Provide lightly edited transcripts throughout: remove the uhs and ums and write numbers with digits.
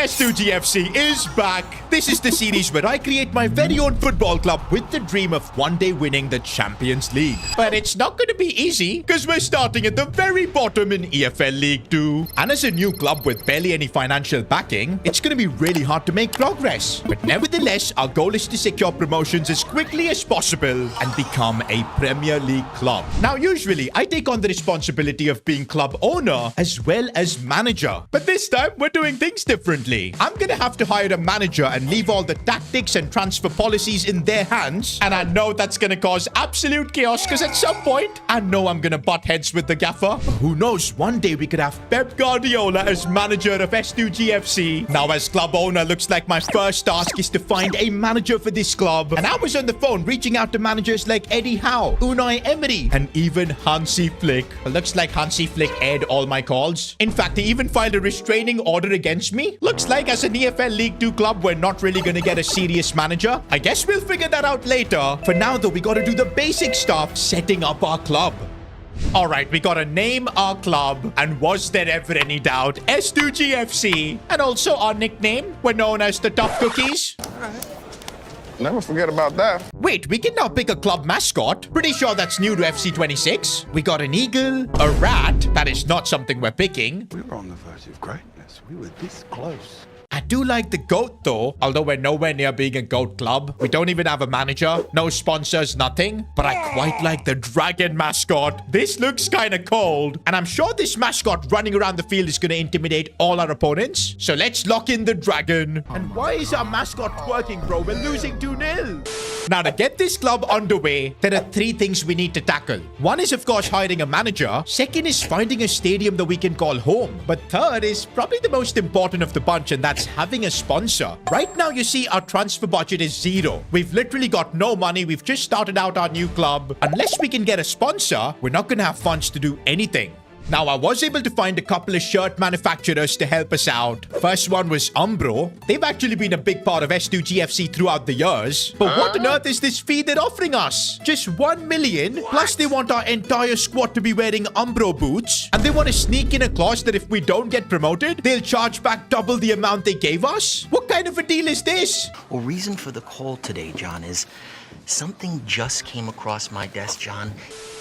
S2G FC is back. This is the series where I create my very own football club with the dream of one day winning the Champions League. But it's not going to be easy because we're starting at the very bottom in EFL League 2. And as a new club with barely any financial backing, it's going to be really hard to make progress. But nevertheless, our goal is to secure promotions as quickly as possible and become a Premier League club. Now, usually I take on the responsibility of being club owner as well as manager. But this time we're doing things differently. I'm going to have to hire a manager and leave all the tactics and transfer policies in their hands. And I know that's going to cause absolute chaos because at some point, I know I'm going to butt heads with the gaffer. But who knows, one day we could have Pep Guardiola as manager of S2G FC. Now, as club owner, looks like my first task is to find a manager for this club. And I was on the phone reaching out to managers like Eddie Howe, Unai Emery, and even Hansi Flick. It looks like Hansi Flick aired all my calls. In fact, he even filed a restraining order against me. Looks like as an EFL League 2 club, we're not really going to get a serious manager. I guess we'll figure that out later. For now, though, we got to do the basic stuff, setting up our club. Alright, we gotta name our club, and was there ever any doubt, S2G FC. And also our nickname, we're known as the Tough Cookies. Alright. Never forget about that. Wait, we can now pick a club mascot. Pretty sure that's new to FC26. We got an eagle, a rat. That is not something we're picking. We were on the verge of greatness. We were this close. I do like the goat though, although we're nowhere near being a goat club. We don't even have a manager, no sponsors, nothing. But I quite like the dragon mascot. This looks kind of cold. And I'm sure this mascot running around the field is going to intimidate all our opponents. So let's lock in the dragon. And why is our mascot twerking, bro? We're losing 2-0. Now, to get this club underway, there are 3 things we need to tackle. One is, of course, hiring a manager. Second is finding a stadium that we can call home. But third is probably the most important of the bunch, and that's having a sponsor. Right now, you see, our transfer budget is 0. We've literally got no money. We've just started out our new club. Unless we can get a sponsor, we're not going to have funds to do anything. Now, I was able to find a couple of shirt manufacturers to help us out. First one was Umbro. They've actually been a big part of S2G FC throughout the years. But what on earth is this fee they're offering us? Just 1 million? What? Plus, they want our entire squad to be wearing Umbro boots. And they want to sneak in a clause that if we don't get promoted, they'll charge back double the amount they gave us? What kind of a deal is this? Well, reason for the call today, John, is something just came across my desk, John.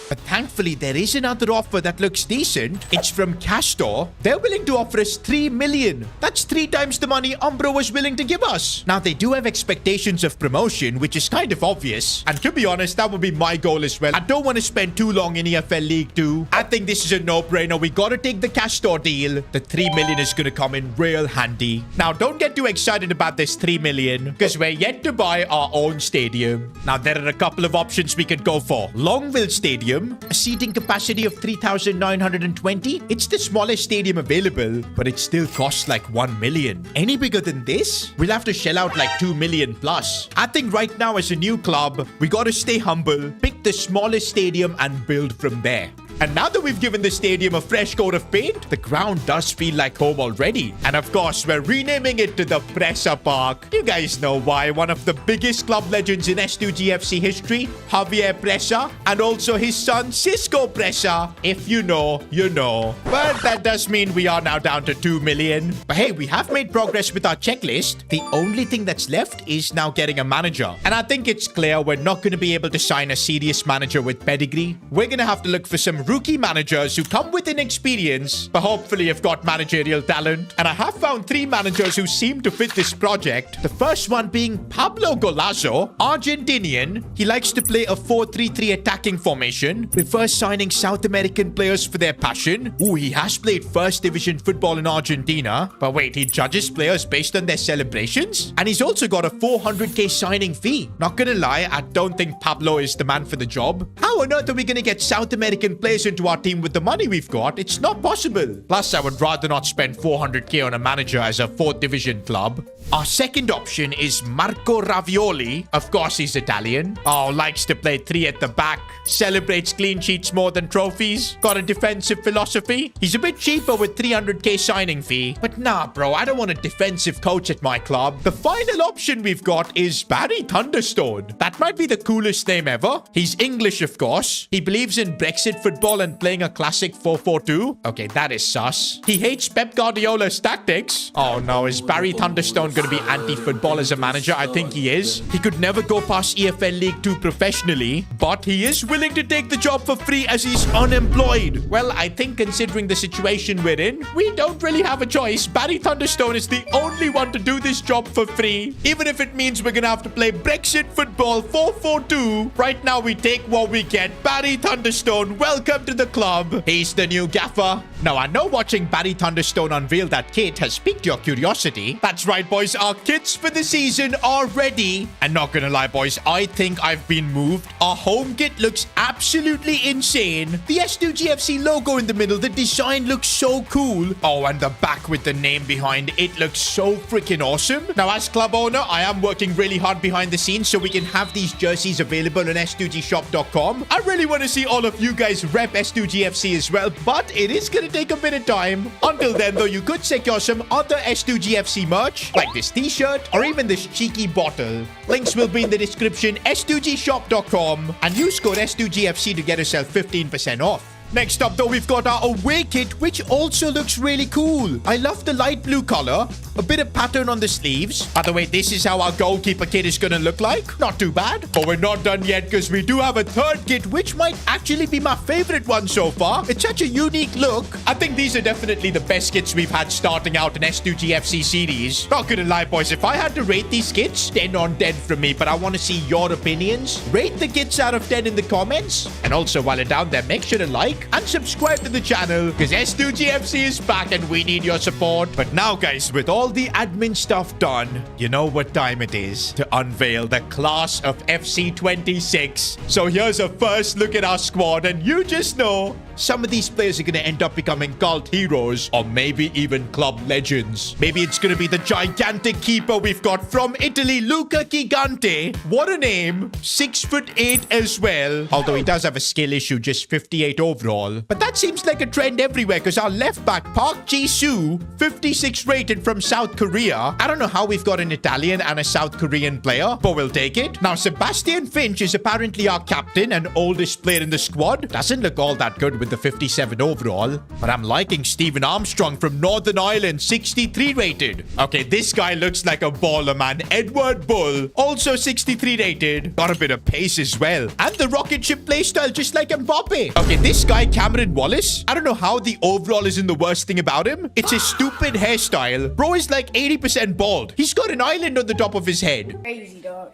But thankfully, there is another offer that looks decent. It's from Castor. They're willing to offer us 3 million. That's 3 times the money Umbro was willing to give us. Now, they do have expectations of promotion, which is kind of obvious. And to be honest, that would be my goal as well. I don't want to spend too long in EFL League 2. I think this is a no-brainer. We got to take the Castor deal. The 3 million is going to come in real handy. Now, don't get too excited about this 3 million because we're yet to buy our own stadium. Now, there are a couple of options we could go for. Longville Stadium. A seating capacity of 3,920. It's the smallest stadium available, but it still costs like 1 million. Any bigger than this, we'll have to shell out like 2 million plus. I think right now as a new club, we gotta stay humble, pick the smallest stadium and build from there. And now that we've given the stadium a fresh coat of paint, the ground does feel like home already. And of course, we're renaming it to the Pressa Park. You guys know why. One of the biggest club legends in S2G FC history, Javier Pressa, and also his son, Cisco Pressa. If you know, you know. But that does mean we are now down to 2 million. But hey, we have made progress with our checklist. The only thing that's left is now getting a manager. And I think it's clear we're not going to be able to sign a serious manager with pedigree. We're going to have to look for some rookie managers who come with an experience, but hopefully have got managerial talent. And I have found 3 managers who seem to fit this project. The first one being Pablo Golazo, Argentinian. He likes to play a 4-3-3 attacking formation, prefers signing South American players for their passion. Ooh, he has played first division football in Argentina. But wait, he judges players based on their celebrations? And he's also got a 400k signing fee. Not gonna lie, I don't think Pablo is the man for the job. How on earth are we gonna get South American players into our team with the money we've got? It's not possible. Plus, I would rather not spend 400k on a manager as a 4th division club. Our second option is Marco Ravioli. Of course, he's Italian. Oh, likes to play 3 at the back. Celebrates clean sheets more than trophies. Got a defensive philosophy. He's a bit cheaper with 300k signing fee. But nah, bro, I don't want a defensive coach at my club. The final option we've got is Barry Thunderstone. That might be the coolest name ever. He's English, of course. He believes in Brexit for football and playing a classic 4-4-2? Okay, that is sus. He hates Pep Guardiola's tactics. Oh no, is Barry Thunderstone going to be anti-football as a manager? I think he is. He could never go past EFL League 2 professionally, but he is willing to take the job for free as he's unemployed. Well, I think considering the situation we're in, we don't really have a choice. Barry Thunderstone is the only one to do this job for free, even if it means we're gonna have to play Brexit football 4-4-2. Right now, we take what we get. Barry Thunderstone, welcome to the club. He's the new gaffer. Now, I know watching Barry Thunderstone unveil that kit has piqued your curiosity. That's right, boys. Our kits for the season are ready. And not gonna lie, boys, I think I've been moved. Our home kit looks absolutely insane. The S2G FC logo in the middle, the design looks so cool. Oh, and the back with the name behind it looks so freaking awesome. Now, as club owner, I am working really hard behind the scenes so we can have these jerseys available on S2Gshop.com. I really want to see all of you guys rep S2G FC as well, but it is going to take a bit of time. Until then, though, you could secure some other S2G FC merch, like this t-shirt or even this cheeky bottle. Links will be in the description, S2Gshop.com, and use code S2GFC to get yourself 15% off. Next up, though, we've got our away kit, which also looks really cool. I love the light blue color, a bit of pattern on the sleeves. By the way, this is how our goalkeeper kit is going to look like. Not too bad. But we're not done yet because we do have a third kit, which might actually be my favorite one so far. It's such a unique look. I think these are definitely the best kits we've had starting out in S2G FC series. Not gonna lie, boys, if I had to rate these kits, 10 on 10 from me, but I want to see your opinions. Rate the kits out of 10 in the comments. And also, while you're down there, make sure to like and subscribe to the channel because S2G FC is back and we need your support. But now, guys, with all the admin stuff done, you know what time it is to unveil the class of FC 26. So here's a first look at our squad, and you just know some of these players are going to end up becoming cult heroes or maybe even club legends. Maybe it's going to be the gigantic keeper we've got from Italy, Luca Gigante. What a name. 6'8" as well. Although he does have a skill issue, just 58 overall. But that seems like a trend everywhere because our left back, Park Ji-soo, 56 rated from South Korea. I don't know how we've got an Italian and a South Korean player, but we'll take it. Now, Sebastian Finch is apparently our captain and oldest player in the squad. Doesn't look all that good with the 57 overall, but I'm liking Stephen Armstrong from Northern Ireland, 63 rated. Okay, this guy looks like a baller, man. Edward Bull, also 63 rated. Got a bit of pace as well. And the rocket ship playstyle, just like Mbappe. Okay, this guy, Cameron Wallace, I don't know how the overall isn't the worst thing about him. It's his stupid hairstyle. Bro is like 80% bald. He's got an island on the top of his head. Crazy, dog.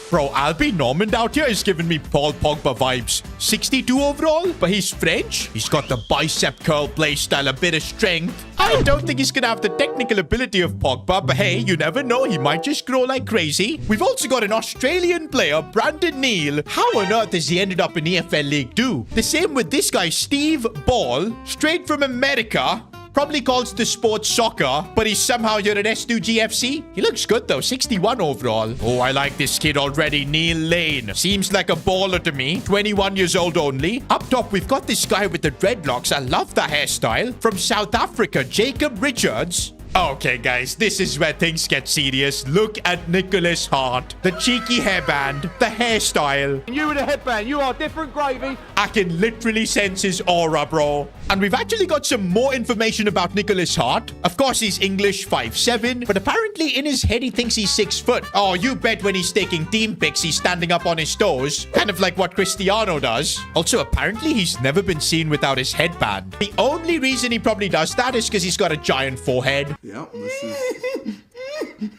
Bro, Albie Normand out here is giving me Paul Pogba vibes. 62 overall, but he's French. He's got the bicep curl playstyle, a bit of strength. I don't think he's gonna have the technical ability of Pogba, but hey, you never know. He might just grow like crazy. We've also got an Australian player, Brandon Neal. How on earth has he ended up in EFL League 2? The same with this guy, Steve Ball, straight from America. Probably calls the sport soccer, but he's somehow here at S2G FC. He looks good though, 61 overall. Oh, I like this kid already, Neil Lane. Seems like a baller to me, 21 years old only. Up top, we've got this guy with the dreadlocks. I love the hairstyle. From South Africa, Jacob Richards. Okay, guys, this is where things get serious. Look at Nicholas Hart. The cheeky hairband, the hairstyle. You with a headband, you are different gravy. I can literally sense his aura, bro. And we've actually got some more information about Nicholas Hart. Of course, he's English, 5'7", but apparently in his head, he thinks he's 6 foot. Oh, you bet when he's taking team pics, he's standing up on his toes. Kind of like what Cristiano does. Also, apparently, he's never been seen without his headband. The only reason he probably does that is because he's got a giant forehead. Yep, this is...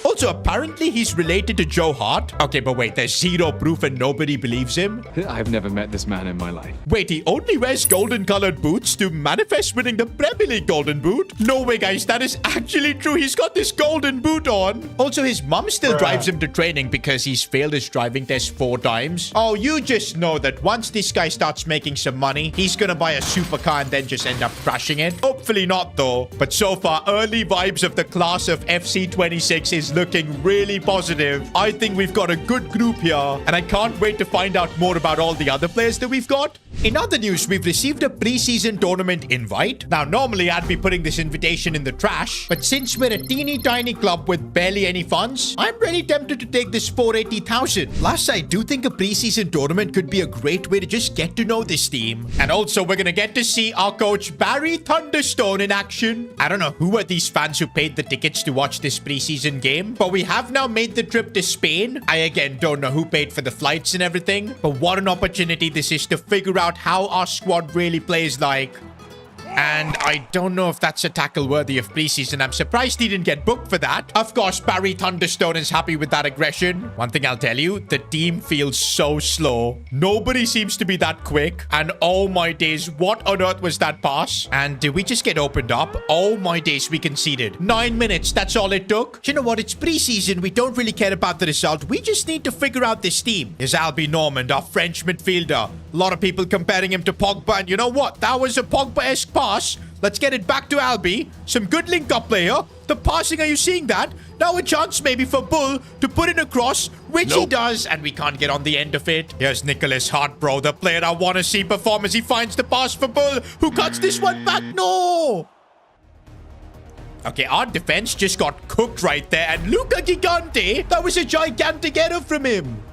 Also, apparently, he's related to Joe Hart. Okay, but wait, there's zero proof and nobody believes him. I've never met this man in my life. Wait, he only wears golden-colored boots to manifest winning the Premier League Golden Boot? No way, guys, that is actually true. He's got this golden boot on. Also, his mum still drives him to training because he's failed his driving test 4 times. Oh, you just know that once this guy starts making some money, he's gonna buy a supercar and then just end up crashing it. Hopefully not, though. But so far, early vibes of the class of FC 26 is looking really positive. I think we've got a good group here, and I can't wait to find out more about all the other players that we've got. In other news, we've received a pre-season tournament invite. Now, normally I'd be putting this invitation in the trash, but since we're a teeny tiny club with barely any funds, I'm really tempted to take this 480,000. Plus, I do think a pre-season tournament could be a great way to just get to know this team. And also, we're gonna get to see our coach Barry Thunderstone in action. I don't know who are these fans who paid the tickets to watch this pre-season game, but we have now made the trip to Spain. I again don't know who paid for the flights and everything, but what an opportunity this is to figure out how our squad really plays like. And I don't know if that's a tackle worthy of preseason. I'm surprised he didn't get booked for that. Of course, Barry Thunderstone is happy with that aggression. One thing I'll tell you, the team feels so slow. Nobody seems to be that quick. And oh my days, what on earth was that pass? And did we just get opened up? Oh my days, we conceded. 9 minutes, that's all it took. Do you know what? It's preseason. We don't really care about the result. We just need to figure out this team. Here's Albie Normand, our French midfielder. A lot of people comparing him to Pogba. And you know what? That was a Pogba-esque pass. Let's get it back to Albie. Some good link-up player. The passing, are you seeing that? Now a chance maybe for Bull to put in a cross, which he does, and we can't get on the end of it. Here's Nicholas Hart, bro, the player I want to see perform as he finds the pass for Bull, who cuts this one back. No! Okay, our defense just got cooked right there, and Luca Gigante, that was a gigantic error from him.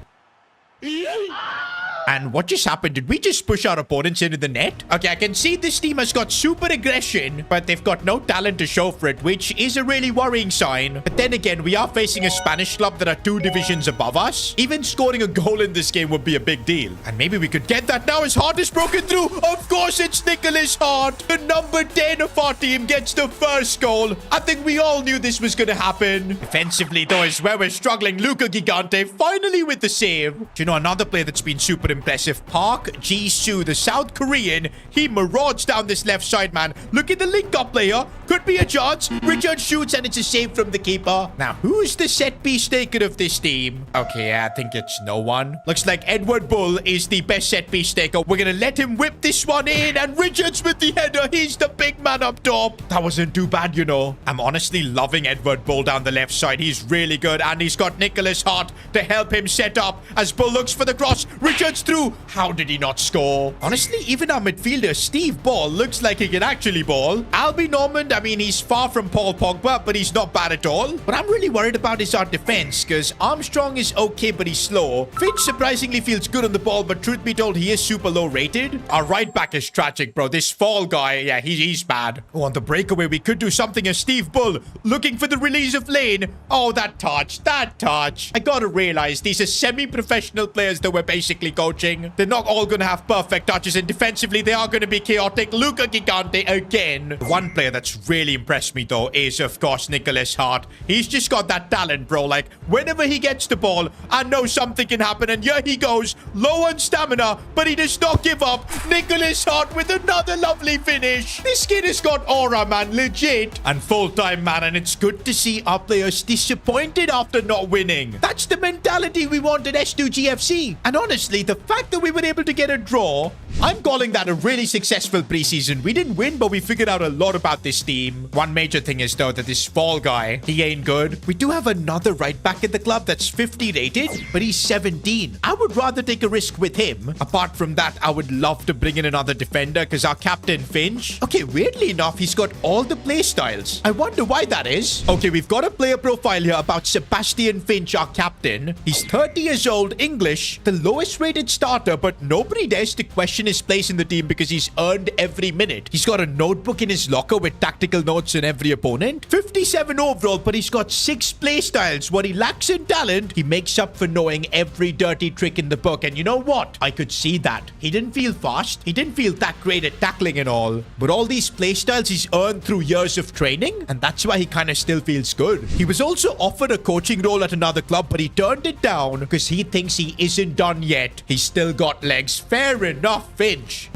And what just happened? Did we just push our opponents into the net? Okay, I can see this team has got super aggression, but they've got no talent to show for it, which is a really worrying sign. But then again, we are facing a Spanish club that are 2 divisions above us. Even scoring a goal in this game would be a big deal. And maybe we could get that now as Hart is broken through. Of course, it's Nicholas Hart. The number 10 of our team gets the first goal. I think we all knew this was going to happen. Defensively, though, is where we're struggling. Luca Gigante finally with the save. Do you know another player that's been super impressive? Park Ji-soo, the South Korean. He marauds down this left side, man. Look at the link-up player. Could be a chance. Richard shoots and it's a save from the keeper. Now, who's the set-piece taker of this team? Okay, I think it's no one. Looks like Edward Bull is the best set-piece taker. We're gonna let him whip this one in, and Richards with the header. He's the big man up top. That wasn't too bad, you know. I'm honestly loving Edward Bull down the left side. He's really good, and he's got Nicholas Hart to help him set up as Bull looks for the cross. Richards through. How did he not score? Honestly, even our midfielder, Steve Ball, looks like he can actually ball. Albie Normand, I mean, he's far from Paul Pogba, but he's not bad at all. What I'm really worried about is our defense, because Armstrong is okay, but he's slow. Finch surprisingly feels good on the ball, but truth be told, he is super low rated. Our right back is tragic, bro. This Fall guy, yeah, he's bad. Oh, on the breakaway, we could do something as Steve Bull looking for the release of Lane. Oh, that touch. I gotta realize these are semi-professional players that we're basically coaching. They're not all gonna have perfect touches, and defensively, they are gonna be chaotic. Luca Gigante again. One player that's really impressed me, though, is, of course, Nicholas Hart. He's just got that talent, bro. Like, whenever he gets the ball, I know something can happen, and here he goes. Low on stamina, but he does not give up. Nicholas Hart with another lovely finish. This kid has got aura, man. Legit. And full-time, man, and it's good to see our players disappointed after not winning. That's the mentality we want at S2G FC. And honestly, the fact that we were able to get a draw, I'm calling that a really successful preseason. We didn't win, but we figured out a lot about this team. One major thing is, though, that this Fall guy, he ain't good. We do have another right back at the club that's 50 rated, but he's 17. I would rather take a risk with him. Apart from that, I would love to bring in another defender, because our captain, Finch, okay, weirdly enough, he's got all the play styles. I wonder why that is. Okay, we've got a player profile here about Sebastian Finch, our captain. He's 30 years old, English, the lowest rated starter, but nobody dares to question his place in the team because he's earned every minute. He's got a notebook in his locker with tactical notes on every opponent. 57 overall, but he's got 6 play styles. What he lacks in talent, he makes up for knowing every dirty trick in the book. And you know what? I could see that. He didn't feel fast. He didn't feel that great at tackling and all. But all these play styles he's earned through years of training, and that's why he kind of still feels good. He was also offered a coaching role at another club, but he turned it down because he thinks he isn't done yet. He's still got legs. Fair enough, Finch.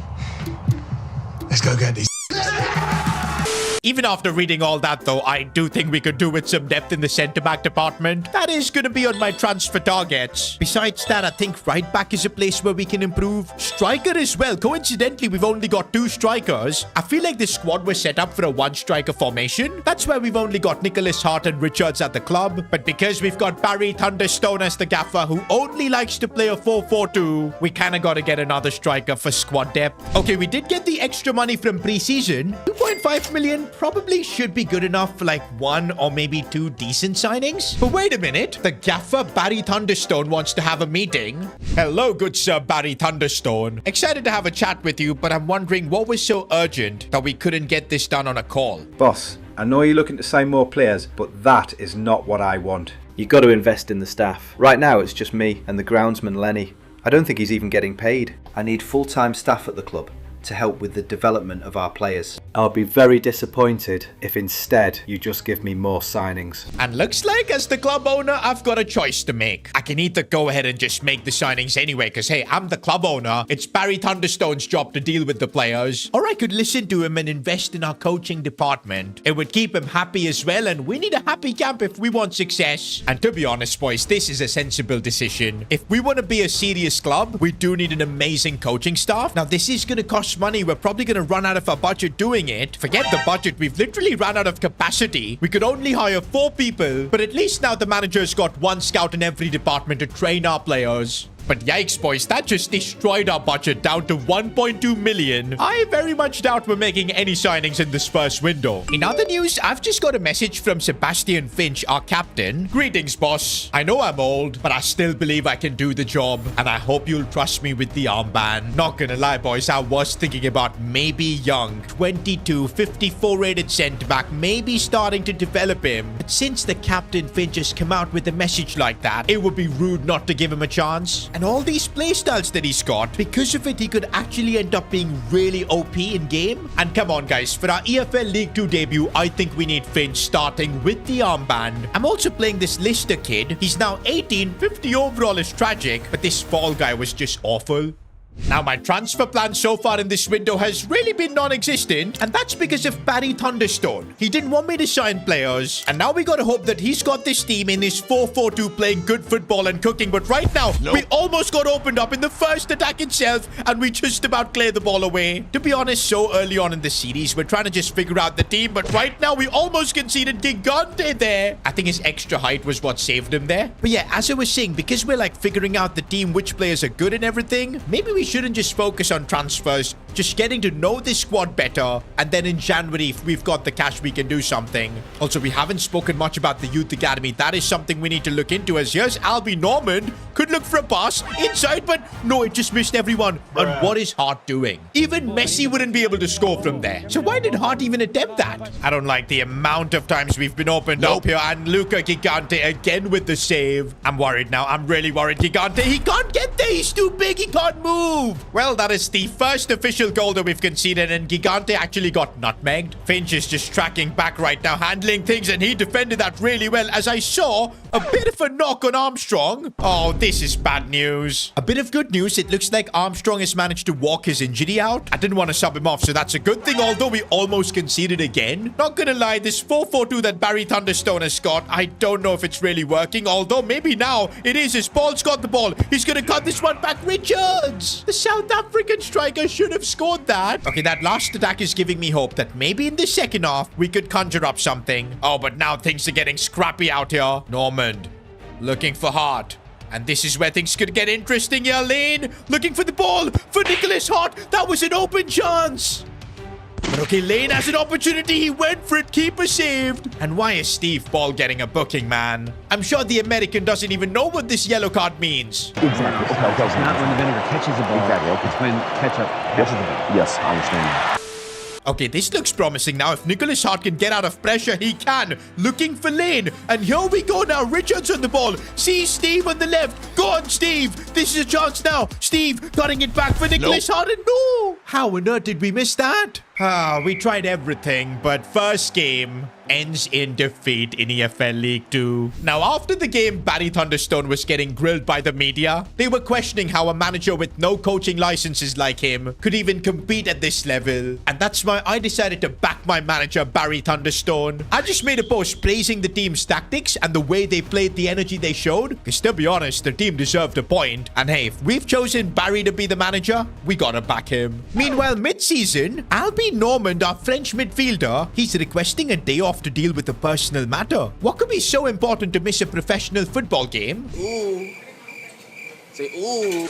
Let's go get these. Even after reading all that, though, I do think we could do with some depth in the centre-back department. That is going to be on my transfer targets. Besides that, I think right-back is a place where we can improve. Striker as well. Coincidentally, we've only got 2 strikers. I feel like this squad was set up for a 1-striker formation. That's why we've only got Nicholas Hart and Richards at the club. But because we've got Barry Thunderstone as the gaffer, who only likes to play a 4-4-2, we kind of got to get another striker for squad depth. Okay, we did get the extra money from pre-season. 2.5 million probably should be good enough for like 1 or maybe 2 decent signings. But wait a minute. The gaffer Barry Thunderstone wants to have a meeting. Hello, good sir Barry Thunderstone. Excited to have a chat with you, but I'm wondering what was so urgent that we couldn't get this done on a call. Boss, I know you're looking to sign more players, but that is not what I want. You've got to invest in the staff. Right now it's just me and the groundsman Lenny. I don't think he's even getting paid. I need full-time staff at the club to help with the development of our players. I'll be very disappointed if instead you just give me more signings. And looks like as the club owner, I've got a choice to make. I can either go ahead and just make the signings anyway, because hey, I'm the club owner. It's Barry Thunderstone's job to deal with the players. Or I could listen to him and invest in our coaching department. It would keep him happy as well, and we need a happy camp if we want success. And to be honest, boys, this is a sensible decision. If we want to be a serious club, we do need an amazing coaching staff. Now, this is going to cost money. We're probably going to run out of our budget doing it. Forget the budget. We've literally run out of capacity. We could only hire 4 people, but at least now the manager's got 1 scout in every department to train our players. But yikes, boys, that just destroyed our budget down to 1.2 million. I very much doubt we're making any signings in this first window. In other news, I've just got a message from Sebastian Finch, our captain. Greetings, boss. I know I'm old, but I still believe I can do the job, and I hope you'll trust me with the armband. Not gonna lie, boys, I was thinking about maybe young, 22, 54 rated centre-back, maybe starting to develop him. But since the captain Finch has come out with a message like that, it would be rude not to give him a chance. And all these playstyles that he's got, because of it, he could actually end up being really OP in game. And come on, guys, for our EFL League 2 debut, I think we need Finch starting with the armband. I'm also playing this Lister kid. He's now 18, 50 overall is tragic, but this fall guy was just awful. Now, my transfer plan so far in this window has really been non-existent, and that's because of Barry Thunderstone. He didn't want me to sign players, and now we gotta hope that he's got this team in his 4-4-2 playing good football and cooking. But right now, we almost got opened up in the first attack itself, and we just about cleared the ball away. To be honest, so early on in the series, we're trying to just figure out the team, but right now we almost conceded Gigante there. I think his extra height was what saved him there. But yeah, as I was saying, because we're like figuring out the team, which players are good and everything, maybe we shouldn't just focus on transfers, just getting to know this squad better, and then in January, if we've got the cash, we can do something. Also, we haven't spoken much about the youth academy. That is something we need to look into, as here's Albie Norman. Could look for a pass inside, but no, it just missed everyone. And what is Hart doing? Even Messi wouldn't be able to score from there. So why did Hart even attempt that? I don't like the amount of times we've been opened up here, and Luca Gigante again with the save. I'm worried now. I'm really worried. Gigante, he can't get there. He's too big. He can't move. Well, that is the first official goal that we've conceded, and Gigante actually got nutmegged. Finch is just tracking back right now, handling things, and he defended that really well, as I saw a bit of a knock on Armstrong. Oh, this is bad news. A bit of good news. It looks like Armstrong has managed to walk his injury out. I didn't want to sub him off, so that's a good thing, although we almost conceded again. Not gonna lie, this 4-4-2 that Barry Thunderstone has got, I don't know if it's really working, although maybe now it is. As Paul's got the ball, he's gonna cut this one back. Richards, the South African striker, should have scored that. Okay, that last attack is giving me hope that maybe in the second half we could conjure up something. Oh, but now things are getting scrappy out here. Normand looking for Hart. And this is where things could get interesting here. Lane looking for the ball for Nicholas Hart. That was an open chance. But okay, Lane has an opportunity. He went for it. Keeper saved. And why is Steve Ball getting a booking, man? I'm sure the American doesn't even know what this yellow card means. Exactly. Okay. It's not when the vinegar catches the ball. Exactly. Okay. It's when ketchup catches the ball. Yes, I understand. Okay, this looks promising now. If Nicholas Hart can get out of pressure, he can. Looking for Lane. And here we go now. Richards on the ball. See Steve on the left. Go on, Steve. This is a chance now. Steve cutting it back for Nicholas Hart. And no! How on earth did we miss that? We tried everything, but first game ends in defeat in EFL League 2. Now, after the game, Barry Thunderstone was getting grilled by the media. They were questioning how a manager with no coaching licenses like him could even compete at this level. And that's why I decided to back my manager, Barry Thunderstone. I just made a post praising the team's tactics and the way they played, the energy they showed. Because to be honest, the team deserved a point. And hey, if we've chosen Barry to be the manager, we gotta back him. Meanwhile, mid-season, Albie Normand, our French midfielder, he's requesting a day off to deal with a personal matter. What could be so important to miss a professional football game? Ooh. Say ooh.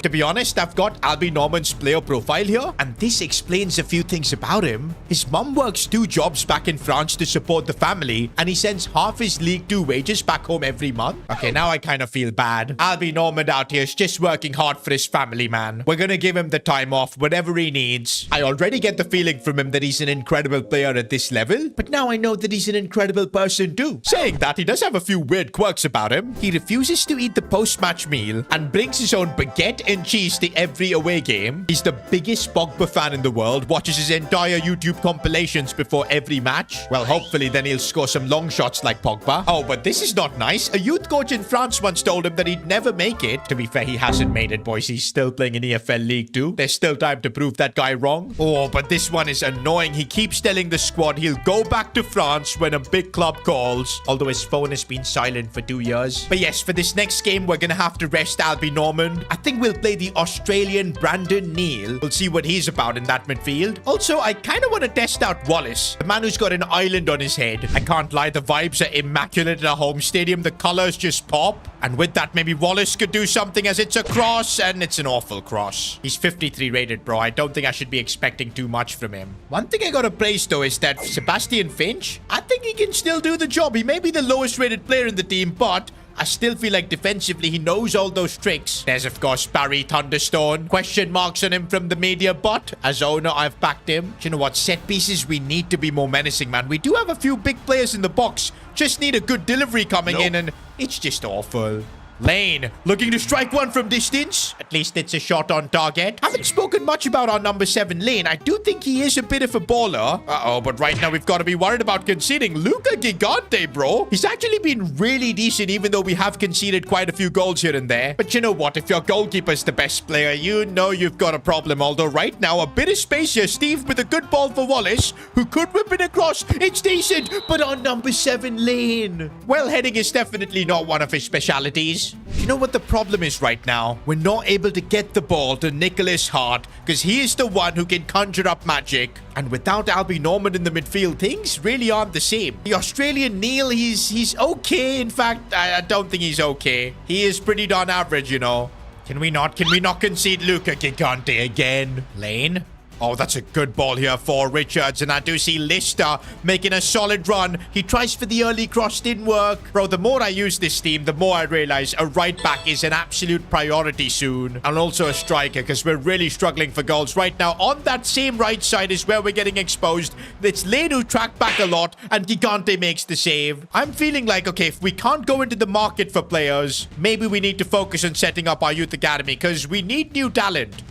To be honest, I've got Albie Normand's player profile here, and this explains a few things about him. His mum works 2 jobs back in France to support the family, and he sends half his League 2 wages back home every month. Okay, now I kind of feel bad. Albie Normand out here is just working hard for his family, man. We're gonna give him the time off, whatever he needs. I already get the feeling from him that he's an incredible player at this level, but now I know that he's an incredible person too. Saying that, he does have a few weird quirks about him. He refuses to eat the post-match meal and brings his own baguette and cheese to every away game. He's the biggest Pogba fan in the world, watches his entire YouTube compilations before every match. Well, hopefully then he'll score some long shots like Pogba. Oh, but this is not nice. A youth coach in France once told him that he'd never make it. To be fair, he hasn't made it, boys. He's still playing in EFL League 2. There's still time to prove that guy wrong. Oh, but this one is annoying. He keeps telling the squad he'll go back to France when a big club calls, although his phone has been silent for 2 years. But yes, for this next game, we're gonna have to rest Albie Normand. I think we'll play the Australian Brandon Neal. We'll see what he's about in that midfield. Also, I kind of want to test out Wallace, the man who's got an island on his head. I can't lie, the vibes are immaculate at a home stadium. The colors just pop. And with that, maybe Wallace could do something, as it's a cross, and it's an awful cross. He's 53 rated, bro. I don't think I should be expecting too much from him. One thing I gotta praise, though, is that Sebastian Finch, I think he can still do the job. He may be the lowest rated player in the team, but I still feel like defensively he knows all those tricks. There's, of course, Barry Thunderstone. Question marks on him from the media, but as owner, I've backed him. Do you know what? Set pieces, we need to be more menacing, man. We do have a few big players in the box. Just need a good delivery coming in, and it's just awful. Lane, looking to strike one from distance. At least it's a shot on target. Haven't spoken much about our number 7 Lane. I do think he is a bit of a baller. Uh-oh, but right now we've got to be worried about conceding. Luca Gigante, bro. He's actually been really decent, even though we have conceded quite a few goals here and there. But you know what? If your goalkeeper's the best player, you know you've got a problem. Although right now, a bit of space here. Steve with a good ball for Wallace, who could whip it across. It's decent, but our number 7 Lane. Well, heading is definitely not one of his specialities. You know what the problem is right now? We're not able to get the ball to Nicholas Hart because he is the one who can conjure up magic. And without Albie Normand in the midfield, things really aren't the same. The Australian Neil, he's okay. In fact, I don't think he's okay. He is pretty darn average, you know. Can we not concede Luca Gigante again? Lane? Oh, that's a good ball here for Richards. And I do see Lister making a solid run. He tries for the early cross, didn't work. Bro, the more I use this team, the more I realize a right back is an absolute priority soon. And also a striker, because we're really struggling for goals right now. On that same right side is where we're getting exposed. It's Lane who tracked back a lot, and Gigante makes the save. I'm feeling like, okay, if we can't go into the market for players, maybe we need to focus on setting up our youth academy, because we need new talent.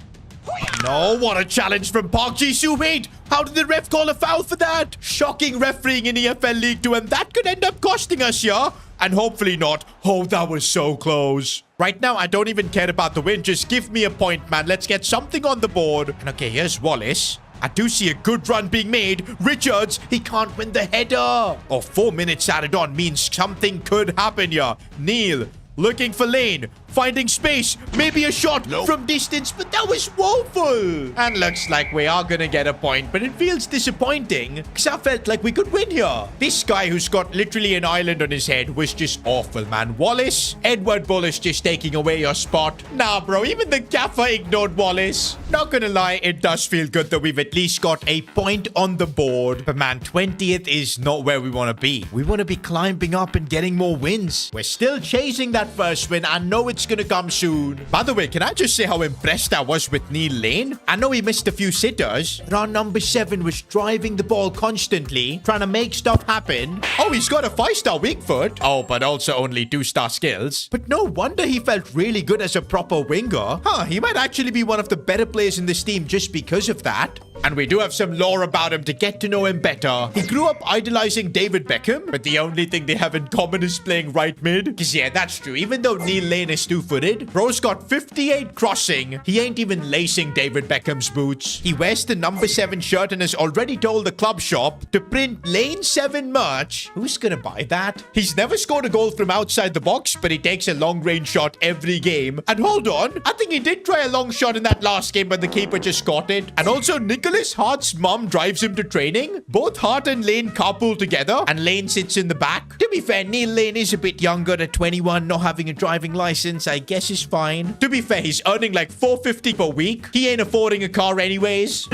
No, what a challenge from Park Ji-soo. Wait, how did the ref call a foul for that? Shocking refereeing in EFL League 2, and that could end up costing us, yeah? And hopefully not. Oh, that was so close. Right now, I don't even care about the win. Just give me a point, man. Let's get something on the board. And okay, here's Wallace. I do see a good run being made. Richards, he can't win the header. Oh, 4 minutes added on means something could happen here. Neil, looking for Lane. Finding space. Maybe a shot from distance, but that was woeful. And looks like we are going to get a point, but it feels disappointing because I felt like we could win here. This guy who's got literally an island on his head was just awful, man. Wallace, Edward Bull is just taking away your spot. Nah, bro, even the gaffer ignored Wallace. Not gonna lie, it does feel good that we've at least got a point on the board. But man, 20th is not where we want to be. We want to be climbing up and getting more wins. We're still chasing that first win. I know it's gonna come soon. By the way, can I just say how impressed I was with Neil Lane? I know he missed a few sitters, but our number 7 was driving the ball constantly, trying to make stuff happen. Oh, he's got a 5-star weak foot. Oh, but also only 2-star skills. But no wonder he felt really good as a proper winger. Huh, he might actually be one of the better players in this team just because of that. And we do have some lore about him to get to know him better. He grew up idolizing David Beckham, but the only thing they have in common is playing right mid. Because yeah, that's true. Even though Neil Lane is 2-footed, bro's got 58 crossing. He ain't even lacing David Beckham's boots. He wears the number 7 shirt and has already told the club shop to print Lane 7 merch. Who's gonna buy that? He's never scored a goal from outside the box, but he takes a long-range shot every game. And hold on, I think he did try a long shot in that last game, but the keeper just caught it. And also, Nicholas Hart's mom drives him to training. Both Hart and Lane carpool together, and Lane sits in the back. To be fair, Neil Lane is a bit younger at 21, not having a driving license, I guess is fine. To be fair, he's earning like $450 per week. He ain't affording a car anyways.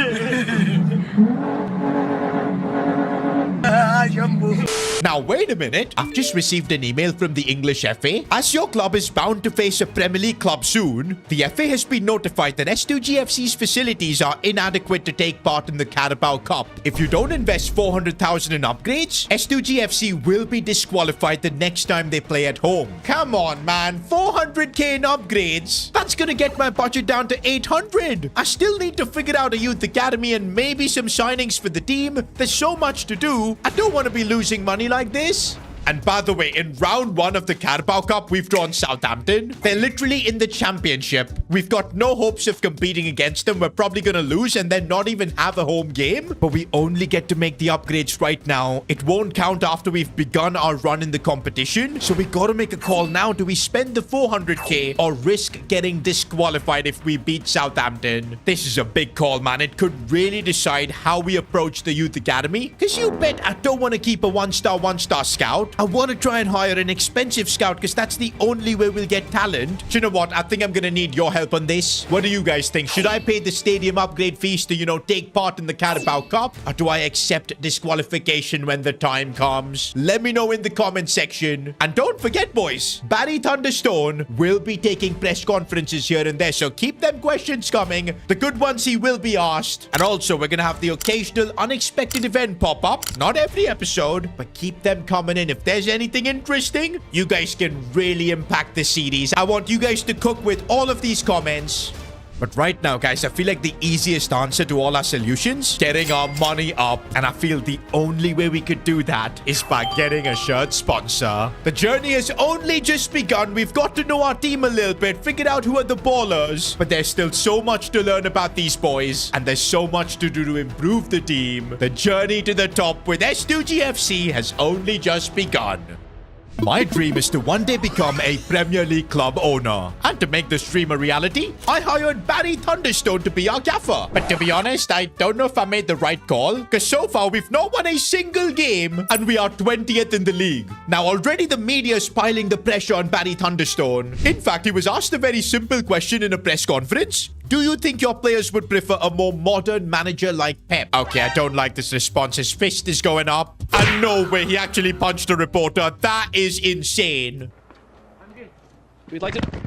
Now, wait a minute. I've just received an email from the English FA. As your club is bound to face a Premier League club soon, the FA has been notified that S2G FC's facilities are inadequate to take part in the Carabao Cup. If you don't invest $400,000 in upgrades, S2G FC will be disqualified the next time they play at home. Come on, man. $400K in upgrades? That's gonna get my budget down to $800. I still need to figure out a youth academy and maybe some signings for the team. There's so much to do. I don't want to be losing money like this. And by the way, in round 1 of the Carabao Cup, we've drawn Southampton. They're literally in the championship. We've got no hopes of competing against them. We're probably going to lose and then not even have a home game. But we only get to make the upgrades right now. It won't count after we've begun our run in the competition. So we got to make a call now. Do we spend the 400K or risk getting disqualified if we beat Southampton? This is a big call, man. It could really decide how we approach the youth academy. Because you bet I don't want to keep a one-star scout. I want to try and hire an expensive scout because that's the only way we'll get talent. Do you know what? I think I'm going to need your help on this. What do you guys think? Should I pay the stadium upgrade fees to, take part in the Carabao Cup? Or do I accept disqualification when the time comes? Let me know in the comment section. And don't forget, boys, Barry Thunderstone will be taking press conferences here and there. So keep them questions coming. The good ones he will be asked. And also, we're going to have the occasional unexpected event pop up. Not every episode, but keep them coming in. If there's anything interesting, you guys can really impact the series. I want you guys to cook with all of these comments. But right now, guys, I feel like the easiest answer to all our solutions, getting our money up. And I feel the only way we could do that is by getting a shirt sponsor. The journey has only just begun. We've got to know our team a little bit, figured out who are the ballers. But there's still so much to learn about these boys. And there's so much to do to improve the team. The journey to the top with S2G FC has only just begun. My dream is to one day become a Premier League club owner. And to make this dream a reality, I hired Barry Thunderstone to be our gaffer. But to be honest, I don't know if I made the right call. Because so far, we've not won a single game. And we are 20th in the league. Now, already the media is piling the pressure on Barry Thunderstone. In fact, he was asked a very simple question in a press conference. Do you think your players would prefer a more modern manager like Pep? Okay, I don't like this response. His fist is going up. And no way, he actually punched a reporter. That is insane. We'd like to...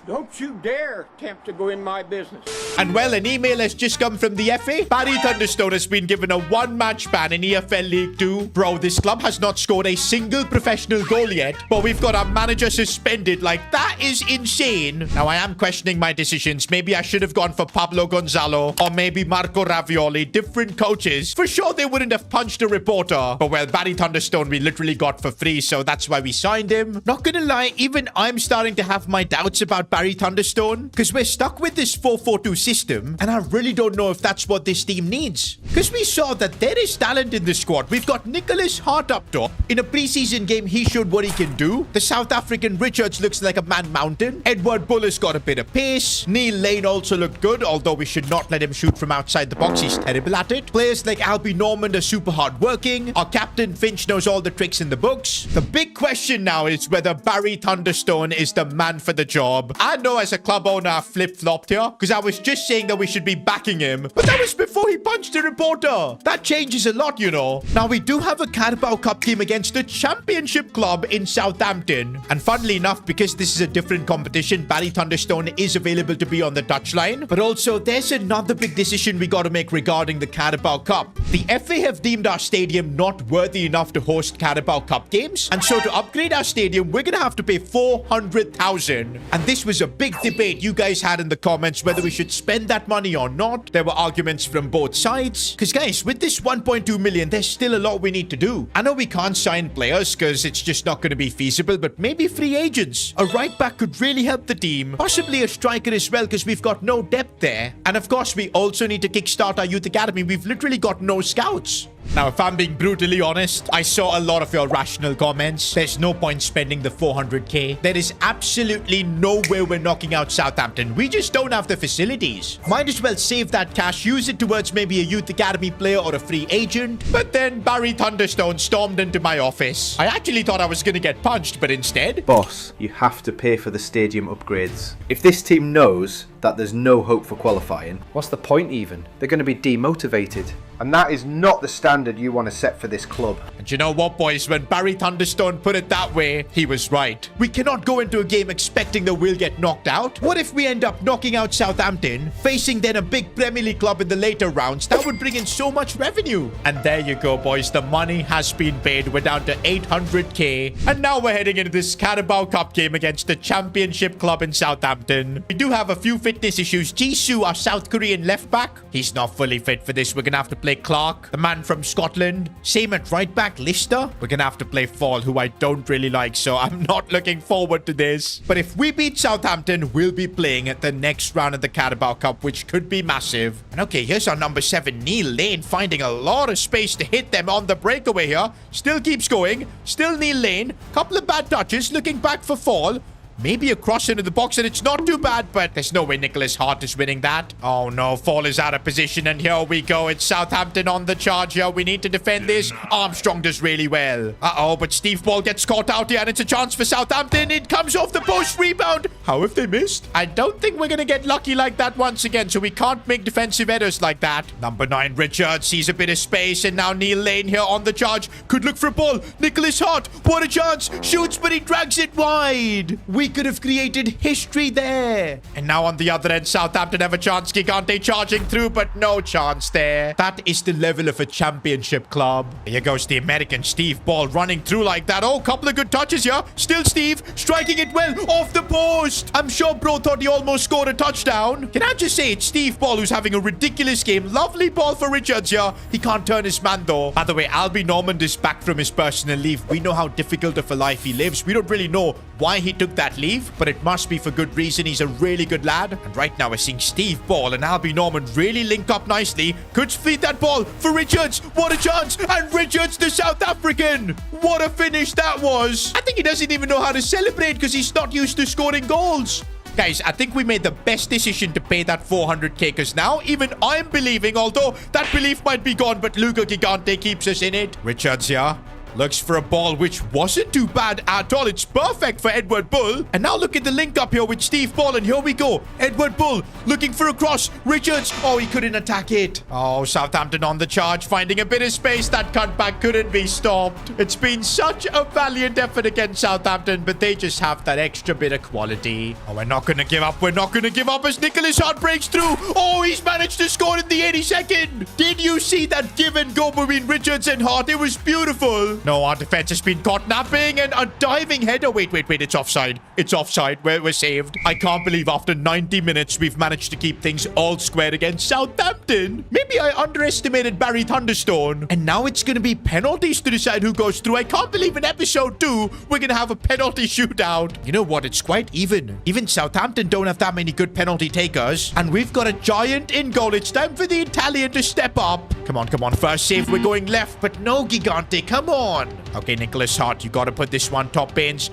Don't you dare attempt to go in my business. And well, an email has just come from the FA. Barry Thunderstone has been given a 1-match ban in EFL League 2. Bro, this club has not scored a single professional goal yet, but we've got our manager suspended. Like, that is insane. Now, I am questioning my decisions. Maybe I should have gone for Pablo Gonzalo or maybe Marco Ravioli. Different coaches. For sure, they wouldn't have punched a reporter. But well, Barry Thunderstone we literally got for free, so that's why we signed him. Not gonna lie, even I'm starting to have my doubts about Barry Thunderstone because we're stuck with this 4-4-2 system and I really don't know if that's what this team needs. Because we saw that there is talent in the squad. We've got Nicholas Hart up top. In a preseason game, he showed what he can do. The South African Richards looks like a man mountain. Edward Buller's got a bit of pace. Neil Lane also looked good, although we should not let him shoot from outside the box. He's terrible at it. Players like Albie Normand are super hard working. Our captain Finch knows all the tricks in the books. The big question now is whether Barry Thunderstone is the man for the job. I know as a club owner I flip-flopped here because I was just saying that we should be backing him. But that was before he punched a reporter. That changes a lot, Now, we do have a Carabao Cup game against the Championship club in Southampton. And funnily enough, because this is a different competition, Barry Thunderstone is available to be on the touchline. But also, there's another big decision we got to make regarding the Carabao Cup. The FA have deemed our stadium not worthy enough to host Carabao Cup games. And so to upgrade our stadium, we're going to have to pay $400,000. And this was was a big debate you guys had in the comments whether we should spend that money or not. There were arguments from both sides. Because guys, with this 1.2 million, there's still a lot we need to do. I know we can't sign players because it's just not going to be feasible, but maybe free agents. A right back could really help the team. Possibly a striker as well because we've got no depth there. And of course, we also need to kickstart our youth academy. We've literally got no scouts. Now, if I'm being brutally honest, I saw a lot of your rational comments. There's no point spending the 400k. There is absolutely no way we're knocking out Southampton. We just don't have the facilities. Might as well save that cash, use it towards maybe a youth academy player or a free agent. But then Barry Thunderstone stormed into my office. I actually thought I was going to get punched, but instead... Boss, you have to pay for the stadium upgrades. If this team knows that there's no hope for qualifying, what's the point even? They're going to be demotivated. And that is not the standard you want to set for this club. And you know what, boys? When Barry Thunderstone put it that way, he was right. We cannot go into a game expecting that we'll get knocked out. What if we end up knocking out Southampton, facing then a big Premier League club in the later rounds? That would bring in so much revenue. And there you go, boys. The money has been paid. We're down to 800k. And now we're heading into this Carabao Cup game against the Championship club in Southampton. We do have a few fitness issues. Jisoo, our South Korean left back, he's not fully fit for this. We're going to have to play Clark, the man from Scotland. Same at right back, Lister. We're going to have to play Fall, who I don't really like, so I'm not looking forward to this. But if we beat Southampton, we'll be playing at the next round of the Carabao Cup, which could be massive. And okay, here's our number 7, Neil Lane, finding a lot of space to hit them on the breakaway here. Still keeps going. Still Neil Lane. Couple of bad touches, looking back for Fall. Maybe a cross into the box, and it's not too bad, but there's no way Nicholas Hart is winning that. Oh no, Fall is out of position, and here we go. It's Southampton on the charge here. We need to defend this. Armstrong does really well. Uh-oh, but Steve Ball gets caught out here, and it's a chance for Southampton. It comes off the post, rebound. How have they missed? I don't think we're going to get lucky like that once again, so we can't make defensive errors like that. Number 9, Richard, sees a bit of space, and now Neil Lane here on the charge. Could look for a ball. Nicholas Hart, what a chance. Shoots, but he drags it wide. We could have created history there. And now on the other end, Southampton have a chance. Gigante charging through, but no chance there. That is the level of a championship club. Here goes the American Steve Ball running through like that. Oh, couple of good touches here. Still Steve striking it well off the post. I'm sure bro thought he almost scored a touchdown. Can I just say it's Steve Ball who's having a ridiculous game. Lovely ball for Richards here. He can't turn his man though. By the way, Albie Normand is back from his personal leave. We know how difficult of a life he lives. We don't really know why he took that leave, but it must be for good reason. He's a really good lad. And right now we're seeing Steve Ball and Albie Normand really link up nicely. Could feed that ball for Richards. What a chance. And Richards, the South African. What a finish that was. I think he doesn't even know how to celebrate because he's not used to scoring goals. Guys, I think we made the best decision to pay that 400k because now even I'm believing, although that belief might be gone, but Luca Gigante keeps us in it. Richards here. Looks for a ball which wasn't too bad at all. It's perfect for Edward Bull. And now look at the link up here with Steve Ball. And here we go. Edward Bull looking for a cross. Richards. Oh, he couldn't attack it. Oh, Southampton on the charge. Finding a bit of space. That cutback couldn't be stopped. It's been such a valiant effort against Southampton. But they just have that extra bit of quality. Oh, we're not going to give up. We're not going to give up as Nicholas Hart breaks through. Oh, he's managed to score in the 82nd. Did you see that give and go between Richards and Hart? It was beautiful. No, our defense has been caught napping and a diving header. Wait. It's offside. It's offside. We're saved. I can't believe after 90 minutes, we've managed to keep things all square against Southampton. Maybe I underestimated Barry Thunderstone. And now it's going to be penalties to decide who goes through. I can't believe in episode 2, we're going to have a penalty shootout. You know what? It's quite even. Even Southampton don't have that many good penalty takers. And we've got a giant in goal. It's time for the Italian to step up. Come on. First save, we're going left. But no, Gigante. Come on. Okay, Nicholas Hart, you got to put this one top bins.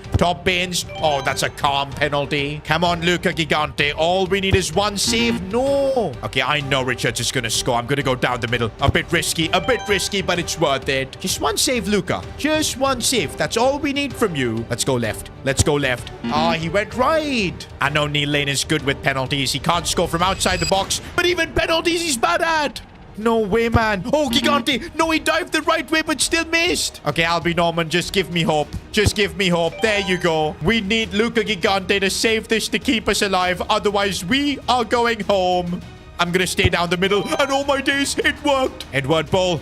Oh, that's a calm penalty. Come on, Luca Gigante. All we need is one save. No. Okay, I know Richards is going to score. I'm going to go down the middle. A bit risky, but it's worth it. Just one save, Luca. Just one save. That's all we need from you. Let's go left. Ah, he went right. I know Neil Lane is good with penalties. He can't score from outside the box, but even penalties he's bad at. No way, man. Oh, Gigante. No, he dived the right way, but still missed. Okay, Albie Normand, just give me hope. There you go. We need Luca Gigante to save this to keep us alive. Otherwise, we are going home. I'm gonna stay down the middle. And oh my days, it worked. Edward Ball.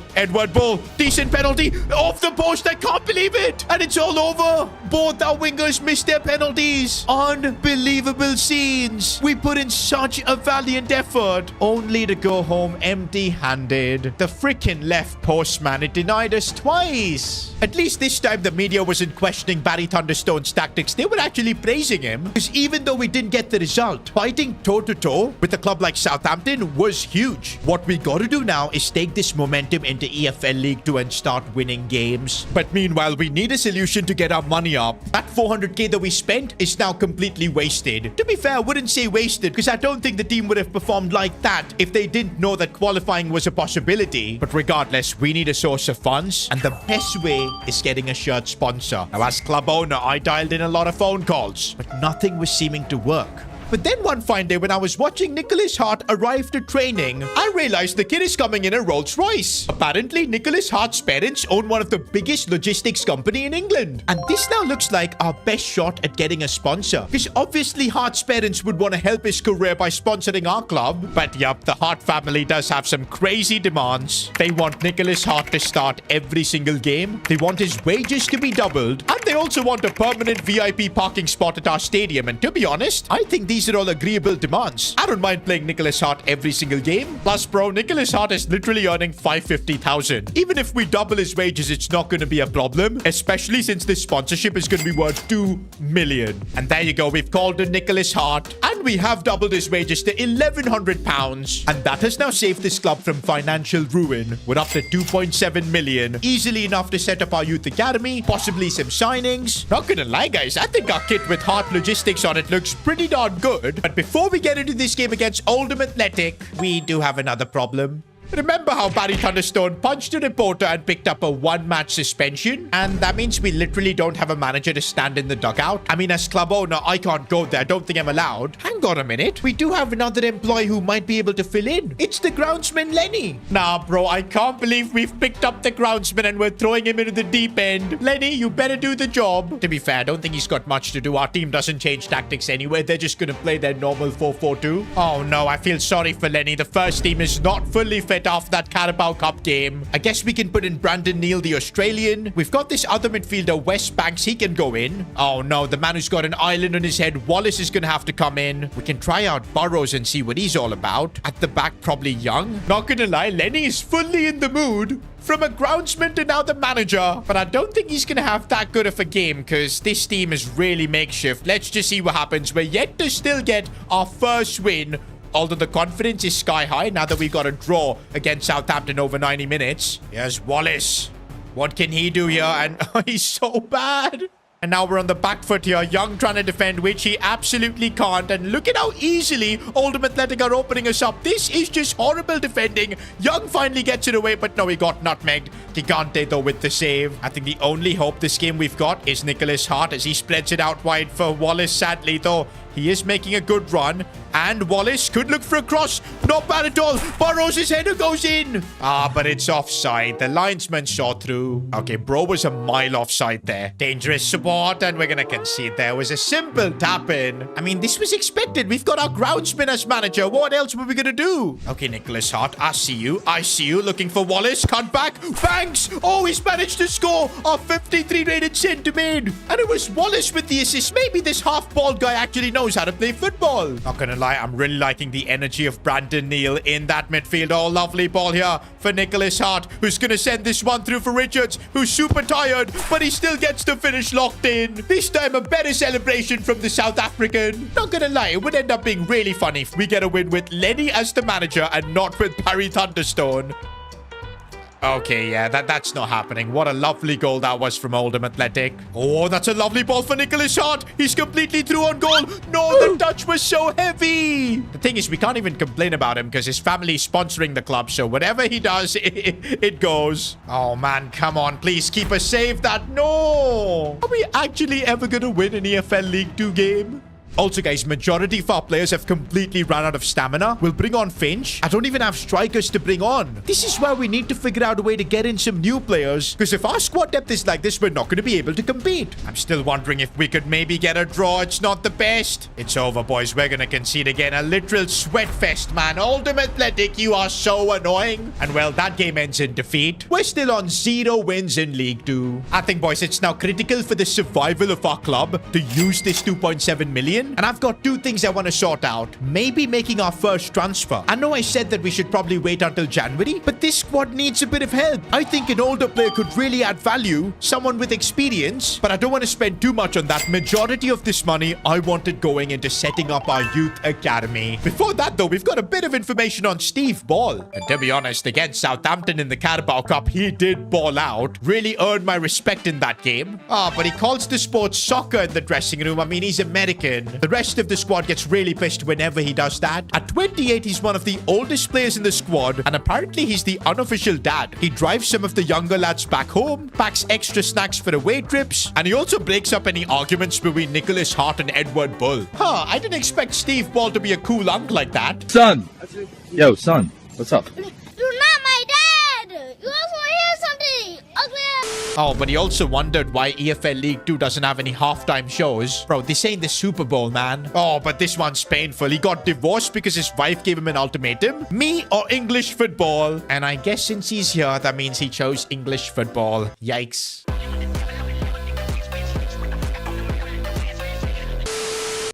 Decent penalty. Off the post. I can't believe it. And it's all over. Both our wingers missed their penalties. Unbelievable scenes. We put in such a valiant effort, only to go home empty-handed. The freaking left post, man. It denied us twice. At least this time the media wasn't questioning Barry Thunderstone's tactics. They were actually praising him. Because even though we didn't get the result, fighting toe-to-toe with a club like Southampton was huge. What we gotta do now is take this momentum into EFL League 2 and start winning games. But meanwhile, we need a solution to get our money up. That 400k that we spent is now completely wasted. To be fair, I wouldn't say wasted, because I don't think the team would have performed like that if they didn't know that qualifying was a possibility. But regardless, we need a source of funds, and the best way is getting a shirt sponsor. Now, as club owner, I dialed in a lot of phone calls, but nothing was seeming to work. But then one fine day when I was watching Nicholas Hart arrive to training, I realized the kid is coming in a Rolls Royce. Apparently, Nicholas Hart's parents own one of the biggest logistics company in England. And this now looks like our best shot at getting a sponsor. Because obviously Hart's parents would want to help his career by sponsoring our club. But yup, the Hart family does have some crazy demands. They want Nicholas Hart to start every single game. They want his wages to be doubled. And they also want a permanent VIP parking spot at our stadium. And to be honest, I think these are all agreeable demands. I don't mind playing Nicholas Hart every single game. Plus, bro, Nicholas Hart is literally earning 550,000. Even if we double his wages, it's not going to be a problem, especially since this sponsorship is going to be worth 2 million. And there you go. We've called in Nicholas Hart, and we have doubled his wages to £1,100. And that has now saved this club from financial ruin. We're up to 2.7 million. Easily enough to set up our youth academy, possibly some signings. Not gonna lie, guys, I think our kit with Hart Logistics on it looks pretty darn good. But before we get into this game against Oldham Athletic, we do have another problem. Remember how Barry Thunderstone punched a reporter and picked up a 1-match suspension? And that means we literally don't have a manager to stand in the dugout. I mean, as club owner, I can't go there. I don't think I'm allowed. Hang on a minute. We do have another employee who might be able to fill in. It's the groundsman, Lenny. Nah, bro, I can't believe we've picked up the groundsman and we're throwing him into the deep end. Lenny, you better do the job. To be fair, I don't think he's got much to do. Our team doesn't change tactics anyway. They're just going to play their normal 4-4-2. Oh, no, I feel sorry for Lenny. The first team is not fully fit off that Carabao Cup game. I guess we can put in Brandon Neal, the Australian. We've got this other midfielder, West Banks. He can go in. Oh no, the man who's got an island on his head, Wallace, is gonna have to come in. We can try out Burrows and see what he's all about. At the back, probably Young. Not gonna lie, Lenny is fully in the mood. From a groundsman to now the manager. But I don't think he's gonna have that good of a game, because this team is really makeshift. Let's just see what happens. We're yet to still get our first win, although the confidence is sky high now that we got a draw against Southampton over 90 minutes. Here's Wallace. What can he do here? And he's so bad. And now we're on the back foot here. Young trying to defend, which he absolutely can't. And look at how easily Oldham Athletic are opening us up. This is just horrible defending. Young finally gets it away, but no, he got nutmegged. Gigante, though, with the save. I think the only hope this game we've got is Nicholas Hart as he spreads it out wide for Wallace, sadly, though. He is making a good run. And Wallace could look for a cross. Not bad at all. Burrows' header goes in. Ah, but it's offside. The linesman saw through. Okay, bro was a mile offside there. Dangerous support, and we're going to concede. There was a simple tap-in. I mean, this was expected. We've got our groundsman as manager. What else were we going to do? Okay, Nicholas Hart, I see you. I see you. Looking for Wallace. Cut back. Banks. Oh, he's managed to score. Our 53 rated centre mid. And it was Wallace with the assist. Maybe this half-bald guy actually knows how to play football. Not gonna lie, I'm really liking the energy of Brandon Neal in that midfield. Oh, lovely ball here for Nicholas Hart, who's gonna send this one through for Richards, who's super tired, but he still gets the finish locked in. This time, a better celebration from the South African. Not gonna lie, it would end up being really funny if we get a win with Lenny as the manager and not with Barry Thunderstone. Okay, yeah, that's not happening. What a lovely goal that was from Oldham Athletic. Oh, that's a lovely ball for Nicholas Hart. He's completely through on goal. No, the touch was so heavy. The thing is, we can't even complain about him because his family's sponsoring the club. So whatever he does, it goes. Oh, man, come on. Please keep us safe. That. No. Are we actually ever going to win an EFL League 2 game? Also, guys, majority of our players have completely run out of stamina. We'll bring on Finch. I don't even have strikers to bring on. This is where we need to figure out a way to get in some new players, because if our squad depth is like this, we're not going to be able to compete. I'm still wondering if we could maybe get a draw. It's not the best. It's over, boys. We're going to concede again. A literal sweat fest, man. Oldham Athletic, you are so annoying. And well, that game ends in defeat. We're still on 0 wins in League 2. I think, boys, it's now critical for the survival of our club to use this 2.7 million. And I've got 2 things I want to sort out. Maybe making our first transfer. I know I said that we should probably wait until January, but this squad needs a bit of help. I think an older player could really add value, someone with experience, but I don't want to spend too much on that. Majority of this money I wanted going into setting up our youth academy. Before that, though, we've got a bit of information on Steve Ball. And to be honest, against Southampton in the Carabao Cup, he did ball out. Really earned my respect in that game. But he calls the sport soccer in the dressing room. I mean, he's American. The rest of the squad gets really pissed whenever he does that. At 28, he's one of the oldest players in the squad, and apparently he's the unofficial dad. He drives some of the younger lads back home, packs extra snacks for away trips, and he also breaks up any arguments between Nicholas Hart and Edward Bull. I didn't expect Steve Ball to be a cool uncle like that. Son! Yo, son. What's up? You're not my dad! You also hear something! Ugly ass! Oh, but he also wondered why EFL League 2 doesn't have any halftime shows. Bro, this ain't the Super Bowl, man. Oh, but this one's painful. He got divorced because his wife gave him an ultimatum. Me or English football? And I guess since he's here, that means he chose English football. Yikes.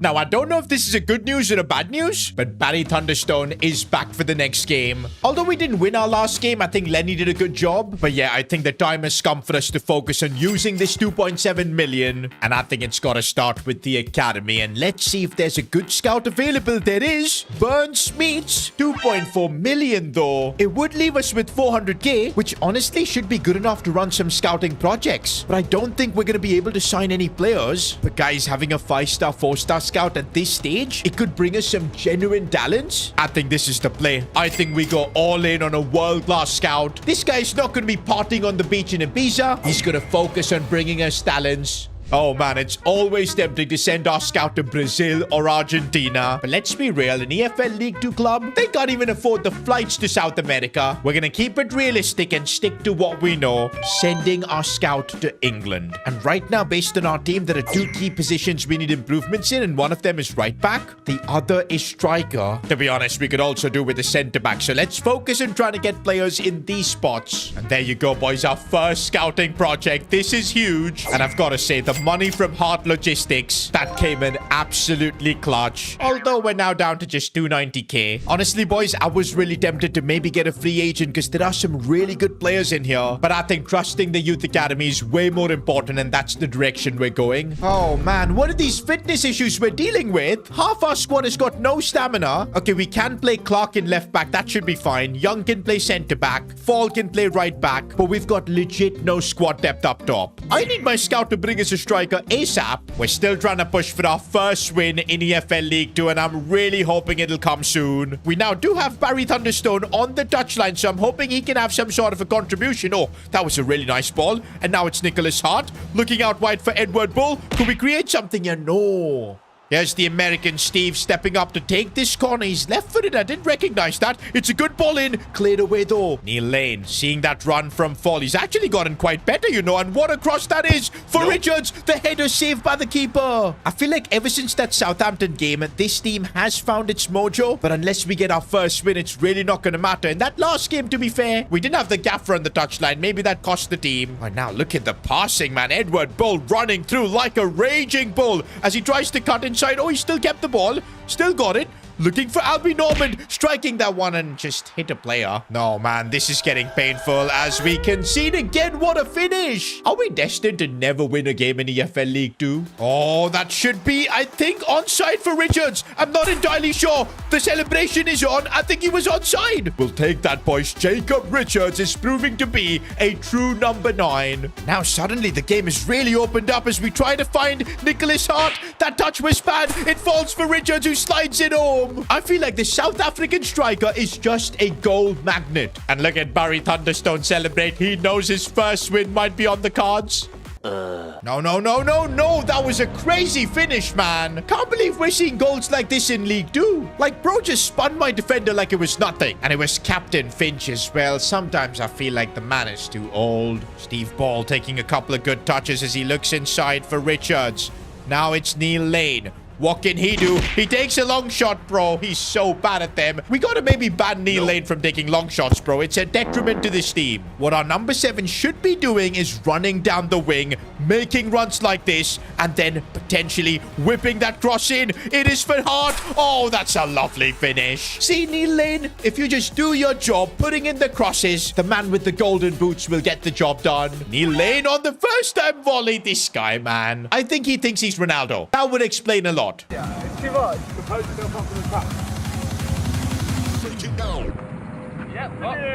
Now, I don't know if this is a good news or a bad news, but Barry Thunderstone is back for the next game. Although we didn't win our last game, I think Lenny did a good job. But yeah, I think the time has come for us to focus on using this 2.7 million. And I think it's got to start with the academy. And let's see if there's a good scout available. There is. Burns Meets. 2.4 million though. It would leave us with 400k, which honestly should be good enough to run some scouting projects. But I don't think we're going to be able to sign any players. But guys, having a 5-star, 4-star scout at this stage, it could bring us some genuine talents. I think this is the play. I think we go all in on a world-class scout. This guy's not going to be partying on the beach in Ibiza. He's going to focus on bringing us talents. Oh man, it's always tempting to send our scout to Brazil or Argentina. But let's be real, an EFL League 2 club, they can't even afford the flights to South America. We're gonna keep it realistic and stick to what we know, sending our scout to England. And right now, based on our team, there are 2 key positions we need improvements in, and one of them is right back. The other is striker. To be honest, we could also do with a centre back. So let's focus on trying to get players in these spots. And there you go, boys, our first scouting project. This is huge. And I've got to say, the money from Hart Logistics, that came in absolutely clutch. Although we're now down to just 290k. Honestly, boys, I was really tempted to maybe get a free agent because there are some really good players in here. But I think trusting the youth academy is way more important, and that's the direction we're going. Oh man, what are these fitness issues we're dealing with? Half our squad has got no stamina. Okay, we can play Clark in left back. That should be fine. Young can play centre back. Fall can play right back. But we've got legit no squad depth up top. I need my scout to bring us a striker ASAP. We're still trying to push for our first win in EFL League 2, and I'm really hoping it'll come soon. We now do have Barry Thunderstone on the touchline, so I'm hoping he can have some sort of a contribution. Oh, that was a really nice ball. And now it's Nicholas Hart looking out wide for Edward Bull. Could we create something here? No. Here's the American Steve stepping up to take this corner. He's left-footed. I didn't recognize that. It's a good ball in. Cleared away, though. Neil Lane seeing that run from Fall. He's actually gotten quite better, you know. And what a cross that is for Richards. The header saved by the keeper. I feel like ever since that Southampton game, this team has found its mojo. But unless we get our first win, it's really not going to matter. In that last game, to be fair, we didn't have the gaffer on the touchline. Maybe that cost the team. But now look at the passing, man. Edward Bull running through like a raging bull as he tries to cut inside. Oh, he still kept the ball. Still got it. Looking for Albie Normand, striking that one and just hit a player. No, man, this is getting painful as we concede again. What a finish. Are we destined to never win a game in EFL League 2? Oh, that should be, I think, onside for Richards. I'm not entirely sure. The celebration is on. I think he was onside. We'll take that, boys. Jacob Richards is proving to be a true number 9. Now, suddenly, the game is really opened up as we try to find Nicholas Hart. That touch was bad. It falls for Richards, who slides it home. I feel like the South African striker is just a goal magnet. And look at Barry Thunderstone celebrate. He knows his first win might be on the cards. No, no, no, no, no. That was a crazy finish, man. Can't believe we're seeing goals like this in League 2. Like, bro just spun my defender like it was nothing. And it was Captain Finch as well. Sometimes I feel like the man is too old. Steve Ball taking a couple of good touches as he looks inside for Richards. Now it's Neil Lane. What can he do? He takes a long shot, bro. He's so bad at them. We gotta maybe ban Neil Lane from taking long shots, bro. It's a detriment to this team. What our number 7 should be doing is running down the wing, making runs like this, and then potentially whipping that cross in. It is for Hart. Oh, that's a lovely finish. See, Neil Lane, if you just do your job, putting in the crosses, the man with the golden boots will get the job done. Neil Lane on the first time volley. This guy, man. I think he thinks he's Ronaldo. That would explain a lot. Yeah, it's too much. Propose to come from the top.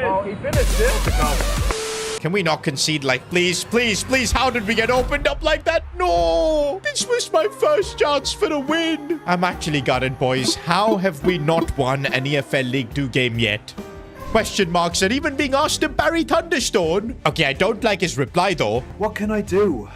Oh, he finished it. Can we not concede? Like, please, please, please. How did we get opened up like that? No! This was my first chance for a win. I'm actually gutted, boys. How have we not won an EFL League 2 game yet? Question marks are even being asked of Barry Thunderstone. Okay, I don't like his reply, though. What can I do?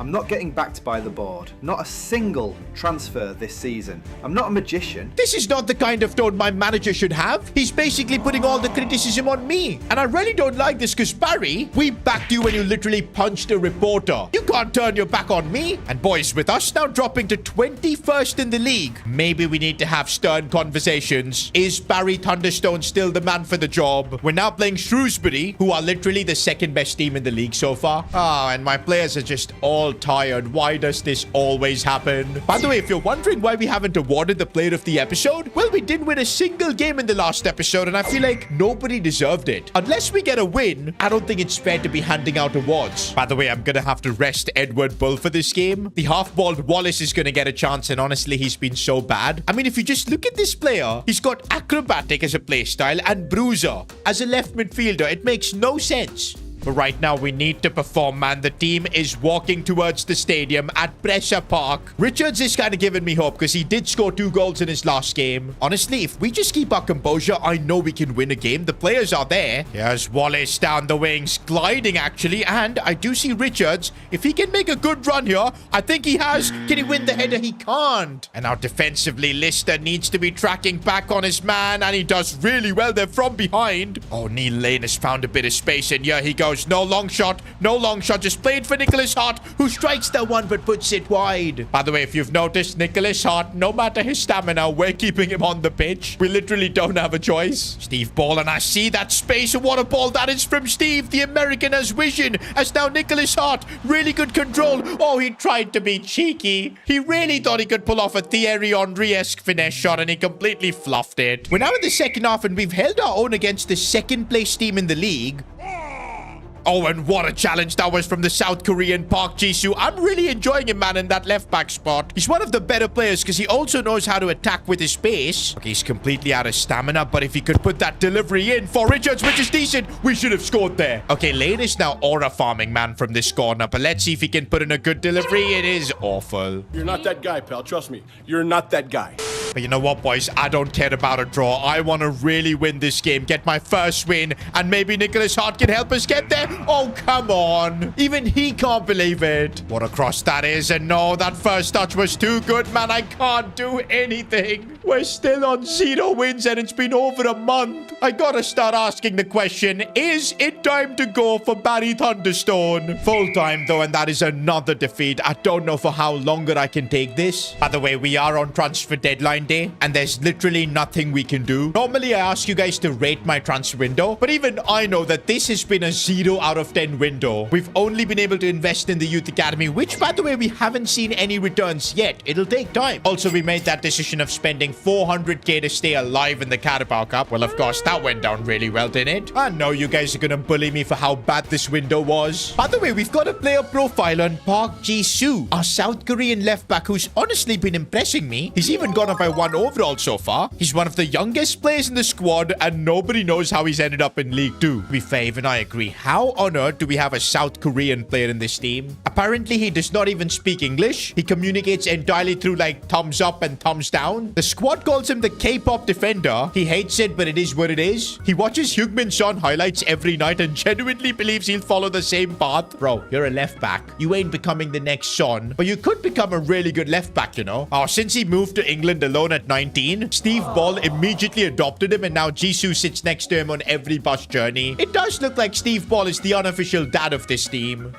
I'm not getting backed by the board. Not a single transfer this season. I'm not a magician. This is not the kind of tone my manager should have. He's basically putting all the criticism on me. And I really don't like this because, Barry, we backed you when you literally punched a reporter. You can't turn your back on me. And boys, with us now dropping to 21st in the league, maybe we need to have stern conversations. Is Barry Thunderstone still the man for the job? We're now playing Shrewsbury, who are literally the second best team in the league so far. Ah, and my players are just all tired. Why does this always happen? By the way, if you're wondering why we haven't awarded the player of the episode, well, we didn't win a single game in the last episode, and I feel like nobody deserved it. Unless we get a win, I don't think it's fair to be handing out awards. By the way, I'm gonna have to rest Edward Bull for this game. The half-balled Wallace is gonna get a chance, and honestly, he's been so bad. I mean, if you just look at this player, he's got acrobatic as a playstyle and bruiser as a left midfielder. It makes no sense. But right now, we need to perform, man. The team is walking towards the stadium at Pressure Park. Richards is kind of giving me hope because he did score 2 goals in his last game. Honestly, if we just keep our composure, I know we can win a game. The players are there. Here's Wallace down the wings, gliding actually. And I do see Richards. If he can make a good run here, I think he has. Can he win the header? He can't. And now defensively, Lister needs to be tracking back on his man. And he does really well there from behind. Oh, Neil Lane has found a bit of space. And here he goes. No long shot. No long shot. Just played for Nicholas Hart, who strikes the one but puts it wide. By the way, if you've noticed, Nicholas Hart, no matter his stamina, we're keeping him on the pitch. We literally don't have a choice. Steve Ball, and I see that space. And what a ball that is from Steve. The American has vision. As now Nicholas Hart, really good control. Oh, he tried to be cheeky. He really thought he could pull off a Thierry Henry-esque finesse shot, and he completely fluffed it. We're now in the second half, and we've held our own against the second place team in the league. Oh, and what a challenge that was from the South Korean Park Ji-soo. I'm really enjoying him, man, in that left-back spot. He's one of the better players because he also knows how to attack with his pace. Okay, he's completely out of stamina, but if he could put that delivery in for Richards, which is decent, we should have scored there. Okay, Lane is now aura farming, man, from this corner, but let's see if he can put in a good delivery. It is awful. You're not that guy, pal. Trust me. You're not that guy. But you know what, boys? I don't care about a draw. I want to really win this game, get my first win, and maybe Nicholas Hart can help us get there. Oh, come on. Even he can't believe it. What a cross that is. And no, that first touch was too good, man. I can't do anything. We're still on 0 wins, and it's been over a month. I gotta start asking the question, is it time to go for Barry Thunderstone? Full time, though, and that is another defeat. I don't know for how longer I can take this. By the way, we are on transfer deadline day, and there's literally nothing we can do. Normally, I ask you guys to rate my transfer window, but even I know that this has been a 0 out of 10 window. We've only been able to invest in the youth academy, which, by the way, we haven't seen any returns yet. It'll take time. Also, we made that decision of spending 400k to stay alive in the Carabao Cup. Well, of course, that went down really well, didn't it? I know you guys are gonna bully me for how bad this window was. By the way, we've got a player profile on Park Ji-soo, our South Korean left back who's honestly been impressing me. He's even gone up by 1 overall so far. He's one of the youngest players in the squad, and nobody knows how he's ended up in League 2. To be fair, even I agree. How on earth do we have a South Korean player in this team? Apparently, he does not even speak English. He communicates entirely through like thumbs up and thumbs down. The squad calls him the K-pop defender. He hates it, but it is what it is. He watches Heung-min Son highlights every night and genuinely believes he'll follow the same path. Bro, you're a left back. You ain't becoming the next Son, but you could become a really good left back, you know. Oh, since he moved to England alone at 19, Steve Ball immediately adopted him, and now Jisoo sits next to him on every bus journey. It does look like Steve Ball is the unofficial dad of this team.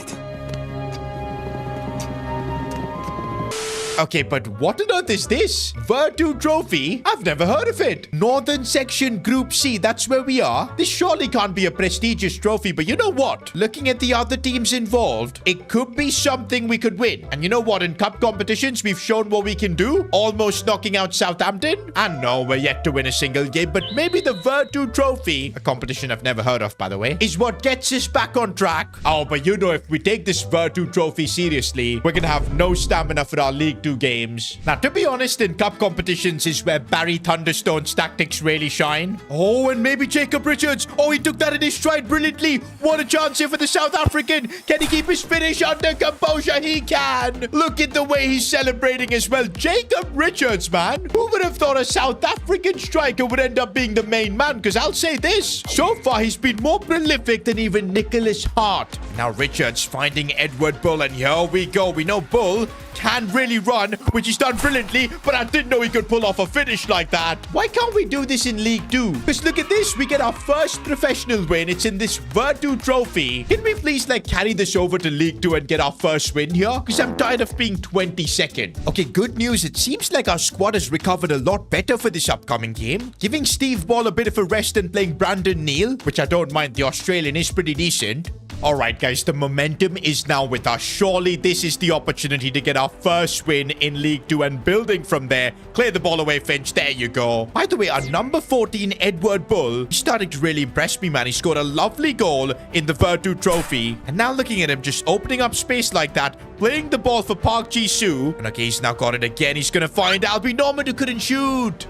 Okay, but what on earth is this? Virtu Trophy? I've never heard of it. Northern Section Group C, that's where we are. This surely can't be a prestigious trophy, but you know what? Looking at the other teams involved, it could be something we could win. And you know what? In cup competitions, we've shown what we can do. Almost knocking out Southampton. And no, we're yet to win a single game, but maybe the Virtu Trophy, a competition I've never heard of, by the way, is what gets us back on track. Oh, but you know, if we take this Virtu Trophy seriously, we're gonna have no stamina for our League 2 games. Now, to be honest, in cup competitions is where Barry Thunderstone's tactics really shine. Oh, and maybe Jacob Richards. Oh, he took that in his stride brilliantly. What a chance here for the South African. Can he keep his finish under composure? He can. Look at the way he's celebrating as well. Jacob Richards, man. Who would have thought a South African striker would end up being the main man? Because I'll say this. So far, he's been more prolific than even Nicholas Hart. Now, Richards finding Edward Bull, and here we go. We know Bull can really run, which he's done brilliantly, but I didn't know he could pull off a finish like that. Why can't we do this in League 2? Because look at this, we get our first professional win. It's in this Virtu Trophy. Can we please like carry this over to League 2 and get our first win here? Because I'm tired of being 22nd. Okay, good news. It seems like our squad has recovered a lot better for this upcoming game. Giving Steve Ball a bit of a rest and playing Brandon Neal, which I don't mind. The Australian is pretty decent. Alright guys, the momentum is now with us. Surely this is the opportunity to get our first win in League 2 and building from there. Clear the ball away, Finch. There you go. By the way, our number 14, Edward Bull, he's starting to really impress me, man. He scored a lovely goal in the Virtu Trophy. And now looking at him just opening up space like that, playing the ball for Park Ji-soo. And okay, he's now got it again. He's going to find Albie Norman, who couldn't shoot.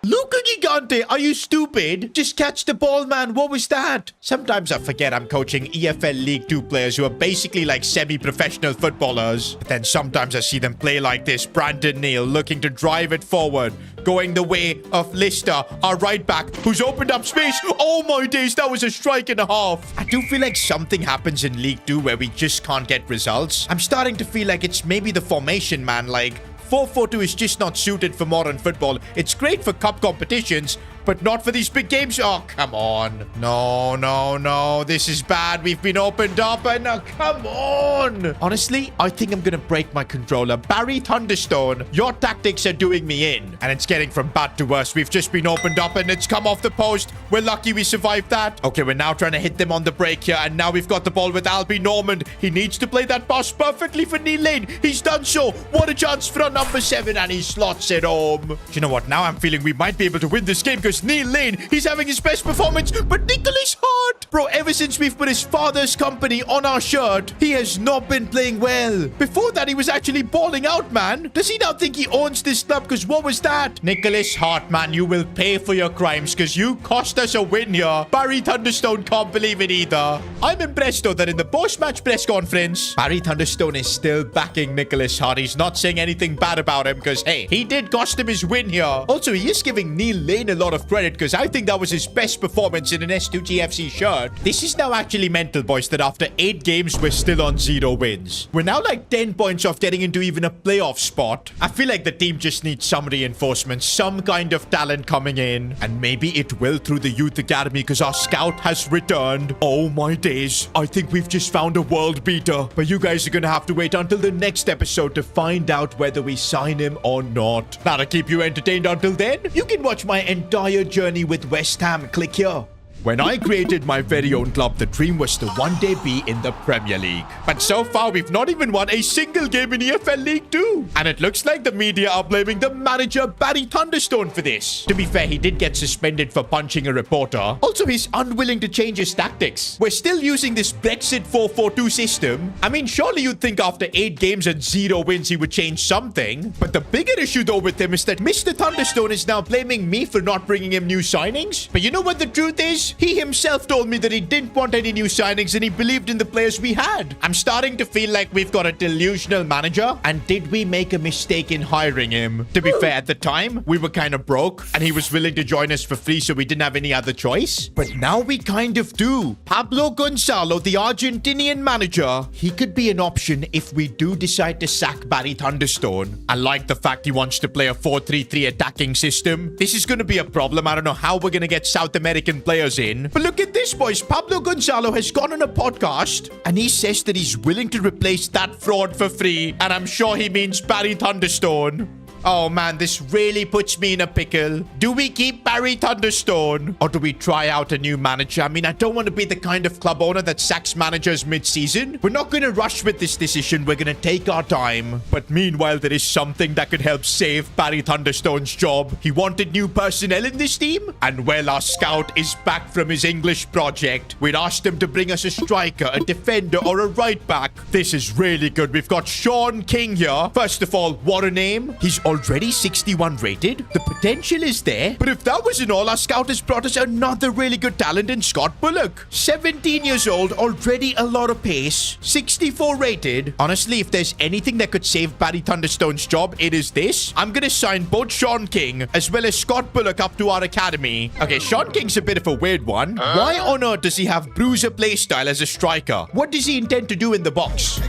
Luca Gigante, are you stupid? Just catch the ball, man. What was that? Sometimes I forget I'm coaching EFL League 2 players who are basically like semi-professional footballers. But then sometimes I see them play like this. Brandon Neal looking to drive it forward. Going the way of Lister, our right back, who's opened up space. Oh my days, that was a strike and a half. I do feel like something happens in League 2 where we just can't get results. I'm starting to feel like it's maybe the formation, man. Like 4-4-2 is just not suited for modern football. It's great for cup competitions, but not for these big games. Oh, come on. No, no, no. This is bad. We've been opened up and come on. Honestly, I think I'm going to break my controller. Barry Thunderstone, your tactics are doing me in. And it's getting from bad to worse. We've just been opened up and it's come off the post. We're lucky we survived that. Okay, we're now trying to hit them on the break here. And now we've got the ball with Albie Norman. He needs to play that pass perfectly for Neil Lane. He's done so. What a chance for our number 7. And he slots it home. Do you know what? Now I'm feeling we might be able to win this game because Neil Lane, he's having his best performance, but Nicholas Hart, bro, ever since we've put his father's company on our shirt, he has not been playing well. Before that, he was actually balling out, man. Does he now think he owns this club? Because what was that? Nicholas Hart, man, you will pay for your crimes because you cost us a win here. Barry Thunderstone can't believe it either. I'm impressed, though, that in the post-match press conference, Barry Thunderstone is still backing Nicholas Hart. He's not saying anything bad about him because, hey, he did cost him his win here. Also, he is giving Neil Lane a lot of credit because I think that was his best performance in an S2G FC shirt. This is now actually mental, boys, that after 8 games, we're still on 0 wins. We're now like 10 points off getting into even a playoff spot. I feel like the team just needs some reinforcements, some kind of talent coming in. And maybe it will through the youth academy because our scout has returned. Oh my days. I think we've just found a world beater. But you guys are going to have to wait until the next episode to find out whether we sign him or not. Now, to keep you entertained until then, you can watch my entire journey with West Ham. Click here. When I created my very own club, the dream was to one day be in the Premier League. But so far, we've not even won a single game in EFL League 2. And it looks like the media are blaming the manager, Barry Thunderstone, for this. To be fair, he did get suspended for punching a reporter. Also, he's unwilling to change his tactics. We're still using this Brexit 4-4-2 system. I mean, surely you'd think after 8 games and 0 wins, he would change something. But the bigger issue, though, with him is that Mr. Thunderstone is now blaming me for not bringing him new signings. But you know what the truth is? He himself told me that he didn't want any new signings and he believed in the players we had. I'm starting to feel like we've got a delusional manager. And did we make a mistake in hiring him? To be fair, at the time, we were kind of broke and he was willing to join us for free, so we didn't have any other choice. But now we kind of do. Pablo Gonzalo, the Argentinian manager, he could be an option if we do decide to sack Barry Thunderstone. I like the fact he wants to play a 4-3-3 attacking system. This is going to be a problem. I don't know how we're going to get South American players in. But look at this, boys. Pablo Gonzalo has gone on a podcast and he says that he's willing to replace that fraud for free. And I'm sure he means Barry Thunderstone. Oh man, this really puts me in a pickle. Do we keep Barry Thunderstone? Or do we try out a new manager? I mean, I don't want to be the kind of club owner that sacks managers mid-season. We're not going to rush with this decision. We're going to take our time. But meanwhile, there is something that could help save Barry Thunderstone's job. He wanted new personnel in this team. And well, our scout is back from his English project. We'd asked him to bring us a striker, a defender, or a right back. This is really good. We've got Sean King here. First of all, what a name. He's already 61 rated. The potential is there. But if that wasn't all, our scout has brought us another really good talent in Scott Bullock. 17 years old, already a lot of pace. 64 rated. Honestly, if there's anything that could save Barry Thunderstone's job, it is this. I'm going to sign both Sean King as well as Scott Bullock up to our academy. Okay, Sean King's a bit of a weird one. Why on earth does he have bruiser playstyle as a striker? What does he intend to do in the box?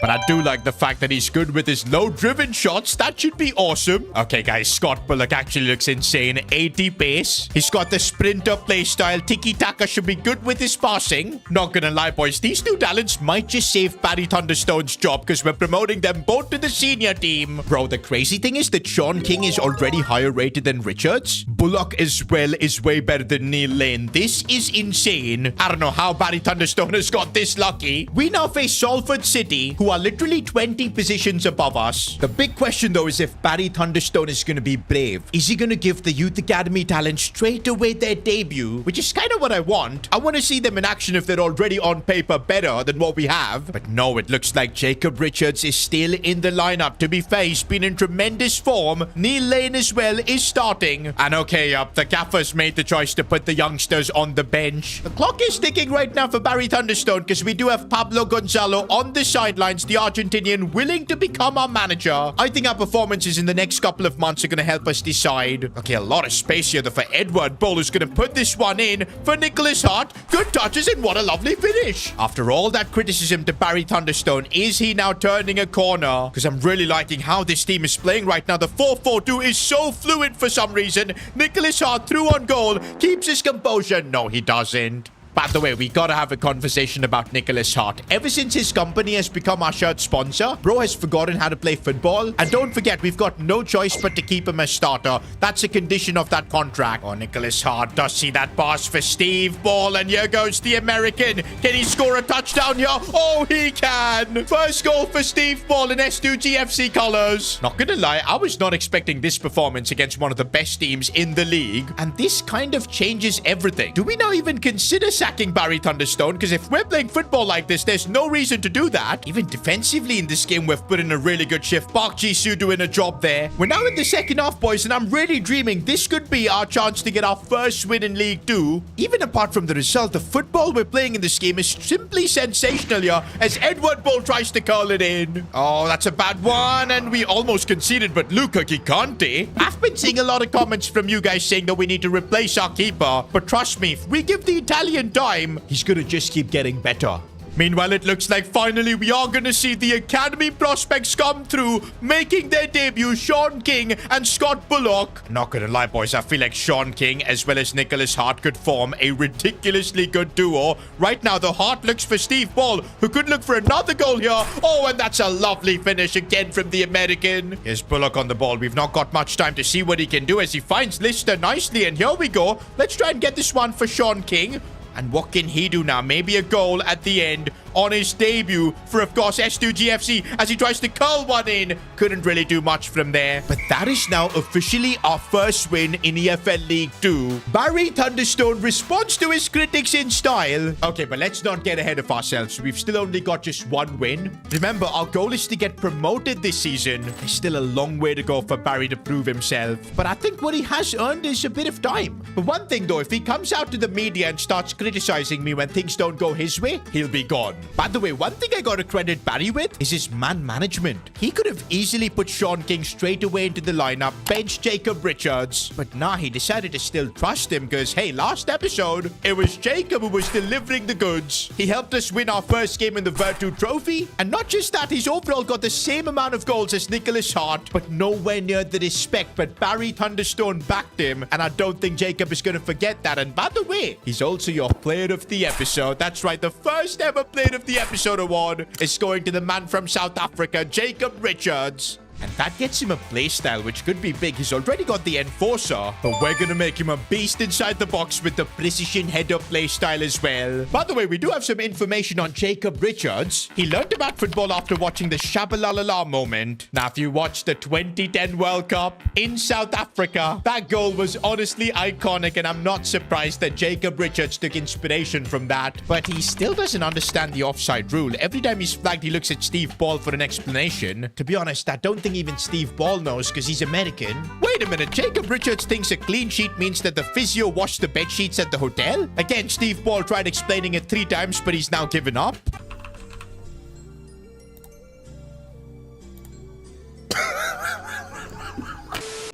But I do like the fact that he's good with his low-driven shots. That should be awesome. Okay, guys, Scott Bullock actually looks insane. 80 pace. He's got the sprinter playstyle. Tiki-taka should be good with his passing. Not gonna lie, boys. These two talents might just save Barry Thunderstone's job because we're promoting them both to the senior team. Bro, the crazy thing is that Sean King is already higher rated than Richards. Bullock as well is way better than Neil Lane. This is insane. I don't know how Barry Thunderstone has got this lucky. We now face Salford City, who are literally 20 positions above us. The big question, though, is if Barry Thunderstone is going to be brave. Is he going to give the Youth Academy talent straight away their debut? Which is kind of what I want. I want to see them in action if they're already on paper better than what we have. But no, it looks like Jacob Richards is still in the lineup. To be fair, he's been in tremendous form. Neil Lane as well is starting. And okay, the gaffer's made the choice to put the youngsters on the bench. The clock is ticking right now for Barry Thunderstone because we do have Pablo Gonzalo on the sidelines, the Argentinian, willing to become our manager. I think our performances in the next couple of months are going to help us decide. Okay, a lot of space here for Edward Bull, who's going to put this one in for Nicholas Hart. Good touches and what a lovely finish. After all that criticism to Barry Thunderstone, is he now turning a corner? Because I'm really liking how this team is playing right now. The 4-4-2 is so fluid for some reason. Nicholas Hart through on goal, keeps his composure. No, he doesn't. By the way, we gotta have a conversation about Nicholas Hart. Ever since his company has become our shirt sponsor, bro has forgotten how to play football. And don't forget, we've got no choice but to keep him as starter. That's a condition of that contract. Oh, Nicholas Hart does see that pass for Steve Ball. And here goes the American. Can he score a touchdown here? Oh, he can. First goal for Steve Ball in S2G FC colors. Not gonna lie, I was not expecting this performance against one of the best teams in the league. And this kind of changes everything. Do we now even consider sacking Barry Thunderstone? Because if we're playing football like this, there's no reason to do that. Even defensively in this game, we've put in a really good shift. Park Ji-soo doing a job there. We're now in the second half, boys, and I'm really dreaming this could be our chance to get our first win in League 2. Even apart from the result, the football we're playing in this game is simply sensational here as Edward Bull tries to curl it in. Oh, that's a bad one, and we almost conceded, but Luca Gigante. I've been seeing a lot of comments from you guys saying that we need to replace our keeper, but trust me, if we give the Italian time, he's gonna just keep getting better. Meanwhile, it looks like finally we are going to see the academy prospects come through, making their debut. Sean King and Scott Bullock. Not gonna lie, boys, I feel like Sean King as well as Nicholas Hart could form a ridiculously good duo. Right now, the Hart looks for Steve Ball, who could look for another goal here. Oh, and that's a lovely finish again from the American. Here's Bullock on the ball. We've not got much time to see what he can do as he finds Lister nicely. And here we go. Let's try and get this one for Sean King. And what can he do now? Maybe a goal at the end on his debut for, of course, S2G FC as he tries to curl one in. Couldn't really do much from there. But that is now officially our first win in EFL League 2. Barry Thunderstone responds to his critics in style. Okay, but let's not get ahead of ourselves. We've still only got just one win. Remember, our goal is to get promoted this season. There's still a long way to go for Barry to prove himself. But I think what he has earned is a bit of time. But one thing, though, if he comes out to the media and starts criticizing me when things don't go his way, he'll be gone. By the way, one thing I gotta credit Barry with is his man management. He could have easily put Sean King straight away into the lineup, bench Jacob Richards, but nah, he decided to still trust him because, hey, last episode, it was Jacob who was delivering the goods. He helped us win our first game in the Virtu Trophy, and not just that, he's overall got the same amount of goals as Nicholas Hart, but nowhere near the respect. But Barry Thunderstone backed him, and I don't think Jacob is gonna forget that. And by the way, he's also your player of the episode. That's right, the first ever player of the episode award is going to the man from South Africa, Jacob Richards. And that gets him a playstyle, which could be big. He's already got the Enforcer, but we're going to make him a beast inside the box with the precision header playstyle as well. By the way, we do have some information on Jacob Richards. He learned about football after watching the Shabalalala moment. Now, if you watched the 2010 World Cup in South Africa, that goal was honestly iconic, and I'm not surprised that Jacob Richards took inspiration from that. But he still doesn't understand the offside rule. Every time he's flagged, he looks at Steve Ball for an explanation. To be honest, I don't think even Steve Ball knows because he's American. Wait a minute, Jacob Richards thinks a clean sheet means that the physio washed the bed sheets at the hotel? Again, Steve Ball tried explaining it 3 times, but he's now given up.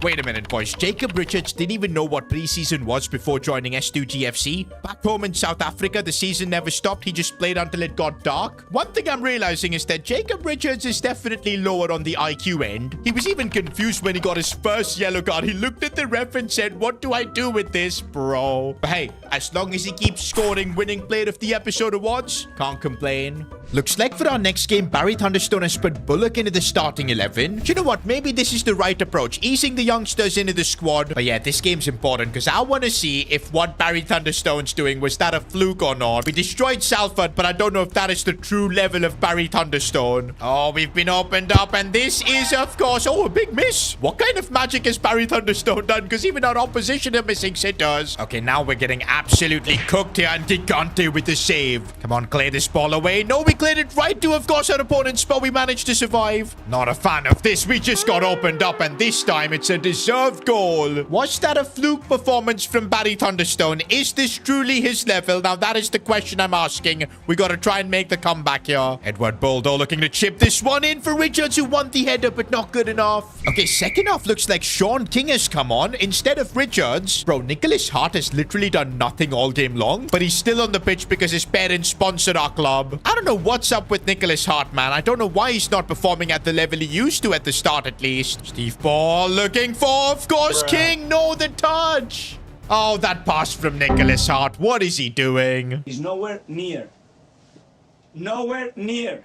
Wait a minute, boys. Jacob Richards didn't even know what preseason was before joining S2G FC. Back home in South Africa, the season never stopped. He just played until it got dark. One thing I'm realizing is that Jacob Richards is definitely lower on the IQ end. He was even confused when he got his first yellow card. He looked at the ref and said, "What do I do with this, bro?" But hey, as long as he keeps scoring winning player of the episode awards, can't complain. Looks like for our next game, Barry Thunderstone has put Bullock into the starting 11. Do you know what? Maybe this is the right approach, easing the youngsters into the squad. But yeah, this game's important because I want to see if what Barry Thunderstone's doing, was that a fluke or not. We destroyed Salford, but I don't know if that is the true level of Barry Thunderstone. Oh, we've been opened up, and this is, of course, oh, a big miss. What kind of magic has Barry Thunderstone done? Because even our opposition are missing sitters. Okay, now we're getting absolutely cooked here, and Gigante with the save. Come on, clear this ball away. No, we cleared it right to, of course, our opponents, but we managed to survive. Not a fan of this. We just got opened up, and this time it's a deserved goal. Was that a fluke performance from Barry Thunderstone? Is this truly his level? Now, that is the question I'm asking. We got to try and make the comeback here. Edward Boldo looking to chip this one in for Richards, who won the header, but not good enough. Okay, second half looks like Sean King has come on instead of Richards. Bro, Nicholas Hart has literally done nothing all game long, but he's still on the pitch because his parents sponsor our club. I don't know what's up with Nicholas Hart, man. I don't know why he's not performing at the level he used to at the start, at least. Steve Ball looking for, of course, King. No, the touch. Oh, that pass from Nicholas Hart. What is he doing? He's nowhere near. Nowhere near.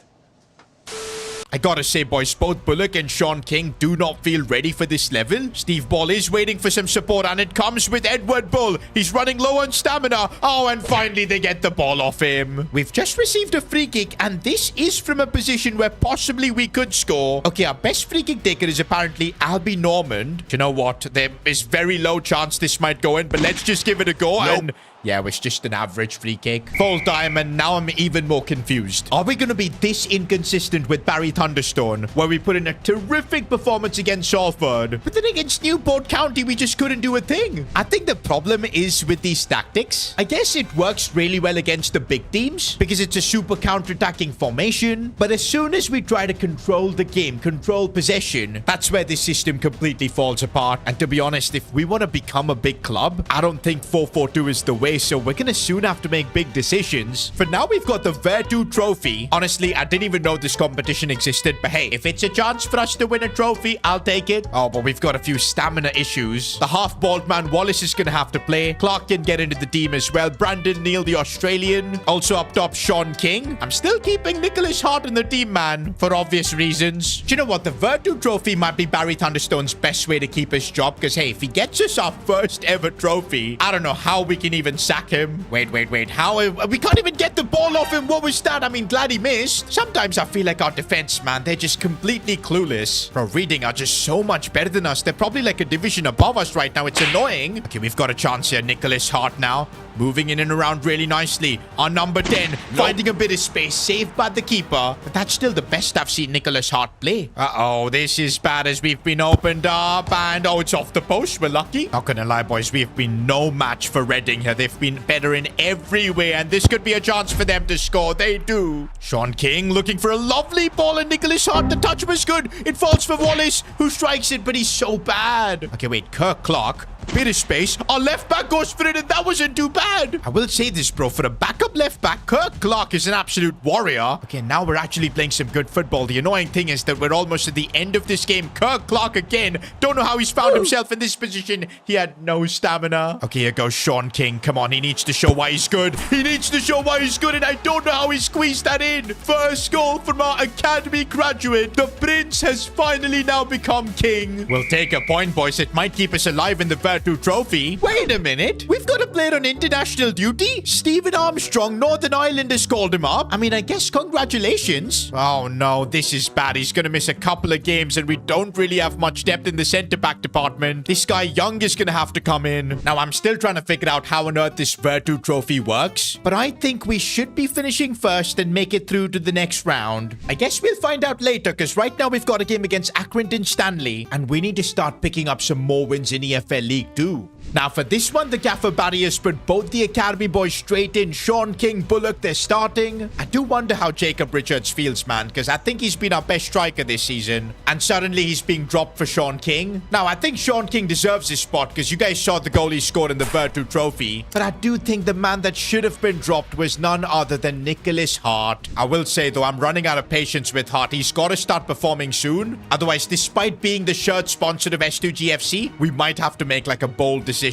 I gotta say, boys, both Bullock and Sean King do not feel ready for this level. Steve Ball is waiting for some support, and it comes with Edward Bull. He's running low on stamina. Oh, and finally they get the ball off him. We've just received a free kick, and this is from a position where possibly we could score. Okay, our best free kick taker is apparently Albie Normand. Do you know what? There is very low chance this might go in, but let's just give it a go. Nope. And yeah, it was just an average free kick. Full time, and now I'm even more confused. Are we going to be this inconsistent with Barry Thunderstone, where we put in a terrific performance against Salford, but then against Newport County, we just couldn't do a thing? I think the problem is with these tactics. I guess it works really well against the big teams because it's a super counter-attacking formation, but as soon as we try to control the game, control possession, that's where this system completely falls apart. And to be honest, if we want to become a big club, I don't think 4-4-2 is the way. place, so we're gonna soon have to make big decisions. For now, we've got the Vertu Trophy. Honestly, I didn't even know this competition existed, but hey, if it's a chance for us to win a trophy, I'll take it. Oh, but we've got a few stamina issues. The half-bald man Wallace is gonna have to play. Clark can get into the team as well. Brandon Neal, the Australian. Also up top, Sean King. I'm still keeping Nicholas Hart in the team, man, for obvious reasons. Do you know what? The Vertu Trophy might be Barry Thunderstone's best way to keep his job, because hey, if he gets us our first ever trophy, I don't know how we can even sack him. Wait. How? We can't even get the ball off him. What was that? I mean, glad he missed. Sometimes I feel like our defense, man, they're just completely clueless. Bro, Reading are just so much better than us. They're probably like a division above us right now. It's annoying. Okay, we've got a chance here. Nicholas Hart now. Moving in and around really nicely. Our number 10, finding a bit of space, saved by the keeper. But that's still the best I've seen Nicholas Hart play. Uh-oh, this is bad as we've been opened up. And, oh, it's off the post. We're lucky. Not gonna lie, boys. We've been no match for Reading here. They've been better in every way. And this could be a chance for them to score. They do. Sean King looking for a lovely ball. And Nicholas Hart, the touch was good. It falls for Wallace, who strikes it, but he's so bad. Okay, wait. Kirk Clark. Bit of space. Our left back goes for it, and that wasn't too bad. I will say this, bro. For a backup left back, Kirk Clark is an absolute warrior. Okay, now we're actually playing some good football. The annoying thing is that we're almost at the end of this game. Kirk Clark again. Don't know how he's found himself in this position. He had no stamina. Okay, here goes Sean King. Come on, he needs to show why he's good. He needs to show why he's good, and I don't know how he squeezed that in. First goal from our academy graduate. The prince has finally now become king. We'll take a point, boys. It might keep us alive in the Vertu Trophy. Wait a minute. We've got a player on international duty. Stephen Armstrong, Northern Ireland has called him up. I mean, I guess congratulations. Oh no, this is bad. He's gonna miss a couple of games, and we don't really have much depth in the centre-back department. This guy Young is gonna have to come in. Now, I'm still trying to figure out how on earth this Vertu Trophy works, but I think we should be finishing first and make it through to the next round. I guess we'll find out later, because right now we've got a game against Accrington Stanley, and we need to start picking up some more wins in EFL League 2. Now, for this one, the Gaffer Barry has put both the Academy boys straight in. Sean King, Bullock, they're starting. I do wonder how Jacob Richards feels, man, because I think he's been our best striker this season. And suddenly he's being dropped for Sean King. Now, I think Sean King deserves this spot, because you guys saw the goal he scored in the Vertu Trophy. But I do think the man that should have been dropped was none other than Nicholas Hart. I will say, though, I'm running out of patience with Hart. He's got to start performing soon. Otherwise, despite being the shirt sponsor of S2G FC, we might have to make like a bold decision.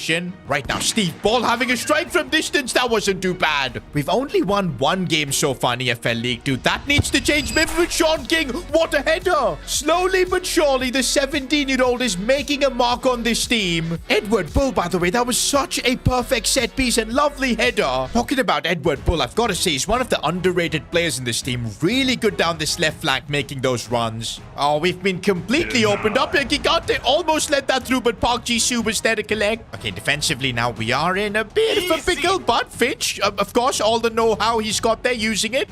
Right now, Steve Ball having a strike from distance. That wasn't too bad. We've only won one game so far in EFL League 2. That needs to change. Maybe with Sean King. What a header. Slowly but surely, the 17-year-old is making a mark on this team. Edward Bull, by the way, that was such a perfect set piece and lovely header. Talking about Edward Bull, I've got to say, he's one of the underrated players in this team. Really good down this left flank, making those runs. Oh, we've been completely opened up here. Gigante almost let that through, but Park Ji-soo was there to collect. Okay, defensively now, we are in a bit of a pickle, but Finch, of course, all the know-how he's got there, using it.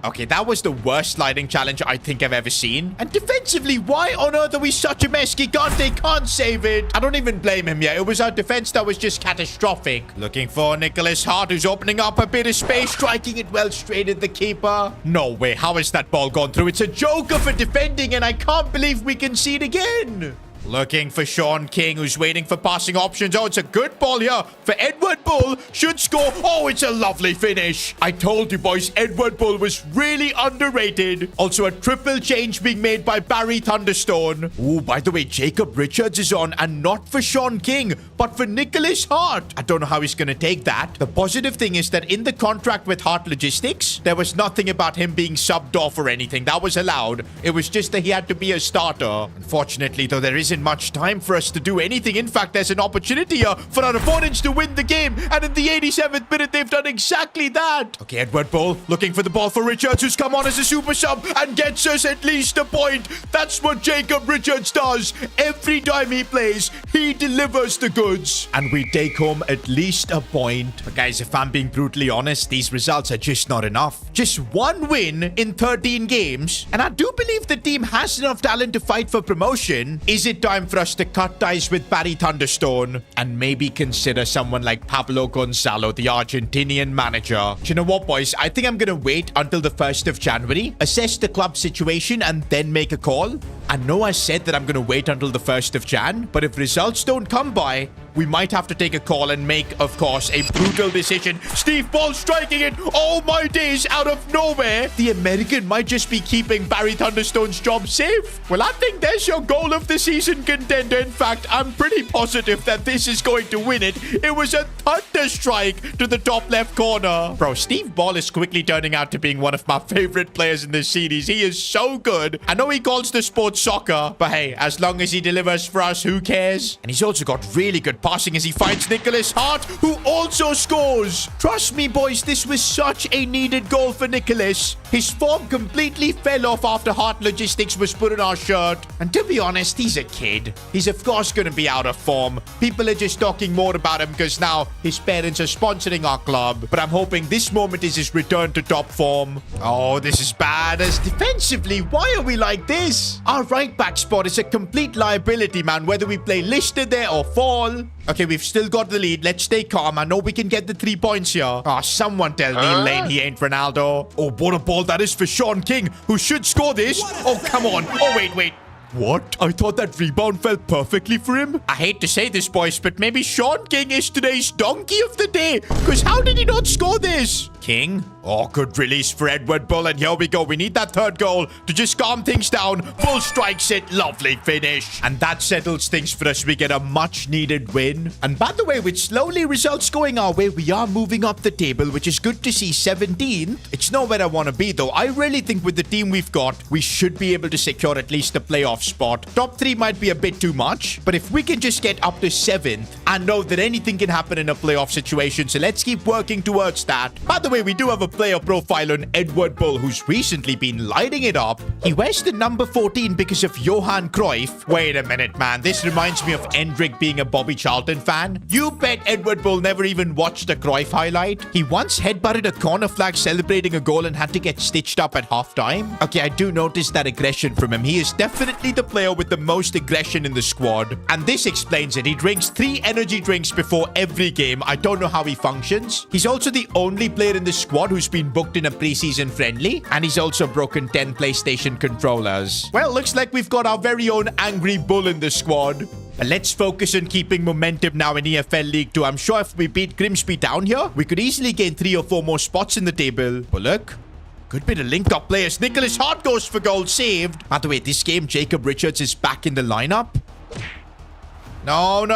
Okay, that was the worst sliding challenge I think I've ever seen. And defensively, why on earth are we such a mess? Gigante can't save it. I don't even blame him yet. It was our defense that was just catastrophic. Looking for Nicholas Hart, who's opening up a bit of space, striking it well straight at the keeper. No way. How has that ball gone through? It's a joker for defending, and I can't believe we concede again. Looking for Sean King, who's waiting for passing options. Oh, it's a good ball here for Edward Bull. Should score. Oh, it's a lovely finish. I told you, boys, Edward Bull was really underrated. Also, a triple change being made by Barry Thunderstone. Oh, by the way, Jacob Richards is on, and not for Sean King, but for Nicholas Hart. I don't know how he's going to take that. The positive thing is that in the contract with Hart Logistics, there was nothing about him being subbed off or anything. That was allowed. It was just that he had to be a starter. Unfortunately, though, there isn't much time for us to do anything. In fact, there's an opportunity here for our opponents to win the game, and in the 87th minute, they've done exactly that. Okay, Edward Bull looking for the ball for Richards, who's come on as a super sub and gets us at least a point. That's what Jacob Richards does. Every time he plays, he delivers the goods, and we take home at least a point. But guys, if I'm being brutally honest, these results are just not enough. Just one win in 13 games, and I do believe the team has enough talent to fight for promotion. Is it time for us to cut ties with Barry Thunderstone and maybe consider someone like Pablo Gonzalo, the Argentinian manager? Do you know what, boys? I think I'm going to wait until the 1st of January, assess the club situation, and then make a call. I know I said that I'm going to wait until the 1st of Jan, but if results don't come by, we might have to take a call and make, of course, a brutal decision. Steve Ball striking it all my days out of nowhere. The American might just be keeping Barry Thunderstone's job safe. Well, I think there's your goal of the season, contender. In fact, I'm pretty positive that this is going to win it. It was a thunder strike to the top left corner. Bro, Steve Ball is quickly turning out to being one of my favorite players in this series. He is so good. I know he calls the sport soccer, but hey, as long as he delivers for us, who cares? And he's also got really good passing as he finds Nicholas Hart, who also scores. Trust me, boys, this was such a needed goal for Nicholas. His form completely fell off after Hart Logistics was put on our shirt. And to be honest, he's a kid. He's of course going to be out of form. People are just talking more about him because now his parents are sponsoring our club. But I'm hoping this moment is his return to top form. Oh, this is bad. As defensively, why are we like this? Our right back spot is a complete liability, man, whether we play Lister there or Fall. Okay, we've still got the lead. Let's stay calm. I know we can get the 3 points here. Oh, someone tell Neil Lane he ain't Ronaldo. Oh, what a ball that is for Sean King, who should score this. Oh, come on. Oh, wait. What? I thought that rebound fell perfectly for him. I hate to say this, boys, but maybe Sean King is today's donkey of the day. Because how did he not score this? King? Oh, good release for Edward Bull. And here we go. We need that 3rd goal to just calm things down. Bull strikes it. Lovely finish. And that settles things for us. We get a much-needed win. And by the way, with slowly results going our way, we are moving up the table, which is good to see. 17th. It's not where I want to be, though. I really think with the team we've got, we should be able to secure at least the playoff spot. Top 3 might be a bit too much, but if we can just get up to 7th, I know that anything can happen in a playoff situation, so let's keep working towards that. By the way, we do have a player profile on Edward Bull, who's recently been lighting it up. He wears the number 14 because of Johan Cruyff. Wait a minute, man. This reminds me of Endrick being a Bobby Charlton fan. You bet Edward Bull never even watched a Cruyff highlight. He once headbutted a corner flag celebrating a goal and had to get stitched up at halftime. Okay, I do notice that aggression from him. He is definitely the player with the most aggression in the squad. And this explains it. He drinks 3 energy drinks before every game. I don't know how he functions. He's also the only player in the squad who's been booked in a preseason friendly, and he's also broken 10 PlayStation controllers. Well, looks like we've got our very own Angry Bull in the squad. But let's focus on keeping momentum now in EFL League 2. I'm sure if we beat Grimsby down here, we could easily gain 3 or 4 more spots in the table. Bullock. Good bit of link-up players. Nicholas Hart goes for goal, saved. By the way, this game, Jacob Richards is back in the lineup. No.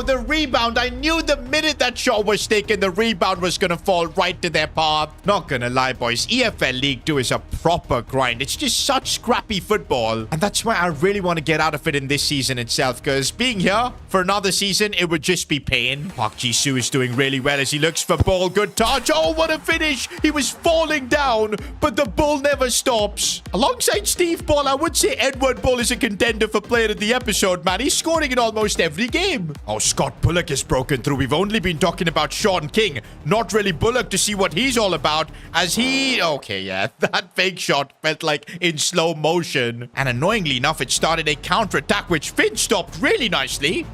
The rebound. I knew the minute that shot was taken, the rebound was going to fall right to their path. Not going to lie, boys. EFL League 2 is a proper grind. It's just such scrappy football. And that's why I really want to get out of it in this season itself. Because being here for another season, it would just be pain. Park Ji-soo is doing really well as he looks for ball. Good touch. Oh, what a finish. He was falling down, but the ball never stops. Alongside Steve Ball, I would say Edward Bull is a contender for player of the episode, man. He's scoring in almost every game. Oh, Scott Bullock has broken through. We've only been talking about Sean King, not really Bullock, to see what he's all about as he... Okay, yeah, that fake shot felt like in slow motion. And annoyingly enough, it started a counter-attack, which Finn stopped really nicely.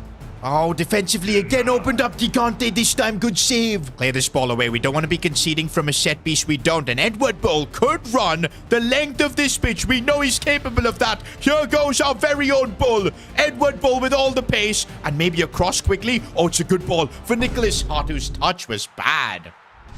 Oh, defensively again opened up Gigante this time. Good save. Clear this ball away. We don't want to be conceding from a set piece. We don't. And Edward Bull could run the length of this pitch. We know he's capable of that. Here goes our very own Bull. Edward Bull with all the pace. And maybe a cross quickly. Oh, it's a good ball for Nicholas Hart, whose touch was bad.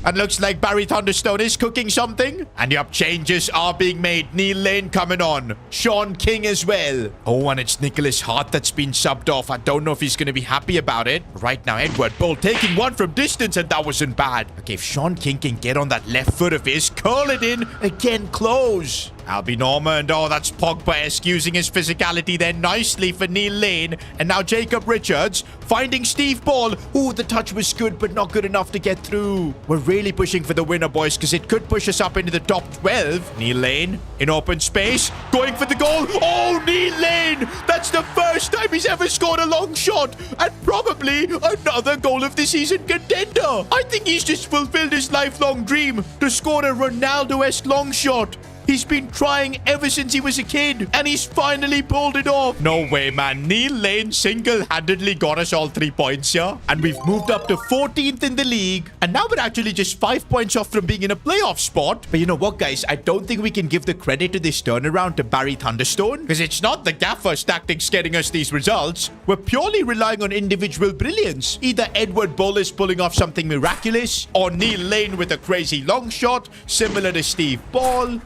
And looks like Barry Thunderstone is cooking something. And yup, changes are being made. Neil Lane coming on. Sean King as well. Oh, and it's Nicholas Hart that's been subbed off. I don't know if he's going to be happy about it. Right now, Edward Bull taking one from distance, and that wasn't bad. Okay, if Sean King can get on that left foot of his, curl it in, again, close. Albie Norma, and oh, that's Pogba using his physicality there nicely for Neil Lane. And now Jacob Richards finding Steve Ball. Ooh, the touch was good, but not good enough to get through. We're really pushing for the winner, boys, because it could push us up into the top 12. Neil Lane in open space, going for the goal. Oh, Neil Lane! That's the first time he's ever scored a long shot, and probably another goal of the season contender. I think he's just fulfilled his lifelong dream to score a Ronaldo-esque long shot. He's been trying ever since he was a kid, and he's finally pulled it off. No way, man. Neil Lane single-handedly got us all 3 points here, and we've moved up to 14th in the league, and now we're actually just 5 points off from being in a playoff spot. But you know what, guys? I don't think we can give the credit to this turnaround to Barry Thunderstone, because it's not the gaffer's tactics getting us these results. We're purely relying on individual brilliance. Either Edward Bull is pulling off something miraculous, or Neil Lane with a crazy long shot, similar to Steve Ball.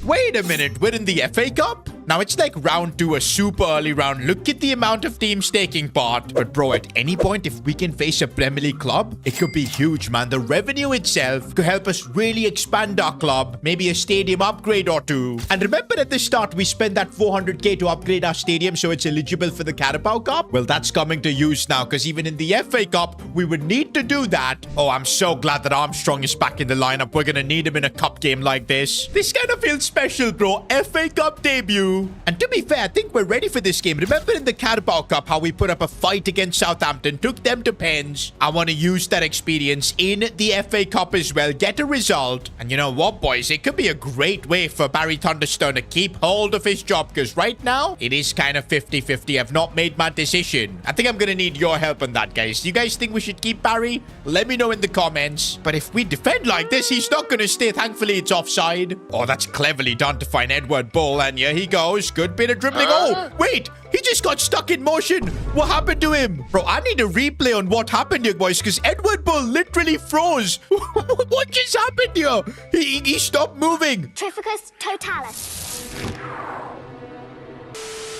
Wait a minute, we're in the FA Cup? Now, it's like round 2, a super early round. Look at the amount of teams taking part. But bro, at any point, if we can face a Premier League club, it could be huge, man. The revenue itself could help us really expand our club. Maybe a stadium upgrade or 2. And remember at the start, we spent that 400k to upgrade our stadium so it's eligible for the Carabao Cup? Well, that's coming to use now, because even in the FA Cup, we would need to do that. Oh, I'm so glad that Armstrong is back in the lineup. We're going to need him in a cup game like this. This kind of feels special, bro. FA Cup debut. And to be fair, I think we're ready for this game. Remember in the Carabao Cup how we put up a fight against Southampton, took them to pens. I want to use that experience in the FA Cup as well, get a result. And you know what, boys? It could be a great way for Barry Thunderstone to keep hold of his job, because right now, it is kind of 50-50. I've not made my decision. I think I'm going to need your help on that, guys. Do you guys think we should keep Barry? Let me know in the comments. But if we defend like this, he's not going to stay. Thankfully, it's offside. Oh, that's cleverly done to find Edward Bull. And here he goes. Good bit of dribbling. Oh, wait. He just got stuck in motion. What happened to him? Bro, I need a replay on what happened here, boys, because Edward Bull literally froze. What just happened here? He stopped moving. Trificus totalis.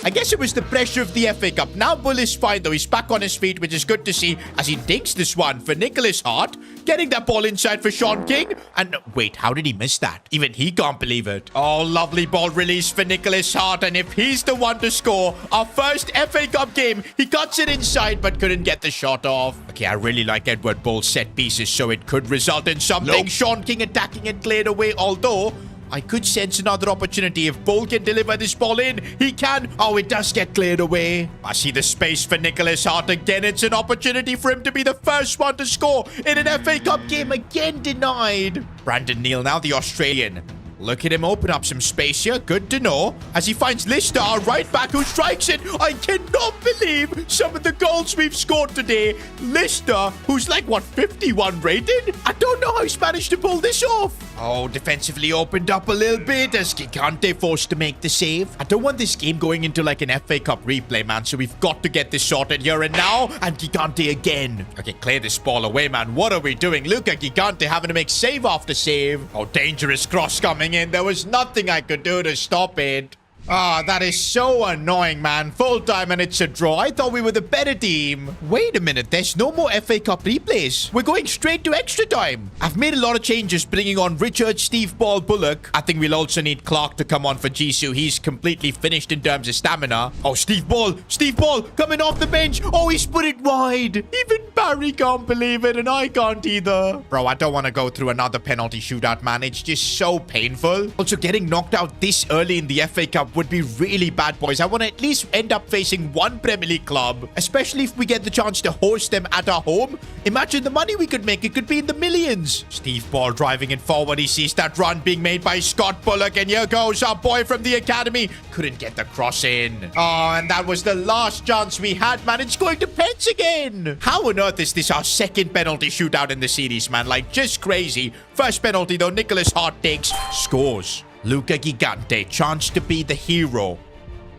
I guess it was the pressure of the FA Cup. Now Bull is fine, though. He's back on his feet, which is good to see, as he digs this one for Nicholas Hart. Getting that ball inside for Sean King. And wait, how did he miss that? Even he can't believe it. Oh, lovely ball release for Nicholas Hart. And if he's the one to score, our first FA Cup game, he cuts it inside, but couldn't get the shot off. Okay, I really like Edward Bull's set pieces, so it could result in something. Nope. Sean King attacking and cleared away, although I could sense another opportunity. If Bull can deliver this ball in, he can. Oh, it does get cleared away. I see the space for Nicholas Hart again. It's an opportunity for him to be the first one to score in an FA Cup game. Again denied. Brandon Neal now, the Australian. Look at him open up some space here. Good to know. As he finds Lister, our right back, who strikes it. I cannot believe some of the goals we've scored today. Lister, who's like, what, 51 rated? I don't know how he's managed to pull this off. Oh, defensively opened up a little bit as Gigante forced to make the save. I don't want this game going into like an FA Cup replay, man. So we've got to get this sorted here and now. And Gigante again. Okay, clear this ball away, man. What are we doing? Look at Gigante having to make save after save. Oh, dangerous cross coming in. There was nothing I could do to stop it. Ah, that is so annoying, man. Full time and it's a draw. I thought we were the better team. Wait a minute. There's no more FA Cup replays. We're going straight to extra time. I've made a lot of changes, bringing on Richard, Steve Ball, Bullock. I think we'll also need Clark to come on for Jisoo. He's completely finished in terms of stamina. Oh, Steve Ball coming off the bench. Oh, he's put it wide. Even Barry can't believe it and I can't either. Bro, I don't want to go through another penalty shootout, man. It's just so painful. Also, getting knocked out this early in the FA Cup would be really bad, boys. I want to at least end up facing one Premier League club, especially if we get the chance to host them at our home. Imagine the money we could make. It could be in the millions. Steve Ball driving it forward. He sees that run being made by Scott Bullock, and here goes our boy from the academy. Couldn't get the cross in. Oh, and that was the last chance we had, man. It's going to pens again. How on earth is this our second penalty shootout in the series, man? Like, just crazy. First penalty, though, Nicholas Hart takes, scores. Luca Gigante, chance to be the hero.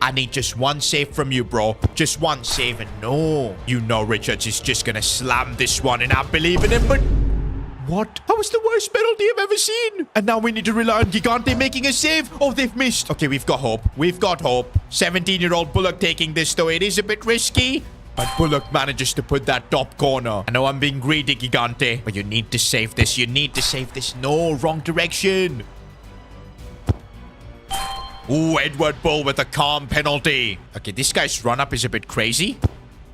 I need just one save from you, bro. Just one save, and no. You know Richards is just gonna slam this one, and I believe in him, but what? That was the worst penalty I've ever seen. And now we need to rely on Gigante making a save. Oh, they've missed. Okay, we've got hope. We've got hope. 17-year-old Bullock taking this, though. It is a bit risky. But Bullock manages to put that top corner. I know I'm being greedy, Gigante, but you need to save this. You need to save this. No, wrong direction. Ooh, Edward Bull with a calm penalty. Okay, this guy's run-up is a bit crazy.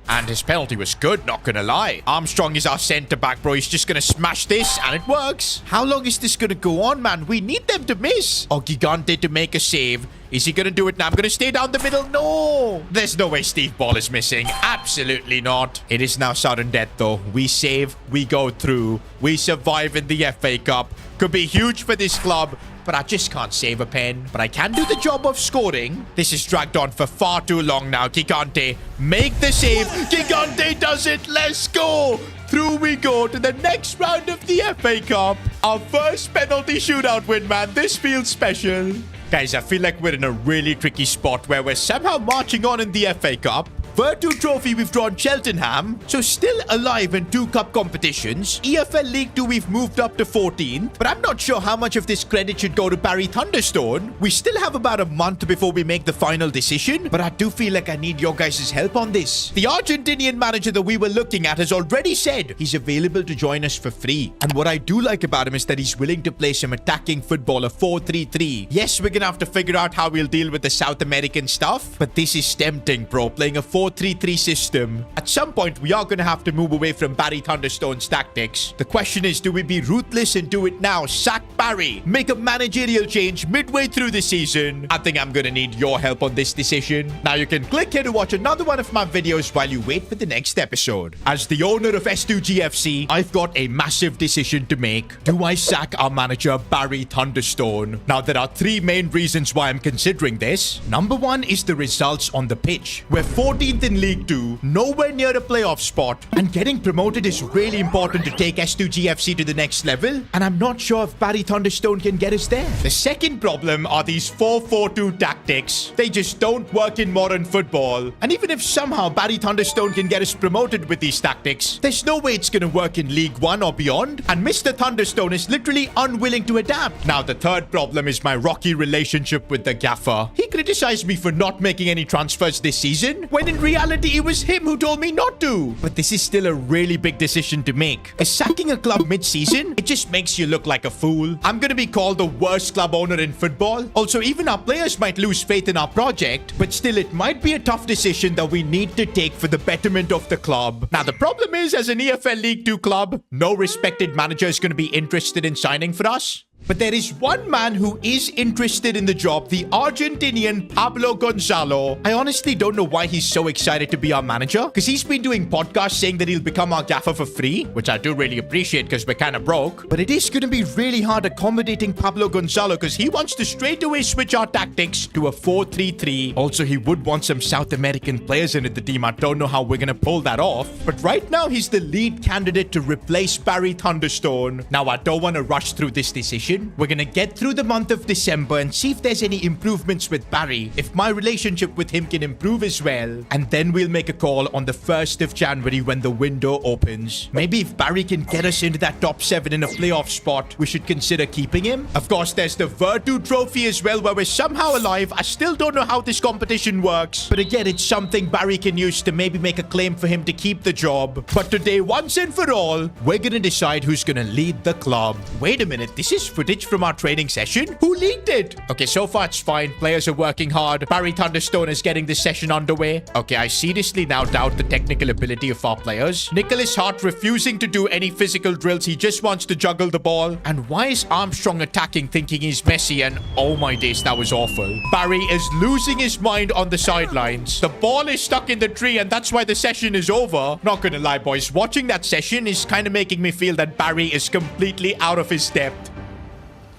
And his penalty was good, not gonna lie. Armstrong is our centre-back, bro. He's just gonna smash this, and it works. How long is this gonna go on, man? We need them to miss. Oh, Gigante to make a save. Is he gonna do it now? I'm gonna stay down the middle. No! There's no way Steve Ball is missing. Absolutely not. It is now sudden death, though. We save, we go through. We survive in the FA Cup. Could be huge for this club. but I just can't save a pen. But I can do the job of scoring. This is dragged on for far too long now. Gigante, make the save. Gigante does it. Let's go. Through we go to the next round of the FA Cup. Our first penalty shootout win, man. This feels special. Guys, I feel like we're in a really tricky spot where we're somehow marching on in the FA Cup. Virtu Trophy, we've drawn Cheltenham, so still alive in 2 cup competitions. EFL League 2, we've moved up to 14th, but I'm not sure how much of this credit should go to Barry Thunderstone. We still have about a month before we make the final decision, but I do feel like I need your guys' help on this. The Argentinian manager that we were looking at has already said he's available to join us for free. And what I do like about him is that he's willing to play some attacking football, a 4-3-3. Yes, we're gonna have to figure out how we'll deal with the South American stuff, but this is tempting, bro, playing a 4-3-3 system. At some point, we are going to have to move away from Barry Thunderstone's tactics. The question is, do we be ruthless and do it now? Sack Barry. Make a managerial change midway through the season. I think I'm going to need your help on this decision. Now, you can click here to watch another one of my videos while you wait for the next episode. As the owner of S2G FC, I've got a massive decision to make. Do I sack our manager, Barry Thunderstone? Now, there are 3 main reasons why I'm considering this. Number 1 is the results on the pitch. We're 14th in League 2, nowhere near a playoff spot, and getting promoted is really important to take S2G FC to the next level, and I'm not sure if Barry Thunderstone can get us there. The second problem are these 4-4-2 tactics. They just don't work in modern football, and even if somehow Barry Thunderstone can get us promoted with these tactics, there's no way it's gonna work in League 1 or beyond, and Mr. Thunderstone is literally unwilling to adapt. Now, the third problem is my rocky relationship with the gaffer. He criticized me for not making any transfers this season, when in reality, it was him who told me not to. But this is still a really big decision to make. Is sacking a club mid-season? It just makes you look like a fool. I'm gonna be called the worst club owner in football. Also, even our players might lose faith in our project, but still, it might be a tough decision that we need to take for the betterment of the club. Now, the problem is, as an EFL League 2 club, no respected manager is gonna be interested in signing for us. But there is one man who is interested in the job, the Argentinian Pablo Gonzalo. I honestly don't know why he's so excited to be our manager, because he's been doing podcasts saying that he'll become our gaffer for free, which I do really appreciate because we're kind of broke. But it is going to be really hard accommodating Pablo Gonzalo because he wants to straight away switch our tactics to a 4-3-3. Also, he would want some South American players in the team. I don't know how we're going to pull that off. But right now, he's the lead candidate to replace Barry Thunderstone. Now, I don't want to rush through this decision. We're gonna get through the month of December and see if there's any improvements with Barry, if my relationship with him can improve as well, and then we'll make a call on the 1st of January when the window opens. Maybe if Barry can get us into that top 7 in a playoff spot, we should consider keeping him. Of course, there's the Virtu Trophy as well, where we're somehow alive. I still don't know how this competition works, but again, it's something Barry can use to maybe make a claim for him to keep the job. But today, once and for all, we're gonna decide who's gonna lead the club. Wait a minute, this is footage from our training session? Who leaked it? Okay, so far it's fine. Players are working hard. Barry Thunderstone is getting the session underway. Okay, I seriously now doubt the technical ability of our players. Nicholas Hart refusing to do any physical drills. He just wants to juggle the ball. And why is Armstrong attacking thinking he's Messi? And oh my days, that was awful. Barry is losing his mind on the sidelines. The ball is stuck in the tree and that's why the session is over. Not gonna lie, boys. Watching that session is kind of making me feel that Barry is completely out of his depth.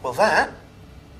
Well, that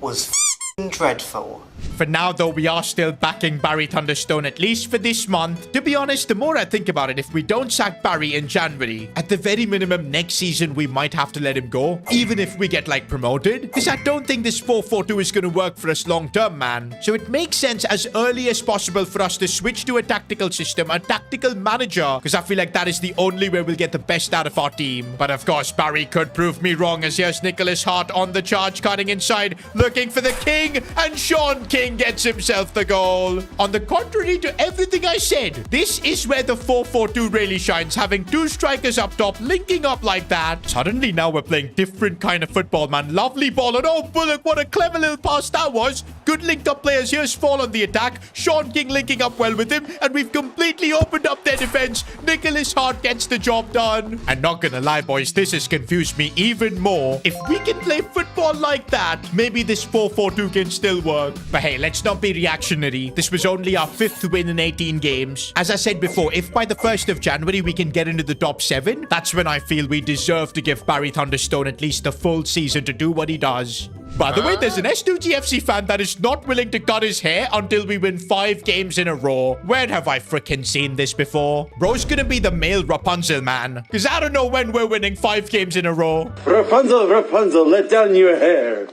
was f***ing dreadful. For now, though, we are still backing Barry Thunderstone, at least for this month. To be honest, the more I think about it, if we don't sack Barry in January, at the very minimum, next season, we might have to let him go, even if we get, like, promoted. Because I don't think this 4-4-2 is going to work for us long-term, man. So it makes sense as early as possible for us to switch to a tactical system, a tactical manager, because I feel like that is the only way we'll get the best out of our team. But of course, Barry could prove me wrong, as here's Nicholas Hart on the charge, cutting inside, looking for the king, and Sean King gets himself the goal. On the contrary to everything I said, this is where the 4-4-2 really shines, having 2 strikers up top, linking up like that. Suddenly now we're playing different kind of football, man. Lovely ball, and oh, Bullock, what a clever little pass that was. Good linked up players. Here's Fall on the attack. Sean King linking up well with him, and we've completely opened up their defense. Nicholas Hart gets the job done. And not gonna lie, boys, this has confused me even more. If we can play football like that, maybe this 4-4-2 can still work. But But hey, let's not be reactionary. This was only our 5th win in 18 games. As I said before, if by the 1st of January we can get into the top 7, that's when I feel we deserve to give Barry Thunderstone at least a full season to do what he does. By the way, there's an S2G FC fan that is not willing to cut his hair until we win 5 games in a row. Where have I freaking seen this before? Bro's gonna be the male Rapunzel, man. Because I don't know when we're winning 5 games in a row. Rapunzel, Rapunzel, let down your hair.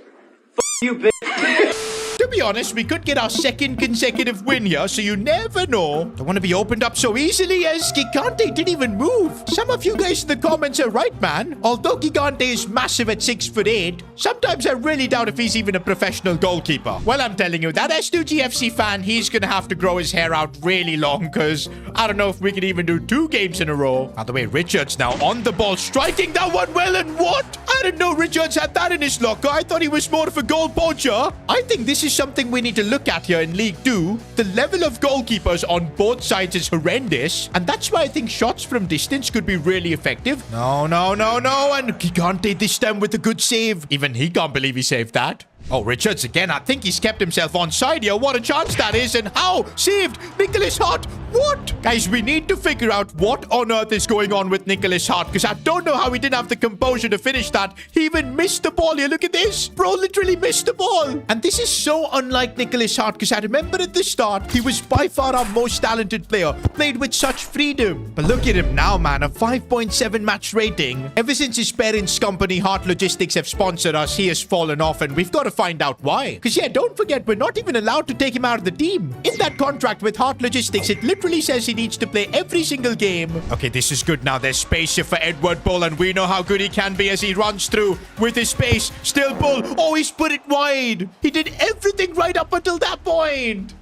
You bitch. To be honest, we could get our 2nd consecutive win here, so you never know. Don't want to be opened up so easily as Gigante didn't even move. Some of you guys in the comments are right, man. Although Gigante is massive at 6'8", sometimes I really doubt if he's even a professional goalkeeper. Well, I'm telling you, that S2G FC fan, he's going to have to grow his hair out really long, because I don't know if we can even do 2 games in a row. By the way, Richards now on the ball, striking that one well, and what? I didn't know Richards had that in his locker. I thought he was more of a goal poacher. I think this is something we need to look at here in League 2. The level of goalkeepers on both sides is horrendous, and that's why I think shots from distance could be really effective. No, no, no, no, and Gigante this time with a good save. Even he can't believe he saved that. Oh, Richards again. I think he's kept himself onside here. What a chance that is. And how? Saved. Nicholas Hart. What? Guys, we need to figure out what on earth is going on with Nicholas Hart, because I don't know how he didn't have the composure to finish that. He even missed the ball here. Look at this. Bro literally missed the ball. And this is so unlike Nicholas Hart, because I remember at the start, he was by far our most talented player. Played with such freedom. But look at him now, man. A 5.7 match rating. Ever since his parents' company, Hart Logistics, have sponsored us, he has fallen off, and we've got to find out why. Because yeah, don't forget, we're not even allowed to take him out of the team. In that contract with Hart Logistics, it literally says he needs to play every single game. Okay, this is good now. There's space here for Edward Bull, and we know how good he can be as he runs through with his space. Still Bull. Oh, he's put it wide. He did everything right up until that point.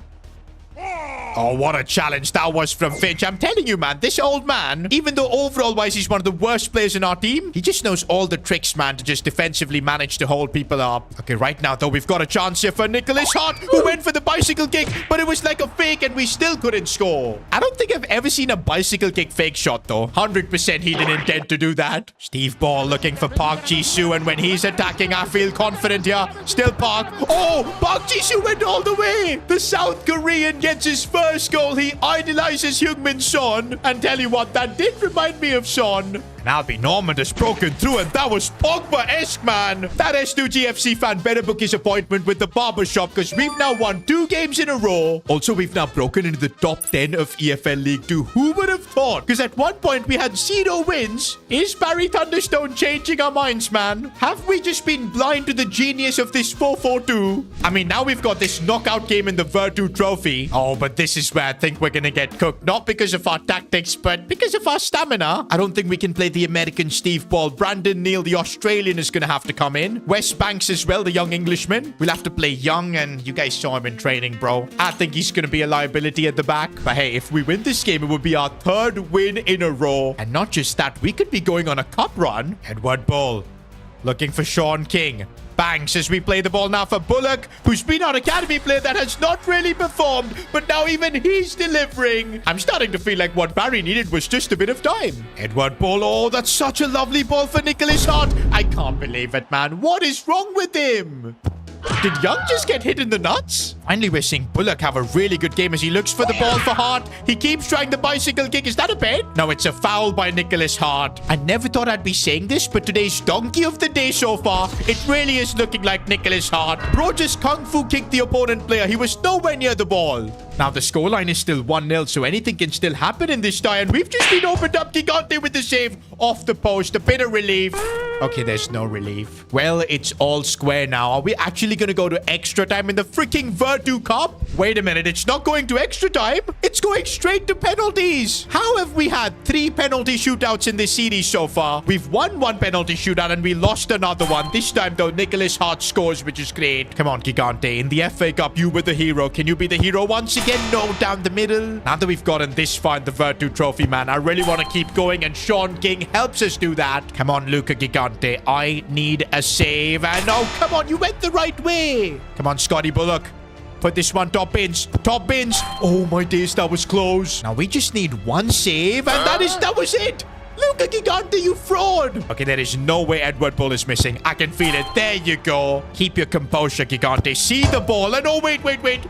Oh, what a challenge that was from Finch. I'm telling you, man, this old man, even though overall-wise he's one of the worst players in our team, he just knows all the tricks, man, to just defensively manage to hold people up. Okay, right now, though, we've got a chance here for Nicholas Hart, who went for the bicycle kick, but it was like a fake, and we still couldn't score. I don't think I've ever seen a bicycle kick fake shot, though. 100% he didn't intend to do that. Steve Ball looking for Park Ji-soo, and when he's attacking, I feel confident here. Still Park. Oh, Park Ji-soo went all the way. The South Korean gets his first goal. He idolizes Heung-min Son, and tell you what, that did remind me of Son. And Albie Norman has broken through, and that was Pogba-esque, man. That S2G FC fan better book his appointment with the barbershop, because we've now won 2 games in a row. Also, we've now broken into the top 10 of EFL League 2. Who would have thought? Because at one point we had 0 wins. Is Barry Thunderstone changing our minds, man? Have we just been blind to the genius of this 4-4-2? I mean, now we've got this knockout game in the Virtu Trophy. Oh, but this is where I think we're gonna get cooked. Not because of our tactics, but because of our stamina. I don't think we can play the American Steve Ball. Brandon Neal, the Australian, is gonna have to come in. Wes Banks as well, the young Englishman. We'll have to play young, and you guys saw him in training, bro. I think he's gonna be a liability at the back. But hey, if we win this game, it would be our 3rd win in a row. And not just that, we could be going on a cup run. Edward Bull looking for Sean King. Banks as we play the ball now for Bullock, who's been our academy player that has not really performed, but now even he's delivering. I'm starting to feel like what Barry needed was just a bit of time. Edward Bull, oh, that's such a lovely ball for Nicholas Hart. I can't believe it, man. What is wrong with him? Did Young just get hit in the nuts? Finally, we're seeing Bullock have a really good game as he looks for the ball for Hart. He keeps trying the bicycle kick. Is that a pen? No, it's a foul by Nicholas Hart. I never thought I'd be saying this, but today's donkey of the day so far, it really is looking like Nicholas Hart. Bro just kung fu kicked the opponent player. He was nowhere near the ball. Now, the scoreline is still 1-0, so anything can still happen in this tie. And we've just been opened up. Gigante with the save off the post. A bit of relief. Okay, there's no relief. Well, it's all square now. Are we actually going to go to extra time in the freaking Virtu Cup? Wait a minute. It's not going to extra time. It's going straight to penalties. How have we had 3 penalty shootouts in this series so far? We've won 1 penalty shootout and we lost another one. This time, though, Nicholas Hart scores, which is great. Come on, Gigante. In the FA Cup, you were the hero. Can you be the hero once again? No, down the middle. Now that we've gotten this far in the Virtu Trophy, man, I really want to keep going, and Sean King helps us do that. Come on, Luca Gigante. I need a save. And oh, come on, you went the right way. Come on, Scotty Bullock. Put this one top bins. Top bins. Oh, my days, that was close. Now we just need 1 save, and that was it. Luca Gigante, you fraud! Okay, there is no way Edward Bull is missing. I can feel it. There you go. Keep your composure, Gigante. See the ball. And oh, wait.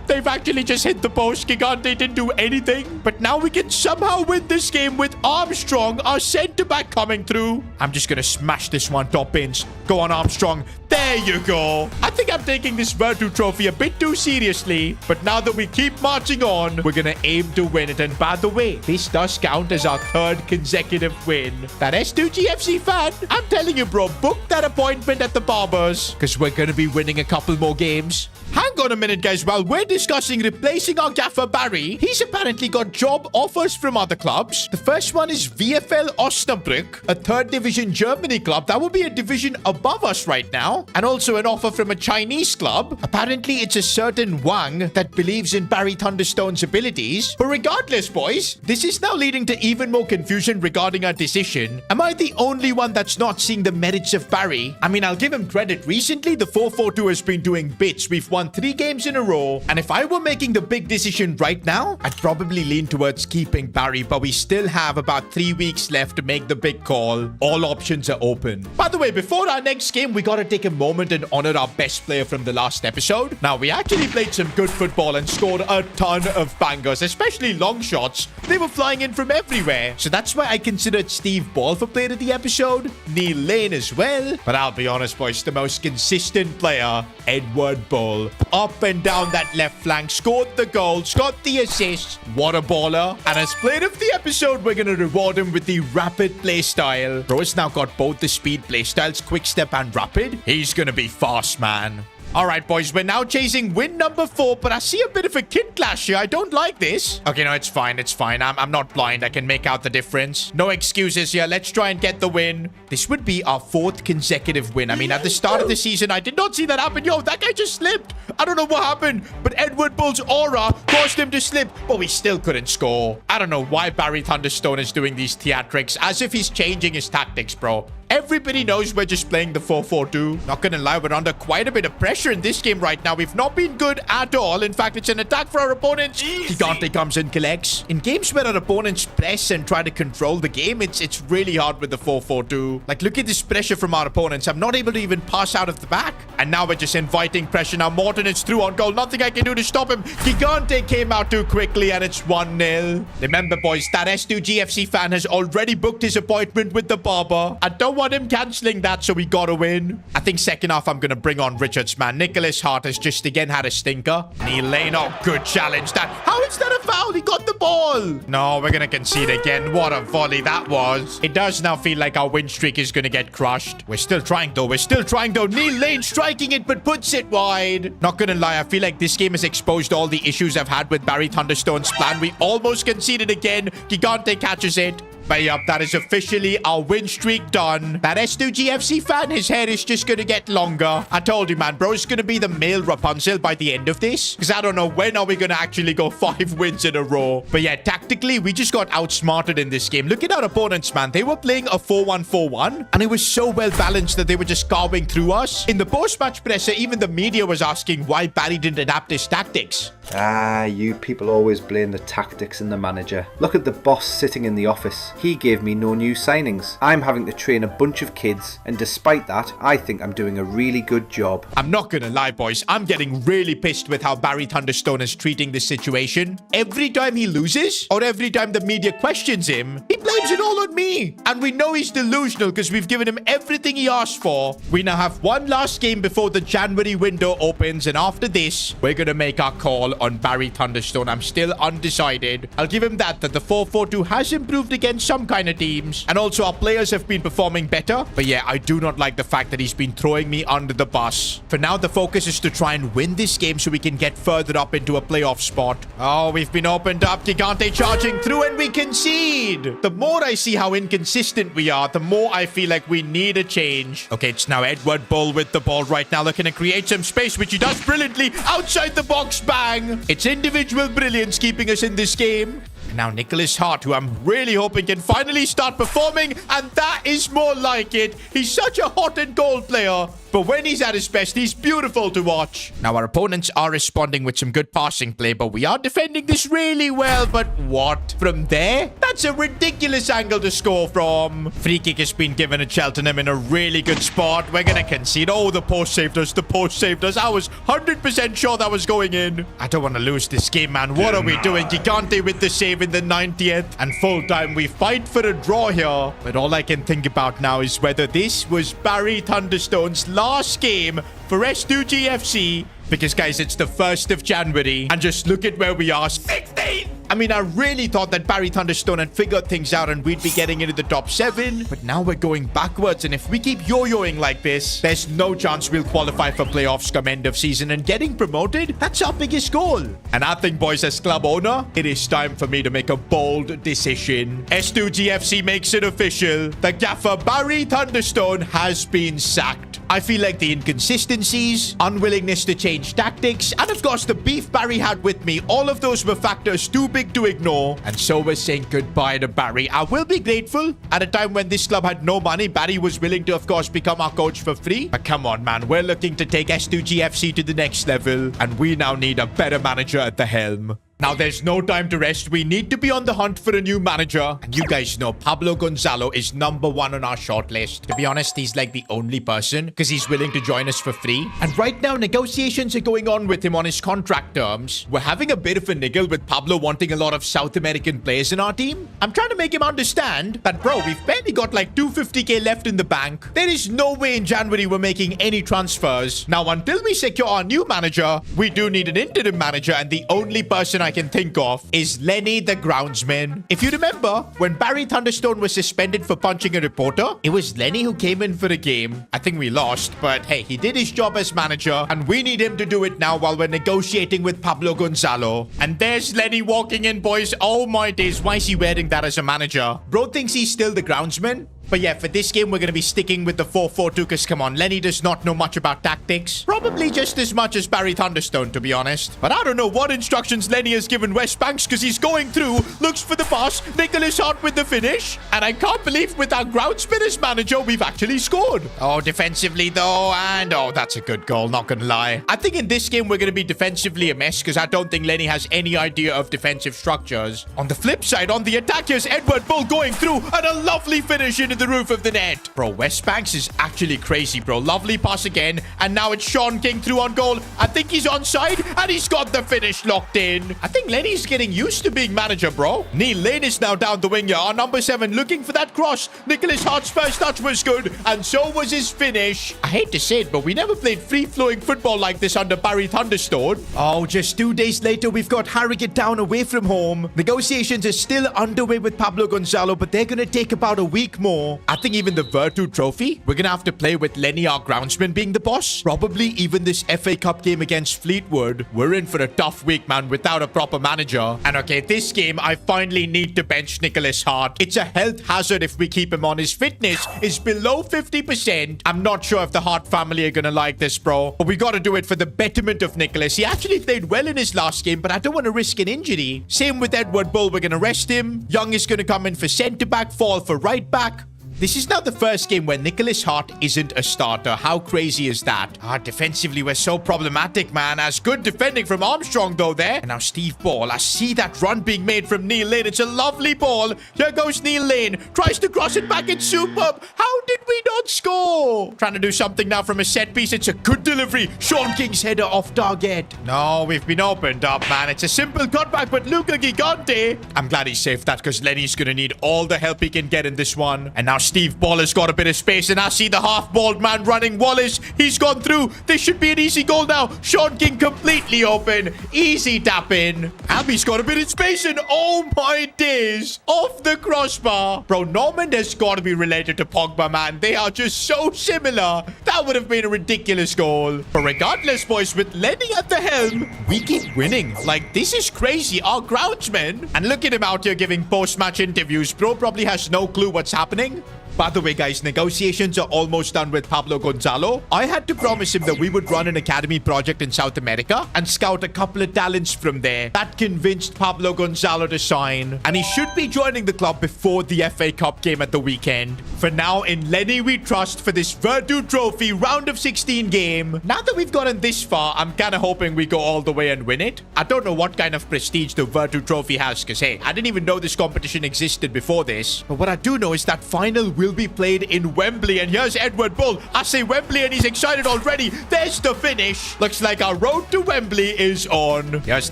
They've actually just hit the post. Gigante didn't do anything. But now we can somehow win this game with Armstrong, our centre-back, coming through. I'm just going to smash this one top bins. Go on, Armstrong. There you go. I think I'm taking this Virtu trophy a bit too seriously. But now that we keep marching on, we're going to aim to win it. And by the way, this does count as our 3rd consecutive win. That S2G FC fan, I'm telling you, bro, book that appointment at the Barbers, because we're going to be winning a couple more games. Hang on a minute, guys. While we're discussing replacing our gaffer Barry, he's apparently got job offers from other clubs. The first one is VFL Osnabrück, a 3rd division Germany club. That will be a division above us right now. And also an offer from a Chinese club. Apparently, it's a certain Wang that believes in Barry Thunderstone's abilities. But regardless, boys, this is now leading to even more confusion regarding our decision. Am I the only one that's not seeing the merits of Barry? I mean, I'll give him credit. Recently, the 4-4-2 has been doing bits. We've won 3 games in a row. And if I were making the big decision right now, I'd probably lean towards keeping Barry. But we still have about 3 weeks left to make the big call. All options are open. By the way, before our next game, we gotta take a moment and honor our best player from the last episode. Now, we actually played some good football and scored a ton of bangers, especially long shots. They were flying in from everywhere. So that's why I considered Steve Ball for player of the episode, Neil Lane as well. But I'll be honest, boys, the most consistent player, Edward Bull. Up and down that left flank, scored the goals, got the assists. What a baller. And as player of the episode, we're going to reward him with the rapid play style. Bro has now got both the speed play styles, quick step and rapid. He's going to be fast, man. All right, boys, we're now chasing win number 4, but I see a bit of a kid clash here. I don't like this. Okay, no, it's fine. It's fine. I'm not blind. I can make out the difference. No excuses here. Let's try and get the win. This would be our 4th consecutive win. I mean, at the start of the season, I did not see that happen. Yo, that guy just slipped. I don't know what happened, but Edward Bull's aura caused him to slip, but we still couldn't score. I don't know why Barry Thunderstone is doing these theatrics, as if he's changing his tactics, bro. Everybody knows we're just playing the 4-4-2. Not gonna lie, we're under quite a bit of pressure in this game right now. We've not been good at all. In fact, it's an attack for our opponents. Gigante comes and collects. In games where our opponents press and try to control the game, it's really hard with the 4-4-2. Like, look at this pressure from our opponents. I'm not able to even pass out of the back. And now we're just inviting pressure. Now Morton is through on goal. Nothing I can do to stop him. Gigante came out too quickly, and it's 1-0. Remember, boys, that S2G FC fan has already booked his appointment with the barber. I don't want him cancelling that, so we gotta win. I think second half I'm gonna bring on Richards, man. Nicholas Hart has just again had a stinker. Neil Lane, oh, good challenge. How is that a foul? He got the ball. No, we're gonna concede again. What a volley that was. It does now feel like our win streak is gonna get crushed. We're still trying though. Neil Lane striking it, but puts it wide. Not gonna lie, I feel like this game has exposed all the issues I've had with Barry Thunderstone's plan. We almost conceded again. Gigante catches it. But yup, that is officially our win streak done. That S2G FC fan, his hair is just gonna get longer. I told you, man, bro's gonna be the male Rapunzel by the end of this. Because I don't know when are we gonna actually go 5 wins in a row. But yeah, tactically, we just got outsmarted in this game. Look at our opponents, man. They were playing a 4-1-4-1. And it was so well balanced that they were just carving through us. In the post-match presser, even the media was asking why Barry didn't adapt his tactics. Ah, you people always blame the tactics and the manager. Look at the boss sitting in the office. He gave me no new signings. I'm having to train a bunch of kids, and despite that, I think I'm doing a really good job. I'm not gonna lie, boys. I'm getting really pissed with how Barry Thunderstone is treating this situation. Every time he loses, or every time the media questions him, he blames it all on me. And we know he's delusional because we've given him everything he asked for. We now have one last game before the January window opens, and after this, we're gonna make our call on Barry Thunderstone. I'm still undecided. I'll give him that the 4-4-2 has improved against some kind of teams, and also our players have been performing better. But yeah, I do not like the fact that he's been throwing me under the bus. For now, the focus is to try and win this game so we can get further up into a playoff spot. Oh, we've been opened up. Gigante charging through, and we concede. The more I see how inconsistent we are, the more I feel like we need a change. Okay, it's now Edward Bull with the ball right now, looking to create some space, which he does brilliantly. Outside the box, bang. It's individual brilliance keeping us in this game. Now Nicholas Hart, who I'm really hoping can finally start performing, and that is more like it. He's such a hot and cold player. But when he's at his best, he's beautiful to watch. Now, our opponents are responding with some good passing play, but we are defending this really well. But what? From there? That's a ridiculous angle to score from. Free kick has been given to Cheltenham in a really good spot. We're going to concede. Oh, the post saved us. The post saved us. I was 100% sure that was going in. I don't want to lose this game, man. What are we doing? Gigante with the save in the 90th. And full time, we fight for a draw here. But all I can think about now is whether this was Barry Thunderstone's last game for S2G FC. Because, guys, it's the 1st of January. And just look at where we are. 16! I mean, I really thought that Barry Thunderstone had figured things out and we'd be getting into the top 7. But now we're going backwards. And if we keep yo-yoing like this, there's no chance we'll qualify for playoffs come end of season. And getting promoted, that's our biggest goal. And I think, boys, as club owner, it is time for me to make a bold decision. S2G FC makes it official. The gaffer Barry Thunderstone has been sacked. I feel like the inconsistencies, unwillingness to change tactics, and of course the beef Barry had with me, all of those were factors too big to ignore. And so we're saying goodbye to Barry. I will be grateful. At a time when this club had no money, Barry was willing to, of course, become our coach for free. But come on, man. We're looking to take S2G FC to the next level. And we now need a better manager at the helm. Now, there's no time to rest. We need to be on the hunt for a new manager. And you guys know Pablo Gonzalo is #1 on our shortlist. To be honest, he's like the only person because he's willing to join us for free. And right now, negotiations are going on with him on his contract terms. We're having a bit of a niggle with Pablo wanting a lot of South American players in our team. I'm trying to make him understand that, bro, we've barely got like 250k left in the bank. There is no way in January we're making any transfers. Now, until we secure our new manager, we do need an interim manager, and the only person I can think of is Lenny the groundsman. If you remember, when Barry Thunderstone was suspended for punching a reporter, it was Lenny who came in for the game. I think we lost, but hey, he did his job as manager, and we need him to do it now while we're negotiating with Pablo Gonzalo. And there's Lenny walking in, boys. Oh my days, why is he wearing that as a manager? Bro thinks he's still the groundsman. But yeah, for this game, we're going to be sticking with the 4-4-2 because, come on, Lenny does not know much about tactics. Probably just as much as Barry Thunderstone, to be honest. But I don't know what instructions Lenny has given West Banks because he's going through, looks for the pass, Nicholas Hart with the finish. And I can't believe with our groundsman as manager, we've actually scored. Oh, defensively though, and oh, that's a good goal, not going to lie. I think in this game, we're going to be defensively a mess because I don't think Lenny has any idea of defensive structures. On the flip side, on the attack, here's Edward Bull going through and a lovely finish into the roof of the net. Bro, West Banks is actually crazy, bro. Lovely pass again. And now it's Sean King through on goal. I think he's onside and he's got the finish locked in. I think Lenny's getting used to being manager, bro. Neil Lane is now down the wing here. Our number 7 looking for that cross. Nicholas Hart's first touch was good and so was his finish. I hate to say it, but we never played free-flowing football like this under Barry Thunderstone. Oh, just 2 days later, we've got Harrogate Town away from home. Negotiations are still underway with Pablo Gonzalo, but they're going to take about a week more. I think even the Virtu Trophy, we're going to have to play with Lenny, our groundsman, being the boss. Probably even this FA Cup game against Fleetwood. We're in for a tough week, man, without a proper manager. And okay, this game, I finally need to bench Nicholas Hart. It's a health hazard if we keep him on. His fitness is below 50%. I'm not sure if the Hart family are going to like this, bro. But we got to do it for the betterment of Nicholas. He actually played well in his last game, but I don't want to risk an injury. Same with Edward Bull. We're going to rest him. Young is going to come in for centre-back, Fall for right-back. This is now the first game where Nicholas Hart isn't a starter. How crazy is that? Defensively, we're so problematic, man. As good defending from Armstrong, though, there. And now Steve Ball. I see that run being made from Neil Lane. It's a lovely ball. Here goes Neil Lane. Tries to cross it back. It's superb. How did we not score? Trying to do something now from a set piece. It's a good delivery. Sean King's header off target. No, we've been opened up, man. It's a simple cutback, but Luca Gigante. I'm glad he saved that because Lenny's going to need all the help he can get in this one. And now Steve Ball has got a bit of space, and I see the half-balled man running. Wallace, he's gone through. This should be an easy goal now. Sean King completely open. Easy tap in. Albie's got a bit of space, and oh my days. Off the crossbar. Bro, Normand has got to be related to Pogba, man. They are just so similar. That would have been a ridiculous goal. But regardless, boys, with Lenny at the helm, we keep winning. Like, this is crazy. Our groundsman. And look at him out here giving post-match interviews. Bro probably has no clue what's happening. By the way, guys, negotiations are almost done with Pablo Gonzalo. I had to promise him that we would run an academy project in South America and scout a couple of talents from there. That convinced Pablo Gonzalo to sign, and he should be joining the club before the FA Cup game at the weekend. For now, in Lenny we trust for this Virtu Trophy round of 16 game. Now that we've gotten this far, I'm kind of hoping we go all the way and win it. I don't know what kind of prestige the Virtu Trophy has, because hey, I didn't even know this competition existed before this. But what I do know is that final will be played in Wembley, and here's Edward Bull. I say Wembley and he's excited already. There's the finish. Looks like our road to Wembley is on. Here's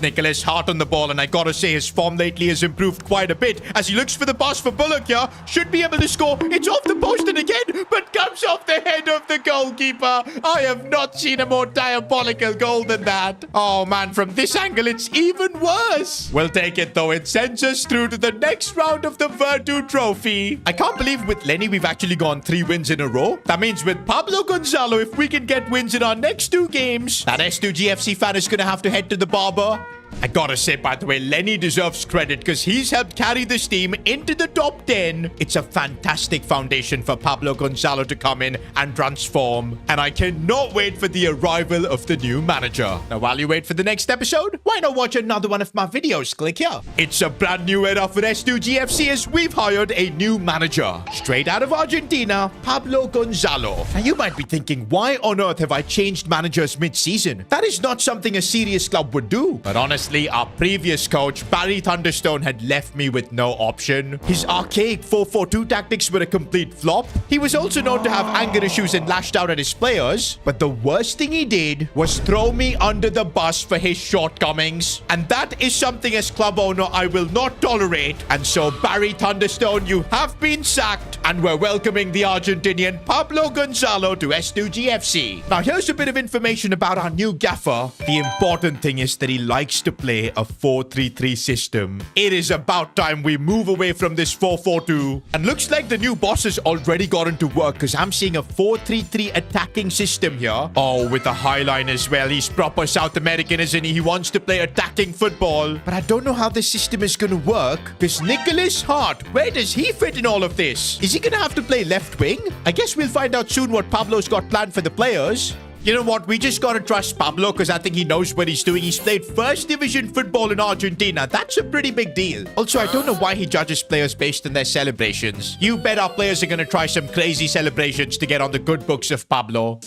Nicholas Hart on the ball, and I gotta say his form lately has improved quite a bit as he looks for the pass for Bullock here. Should be able to score. It's off the post and again, but comes off the head of the goalkeeper. I have not seen a more diabolical goal than that. Oh man, from this angle it's even worse. We'll take it though. It sends us through to the next round of the Virtu Trophy. I can't believe with Lenny we've actually gone 3 wins in a row. That means with Pablo Gonzalo, if we can get wins in our next 2 games, that S2G FC fan is gonna have to head to the barber. I gotta say, by the way, Lenny deserves credit because he's helped carry this team into the top 10. It's a fantastic foundation for Pablo Gonzalo to come in and transform. And I cannot wait for the arrival of the new manager. Now, while you wait for the next episode, why not watch another one of my videos? Click here. It's a brand new era for S2G FC as we've hired a new manager. Straight out of Argentina, Pablo Gonzalo. Now, you might be thinking, why on earth have I changed managers mid-season? That is not something a serious club would do. But honestly, our previous coach, Barry Thunderstone, had left me with no option. His archaic 4-4-2 tactics were a complete flop. He was also known to have anger issues and lashed out at his players. But the worst thing he did was throw me under the bus for his shortcomings. And that is something as club owner I will not tolerate. And so, Barry Thunderstone, you have been sacked. And we're welcoming the Argentinian Pablo Gonzalo to S2G FC. Now, here's a bit of information about our new gaffer. The important thing is that he likes to play a 4-3-3 system. It is about time we move away from this 4-4-2. And looks like the new boss has already gotten to work because I'm seeing a 4-3-3 attacking system here. Oh, with a high line as well. He's proper South American, isn't he? He wants to play attacking football. But I don't know how this system is going to work because Nicholas Hart, where does he fit in all of this? Is he going to have to play left wing? I guess we'll find out soon what Pablo's got planned for the players. You know what? We just gotta trust Pablo because I think he knows what he's doing. He's played first division football in Argentina. That's a pretty big deal. Also, I don't know why he judges players based on their celebrations. You bet our players are gonna try some crazy celebrations to get on the good books of Pablo.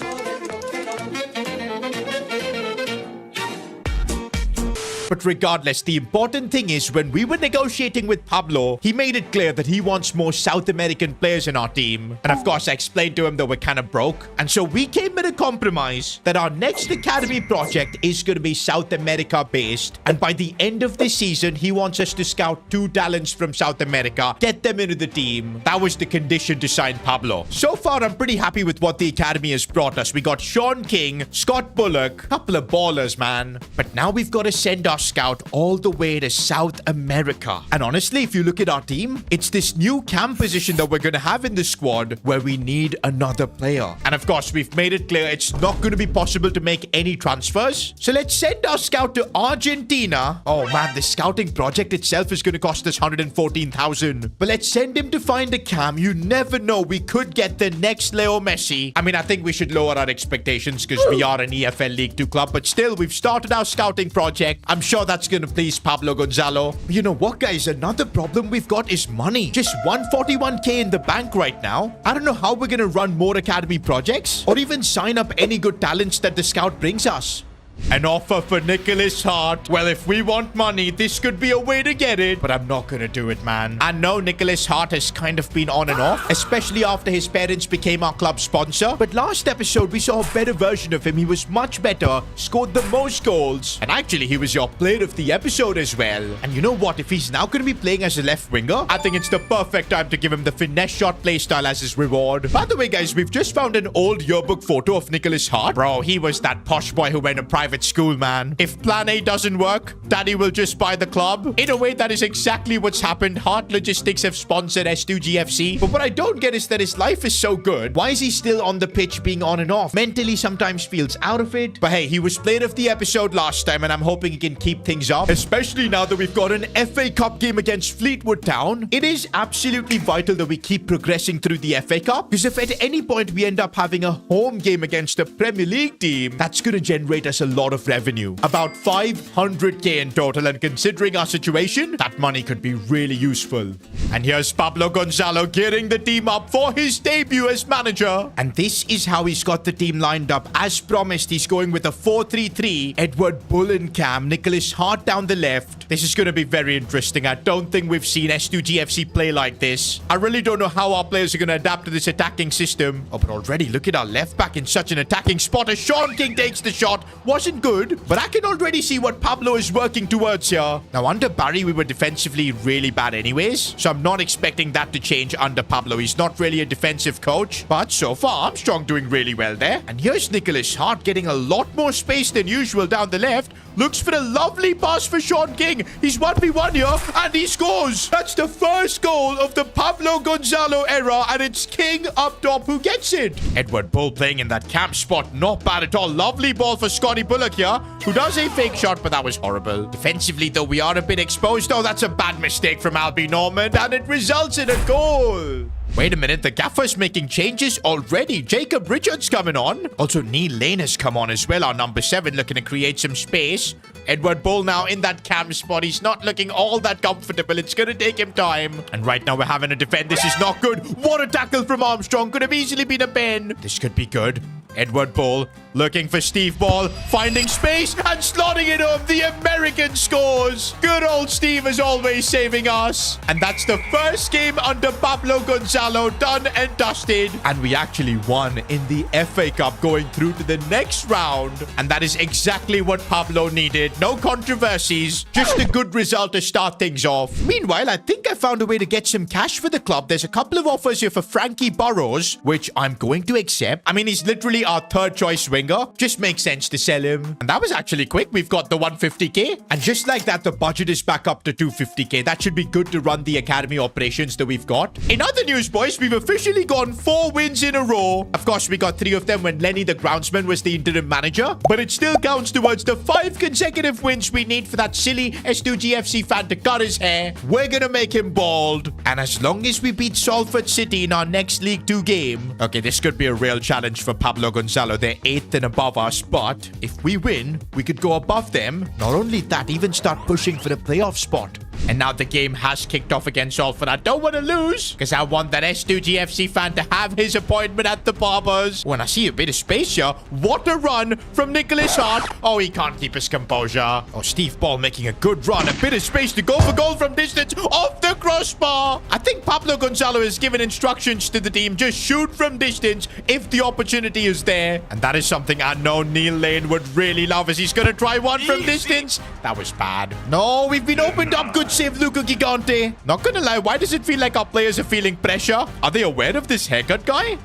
But regardless, the important thing is when we were negotiating with Pablo, he made it clear that he wants more South American players in our team. And of course, I explained to him that we're kind of broke. And so we came with a compromise that our next academy project is going to be South America based. And by the end of this season, he wants us to scout 2 talents from South America, get them into the team. That was the condition to sign Pablo. So far, I'm pretty happy with what the academy has brought us. We got Sean King, Scott Bullock, couple of ballers, man. But now we've got to send our scout all the way to South America. And honestly, if you look at our team, it's this new cam position that we're going to have in the squad where we need another player. And of course, we've made it clear it's not going to be possible to make any transfers. So let's send our scout to Argentina. Oh man, the scouting project itself is going to cost us 114,000. But let's send him to find a cam. You never know, we could get the next Leo Messi. I mean, I think we should lower our expectations because we are an EFL League 2 club. But still, we've started our scouting project. I'm sure that's going to please Pablo Gonzalo. You know what, guys? Another problem we've got is money. Just 141k in the bank right now. I don't know how we're going to run more academy projects or even sign up any good talents that the scout brings us. An offer for Nicholas Hart. Well, if we want money, this could be a way to get it. But I'm not gonna do it, man. I know Nicholas Hart has kind of been on and off, especially after his parents became our club sponsor. But last episode, we saw a better version of him. He was much better, scored the most goals. And actually, he was your player of the episode as well. And you know what? If he's now gonna be playing as a left winger, I think it's the perfect time to give him the finesse shot playstyle as his reward. By the way, guys, we've just found an old yearbook photo of Nicholas Hart. Bro, he was that posh boy who went to private private school, man. If plan A doesn't work, daddy will just buy the club. In a way, that is exactly what's happened. Heart Logistics have sponsored S2G FC. But what I don't get is that his life is so good. Why is he still on the pitch being on and off? Mentally sometimes feels out of it. But hey, he was player of the episode last time, and I'm hoping he can keep things up. Especially now that we've got an FA Cup game against Fleetwood Town. It is absolutely vital that we keep progressing through the FA Cup. Because if at any point we end up having a home game against a Premier League team, that's going to generate us a lot of revenue. About 500k in total, and considering our situation, that money could be really useful. And here's Pablo Gonzalo gearing the team up for his debut as manager. And this is how he's got the team lined up. As promised, he's going with a 4-3-3. Edward Bull in cam, Nicholas Hart down the left. This is going to be very interesting. I don't think we've seen S2G FC play like this. I really don't know how our players are going to adapt to this attacking system. Oh, but already look at our left back in such an attacking spot as Sean King takes the shot. Wasn't good, but I can already see what Pablo is working towards here. Now, under Barry, we were defensively really bad anyways, so I'm not expecting that to change under Pablo. He's not really a defensive coach, but so far, Armstrong doing really well there. And here's Nicholas Hart getting a lot more space than usual down the left. Looks for a lovely pass for Sean King. He's 1v1 here, and he scores. That's the first goal of the Pablo Gonzalo era, and it's King up top who gets it. Edward Bull playing in that camp spot. Not bad at all. Lovely ball for Scotty Bullock here, who does a fake shot, but that was horrible. Defensively, though, we are a bit exposed. Oh, that's a bad mistake from Albie Norman, and it results in a goal. Wait a minute, the gaffer's making changes already. Jacob Richards coming on. Also, Neil Lane has come on as well, our number 7, looking to create some space. Edward Bull now in that cam spot. He's not looking all that comfortable. It's going to take him time. And right now we're having to defend. This is not good. What a tackle from Armstrong. Could have easily been a pen. This could be good. Edward Bull looking for Steve Ball, finding space and slotting it home. The American scores. Good old Steve is always saving us. And that's the first game under Pablo Gonzalo done and dusted. And we actually won in the FA Cup, going through to the next round. And that is exactly what Pablo needed. No controversies, just a good result to start things off. Meanwhile, I think I found a way to get some cash for the club. There's a couple of offers here for Frankie Burrows, which I'm going to accept. I mean, he's literally our third choice winger. Just makes sense to sell him. And that was actually quick. We've got the 150k. And just like that, the budget is back up to 250k. That should be good to run the academy operations that we've got. In other news, boys, we've officially gone 4 wins in a row. Of course, we got 3 of them when Lenny the groundsman was the interim manager. But it still counts towards the 5 consecutive wins we need for that silly S2G FC fan to cut his hair. We're gonna make him bald. And as long as we beat Salford City in our next League 2 game, okay, this could be a real challenge for Pablo Gonzalo. They're 8th and above us, but if we win, we could go above them. Not only that, even start pushing for the playoff spot. And now the game has kicked off against Salford. I don't want to lose, because I want that S2G FC fan to have his appointment at the Barbers. When I see a bit of space here, what a run from Nicholas Hart. Oh, he can't keep his composure. Oh, Steve Ball making a good run. A bit of space to go for goal from distance off the crossbar. I think Pablo Gonzalo has given instructions to the team. Just shoot from distance if the opportunity is there. And that is something I know Neil Lane would really love, as he's going to try one from distance. That was bad. No, we've been opened up. Good save, Luca Gigante. Not gonna lie, why does it feel like our players are feeling pressure? Are they aware of this haircut guy?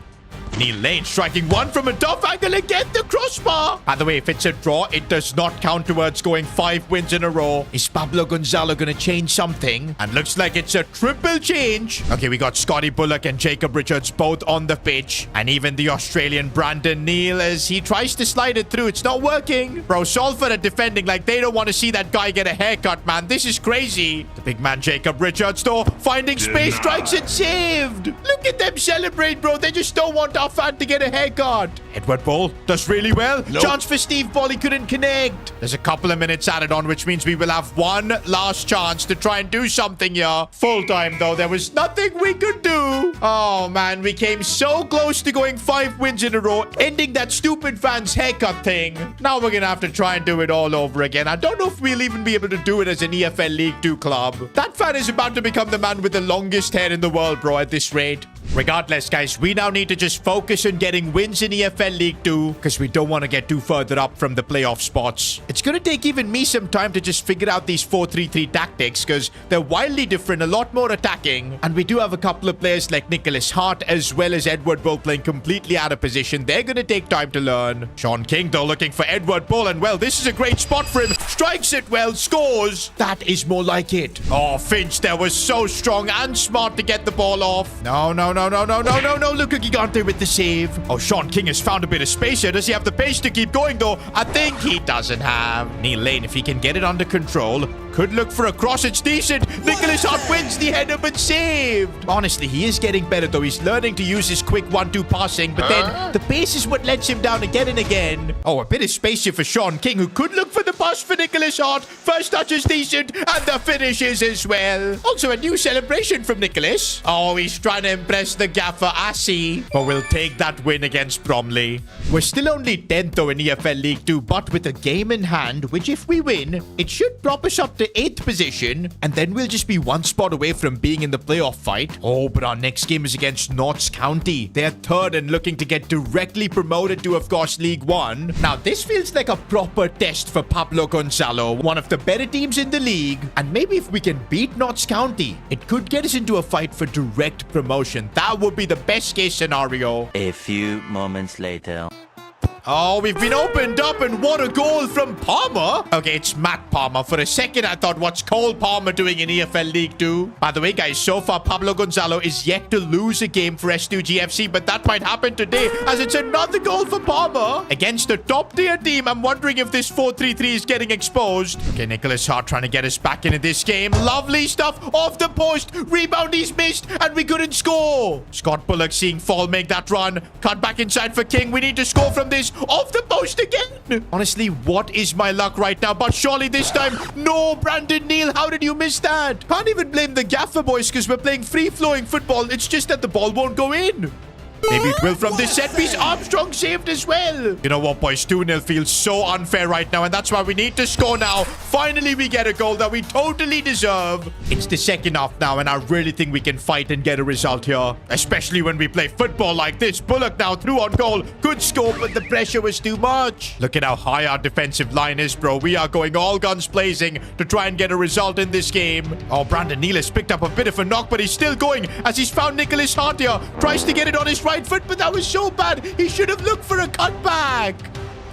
Neil Lane striking one from a tough angle again, the crossbar. By the way, if it's a draw, it does not count towards going 5 wins in a row. Is Pablo Gonzalo going to change something? And looks like it's a triple change. Okay, we got Scotty Bullock and Jacob Richards both on the pitch. And even the Australian Brandon Neal, as he tries to slide it through. It's not working. Bro, Salford are defending like they don't want to see that guy get a haircut, man. This is crazy. The big man Jacob Richards, though, finding space, strikes and saved. Look at them celebrate, bro. They just don't want our fan to get a haircut. Edward Bull does really well. Nope. Chance for Steve Ball, he couldn't connect. There's a couple of minutes added on, which means we will have one last chance to try and do something here. Full time, though. There was nothing we could do. Oh, man. We came so close to going 5 wins in a row, ending that stupid fan's haircut thing. Now we're going to have to try and do it all over again. I don't know if we'll even be able to do it as an EFL League 2 club. That fan is about to become the man with the longest hair in the world, bro, at this rate. Regardless, guys, we now need to just focus on getting wins in EFL League 2 because we don't want to get too further up from the playoff spots. It's going to take even me some time to just figure out these 4-3-3 tactics because they're wildly different, a lot more attacking. And we do have a couple of players like Nicholas Hart as well as Edward Bull playing completely out of position. They're going to take time to learn. Sean King, though, looking for Edward Bull. And, well, this is a great spot for him. Strikes it well, scores. That is more like it. Oh, Finch there was so strong and smart to get the ball off. No. Luka Gigante with the save. Oh, Sean King has found a bit of space here. Does he have the pace to keep going, though? I think he doesn't have. Neil Lane, if he can get it under control, could look for a cross. It's decent. Nicholas Hart wins the header, but saved. Honestly, he is getting better, though. He's learning to use his quick 1-2 passing, but then the pace is what lets him down again and again. Oh, a bit of space here for Sean King, who could look for the pass for Nicholas Hart. First touch is decent, and the finish is as well. Also, a new celebration from Nicholas. Oh, he's trying to impress the gaffer, I see. But we'll take that win against Bromley. We're still only 10th, though, in EFL League 2, but with a game in hand, which if we win, it should prop us up to 8th position, and then we'll just be one spot away from being in the playoff fight. Oh, but our next game is against Notts County. They're 3rd and looking to get directly promoted to, of course, League 1. Now, this feels like a proper test for Pablo Gonzalo, one of the better teams in the league, and maybe if we can beat Notts County, it could get us into a fight for direct promotion. That would be the best case scenario. A few moments later. Oh, we've been opened up, and what a goal from Palmer. Okay, it's Matt Palmer. For a second, I thought, what's Cole Palmer doing in EFL League 2? By the way, guys, so far, Pablo Gonzalo is yet to lose a game for S2G FC, but that might happen today, as it's another goal for Palmer. Against a top-tier team, I'm wondering if this 4-3-3 is getting exposed. Okay, Nicholas Hart trying to get us back into this game. Lovely stuff. Off the post. Rebound, he's missed, and we couldn't score. Scott Bullock seeing Fall make that run. Cut back inside for King. We need to score from this. Off the post again. Honestly, what is my luck right now? But surely this time, no, Brandon Neal, how did you miss that? Can't even blame the gaffer, boys, because we're playing free-flowing football. It's just that the ball won't go in. Maybe it will from this set piece. Armstrong saved as well. You know what, boys? 2-0 feels so unfair right now, and that's why we need to score now. Finally, we get a goal that we totally deserve. It's the second half now, and I really think we can fight and get a result here. Especially when we play football like this. Bullock now through on goal. Good score, but the pressure was too much. Look at how high our defensive line is, bro. We are going all guns blazing to try and get a result in this game. Oh, Brandon Neal has picked up a bit of a knock, but he's still going as he's found Nicholas Hart here. Tries to get it on his right foot, but that was so bad. He should have looked for a cutback.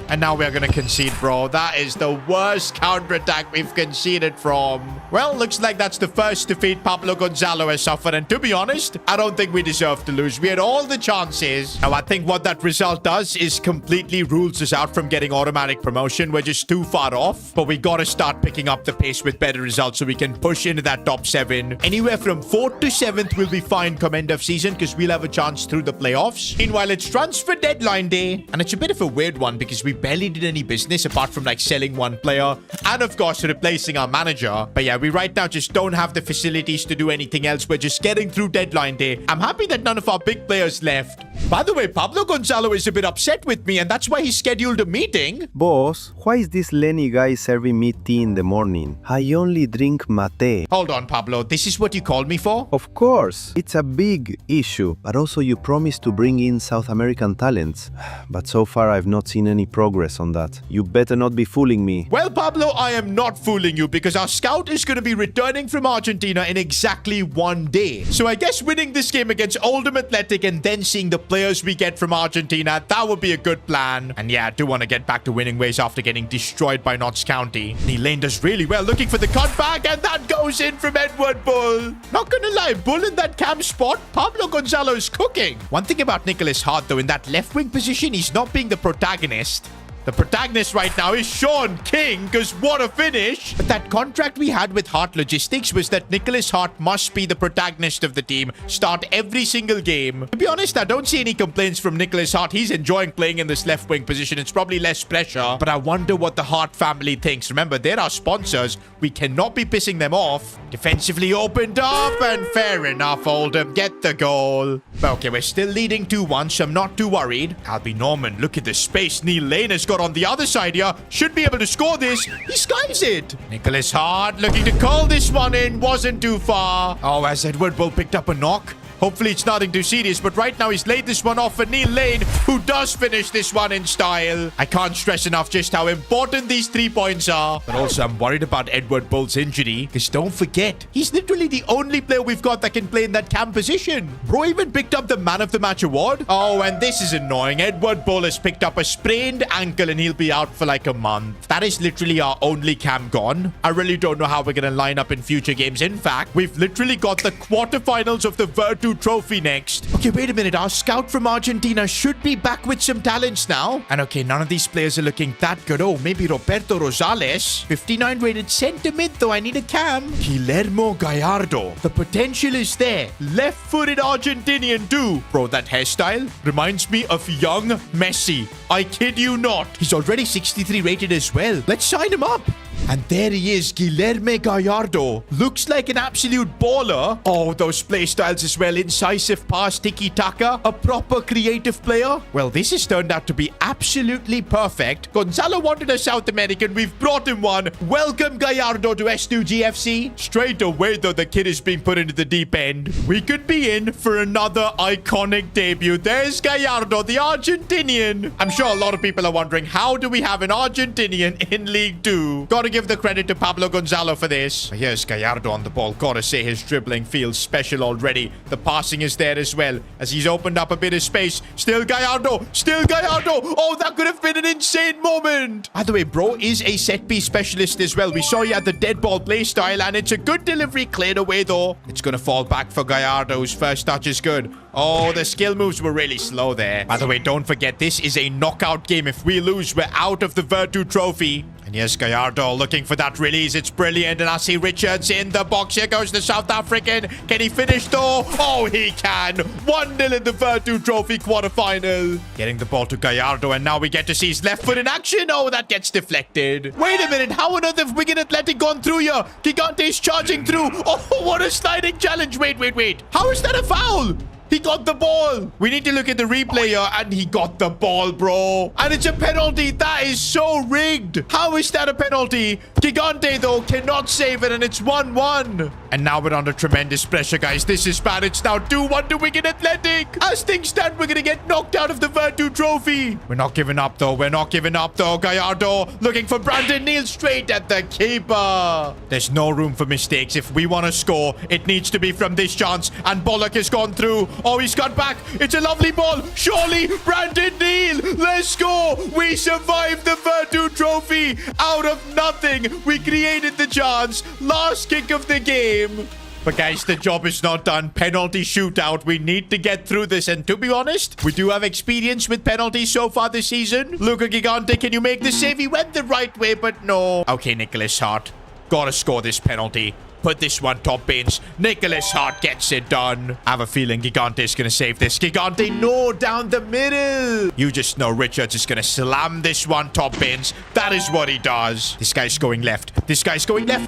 And now we're going to concede, bro. That is the worst counterattack we've conceded from. Well, looks like that's the first defeat Pablo Gonzalo has suffered. And to be honest, I don't think we deserve to lose. We had all the chances. Now, I think what that result does is completely rules us out from getting automatic promotion. We're just too far off. But we got to start picking up the pace with better results so we can push into that top 7. Anywhere from 4th to 7th will be fine come end of season because we'll have a chance through the playoffs. Meanwhile, it's transfer deadline day. And it's a bit of a weird one because we barely did any business apart from like selling one player and of course replacing our manager. But yeah, we right now just don't have the facilities to do anything else. We're just getting through deadline day. I'm happy that none of our big players left. By the way, Pablo Gonzalo is a bit upset with me, and that's why he scheduled a meeting. Boss, why is this Lenny guy serving me tea in the morning? I only drink mate. Hold on, Pablo. This is what you called me for? Of course. It's a big issue, but also you promised to bring in South American talents. But so far, I've not seen any progress on that. You better not be fooling me. Well, Pablo, I am not fooling you because our scout is going to be returning from Argentina in exactly 1 day. So I guess winning this game against Oldham Athletic and then seeing the players we get from Argentina, that would be a good plan. And yeah, I do want to get back to winning ways after getting destroyed by Notts County. Neil Lane does really well, looking for the cutback, and that goes in from Edward Bull. Not gonna lie, Bull in that cam spot, Pablo Gonzalo is cooking. One thing about Nicholas Hart, though, in that left wing position, he's not being the protagonist. The protagonist right now is Sean King, because what a finish. But that contract we had with Hart Logistics was that Nicholas Hart must be the protagonist of the team, start every single game. To be honest, I don't see any complaints from Nicholas Hart. He's enjoying playing in this left wing position. It's probably less pressure, but I wonder what the Hart family thinks. Remember, they're our sponsors. We cannot be pissing them off. Defensively opened up, and fair enough, Oldham. Get the goal. Okay, we're still leading 2-1, so I'm not too worried. Albie Norman, look at the space Neil Lane has got on the other side here. Should be able to score this. He skies it. Nicholas Hart looking to call this one in. Wasn't too far. Oh, as Edward Bull picked up a knock. Hopefully it's nothing too serious, but right now he's laid this one off for Neil Lane, who does finish this one in style. I can't stress enough just how important these 3 points are. But also, I'm worried about Edward Bull's injury, because don't forget, he's literally the only player we've got that can play in that cam position. Bro even picked up the Man of the Match award. Oh, and this is annoying. Edward Bull has picked up a sprained ankle and he'll be out for like a month. That is literally our only cam gone. I really don't know how we're going to line up in future games. In fact, we've literally got the quarterfinals of the Virtu Trophy next. Okay, wait a minute. Our scout from Argentina should be back with some talents now. And okay, none of these players are looking that good. Oh, maybe Roberto Rosales. 59 rated center mid, though. I need a cam. Guillermo Gallardo. The potential is there. Left-footed Argentinian too. Bro, that hairstyle reminds me of young Messi. I kid you not. He's already 63 rated as well. Let's sign him up. And there he is, Guillermo Gallardo. Looks like an absolute baller. Oh, those play styles as well. Incisive pass, tiki-taka. A proper creative player. Well, this has turned out to be absolutely perfect. Gonzalo wanted a South American. We've brought him one. Welcome, Gallardo, to S2G FC. Straight away, though, the kid is being put into the deep end. We could be in for another iconic debut. There's Gallardo, the Argentinian. I'm sure a lot of people are wondering, how do we have an Argentinian in League 2? Gotta give the credit to Pablo Gonzalo for this. Here's Gallardo on the ball. Gotta say his dribbling feels special already. The passing is there as well as he's opened up a bit of space. Still Gallardo. Still Gallardo. Oh, that could have been an insane moment. By the way, bro is a set piece specialist as well. We saw he had the dead ball play style and it's a good delivery. Cleared away though. It's gonna fall back for Gallardo, whose first touch is good. Oh, the skill moves were really slow there. By the way, don't forget, this is a knockout game. If we lose, we're out of the Virtu Trophy. And yes, Gallardo looking for that release. It's brilliant. And I see Richards in the box. Here goes the South African. Can he finish though? Oh, he can. 1-0 in the Virtu Trophy quarterfinal. Getting the ball to Gallardo. And now we get to see his left foot in action. Oh, that gets deflected. Wait a minute. How on earth have Wigan Athletic gone through here? Gigante's charging through. Oh, what a sliding challenge. Wait. How is that a foul? He got the ball. We need to look at the replay here. And he got the ball, bro. And it's a penalty. That is so rigged. How is that a penalty? Gigante, though, cannot save it. And it's 1-1. And now we're under tremendous pressure, guys. This is bad. It's now 2-1 to Wigan Athletic. As things stand, we're going to get knocked out of the Virtu Trophy. We're not giving up, though. Gallardo looking for Brandon Neal straight at the keeper. There's no room for mistakes. If we want to score, it needs to be from this chance. And Bullock has gone through. Oh, he's got back. It's a lovely ball. Surely, Brandon Neal. Let's go. We survived the Virtu Trophy out of nothing. We created the chance. Last kick of the game. But guys, the job is not done. Penalty shootout. We need to get through this. And to be honest, we do have experience with penalties so far this season. Luca Gigante, can you make the save? He went the right way, but no. Okay, Nicholas Hart. Gotta score this penalty. Put this one top bins. Nicholas Hart gets it done. I have a feeling Gigante is going to save this. Gigante, no, down the middle. You just know Richards is going to slam this one top bins. That is what he does. This guy's going left.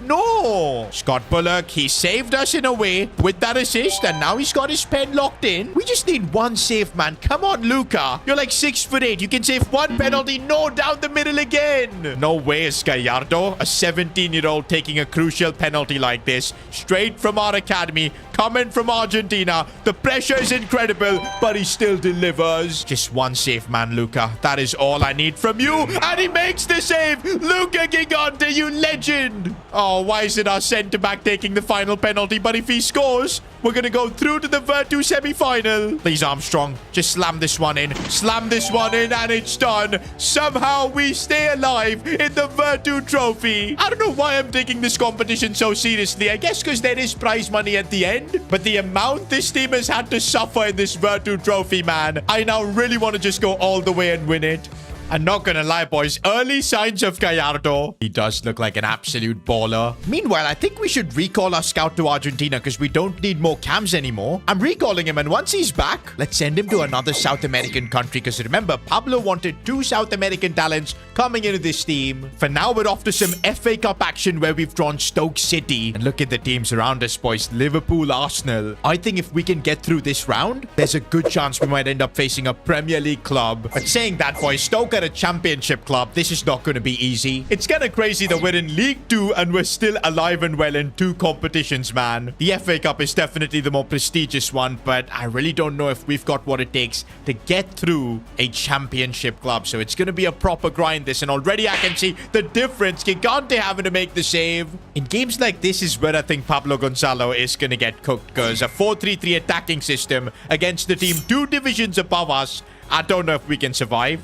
No. Scott Bullock, he saved us in a way with that assist. And now he's got his pen locked in. We just need one save, man. Come on, Luca. You're like 6'8". You can save one penalty. No, down the middle again. No way is Gallardo, a 17-year-old, taking a crucial penalty like this. Straight from our academy, coming from Argentina. The pressure is incredible, but he still delivers. Just one save, man, Luca. That is all I need from you. And he makes the save. Luca Gigante, you legend. Oh, why is it our centre-back taking the final penalty? But if he scores, we're going to go through to the Virtu semi-final. Please, Armstrong, just slam this one in. Slam this one in, and it's done. Somehow we stay alive in the Virtu Trophy. I don't know why I'm taking this competition so seriously. I guess because there is prize money at the end. But the amount this team has had to suffer in this Virtu Trophy, man, I now really want to just go all the way and win it. I'm not gonna lie, boys. Early signs of Gallardo. He does look like an absolute baller. Meanwhile, I think we should recall our scout to Argentina because we don't need more cams anymore. I'm recalling him, and once he's back, let's send him to another South American country because remember, Pablo wanted 2 South American talents coming into this team. For now, we're off to some FA Cup action where we've drawn Stoke City. And look at the teams around us, boys. Liverpool, Arsenal. I think if we can get through this round, there's a good chance we might end up facing a Premier League club. But saying that, boys, Stoke look at a championship club, this is not going to be easy. It's kind of crazy that we're in League 2 and we're still alive and well in 2 competitions, man. The FA Cup is definitely the more prestigious one, but I really don't know if we've got what it takes to get through a championship club. So it's going to be a proper grind this, and already I can see the difference Gigante having to make the save. In games like this is where I think Pablo Gonzalo is going to get cooked, because a 4-3-3 attacking system against the team 2 divisions above us, I don't know if we can survive.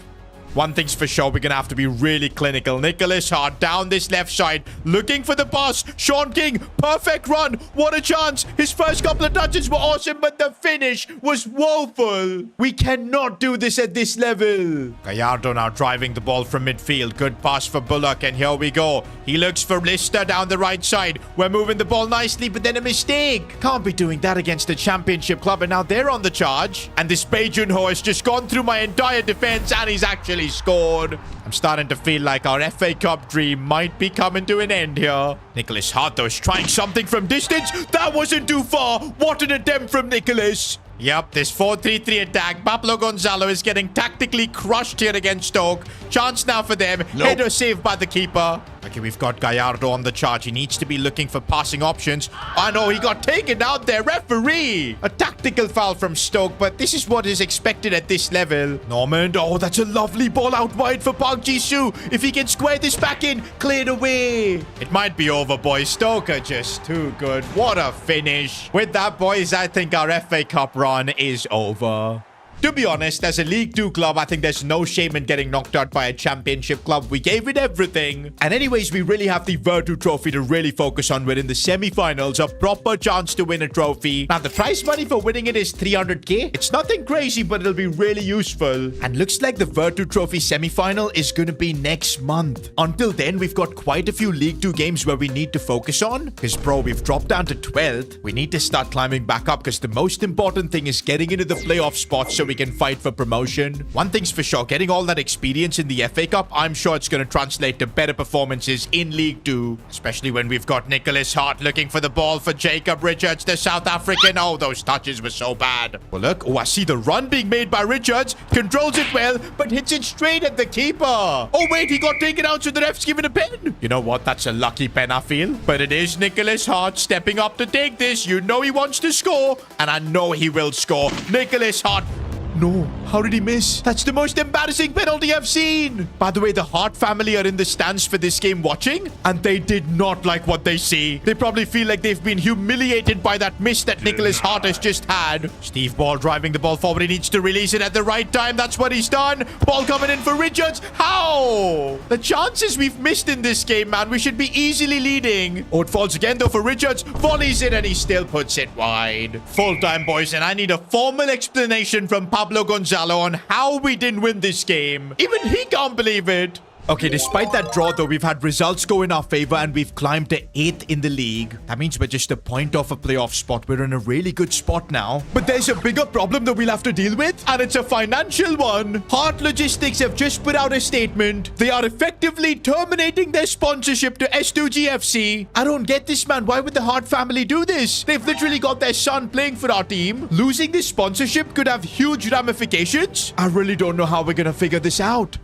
One thing's for sure, we're going to have to be really clinical. Nicholas Hart down this left side, looking for the pass. Sean King, perfect run. What a chance. His first couple of touches were awesome, but the finish was woeful. We cannot do this at this level. Gallardo now driving the ball from midfield. Good pass for Bullock, and here we go. He looks for Lister down the right side. We're moving the ball nicely, but then a mistake. Can't be doing that against a championship club, and now they're on the charge. And this Bae Jun-ho has just gone through my entire defense, and he's actually scored. I'm starting to feel like our FA Cup dream might be coming to an end here. Nicholas Hart, though, is trying something from distance. That wasn't too far. What an attempt from Nicholas. Yep, this 4-3-3 attack. Pablo Gonzalo is getting tactically crushed here against Stoke. Chance now for them. Nope. Header saved by the keeper. Okay, we've got Gallardo on the charge. He needs to be looking for passing options. Oh, no, he got taken out there. Referee! A tactical foul from Stoke, but this is what is expected at this level. Normand, oh, that's a lovely ball out wide for Park Ji-soo. If he can square this back in, cleared away. It might be over, boys. Stoke are just too good. What a finish. With that, boys, I think our FA Cup run is over. To be honest, as a League 2 club, I think there's no shame in getting knocked out by a championship club. We gave it everything. And anyways, we really have the Virtu Trophy to really focus on. We're in the semi-finals, a proper chance to win a trophy. Now, the prize money for winning it is 300k. It's nothing crazy, but it'll be really useful. And looks like the Virtu Trophy semi-final is going to be next month. Until then, we've got quite a few League 2 games where we need to focus on. Because, bro, we've dropped down to 12th. We need to start climbing back up, because the most important thing is getting into the playoff spot so we can fight for promotion. One thing's for sure, getting all that experience in the FA Cup, I'm sure it's going to translate to better performances in League 2. Especially when we've got Nicholas Hart looking for the ball for Jacob Richards, the South African. Oh, those touches were so bad. Well, look. Oh, I see the run being made by Richards. Controls it well, but hits it straight at the keeper. Oh, wait, he got taken out, so the ref's given a pen. You know what? That's a lucky pen, I feel. But it is Nicholas Hart stepping up to take this. You know he wants to score, and I know he will score. Nicholas Hart. No, how did he miss? That's the most embarrassing penalty I've seen. By the way, the Hart family are in the stands for this game watching, and they did not like what they see. They probably feel like they've been humiliated by that miss that Nicholas Hart has just had. Steve Ball driving the ball forward. He needs to release it at the right time. That's what he's done. Ball coming in for Richards. How? The chances we've missed in this game, man. We should be easily leading. Oh, it falls again, though, for Richards. Volleys it, and he still puts it wide. Full time, boys, and I need a formal explanation from Pablo Gonzalo on how we didn't win this game. Even he can't believe it. Okay, despite that draw, though, we've had results go in our favor and we've climbed to 8th in the league. That means we're just a point off a playoff spot. We're in a really good spot now. But there's a bigger problem that we'll have to deal with, and it's a financial one. Hart Logistics have just put out a statement. They are effectively terminating their sponsorship to S2G FC. I don't get this, man. Why would the Hart family do this? They've literally got their son playing for our team. Losing this sponsorship could have huge ramifications. I really don't know how we're gonna figure this out.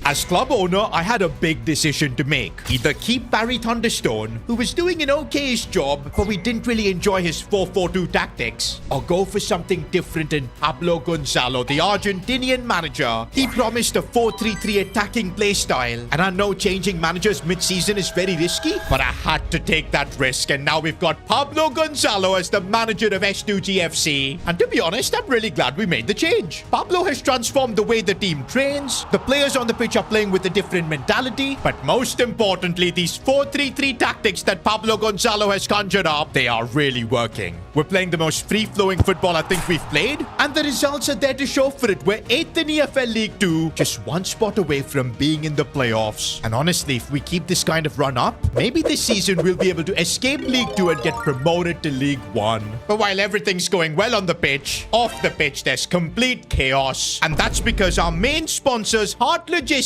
As club owner, I had a big decision to make. Either keep Barry Thunderstone, who was doing an okay-ish job, but we didn't really enjoy his 4-4-2 tactics, or go for something different in Pablo Gonzalo, the Argentinian manager. He promised a 4-3-3 attacking play style, and I know changing managers mid-season is very risky, but I had to take that risk, and now we've got Pablo Gonzalo as the manager of S2G FC. And to be honest, I'm really glad we made the change. Pablo has transformed the way the team trains, the players on the pitch are playing with a different mentality, but most importantly, these 4-3-3 tactics that Pablo Gonzalo has conjured up, they are really working. We're playing the most free-flowing football I think we've played, and the results are there to show for it. We're 8th in EFL League 2, just one spot away from being in the playoffs. And honestly, if we keep this kind of run up, maybe this season we'll be able to escape League 2 and get promoted to League 1. But while everything's going well on the pitch, off the pitch there's complete chaos. And that's because our main sponsors, Hart Logistics,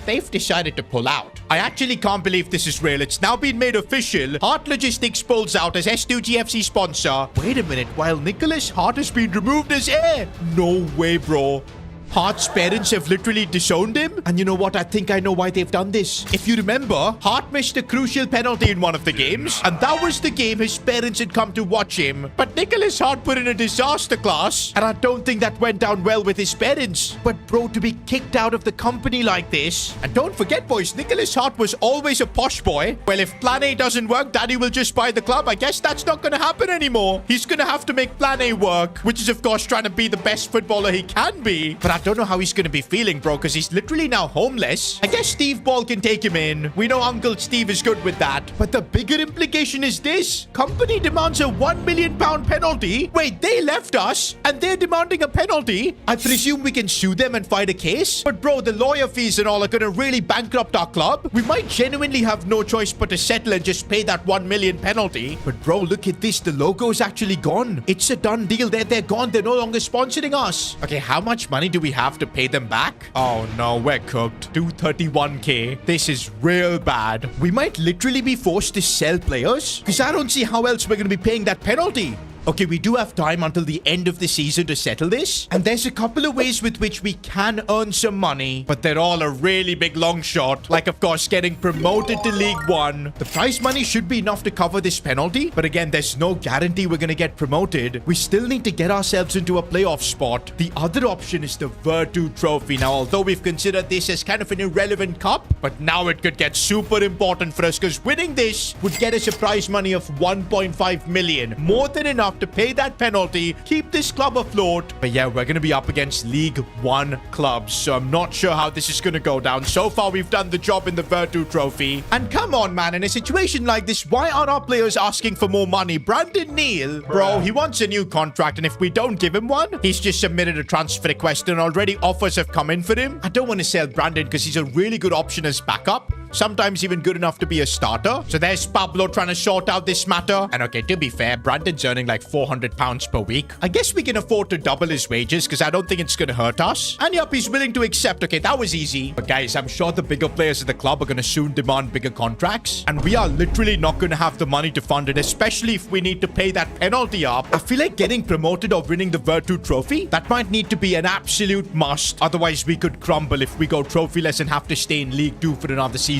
they've decided to pull out. I actually can't believe this is real. It's now been made official. Hart Logistics pulls out as S2G FC sponsor. Wait a minute, while Nicholas Hart has been removed as heir? No way, bro. Hart's parents have literally disowned him. And you know what? I think I know why they've done this. If you remember, Hart missed a crucial penalty in one of the games. And that was the game his parents had come to watch him. But Nicholas Hart put in a disaster class. And I don't think that went down well with his parents. But bro, to be kicked out of the company like this. And don't forget, boys, Nicholas Hart was always a posh boy. Well, if plan A doesn't work, daddy will just buy the club. I guess that's not going to happen anymore. He's going to have to make plan A work. Which is, of course, trying to be the best footballer he can be. But I don't know how he's going to be feeling, bro, because he's literally now homeless. I guess Steve Ball can take him in. We know Uncle Steve is good with that. But the bigger implication is this. Company demands a £1 million penalty. Wait, they left us and they're demanding a penalty. I presume we can sue them and fight a case. But bro, the lawyer fees and all are going to really bankrupt our club. We might genuinely have no choice but to settle and just pay that £1 million penalty. But bro, look at this. The logo's actually gone. It's a done deal. They're gone. They're no longer sponsoring us. Okay, how much money do we have to pay them back? Oh no, we're cooked. 231k. This is real bad. We might literally be forced to sell players because I don't see how else we're going to be paying that penalty. Okay, we do have time until the end of the season to settle this. And there's a couple of ways with which we can earn some money. But they're all a really big long shot. Like, of course, getting promoted to League 1. The prize money should be enough to cover this penalty. But again, there's no guarantee we're going to get promoted. We still need to get ourselves into a playoff spot. The other option is the Virtu Trophy. Now, although we've considered this as kind of an irrelevant cup, but now it could get super important for us because winning this would get us a prize money of 1.5 million. More than enough to pay that penalty, keep this club afloat. But yeah, we're going to be up against League 1 clubs, so I'm not sure how this is going to go down. So far, we've done the job in the Virtu Trophy. And come on, man, in a situation like this, why aren't our players asking for more money? Brandon Neal, bro, he wants a new contract, and if we don't give him one, he's just submitted a transfer request, and already offers have come in for him. I don't want to sell Brandon because he's a really good option as backup. Sometimes even good enough to be a starter. So there's Pablo trying to sort out this matter. And okay, to be fair, Brandon's earning like £400 per week. I guess we can afford to double his wages because I don't think it's going to hurt us. And yup, he's willing to accept. Okay, that was easy. But guys, I'm sure the bigger players of the club are going to soon demand bigger contracts. And we are literally not going to have the money to fund it, especially if we need to pay that penalty up. I feel like getting promoted or winning the Virtu Trophy, that might need to be an absolute must. Otherwise, we could crumble if we go trophyless and have to stay in League 2 for another season.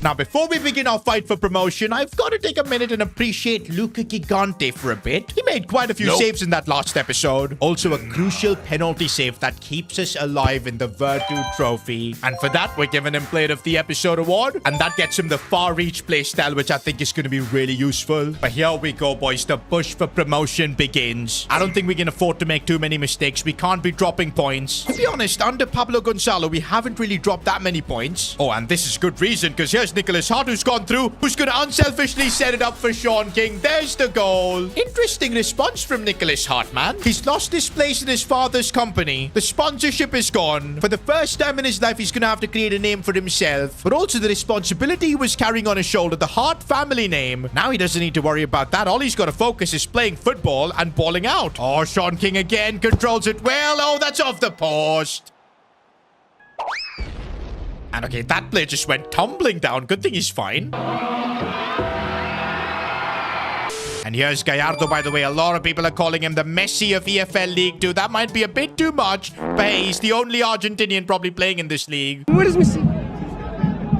Now, before we begin our fight for promotion, I've got to take a minute and appreciate Luca Gigante for a bit. He made quite a few saves in that last episode. Also, a crucial penalty save that keeps us alive in the Virtu Trophy. And for that, we're giving him Player of the Episode award. And that gets him the Far Reach playstyle, which I think is going to be really useful. But here we go, boys. The push for promotion begins. I don't think we can afford to make too many mistakes. We can't be dropping points. To be honest, under Pablo Gonzalo, we haven't really dropped that many points. Oh, and this is good reason, because here's Nicholas Hart, who's gone through, who's going to unselfishly set it up for Sean King. There's the goal. Interesting response from Nicholas Hart, man. He's lost his place in his father's company. The sponsorship is gone. For the first time in his life, he's going to have to create a name for himself, but also the responsibility he was carrying on his shoulder, the Hart family name. Now he doesn't need to worry about that. All he's got to focus is playing football and balling out. Oh, Sean King again controls it well. Oh, that's off the post. And okay, that player just went tumbling down. Good thing he's fine. And here's Gallardo, by the way. A lot of people are calling him the Messi of EFL League 2. That might be a bit too much, but hey, he's the only Argentinian probably playing in this league. Where is Messi?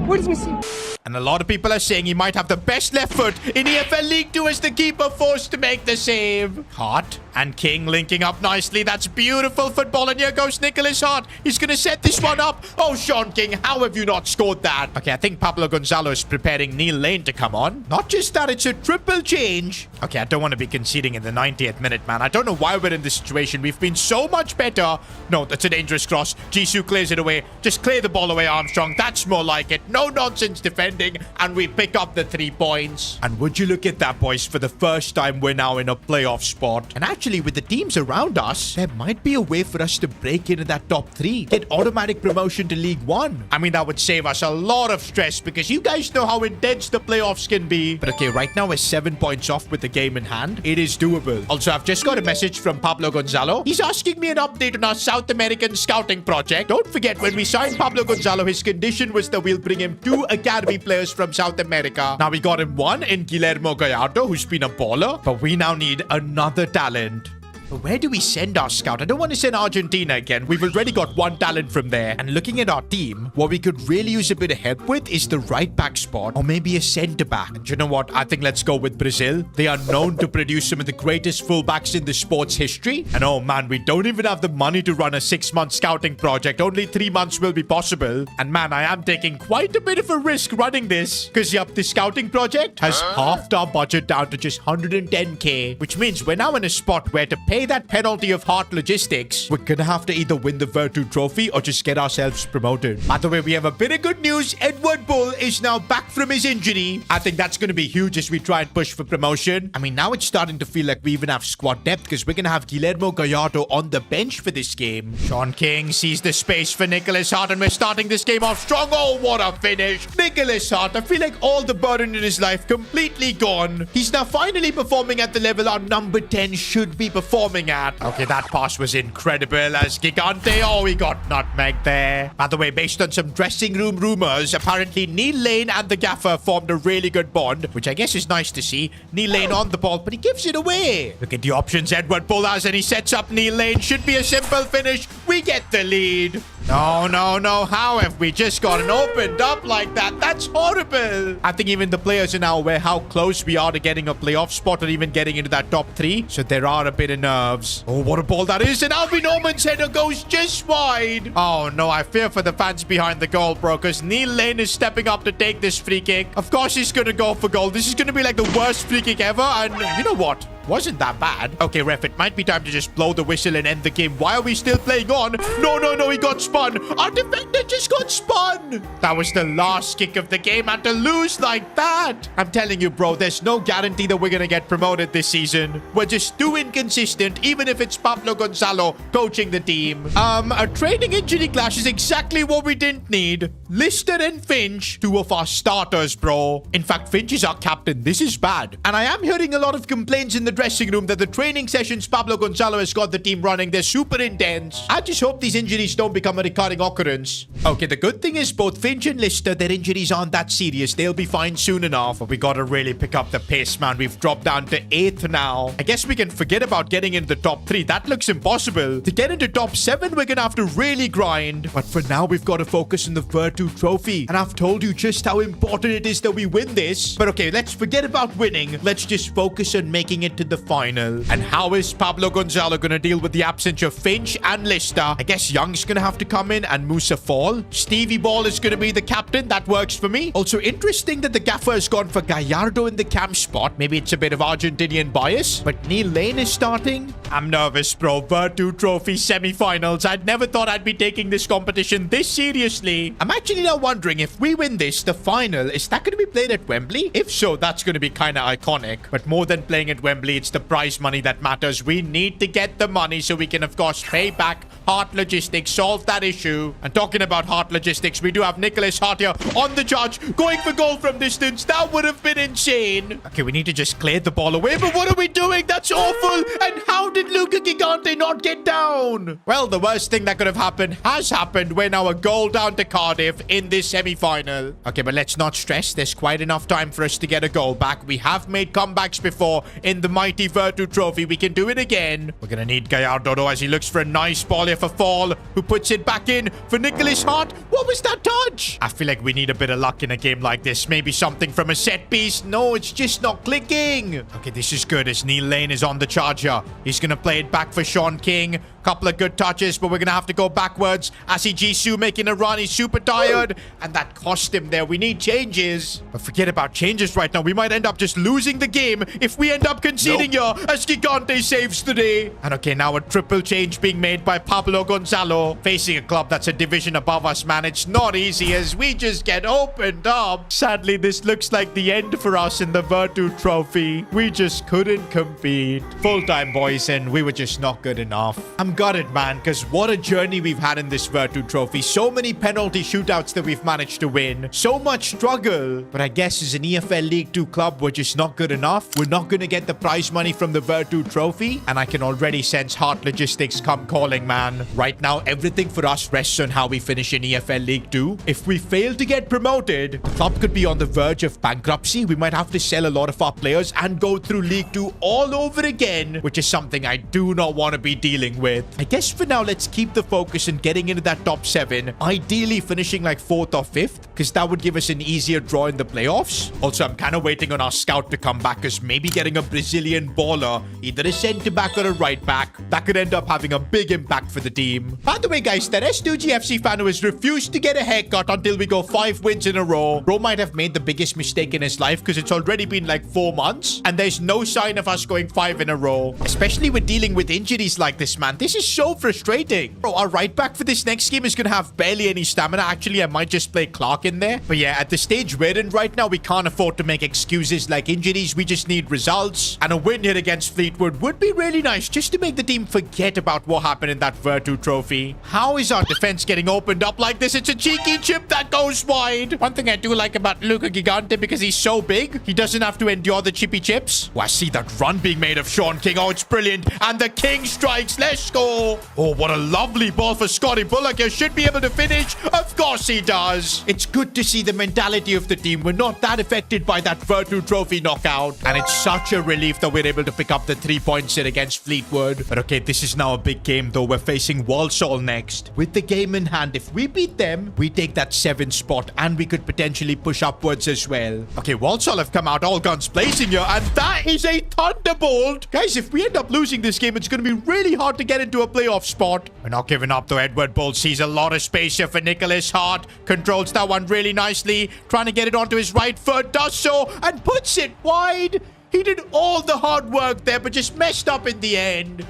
Where is Messi? And a lot of people are saying he might have the best left foot in EFL League 2 as the keeper forced to make the save. Hart and King linking up nicely. That's beautiful football. And here goes Nicholas Hart. He's going to set this one up. Oh, Sean King, how have you not scored that? Okay, I think Pablo Gonzalo is preparing Neil Lane to come on. Not just that, it's a triple change. Okay, I don't want to be conceding in the 90th minute, man. I don't know why we're in this situation. We've been so much better. No, that's a dangerous cross. Jisoo clears it away. Just clear the ball away, Armstrong. That's more like it. No nonsense defending. And we pick up the 3 points. And would you look at that, boys? For the first time, we're now in a playoff spot. And actually, with the teams around us, there might be a way for us to break into that top 3. Get automatic promotion to League 1. I mean, that would save us a lot of stress because you guys know how intense the playoffs can be. But okay, right now we're 7 points off with the game in hand. It is doable. Also, I've just got a message from Pablo Gonzalo. He's asking me an update on our South American scouting project. Don't forget, when we signed Pablo Gonzalo, his condition was that we'll bring him 2 academy players from South America. Now we got him 1 in Guillermo Gallardo, who's been a baller, but we now need another talent. But where do we send our scout? I don't want to send Argentina again. We've already got one talent from there. And looking at our team, what we could really use a bit of help with is the right back spot or maybe a centre back. And you know what? I think let's go with Brazil. They are known to produce some of the greatest fullbacks in the sport's history. And oh man, we don't even have the money to run a 6-month scouting project. Only 3 months will be possible. And man, I am taking quite a bit of a risk running this. Because yep, the scouting project has halved our budget down to just 110k. Which means we're now in a spot where to pay that penalty of Heart Logistics, we're gonna have to either win the Virtu Trophy or just get ourselves promoted. By the way, we have a bit of good news. Edward Bull is now back from his injury. I think that's gonna be huge as we try and push for promotion. I mean, now it's starting to feel like we even have squad depth because we're gonna have Guillermo Gallardo on the bench for this game. Sean King sees the space for Nicholas Hart and we're starting this game off strong. Oh, what a finish. Nicholas Hart, I feel like all the burden in his life completely gone. He's now finally performing at the level our number 10 should be performing at. Okay, that pass was incredible as Gigante. Oh, he got nutmegged there. By the way, based on some dressing room rumors, apparently Neil Lane and the gaffer formed a really good bond, which I guess is nice to see. Neil Lane on the ball, but he gives it away. Look at the options Edward Bull has and he sets up Neil Lane. Should be a simple finish. We get the lead. No, no, no. How have we just gotten opened up like that? That's horrible. I think even the players are now aware how close we are to getting a playoff spot or even getting into that top 3. So there are a bit of nerves. Oh, what a ball that is. And Alvin Norman's header goes just wide. Oh, no. I fear for the fans behind the goal, bro, because Neil Lane is stepping up to take this free kick. Of course, he's going to go for goal. This is going to be like the worst free kick ever. And you know what? Wasn't that bad. Okay, ref, it might be time to just blow the whistle and end the game. Why are we still playing on? No, no, no, he got spun. Our defender just got spun. That was the last kick of the game, and to lose like that. I'm telling you, bro, there's no guarantee that we're going to get promoted this season. We're just too inconsistent, even if it's Pablo Gonzalo coaching the team. A training injury clash is exactly what we didn't need. Lister and Finch, 2 of our starters, bro. In fact, Finch is our captain. This is bad. And I am hearing a lot of complaints in the dressing room that the training sessions Pablo Gonzalo has got the team running, they're super intense. I just hope these injuries don't become a recurring occurrence. Okay, the good thing is both Finch and Lister, their injuries aren't that serious. They'll be fine soon enough. But we gotta really pick up the pace, man. We've dropped down to 8th now. I guess we can forget about getting into the top 3. That looks impossible. To get into top 7, we're gonna have to really grind. But for now, we've got to focus on the Virtu Trophy. And I've told you just how important it is that we win this. But okay, let's forget about winning. Let's just focus on making it to the final. And how is Pablo Gonzalo gonna deal with the absence of Finch and Lister? I guess Young's gonna have to come in and Musa fall. Stevie Ball is gonna be the captain. That works for me. Also interesting that the gaffer has gone for Gallardo in the cam spot. Maybe it's a bit of Argentinian bias, but Neil Lane is starting. I'm nervous, bro. Virtu Trophy semi-finals. I'd never thought I'd be taking this competition this seriously. I'm actually now wondering if we win this, the final, is that gonna be played at Wembley? If so, that's gonna be kind of iconic. But more than playing at Wembley, it's the prize money that matters. We need to get the money so we can, of course, pay back Heart Logistics, solve that issue. And talking about Heart Logistics, we do have Nicholas Hart here on the charge, going for goal from distance. That would have been insane. Okay, we need to just clear the ball away, but what are we doing? That's awful. And how did Luca Gigante not get down? Well, the worst thing that could have happened has happened. We're now a goal down to Cardiff in this semi-final. Okay, but let's not stress. There's quite enough time for us to get a goal back. We have made comebacks before in the mighty Virtu Trophy. We can do it again. We're going to need Gallardo as he looks for a nice ball here for Fall, who puts it back in for Nicholas Hart. What was that touch? I feel like we need a bit of luck in a game like this. Maybe something from a set piece. No, it's just not clicking. Okay, this is good as Neil Lane is on the charger. He's going to play it back for Sean King. Couple of good touches, but we're going to have to go backwards. Asi Jisoo making a run. He's super tired. And that cost him there. We need changes. But forget about changes right now. We might end up just losing the game if we end up conceding here as Gigante saves the day. And okay, now a triple change being made by Pablo Gonzalo. Facing a club that's a division above us, man. It's not easy as we just get opened up. Sadly, this looks like the end for us in the Virtu Trophy. We just couldn't compete. Full time, boys, and we were just not good enough. I'm gutted, man, because what a journey we've had in this Virtu Trophy. So many penalty shootouts that we've managed to win. So much struggle. But I guess as an EFL League 2 club, we're just not good enough. We're not going to get the prize money from the Virtu Trophy. And I can already sense Heart Logistics come calling, man. Right now, everything for us rests on how we finish in EFL League 2. If we fail to get promoted, the club could be on the verge of bankruptcy. We might have to sell a lot of our players and go through League 2 all over again, which is something I do not want to be dealing with. I guess for now, let's keep the focus on getting into that top 7. Ideally finishing like 4th or 5th, because that would give us an easier draw in the playoffs. Also, I'm kind of waiting on our scout to come back, because maybe getting a Brazilian baller, either a centre-back or a right-back, that could end up having a big impact for the team. By the way, guys, that S2G FC fan who has refused to get a haircut until we go 5 wins in a row. Bro might have made the biggest mistake in his life, because it's already been like 4 months, and there's no sign of us going 5 in a row. Especially with dealing with injuries like this, man. This is so frustrating. Bro, our right back for this next game is going to have barely any stamina. Actually, I might just play Clark in there. But yeah, at the stage we're in right now, we can't afford to make excuses like injuries. We just need results. And a win here against Fleetwood would be really nice, just to make the team forget about what happened in that Virtu Trophy. How is our defense getting opened up like this? It's a cheeky chip that goes wide. One thing I do like about Luca Gigante, because he's so big, he doesn't have to endure the chippy chips. Oh, I see that run being made of Sean King. Oh, it's brilliant. And the King strikes. Let's go. Oh, what a lovely ball for Scotty Bullock. He should be able to finish. Of course he does. It's good to see the mentality of the team. We're not that affected by that Virtu Trophy knockout. And it's such a relief that we're able to pick up the 3 points here against Fleetwood. But okay, this is now a big game though. We're facing Walsall next. With the game in hand, if we beat them, we take that 7th spot and we could potentially push upwards as well. Okay, Walsall have come out all guns blazing here, and that is a thunderbolt. Guys, if we end up losing this game, it's going to be really hard to get into a playoff spot. We're not giving up though. Edward Bull sees a lot of space here for Nicholas Hart. Controls that one really nicely. Trying to get it onto his right foot. Does so and puts it wide. He did all the hard work there, but just messed up in the end.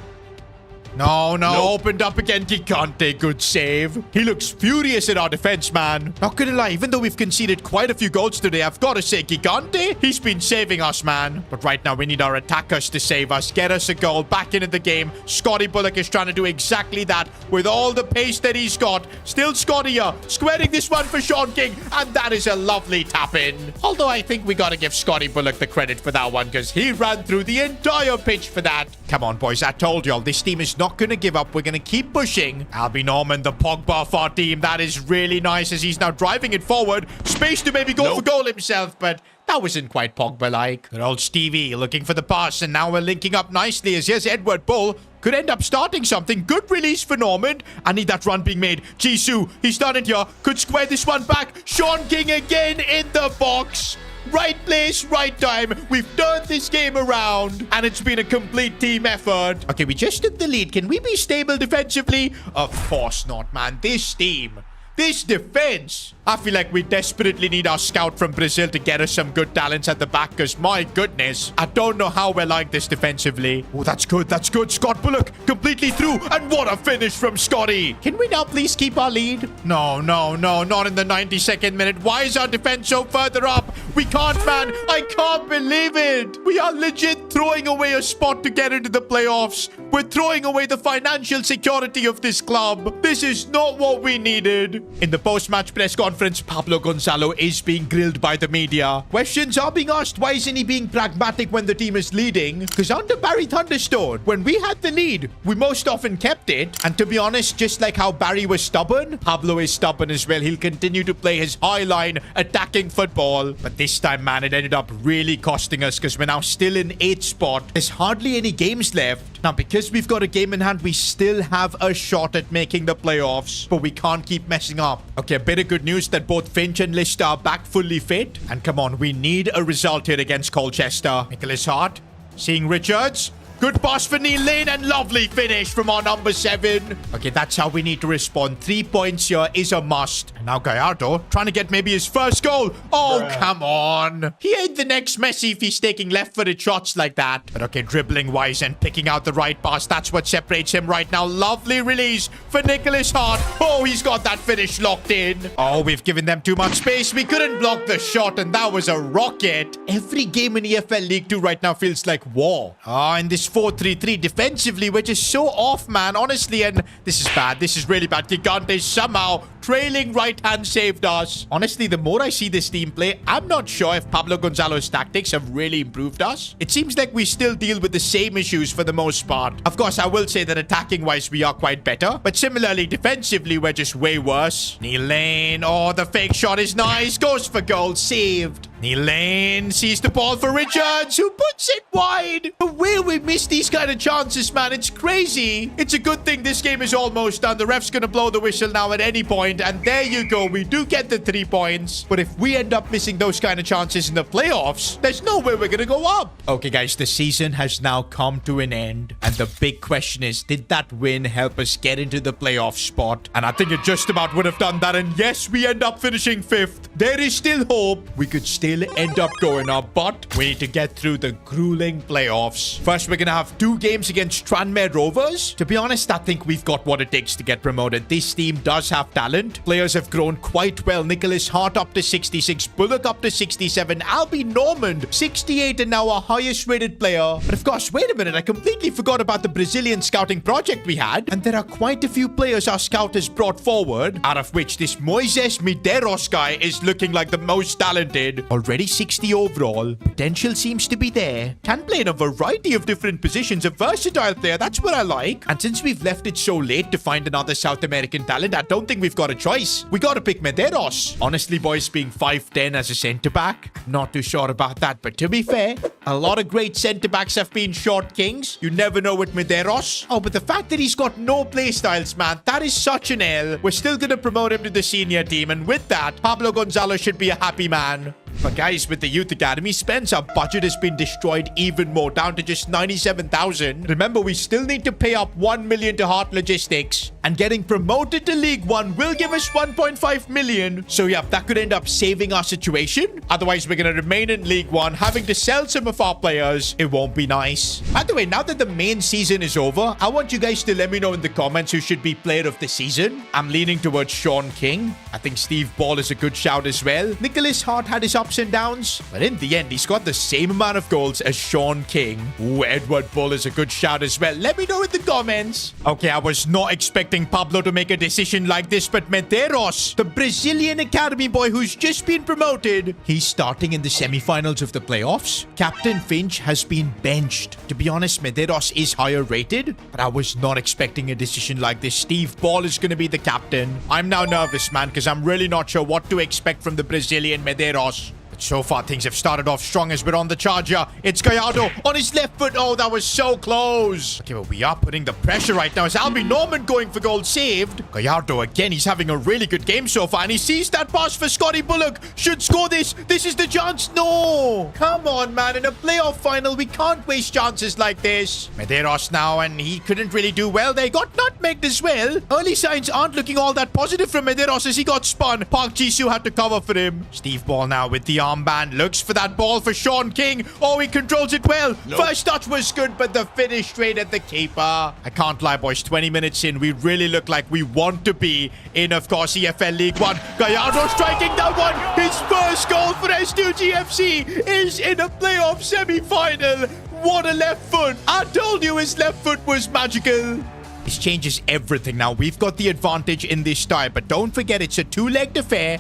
No, opened up again. Gigante, good save. He looks furious at our defense, man. Not gonna lie, even though we've conceded quite a few goals today, I've got to say, Gigante, he's been saving us, man. But right now, we need our attackers to save us, get us a goal, back into the game. Scotty Bullock is trying to do exactly that with all the pace that he's got. Still Scotty here, squaring this one for Sean King, and that is a lovely tap-in. Although I think we got to give Scotty Bullock the credit for that one, because he ran through the entire pitch for that. Come on, boys, I told y'all, this team is not going to give up. We're going to keep pushing. Albie Norman, the Pogba of our team. That is really nice as he's now driving it forward. Space to maybe go for goal himself, but that wasn't quite Pogba-like. Good old Stevie looking for the pass, and now we're linking up nicely as here's Edward Bull. Could end up starting something. Good release for Norman. I need that run being made. Jisoo, he's done it here. Could square this one back. Sean King again in the box. Right place, right time. We've turned this game around, and it's been a complete team effort. Okay, we just took the lead. Can we be stable defensively? Of course not, man. This team, this defense. I feel like we desperately need our scout from Brazil to get us some good talents at the back, because my goodness, I don't know how we're like this defensively. Oh, that's good. That's good. Scott Bullock completely through. And what a finish from Scotty. Can we now please keep our lead? No, not in the 92nd minute. Why is our defense so further up? We can't, man. I can't believe it. We are legit throwing away a spot to get into the playoffs. We're throwing away the financial security of this club. This is not what we needed. In the post-match press conference, Pablo Gonzalo is being grilled by the media. Questions are being asked, why isn't he being pragmatic when the team is leading? Because under Barry Thunderstone, when we had the lead, we most often kept it. And to be honest, just like how Barry was stubborn, Pablo is stubborn as well. He'll continue to play his high-line attacking football. But this time, man, it ended up really costing us, because we're now still in 8th spot. There's hardly any games left. Now, because we've got a game in hand, we still have a shot at making the playoffs. But we can't keep messing up. Okay, a bit of good news that both Finch and Lister are back fully fit. And come on, we need a result here against Colchester. Nicholas Hart, seeing Richards. Good pass for Neil Lane, and lovely finish from our number 7. Okay, that's how we need to respond. 3 points here is a must. And now Gallardo trying to get maybe his first goal. Oh, come on. He ain't the next Messi if he's taking left-footed shots like that. But okay, dribbling wise and picking out the right pass. That's what separates him right now. Lovely release for Nicholas Hart. Oh, he's got that finish locked in. Oh, we've given them too much space. We couldn't block the shot, and that was a rocket. Every game in EFL League 2 right now feels like war. Oh, and this this 4-3-3 defensively, we're just so off, man, honestly. And this is bad. This is really bad. Gigante somehow trailing right hand saved us. Honestly, the more I see this team play, I'm not sure if Pablo Gonzalo's tactics have really improved us. It seems like we still deal with the same issues for the most part. Of course, I will say that attacking wise we are quite better, but similarly defensively we're just way worse. Neil Lane, oh, the fake shot is nice, goes for goal, saved. Neil Lane sees the ball for Richards, who puts it wide. The way we miss these kind of chances, man, it's crazy. It's a good thing this game is almost done. The ref's gonna blow the whistle now at any point, and there you go. We do get the 3 points, but if we end up missing those kind of chances in the playoffs, there's no way we're gonna go up. Okay, guys, the season has now come to an end, and the big question is, did that win help us get into the playoff spot? And I think it just about would have done that, and yes, we end up finishing 5th. There is still hope. We could still end up going up, but we need to get through the grueling playoffs. First, we're gonna have 2 games against Tranmere Rovers. To be honest, I think we've got what it takes to get promoted. This team does have talent. Players have grown quite well. Nicholas Hart up to 66, Bullock up to 67, Albie Normand 68, and now our highest rated player. But of course, wait a minute, I completely forgot about the Brazilian scouting project we had, and there are quite a few players our scout has brought forward, out of which this Moises Medeiros guy is looking like the most talented. Already 60 overall. Potential seems to be there. Can play in a variety of different positions. A versatile player. That's what I like. And since we've left it so late to find another South American talent, I don't think we've got a choice. We gotta pick Medeiros. Honestly, boys, being 5'10 as a centre-back, not too sure about that. But to be fair, a lot of great centre-backs have been short kings. You never know with Medeiros. Oh, but the fact that he's got no play styles, man, that is such an L. We're still gonna promote him to the senior team. And with that, Pablo Gonzalo should be a happy man. But guys, with the Youth Academy, Spence, our budget has been destroyed even more, down to just 97,000. Remember, we still need to pay up 1 million to Heart Logistics. And getting promoted to League 1 will give us 1.5 million. So yeah, that could end up saving our situation. Otherwise, we're going to remain in League 1, having to sell some of our players. It won't be nice. By the way, now that the main season is over, I want you guys to let me know in the comments who should be player of the season. I'm leaning towards Sean King. I think Steve Ball is a good shout as well. Nicholas Hart had his ups and downs, but in the end, he's got the same amount of goals as Sean King. Ooh, Edward Bull is a good shout as well. Let me know in the comments. Okay, I was not expecting Pablo to make a decision like this, but Medeiros, the Brazilian academy boy who's just been promoted, he's starting in the semi-finals of the playoffs. Captain Finch has been benched. To be honest, Medeiros is higher rated, but I was not expecting a decision like this. Steve Ball is going to be the captain. I'm now nervous, man, because I'm really not sure what to expect from the Brazilian Medeiros. So far, things have started off strong as we're on the charger. It's Gallardo on his left foot. Oh, that was so close. Okay, but we are putting the pressure right now. Is Albie Normand going for goal saved? Gallardo again. He's having a really good game so far. And he sees that pass for Scotty Bullock. Should score this. This is the chance. No. Come on, man. In a playoff final, we can't waste chances like this. Medeiros now, and he couldn't really do well. They got nutmegged as well. Early signs aren't looking all that positive from Medeiros as he got spun. Park Jisoo had to cover for him. Steve Ball now with the armband, looks for that ball for Sean King. Oh, he controls it well. Nope. First touch was good, but the finish straight at the keeper. I can't lie, boys. 20 minutes in, we really look like we want to be in, of course, EFL League 1. Gallardo striking that one. His first goal for S2G FC is in a playoff semi-final. What a left foot. I told you his left foot was magical. This changes everything now. We've got the advantage in this tie, but don't forget it's a two-legged affair.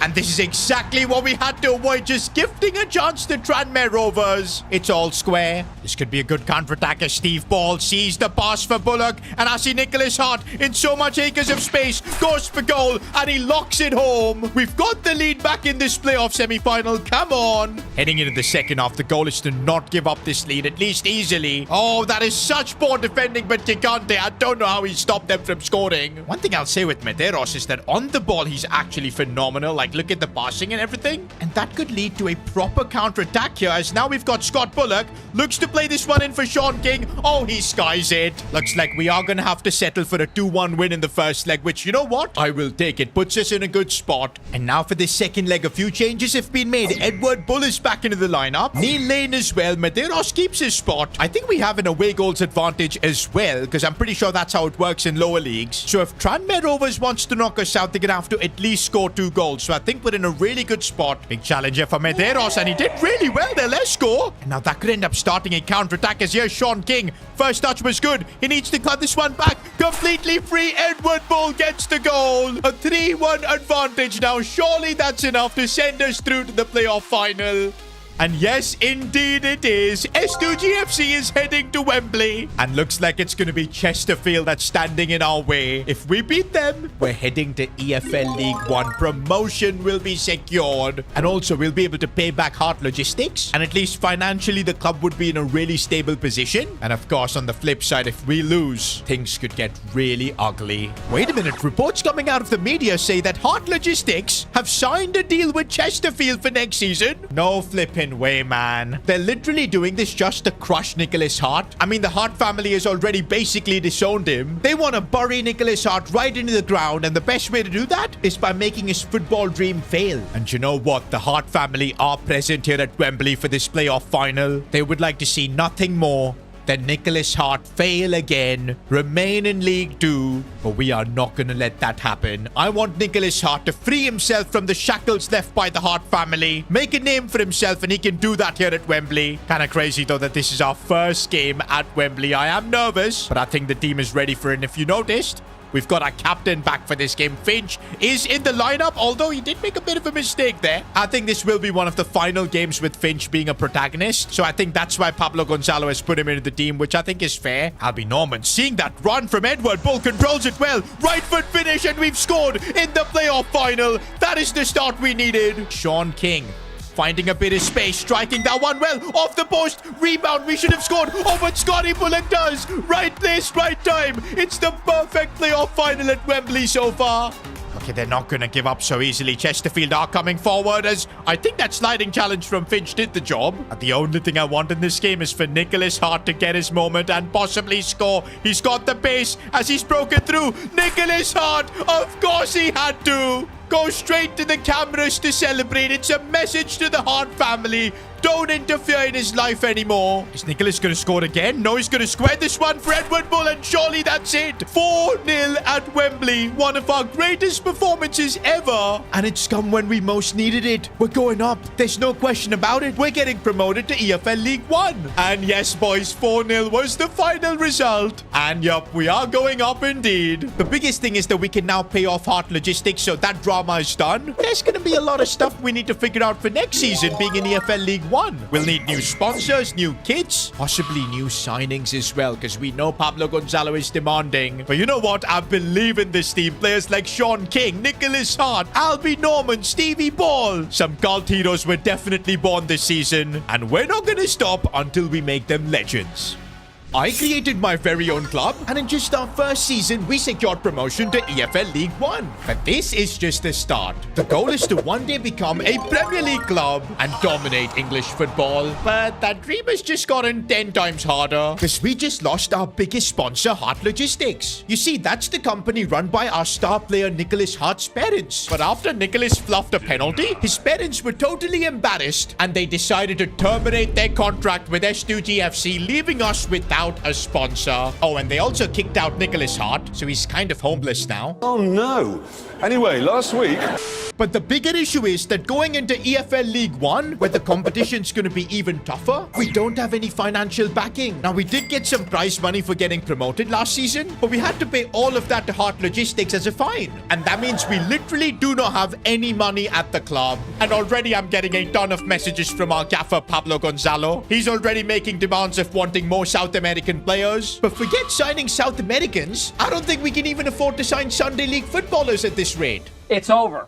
And this is exactly what we had to avoid, just gifting a chance to Tranmere Rovers. It's all square. This could be a good counter-attack as Steve Ball sees the pass for Bullock. And I see Nicholas Hart in so much acres of space, goes for goal, and he locks it home. We've got the lead back in this playoff semi-final. Come on. Heading into the second half, the goal is to not give up this lead, at least easily. Oh, that is such poor defending, but Gigante, I don't know how he stopped them from scoring. One thing I'll say with Medeiros is that on the ball, he's actually phenomenal. Like, look at the passing and everything. And that could lead to a proper counter-attack here, as now we've got Scott Bullock. Looks to play this one in for Sean King. Oh, he skies it. Looks like we are going to have to settle for a 2-1 win in the first leg, which, you know what? I will take it. Puts us in a good spot. And now for this second leg, a few changes have been made. Edward Bull is back into the lineup. Neil Lane as well. Medeiros keeps his spot. I think we have an away goals advantage as well, because I'm pretty sure that's how it works in lower leagues. So if Tranmere Rovers wants to knock us out, they're going to have to at least score 2 goals. So I think we're in a really good spot. Big challenger for Medeiros, and he did really well there. Let's score. And now that could end up starting a counter-attack as here's Sean King. First touch was good. He needs to cut this one back. Completely free. Edward Bull gets the goal. A 3-1 advantage now. Surely that's enough to send us through to the playoff final. And yes, indeed it is. S2G FC is heading to Wembley. And looks like it's going to be Chesterfield that's standing in our way. If we beat them, we're heading to EFL League 1. Promotion will be secured. And also, we'll be able to pay back Heart Logistics. And at least financially, the club would be in a really stable position. And of course, on the flip side, if we lose, things could get really ugly. Wait a minute. Reports coming out of the media say that Heart Logistics have signed a deal with Chesterfield for next season. No flipping way, man. They're literally doing this just to crush Nicholas Hart. I mean, the Hart family has already basically disowned him. They want to bury Nicholas Hart right into the ground, and the best way to do that is by making his football dream fail. And you know what? The Hart family are present here at Wembley for this playoff final. They would like to see nothing more than Nicholas Hart fail again, remain in League 2, but we are not going to let that happen. I want Nicholas Hart to free himself from the shackles left by the Hart family, make a name for himself, and he can do that here at Wembley. Kind of crazy though that this is our first game at Wembley. I am nervous, but I think the team is ready for it. And if you noticed, we've got our captain back for this game. Finch is in the lineup, although he did make a bit of a mistake there. I think this will be one of the final games with Finch being a protagonist. So I think that's why Pablo Gonzalo has put him into the team, which I think is fair. Albie Norman seeing that run from Edward Bull, controls it well. Right foot finish, and we've scored in the playoff final. That is the start we needed. Sean King finding a bit of space, striking that one well off the post. Rebound, we should have scored. Oh, but Scotty Bullock does. Right place, right time. It's the perfect playoff final at Wembley so far. Okay, they're not going to give up so easily. Chesterfield are coming forward as I think that sliding challenge from Finch did the job. And the only thing I want in this game is for Nicholas Hart to get his moment and possibly score. He's got the pace as he's broken through. Nicholas Hart, of course he had to go straight to the cameras to celebrate. It's a message to the Hart family. Don't interfere in his life anymore. Is Nicholas going to score again? No, he's going to square this one for Edward Bull, and surely that's it. 4-0 at Wembley. One of our greatest performances ever. And it's come when we most needed it. We're going up. There's no question about it. We're getting promoted to EFL League 1. And yes, boys, 4-0 was the final result. And yup, we are going up indeed. The biggest thing is that we can now pay off Heart Logistics, so that drama is done. There's going to be a lot of stuff we need to figure out for next season, being in EFL League 1. We'll need new sponsors, new kits, possibly new signings as well, because we know Pablo Gonzalo is demanding. But you know what? I believe in this team. Players like Sean King, Nicholas Hart, Albie Norman, Stevie Ball. Some cult heroes were definitely born this season, and we're not going to stop until we make them legends. I created my very own club, and in just our first season, we secured promotion to EFL League 1. But this is just the start. The goal is to one day become a Premier League club and dominate English football. But that dream has just gotten 10 times harder, because we just lost our biggest sponsor, Heart Logistics. You see, that's the company run by our star player Nicholas Hart's parents. But after Nicholas fluffed a penalty, his parents were totally embarrassed, and they decided to terminate their contract with S2G FC, leaving us without a sponsor. Oh, and they also kicked out Nicholas Hart, so he's kind of homeless now. Oh no. Anyway, last week... But the bigger issue is that going into EFL League 1, where the competition's going to be even tougher, we don't have any financial backing. Now, we did get some prize money for getting promoted last season, but we had to pay all of that to Heart Logistics as a fine. And that means we literally do not have any money at the club. And already I'm getting a ton of messages from our gaffer, Pablo Gonzalo. He's already making demands of wanting more South American players. But forget signing South Americans. I don't think we can even afford to sign Sunday League footballers at this rate. It's over.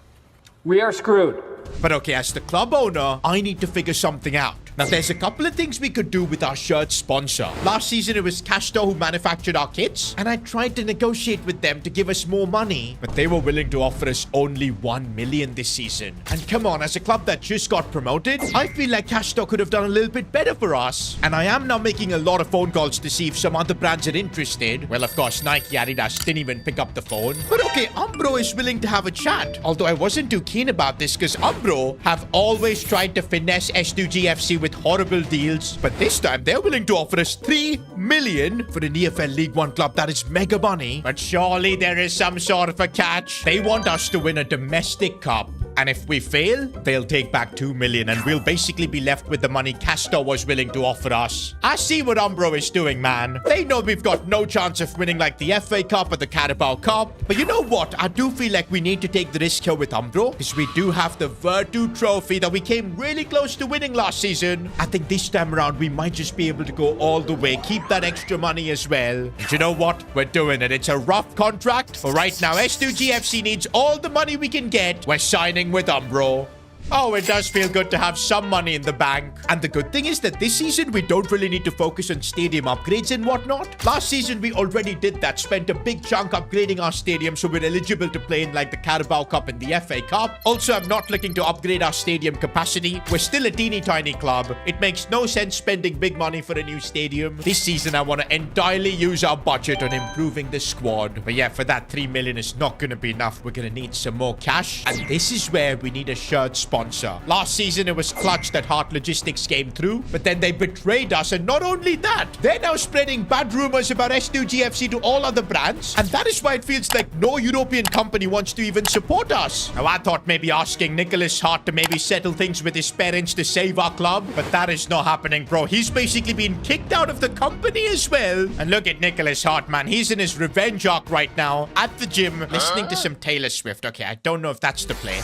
We are screwed. But okay, as the club owner, I need to figure something out. Now, there's a couple of things we could do with our shirt sponsor. Last season, it was Cashto who manufactured our kits, and I tried to negotiate with them to give us more money, but they were willing to offer us only 1 million this season. And come on, as a club that just got promoted, I feel like Cashto could have done a little bit better for us. And I am now making a lot of phone calls to see if some other brands are interested. Well, of course, Nike, Adidas didn't even pick up the phone. But okay, Umbro is willing to have a chat. Although I wasn't too keen about this because Umbro have always tried to finesse S2G FC with horrible deals, but this time they're willing to offer us 3 million for an EFL League 1 club. That is mega money. But surely there is some sort of a catch. They want us to win a domestic cup And if we fail, they'll take back 2 million and we'll basically be left with the money Castor was willing to offer us. I see what Umbro is doing, man. They know we've got no chance of winning like the FA Cup or the Carabao Cup. But you know what? I do feel like we need to take the risk here with Umbro because we do have the Virtu trophy that we came really close to winning last season. I think this time around we might just be able to go all the way, keep that extra money as well. And you know what? We're doing it. It's a rough contract, but right now S2G FC needs all the money we can get. We're signing with Umbro. Oh, it does feel good to have some money in the bank. And the good thing is that this season, we don't really need to focus on stadium upgrades and whatnot. Last season, we already did that. Spent a big chunk upgrading our stadium so we're eligible to play in like the Carabao Cup and the FA Cup. Also, I'm not looking to upgrade our stadium capacity. We're still a teeny tiny club. It makes no sense spending big money for a new stadium. This season, I want to entirely use our budget on improving the squad. But yeah, for that 3 million is not going to be enough. We're going to need some more cash. And this is where we need a shirt sponsor. Last season, it was clutch that Heart Logistics came through, but then they betrayed us. And not only that, they're now spreading bad rumors about S2G FC to all other brands. And that is why it feels like no European company wants to even support us. Now, I thought maybe asking Nicholas Hart to maybe settle things with his parents to save our club, but that is not happening, bro. He's basically been kicked out of the company as well. And look at Nicholas Hart, man. He's in his revenge arc right now at the gym, listening to some Taylor Swift. Okay, I don't know if that's the play.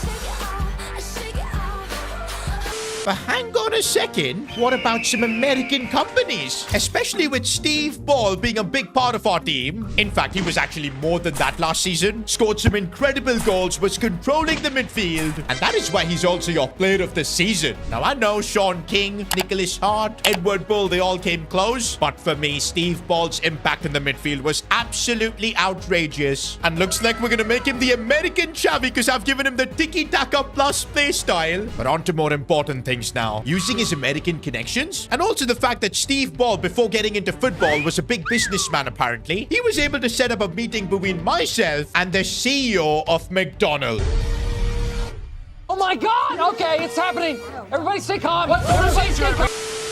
But hang on a second, what about some American companies? Especially with Steve Ball being a big part of our team. In fact, he was actually more than that last season. Scored some incredible goals, was controlling the midfield. And that is why he's also your player of the season. Now, I know Sean King, Nicholas Hart, Edward Bull, they all came close. But for me, Steve Ball's impact in the midfield was absolutely outrageous. And looks like we're going to make him the American Xavi because I've given him the tiki-taka plus play style. But on to more important things now, using his American connections and also the fact that Steve Ball, before getting into football, was a big businessman apparently. He was able to set up a meeting between myself and the CEO of McDonald's. Oh my God! Okay, it's happening. Everybody stay calm. Everybody stay calm.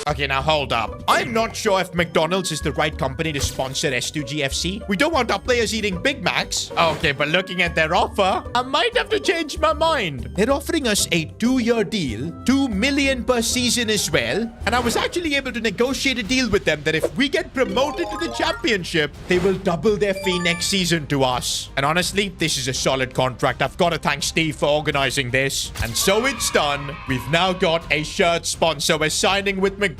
Okay, now hold up. I'm not sure if McDonald's is the right company to sponsor S2G FC. We don't want our players eating Big Macs. Okay, but looking at their offer, I might have to change my mind. They're offering us a 2-year deal, 2 million per season as well. And I was actually able to negotiate a deal with them that if we get promoted to the championship, they will double their fee next season to us. And honestly, this is a solid contract. I've got to thank Steve for organizing this. And so it's done. We've now got a shirt sponsor. We're signing with McDonald's.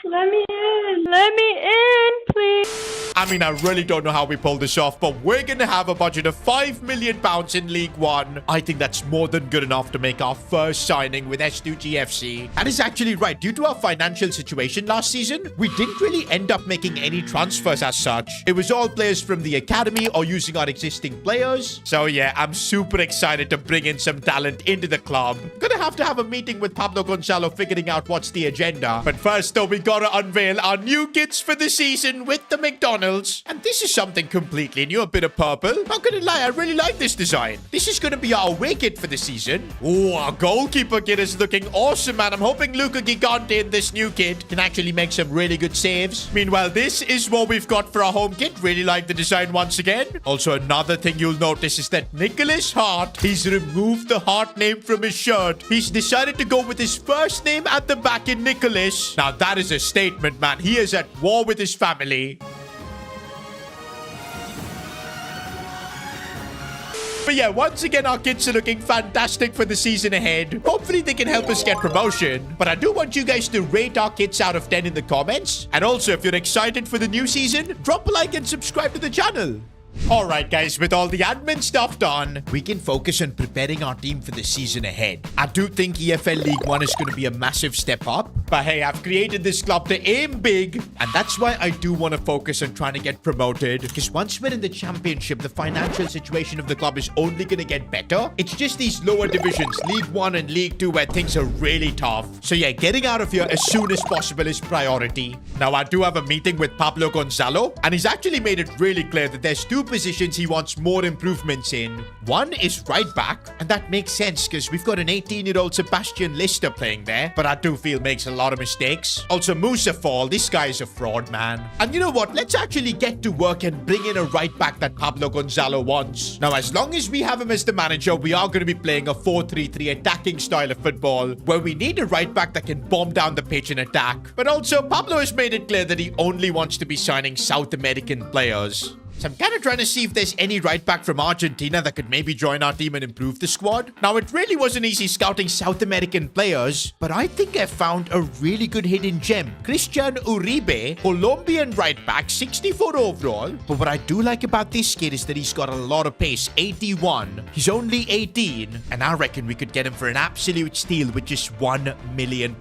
Let me in. Let me in, please. I mean, I really don't know how we pull this off, but we're going to have a budget of £5 million in League One. I think that's more than good enough to make our first signing with S2G FC. That is actually right. Due to our financial situation last season, we didn't really end up making any transfers as such. It was all players from the academy or using our existing players. So yeah, I'm super excited to bring in some talent into the club. Gonna have to have a meeting with Pablo Gonzalo figuring out what's the agenda. But first though, we gotta unveil our new kits for the season with the McDonald's. And this is something completely new, a bit of purple. Not gonna lie, I really like this design. This is gonna be our away kit for the season. Oh, our goalkeeper kit is looking awesome, man. I'm hoping Luca Gigante in this new kit can actually make some really good saves. Meanwhile, this is what we've got for our home kit. Really like the design once again. Also, another thing you'll notice is that Nicholas Hart, he's removed the Hart name from his shirt. He's decided to go with his first name at the back in Nicholas. Now, that is a statement, man. He is at war with his family. But yeah, once again, our kits are looking fantastic for the season ahead. Hopefully, they can help us get promotion. But I do want you guys to rate our kits out of 10 in the comments. And also, if you're excited for the new season, drop a like and subscribe to the channel. Alright guys, with all the admin stuff done, we can focus on preparing our team for the season ahead. I do think EFL League 1 is going to be a massive step up. But hey, I've created this club to aim big. And that's why I do want to focus on trying to get promoted. Because once we're in the championship, the financial situation of the club is only going to get better. It's just these lower divisions, League 1 and League 2, where things are really tough. So yeah, getting out of here as soon as possible is priority. Now, I do have a meeting with Pablo Gonzalo. And he's actually made it really clear that there's two positions he wants more improvements in. One is right back, and that makes sense because we've got an 18-year-old Sebastian Lister playing there, but I do feel makes a lot of mistakes. Also, Musa Fall, this guy is a fraud, man. And you know what? Let's actually get to work and bring in a right back that Pablo Gonzalo wants. Now, as long as we have him as the manager, we are going to be playing a 4-3-3 attacking style of football, where we need a right back that can bomb down the pitch and attack. But also, Pablo has made it clear that he only wants to be signing South American players. So I'm kind of trying to see if there's any right back from Argentina that could maybe join our team and improve the squad. Now, it really wasn't easy scouting South American players, but I think I found a really good hidden gem. Christian Uribe, Colombian right back, 64 overall. But what I do like about this kid is that he's got a lot of pace, 81. He's only 18, and I reckon we could get him for an absolute steal with just £1 million.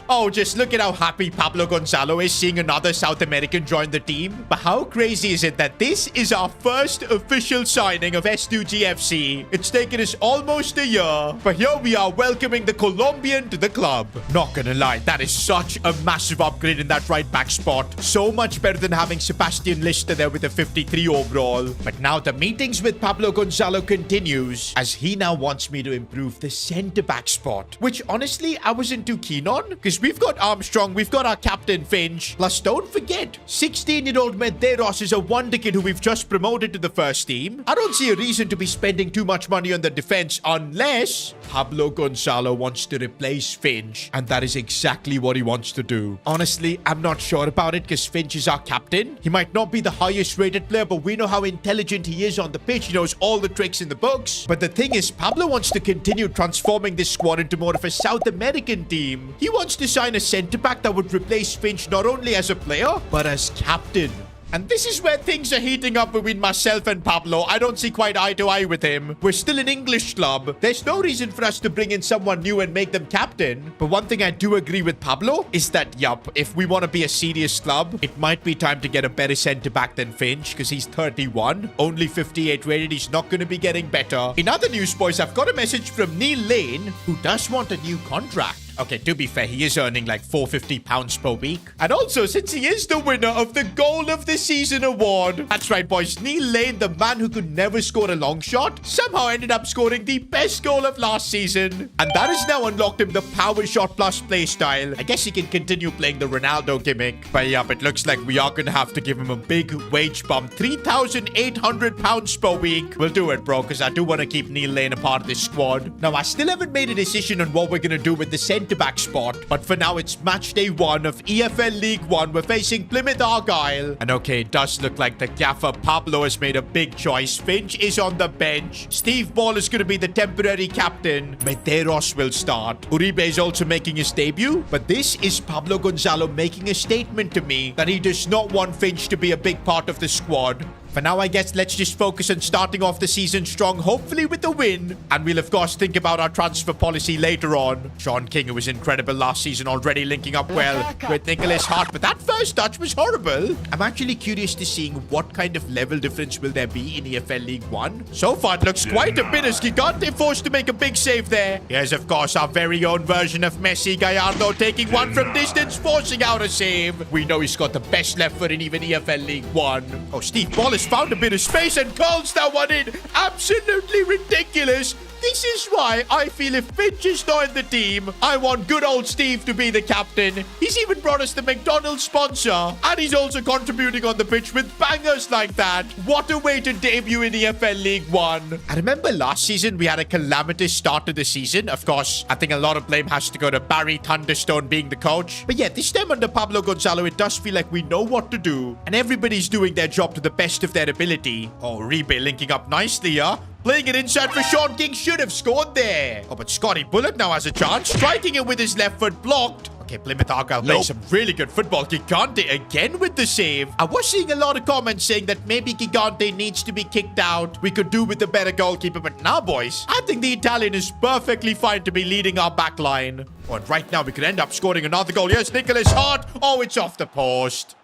Oh, just look at how happy Pablo Gonzalo is seeing another South American join the team. But how crazy is it that this is our first official signing of S2G FC. It's taken us almost a year, but here we are welcoming the Colombian to the club. Not gonna lie, that is such a massive upgrade in that right back spot. So much better than having Sebastian Lister there with a 53 overall. But now the meetings with Pablo Gonzalo continues, as he now wants me to improve the centre back spot, which honestly I wasn't too keen on, because we've got Armstrong, we've got our captain Finch, plus don't forget 16-year-old Medeiros is a wonder kid who we've just promoted to the first team. I don't see a reason to be spending too much money on the defense unless Pablo Gonzalo wants to replace Finch, and that is exactly what he wants to do. Honestly, I'm not sure about it because Finch is our captain. He might not be the highest rated player, but we know how intelligent he is on the pitch. He knows all the tricks in the books. But the thing is, Pablo wants to continue transforming this squad into more of a South American team. He wants to sign a centre-back that would replace Finch not only as a player, but as captain. And this is where things are heating up between myself and Pablo. I don't see quite eye to eye with him. We're still an English club. There's no reason for us to bring in someone new and make them captain. But one thing I do agree with Pablo is that, yup, if we want to be a serious club, it might be time to get a better centre-back than Finch, because he's 31, only 58 rated. He's not going to be getting better. In other news, boys, I've got a message from Neil Lane, who does want a new contract. Okay, to be fair, he is earning like £450 per week. And also, since he is the winner of the Goal of the Season award, that's right, boys, Neil Lane, the man who could never score a long shot, somehow ended up scoring the best goal of last season. And that has now unlocked him the Power Shot Plus playstyle. I guess he can continue playing the Ronaldo gimmick. But yeah, it looks like we are going to have to give him a big wage bump. £3,800 per week. We'll do it, bro, because I do want to keep Neil Lane a part of this squad. Now, I still haven't made a decision on what we're going to do with the centre-back spot, but for now it's match day 1 of EFL League 1. We're facing Plymouth Argyle, and okay, it does look like the gaffer Pablo has made a big choice. Finch is on the bench. Steve Ball is going to be the temporary captain. Medeiros will start. Uribe is also making his debut, but this is Pablo Gonzalo making a statement to me that he does not want Finch to be a big part of the squad. For now, I guess let's just focus on starting off the season strong, hopefully with a win. And we'll, of course, think about our transfer policy later on. Sean King, who was incredible last season, already linking up well with Nicholas Hart. But that first touch was horrible. I'm actually curious to seeing what kind of level difference will there be in EFL League 1. So far, it looks quite a bit as Gigante forced to make a big save there. Here's, of course, our very own version of Messi. Gallardo taking one from distance, forcing out a save. We know he's got the best left foot in even EFL League 1. Oh, Steve Ball is found a bit of space and curls that one in. Absolutely ridiculous. This is why I feel if Finch is not in the team, I want good old Steve to be the captain. He's even brought us the McDonald's sponsor, and he's also contributing on the pitch with bangers like that. What a way to debut in EFL League 1. I remember last season we had a calamitous start to the season. Of course, I think a lot of blame has to go to Barry Thunderstone being the coach. But yeah, this time under Pablo Gonzalo, it does feel like we know what to do, and everybody's doing their job to the best of their ability. Oh, Uribe linking up nicely, yeah? Playing it inside for Sean King, should have scored there. Oh, but Scotty Bullock now has a chance. Striking it with his left foot blocked. Okay, Plymouth Argyle playing some really good football. Gigante again with the save. I was seeing a lot of comments saying that maybe Gigante needs to be kicked out. We could do with a better goalkeeper. But now, boys, I think the Italian is perfectly fine to be leading our back line. Oh, and right now we could end up scoring another goal. Yes, Nicholas Hart. Oh, it's off the post.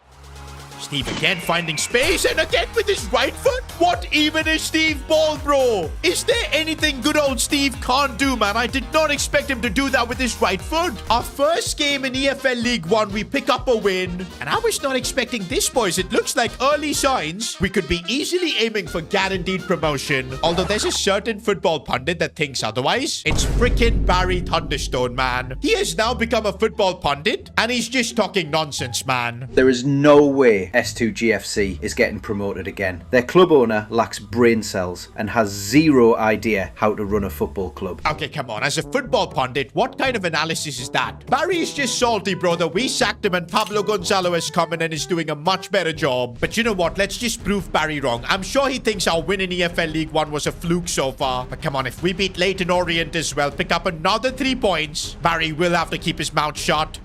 Steve again finding space and again with his right foot. What even is Steve Ball, bro? Is there anything good old Steve can't do, man? I did not expect him to do that with his right foot. Our first game in EFL League 1, we pick up a win. And I was not expecting this, boys. It looks like early signs we could be easily aiming for guaranteed promotion. Although there's a certain football pundit that thinks otherwise. It's freaking Barry Thunderstone, man. He has now become a football pundit and he's just talking nonsense, man. There is no way S2G FC is getting promoted again. Their club owner lacks brain cells and has zero idea how to run a football club. Okay, come on. As a football pundit, what kind of analysis is that? Barry is just salty, bro, that we sacked him and Pablo Gonzalo has come in and is doing a much better job. But you know what? Let's just prove Barry wrong. I'm sure he thinks our win in EFL League 1 was a fluke so far. But come on, if we beat Leyton Orient as well, pick up another 3 points, Barry will have to keep his mouth shut.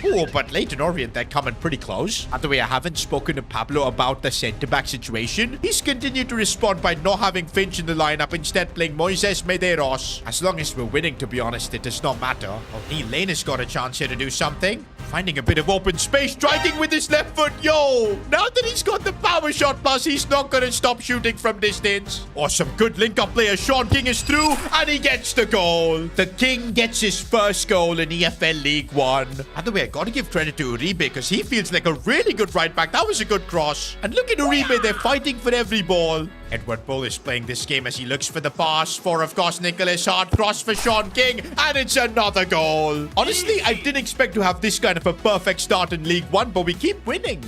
Oh, but Leyton Orient, they're coming pretty close. By the way, I haven't spoken to Pablo about the centre-back situation. He's continued to respond by not having Finch in the lineup, instead playing Moises Medeiros. As long as we're winning, to be honest, it does not matter. Oh, Neil Lane has got a chance here to do something. Finding a bit of open space, striking with his left foot. Yo, now that he's got the power shot plus, he's not going to stop shooting from distance. Awesome, good link-up player. Sean King is through and he gets the goal. The King gets his first goal in EFL League 1. By the way, I got to give credit to Uribe because he feels like a really good right back. That was a good cross. And look at Uribe, they're fighting for every ball. Edward Bull is playing this game as he looks for the pass for, of course, Nicholas Hart. Cross for Sean King, and it's another goal. Honestly, I didn't expect to have this kind of a perfect start in League 1, but we keep winning.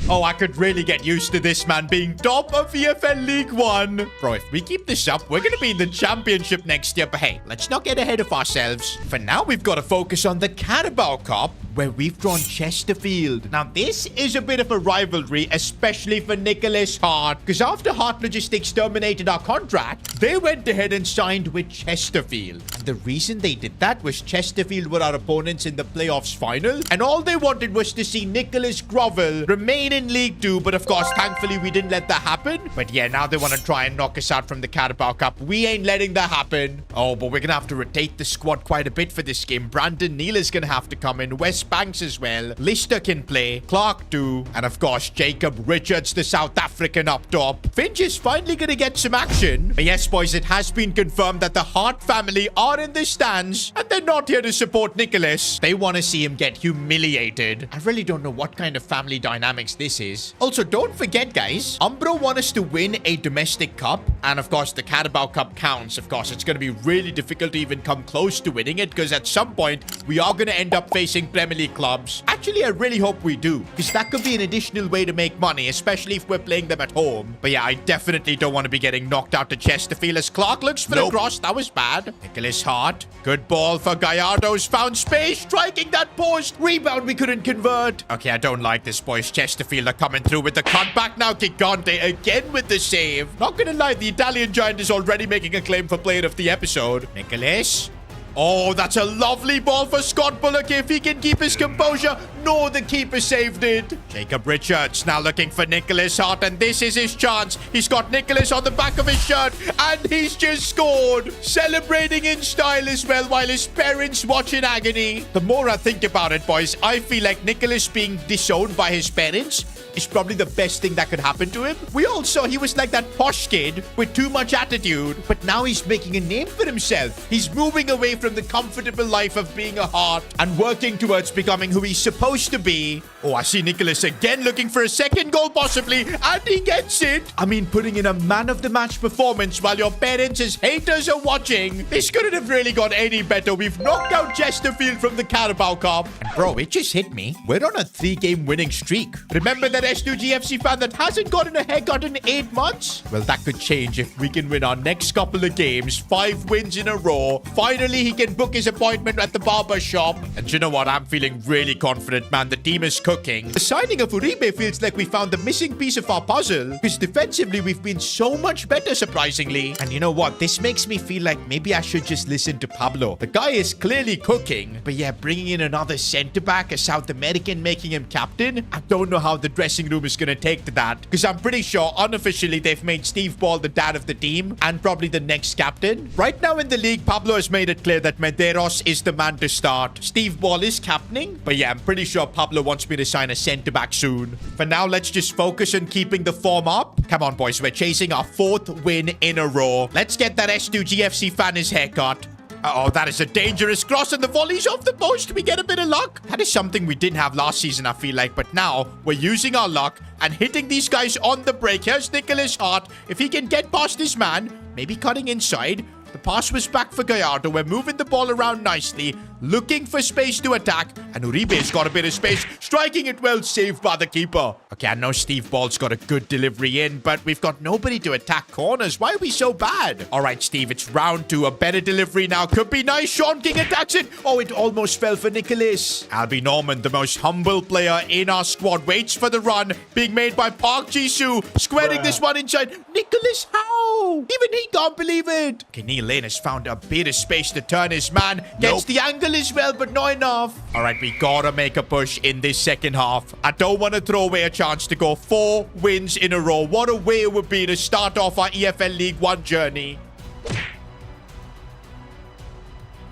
Oh, I could really get used to this man being top of EFL League 1. Bro, if we keep this up, we're going to be in the championship next year. But hey, let's not get ahead of ourselves. For now, we've got to focus on the Carabao Cup, where we've drawn Chesterfield. Now, this is a bit of a rivalry, especially for Nicholas Hart, because after Hart Logistics terminated our contract, they went ahead and signed with Chesterfield. And the reason they did that was Chesterfield were our opponents in the playoffs final, and all they wanted was to see Nicholas Grovel remain in League 2, but of course, thankfully, we didn't let that happen. But yeah, now they want to try and knock us out from the Carabao Cup. We ain't letting that happen. Oh, but we're going to have to rotate the squad quite a bit for this game. Brandon Neal is going to have to come in. Wes Banks as well. Lister can play. Clark too. And of course, Jacob Richards, the South African up top. Finch is finally going to get some action. But yes, boys, it has been confirmed that the Hart family are in the stands and they're not here to support Nicholas. They want to see him get humiliated. I really don't know what kind of family dynamics this is. Also, don't forget, guys, Umbro want us to win a domestic cup. And of course, the Carabao Cup counts. Of course, it's going to be really difficult to even come close to winning it because at some point, we are going to end up facing Premier League clubs. Actually, I really hope we do, because that could be an additional way to make money, especially if we're playing them at home. But yeah, I definitely don't want to be getting knocked out to Chesterfield as Clark looks for the cross. That was bad. Nicholas Hart. Good ball for Gallardo's found space, striking that post. Rebound we couldn't convert. Okay, I don't like this, boys. Chesterfield are coming through with the cutback now. Gigante again with the save. Not gonna lie, the Italian giant is already making a claim for player of the episode. Nicholas. Oh, that's a lovely ball for Scott Bullock if he can keep his composure. No, the keeper saved it. Jacob Richards now looking for Nicholas Hart, and this is his chance. He's got Nicholas on the back of his shirt, and he's just scored. Celebrating in style as well while his parents watch in agony. The more I think about it, boys, I feel like Nicholas being disowned by his parents is probably the best thing that could happen to him. We all saw he was like that posh kid with too much attitude, but now he's making a name for himself. He's moving away from the comfortable life of being a Hart and working towards becoming who he's supposed to be. Oh, I see Nicholas again looking for a second goal possibly, and he gets it. I mean, putting in a man of the match performance while your parents as haters are watching. This couldn't have really got any better. We've knocked out Chesterfield from the Carabao Cup. And bro, it just hit me. We're on a 3-game winning streak. Remember that S2G FC fan that hasn't gotten a haircut in 8 months? Well, that could change if we can win our next couple of games. 5 wins in a row. Finally, he can book his appointment at the barber shop. And you know what? I'm feeling really confident, man. The team is cooking. The signing of Uribe feels like we found the missing piece of our puzzle, because defensively, we've been so much better, surprisingly. And you know what? This makes me feel like maybe I should just listen to Pablo. The guy is clearly cooking. But yeah, bringing in another centre-back, a South American, making him captain, I don't know how the dressing dressing room is going to take to that, because I'm pretty sure unofficially they've made Steve Ball the dad of the team and probably the next captain. Right now in the league, Pablo has made it clear that Medeiros is the man to start. Steve Ball is captaining, but yeah, I'm pretty sure Pablo wants me to sign a centre-back soon. For now, let's just focus on keeping the form up. Come on, boys. We're chasing our 4th win in a row. Let's get that S2G FC fan his haircut. Uh-oh, that is a dangerous cross, and the volley's off the post. We get a bit of luck. That is something we didn't have last season, I feel like. But now, we're using our luck and hitting these guys on the break. Here's Nicholas Hart. If he can get past his man, maybe cutting inside. The pass was back for Gallardo. We're moving the ball around nicely, looking for space to attack. And Uribe's got a bit of space, striking it well, saved by the keeper. Okay, I know Steve Ball's got a good delivery in, but we've got nobody to attack corners. Why are we so bad? All right, Steve, it's round 2. A better delivery now. Could be nice. Sean King attacks it. Oh, it almost fell for Nicholas. Albie Norman, the most humble player in our squad, waits for the run, being made by Park Ji-soo, squaring this one inside. Nicholas, how? Even he can't believe it. Okay, Neil Lane has found a bit of space to turn his man. Gets the angle as well, but not enough. All right, we gotta make a push in this second half. I don't want to throw away a chance to go 4 wins in a row. What a way it would be to start off our EFL League 1 journey.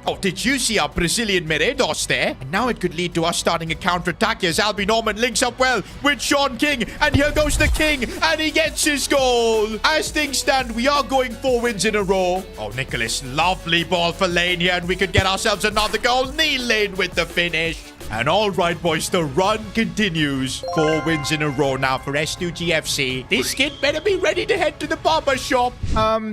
Oh, did you see our Brazilian Meredos there? And now it could lead to us starting a counter-attack as Albie Norman links up well with Sean King. And here goes the King, and he gets his goal. As things stand, we are going 4 wins in a row. Oh, Nicholas, lovely ball for Lane here, and we could get ourselves another goal. Neil Lane with the finish. And all right, boys, the run continues. 4 wins in a row now for S2G FC. This kid better be ready to head to the barber shop.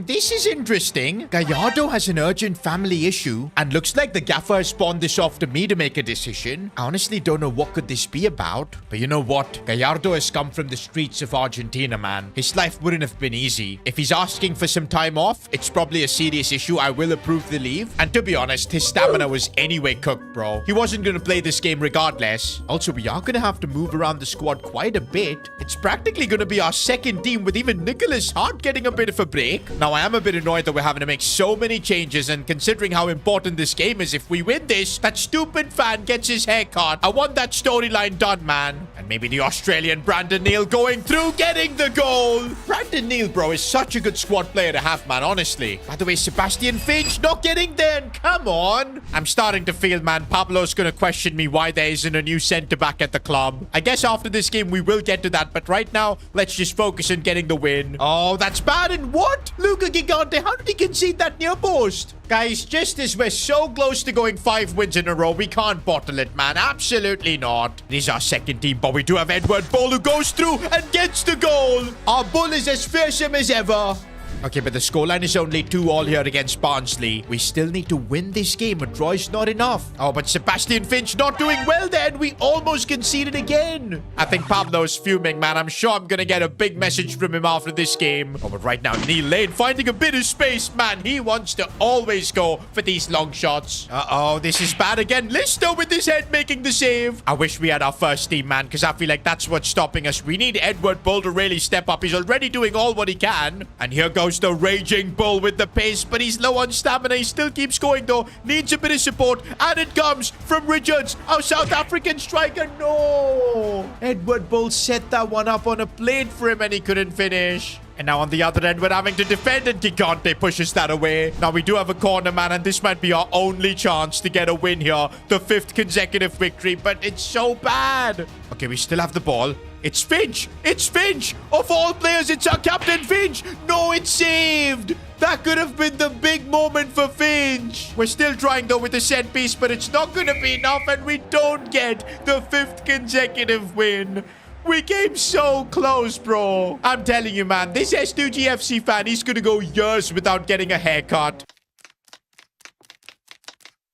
This is interesting. Gallardo has an urgent family issue, and looks like the gaffer has spawned this off to me to make a decision. I honestly don't know what could this be about. But you know what? Gallardo has come from the streets of Argentina, man. His life wouldn't have been easy. If he's asking for some time off, it's probably a serious issue. I will approve the leave. And to be honest, his stamina was anyway cooked, bro. He wasn't going to play this game regardless. Also, we are going to have to move around the squad quite a bit. It's practically going to be our second team with even Nicholas Hart getting a bit of a break. Now, I am a bit annoyed that we're having to make so many changes, and considering how important this game is, if we win this, that stupid fan gets his hair cut. I want that storyline done, man. And maybe the Australian Brandon Neal going through, getting the goal. Brandon Neal, bro, is such a good squad player to have, man, honestly. By the way, Sebastian Finch not getting there. Come on. I'm starting to feel, man, Pablo's going to question me why there isn't a new centre-back at the club. I guess after this game, we will get to that. But right now, let's just focus on getting the win. Oh, that's bad. And what? Luca Gigante, how did he concede that near post? Guys, just as we're so close to going 5 wins in a row, we can't bottle it, man. Absolutely not. This is our second team, but we do have Edward Bull who goes through and gets the goal. Our Bull is as fearsome as ever. Okay, but the scoreline is only 2-2 here against Barnsley. We still need to win this game. A draw is not enough. Oh, but Sebastian Finch not doing well there, and we almost conceded again. I think Pablo's fuming, man. I'm sure I'm going to get a big message from him after this game. Oh, but right now, Neil Lane finding a bit of space. Man, he wants to always go for these long shots. Uh-oh, this is bad again. Lister with his head making the save. I wish we had our first team, man, because I feel like that's what's stopping us. We need Edward Bull to really step up. He's already doing all what he can. And here goes the raging Bull with the pace, but he's low on stamina. He still keeps going though. Needs a bit of support, and it comes from Richards, our South African striker. No! Edward Bull set that one up on a plate for him, and he couldn't finish. And now on the other end, we're having to defend, and Gigante pushes that away. Now we do have a corner, man, and this might be our only chance to get a win here. The 5th consecutive victory, but it's so bad. Okay, we still have the ball. It's Finch! It's Finch! Of all players, it's our captain, Finch! No, it's saved! That could have been the big moment for Finch. We're still trying, though, with the set piece, but it's not going to be enough, and we don't get the 5th consecutive win. We came so close, bro. I'm telling you, man, this S2G FC fan, he's going to go years without getting a haircut.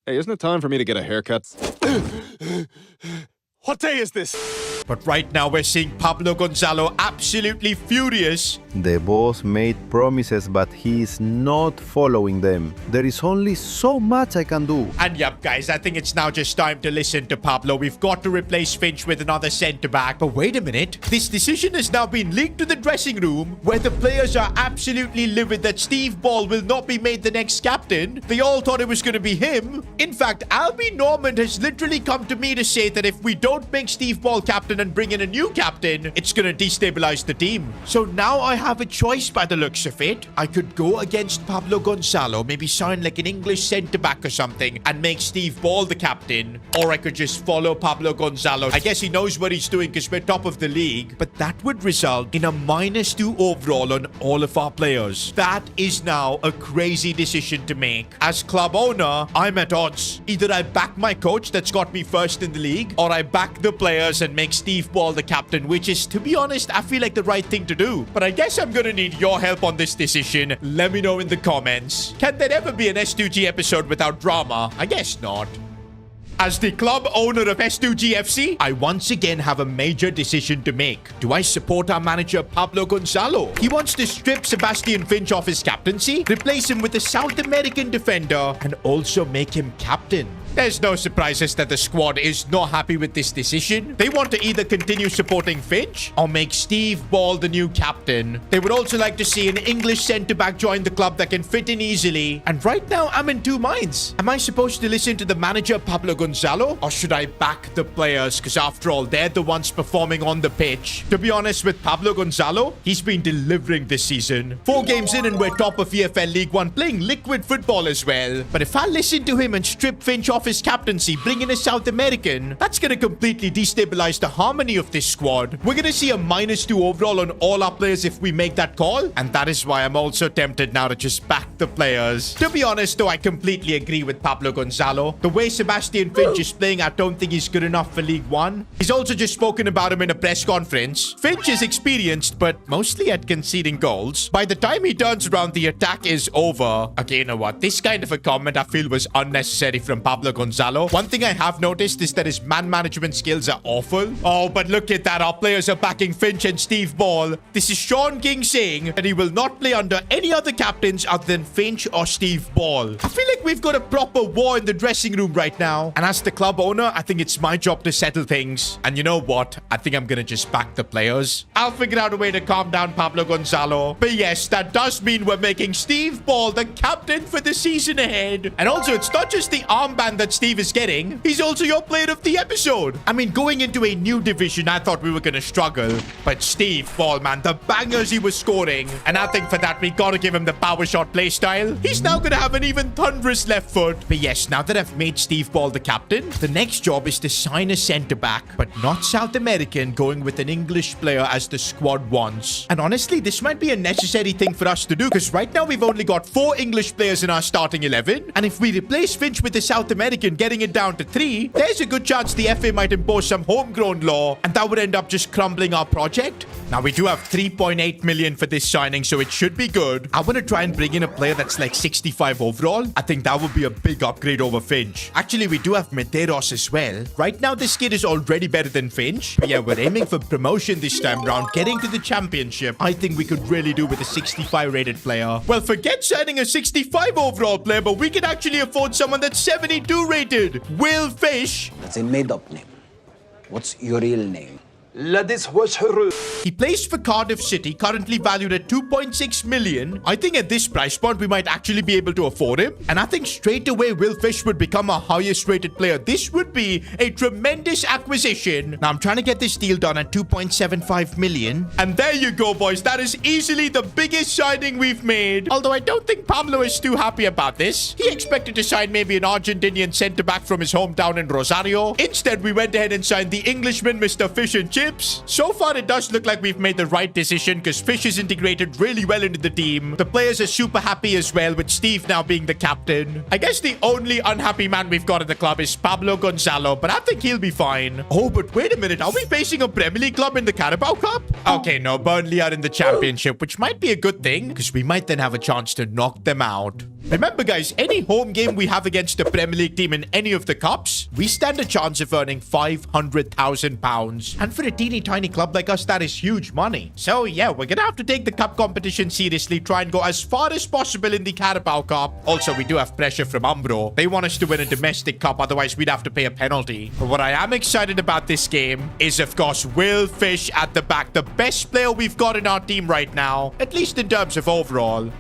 Hey, isn't it time for me to get a haircut? What day is this? But right now, we're seeing Pablo Gonzalo absolutely furious. The boss made promises, but he is not following them. There is only so much I can do. And yep, guys, I think it's now just time to listen to Pablo. We've got to replace Finch with another centre-back. But wait a minute. This decision has now been leaked to the dressing room, where the players are absolutely livid that Steve Ball will not be made the next captain. They all thought it was going to be him. In fact, Albie Norman has literally come to me to say that if we don't make Steve Ball captain and bring in a new captain, it's gonna destabilize the team. So now I have a choice by the looks of it. I could go against Pablo Gonzalo, maybe sign like an English centre-back or something, and make Steve Ball the captain. Or I could just follow Pablo Gonzalo. I guess he knows what he's doing because we're top of the league. But that would result in a -2 overall on all of our players. That is now a crazy decision to make. As club owner, I'm at odds. Either I back my coach that's got me first in the league, or I back the players and make Steve Ball the captain, which is, to be honest, I feel like the right thing to do. But I guess I'm gonna need your help on this decision. Let me know in the comments. Can there ever be an S2G episode without drama? I guess not. As the club owner of S2G FC, I once again have a major decision to make. Do I support our manager Pablo Gonzalo? He wants to strip Sebastian Finch off his captaincy, replace him with a South American defender, and also make him captain. There's no surprises that the squad is not happy with this decision. They want to either continue supporting Finch or make Steve Ball the new captain. They would also like to see an English centre-back join the club that can fit in easily. And right now, I'm in two minds. Am I supposed to listen to the manager Pablo Gonzalo, or should I back the players? Because after all, they're the ones performing on the pitch. To be honest, with Pablo Gonzalo, he's been delivering this season. 4 games in and we're top of EFL League 1, playing liquid football as well. But if I listen to him and strip Finch off his captaincy, bring in a South American, that's going to completely destabilize the harmony of this squad. We're going to see a -2 overall on all our players if we make that call, and that is why I'm also tempted now to just back the players. To be honest though, I completely agree with Pablo Gonzalo. The way Sebastian Finch is playing, I don't think he's good enough for League 1. He's also just spoken about him in a press conference. Finch is experienced, but mostly at conceding goals. By the time he turns around, the attack is over. Okay, you know what? This kind of a comment I feel was unnecessary from Pablo Gonzalo. One thing I have noticed is that his man management skills are awful. Oh, but look at that. Our players are backing Finch and Steve Ball. This is Sean King saying that he will not play under any other captains other than Finch or Steve Ball. I feel like we've got a proper war in the dressing room right now. And as the club owner, I think it's my job to settle things. And you know what? I think I'm going to just back the players. I'll figure out a way to calm down Pablo Gonzalo. But yes, that does mean we're making Steve Ball the captain for the season ahead. And also, it's not just the armband that Steve is getting. He's also your player of the episode. I mean, going into a new division, I thought we were going to struggle. But Steve Ball, man, the bangers he was scoring. And I think for that, we got to give him the power shot play style. He's now going to have an even thunderous left foot. But yes, now that I've made Steve Ball the captain, the next job is to sign a centre-back, but not South American, going with an English player as the squad wants. And honestly, this might be a necessary thing for us to do, because right now we've only got 4 English players in our starting 11. And if we replace Finch with the South American, getting it down to 3, there's a good chance the FA might impose some homegrown law, and that would end up just crumbling our project. Now, we do have 3.8 million for this signing, so it should be good. I want to try and bring in a player that's like 65 overall. I think that would be a big upgrade over Finch. Actually, we do have Medeiros as well. Right now, this kid is already better than Finch. But yeah, we're aiming for promotion this time round, getting to the championship. I think we could really do with a 65 rated player. Well, forget signing a 65 overall player, but we can actually afford someone that's 72 rated. Will Fish. That's a made-up name. What's your real name? He plays for Cardiff City, currently valued at 2.6 million. I think at this price point, we might actually be able to afford him. And I think straight away, Will Fish would become our highest rated player. This would be a tremendous acquisition. Now, I'm trying to get this deal done at 2.75 million. And there you go, boys. That is easily the biggest signing we've made. Although I don't think Pablo is too happy about this. He expected to sign maybe an Argentinian centre-back from his hometown in Rosario. Instead, we went ahead and signed the Englishman, Mr. Fish and Chips. So far, it does look like we've made the right decision because Fish is integrated really well into the team. The players are super happy as well, with Steve now being the captain. I guess the only unhappy man we've got at the club is Pablo Gonzalo, but I think he'll be fine. Oh, but wait a minute. Are we facing a Premier League club in the Carabao Cup? Okay, no, Burnley are in the championship, which might be a good thing because we might then have a chance to knock them out. Remember, guys, any home game we have against a Premier League team in any of the cups, we stand a chance of earning £500,000. And for a teeny tiny club like us, that is huge money. So yeah, we're gonna have to take the cup competition seriously, try and go as far as possible in the Carabao Cup. Also, we do have pressure from Umbro. They want us to win a domestic cup, otherwise we'd have to pay a penalty. But what I am excited about this game is, of course, Will Fish at the back, the best player we've got in our team right now, at least in terms of overall.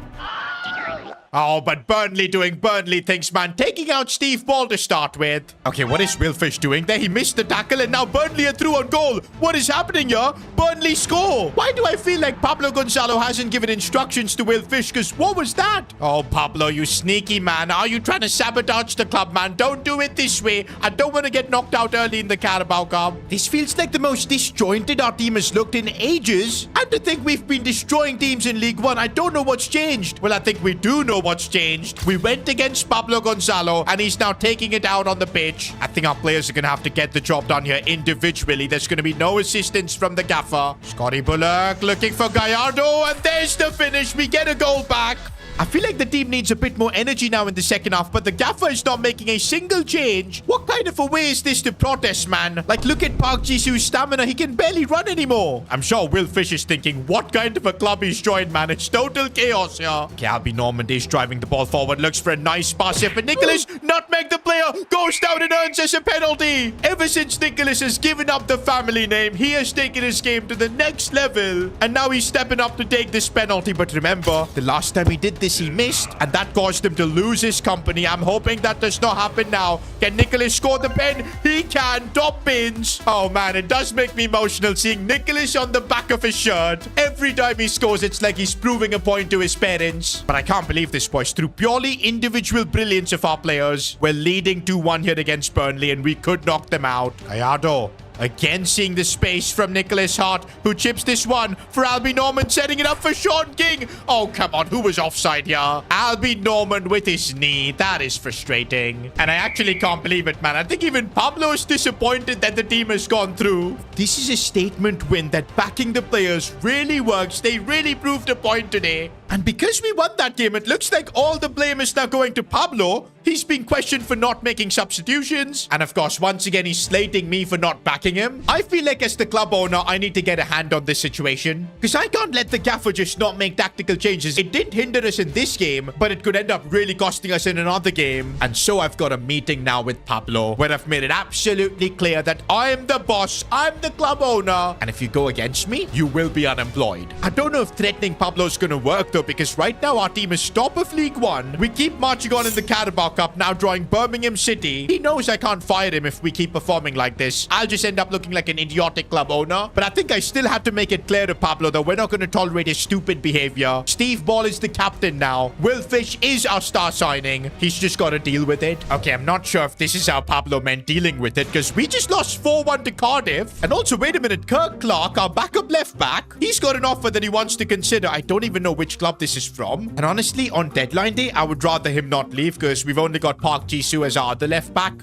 Oh, but Burnley doing Burnley things, man. Taking out Steve Ball to start with. Okay, what is Will Fish doing there? He missed the tackle and now Burnley are through on goal. What is happening here? Burnley score. Why do I feel like Pablo Gonzalo hasn't given instructions to Will Fish? Because what was that? Oh, Pablo, you sneaky man. Are you trying to sabotage the club, man? Don't do it this way. I don't want to get knocked out early in the Carabao Cup. This feels like the most disjointed our team has looked in ages. And to think we've been destroying teams in League One, I don't know what's changed. Well, I think we do know what's changed. We went against Pablo Gonzalo and he's now taking it out on the pitch. I think our players are going to have to get the job done here individually. There's going to be no assistance from the gaffer. Scotty Bullock looking for Gallardo, and there's the finish. We get a goal back. I feel like the team needs a bit more energy now in the second half, but the gaffer is not making a single change. What kind of a way is this to protest, man? Like, look at Park Ji-soo's stamina. He can barely run anymore. I'm sure Will Fish is thinking, what kind of a club he's joined, man? It's total chaos here. Okay, Albie Normandy is driving the ball forward. Looks for a nice pass here for Nicholas. Nutmeg the player. Goes down and earns us a penalty. Ever since Nicholas has given up the family name, he has taken his game to the next level. And now he's stepping up to take this penalty. But remember, the last time he did this, he missed, and that caused him to lose his company. I'm hoping that does not happen now. Can Nicholas score the pen? He can. Top bins. Oh man, it does make me emotional seeing Nicholas on the back of his shirt. Every time he scores, it's like he's proving a point to his parents. But I can't believe this, boys. Through purely individual brilliance of our players, we're leading 2-1 here against Burnley, and we could knock them out. Gallardo again seeing the space from Nicholas Hart, who chips this one for Albie Norman, setting it up for Sean King. Oh, come on. Who was offside here? Albie Norman with his knee. That is frustrating. And I actually can't believe it, man. I think even Pablo is disappointed that the team has gone through. This is a statement win that backing the players really works. They really proved a point today. And because we won that game, it looks like all the blame is now going to Pablo. He's being questioned for not making substitutions. And of course, once again, he's slating me for not backing him. I feel like as the club owner, I need to get a hand on this situation. Because I can't let the gaffer just not make tactical changes. It didn't hinder us in this game, but it could end up really costing us in another game. And so I've got a meeting now with Pablo, where I've made it absolutely clear that I am the boss. I'm the club owner. And if you go against me, you will be unemployed. I don't know if threatening Pablo's going to work though, because right now our team is top of League One. We keep marching on in the Carabao Cup, now drawing Birmingham City. He knows I can't fire him if we keep performing like this. I'll just end up looking like an idiotic club owner. But I think I still have to make it clear to Pablo that we're not going to tolerate his stupid behavior. Steve Ball is the captain now. Will Fish is our star signing. He's just got to deal with it. Okay, I'm not sure if this is how Pablo meant dealing with it, because we just lost 4-1 to Cardiff. And also, wait a minute, Kirk Clark, our backup left back, he's got an offer that he wants to consider. I don't even know which club this is from. And honestly, on deadline day, I would rather him not leave, because we've only got Park Ji-soo as our other left back.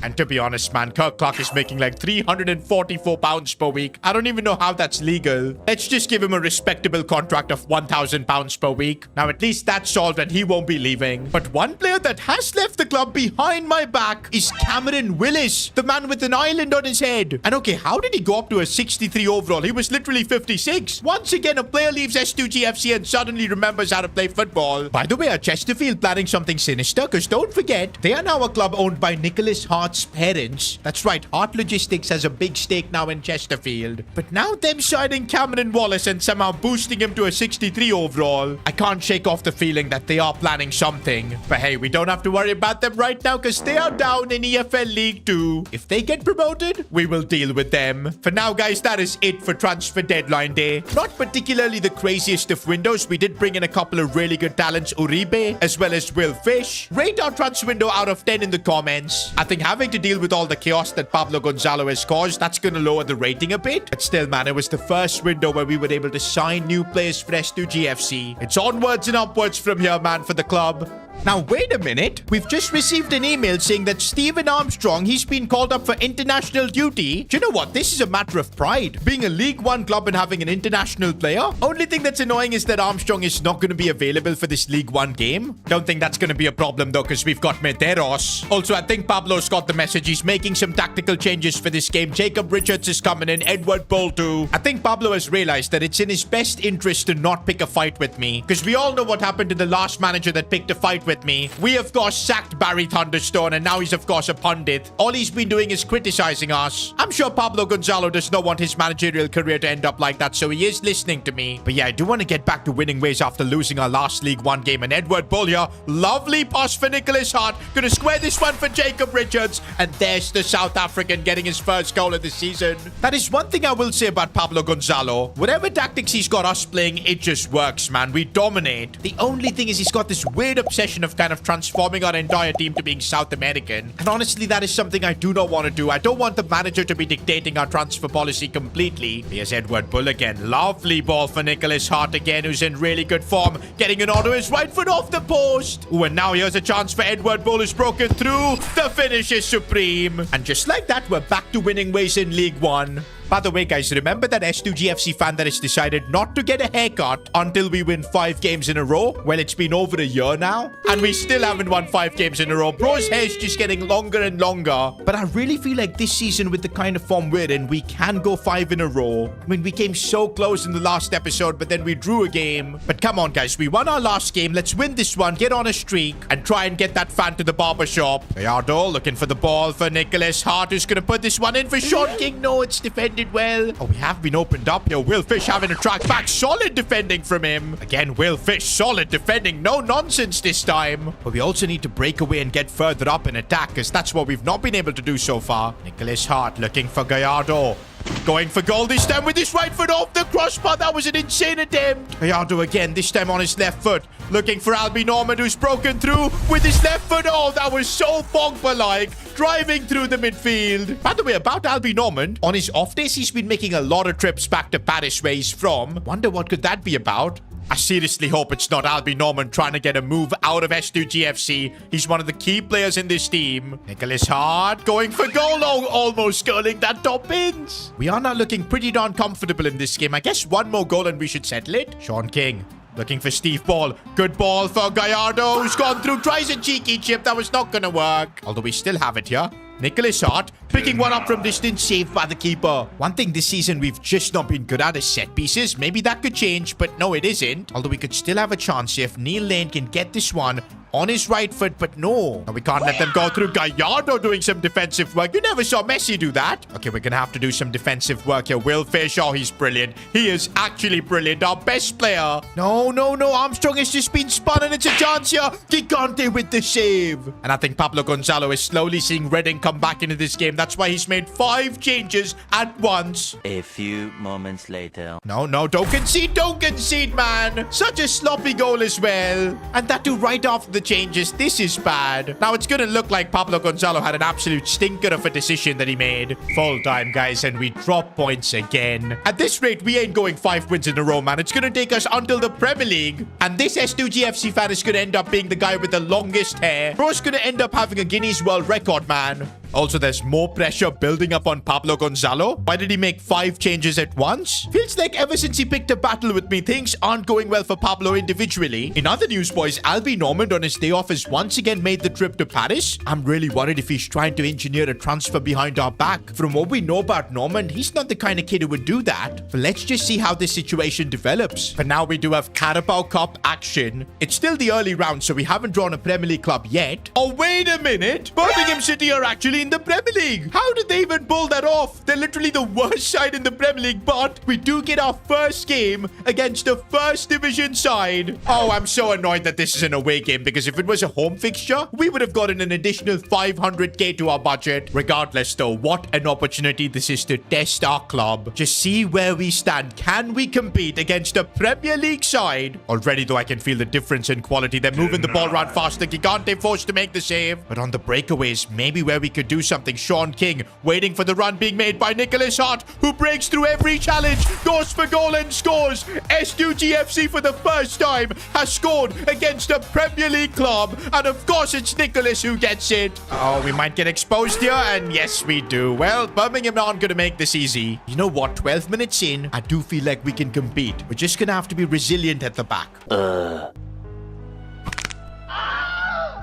And to be honest, man, Kirk Clark is making like £344 per week. I don't even know how that's legal. Let's just give him a respectable contract of £1,000 per week. Now, at least that's solved and he won't be leaving. But one player that has left the club behind my back is Cameron Willis, the man with an island on his head. And okay, how did he go up to a 63 overall? He was literally 56. Once again, a player leaves S2G FC and suddenly remembers how to play football. By the way, are Chesterfield planning something sinister? Because don't forget, they are now a club owned by Nicholas Hart's parents. That's right, Hart Logistics has a big stake now in Chesterfield. But now them signing Cameron Wallace and somehow boosting him to a 63 overall, I can't shake off the feeling that they are planning something. But hey, we don't have to worry about them right now because they are down in EFL League 2. If they get promoted, we will deal with them. For now, guys, that is it for transfer deadline day. Not particularly the craziest of windows. We did bring in a couple of really good talents, Uribe as well as Will Fish. Rate our transfer window out of 10 in the comments. I think having to deal with all the chaos that Pablo Gonzalo has caused, that's going to lower the rating a bit. But still, man, it was the first window where we were able to sign new players for S2G FC. It's onwards and upwards from here, man, for the club. Now, wait a minute. We've just received an email saying that Stephen Armstrong, he's been called up for international duty. Do you know what? This is a matter of pride. Being a League One club and having an international player. Only thing that's annoying is that Armstrong is not going to be available for this League One game. Don't think that's going to be a problem, though, because we've got Medeiros. Also, I think Pablo's got the message. He's making some tactical changes for this game. Jacob Richards is coming in. Edward Bull too. I think Pablo has realized that it's in his best interest to not pick a fight with me. Because we all know what happened to the last manager that picked a fight with me. We, of course, sacked Barry Thunderstone, and now he's, of course, a pundit. All he's been doing is criticizing us. I'm sure Pablo Gonzalo does not want his managerial career to end up like that, so he is listening to me. But yeah, I do want to get back to winning ways after losing our last League One game. And Edward Bull here, lovely pass for Nicholas Hart. Gonna square this one for Jacob Richards. And there's the South African getting his first goal of the season. That is one thing I will say about Pablo Gonzalo. Whatever tactics he's got us playing, it just works, man. We dominate. The only thing is he's got this weird obsession of kind of transforming our entire team to being South American. And honestly, that is something I do not want to do. I don't want the manager to be dictating our transfer policy completely. Here's Edward Bull again. Lovely ball for Nicholas Hart again, who's in really good form. Getting an onto his right foot off the post. Ooh, and now here's a chance for Edward Bull, who's broken through. The finish is supreme. And just like that, we're back to winning ways in League One. By the way, guys, remember that S2G FC fan that has decided not to get a haircut until we win 5 games in a row? Well, it's been over a year now, and we still haven't won 5 games in a row. Bro's hair's just getting longer and longer. But I really feel like this season, with the kind of form we're in, we can go 5 in a row. I mean, we came so close in the last episode, but then we drew a game. But come on, guys, we won our last game. Let's win this one, get on a streak, and try and get that fan to the barbershop. Gallardo looking for the ball for Nicholas Hart, who's going to put this one in for Sean King. No, it's defended well. Oh, we have been opened up here. Will Fish having a track back. Solid defending from him. Again, Will Fish, solid defending. No nonsense this time. But we also need to break away and get further up in attack, because that's what we've not been able to do so far. Nicholas Hart looking for Gallardo. Going for goal this time with his right foot off the crossbar. That was an insane attempt. Gallardo again, this time on his left foot. Looking for Albie Norman, who's broken through with his left foot. Oh, that was so Pogba-like. Driving through the midfield. By the way, about Albie Norman, on his off days, he's been making a lot of trips back to Paris where he's from. Wonder what could that be about? I seriously hope it's not Albie Norman trying to get a move out of S2G FC. He's one of the key players in this team. Nicholas Hart going for goal. Oh, almost curling that top pins. We are now looking pretty darn comfortable in this game. I guess one more goal and we should settle it. Sean King looking for Steve Ball. Good ball for Gallardo, who's gone through. Tries a cheeky chip. That was not going to work. Although we still have it here. Nicholas Hart picking one up from distance, saved by the keeper. One thing this season we've just not been good at is set pieces. Maybe that could change, but no, it isn't. Although we could still have a chance if Neil Lane can get this one on his right foot, but no. We can't let them go through. Gallardo doing some defensive work. You never saw Messi do that. Okay, we're going to have to do some defensive work here. Will Fish, oh, he's brilliant. He is actually brilliant. Our best player. No. Armstrong has just been spun, and it's a chance here. Gigante with the save. And I think Pablo Gonzalo is slowly seeing Reading come back into this game. That's why he's made 5 changes at once. A few moments later. No, don't concede, man. Such a sloppy goal as well. And that too right after the changes. This is bad. Now it's gonna look like Pablo Gonzalo had an absolute stinker of a decision that he made. Full time, guys, and we drop points again. At this rate, we ain't going 5 wins in a row, man. It's gonna take us until the Premier League. And this S2G FC fan is gonna end up being the guy with the longest hair. Bro's gonna end up having a Guinness World Record, man. Also, there's more pressure building up on Pablo Gonzalo. Why did he make 5 changes at once? Feels like ever since he picked a battle with me, things aren't going well for Pablo individually. In other news, boys, Albie Norman on his day off has once again made the trip to Paris. I'm really worried if he's trying to engineer a transfer behind our back. From what we know about Norman, he's not the kind of kid who would do that. But let's just see how this situation develops. For now, we do have Carabao Cup action. It's still the early round, so we haven't drawn a Premier League club yet. Oh, wait a minute. Birmingham City are actually in the Premier League. How did they even pull that off? They're literally the worst side in the Premier League, but we do get our first game against a first division side. Oh, I'm so annoyed that this is an away game, because if it was a home fixture, we would have gotten an additional 500k to our budget. Regardless though, what an opportunity this is to test our club. Just see where we stand. Can we compete against a Premier League side? Already though, I can feel the difference in quality. They're moving the ball around faster. Gigante forced to make the save. But on the breakaways, maybe where we could do something. Sean King waiting for the run being made by Nicholas Hart, who breaks through every challenge, goes for goal and scores. S2G FC for the first time has scored against a Premier League club, and of course it's Nicholas who gets it. Oh, we might get exposed here, and yes we do. Well, Birmingham aren't gonna make this easy. You know what, 12 minutes in, I do feel like we can compete. We're just gonna have to be resilient at the back.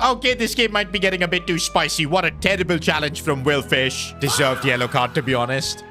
Okay, this game might be getting a bit too spicy. What a terrible challenge from Will Fish. Deserved yellow card, to be honest.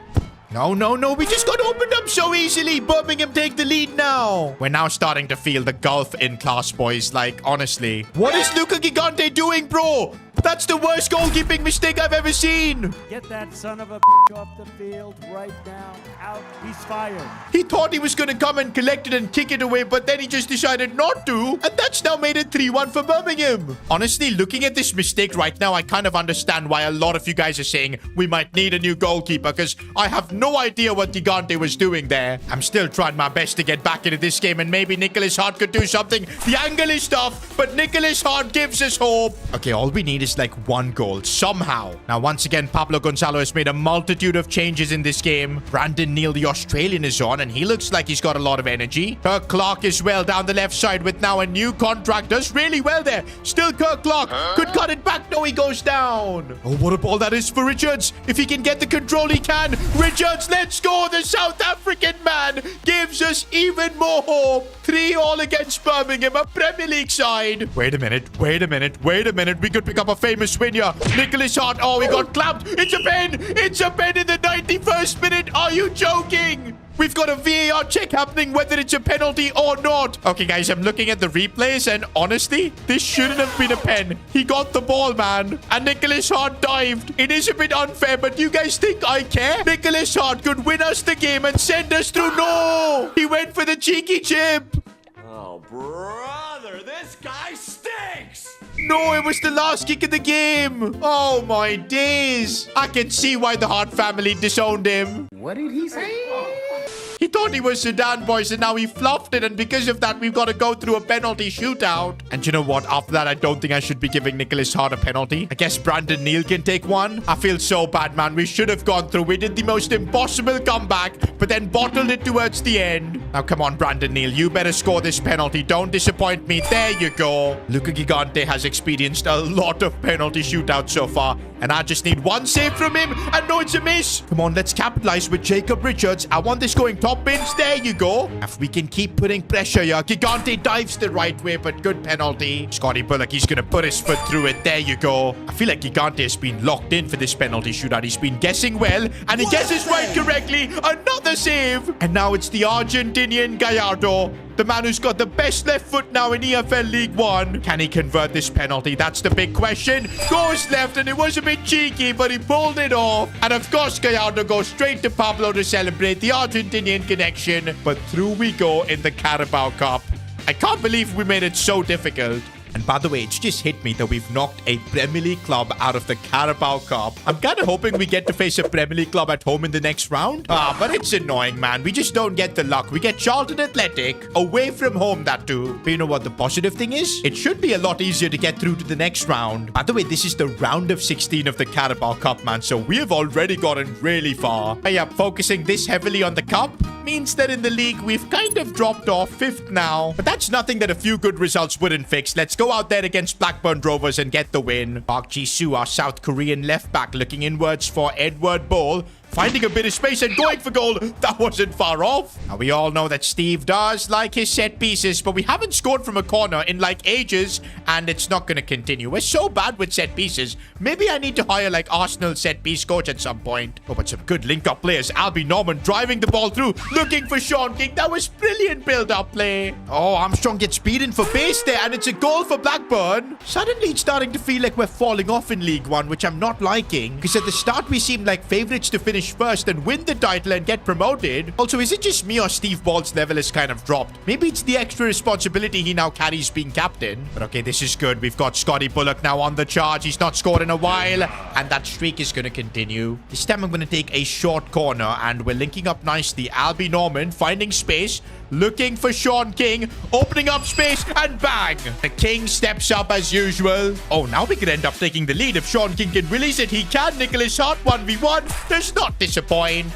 No, no, no. We just got opened up so easily. Birmingham take the lead now. We're now starting to feel the gulf in class, boys. Like, honestly. What is Luca Gigante doing, bro? That's the worst goalkeeping mistake I've ever seen. Get that son of a bitch off the field right now. Out. He's fired. He thought he was going to come and collect it and kick it away, but then he just decided not to. And that's now made it 3-1 for Birmingham. Honestly, looking at this mistake right now, I kind of understand why a lot of you guys are saying we might need a new goalkeeper, because I have no idea what Gigante was doing there. I'm still trying my best to get back into this game, and maybe Nicholas Hart could do something. The angle is tough, but Nicholas Hart gives us hope. Okay, all we need is like one goal somehow. Now, once again, Pablo Gonzalo has made a multitude of changes in this game. Brandon Neal, the Australian, is on, and he looks like he's got a lot of energy. Kirk Clark is well down the left side with now a new contract. Does really well there. Still Kirk Clark. Could cut it back. No, he goes down. Oh, what a ball that is for Richards. If he can get the control, he can. Richards, let's go. The South African man gives us even more hope. 3-3 against Birmingham, a Premier League side. Wait a minute. Wait a minute. Wait a minute. We could pick up a famous win here. Nicholas Hart. Oh, we got clapped. It's a pen. It's a pen in the 91st minute. Are you joking? We've got a VAR check happening whether it's a penalty or not. Okay, guys, I'm looking at the replays, and honestly, this shouldn't have been a pen. He got the ball, man. And Nicholas Hart dived. It is a bit unfair, but do you guys think I care? Nicholas Hart could win us the game and send us through. No! He went for the cheeky chip. Oh, brother, this guy stinks! No, it was the last kick of the game. Oh, my days. I can see why the Hart family disowned him. What did he say? He thought he was Sudan, boys, and now he fluffed it. And because of that, we've got to go through a penalty shootout. And you know what? After that, I don't think I should be giving Nicholas Hart a penalty. I guess Brandon Neal can take one. I feel so bad, man. We should have gone through. We did the most impossible comeback, but then bottled it towards the end. Now, come on, Brandon Neal. You better score this penalty. Don't disappoint me. There you go. Luca Gigante has experienced a lot of penalty shootouts so far, and I just need one save from him. And no, it's a miss. Come on, let's capitalize with Jacob Richards. I want this going top bins. There you go. If we can keep putting pressure here. Gigante dives the right way, but good penalty. Scotty Bullock, he's going to put his foot through it. There you go. I feel like Gigante has been locked in for this penalty shootout. He's been guessing well, and he guesses right correctly. Another save. And now it's the Argentinian Gallardo, the man who's got the best left foot now in EFL League 1. Can he convert this penalty? That's the big question. Goes left, and it was a bit cheeky, but he pulled it off. And of course, Gallardo goes straight to Pablo to celebrate the Argentinian connection. But through we go in the Carabao Cup. I can't believe we made it so difficult. And by the way, it's just hit me that we've knocked a Premier League club out of the Carabao Cup. I'm kind of hoping we get to face a Premier League club at home in the next round. But it's annoying, man. We just don't get the luck. We get Charlton Athletic away from home, that too. But you know what the positive thing is? It should be a lot easier to get through to the next round. By the way, this is the round of 16 of the Carabao Cup, man. So we have already gotten really far. But yeah, focusing this heavily on the cup means that in the league, we've kind of dropped off 5th now. But that's nothing that a few good results wouldn't fix. Let's go out there against Blackburn Rovers and get the win. Park Ji-soo, our South Korean left back, looking inwards for Edward Bole. Finding a bit of space and going for goal. That wasn't far off. Now, we all know that Steve does like his set pieces, but we haven't scored from a corner in like ages, and it's not going to continue. We're so bad with set pieces. Maybe I need to hire like Arsenal set piece coach at some point. Oh, but some good link-up players. Albie Norman driving the ball through, looking for Sean King. That was brilliant build-up play. Oh, Armstrong gets beaten for pace there, and it's a goal for Blackburn. Suddenly, it's starting to feel like we're falling off in League One, which I'm not liking, because at the start, we seemed like favourites to finish first and win the title and get promoted. Also, is it just me or Steve Ball's level has kind of dropped? Maybe it's the extra responsibility he now carries being captain. But okay, this is good. We've got Scotty Bullock now on the charge. He's not scored in a while, and that streak is going to continue. This time I'm going to take a short corner, and we're linking up nicely. Albie Norman finding space, looking for Sean King, opening up space, and bang! The King steps up as usual. Oh, now we could end up taking the lead. If Sean King can release it, he can. Nicholas Hart 1v1 does not disappoint.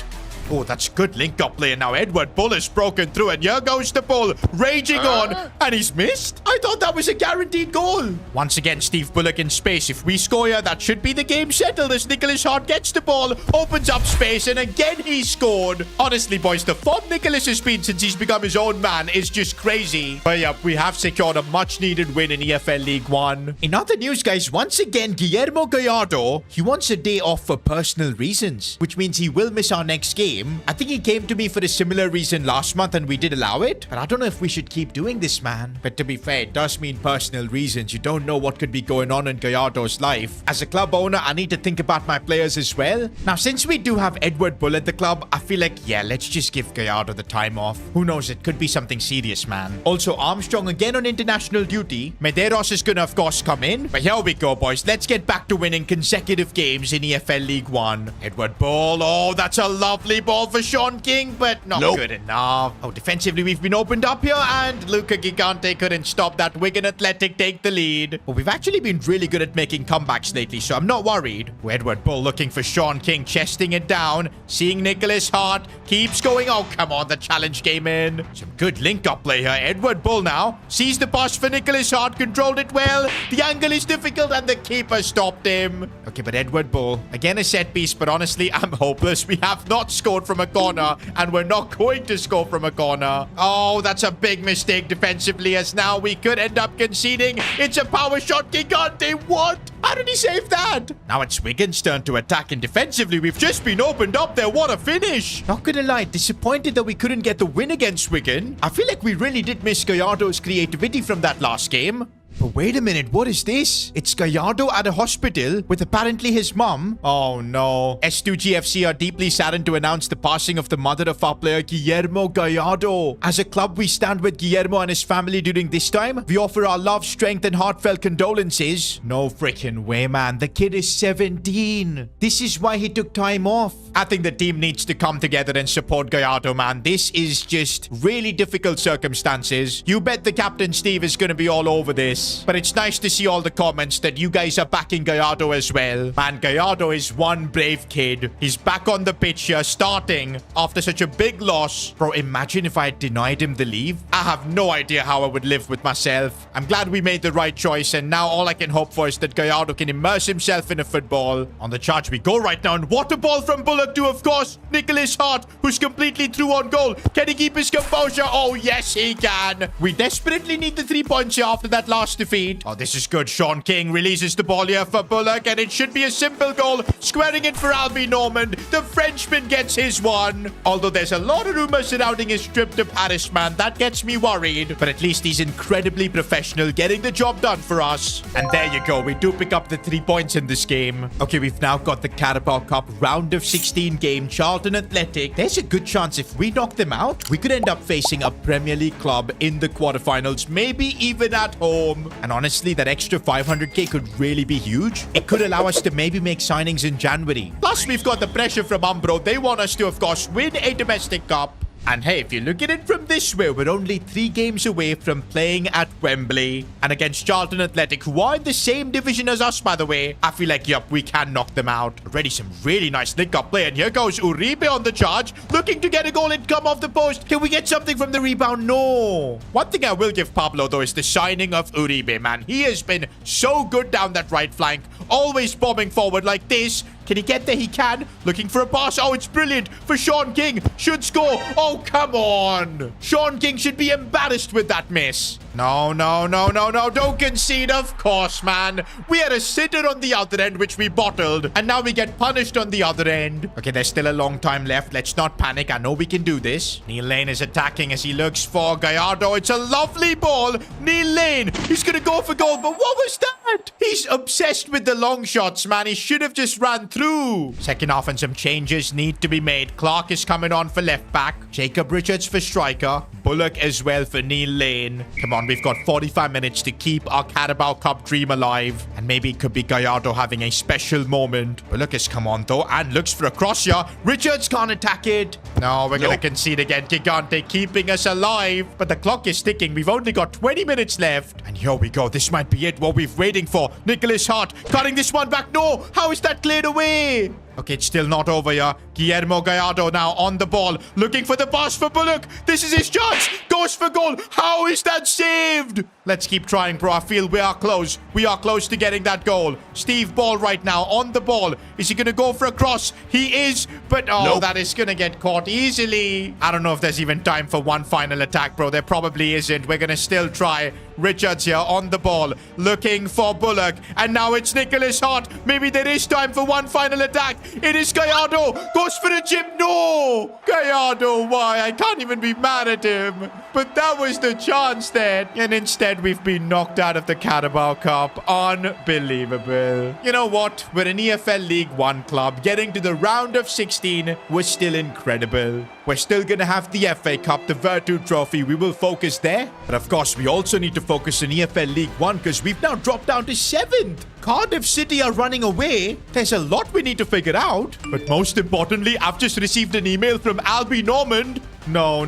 Oh, that's good link-up play. Now Edward Bull is broken through, and here goes the Bull, raging on, and he's missed. I thought that was a guaranteed goal. Once again, Steve Bullock in space. If we score here, that should be the game settled as Nicholas Hart gets the ball, opens up space, and again he scored. Honestly, boys, the form Nicholas has been since he's become his own man is just crazy. But yeah, we have secured a much-needed win in EFL League 1. In other news, guys, once again, Guillermo Gallardo, he wants a day off for personal reasons, which means he will miss our next game. game. I think he came to me for a similar reason last month and we did allow it. But I don't know if we should keep doing this, man. But to be fair, it does mean personal reasons. You don't know what could be going on in Gallardo's life. As a club owner, I need to think about my players as well. Now, since we do have Edward Bull at the club, I feel like, yeah, let's just give Gallardo the time off. Who knows, it could be something serious, man. Also, Armstrong again on international duty. Medeiros is gonna, of course, come in. But here we go, boys. Let's get back to winning consecutive games in EFL League 1. Edward Bull. Oh, that's a lovely ball for Sean King, but not good enough. Oh, defensively, we've been opened up here, and Luca Gigante couldn't stop that. Wigan Athletic take the lead. But we've actually been really good at making comebacks lately, so I'm not worried. Edward Bull looking for Sean King, chesting it down, seeing Nicholas Hart, keeps going. Oh, come on, the challenge came in. Some good link-up play here. Edward Bull now sees the pass for Nicholas Hart, controlled it well. The angle is difficult, and the keeper stopped him. Okay, but Edward Bull, again a set piece, but honestly, I'm hopeless. We have not scored from a corner, and we're not going to score from a corner. Oh, that's a big mistake defensively, as now we could end up conceding. It's a power shot. Gigante, what? How did he save that? Now it's Wigan's turn to attack, and defensively, we've just been opened up there. What a finish. Not gonna lie, disappointed that we couldn't get the win against Wigan. I feel like we really did miss Gallardo's creativity from that last game. But wait a minute, what is this? It's Gallardo at a hospital with apparently his mum. Oh no. S2G FC are deeply saddened to announce the passing of the mother of our player Guillermo Gallardo. As a club, we stand with Guillermo and his family during this time. We offer our love, strength, and heartfelt condolences. No freaking way, man. The kid is 17. This is why he took time off. I think the team needs to come together and support Gallardo, man. This is just really difficult circumstances. You bet the captain Steve is going to be all over this. But it's nice to see all the comments that you guys are backing Gallardo as well. Man, Gallardo is one brave kid. He's back on the pitch here, starting after such a big loss. Bro, imagine if I had denied him the leave. I have no idea how I would live with myself. I'm glad we made the right choice, and now all I can hope for is that Gallardo can immerse himself in a football. On the charge we go right now, and what a ball from Bullock to, of course, Nicholas Hart, who's completely through on goal. Can he keep his composure? Oh, yes, he can. We desperately need the 3 points here after that last defeat. Oh, this is good. Sean King releases the ball here for Bullock, and it should be a simple goal. Squaring it for Albie Normand. The Frenchman gets his one. Although there's a lot of rumors surrounding his trip to Paris, man. That gets me worried. But at least he's incredibly professional, getting the job done for us. And there you go. We do pick up the 3 points in this game. Okay, we've now got the Carabao Cup round of 16 game. Charlton Athletic. There's a good chance if we knock them out, we could end up facing a Premier League club in the quarterfinals, maybe even at home. And honestly, that extra 500k could really be huge. It could allow us to maybe make signings in January. Plus, we've got the pressure from Umbro. They want us to, of course, win a domestic cup. And hey, if you look at it from this way, we're only 3 games away from playing at Wembley. And against Charlton Athletic, who are in the same division as us, by the way, I feel like, yup, we can knock them out. Already some really nice link-up play. And here goes Uribe on the charge, looking to get a goal and come off the post. Can we get something from the rebound? No. One thing I will give Pablo, though, is the signing of Uribe, man. He has been so good down that right flank, always bombing forward like this. Can he get there? He can. Looking for a pass. Oh, it's brilliant for Sean King. Should score. Oh, come on. Sean King should be embarrassed with that miss. No, no, no, no, no. Don't concede. Of course, man. We had a sitter on the other end, which we bottled. And now we get punished on the other end. Okay, there's still a long time left. Let's not panic. I know we can do this. Neil Lane is attacking as he looks for Gallardo. It's a lovely ball. Neil Lane. He's going to go for goal. But what was that? He's obsessed with the long shots, man. He should have just ran through. Second half and some changes need to be made. Clark is coming on for left back. Jacob Richards for striker. Bullock as well for Neil Lane. Come on, we've got 45 minutes to keep our Carabao Cup dream alive. And maybe it could be Gallardo having a special moment. Bullock has come on though and looks for a cross here. Richards can't attack it. No, we're going to concede again. Gigante keeping us alive. But the clock is ticking. We've only got 20 minutes left. And here we go. This might be it. What we've waiting for. Nicholas Hart cutting this one back. No, how is that cleared away? Okay, it's still not over here. Guillermo Gallardo now on the ball. Looking for the pass for Bullock. This is his chance. Goes for goal. How is that saved? Let's keep trying, bro. I feel we are close. We are close to getting that goal. Steve Ball right now on the ball. Is he going to go for a cross? He is. But, oh, that is going to get caught easily. I don't know if there's even time for one final attack, bro. There probably isn't. We're going to still try. Richards here on the ball. Looking for Bullock. And now it's Nicholas Hart. Maybe there is time for one final attack. It is Gallardo. Goes for a chip. No. Gallardo, why? I can't even be mad at him. But that was the chance then. And instead, we've been knocked out of the Carabao Cup. Unbelievable. You know what? We're an EFL League 1 club. Getting to the round of 16 was still incredible. We're still going to have the FA Cup, the Virtu Trophy. We will focus there. But of course, we also need to focus on EFL League 1 because we've now dropped down to 7th. Cardiff City are running away. There's a lot we need to figure out. But most importantly, I've just received an email from Albie Normand. No.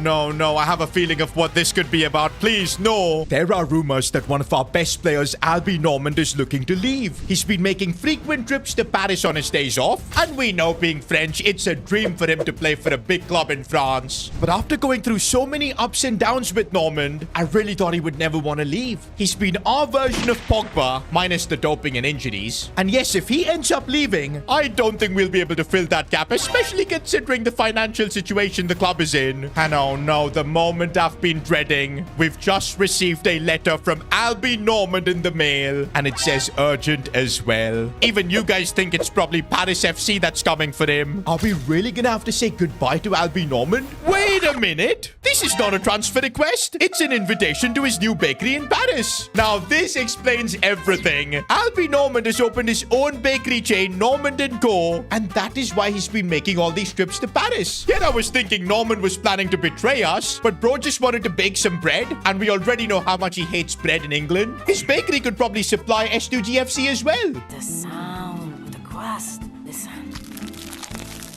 I have a feeling of what this could be about. Please, no. There are rumors that one of our best players, Albie Normand, is looking to leave. He's been making frequent trips to Paris on his days off. And we know, being French, it's a dream for him to play for a big club in France. But after going through so many ups and downs with Normand, I really thought he would never want to leave. He's been our version of Pogba, minus the doping and injuries. And yes, if he ends up leaving, I don't think we'll be able to fill that gap, especially considering the financial situation the club is in. And oh no, the moment I've been dreading. We've just received a letter from Albie Normand in the mail, and it says urgent as well. Even you guys think it's probably Paris FC that's coming for him. Are we really gonna have to say goodbye to Albie Normand? Wait a minute. This is not a transfer request. It's an invitation to his new bakery in Paris. Now, this explains everything. Albie Normand has opened his own bakery chain, Normand & Co. And that is why he's been making all these trips to Paris. Yet I was thinking Normand was planning to betray us, but bro just wanted to bake some bread, and we already know how much he hates bread in England. His bakery could probably supply S2G FC as well. The sound of the crust. Listen.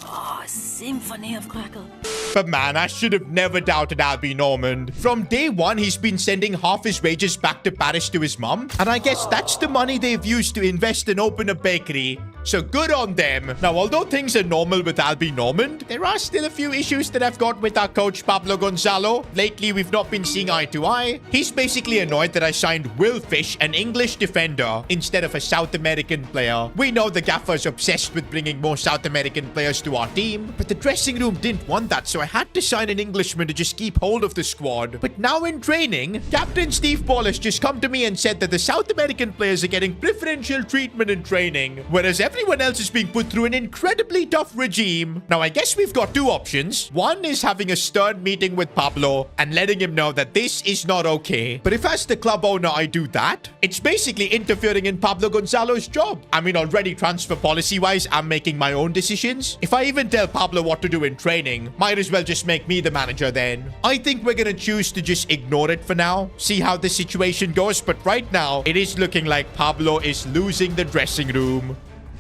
Oh, a symphony of crackle. But man, I should have never doubted Albie Normand. From day one, he's been sending half his wages back to Paris to his mum. And I guess that's the money they've used to invest and open a bakery. So good on them. Now, although things are normal with Albie Normand, there are still a few issues that I've got with our coach, Pablo Gonzalo. Lately, we've not been seeing eye to eye. He's basically annoyed that I signed Will Fish, an English defender, instead of a South American player. We know the gaffer's obsessed with bringing more South American players to our team, but the dressing room didn't want that, so I had to sign an Englishman to just keep hold of the squad. But now in training, Captain Steve Paul has just come to me and said that the South American players are getting preferential treatment in training, whereas everyone else is being put through an incredibly tough regime. Now, I guess we've got two options. One is having a stern meeting with Pablo and letting him know that this is not okay. But if as the club owner I do that, it's basically interfering in Pablo Gonzalo's job. I mean, already transfer policy-wise, I'm making my own decisions. If I even tell Pablo what to do in training, might as well just make me the manager then. I think we're gonna choose to just ignore it for now, see how the situation goes, but right now, it is looking like Pablo is losing the dressing room.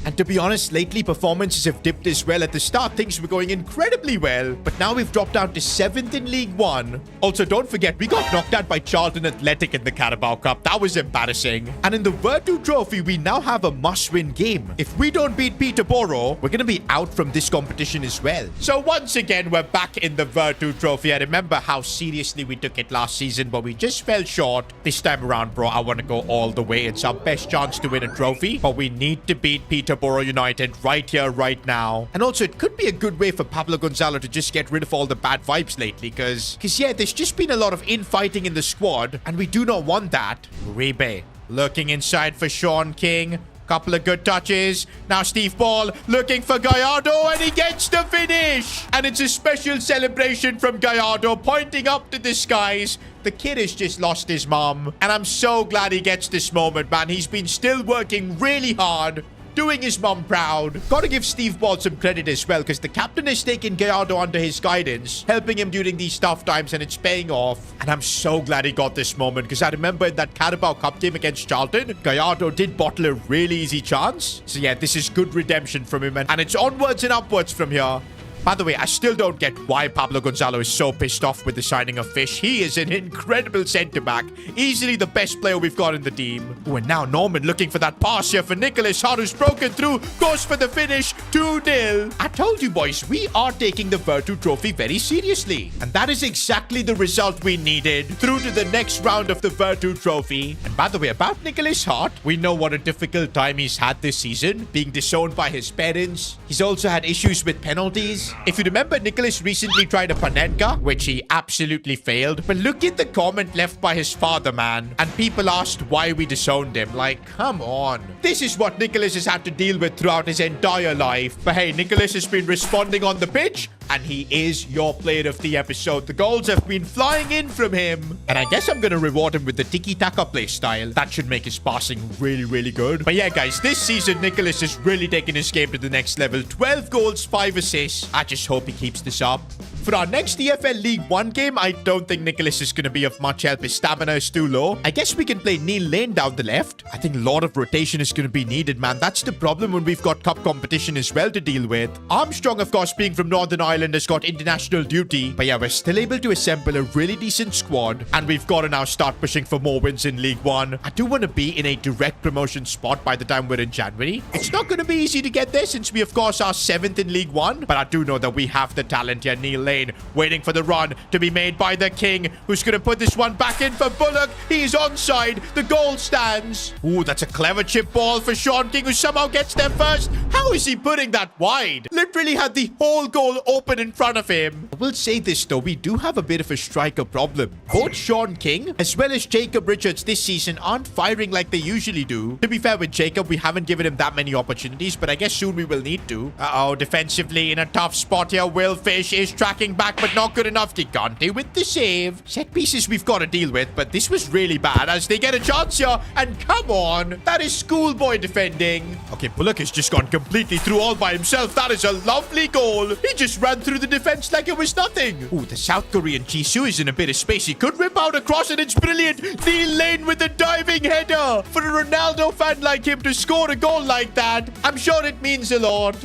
And to be honest, lately performances have dipped as well. At the start, things were going incredibly well, but now we've dropped down to 7th in League 1. Also, don't forget, we got knocked out by Charlton Athletic in the Carabao Cup. That was embarrassing. And in the Virtu Trophy, we now have a must-win game. If we don't beat Peterborough, we're going to be out from this competition as well. So once again, we're back in the Virtu Trophy. I remember how seriously we took it last season, but we just fell short. This time around, bro, I want to go all the way. It's our best chance to win a trophy, but we need to beat Peterborough United right here, right now. And also, it could be a good way for Pablo Gonzalo to just get rid of all the bad vibes lately, because yeah, there's just been a lot of infighting in the squad, and we do not want that. Uribe looking inside for Sean King. Couple of good touches. Now Steve Paul looking for Gallardo, and he gets the finish. And it's a special celebration from Gallardo, pointing up to the skies. The kid has just lost his mom, and I'm so glad he gets this moment, man. He's been still working really hard, doing his mum proud. Gotta give Steve Ball some credit as well, because the captain has taken Gallardo under his guidance, helping him during these tough times, and it's paying off. And I'm so glad he got this moment, because I remember in that Carabao Cup game against Charlton, Gallardo did bottle a really easy chance. So yeah, this is good redemption from him, and it's onwards and upwards from here. By the way, I still don't get why Pablo Gonzalo is so pissed off with the signing of Fish. He is an incredible centre-back. Easily the best player we've got in the team. Oh, and now Norman looking for that pass here for Nicholas Hart, who's broken through. Goes for the finish. 2-0. I told you, boys, we are taking the Virtu Trophy very seriously. And that is exactly the result we needed. Through to the next round of the Virtu Trophy. And by the way, about Nicholas Hart, we know what a difficult time he's had this season, being disowned by his parents. He's also had issues with penalties. guys. If you remember, Nicholas recently tried a panenka, which he absolutely failed. But look at the comment left by his father, man. And people asked why we disowned him. Like, come on. This is what Nicholas has had to deal with throughout his entire life. But hey, Nicholas has been responding on the pitch, and he is your player of the episode. The goals have been flying in from him. And I guess I'm going to reward him with the tiki-taka play style. That should make his passing really, really good. But yeah, guys, this season, Nicholas has really taken his game to the next level. 12 goals, 5 assists. I just hope he keeps this up. For our next EFL League 1 game, I don't think Nicholas is going to be of much help. His stamina is too low. I guess we can play Neil Lane down the left. I think a lot of rotation is going to be needed, man. That's the problem when we've got cup competition as well to deal with. Armstrong, of course, being from Northern Ireland, has got international duty. But yeah, we're still able to assemble a really decent squad. And we've got to now start pushing for more wins in League 1. I do want to be in a direct promotion spot by the time we're in January. It's not going to be easy to get there since we, of course, are 7th in League 1. But I do know that we have the talent here. Neil Lane waiting for the run to be made by the king, who's going to put this one back in for Bullock. He's onside. The goal stands. Ooh, that's a clever chip ball for Sean King, who somehow gets there first. How is he putting that wide? Literally had the whole goal open in front of him. I will say this, though. We do have a bit of a striker problem. Both Sean King as well as Jacob Richards this season aren't firing like they usually do. To be fair with Jacob, we haven't given him that many opportunities, but I guess soon we will need to. Uh-oh, defensively in a tough spot here. Will Fish is tracking back, but not good enough. Gigante with the save. Set pieces we've got to deal with, but this was really bad as they get a chance here. And come on, that is schoolboy defending. Okay, Bullock has just gone completely through all by himself. That is a lovely goal. He just ran through the defense like it was nothing. Ooh, the South Korean Jisoo is in a bit of space. He could rip out across, and it's brilliant. Neil Lane with the diving header. For a Ronaldo fan like him to score a goal like that, I'm sure it means a lot.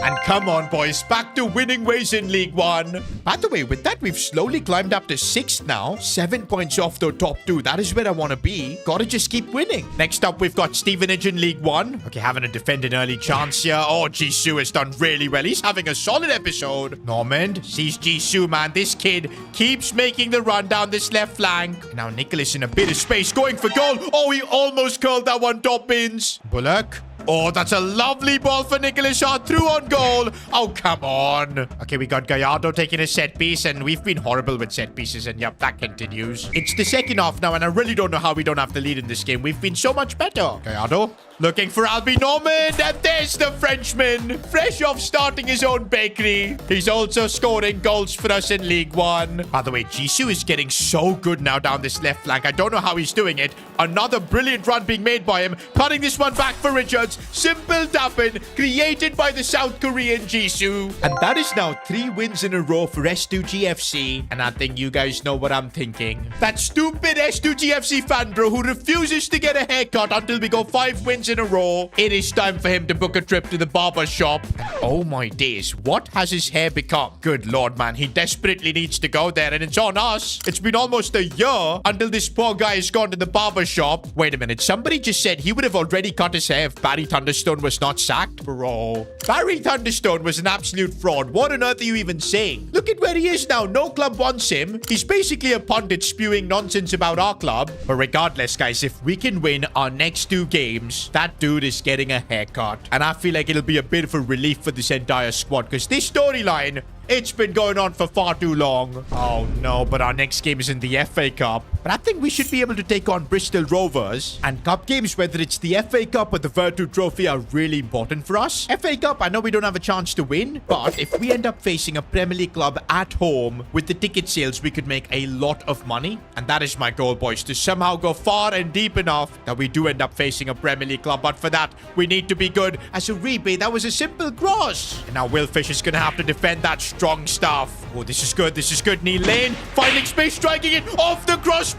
And come on, boys, back to winning ways in League 1. By the way, with that, we've slowly climbed up to 6th now. 7 points off the top 2. That is where I want to be. Gotta just keep winning. Next up, we've got Stevenage in League 1. Okay, having to defend an early chance here. Oh, Jisoo has done really well. He's having a solid episode. Normand sees Jisoo, man. This kid keeps making the run down this left flank. And now Nicholas in a bit of space going for goal. Oh, he almost curled that one top bins. Bullock. Oh, that's a lovely ball for Nicholas Shot through on goal. Oh, come on. Okay, we got Gallardo taking a set piece, and we've been horrible with set pieces, and yep, that continues. It's the second half now, and I really don't know how we don't have the lead in this game. We've been so much better. Gallardo looking for Albie Normand, and there's the Frenchman, fresh off starting his own bakery. He's also scoring goals for us in League 1. By the way, Jisoo is getting so good now down this left flank. I don't know how he's doing it. Another brilliant run being made by him, cutting this one back for Richards. Simple tap-in created by the South Korean Jisoo. And that is now 3 wins in a row for S2G FC. And I think you guys know what I'm thinking. That stupid S2G FC fan, bro, who refuses to get a haircut until we go 5 wins in a row. It is time for him to book a trip to the barber shop. And oh my days, what has his hair become? Good lord, man, he desperately needs to go there, and it's on us. It's been almost a year until this poor guy has gone to the barber shop. Wait a minute, somebody just said he would have already cut his hair if Barry Thunderstone was not sacked. Bro, Barry Thunderstone was an absolute fraud. What on earth are you even saying? Look at where he is now. No club wants him. He's basically a pundit spewing nonsense about our club. But regardless, guys, if we can win our next 2 games, that dude is getting a haircut. And I feel like it'll be a bit of a relief for this entire squad, because this storyline, it's been going on for far too long. Oh no, but our next game is in the FA Cup. But I think we should be able to take on Bristol Rovers. And cup games, whether it's the FA Cup or the Virtu Trophy, are really important for us. FA Cup, I know we don't have a chance to win, but if we end up facing a Premier League club at home, with the ticket sales, we could make a lot of money. And that is my goal, boys, to somehow go far and deep enough that we do end up facing a Premier League club. But for that, we need to be good. As a rebate, that was a simple cross. And now Will Fish is going to have to defend that strong stuff. Oh, this is good. This is good. Neil Lane finding space, striking it off the crossbar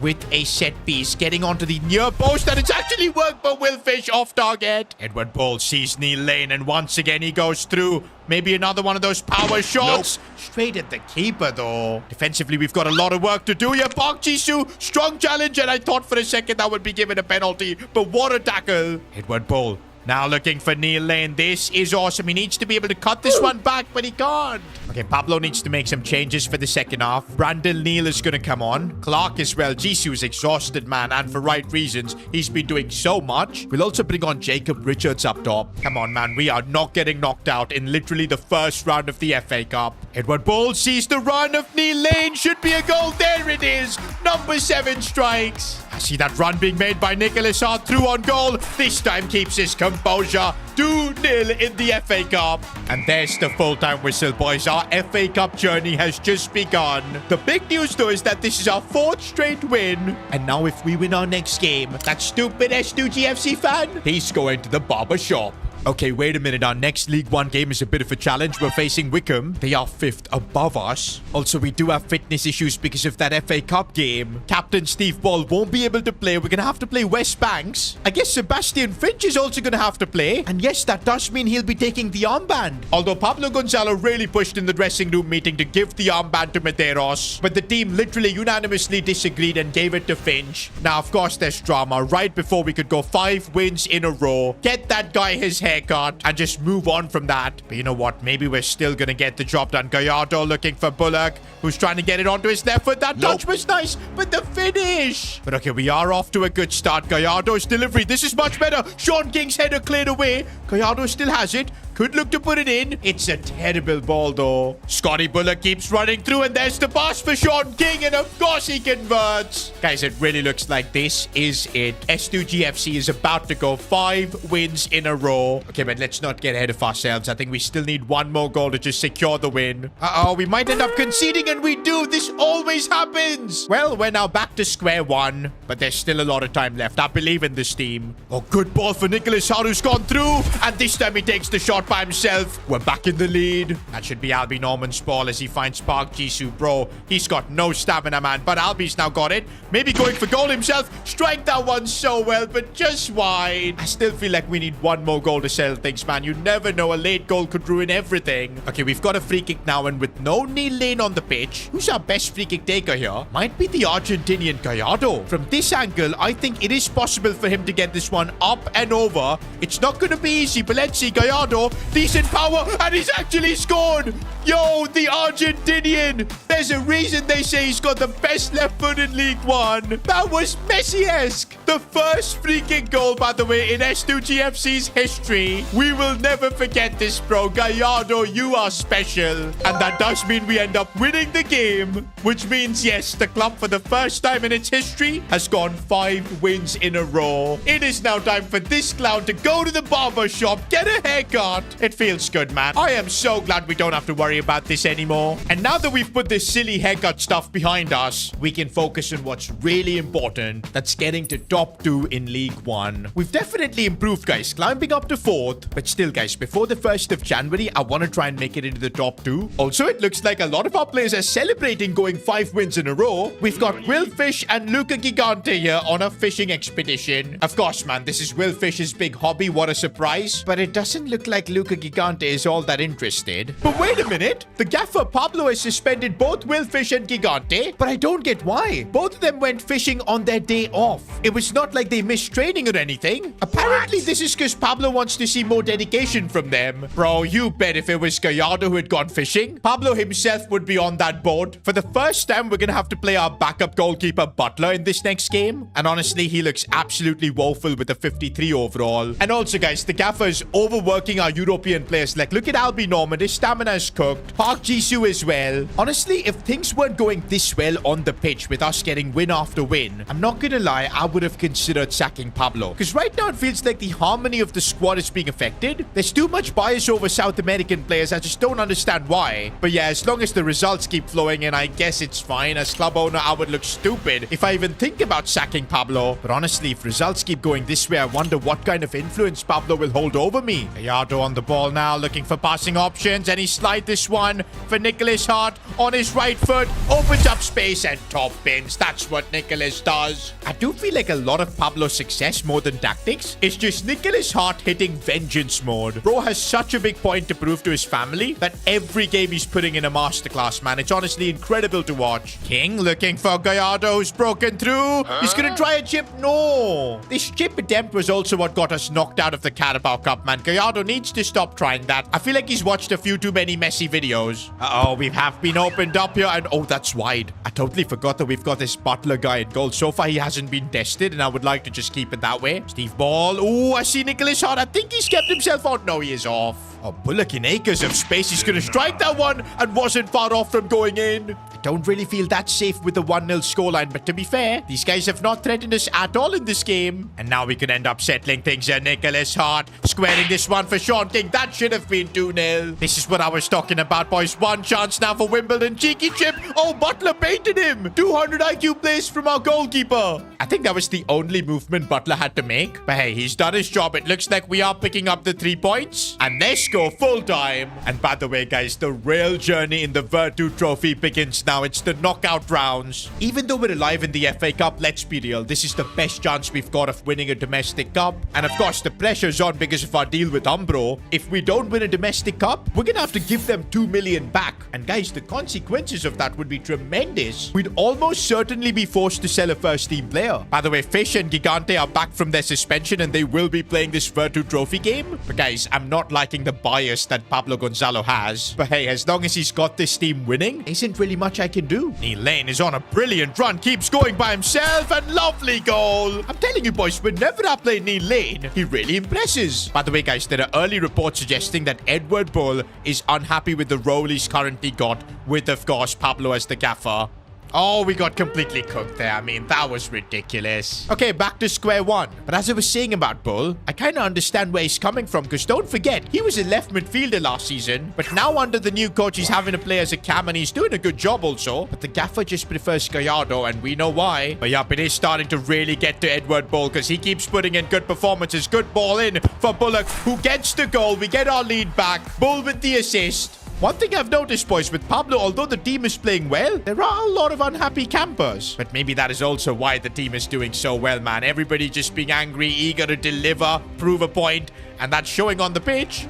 with a set piece, getting onto the near post, and it's actually worked for Will Fish off target. Edward Ball sees Neil Lane, and once again he goes through. Maybe another one of those power shots. Nope. Straight at the keeper, though. Defensively, we've got a lot of work to do here. Park Jisoo, strong challenge, and I thought for a second that would be given a penalty, but what a tackle. Edward Ball Now looking for Neil Lane. This is awesome. He needs to be able to cut this one back, but he can't. Okay, Pablo needs to make some changes for the second half. Brandon Neal is going to come on. Clark as well. Jisoo is exhausted, man, and for right reasons. He's been doing so much. We'll also bring on Jacob Richards up top. Come on, man. We are not getting knocked out in literally the first round of the FA Cup. Edward Ball sees the run of Neil Lane. Should be a goal. There it is. Number 7 strikes. I see that run being made by Nicholas Hart through on goal. This time keeps his composure. 2-0 in the FA Cup. And there's the full-time whistle, boys. Our FA Cup journey has just begun. The big news, though, is that this is our 4th straight win. And now if we win our next game, that stupid S2G FC fan, he's going to the barber shop. Okay, wait a minute. Our next League One game is a bit of a challenge. We're facing Wickham. They are 5th above us. Also, we do have fitness issues because of that FA Cup game. Captain Steve Ball won't be able to play. We're going to have to play West Banks. I guess Sebastian Finch is also going to have to play. And yes, that does mean he'll be taking the armband. Although Pablo Gonzalo really pushed in the dressing room meeting to give the armband to Medeiros. But the team literally unanimously disagreed and gave it to Finch. Now, of course, there's drama. Right before we could go 5 wins in a row. Get that guy his haircut and just move on from that. But you know what? Maybe we're still going to get the job done. Gallardo looking for Bullock, who's trying to get it onto his left foot. That touch was nice, but the finish. But okay, we are off to a good start. Gallardo's delivery. This is much better. Sean King's header cleared away. Gallardo still has it. Could look to put it in. It's a terrible ball, though. Scotty Bullock keeps running through, and there's the pass for Sean King, and of course he converts. Guys, it really looks like this is it. S2G FC is about to go 5 wins in a row. Okay, but let's not get ahead of ourselves. I think we still need 1 more goal to just secure the win. Uh-oh, we might end up conceding, and we do. This always happens. Well, we're now back to square one, but there's still a lot of time left. I believe in this team. Oh, good ball for Nicholas Hart, who's gone through, and this time he takes the shot by himself. We're back in the lead. That should be Albie Norman's ball as he finds Park Jisoo. Bro, he's got no stamina, man, but Albie's now got it. Maybe going for goal himself. Strike that one so well, but just wide. I still feel like we need 1 more goal to settle things, man. You never know. A late goal could ruin everything. Okay, we've got a free kick now, and with no Neil Lane on the pitch, who's our best free kick taker here? Might be the Argentinian Gallardo. From this angle, I think it is possible for him to get this one up and over. It's not going to be easy, but let's see. Gallardo, decent power, and he's actually scored. Yo, the Argentinian. There's a reason they say he's got the best left foot in League One. That was Messi-esque. The first free kick goal, by the way, in S2G FC's history. We will never forget this, bro. Gallardo, you are special. And that does mean we end up winning the game, which means, yes, the club for the first time in its history has gone 5 wins in a row. It is now time for this clown to go to the barber shop, get a haircut. It feels good, man. I am so glad we don't have to worry about this anymore. And now that we've put this silly haircut stuff behind us, we can focus on what's really important. That's getting to top 2 in League One. We've definitely improved, guys, climbing up to 4th. But still, guys, before the 1st of January, I want to try and make it into the top 2. Also, it looks like a lot of our players are celebrating going 5 wins in a row. We've got Will Fish and Luca Gigante here on a fishing expedition. Of course, man, this is Will Fish's big hobby. What a surprise. But it doesn't look like Luca Gigante is all that interested. But wait a minute. The gaffer Pablo has suspended both Will Fish and Gigante, but I don't get why. Both of them went fishing on their day off. It was not like they missed training or anything. Apparently, this is because Pablo wants to see more dedication from them. Bro, you bet if it was Gallardo who had gone fishing, Pablo himself would be on that boat. For the first time, we're going to have to play our backup goalkeeper Butler in this next game. And honestly, he looks absolutely woeful with a 53 overall. And also, guys, the gaffer is overworking our European players. Like, look at Albie Norman. His stamina is cooked. Park Jisoo as well. Honestly, if things weren't going this well on the pitch with us getting win after win, I'm not gonna lie, I would have considered sacking Pablo. Because right now it feels like the harmony of the squad is being affected. There's too much bias over South American players. I just don't understand why. But yeah, as long as the results keep flowing in, I guess it's fine. As club owner, I would look stupid if I even think about sacking Pablo. But honestly, if results keep going this way, I wonder what kind of influence Pablo will hold over me. Gallardo on the ball now, looking for passing options, and he slides this this one for Nicholas Hart on his right foot. Opens up space and top bins. That's what Nicholas does. I do feel like a lot of Pablo's success more than tactics is just Nicholas Hart hitting vengeance mode. Bro has such a big point to prove to his family that every game he's putting in a masterclass, man. It's honestly incredible to watch. King looking for Gallardo, who's broken through. He's gonna try a chip. No. This chip attempt was also what got us knocked out of the Carabao Cup, man. Gallardo needs to stop trying that. I feel like he's watched a few too many Messi videos. Uh-oh, we have been opened up here, and oh, that's wide. I totally forgot that we've got this Butler guy in goal. So far, he hasn't been tested, and I would like to just keep it that way. Steve Ball. Oh, I see Nicholas Hart. I think he's kept himself out. No, he is off. Oh, Bullock in acres of space. He's going to strike that one and wasn't far off from going in. I don't really feel that safe with the 1-0 scoreline, but to be fair, these guys have not threatened us at all in this game. And now we can end up settling things here. Nicholas Hart squaring this one for Sean King. That should have been 2-0. This is what I was talking about, boys. One chance now for Wimbledon. Cheeky chip. Oh, Butler baited him. 200 IQ plays from our goalkeeper. I think that was the only movement Butler had to make. But hey, he's done his job. It looks like we are picking up the 3 points. And let's go full time. And by the way, guys, the real journey in the Virtu Trophy begins now. It's the knockout rounds. Even though we're alive in the FA Cup, let's be real. This is the best chance we've got of winning a domestic cup. And of course, the pressure's on because of our deal with Umbro. If we don't win a domestic cup, we're gonna have to give them 2 million back. And guys, the consequences of that would be tremendous. We'd almost certainly be forced to sell a first-team player. By the way, Fish and Gigante are back from their suspension and they will be playing this Virtu Trophy game. But guys, I'm not liking the bias that Pablo Gonzalo has. But hey, as long as he's got this team winning, isn't really much I can do. Neil Lane is on a brilliant run, keeps going by himself, and lovely goal. I'm telling you, boys, whenever I play Neil Lane, he really impresses. By the way, guys, there are early reports suggesting that Edward Bull is unhappy with the role he's currently got, with, of course, Pablo as the gaffer. Oh, we got completely cooked there. I mean, that was ridiculous. Okay, back to square one. But as I was saying about Bull, I kind of understand where he's coming from, because don't forget, he was a left midfielder last season, but now under the new coach, he's having to play as a cam, and he's doing a good job also. But the gaffer just prefers Gallardo, and we know why. But yup, it is starting to really get to Edward Bull, because he keeps putting in good performances. Good ball in for Bullock, who gets the goal. We get our lead back. Bull with the assist. One thing I've noticed, boys, with Pablo, although the team is playing well, there are a lot of unhappy campers. But maybe that is also why the team is doing so well, man. Everybody just being angry, eager to deliver, prove a point, and that's showing on the pitch.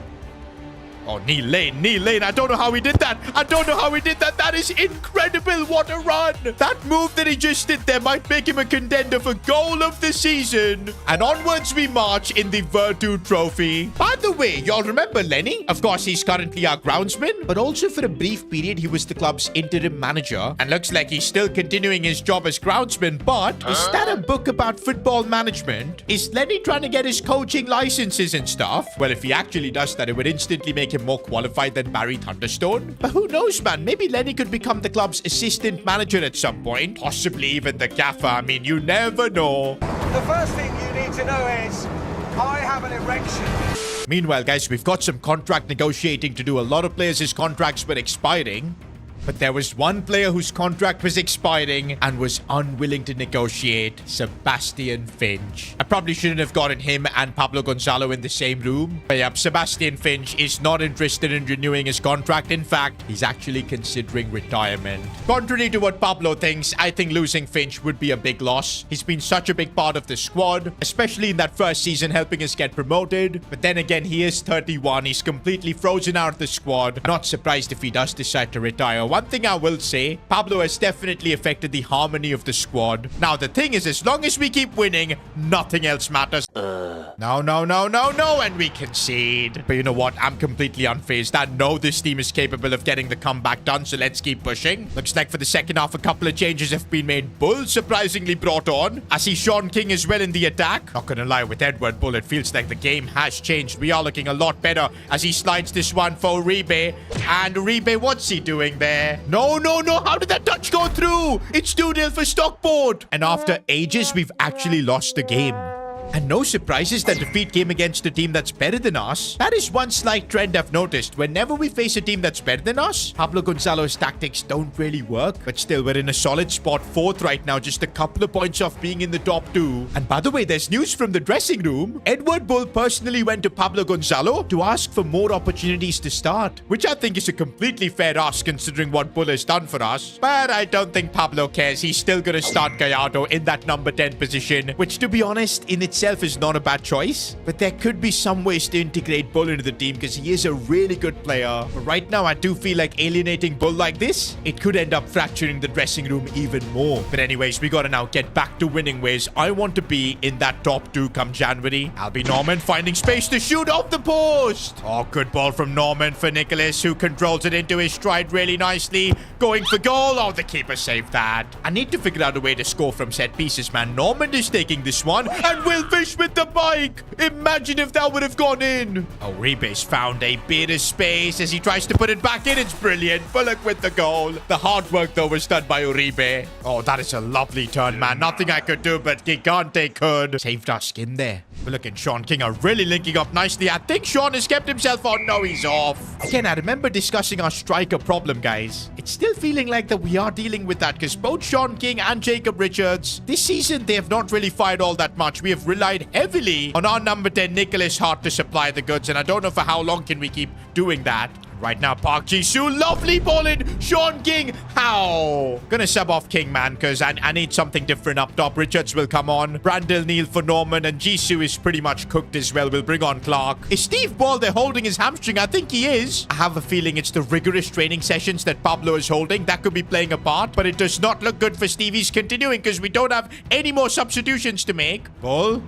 Oh, Neil Lane. I don't know how he did that. That is incredible. What a run. That move that he just did there might make him a contender for goal of the season. And onwards we march in the Virtu Trophy. By the way, y'all remember Lenny? Of course, he's currently our groundsman, but also for a brief period, he was the club's interim manager. And looks like he's still continuing his job as groundsman, but is that a book about football management? Is Lenny trying to get his coaching licenses and stuff? Well, if he actually does that, it would instantly make him more qualified than Barry Thunderstone. But who knows, man? Maybe Lenny could become the club's assistant manager at some point. Possibly even the gaffer. I mean, you never know. The first thing you need to know is, I have an erection. Meanwhile, guys, we've got some contract negotiating to do. A lot of players' contracts were expiring. But there was one player whose contract was expiring and was unwilling to negotiate. Sebastian Finch. I probably shouldn't have gotten him and Pablo Gonzalo in the same room. But yep, Sebastian Finch is not interested in renewing his contract. In fact, he's actually considering retirement. Contrary to what Pablo thinks, I think losing Finch would be a big loss. He's been such a big part of the squad, especially in that first season helping us get promoted. But then again, he is 31. He's completely frozen out of the squad. I'm not surprised if he does decide to retire. One thing I will say, Pablo has definitely affected the harmony of the squad. Now, the thing is, as long as we keep winning, nothing else matters. No, and we concede. But you know what? I'm completely unfazed. I know this team is capable of getting the comeback done, so let's keep pushing. Looks like for the second half, a couple of changes have been made. Bull surprisingly brought on. I see Sean King as well in the attack. Not gonna lie, with Edward Bull, it feels like the game has changed. We are looking a lot better as he slides this one for Uribe. And Uribe, what's he doing there? No. How did that touch go through? It's 2-0 for Stockport. And after ages, we've actually lost the game. And no surprises that defeat came against a team that's better than us. That is one slight trend I've noticed. Whenever we face a team that's better than us, Pablo Gonzalo's tactics don't really work. But still, we're in a solid spot, 4th right now, just a couple of points off being in the top 2. And by the way, there's news from the dressing room. Edward Bull personally went to Pablo Gonzalo to ask for more opportunities to start, which I think is a completely fair ask considering what Bull has done for us. But I don't think Pablo cares. He's still going to start Gallardo in that number 10 position, which to be honest, in itself is not a bad choice. But there could be some ways to integrate Bull into the team because he is a really good player. But right now, I do feel like alienating Bull like this, it could end up fracturing the dressing room even more. But anyways, we gotta now get back to winning ways. I want to be in that top 2 come January. Albie Norman finding space to shoot off the post. Oh, good ball from Norman for Nicholas, who controls it into his stride really nicely. Going for goal. Oh, the keeper saved that. I need to figure out a way to score from set pieces, man. Norman is taking this one. And Will Fish with the bike. Imagine if that would have gone in. Oh, Uribe's found a bit of space as he tries to put it back in. It's brilliant. Bullock with the goal. The hard work, though, was done by Uribe. Oh, that is a lovely turn, man. Nothing I could do, but Gigante could. Saved our skin there. Bullock and Sean King are really linking up nicely. I think Sean has kept himself on. No, he's off. Again, I remember discussing our striker problem, guys. It's still feeling like that we are dealing with that because both Sean King and Jacob Richards, this season, they have not really fired all that much. We have relied heavily on our number 10, Nicholas Hart, to supply the goods, and I don't know for how long can we keep doing that. Right now, Park Jisoo, lovely ball in. Sean King, how? Gonna sub off King, man, because I need something different up top. Richards will come on. Brandel Neal for Norman, and Jisoo is pretty much cooked as well. We'll bring on Clark. Is Steve Ball there holding his hamstring? I think he is. I have a feeling it's the rigorous training sessions that Pablo is holding. That could be playing a part, but it does not look good for Stevie's continuing because we don't have any more substitutions to make. Ball.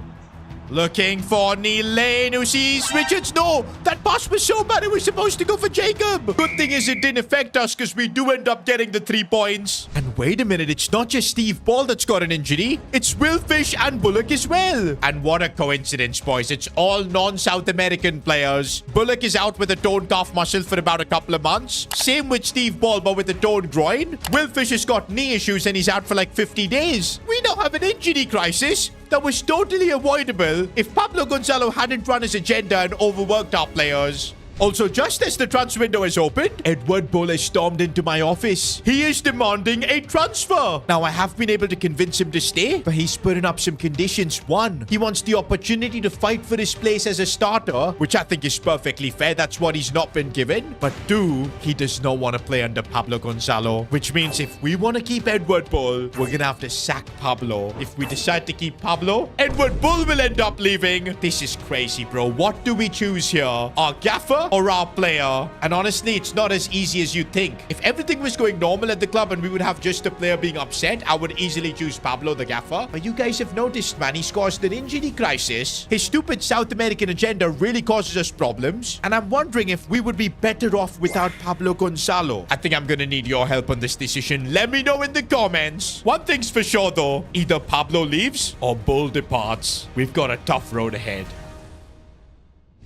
Looking for Neil Lane, who sees Richards. No, that pass was so bad it was supposed to go for Jacob. Good thing is it didn't affect us because we do end up getting the 3 points. And wait a minute, it's not just Steve Ball that's got an injury. It's Will Fish and Bullock as well. And what a coincidence, boys. It's all non-South American players. Bullock is out with a torn calf muscle for about a couple of months. Same with Steve Ball, but with a torn groin. Will Fish has got knee issues and he's out for like 50 days. We now have an injury crisis that was totally avoidable if Pablo Gonzalo hadn't run his agenda and overworked our players. Also, just as the transfer window is opened, Edward Bull has stormed into my office. He is demanding a transfer. Now, I have been able to convince him to stay, but he's putting up some conditions. 1, he wants the opportunity to fight for his place as a starter, which I think is perfectly fair. That's what he's not been given. But 2, he does not want to play under Pablo Gonzalo, which means if we want to keep Edward Bull, we're going to have to sack Pablo. If we decide to keep Pablo, Edward Bull will end up leaving. This is crazy, bro. What do we choose here? Our gaffer or our player? And honestly, it's not as easy as you think. If everything was going normal at the club and we would have just a player being upset, I would easily choose Pablo the gaffer. But you guys have noticed, man, he's caused an injury crisis. His stupid South American agenda really causes us problems. And I'm wondering if we would be better off without Pablo Gonzalo. I think I'm gonna need your help on this decision. Let me know in the comments. One thing's for sure though, either Pablo leaves or Bull departs. We've got a tough road ahead.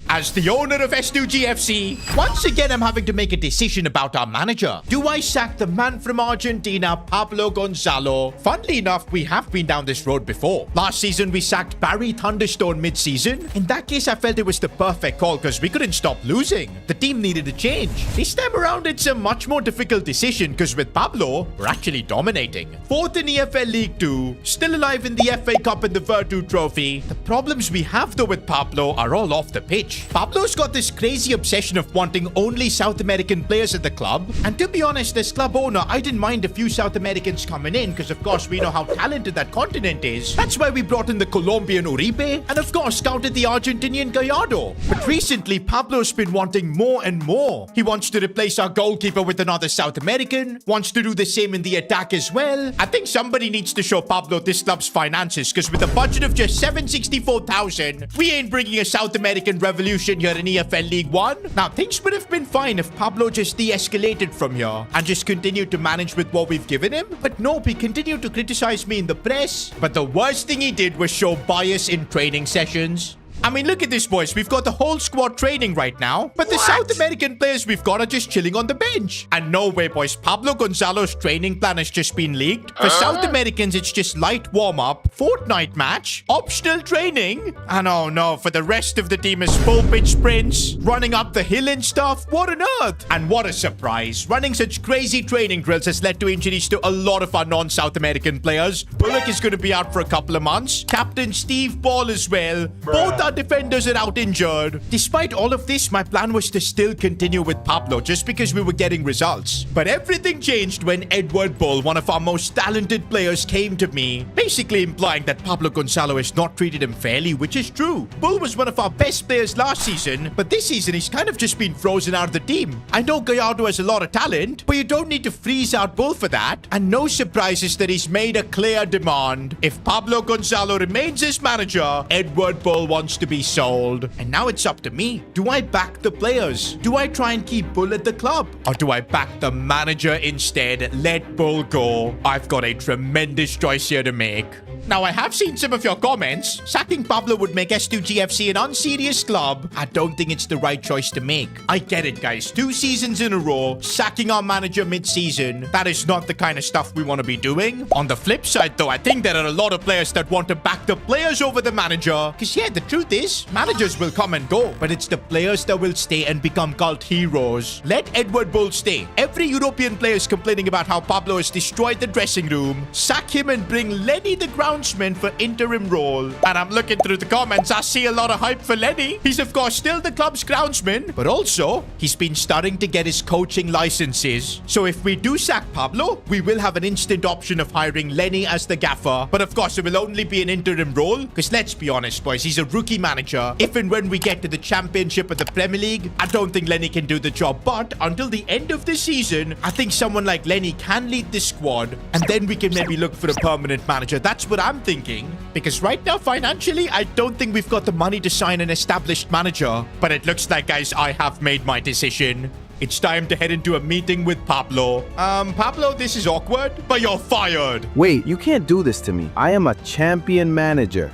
As the owner of S2G FC, once again I'm having to make a decision about our manager. Do I sack the man from Argentina, Pablo Gonzalo? Funnily enough, we have been down this road before. Last season, we sacked Barry Thunderstone mid-season. In that case, I felt it was the perfect call because we couldn't stop losing. The team needed a change. This time around, it's a much more difficult decision because with Pablo, we're actually dominating. 4th in EFL League 2, still alive in the FA Cup and the Virtu Trophy. The problems we have though with Pablo are all off the pitch. Pablo's got this crazy obsession of wanting only South American players at the club. And to be honest, as club owner, I didn't mind a few South Americans coming in because of course we know how talented that continent is. That's why we brought in the Colombian Uribe and of course scouted the Argentinian Gallardo. But recently, Pablo's been wanting more and more. He wants to replace our goalkeeper with another South American, wants to do the same in the attack as well. I think somebody needs to show Pablo this club's finances because with a budget of just 764,000, we ain't bringing a South American revolution here in EFL League 1. Now, things would have been fine if Pablo just de-escalated from here and just continued to manage with what we've given him. But nope, he continued to criticize me in the press. But the worst thing he did was show bias in training sessions. I mean, look at this, boys. We've got the whole squad training right now, but the South American players we've got are just chilling on the bench. And no way, boys. Pablo Gonzalo's training plan has just been leaked. For South Americans, it's just light warm-up, fortnight match, optional training. And oh no, for the rest of the team is full pitch sprints, running up the hill and stuff. What on earth? And what a surprise. Running such crazy training drills has led to injuries to a lot of our non-South American players. Bullock is going to be out for a couple of months. Captain Steve Ball as well. Both our defenders are out injured. Despite all of this, my plan was to still continue with Pablo just because we were getting results. But everything changed when Edward Bull, one of our most talented players, came to me, basically implying that Pablo Gonzalo has not treated him fairly, which is true. Bull was one of our best players last season, but this season he's kind of just been frozen out of the team. I know Gallardo has a lot of talent, but you don't need to freeze out Bull for that. And no surprises that he's made a clear demand. If Pablo Gonzalo remains as manager, Edward Bull wants to be sold. And now it's up to me. Do I back the players? Do I try and keep Bull at the club? Or do I back the manager instead? Let Bull go. I've got a tremendous choice here to make. Now, I have seen some of your comments. Sacking Pablo would make S2G FC an unserious club. I don't think it's the right choice to make. I get it, guys. 2 seasons in a row, sacking our manager mid-season. That is not the kind of stuff we want to be doing. On the flip side, though, I think there are a lot of players that want to back the players over the manager. Because, yeah, the truth is, managers will come and go, but it's the players that will stay and become cult heroes. Let Edward Bull stay. Every European player is complaining about how Pablo has destroyed the dressing room. Sack him and bring Lenny the groundsman for interim role. And I'm looking through the comments, I see a lot of hype for Lenny. He's of course still the club's groundsman, but also he's been starting to get his coaching licenses. So if we do sack Pablo, we will have an instant option of hiring Lenny as the gaffer. But of course it will only be an interim role, because let's be honest, boys, he's a rookie manager. If and when we get to the championship of the Premier League, I don't think Lenny can do the job. But until the end of the season, I think someone like Lenny can lead the squad, and then we can maybe look for a permanent manager. That's what I'm thinking. Because right now, financially, I don't think we've got the money to sign an established manager. But it looks like, guys, I have made my decision. It's time to head into a meeting with Pablo. Pablo, this is awkward, but you're fired. Wait, you can't do this to me. I am a champion manager.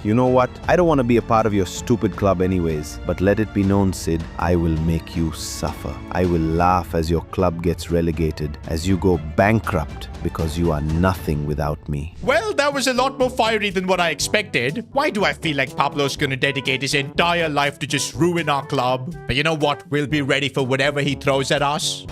You know what? I don't want to be a part of your stupid club anyways. But let it be known, Sid, I will make you suffer. I will laugh as your club gets relegated, as you go bankrupt because you are nothing without me. Well, that was a lot more fiery than what I expected. Why do I feel like Pablo's gonna dedicate his entire life to just ruin our club? But you know what? We'll be ready for whatever he throws at us.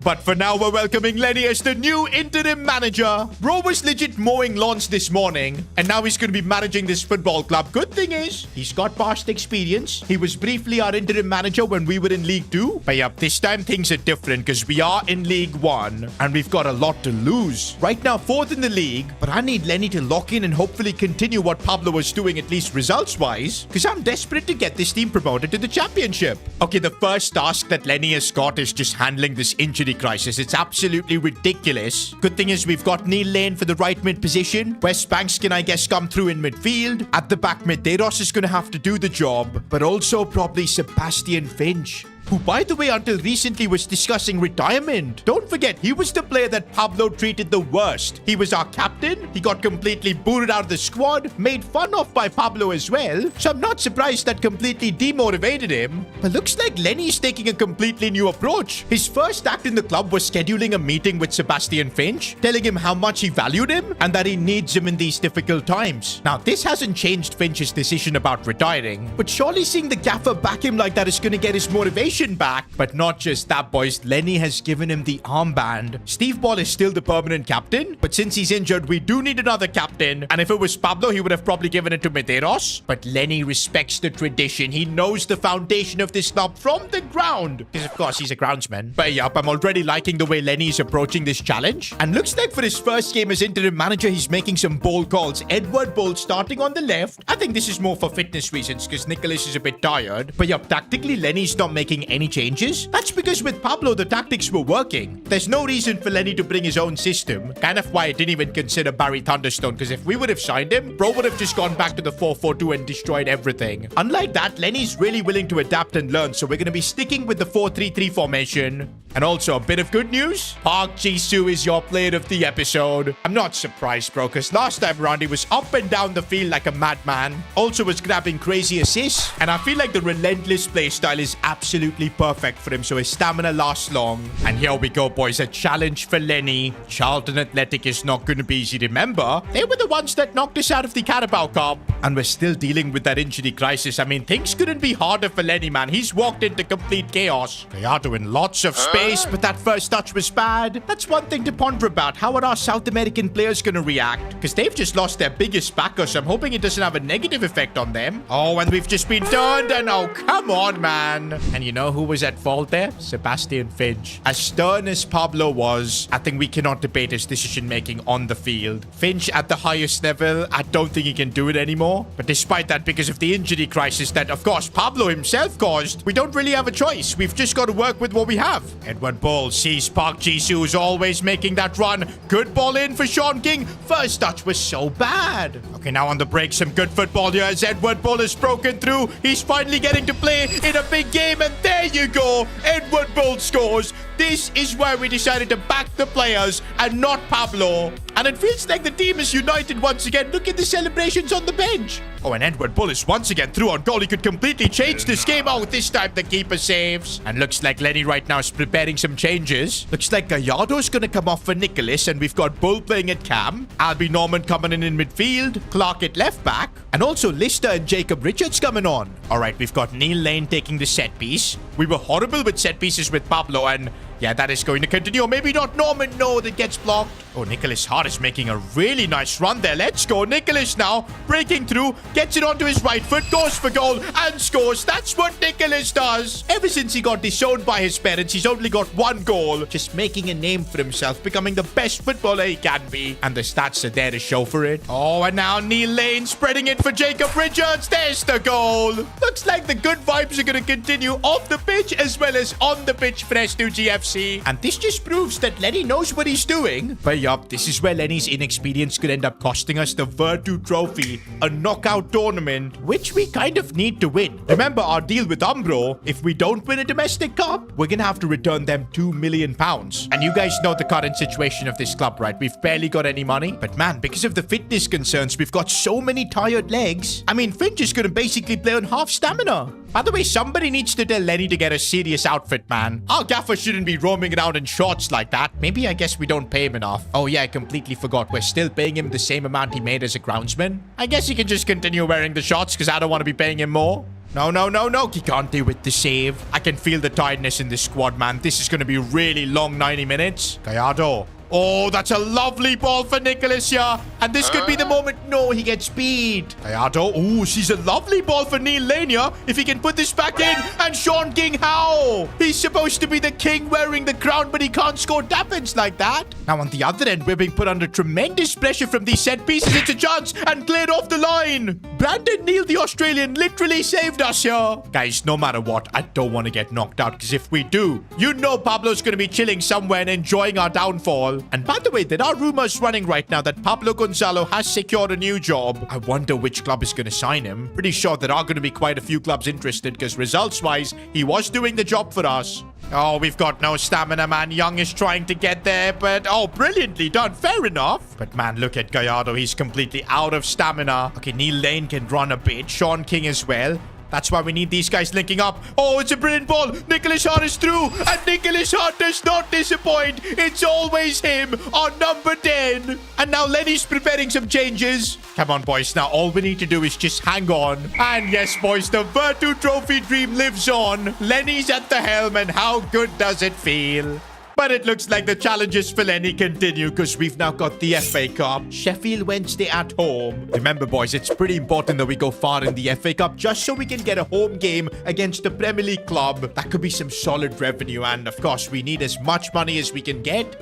But for now, we're welcoming Lenny as the new interim manager. Bro was legit mowing lawns this morning, and now he's going to be managing this football club. Good thing is, he's got past experience. He was briefly our interim manager when we were in League 2. But yep, this time things are different because we are in League 1, and we've got a lot to lose. Right now, 4th in the league, but I need Lenny to lock in and hopefully continue what Pablo was doing, at least results-wise, because I'm desperate to get this team promoted to the championship. Okay, the first task that Lenny has got is just handling this injury crisis. It's absolutely ridiculous. Good thing is we've got Neil Lane for the right mid position. West Banks can, I guess, come through in midfield. At the back, Medeiros is going to have to do the job, but also probably Sebastian Finch, who, by the way, until recently was discussing retirement. Don't forget, he was the player that Pablo treated the worst. He was our captain. He got completely booted out of the squad, made fun of by Pablo as well. So I'm not surprised that completely demotivated him. But looks like Lenny's taking a completely new approach. His first act in the club was scheduling a meeting with Sebastian Finch, telling him how much he valued him and that he needs him in these difficult times. Now, this hasn't changed Finch's decision about retiring, but surely seeing the gaffer back him like that is going to get his motivation back. But not just that, boys. Lenny has given him the armband. Steve Ball is still the permanent captain, but since he's injured, we do need another captain. And if it was Pablo, he would have probably given it to Medeiros. But Lenny respects the tradition. He knows the foundation of this club from the ground, because of course he's a groundsman. But yup, I'm already liking the way Lenny is approaching this challenge. And looks like for his first game as interim manager, he's making some bold calls. Edward Bull starting on the left. I think this is more for fitness reasons, because Nicholas is a bit tired. But yup, tactically, Lenny's not making any changes. That's because with Pablo, the tactics were working. There's no reason for Lenny to bring his own system. Kind of why I didn't even consider Barry Thunderstone, because if we would have signed him, bro would have just gone back to the 4-4-2 and destroyed everything. Unlike that, Lenny's really willing to adapt and learn, so we're going to be sticking with the 4-3-3 formation. And also a bit of good news. Park Ji-soo is your player of the episode. I'm not surprised, bro, because last time around he was up and down the field like a madman. Also was grabbing crazy assists. And I feel like the relentless play style is absolutely perfect for him, so his stamina lasts long. And here we go, boys. A challenge for Lenny. Charlton Athletic is not going to be easy. Remember, they were the ones that knocked us out of the Carabao Cup. And we're still dealing with that injury crisis. I mean, things couldn't be harder for Lenny, man. He's walked into complete chaos. Gallardo in lots of space, but that first touch was bad. That's one thing to ponder about. How are our South American players going to react? Because they've just lost their biggest backer, so I'm hoping it doesn't have a negative effect on them. Oh, and we've just been turned, and oh, come on, man. And you know who was at fault there? Sebastian Finch. As stern as Pablo was, I think we cannot debate his decision-making on the field. Finch at the highest level, I don't think he can do it anymore. But despite that, because of the injury crisis that, of course, Pablo himself caused, we don't really have a choice. We've just got to work with what we have. Edward Bull sees Park Ji-soo is always making that run. Good ball in for Sean King. First touch was so bad. Okay, now on the break, some good football here as Edward Bull has broken through. He's finally getting to play in a big game, and there you go. Edward Bull scores. This is where we decided to back the players and not Pablo. And it feels like the team is united once again. Look at the celebrations on the bench. Oh, and Edward Bull is once again through on goal. He could completely change this game. Oh, this time the keeper saves. And looks like Lenny right now is preparing some changes. Looks like Gallardo's going to come off for Nicholas. And we've got Bull playing at cam. Albie Norman coming in midfield. Clark at left back. And also Lister and Jacob Richards coming on. All right, we've got Neil Lane taking the set piece. We were horrible with set pieces with Pablo, and yeah, that is going to continue. Maybe not Norman. No, that gets blocked. Oh, Nicholas Hart is making a really nice run there. Let's go. Nicholas now breaking through. Gets it onto his right foot. Goes for goal and scores. That's what Nicholas does. Ever since he got disowned by his parents, he's only got one goal. Just making a name for himself. Becoming the best footballer he can be. And the stats are there to show for it. Oh, and now Neil Lane spreading it for Jacob Richards. There's the goal. Looks like the good vibes are going to continue off the pitch as well as on the pitch for S2G FC. And this just proves that Lenny knows what he's doing. But yup, this is where Lenny's inexperience could end up costing us the Virtu Trophy, a knockout tournament, which we kind of need to win. Remember our deal with Umbro, if we don't win a domestic cup, we're gonna have to return them £2 million. And you guys know the current situation of this club, right? We've barely got any money. But man, because of the fitness concerns, we've got so many tired legs. I mean, Finch is gonna basically play on half stamina. By the way, somebody needs to tell Lenny to get a serious outfit, man. Our gaffer shouldn't be roaming around in shorts like that. Maybe I guess we don't pay him enough. Oh yeah, I completely forgot. We're still paying him the same amount he made as a groundsman. I guess he can just continue wearing the shorts because I don't want to be paying him more. No, no, no, no. He can't do with the save. I can feel the tiredness in this squad, man. This is going to be really long 90 minutes. Gallardo. Oh, that's a lovely ball for Nicholas here. And this could be the moment. No, he gets beat. Gallardo. Oh, she's a lovely ball for Neil Lane here. If he can put this back in. And Sean King, how? He's supposed to be the king wearing the crown, but he can't score tappins like that. Now, on the other end, we're being put under tremendous pressure from these set pieces. It's a chance and cleared off the line. Brandon Neal, the Australian, literally saved us here. Guys, no matter what, I don't want to get knocked out, because if we do, you know Pablo's going to be chilling somewhere and enjoying our downfall. And by the way, there are rumors running right now that Pablo Gonzalo has secured a new job. I wonder which club is going to sign him. Pretty sure there are going to be quite a few clubs interested, because results-wise, he was doing the job for us. Oh, we've got no stamina, man. Young is trying to get there, but oh, brilliantly done. Fair enough. But man, look at Gallardo. He's completely out of stamina. Okay, Neil Lane can run a bit. Sean King as well. That's why we need these guys linking up. Oh, it's a brilliant ball. Nicholas Hart is through. And Nicholas Hart does not disappoint. It's always him on number 10. And now Lenny's preparing some changes. Come on, boys. Now all we need to do is just hang on. And yes, boys, the Virtu Trophy dream lives on. Lenny's at the helm, and how good does it feel? But it looks like the challenges for Lenny continue, because we've now got the FA Cup, Sheffield Wednesday at home. Remember, boys, it's pretty important that we go far in the FA Cup just so we can get a home game against the Premier League club. That could be some solid revenue, and of course, we need as much money as we can get.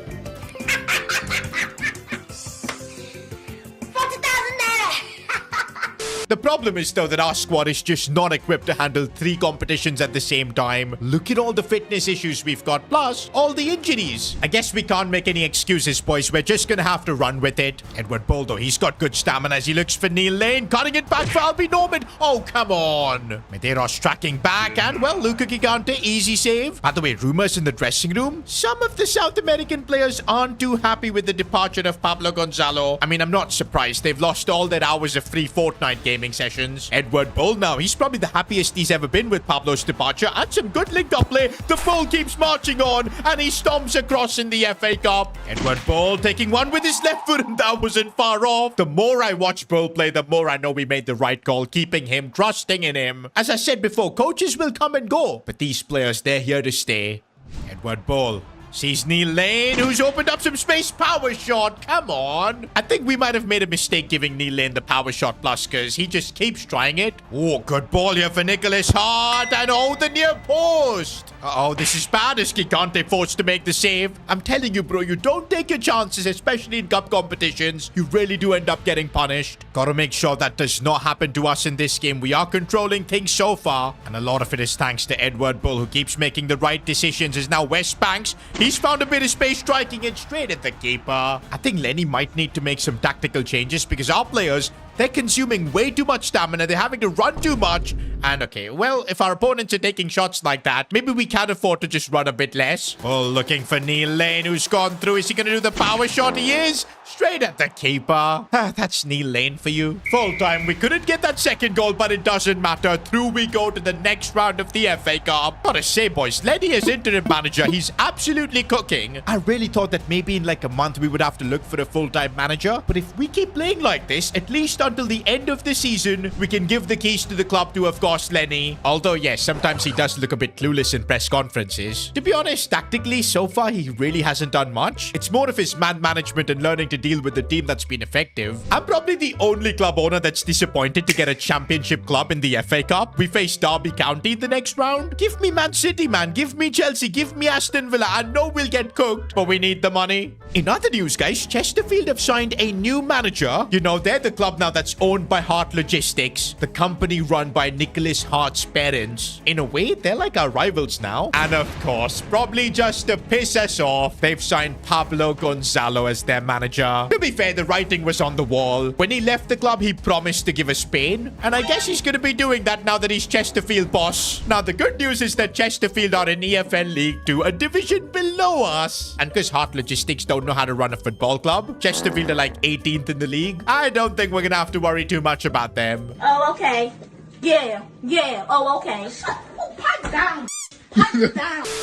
The problem is though that our squad is just not equipped to handle 3 competitions at the same time. Look at all the fitness issues we've got, plus all the injuries. I guess we can't make any excuses, boys. We're just gonna have to run with it. Edward Bull, though, he's got good stamina as he looks for Neil Lane. Cutting it back for Albie Norman. Oh, come on. Medeiros tracking back, and, well, Luca Gigante, easy save. By the way, rumors in the dressing room. Some of the South American players aren't too happy with the departure of Pablo Gonzalo. I mean, I'm not surprised. They've lost all their hours of free Fortnite gaming sessions. Edward Bull now, he's probably the happiest he's ever been with Pablo's departure, and some good link-up play. The Bull keeps marching on, and he stomps across in the FA Cup. Edward Bull taking one with his left foot, and that wasn't far off. The more I watch Bull play, the more I know we made the right call, keeping him, trusting in him. As I said before, coaches will come and go, but these players, they're here to stay. Edward Bull sees Neil Lane, who's opened up some space. Power shot. Come on. I think we might have made a mistake giving Neil Lane the power shot plus, because he just keeps trying it. Oh, good ball here for Nicholas Hart. And oh, the near post. Uh-oh, this is bad as Gigante forced to make the save. I'm telling you, bro, you don't take your chances, especially in cup competitions. You really do end up getting punished. Gotta make sure that does not happen to us in this game. We are controlling things so far, and a lot of it is thanks to Edward Bull, who keeps making the right decisions. Is now West Banks. He's found a bit of space, striking it straight at the keeper. I think Lenny might need to make some tactical changes, because our players, they're consuming way too much stamina. They're having to run too much. And okay, well, if our opponents are taking shots like that, maybe we can afford to just run a bit less. Oh, looking for Neil Lane, who's gone through. Is he going to do the power shot? He is. Straight at the keeper. That's Neil Lane for you. Full time. We couldn't get that second goal, but it doesn't matter. Through we go to the next round of the FA Cup. Gotta say, boys, Lenny is interim manager. He's absolutely cooking. I really thought that maybe in like a month we would have to look for a full-time manager. But if we keep playing like this, at least until the end of the season, we can give the keys to the club to, of course, Lenny. Although, yes, sometimes he does look a bit clueless in press conferences. To be honest, tactically, so far, he really hasn't done much. It's more of his man management and learning to deal with the team that's been effective. I'm probably the only club owner that's disappointed to get a championship club in the FA Cup. We face Derby County in the next round. Give me Man City, man. Give me Chelsea. Give me Aston Villa. I know we'll get cooked, but we need the money. In other news, guys, Chesterfield have signed a new manager. You know, they're the club now that's owned by Hart Logistics, the company run by Nicholas Hart's parents. In a way, they're like our rivals now. And of course, probably just to piss us off, they've signed Pablo Gonzalo as their manager. To be fair, the writing was on the wall. When he left the club, he promised to give us pain. And I guess he's going to be doing that now that he's Chesterfield boss. Now, the good news is that Chesterfield are in EFL League 2, a division below us. And because Hart Logistics don't know how to run a football club, Chesterfield are like 18th in the league. I don't think we're going to have to worry too much about them. Oh, okay. Yeah. Oh, okay. Pipe down.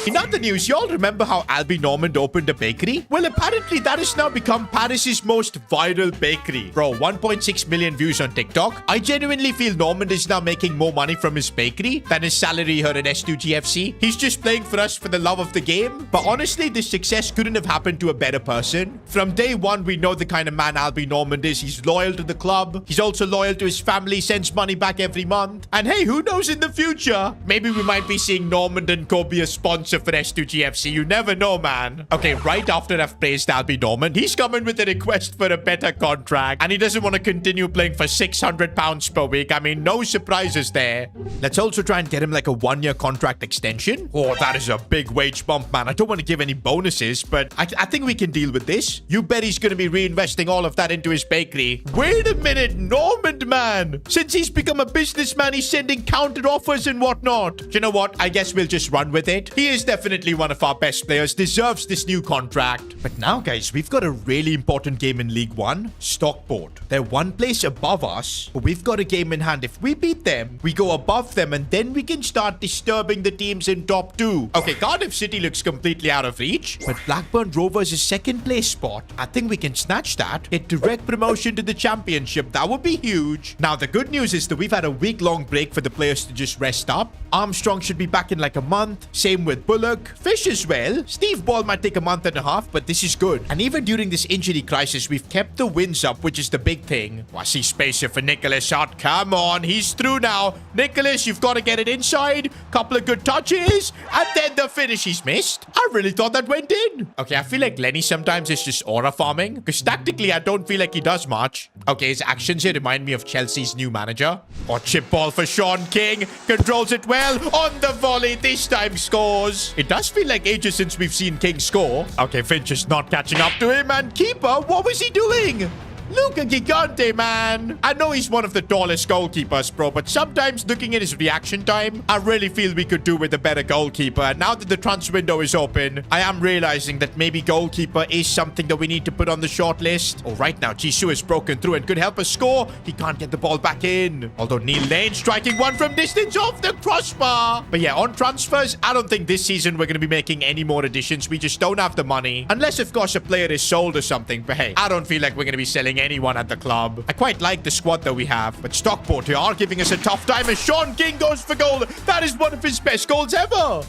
In other news, y'all remember how Albie Normand opened a bakery? Well, apparently that has now become Paris's most viral bakery. Bro, 1.6 million views on TikTok. I genuinely feel Normand is now making more money from his bakery than his salary here at S2G FC. He's just playing for us for the love of the game. But honestly, this success couldn't have happened to a better person. From day one, we know the kind of man Albie Normand is. He's loyal to the club. He's also loyal to his family, sends money back every month. And hey, who knows in the future? Maybe we might be seeing Normand and Co be a sponsor for S2G FC. You never know, man. Okay, right after I've praised Albie Normand, he's coming with a request for a better contract, and he doesn't want to continue playing for £600 per week. I mean, no surprises there. Let's also try and get him like a 1-year contract extension. Oh, that is a big wage bump, man. I don't want to give any bonuses, but I think we can deal with this. You bet he's going to be reinvesting all of that into his bakery. Wait a minute, Normand, man. Since he's become a businessman, he's sending counter offers and whatnot. Do you know what? I guess we'll just run with it. He is definitely one of our best players, deserves this new contract. But now, guys, we've got a really important game in League 1, Stockport. They're one place above us, but we've got a game in hand. If we beat them, we go above them, and then we can start disturbing the teams in top 2. Okay, Cardiff City looks completely out of reach, but Blackburn Rovers is second place spot. I think we can snatch that. Get direct promotion to the championship. That would be huge. Now, the good news is that we've had a week-long break for the players to just rest up. Armstrong should be back in like a month. month. Same with Bullock. Fish as well. Steve Ball might take a month and a half, but this is good. And even during this injury crisis, we've kept the wins up, which is the big thing. I see space here for Nicholas shot. Come on, he's through now. Nicholas, you've got to get it inside. Couple of good touches. And then the finish he's missed. I really thought that went in. Okay, I feel like Lenny sometimes is just aura farming. Because tactically, I don't feel like he does much. Okay, his actions here remind me of Chelsea's new manager. Or chip ball for Sean King. Controls it well. On the volley. This time scores. It does feel like ages since we've seen King score. Okay, Finch is not catching up to him. And keeper, what was he doing? Luca Gigante, man. I know he's one of the tallest goalkeepers, bro, but sometimes looking at his reaction time, I really feel we could do with a better goalkeeper. And now that the transfer window is open, I am realizing that maybe goalkeeper is something that we need to put on the short list. Oh, right now, Jisoo has broken through and could help us score. He can't get the ball back in. Although Neil Lane striking one from distance off the crossbar. But yeah, on transfers, I don't think this season we're going to be making any more additions. We just don't have the money. Unless, of course, a player is sold or something. But hey, I don't feel like we're going to be selling anyone at the club. I quite like the squad that we have, but Stockport here are giving us a tough time as Sean King goes for goal. That is one of his best goals ever.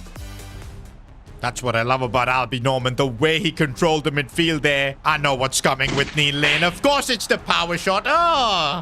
That's what I love about Albie Norman, the way he controlled the midfield there. I know what's coming with Neil Lane. Of course, it's the power shot.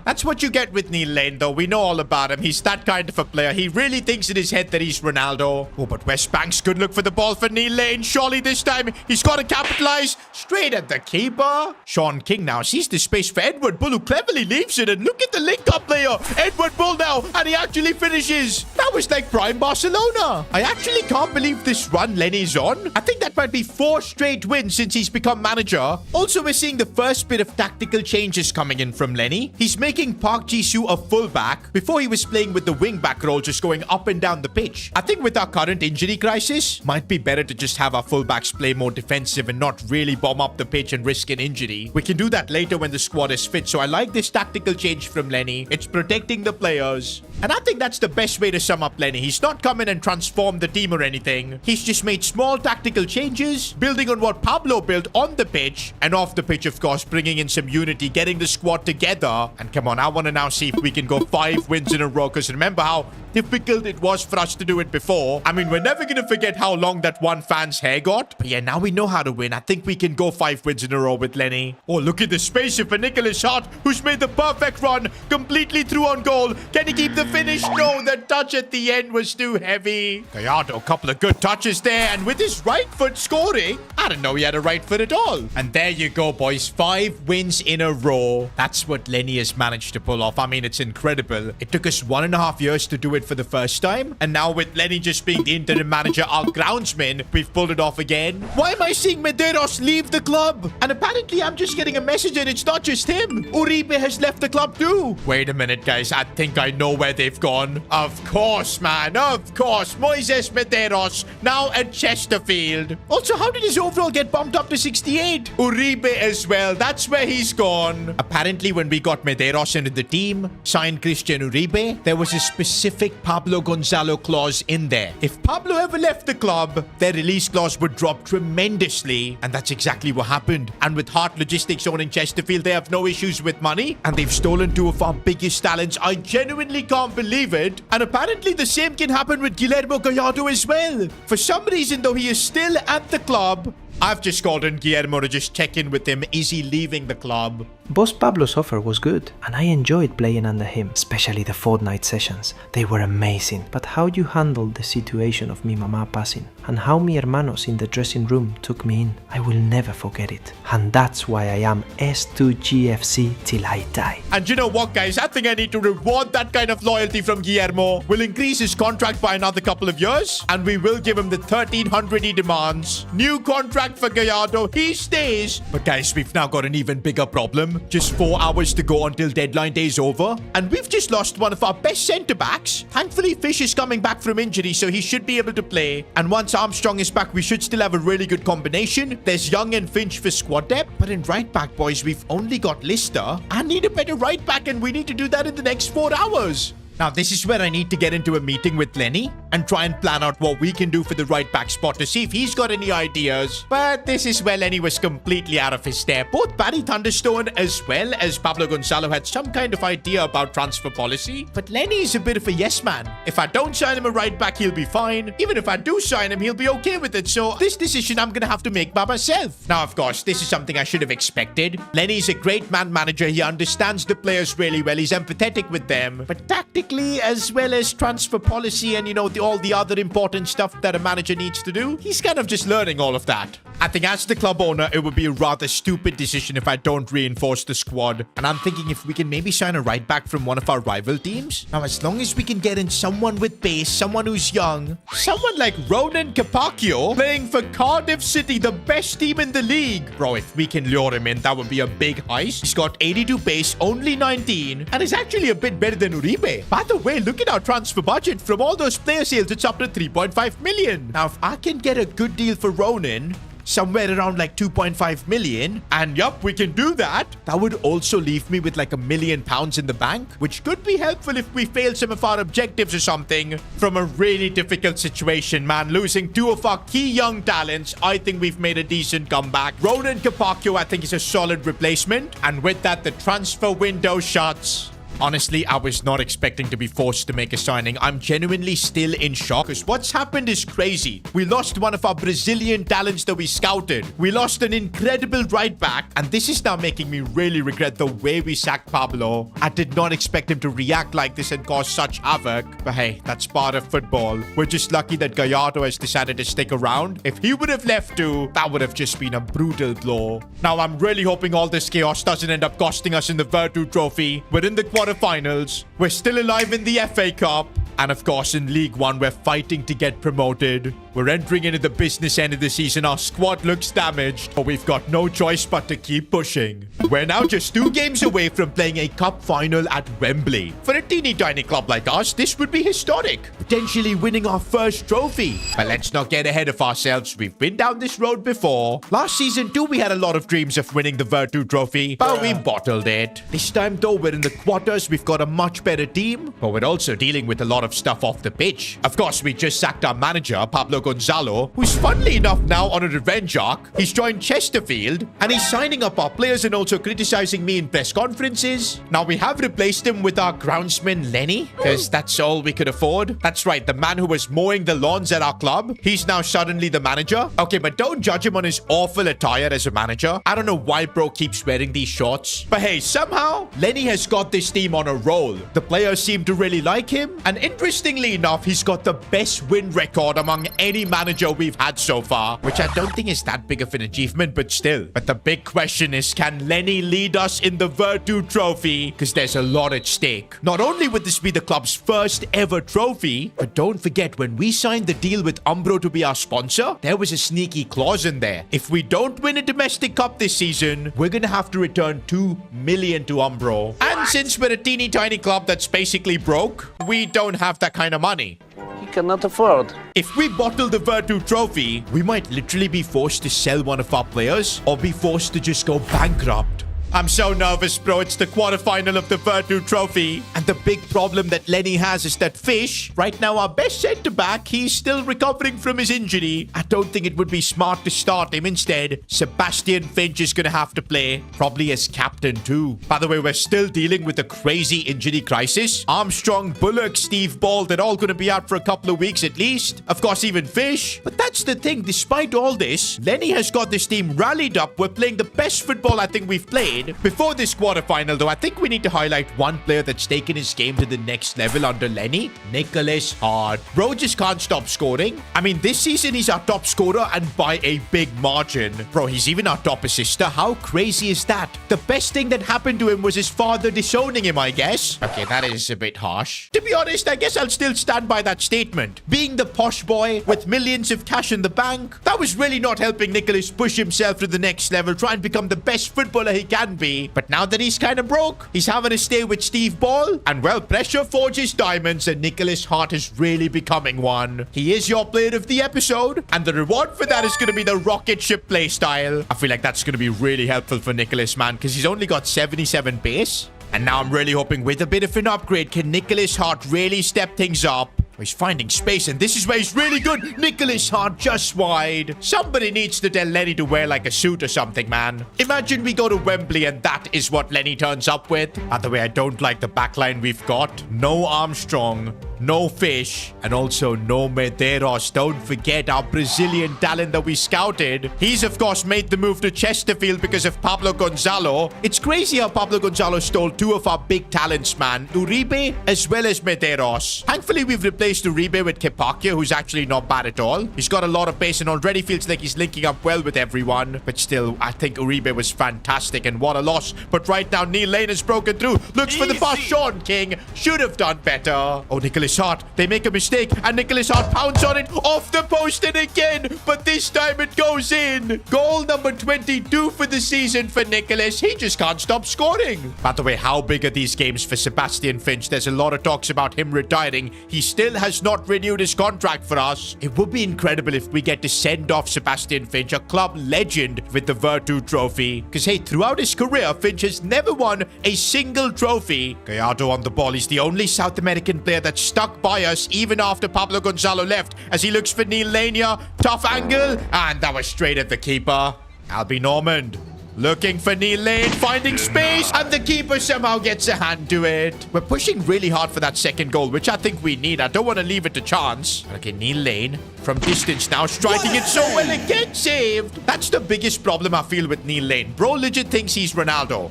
That's what you get with Neil Lane, though. We know all about him. He's that kind of a player. He really thinks in his head that he's Ronaldo. Oh, but West Banks could look for the ball for Neil Lane. Surely this time, he's got to capitalize. Straight at the keeper. Sean King now sees the space for Edward Bull, who cleverly leaves it. And look at the link-up player. Edward Bull now, and he actually finishes. That was like prime Barcelona. I actually can't believe this run Lenny on. I think that might be 4 straight wins since he's become manager. Also, we're seeing the first bit of tactical changes coming in from Lenny. He's making Park Ji-soo a fullback. Before he was playing with the wing-back role, just going up and down the pitch. I think with our current injury crisis, might be better to just have our fullbacks play more defensive and not really bomb up the pitch and risk an injury. We can do that later when the squad is fit, so I like this tactical change from Lenny. It's protecting the players. And I think that's the best way to sum up Lenny. He's not come in and transformed the team or anything. He's just made small tactical changes, building on what Pablo built on the pitch and off the pitch, of course, bringing in some unity, getting the squad together. And come on, I want to now see if we can go 5 wins in a row, because remember how difficult it was for us to do it before. I mean, we're never going to forget how long that one fan's hair got. But yeah, now we know how to win. I think we can go 5 wins in a row with Lenny. Oh, look at the space here for Nicholas Hart, who's made the perfect run, completely through on goal. Can he keep the finish? No, the touch at the end was too heavy. Gallardo, a couple of good touches there, and with his right foot scoring. I didn't know he had a right foot at all. And there you go, boys. 5 wins in a row. That's what Lenny has managed to pull off. I mean, it's incredible. It took us 1.5 years to do it for the first time. And now with Lenny just being the interim manager, our groundsman, we've pulled it off again. Why am I seeing Medeiros leave the club? And apparently I'm just getting a message and it's not just him. Uribe has left the club too. Wait a minute, guys. I think I know where they've gone. Of course, man. Of course. Moises Medeiros now at Chesterfield. Also, how did his overall get bumped up to 68? Uribe as well. That's where he's gone. Apparently, when we got Medeiros into the team, signed Christian Uribe, there was a specific Pablo Gonzalo clause in there. If Pablo ever left the club, their release clause would drop tremendously. And that's exactly what happened. And with Hart Logistics owning Chesterfield, they have no issues with money. And they've stolen 2 of our biggest talents. I genuinely can't believe it. And apparently, the same can happen with Guillermo Gallardo as well. For some reason, though, he is still at the club. I've just called on Guillermo to just check in with him. Is he leaving the club? Boss Pablo's offer was good, and I enjoyed playing under him, especially the fortnight sessions. They were amazing. But how you handled the situation of mi mamá passing, and how mi hermanos in the dressing room took me in, I will never forget it. And that's why I am S2G FC till I die. And you know what, guys? I think I need to reward that kind of loyalty from Guillermo. We'll increase his contract by another couple of years, and we will give him the 1,300 he demands. New contract for Gallardo. He stays. But guys, we've now got an even bigger problem. Just 4 hours to go until deadline day is over. And we've just lost one of our best centre-backs. Thankfully, Fish is coming back from injury, so he should be able to play. And once Armstrong is back, we should still have a really good combination. There's Young and Finch for squad depth. But in right-back, boys, we've only got Lister. I need a better right-back, and we need to do that in the next 4 hours. Now, this is where I need to get into a meeting with Lenny and try and plan out what we can do for the right back spot to see if he's got any ideas. But this is where Lenny was completely out of his depth. Both Barry Thunderstone as well as Pablo Gonzalo had some kind of idea about transfer policy, but Lenny is a bit of a yes man. If I don't sign him a right back, he'll be fine. Even if I do sign him, he'll be okay with it. So this decision I'm gonna have to make by myself. Now, of course, this is something I should have expected. Lenny's a great man manager. He understands the players really well. He's empathetic with them. But tactically, as well as transfer policy and, you know, all the other important stuff that a manager needs to do, he's kind of just learning all of that. I think as the club owner, it would be a rather stupid decision if I don't reinforce the squad. And I'm thinking if we can maybe sign a right back from one of our rival teams. Now, as long as we can get in someone with pace, someone who's young, someone like Ronan Capaccio playing for Cardiff City, the best team in the league. Bro, if we can lure him in, that would be a big heist. He's got 82 pace, only 19, and is actually a bit better than Uribe. By the way, look at our transfer budget. From all those player sales, it's up to 3.5 million. Now, if I can get a good deal for Ronan, somewhere around like 2.5 million, and yup, we can do that. That would also leave me with like £1 million in the bank, which could be helpful if we fail some of our objectives or something. From a really difficult situation, man, losing two of our key young talents, I think we've made a decent comeback. Ronan Capaccio, I think, is a solid replacement, and with that, the transfer window shuts. Honestly, I was not expecting to be forced to make a signing. I'm genuinely still in shock because what's happened is crazy. We lost one of our Brazilian talents that we scouted. We lost an incredible right back, and this is now making me really regret the way we sacked Pablo. I did not expect him to react like this and cause such havoc. But hey, that's part of football. We're just lucky that Gallardo has decided to stick around. If he would have left too, that would have just been a brutal blow. Now, I'm really hoping all this chaos doesn't end up costing us in the Virtu Trophy. We're in the quarterfinals. We're still alive in the FA Cup. And of course, in League One, we're fighting to get promoted. We're entering into the business end of the season. Our squad looks damaged, but we've got no choice but to keep pushing. We're now just 2 games away from playing a cup final at Wembley. For a teeny tiny club like us, this would be historic. Potentially winning our first trophy. But let's not get ahead of ourselves. We've been down this road before. Last season too, we had a lot of dreams of winning the Virtu Trophy, but we bottled it. This time though, we're in the quarters. We've got a much better team, but we're also dealing with a lot of stuff off the pitch. Of course, we just sacked our manager, Pablo Gonzalo, who's funnily enough now on a revenge arc. He's joined Chesterfield, and he's signing up our players and also criticizing me in press conferences. Now, we have replaced him with our groundsman, Lenny, because that's all we could afford. That's right, the man who was mowing the lawns at our club. He's now suddenly the manager. Okay, but don't judge him on his awful attire as a manager. I don't know why bro keeps wearing these shorts. But hey, somehow, Lenny has got this team on a roll. The players seem to really like him, and interestingly enough, he's got the best win record among any manager we've had so far, which I don't think is that big of an achievement, but still. But the big question is, can Lenny lead us in the Virtu Trophy? Because there's a lot at stake. Not only would this be the club's first ever trophy, but don't forget, when we signed the deal with Umbro to be our sponsor, there was a sneaky clause in there. If we don't win a domestic cup this season, we're gonna have to return 2 million to Umbro. And since we're a teeny tiny club that's basically broke, we don't have that kind of money. He cannot afford. If we bottle the Virtu Trophy, we might literally be forced to sell one of our players or be forced to just go bankrupt. I'm so nervous, bro. It's the quarterfinal of the Virtu Trophy. And the big problem that Lenny has is that Fish, right now our best centre-back, he's still recovering from his injury. I don't think it would be smart to start him. Instead, Sebastian Finch is going to have to play, probably as captain too. By the way, we're still dealing with a crazy injury crisis. Armstrong, Bullock, Steve Ball, they're all going to be out for a couple of weeks at least. Of course, even Fish. But that's the thing. Despite all this, Lenny has got this team rallied up. We're playing the best football I think we've played. Before this quarterfinal, though, I think we need to highlight one player that's taken his game to the next level under Lenny, Nicholas Hart. Bro just can't stop scoring. I mean, this season he's our top scorer and by a big margin. Bro, he's even our top assister. How crazy is that? The best thing that happened to him was his father disowning him, I guess. Okay, that is a bit harsh. To be honest, I guess I'll still stand by that statement. Being the posh boy with millions of cash in the bank, that was really not helping Nicholas push himself to the next level, try and become the best footballer he can be. But now that he's kind of broke, he's having to stay with Steve Ball, and well, pressure forges diamonds, and Nicholas Hart is really becoming one. He is your player of the episode, and the reward for that is going to be the rocket ship playstyle. I feel like that's going to be really helpful for Nicholas, man, because he's only got 77 pace. And now I'm really hoping with a bit of an upgrade, can Nicholas Hart really step things up? He's finding space, and this is where he's really good. Nicholas Hart just wide. Somebody needs to tell Lenny to wear like a suit or something, man. Imagine we go to Wembley and that is what Lenny turns up with. By the way, I don't like the backline we've got. No Armstrong, no Fish, and also no Medeiros. Don't forget our Brazilian talent that we scouted. He's, of course, made the move to Chesterfield because of Pablo Gonzalo. It's crazy how Pablo Gonzalo stole two of our big talents, man. Uribe as well as Medeiros. Thankfully, we've replaced Uribe with Kepakia, who's actually not bad at all. He's got a lot of pace and already feels like he's linking up well with everyone. But still, I think Uribe was fantastic, and what a loss. But right now, Neil Lane has broken through. Looks for the pass. Sean King should have done better. Oh, Nicholas Hart. They make a mistake, and Nicholas Hart pounds on it off the post and again. But this time it goes in. Goal number 22 for the season for Nicholas. He just can't stop scoring. By the way, how big are these games for Sebastian Finch? There's a lot of talks about him retiring. He still has not renewed his contract for us. It would be incredible if we get to send off Sebastian Finch, a club legend, with the Virtu trophy. Because, hey, throughout his career, Finch has never won a single trophy. Gallardo on the ball. He's the only South American player that stuck by us even after Pablo Gonzalo left, as he looks for Neil Lania. Tough angle, and that was straight at the keeper. Albie Normand looking for Neil Lane, finding space, and the keeper somehow gets a hand to it. We're pushing really hard for that second goal, which I think we need. I don't want to leave it to chance. Okay, Neil Lane from distance now, striking it so well it gets saved. That's the biggest problem I feel with Neil Lane. Bro legit thinks he's Ronaldo.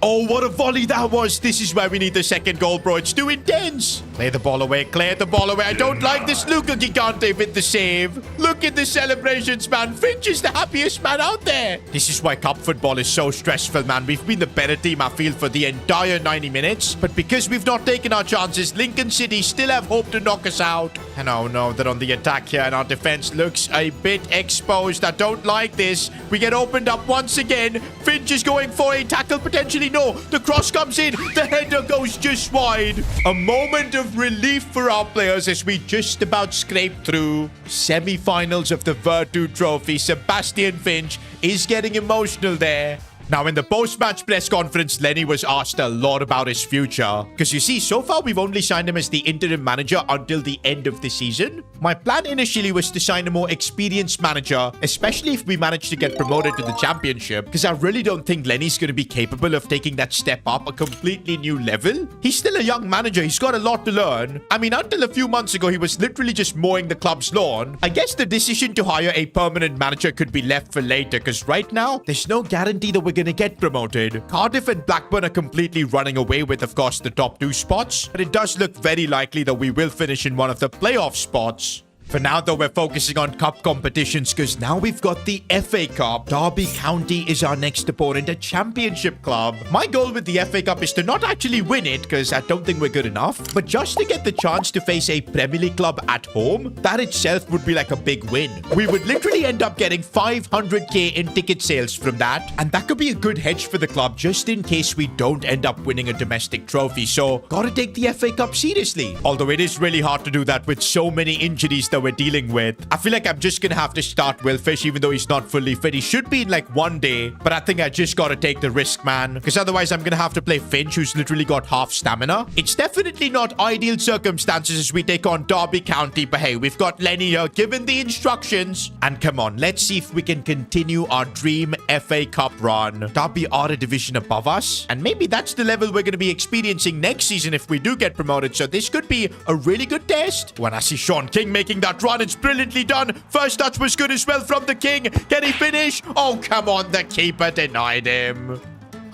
Oh, what a volley that was. This is where we need the second goal, bro. It's too intense. Clear the ball away. Clear the ball away. I don't like this. Luca Gigante with the save. Look at the celebrations, man. Finch is the happiest man out there. This is why cup football is so stressful, man. We've been the better team, I feel, for the entire 90 minutes. But because we've not taken our chances, Lincoln City still have hope to knock us out. And oh no, they're on the attack here, and our defense looks a bit exposed. I don't like this. We get opened up once again. Finch is going for a tackle, potentially. No, the cross comes in. The header goes just wide. A moment of relief for our players as we just about scrape through. Semi-finals of the Virtu Trophy. Sebastian Finch is getting emotional there. Now, in the post-match press conference, Lenny was asked a lot about his future. Because you see, so far we've only signed him as the interim manager until the end of the season. My plan initially was to sign a more experienced manager, especially if we manage to get promoted to the championship. Because I really don't think Lenny's going to be capable of taking that step up a completely new level. He's still a young manager. He's got a lot to learn. I mean, until a few months ago, he was literally just mowing the club's lawn. I guess the decision to hire a permanent manager could be left for later. Because right now, there's no guarantee that we're going to get promoted. Cardiff and Blackburn are completely running away with, of course, the top 2 spots, but it does look very likely that we will finish in one of the playoff spots. For now, though, we're focusing on cup competitions because now we've got the FA Cup. Derby County is our next opponent, a championship club. My goal with the FA Cup is to not actually win it because I don't think we're good enough, but just to get the chance to face a Premier League club at home. That itself would be like a big win. We would literally end up getting 500k in ticket sales from that, and that could be a good hedge for the club just in case we don't end up winning a domestic trophy. So, gotta take the FA Cup seriously. Although it is really hard to do that with so many injuries that we're dealing with. I feel like I'm just gonna have to start Will Fish even though he's not fully fit. He should be in like one day, but I think I just gotta take the risk, man, because otherwise I'm gonna have to play Finch, who's literally got half stamina. It's definitely not ideal circumstances as we take on Derby County, but hey, we've got Lenny here given the instructions, and come on, let's see if we can continue our dream FA Cup run. Derby are a division above us, and maybe that's the level we're gonna be experiencing next season if we do get promoted, so this could be a really good test. When I see Sean King making that run, it's brilliantly done. First touch was good as well from the King. Can he finish? Oh, come on. The keeper denied him.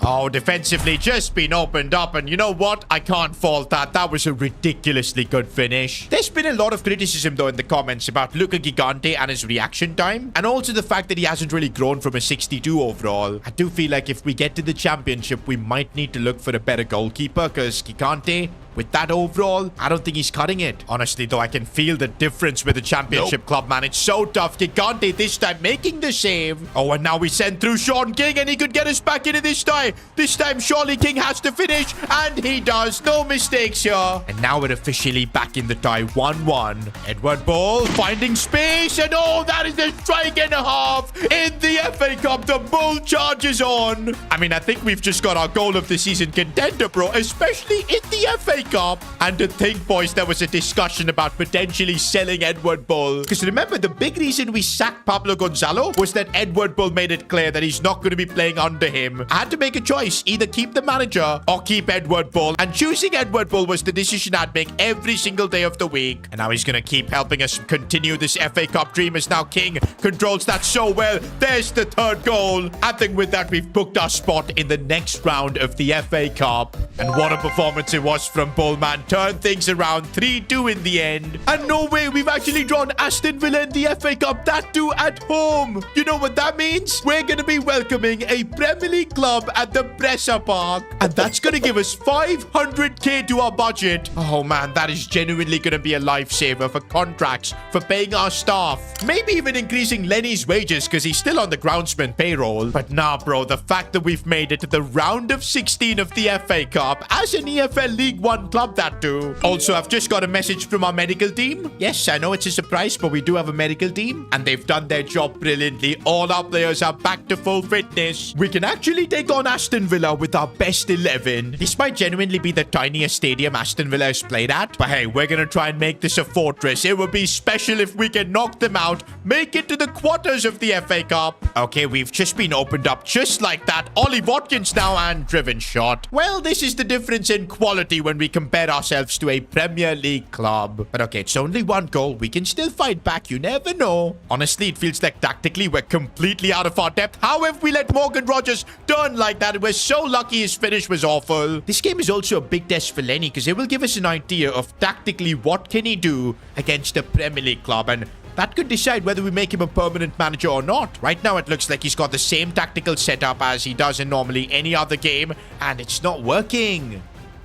Oh, defensively just been opened up, and you know what? I can't fault that. That was a ridiculously good finish. There's been a lot of criticism, though, in the comments about Luca Gigante and his reaction time, and also the fact that he hasn't really grown from a 62 overall. I do feel like if we get to the championship, we might need to look for a better goalkeeper, because Gigante, with that overall, I don't think he's cutting it. Honestly, though, I can feel the difference with the championship club, man. It's so tough. Gigante this time making the save. Oh, and now we send through Sean King, and he could get us back into this tie. This time, surely King has to finish, and he does. No mistakes here. And now we're officially back in the tie, 1-1. Edward Ball finding space, and oh, that is a strike and a half. In the FA Cup, the Bull charges on. I mean, I think we've just got our goal of the season contender, bro, especially in the FA Cup. And to think, boys, there was a discussion about potentially selling Edward Bull. Because remember, the big reason we sacked Pablo Gonzalo was that Edward Bull made it clear that he's not going to be playing under him. I had to make a choice, either keep the manager or keep Edward Bull. And choosing Edward Bull was the decision I'd make every single day of the week. And now he's going to keep helping us continue this FA Cup dream as now King controls that so well. There's the third goal. I think with that, we've booked our spot in the next round of the FA Cup. And what a performance it was from Bull, man. Turned things around 3-2 in the end. And no way, we've actually drawn Aston Villa in the FA Cup. That too at home. You know what that means? We're going to be welcoming a Premier League club at the Presser Park. And that's going to give us 500k to our budget. Oh man, that is genuinely going to be a lifesaver for contracts, for paying our staff. Maybe even increasing Lenny's wages because he's still on the groundsman payroll. But nah, bro, the fact that we've made it to the round of 16 of the FA Cup as an EFL League 1 club, that too. Also, I've just got a message from our medical team. Yes, I know it's a surprise, but we do have a medical team and they've done their job brilliantly. All our players are back to full fitness. We can actually take on Aston Villa with our best 11. This might genuinely be the tiniest stadium Aston Villa has played at, but hey, we're gonna try and make this a fortress. It would be special if we can knock them out, make it to the quarters of the FA Cup. Okay, we've just been opened up just like that. Ollie Watkins now and driven shot. Well, this is the difference in quality when we compare ourselves to a Premier League club. But okay, it's only one goal. We can still fight back. You never know. Honestly, it feels like tactically we're completely out of our depth. How have we let Morgan Rogers turn like that? We're so lucky his finish was awful. This game is also a big test for Lenny because it will give us an idea of tactically what can he do against a Premier League club, and that could decide whether we make him a permanent manager or not. Right now, it looks like he's got the same tactical setup as he does in normally any other game, and it's not working.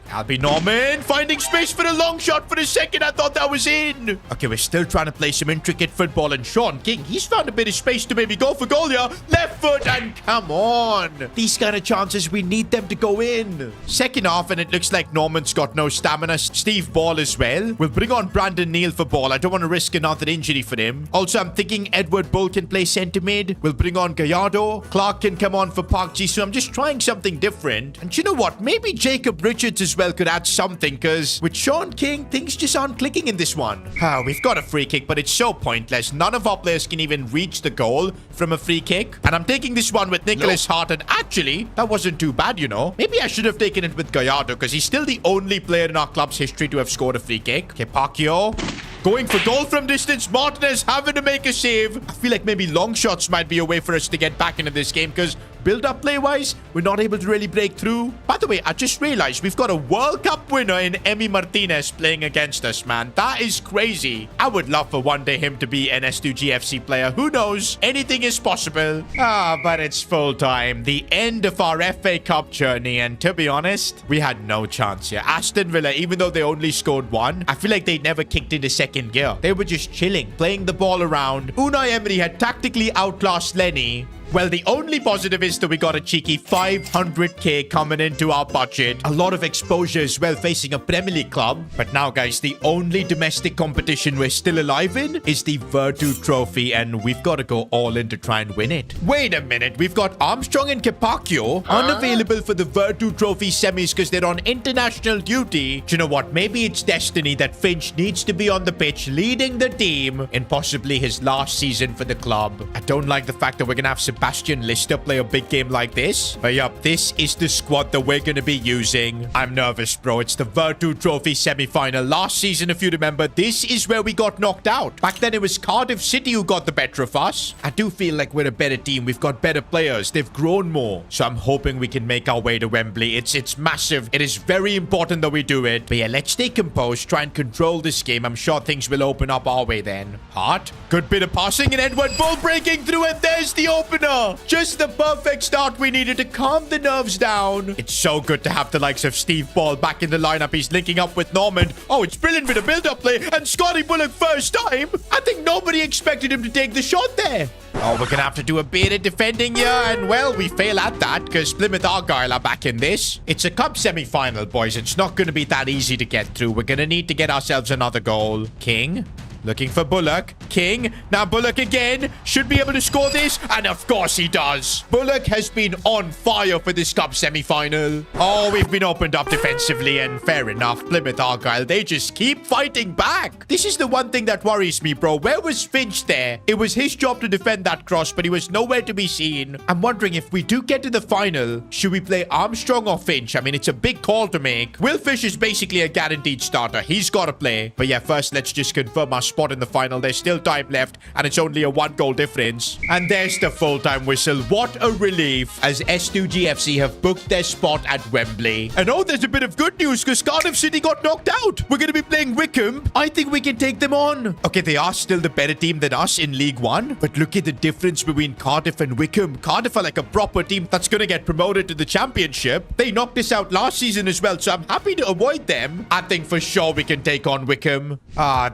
Albi Norman finding space for a long shot. For a second, I thought that was in. Okay, we're still trying to play some intricate football, and Sean King, he's found a bit of space to maybe go for goal here. Left foot, and come on. These kind of chances, we need them to go in. Second half, and it looks like Norman's got no stamina. Steve Ball as well. We'll bring on Brandon Neal for Ball. I don't want to risk another injury for him. Also, I'm thinking Edward Bull can play centre mid. We'll bring on Gallardo. Clark can come on for Park Ji-soo. I'm just trying something different. And you know what? Maybe Jacob Richards as well could add something, because with Sean King, things just aren't clicking in this one. We've got a free kick, but it's so pointless. None of our players can even reach the goal from a free kick. And I'm taking this one with Nicholas Hart, and actually, that wasn't too bad, you know. Maybe I should have taken it with Gallardo, because he's still the only player in our club's history to have scored a free kick. Okay, Pacquiao going for goal from distance. Martinez having to make a save. I feel like maybe long shots might be a way for us to get back into this game, because build-up play-wise, we're not able to really break through. By the way, I just realized we've got a World Cup winner in Emi Martinez playing against us, man. That is crazy. I would love for one day him to be an S2G FC player. Who knows? Anything is possible. But it's full time. The end of our FA Cup journey, and to be honest, we had no chance here. Aston Villa, even though they only scored one, I feel like they never kicked into second gear. They were just chilling, playing the ball around. Unai Emery had tactically outclassed Lenny. Well, the only positive is that we got a cheeky 500k coming into our budget. A lot of exposure as well facing a Premier League club. But now, guys, the only domestic competition we're still alive in is the Virtu Trophy, and we've got to go all in to try and win it. Wait a minute. We've got Armstrong and Capaccio unavailable for the Virtu Trophy semis because they're on international duty. Do you know what? Maybe it's destiny that Finch needs to be on the pitch leading the team in possibly his last season for the club. I don't like the fact that we're going to have Sebastian Lister play a big game like this. But yup, this is the squad that we're going to be using. I'm nervous, bro. It's the Virtu Trophy semi-final. Last season, if you remember, this is where we got knocked out. Back then, it was Cardiff City who got the better of us. I do feel like we're a better team. We've got better players. They've grown more. So I'm hoping we can make our way to Wembley. It's massive. It is very important that we do it. But yeah, let's stay composed. Try and control this game. I'm sure things will open up our way then. Hart. Good bit of passing, and Edward Bull breaking through, and there's the opener. Just the perfect start we needed to calm the nerves down. It's so good to have the likes of Steve Ball back in the lineup. He's linking up with Norman. Oh, it's brilliant with a build-up play. And Scotty Bullock first time. I think nobody expected him to take the shot there. Oh, we're going to have to do a bit of defending here. And, well, we fail at that because Plymouth Argyle are back in this. It's a cup semi-final, boys. It's not going to be that easy to get through. We're going to need to get ourselves another goal. King. Looking for Bullock. King. Now Bullock again. Should be able to score this. And of course he does. Bullock has been on fire for this cup semi-final. Oh, we've been opened up defensively. And fair enough. Plymouth Argyle, they just keep fighting back. This is the one thing that worries me, bro. Where was Finch there? It was his job to defend that cross, but he was nowhere to be seen. I'm wondering if we do get to the final, should we play Armstrong or Finch? I mean, it's a big call to make. Will Fish is basically a guaranteed starter. He's got to play. But yeah, first, let's just confirm our spot in the final. There's still time left, and it's only a 1-goal difference. And there's the full-time whistle. What a relief, as S2G FC have booked their spot at Wembley. And oh, there's a bit of good news, because Cardiff City got knocked out. We're going to be playing Wickham. I think we can take them on. Okay, they are still the better team than us in League One, but look at the difference between Cardiff and Wickham. Cardiff are like a proper team that's going to get promoted to the championship. They knocked us out last season as well, so I'm happy to avoid them. I think for sure we can take on Wickham.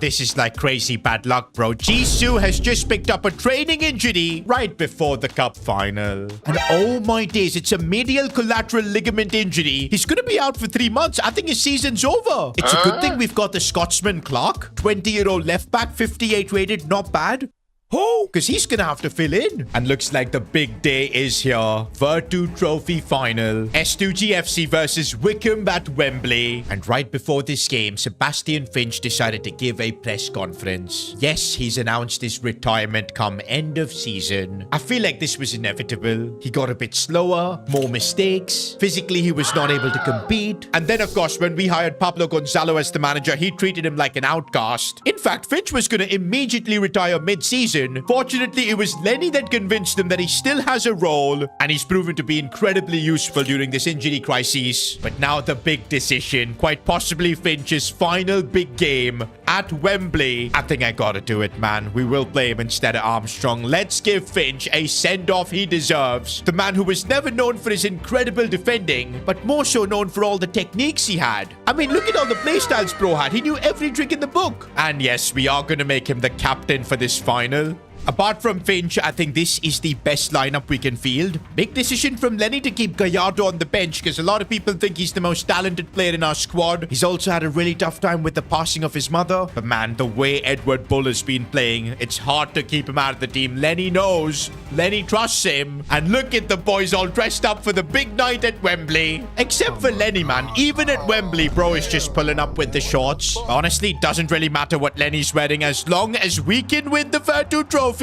This is like crazy bad luck, bro. Jisoo has just picked up a training injury right before the cup final. And oh my days, it's a medial collateral ligament injury. He's going to be out for 3 months. I think his season's over. It's a good thing we've got the Scotsman Clark, 20-year-old left back, 58 rated, not bad. Oh, because he's going to have to fill in. And looks like the big day is here. Virtu Trophy Final. S2G FC versus Wickham at Wembley. And right before this game, Sebastian Finch decided to give a press conference. Yes, he's announced his retirement come end of season. I feel like this was inevitable. He got a bit slower, more mistakes. Physically, he was not able to compete. And then, of course, when we hired Pablo Gonzalo as the manager, he treated him like an outcast. In fact, Finch was going to immediately retire mid-season. Fortunately, it was Lenny that convinced him that he still has a role, and he's proven to be incredibly useful during this injury crisis. But now the big decision, quite possibly Finch's final big game at Wembley. I think I gotta do it, man. We will play him instead of Armstrong. Let's give Finch a send-off he deserves. The man who was never known for his incredible defending, but more so known for all the techniques he had. I mean, look at all the playstyles bro had. He knew every trick in the book. And yes, we are gonna make him the captain for this final. Apart from Finch, I think this is the best lineup we can field. Big decision from Lenny to keep Gallardo on the bench, because a lot of people think he's the most talented player in our squad. He's also had a really tough time with the passing of his mother. But man, the way Edward Bull has been playing, it's hard to keep him out of the team. Lenny knows. Lenny trusts him. And look at the boys all dressed up for the big night at Wembley. Except for Lenny, man. Even at Wembley, bro is just pulling up with the shorts. Honestly, it doesn't really matter what Lenny's wearing as long as we can win the Virtu Trophy.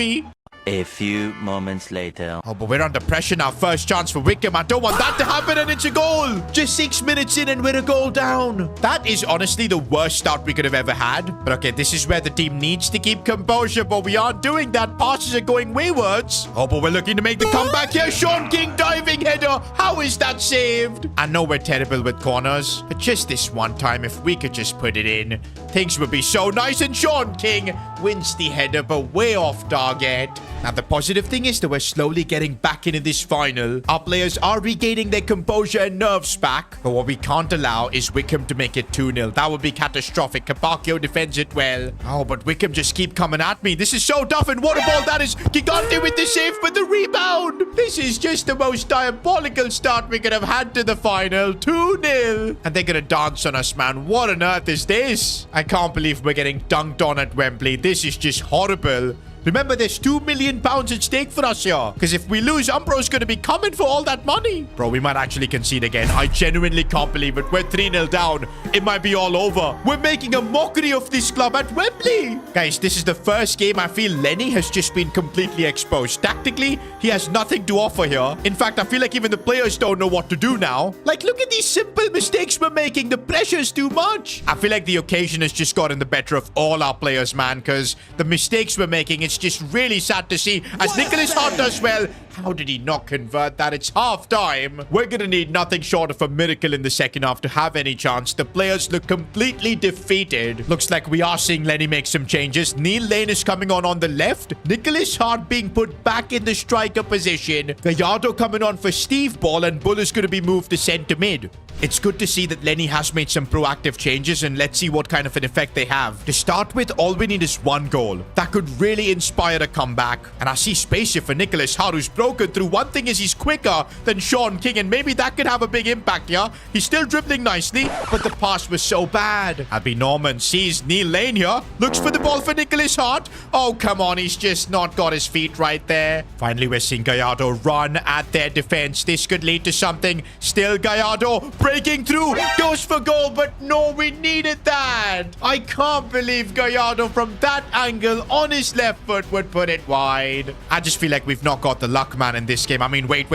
A few moments later. Oh, but we're under pressure now. First chance for Wickham. I don't want that to happen, and it's a goal. Just 6 minutes in and we're a goal down. That is honestly the worst start we could have ever had. But okay, this is where the team needs to keep composure, but we aren't doing that. Passes are going waywards. Oh, but we're looking to make the comeback here. Sean King diving header. How is that saved? I know we're terrible with corners, but just this one time, if we could just put it in, things would be so nice. And Sean King wins the header, but way off target. Now, the positive thing is that we're slowly getting back into this final. Our players are regaining their composure and nerves back. But what we can't allow is Wickham to make it 2-0. That would be catastrophic. Capaccio defends it well. Oh, but Wickham just keep coming at me. This is so tough. And what a ball that is. Gigante with the save, but the rebound. This is just the most diabolical start we could have had to the final. 2-0. And they're going to dance on us, man. What on earth is this? I can't believe we're getting dunked on at Wembley. This is just horrible. Remember, there's £2 million at stake for us here. Because if we lose, Umbro's going to be coming for all that money. Bro, we might actually concede again. I genuinely can't believe it. We're 3-0 down. It might be all over. We're making a mockery of this club at Wembley. Guys, this is the first game I feel Lenny has just been completely exposed. Tactically, he has nothing to offer here. In fact, I feel like even the players don't know what to do now. Like, look at these simple mistakes we're making. The pressure's too much. I feel like the occasion has just gotten the better of all our players, man. Because the mistakes we're making, it's just really sad to see. As Nicholas Hart does well. How did he not convert that? It's half time. We're going to need nothing short of a miracle in the second half to have any chance. The players look completely defeated. Looks like we are seeing Lenny make some changes. Neil Lane is coming on the left. Nicholas Hart being put back in the striker position. Gallardo coming on for Steve Ball, and Bull is going to be moved to centre mid. It's good to see that Lenny has made some proactive changes, and let's see what kind of an effect they have. To start with, all we need is one goal. That could really inspire a comeback. And I see space here for Nicholas Hart, who's broken broken through. One thing is he's quicker than Sean King, and maybe that could have a big impact here. He's still dribbling nicely, but the pass was so bad. Abby Norman sees Neil Lane here. Looks for the ball for Nicholas Hart. Oh, come on. He's just not got his feet right there. Finally, we're seeing Gallardo run at their defense. This could lead to something. Still Gallardo breaking through. Goes for goal, but no, we needed that. I can't believe Gallardo from that angle on his left foot would put it wide. I just feel like we've not got the luck, man, in this game. I mean, wait.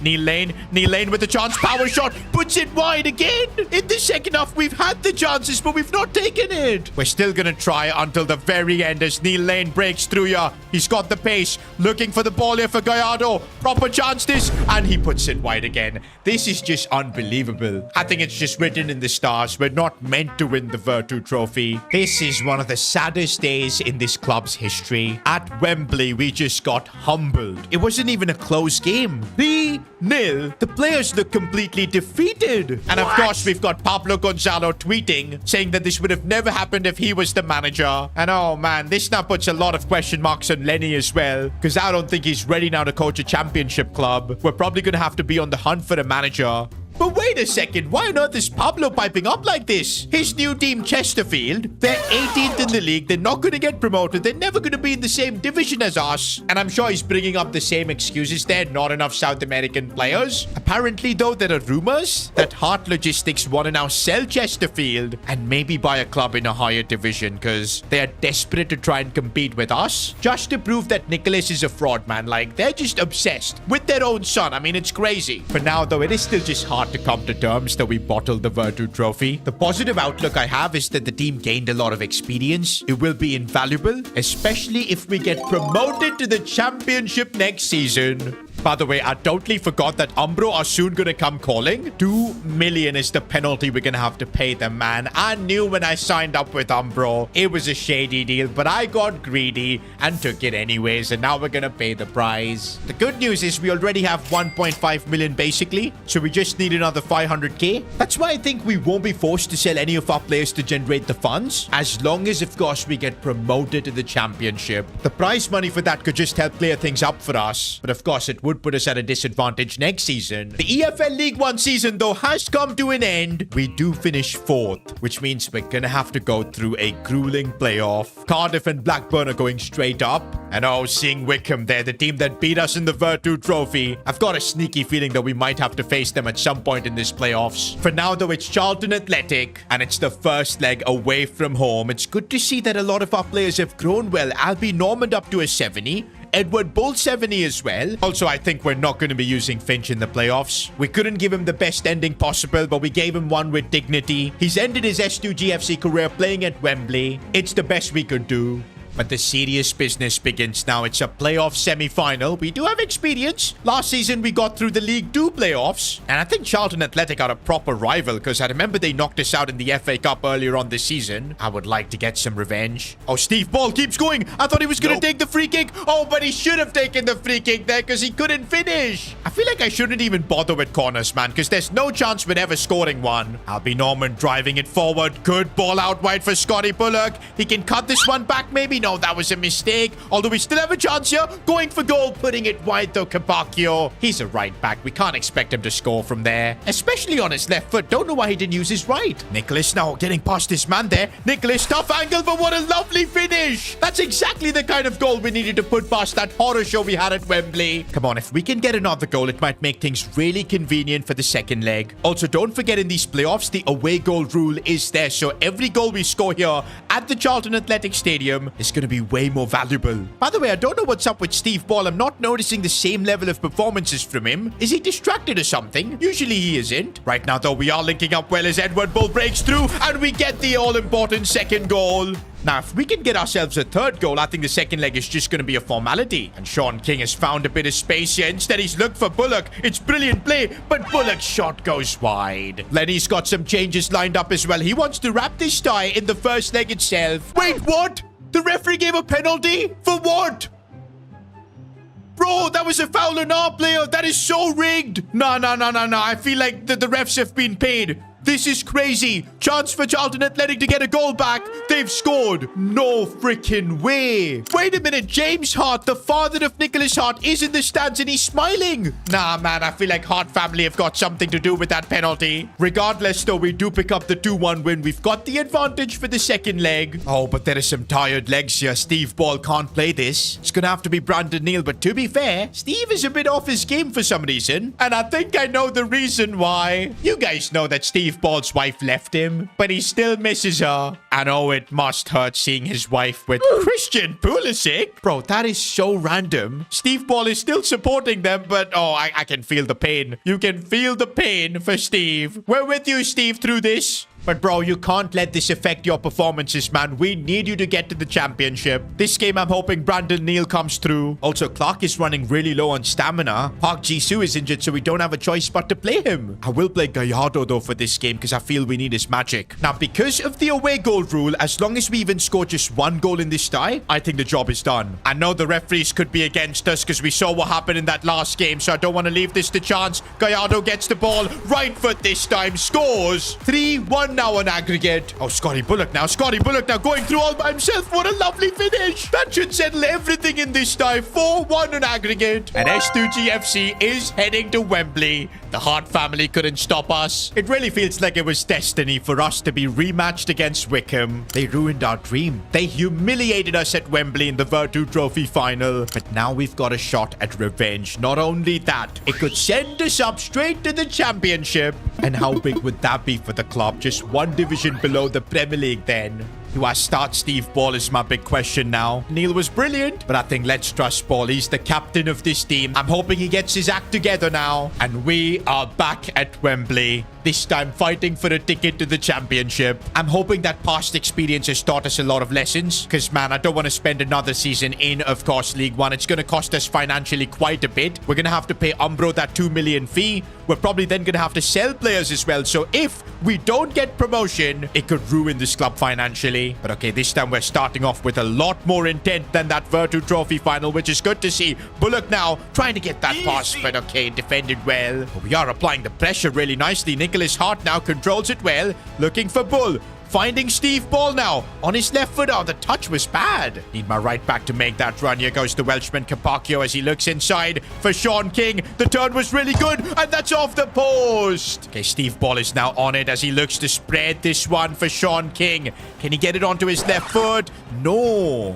Neil Lane with a chance. Power shot. Puts it wide again. In the second half, we've had the chances, but we've not taken it. We're still going to try until the very end as Neil Lane breaks through here. He's got the pace. Looking for the ball here for Gallardo. Proper chance this. And he puts it wide again. This is just unbelievable. I think it's just written in the stars. We're not meant to win the Virtu Trophy. This is one of the saddest days in this club's history. At Wembley, we just got humbled. It wasn't even a close game. 3-0. The players look completely defeated. And of course, we've got Pablo Gonzalo tweeting, saying that this would have never happened if he was the manager. And oh man, this now puts a lot of question marks on Lenny as well, because I don't think he's ready now to coach a championship club. We're probably going to have to be on the hunt for a manager. But wait a second, why on earth is Pablo piping up like this? His new team, Chesterfield, they're 18th in the league. They're not going to get promoted. They're never going to be in the same division as us. And I'm sure he's bringing up the same excuses there. Not enough South American players. Apparently, though, there are rumors that Hart Logistics want to now sell Chesterfield and maybe buy a club in a higher division because they are desperate to try and compete with us. Just to prove that Nicholas is a fraud, man. Like, they're just obsessed with their own son. I mean, it's crazy. For now, though, it is still just hard to come to terms that we bottled the Virtu Trophy. The positive outlook I have is that the team gained a lot of experience. It will be invaluable, especially if we get promoted to the championship next season. By the way, I totally forgot that Umbro are soon going to come calling. 2 million is the penalty we're going to have to pay them, man. I knew when I signed up with Umbro, it was a shady deal, but I got greedy and took it anyways, and now we're going to pay the price. The good news is we already have 1.5 million basically, so we just need another 500k. That's why I think we won't be forced to sell any of our players to generate the funds, as long as, of course, we get promoted to the championship. The prize money for that could just help clear things up for us, but of course, it would put us at a disadvantage next season. The EFL League 1 season, though, has come to an end. We do finish 4th, which means we're gonna have to go through a grueling playoff. Cardiff and Blackburn are going straight up. And oh, seeing Wickham there, the team that beat us in the Virtu Trophy. I've got a sneaky feeling that we might have to face them at some point in this playoffs. For now, though, it's Charlton Athletic, and it's the first leg away from home. It's good to see that a lot of our players have grown well. Albie Normand up to a 70. Edward Bull 70 as well. Also, I think we're not going to be using Finch in the playoffs. We couldn't give him the best ending possible, but we gave him one with dignity. He's ended his S2G FC career playing at Wembley. It's the best we could do. But the serious business begins now. It's a playoff semi-final. We do have experience. Last season, we got through the League 2 playoffs. And I think Charlton Athletic are a proper rival because I remember they knocked us out in the FA Cup earlier on this season. I would like to get some revenge. Oh, Steve Ball keeps going. I thought he was going to take the free kick. Oh, but he should have taken the free kick there because he couldn't finish. I feel like I shouldn't even bother with corners, man, because there's no chance we're ever scoring one. Albie Norman driving it forward. Good ball out wide for Scotty Bullock. He can cut this one back, maybe. No, that was a mistake. Although we still have a chance here. Going for goal, putting it wide though, Capacchio. He's a right back. We can't expect him to score from there. Especially on his left foot. Don't know why he didn't use his right. Nicholas now getting past this man there. Nicholas, tough angle, but what a lovely finish. That's exactly the kind of goal we needed to put past that horror show we had at Wembley. Come on, if we can get another goal, it might make things really convenient for the second leg. Also, don't forget in these playoffs, the away goal rule is there. So every goal we score here at the Charlton Athletic Stadium is going to be way more valuable. By the way, I don't know what's up with Steve Ball. I'm not noticing the same level of performances from him. Is he distracted or something? Usually he isn't. Right now, though, we are linking up well as Edward Bull breaks through and we get the all-important second goal. Now, if we can get ourselves a third goal, I think the second leg is just going to be a formality. And Sean King has found a bit of space here. Instead, he's looked for Bullock. It's brilliant play, but Bullock's shot goes wide. Lenny's got some changes lined up as well. He wants to wrap this tie in the first leg itself. Wait, what? The referee gave a penalty? For what? Bro, that was a foul on our player. That is so rigged. No. I feel like the refs have been paid. This is crazy. Chance for Charlton Athletic to get a goal back. They've scored. No freaking way. Wait a minute. James Hart, the father of Nicholas Hart, is in the stands and he's smiling. Nah, man, I feel like Hart family have got something to do with that penalty. Regardless, though, we do pick up the 2-1 win. We've got the advantage for the second leg. Oh, but there are some tired legs here. Steve Ball can't play this. It's gonna have to be Brandon Neal, but to be fair, Steve is a bit off his game for some reason. And I think I know the reason why. You guys know that Steve Ball's wife left him, but he still misses her. I know it must hurt seeing his wife with Christian Pulisic. Bro, that is so random. Steve Ball is still supporting them, but oh, I can feel the pain. You can feel the pain for Steve. We're with you, Steve, through this. But bro, you can't let this affect your performances, man. We need you to get to the championship. This game, I'm hoping Brandon Neal comes through. Also, Clark is running really low on stamina. Park Jisoo is injured, so we don't have a choice but to play him. I will play Gallardo, though, for this game because I feel we need his magic. Now, because of the away goal rule, as long as we even score just one goal in this tie, I think the job is done. I know the referees could be against us because we saw what happened in that last game, so I don't want to leave this to chance. Gallardo gets the ball. Right foot this time. Scores. 3-1 now on aggregate. Oh, Scotty Bullock now. Scotty Bullock now going through all by himself. What a lovely finish. That should settle everything in this tie. 4-1 on aggregate. And S2G FC is heading to Wembley. The Hart family couldn't stop us. It really feels like it was destiny for us to be rematched against Wickham. They ruined our dream. They humiliated us at Wembley in the Virtu Trophy final. But now we've got a shot at revenge. Not only that, it could send us up straight to the championship. And how big would that be for the club? Just one division below the Premier League then. Do I start Steve Ball is my big question now. Neil was brilliant, but I think let's trust Ball. He's the captain of this team. I'm hoping he gets his act together now. And we are back at Wembley. This time fighting for a ticket to the championship. I'm hoping that past experience has taught us a lot of lessons. Because, man, I don't want to spend another season in, of course, League One. It's going to cost us financially quite a bit. We're going to have to pay Umbro that 2 million fee. We're probably then going to have to sell players as well. So if we don't get promotion, it could ruin this club financially. But okay, this time we're starting off with a lot more intent than that Virtu Trophy final, which is good to see. Bullock now trying to get that pass, but okay, defended well. But we are applying the pressure really nicely. Nicholas Hart now controls it well, looking for Bull. Finding Steve Ball now on his left foot. Oh, the touch was bad. Need my right back to make that run. Here goes the Welshman Capaccio as he looks inside for Sean King. The turn was really good, and that's off the post. Okay, Steve Ball is now on it as he looks to spread this one for Sean King. Can he get it onto his left foot? No.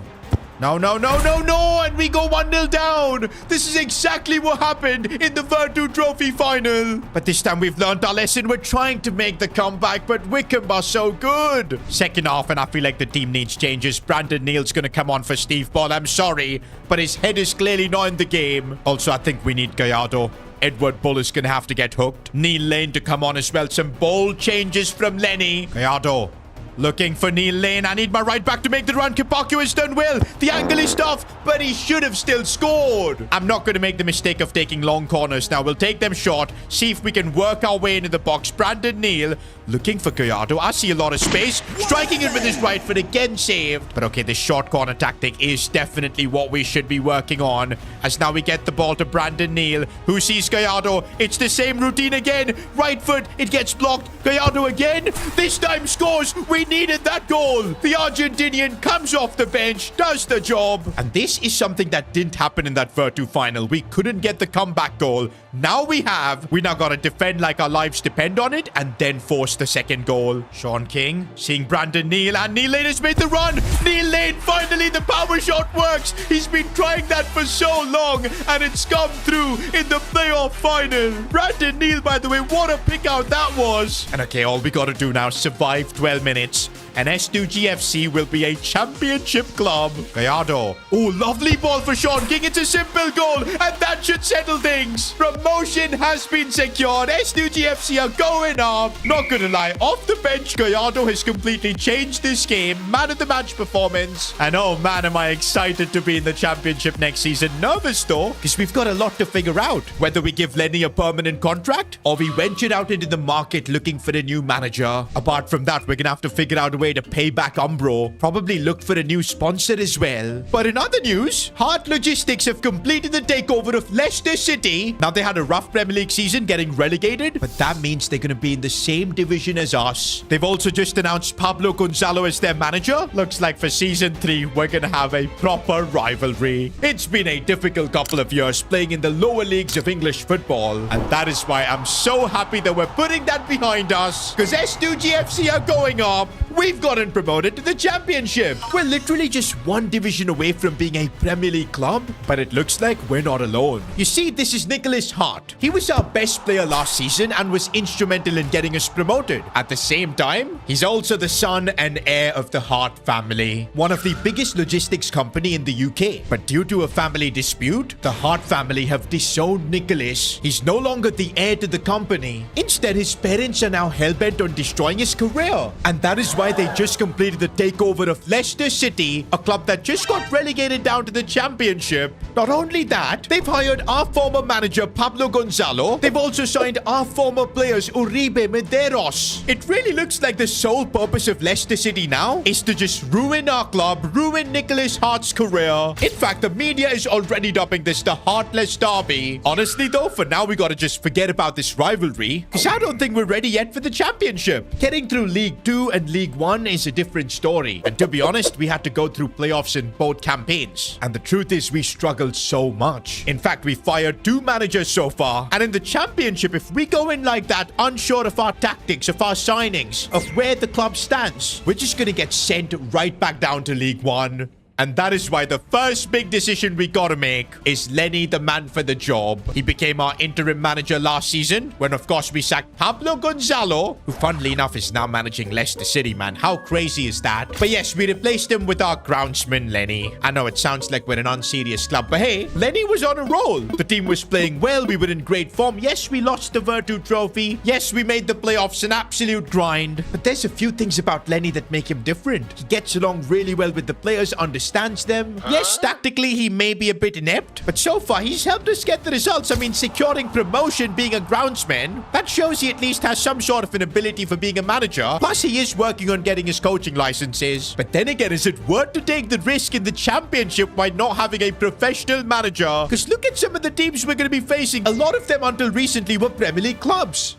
No, no, no, no, no! And we go 1-0 down! This is exactly what happened in the Virtu Trophy final! But this time we've learned our lesson. We're trying to make the comeback, but Wickham are so good! Second half, and I feel like the team needs changes. Brandon Neal's gonna come on for Steve Ball. I'm sorry, but his head is clearly not in the game. Also, I think we need Gallardo. Edward Bull is gonna have to get hooked. Neil Lane to come on as well. Some bold changes from Lenny. Gallardo. Looking for Neil Lane. I need my right back to make the run. Capaccio has done well. The angle is tough, but he should have still scored. I'm not going to make the mistake of taking long corners now. We'll take them short. See if we can work our way into the box. Brandon Neal looking for Gallardo. I see a lot of space. Striking it with his right foot. Again saved. But okay, this short corner tactic is definitely what we should be working on. As now we get the ball to Brandon Neal, who sees Gallardo. It's the same routine again. Right foot. It gets blocked. Gallardo again. This time scores. We needed that goal. The Argentinian comes off the bench, does the job. And this is something that didn't happen in that Virtu final. We couldn't get the comeback goal. Now we have. We now got to defend like our lives depend on it and then force the second goal. Sean King seeing Brandon Neal, and Neil Lane has made the run. Neil Lane, finally the power shot works. He's been trying that for so long and it's come through in the playoff final. Brandon Neal, by the way, what a pick out that was. And okay, all we got to do now is survive 12 minutes. And S2G FC will be a championship club. Gallardo. Oh, lovely ball for Sean King. It's a simple goal, and that should settle things. Promotion has been secured. S2G FC are going up. Not gonna lie, off the bench, Gallardo has completely changed this game. Man of the match performance. And oh man, am I excited to be in the championship next season. Nervous though, because we've got a lot to figure out. Whether we give Lenny a permanent contract or we venture out into the market looking for a new manager. Apart from that, we're gonna have to figure out a way way to pay back Umbro. Probably look for a new sponsor as well. But in other news, Hart Logistics have completed the takeover of Leicester City. Now, they had a rough Premier League season getting relegated, but that means they're going to be in the same division as us. They've also just announced Pablo Gonzalo as their manager. Looks like for season 3, we're going to have a proper rivalry. It's been a difficult couple of years playing in the lower leagues of English football, and that is why I'm so happy that we're putting that behind us, because S2G FC are going up. We've gotten promoted to the championship. We're literally just one division away from being a Premier League club, but it looks like we're not alone. You see, this is Nicholas Hart. He was our best player last season and was instrumental in getting us promoted. At the same time, he's also the son and heir of the Hart family, one of the biggest logistics company in the UK. But due to a family dispute, the Hart family have disowned Nicholas. He's no longer the heir to the company. Instead, his parents are now hell-bent on destroying his career. And that is why they just completed the takeover of Leicester City, a club that just got relegated down to the championship. Not only that, they've hired our former manager Pablo Gonzalo. They've also signed our former players Uribe Medeiros. It really looks like the sole purpose of Leicester City now is to just ruin our club, ruin Nicholas Hart's career. In fact, the media is already dubbing this the Heartless Derby. Honestly though, for now we gotta just forget about this rivalry, because I don't think we're ready yet for the championship. Getting through League 2 and League 1 is a different story. And to be honest, we had to go through playoffs in both campaigns. And the truth is we struggled so much. In fact, we fired 2 managers so far. And in the championship, if we go in like that, unsure of our tactics, of our signings, of where the club stands, we're just gonna get sent right back down to League 1. And that is why the first big decision we gotta make is Lenny the man for the job. He became our interim manager last season, when of course we sacked Pablo Gonzalo, who funnily enough is now managing Leicester City, man. How crazy is that? But yes, we replaced him with our groundsman, Lenny. I know it sounds like we're an unserious club, but hey, Lenny was on a roll. The team was playing well, we were in great form. Yes, we lost the Virtu Trophy. Yes, we made the playoffs an absolute grind. But there's a few things about Lenny that make him different. He gets along really well with the players, understands them. Yes, tactically he may be a bit inept, but so far he's helped us get the results. I mean, securing promotion, being a groundsman, that shows he at least has some sort of an ability for being a manager. Plus, he is working on getting his coaching licenses. But then again, is it worth to take the risk in the championship by not having a professional manager? Because look at some of the teams we're going to be facing. A lot of them until recently were Premier League clubs.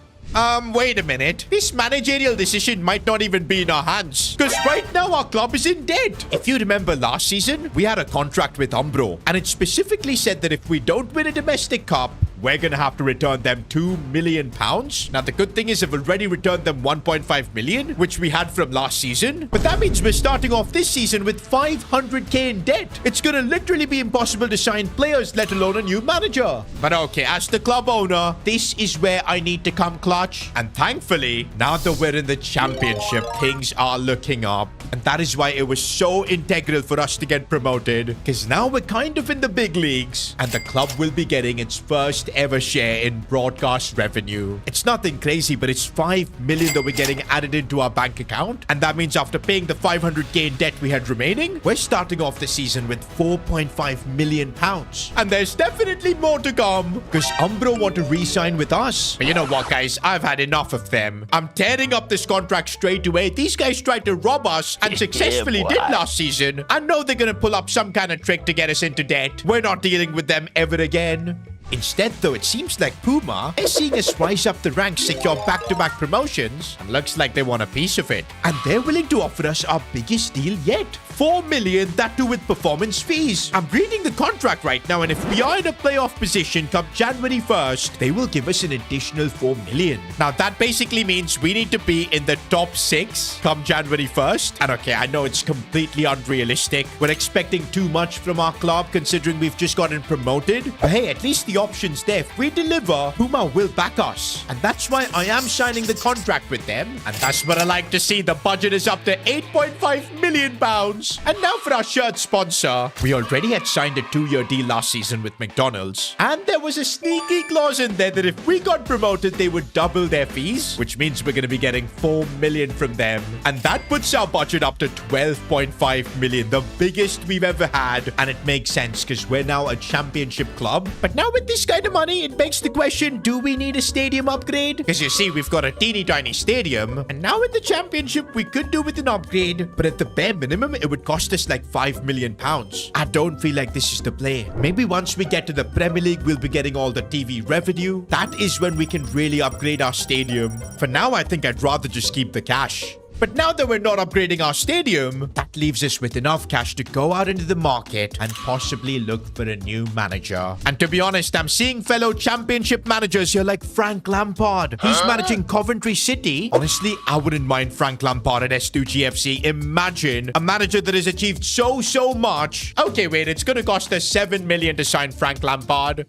Wait a minute. This managerial decision might not even be in our hands, because right now our club is in debt. If you remember last season, we had a contract with Umbro, and it specifically said that if we don't win a domestic cup, we're gonna have to return them £2 million. Now, the good thing is I've already returned them 1.5 million, which we had from last season. But that means we're starting off this season with 500k in debt. It's gonna literally be impossible to sign players, let alone a new manager. But okay, as the club owner, this is where I need to come clutch. And thankfully, now that we're in the championship, things are looking up. And that is why it was so integral for us to get promoted, because now we're kind of in the big leagues, and the club will be getting its first ever share in broadcast revenue. It's nothing crazy, but it's 5 million that we're getting added into our bank account. And that means after paying the 500k in debt we had remaining, we're starting off the season with 4.5 million pounds. And there's definitely more to come, because Umbro want to re-sign with us. But you know what, guys? I've had enough of them. I'm tearing up this contract straight away. These guys tried to rob us and successfully did last season. I know they're gonna pull up some kind of trick to get us into debt. We're not dealing with them ever again. Instead, though, it seems like Puma is seeing us rise up the ranks, secure back-to-back promotions, and looks like they want a piece of it. And they're willing to offer us our biggest deal yet. 4 million, that too with performance fees. I'm reading the contract right now, and if we are in a playoff position come January 1st, they will give us an additional 4 million. Now, that basically means we need to be in the top 6 come January 1st. And okay, I know it's completely unrealistic. We're expecting too much from our club, considering we've just gotten promoted. But hey, at least the options there. If we deliver, Puma will back us. And that's why I am signing the contract with them. And that's what I like to see. The budget is up to £8.5 million. pounds. And now for our shirt sponsor. We already had signed a 2-year deal last season with McDonald's. And there was a sneaky clause in there that if we got promoted, they would double their fees, which means we're going to be getting 4 million from them. And that puts our budget up to 12.5 million, the biggest we've ever had. And it makes sense because we're now a championship club. But now with this kind of money, it begs the question, do we need a stadium upgrade? Because you see, we've got a teeny tiny stadium. And now in the championship, we could do with an upgrade. But at the bare minimum, it would cost us like 5 million pounds. I don't feel like this is the play. Maybe once we get to the Premier League, we'll be getting all the TV revenue. That is when we can really upgrade our stadium. For now, I think I'd rather just keep the cash. But now that we're not upgrading our stadium, that leaves us with enough cash to go out into the market and possibly look for a new manager. And to be honest, I'm seeing fellow championship managers here like Frank Lampard. He's managing Coventry City. Honestly, I wouldn't mind Frank Lampard at S2G FC. Imagine a manager that has achieved so much. Okay, wait, it's gonna cost us 7 million to sign Frank Lampard.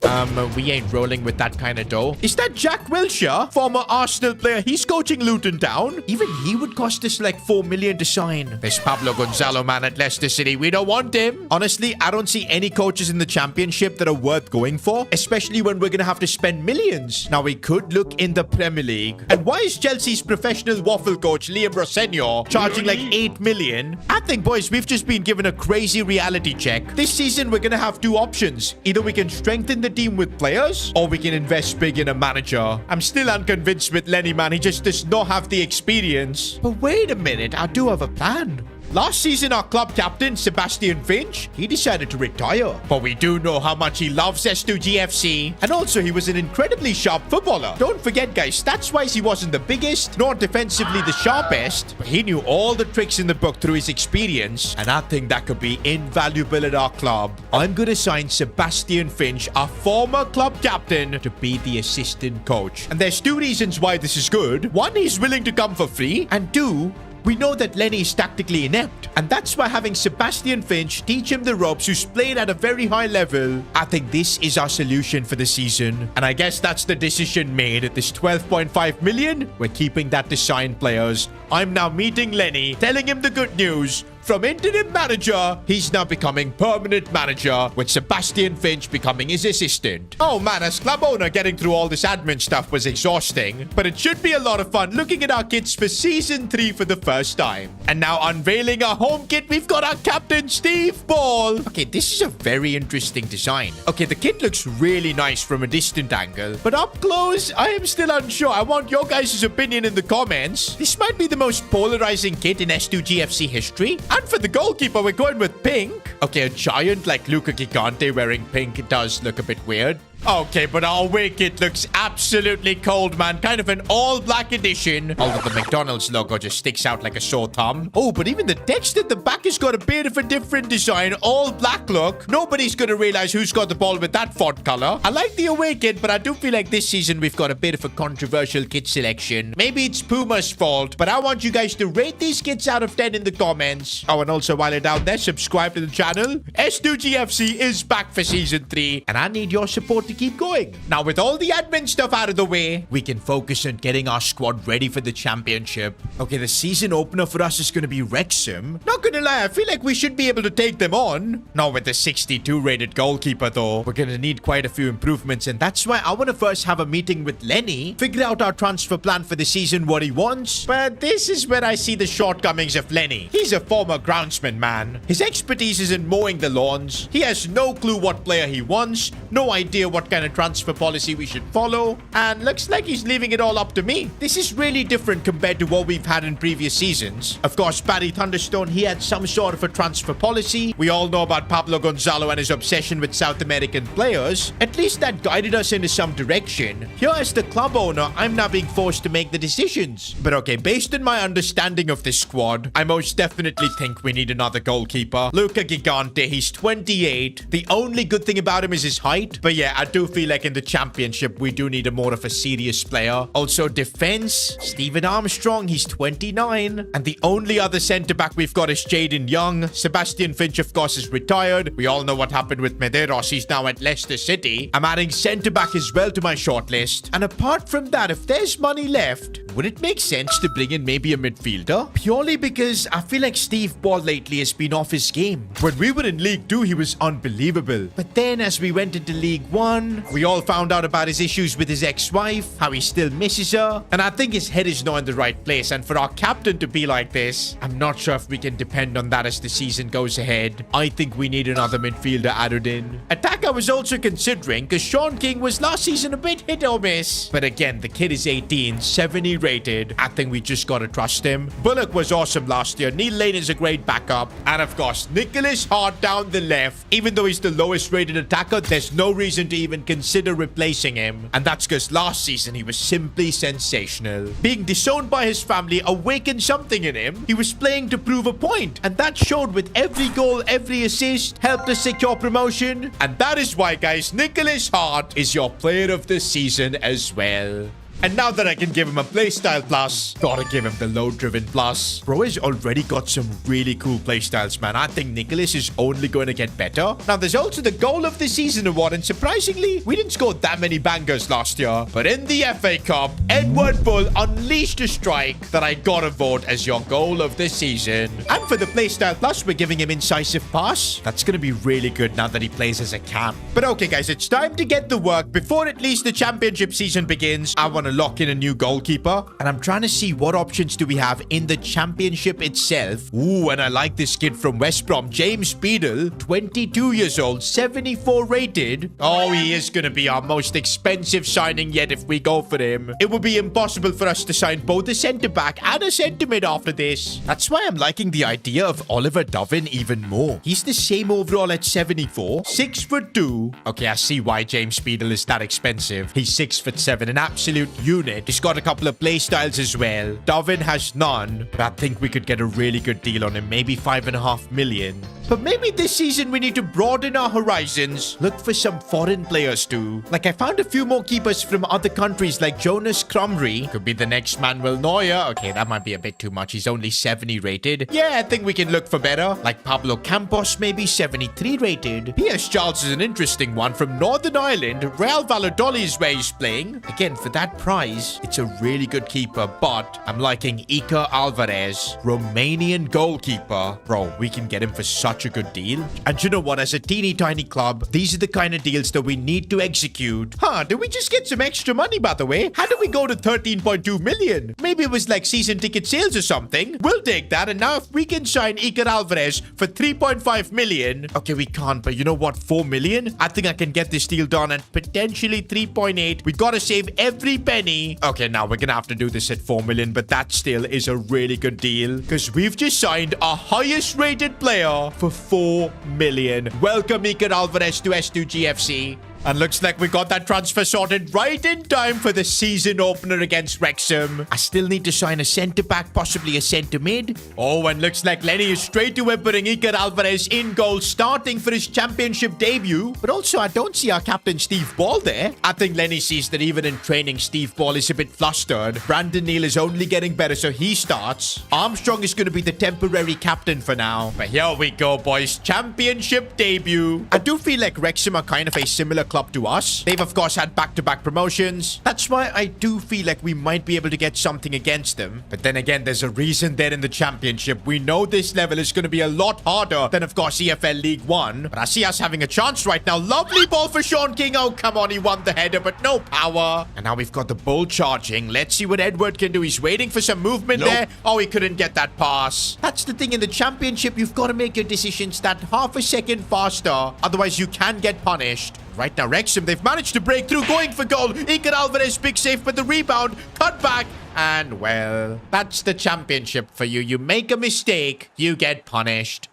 We ain't rolling with that kind of dough. Is that Jack Wilshere, former Arsenal player? He's coaching Luton Town. Even he would cost us like 4 million to sign. This Pablo Gonzalo man at Leicester City, we don't want him. Honestly, I don't see any coaches in the championship that are worth going for, especially when we're gonna have to spend millions. Now we could look in the Premier League. And why is Chelsea's professional waffle coach Liam Rosenio charging like 8 million? I think, boys, we've just been given a crazy reality check. This season we're gonna have two options. Either we can strengthen the team with players, or we can invest big in a manager. I'm still unconvinced with Lenny, man. He just does not have the experience. But wait a minute, I do have a plan. Last season, our club captain, Sebastian Finch, he decided to retire. But we do know how much he loves S2G FC. And also, he was an incredibly sharp footballer. Don't forget, guys, stats-wise, he wasn't the biggest, nor defensively the sharpest. But he knew all the tricks in the book through his experience. And I think that could be invaluable at our club. I'm going to sign Sebastian Finch, our former club captain, to be the assistant coach. And there's two reasons why this is good. One, he's willing to come for free. And two, we know that Lenny is tactically inept, and that's why having Sebastian Finch teach him the ropes, who's played at a very high level, I think this is our solution for the season. And I guess that's the decision made. At this 12.5 million, we're keeping that to sign players. I'm now meeting Lenny, telling him the good news. From interim manager, he's now becoming permanent manager, with Sebastian Finch becoming his assistant. Oh man, as club owner, getting through all this admin stuff was exhausting, but it should be a lot of fun looking at our kits for Season 3 for the first time. And now unveiling our home kit, we've got our captain, Steve Ball. Okay, this is a very interesting design. Okay, the kit looks really nice from a distant angle, but up close, I am still unsure. I want your guys' opinion in the comments. This might be the most polarizing kit in S2G FC history. And for the goalkeeper, we're going with pink. Okay, a giant like Luca Gigante wearing pink does look a bit weird. Okay, but our away kit looks absolutely cold, man. Kind of an all-black edition. Although the McDonald's logo just sticks out like a sore thumb. Oh, but even the text at the back has got a bit of a different design. All-black look. Nobody's gonna realize who's got the ball with that font color. I like the away kit, but I do feel like this season we've got a bit of a controversial kit selection. Maybe it's Puma's fault, but I want you guys to rate these kits out of 10 in the comments. Oh, and also while you're down there, subscribe to the channel. S2G FC is back for Season 3, and I need your support to keep going. Now, with all the admin stuff out of the way, we can focus on getting our squad ready for the championship. Okay, the season opener for us is going to be Wrexham. Not gonna lie, I feel like we should be able to take them on. Not with the 62 rated goalkeeper though. We're gonna need quite a few improvements, and that's why I want to first have a meeting with Lenny, figure out our transfer plan for the season, what he wants. But this is where I see the shortcomings of Lenny. He's a former groundsman, man. His expertise is in mowing the lawns. He has no clue what player he wants, no idea what kind of transfer policy we should follow, and looks like he's leaving it all up to me. This is really different compared to what we've had in previous seasons. Of course, Barry Thunderstone, he had some sort of a transfer policy. We all know about Pablo Gonzalo and his obsession with South American players. At least that guided us into some direction. Here as the club owner, I'm now being forced to make the decisions. But okay, based on my understanding of this squad, I most definitely think we need another goalkeeper. Luca Gigante, he's 28. The only good thing about him is his height. But yeah, I do feel like in the championship, we do need a more of a serious player. Also, defense, Stephen Armstrong, he's 29. And the only other centre-back we've got is Jaden Young. Sebastian Finch, of course, is retired. We all know what happened with Medeiros. He's now at Leicester City. I'm adding centre-back as well to my shortlist. And apart from that, if there's money left, Would it make sense to bring in maybe a midfielder? Purely because I feel like Steve Ball lately has been off his game. When we were in League 2, he was unbelievable. But then as we went into League 1, we all found out about his issues with his ex-wife, how he still misses her, and I think his head is not in the right place. And for our captain to be like this, I'm not sure if we can depend on that as the season goes ahead. I think we need another midfielder added in. Attack I was also considering, because Sean King was last season a bit hit or miss. But again, the kid is 18, 70 rated. I think we just gotta trust him. Bullock was awesome last year. Neil Lane is a great backup. And of course, Nicholas Hart down the left. Even though he's the lowest rated attacker, there's no reason to even consider replacing him. And that's because last season he was simply sensational. Being disowned by his family awakened something in him. He was playing to prove a point. And that showed with every goal, every assist, helped us secure promotion. And that is why, guys, Nicholas Hart is your player of the season as well. And now that I can give him a playstyle plus, gotta give him the load-driven plus. Bro has already got some really cool playstyles, man. I think Nicholas is only going to get better. Now, there's also the goal of the season award, and surprisingly, we didn't score that many bangers last year. But in the FA Cup, Edward Bull unleashed a strike that I gotta vote as your goal of the season. And for the playstyle plus, we're giving him incisive pass. That's gonna be really good now that he plays as a cam. But okay, guys, it's time to get the work. Before at least the championship season begins, I want to lock in a new goalkeeper, and I'm trying to see what options do we have in the championship itself. Ooh, and I like this kid from West Brom, James Beadle, 22 years old, 74 rated. Oh, he is going to be our most expensive signing yet if we go for him. It would be impossible for us to sign both a centre-back and a centre-mid after this. That's why I'm liking the idea of Oliver Dovin even more. He's the same overall at 74, 6'2". Okay, I see why James Beadle is that expensive. He's 6'7", an absolute unit. He's got a couple of play styles as well. Dovin has none, but I think we could get a really good deal on him. Maybe 5.5 million. But maybe this season we need to broaden our horizons. Look for some foreign players too. Like I found a few more keepers from other countries like Jonas Krumrie. Could be the next Manuel Neuer. Okay, that might be a bit too much. He's only 70 rated. Yeah, I think we can look for better. Like Pablo Campos, maybe 73 rated. P.S. Charles is an interesting one from Northern Ireland. Real Valladolid is where he's playing. Again, for that price, it's a really good keeper, but I'm liking Iker Alvarez, Romanian goalkeeper. Bro, we can get him for such a good deal. And you know what? As a teeny tiny club, these are the kind of deals that we need to execute. Huh, did we just get some extra money, by the way? How did we go to 13.2 million? Maybe it was like season ticket sales or something. We'll take that. And now if we can sign Iker Alvarez for 3.5 million. Okay, we can't, but you know what? 4 million? I think I can get this deal done at potentially 3.8. We gotta save every penny. Okay, now we're gonna have to do this at 4 million, but that still is a really good deal because we've just signed our highest rated player for 4 million. Welcome Iker Alvarez to S2G FC. And looks like we got that transfer sorted right in time for the season opener against Wrexham. I still need to sign a centre-back, possibly a centre-mid. Oh, and looks like Lenny is straight away putting Iker Alvarez in goal, starting for his championship debut. But also, I don't see our captain Steve Ball there. I think Lenny sees that even in training, Steve Ball is a bit flustered. Brandon Neal is only getting better, so he starts. Armstrong is going to be the temporary captain for now. But here we go, boys. Championship debut. I do feel like Wrexham are kind of a similar club to us. They've of course had back-to-back promotions. That's why I do feel like we might be able to get something against them. But then again, there's a reason they're in the championship. We know this level is going to be a lot harder than of course EFL League 1. But I see us having a chance right now. Lovely ball for Sean King. Oh, come on. He won the header, but no power. And now we've got the bull charging. Let's see what Edward can do. He's waiting for some movement there. Oh, he couldn't get that pass. That's the thing in the championship. You've got to make your decisions that half a second faster. Otherwise, you can get punished. Right now, Wrexham, they've managed to break through, going for goal. Iker Alvarez, big save, but the rebound, cut back. And, well, that's the championship for you. You make a mistake, you get punished.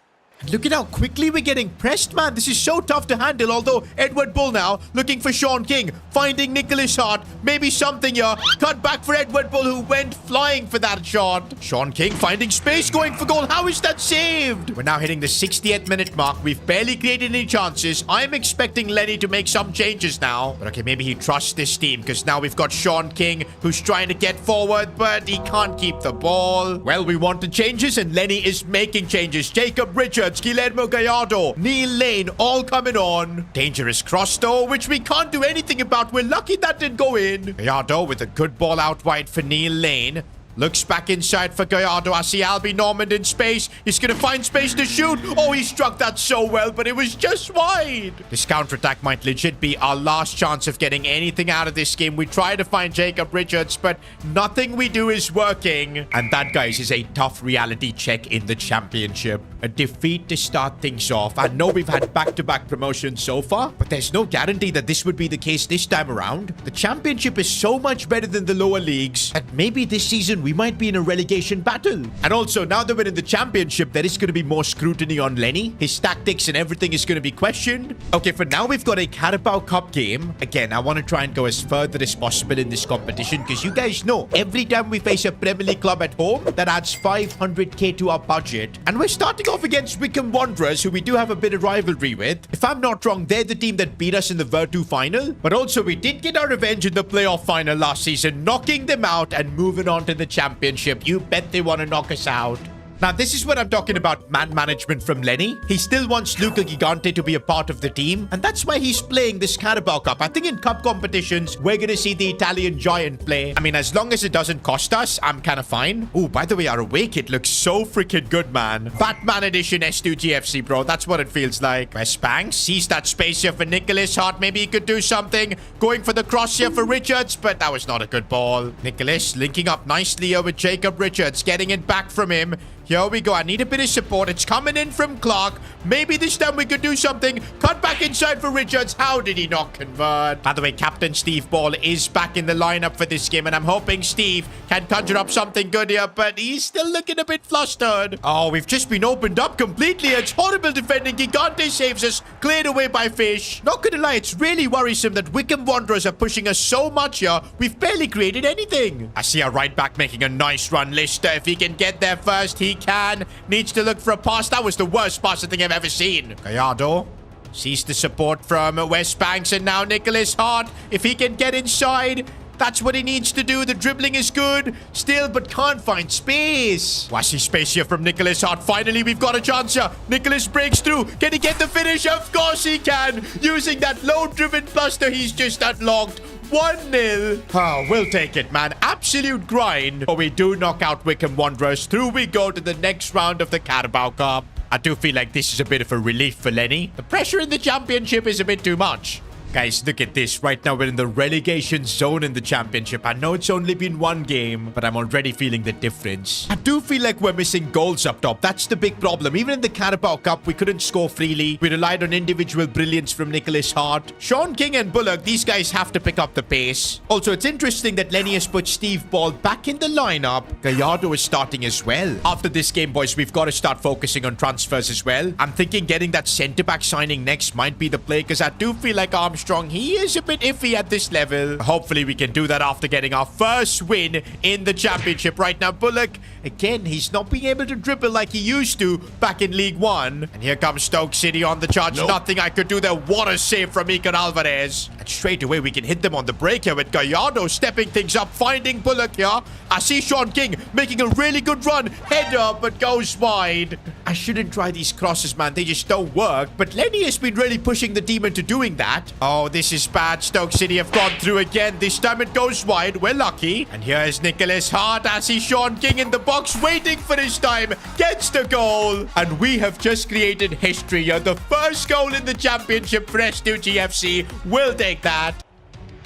Look at how quickly we're getting pressed, man. This is so tough to handle. Although Edward Bull now looking for Sean King, finding Nicholas Hart. Maybe something here. Cut back for Edward Bull, who went flying for that shot. Sean King finding space, going for goal. How is that saved? We're now hitting the 60th minute mark. We've barely created any chances. I'm expecting Lenny to make some changes now. But okay, maybe he trusts this team because now we've got Sean King who's trying to get forward, but he can't keep the ball. Well, we wanted changes and Lenny is making changes. Jacob Richards Richards, Guillermo Gallardo, Neil Lane, all coming on. Dangerous cross though, which we can't do anything about. We're lucky that didn't go in. Gallardo with a good ball out wide for Neil Lane. Looks back inside for Gallardo. I see Albie Normand in space. He's going to find space to shoot. Oh, he struck that so well, but it was just wide. This counter-attack might legit be our last chance of getting anything out of this game. We try to find Jacob Richards, but nothing we do is working. And that, guys, is a tough reality check in the championship. A defeat to start things off. I know we've had back-to-back promotions so far, but there's no guarantee that this would be the case this time around. The championship is so much better than the lower leagues that maybe this season we might be in a relegation battle. And also, now that we're in the championship, there is going to be more scrutiny on Lenny. His tactics and everything is going to be questioned. Okay, for now, we've got a Carabao Cup game. Again, I want to try and go as further as possible in this competition because you guys know, every time we face a Premier League club at home, that adds 500k to our budget. And we're starting off against Wycombe Wanderers, who we do have a bit of rivalry with. If I'm not wrong, they're the team that beat us in the Virtu final. But also, we did get our revenge in the playoff final last season, knocking them out and moving on to the championship. You bet they want to knock us out. Now, this is what I'm talking about, man management from Lenny. He still wants Luca Gigante to be a part of the team, and that's why he's playing this Carabao Cup. I think in cup competitions, we're going to see the Italian giant play. I mean, as long as it doesn't cost us, I'm kind of fine. Oh, by the way, our away kit looks so freaking good, man. Batman Edition S2G FC, bro. That's what it feels like. West Bank sees that space here for Nicholas Hart. Maybe he could do something. Going for the cross here for Richards, but that was not a good ball. Nicholas linking up nicely here with Jacob Richards, getting it back from him. Here we go. I need a bit of support. It's coming in from Clark. Maybe this time we could do something. Cut back inside for Richards. How did he not convert? By the way, Captain Steve Ball is back in the lineup for this game, and I'm hoping Steve can conjure up something good here, but he's still looking a bit flustered. Oh, we've just been opened up completely. It's horrible defending. Gigante saves us. Cleared away by Fish. Not gonna lie, it's really worrisome that Wycombe Wanderers are pushing us so much here. We've barely created anything. I see our right back making a nice run. Lister, if he can get there first, he can. Needs to look for a pass. That was the worst pass I think I've ever seen. Gallardo sees the support from West Banks, and now Nicholas Hart. If he can get inside, that's what he needs to do. The dribbling is good still, but can't find space. Washy space here from Nicholas Hart. Finally, we've got a chance here. Nicholas breaks through. Can he get the finish? Of course he can. Using that low-driven cluster, he's just unlocked. 1-0. Oh, we'll take it, man. Absolute grind. But we do knock out Wycombe Wanderers. Through we go to the next round of the Carabao Cup. I do feel like this is a bit of a relief for Lenny. The pressure in the championship is a bit too much. Guys, look at this. Right now, we're in the relegation zone in the championship. I know it's only been one game, but I'm already feeling the difference. I do feel like we're missing goals up top. That's the big problem. Even in the Carabao Cup, we couldn't score freely. We relied on individual brilliance from Nicholas Hart. Sean King and Bullock, these guys have to pick up the pace. Also, it's interesting that Lenny has put Steve Ball back in the lineup. Gallardo is starting as well. After this game, boys, we've got to start focusing on transfers as well. I'm thinking getting that centre-back signing next might be the play, because I do feel like Armstrong, he is a bit iffy at this level. Hopefully we can do that after getting our first win in the championship. Right now, Bullock, again, he's not being able to dribble like he used to back in League One. And here comes Stoke City on the charge. Nope. Nothing I could do there. What a save from Iker Alvarez. And straight away we can hit them on the break here with Gallardo stepping things up, finding Bullock here. I see Sean King making a really good run. Header, but goes wide. I shouldn't try these crosses, man. They just don't work. But Lenny has been really pushing the team into doing that. Oh, this is bad. Stoke City have gone through again. This time it goes wide. We're lucky. And here is Nicholas Hart. I see Sean King in the box waiting for his time. Gets the goal. And we have just created history here. The first goal in the championship for S2G FC. We'll take that.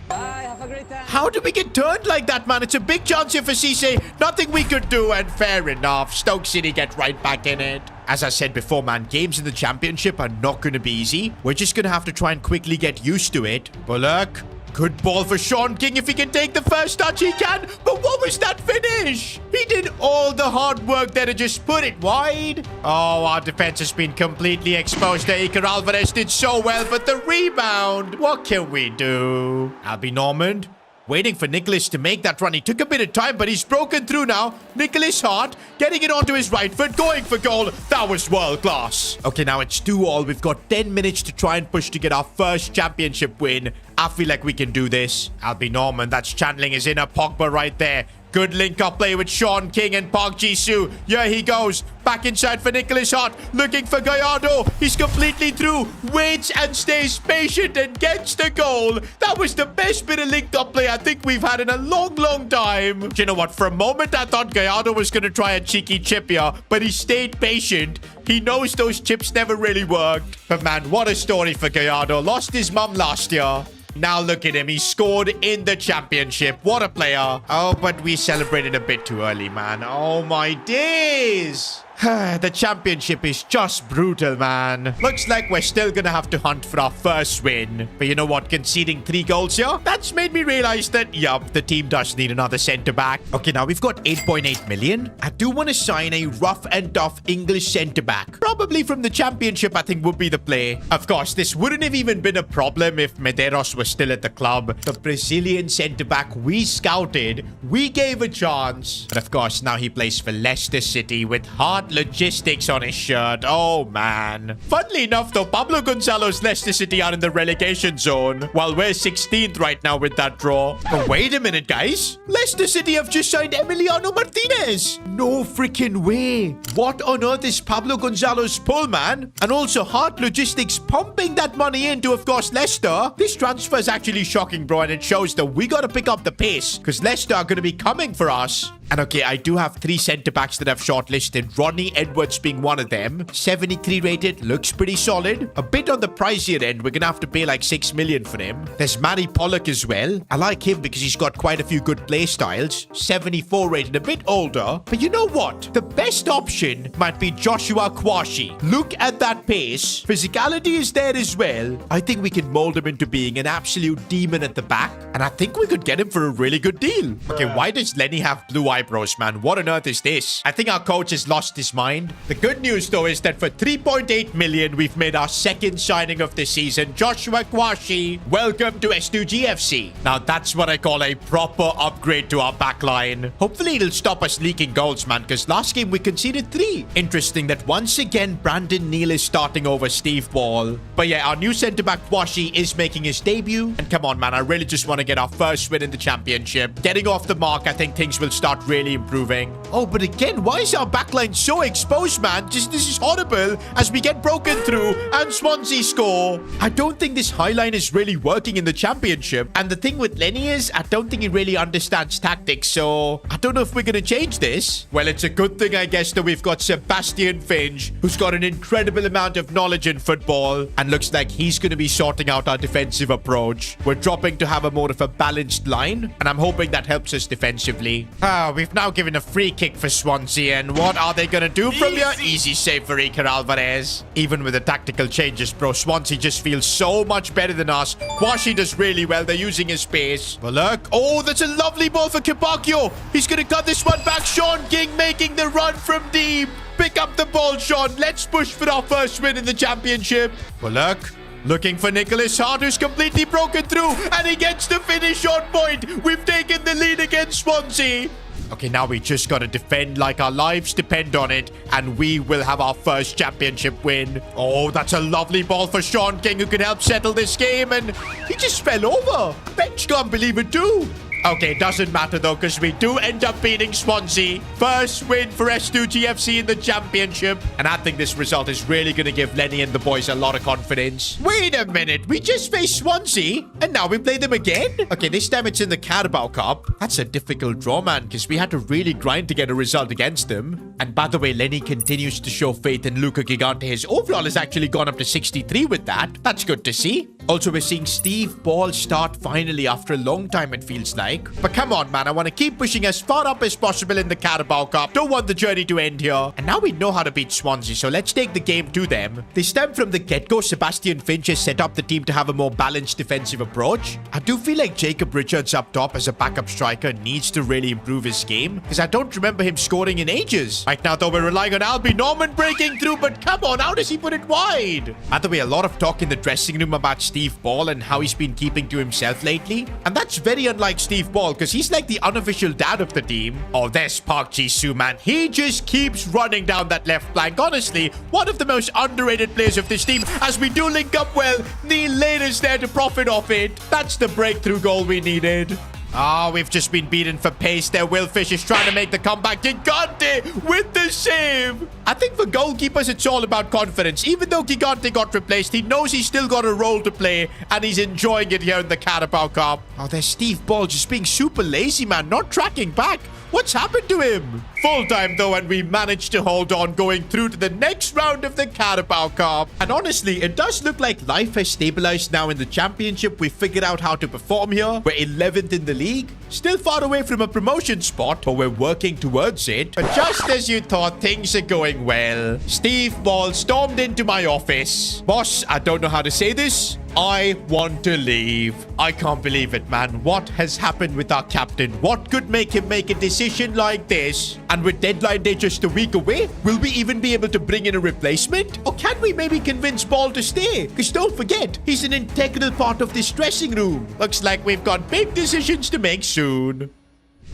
Bye, have a great time. How did we get turned like that, man? It's a big chance here for Cisse. Nothing we could do, and fair enough. Stoke City get right back in it. As I said before, man, games in the championship are not going to be easy. We're just going to have to try and quickly get used to it. Bullock. Good ball for Sean King. If he can take the first touch, he can. But what was that finish? He did all the hard work there to just put it wide. Oh, our defense has been completely exposed there. Iker Alvarez did so well, but the rebound. What can we do? Albie Normand waiting for Nicholas to make that run. He took a bit of time, but he's broken through now. Nicholas Hart getting it onto his right foot, going for goal. That was world class. Okay, now it's 2-2. We've got 10 minutes to try and push to get our first championship win. I feel like we can do this. Albi Norman, that's channeling his inner Pogba right there. Good link-up play with Sean King and Park Ji-soo. Here he goes. Back inside for Nicholas Hart. Looking for Gallardo. He's completely through. Waits and stays patient and gets the goal. That was the best bit of link-up play I think we've had in a long, long time. Do you know what? For a moment, I thought Gallardo was going to try a cheeky chip here, but he stayed patient. He knows those chips never really worked. But man, what a story for Gallardo. Lost his mum last year. Now look at him. He scored in the championship. What a player. Oh, but we celebrated a bit too early, man. Oh, my days. The championship is just brutal, man. Looks like we're still gonna have to hunt for our first win. But you know what? Conceding 3 goals here, that's made me realize that, yup, the team does need another centre-back. Okay, now we've got 8.8 million. I do want to sign a rough and tough English centre-back. Probably from the championship, I think, would be the play. Of course, this wouldn't have even been a problem if Medeiros was still at the club. The Brazilian centre-back we scouted, we gave a chance. But of course, now he plays for Leicester City with Hart Logistics on his shirt. Oh, man. Funnily enough, though, Pablo Gonzalo's Leicester City are in the relegation zone, while we're 16th right now with that draw. But wait a minute, guys. Leicester City have just signed Emiliano Martinez. No freaking way. What on earth is Pablo Gonzalo's pull, man? And also, Hart Logistics pumping that money into, of course, Leicester. This transfer is actually shocking, bro, and it shows that we got to pick up the pace, because Leicester are going to be coming for us. And okay, I do have 3 centre-backs that I've shortlisted. Rodney Edwards being one of them. 73 rated. Looks pretty solid. A bit on the pricier end. We're going to have to pay like 6 million for him. There's Matty Pollock as well. I like him because he's got quite a few good play styles. 74 rated. A bit older. But you know what? The best option might be Joshua Kwashi. Look at that pace. Physicality is there as well. I think we can mold him into being an absolute demon at the back. And I think we could get him for a really good deal. Okay, why does Lenny have blue eyebrows, man? What on earth is this? I think our coach has lost his mind. The good news, though, is that for 3.8 million, we've made our second signing of the season. Joshua Kwashi, welcome to S2G FC. Now, that's what I call a proper upgrade to our backline. Hopefully, it'll stop us leaking goals, man, because last game we conceded 3. Interesting that once again, Brandon Neal is starting over Steve Ball. But yeah, our new centre-back Kwashi is making his debut. And come on, man, I really just want to get our first win in the championship. Getting off the mark, I think things will start really improving. Oh, but again, why is our backline so exposed, man? This is horrible as we get broken through and Swansea score. I don't think this high line is really working in the championship. And the thing with Lenny is, I don't think he really understands tactics, so I don't know if we're going to change this. Well, it's a good thing, I guess, that we've got Sebastian Finch, who's got an incredible amount of knowledge in football, and looks like he's going to be sorting out our defensive approach. We're dropping to have a more of a balanced line, and I'm hoping that helps us defensively. We've now given a free kick for Swansea, and what are they going to do from here? Easy save for Iker Alvarez. Even with the tactical changes, bro, Swansea just feels so much better than us. Kwashi does really well. They're using his pace. But look. Oh, that's a lovely ball for Kibakio. He's going to cut this one back. Sean King making the run from deep. Pick up the ball, Sean. Let's push for our first win in the championship. Well, look. Looking for Nicholas Hart, who's completely broken through, and he gets the finish on point. We've taken the lead against Swansea. Okay, now we just got to defend like our lives depend on it, and we will have our first championship win. Oh, that's a lovely ball for Sean King, who can help settle this game, and he just fell over. Bench can't believe it too. Okay, doesn't matter though, because we do end up beating Swansea. First win for S2G FC in the championship. And I think this result is really going to give Lenny and the boys a lot of confidence. Wait a minute, we just faced Swansea, and now we play them again? Okay, this time it's in the Carabao Cup. That's a difficult draw, man, because we had to really grind to get a result against them. And by the way, Lenny continues to show faith in Luca Gigante. His overall has actually gone up to 63 with that. That's good to see. Also, we're seeing Steve Ball start finally after a long time, it feels like. But come on, man. I want to keep pushing as far up as possible in the Carabao Cup. Don't want the journey to end here. And now we know how to beat Swansea, so let's take the game to them. This time from the get-go, Sebastian Finch has set up the team to have a more balanced defensive approach. I do feel like Jacob Richards up top as a backup striker needs to really improve his game, because I don't remember him scoring in ages. Right now, though, we're relying on Albi Norman breaking through, but come on, how does he put it wide? By the way, a lot of talk in the dressing room about Steve Ball and how he's been keeping to himself lately. And that's very unlike Steve Ball because he's like the unofficial dad of the team. Oh, there's Park Ji-soo, man. He just keeps running down that left flank. Honestly, one of the most underrated players of this team. As we do link up well, Neil Lane is there to profit off it. That's the breakthrough goal we needed. Ah, we've just been beaten for pace there. Will Fish is trying to make the comeback. Gigante with the save. I think for goalkeepers, it's all about confidence. Even though Gigante got replaced, he knows he's still got a role to play, and he's enjoying it here in the Carabao Cup. Oh, there's Steve Ball just being super lazy, man. Not tracking back. What's happened to him? Full time though, and we managed to hold on, going through to the next round of the Carabao Cup. And honestly, it does look like life has stabilized now in the championship. We figured out how to perform here. We're 11th in the league. Still far away from a promotion spot, but we're working towards it. But just as you thought, things are going well. Steve Ball stormed into my office. Boss, I don't know how to say this. I want to leave. I can't believe it, man. What has happened with our captain? What could make him make a decision like this? And with deadline day just a week away, will we even be able to bring in a replacement? Or can we maybe convince Ball to stay? Because don't forget, he's an integral part of this dressing room. Looks like we've got big decisions to make soon.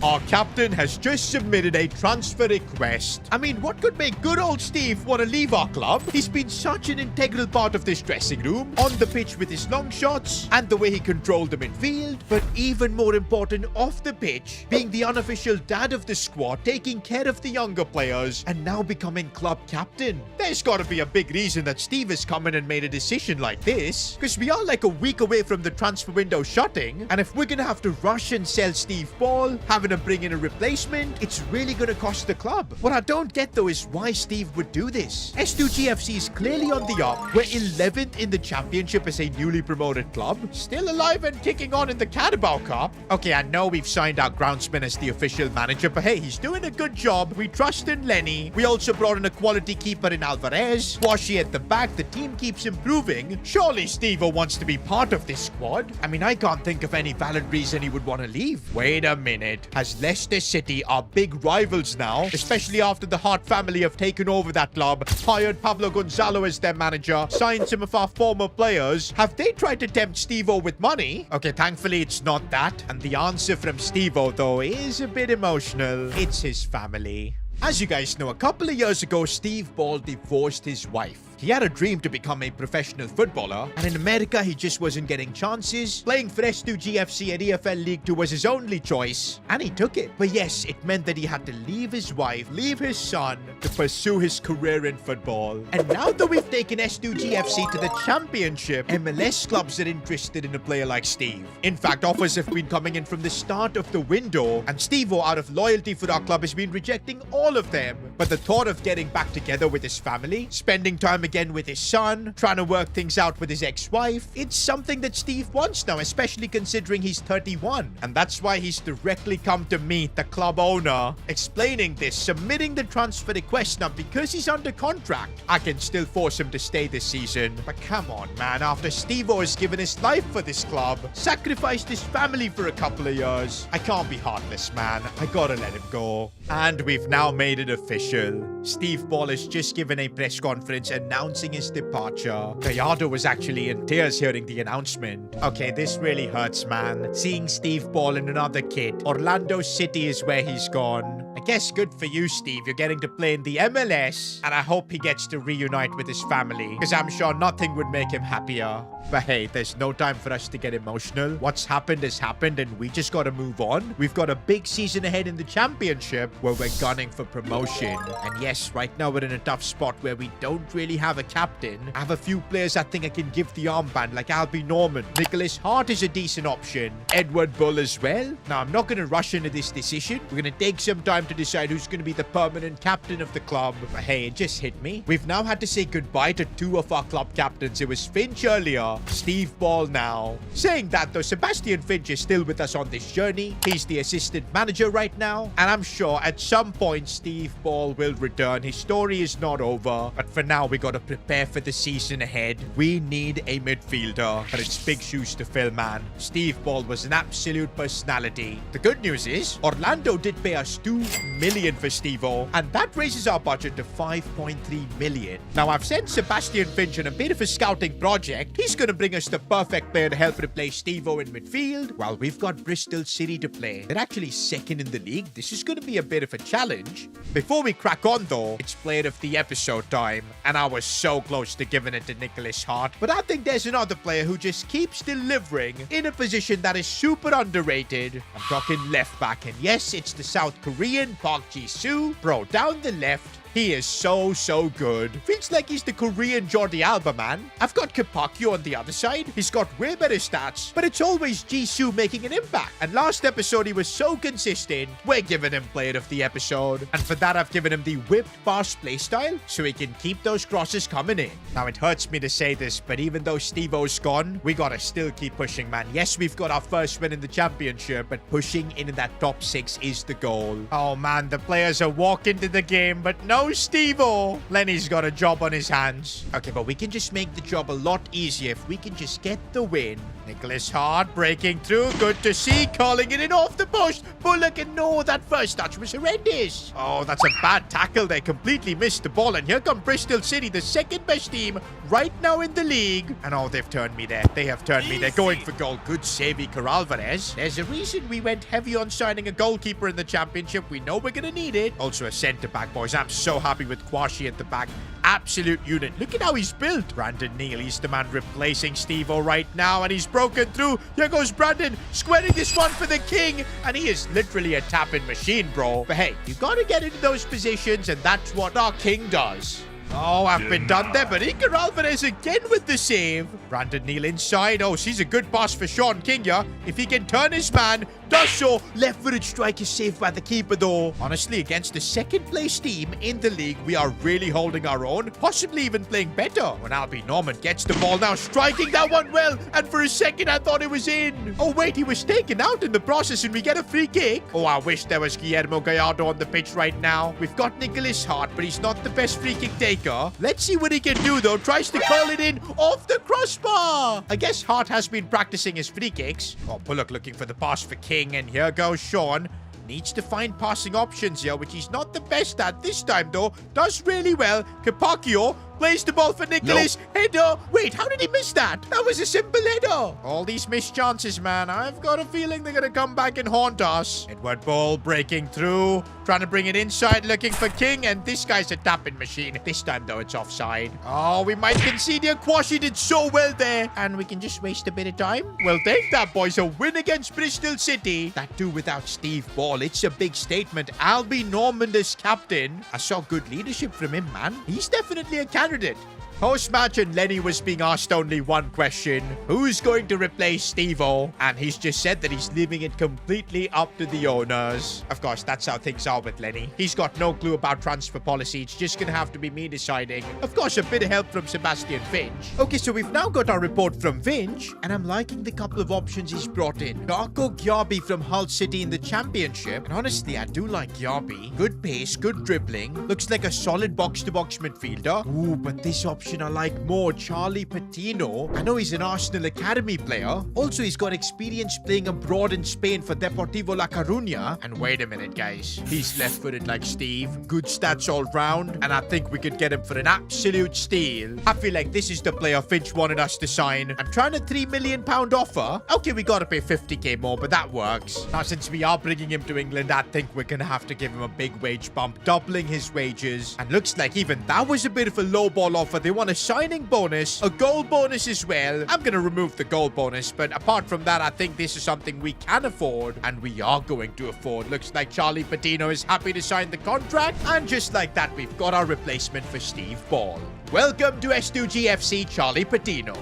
Our captain has just submitted a transfer request. I mean, what could make good old Steve want to leave our club? He's been such an integral part of this dressing room, on the pitch with his long shots, and the way he controlled the midfield. But even more important, off the pitch, being the unofficial dad of the squad, taking care of the younger players, and now becoming club captain. There's got to be a big reason that Steve has come in and made a decision like this. Because we are like a week away from the transfer window shutting, and if we're going to have to rush and sell Steve Ball, having to bring in a replacement, it's really going to cost the club. What I don't get though is why Steve would do this. S2G FC is clearly on the up. We're 11th in the championship as a newly promoted club. Still alive and kicking on in the Carabao Cup. Okay, I know we've signed our groundsman as the official manager, but hey, he's doing a good job. We trust in Lenny. We also brought in a quality keeper in Alvarez. Washy at the back. The team keeps improving. Surely Steve-O wants to be part of this squad. I mean, I can't think of any valid reason he would want to leave. Wait a minute. Has Leicester City are big rivals now, especially after the Hart family have taken over that club, hired Pablo Gonzalo as their manager, signed some of our former players. Have they tried to tempt Steve-O with money? Okay, thankfully it's not that. And the answer from Steve-O, though, is a bit emotional. It's his family. As you guys know, a couple of years ago, Steve Ball divorced his wife. He had a dream to become a professional footballer, and in America, he just wasn't getting chances. Playing for S2G FC at EFL League 2 was his only choice, and he took it. But yes, it meant that he had to leave his wife, leave his son, to pursue his career in football. And now that we've taken S2G FC to the championship, MLS clubs are interested in a player like Steve. In fact, offers have been coming in from the start of the window, and Steve-O, out of loyalty for our club, has been rejecting all of them. But the thought of getting back together with his family, spending time again with his son, trying to work things out with his ex-wife, it's something that Steve wants now, especially considering he's 31. And that's why he's directly come to meet the club owner, explaining this, submitting the transfer request. Now, because he's under contract, I can still force him to stay this season. But come on, man, after Steve-O has given his life for this club, sacrificed his family for a couple of years, I can't be heartless, man. I gotta let him go. And we've now made it official. Steve Ball has just given a press conference announcing his departure. Gallardo was actually in tears hearing the announcement. Okay, this really hurts, man. Seeing Steve Ball in another kit. Orlando City is where he's gone. I guess good for you, Steve. You're getting to play in the MLS. And I hope he gets to reunite with his family, because I'm sure nothing would make him happier. But hey, there's no time for us to get emotional. What's happened has happened, and we just gotta move on. We've got a big season ahead in the championship where we're gunning for promotion. And yes, right now we're in a tough spot where we don't really have a captain. I have a few players I think I can give the armband, like Albie Norman. Nicholas Hart is a decent option. Edward Bull as well. Now, I'm not gonna rush into this decision. We're gonna take some time to decide who's gonna be the permanent captain of the club. But hey, it just hit me. We've now had to say goodbye to two of our club captains. It was Finch earlier, Steve Ball now. Saying that though, Sebastian Finch is still with us on this journey. He's the assistant manager right now, and I'm sure at some point Steve Ball will return. His story is not over, but for now we gotta prepare for the season ahead. We need a midfielder, but it's big shoes to fill, man. Steve Ball was an absolute personality. The good news is Orlando did pay us $2 million for Steve-O, and that raises our budget to 5.3 million. Now, I've sent Sebastian Finch on a bit of a scouting project. He's going to bring us the perfect player to help replace Steve-O in midfield, while we've got Bristol City to play. They're actually second in the league. This is going to be a bit of a challenge. Before we crack on, though, it's player of the episode time, and I was so close to giving it to Nicholas Hart, but I think there's another player who just keeps delivering in a position that is super underrated. I'm talking left back, and yes, it's the South Korean Park Ji-soo. Bro, down the left, he is so good. Feels like he's the Korean Jordi Alba, man. I've got Kapakyo on the other side. He's got way better stats, but it's always Jisoo making an impact. And last episode, he was so consistent. We're giving him player of the episode. And for that, I've given him the whipped pass playstyle so he can keep those crosses coming in. Now, it hurts me to say this, but even though Steve-O's gone, we gotta still keep pushing, man. Yes, we've got our first win in the championship, but pushing in that top 6 is the goal. Oh, man, the players are walking to the game, but no Steve-O. Lenny's got a job on his hands. Okay, but we can just make the job a lot easier if we can just get the win. Nicholas Hart breaking through. Good to see. Calling it in off the post. Bullock, and no, that first touch was horrendous. Oh, that's a bad tackle. They completely missed the ball. And here come Bristol City, the second best team right now in the league. And oh, they've turned me there. They have turned me. They're going for goal. Good save, Iker Alvarez. There's a reason we went heavy on signing a goalkeeper in the championship. We know we're going to need it. Also a centre-back, boys. I'm so happy with Kwashi at the back. Absolute unit. Look at how he's built. Brandon Neal, he's the man replacing Steve-O right now, and he's broken through. Here goes Brandon, squaring this one for the king, and he is literally a tapping machine, bro. But hey, you gotta get into those positions, and that's what our king does. Oh, I've been done there, but Iker Alvarez again with the save. Brandon Neal inside. Oh, she's a good pass for Sean King here. If he can turn his man, does so. Left-footed strike is saved by the keeper, though. Honestly, against the second-place team in the league, we are really holding our own, possibly even playing better. When Albie Norman gets the ball now, striking that one well, and for a second, I thought it was in. Oh, wait, he was taken out in the process, and we get a free kick. Oh, I wish there was Guillermo Gallardo on the pitch right now. We've got Nicholas Hart, but he's not the best free kick taker. Let's see what he can do, though. Tries to curl it in off the crossbar. I guess Hart has been practicing his free kicks. Oh, Bullock looking for the pass for King, and here goes Sean. Needs to find passing options here, which he's not the best at this time, though. Does really well. Kapakyo plays the ball for Nicholas. Nope. Header. Wait, how did he miss that? That was a simple header. All these missed chances, man. I've got a feeling they're going to come back and haunt us. Edward Ball breaking through. Trying to bring it inside, looking for King. And this guy's a tapping machine. This time, though, it's offside. Oh, we might concede here. Kwashi did so well there. And we can just waste a bit of time. Well, take that, boys. A win against Bristol City. That too without Steve Ball. It's a big statement. Albie Norman as captain. I saw good leadership from him, man. He's definitely a candidate. Post-match, and Lenny was being asked only one question. Who's going to replace Steve-O? And he's just said that he's leaving it completely up to the owners. Of course, that's how things are with Lenny. He's got no clue about transfer policy. It's just going to have to be me deciding. Of course, a bit of help from Sebastian Finch. Okay, so we've now got our report from Finch, and I'm liking the couple of options he's brought in. Darko Gyabi from Hull City in the championship. And honestly, I do like Gyabi. Good pace, good dribbling. Looks like a solid box-to-box midfielder. Ooh, but this option I like more, Charlie Patino. I know he's an Arsenal Academy player. Also, he's got experience playing abroad in Spain for Deportivo La Coruña. And wait a minute, guys. He's left-footed like Steve. Good stats all round. And I think we could get him for an absolute steal. I feel like this is the player Finch wanted us to sign. I'm trying a £3 million offer. Okay, we gotta pay 50k more, but that works. Now, since we are bringing him to England, I think we're gonna have to give him a big wage bump, doubling his wages. And looks like even that was a bit of a lowball offer. They want a signing bonus, a goal bonus as well. I'm going to remove the goal bonus, but apart from that, I think this is something we can afford, and we are going to afford. Looks like Charlie Patino is happy to sign the contract, and just like that, we've got our replacement for Steve Ball. Welcome to S2G FC, Charlie Patino.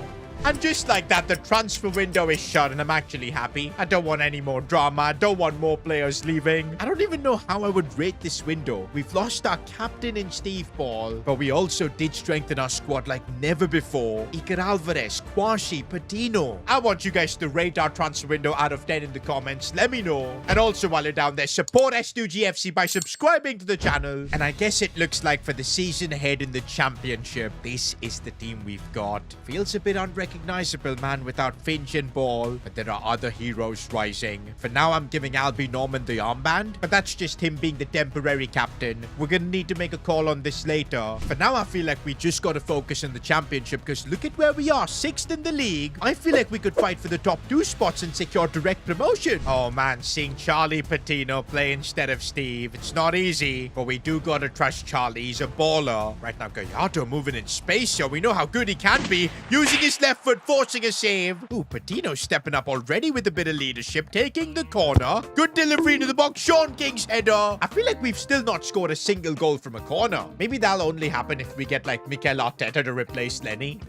And just like that, the transfer window is shut, and I'm actually happy. I don't want any more drama. I don't want more players leaving. I don't even know how I would rate this window. We've lost our captain in Steve Ball, but we also did strengthen our squad like never before. Iker Alvarez, Kwashi, Patino. I want you guys to rate our transfer window out of 10 in the comments. Let me know. And also, while you're down there, support S2G FC by subscribing to the channel. And I guess it looks like for the season ahead in the championship, this is the team we've got. Feels a bit unrecognizable unrecognizable, man, without Finch and ball. But there are other heroes rising. For now, I'm giving Albie Norman the armband, but that's just him being the temporary captain. We're gonna need to make a call on this later. For now, I feel like we just gotta focus on the championship, because look at where we are, 6th in the league. I feel like we could fight for the top 2 spots and secure direct promotion. Oh man, seeing Charlie Patino play instead of Steve, it's not easy, but we do gotta trust Charlie. He's a baller. Right now, Gallardo moving in space, so we know how good he can be, using his left foot, forcing a save. Ooh, Patino stepping up already with a bit of leadership, taking the corner. Good delivery into the box, Sean King's header. I feel like we've still not scored a single goal from a corner. Maybe that'll only happen if we get like Mikel Arteta to replace Lenny.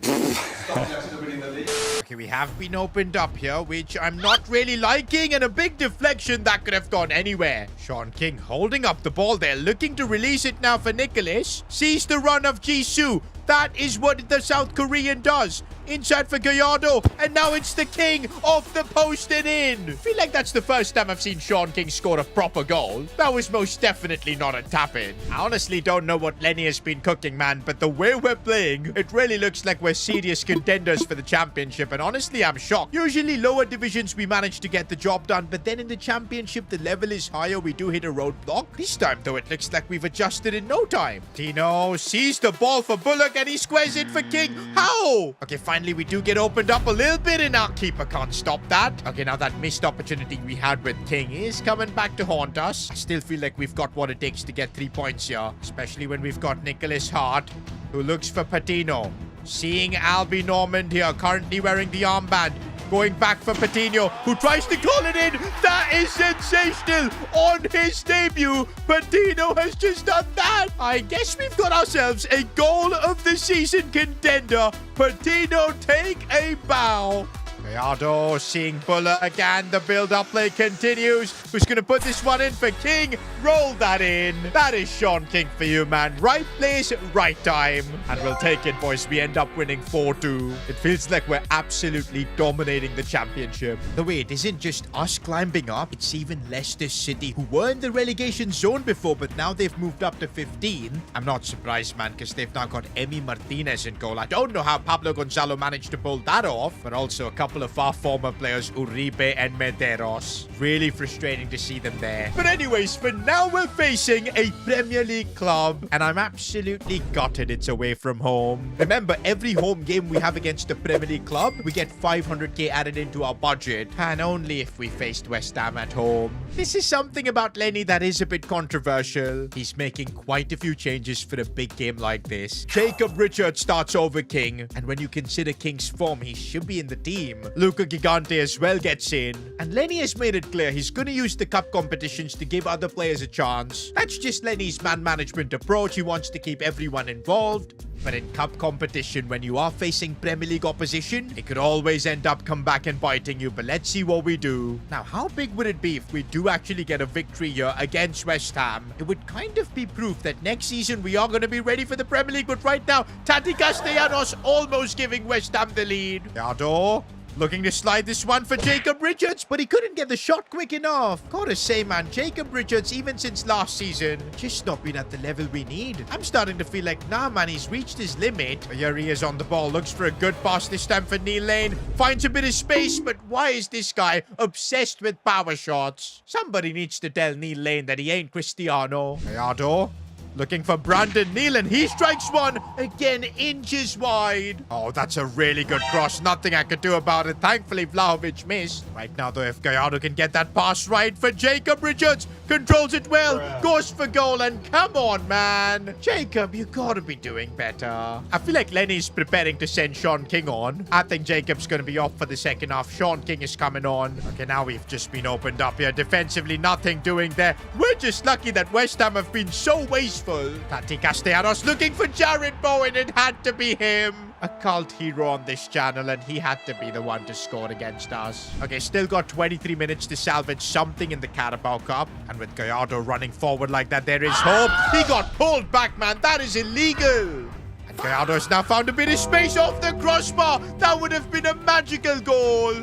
Okay, we have been opened up here, which I'm not really liking, and a big deflection that could have gone anywhere. Sean King holding up the ball there, looking to release it now for Nicholas. Sees the run of Jisoo. That is what the South Korean does. Inside for Gallardo, and now it's the King off the post and in. I feel like that's the first time I've seen Sean King score a proper goal. That was most definitely not a tap-in. I honestly don't know what Lenny has been cooking, man, but the way we're playing, it really looks like we're serious contenders for the championship, and honestly, I'm shocked. Usually lower divisions, we manage to get the job done, but then in the championship, the level is higher. We do hit a roadblock. This time, though, it looks like we've adjusted in no time. Tino sees the ball for Bullock, and he squares it for King. How? Okay, finally, we do get opened up a little bit, and our keeper can't stop that. Okay, now that missed opportunity we had with King is coming back to haunt us. I still feel like we've got what it takes to get 3 points here, especially when we've got Nicholas Hart, who looks for Patino. Seeing Albie Norman here, currently wearing the armband. Going back for Patino, who tries to call it in. That is sensational. On his debut, Patino has just done that. I guess we've got ourselves a goal of the season contender. Patino, take a bow. Gallardo seeing Buller again. The build-up play continues. Who's going to put this one in for King? Roll that in. That is Sean King for you, man. Right place, right time. And we'll take it, boys. We end up winning 4-2. It feels like we're absolutely dominating the championship. The way it isn't just us climbing up. It's even Leicester City, who were in the relegation zone before, but now they've moved up to 15. I'm not surprised, man, because they've now got Emi Martinez in goal. I don't know how Pablo Gonzalo managed to pull that off, but also a couple of our former players, Uribe and Medeiros. Really frustrating to see them there. But anyways, for now we're facing a Premier League club, and I'm absolutely gutted it's away from home. Remember, every home game we have against a Premier League club, we get 500k added into our budget, and only if we faced West Ham at home. This is something about Lenny that is a bit controversial. He's making quite a few changes for a big game like this. Jacob Richards starts over King, and when you consider King's form, he should be in the team. Luca Gigante as well gets in. And Lenny has made it clear he's going to use the cup competitions to give other players a chance. That's just Lenny's man management approach. He wants to keep everyone involved. But in cup competition, when you are facing Premier League opposition, it could always end up come back and biting you. But let's see what we do. Now, how big would it be if we do actually get a victory here against West Ham? It would kind of be proof that next season we are going to be ready for the Premier League. But right now, Tati Castellanos almost giving West Ham the lead. Gallardo looking to slide this one for Jacob Richards, but he couldn't get the shot quick enough. Gotta say, man, Jacob Richards, even since last season, just not been at the level we need. I'm starting to feel like, nah, man, he's reached his limit. But here he is on the ball. Looks for a good pass this time for Neil Lane. Finds a bit of space, but why is this guy obsessed with power shots? Somebody needs to tell Neil Lane that he ain't Cristiano. Gallardo looking for Brandon Neal, and he strikes one. Again, inches wide. Oh, that's a really good cross. Nothing I could do about it. Thankfully, Vlahovic missed. Right now, though, if Gallardo can get that pass right for Jacob Richards, controls it well, goes for goal, and come on, man. Jacob, you gotta be doing better. I feel like Lenny's preparing to send Sean King on. I think Jacob's gonna be off for the second half. Sean King is coming on. Okay, now we've just been opened up here. Defensively, nothing doing there. We're just lucky that West Ham have been so wasteful. Tati Castellanos looking for Jared Bowen. It had to be him. A cult hero on this channel, and he had to be the one to score against us. Okay, still got 23 minutes to salvage something in the Carabao Cup. And with Gallardo running forward like that, there is hope. He got pulled back, man. That is illegal. And Gallardo's now found a bit of space off the crossbar. That would have been a magical goal.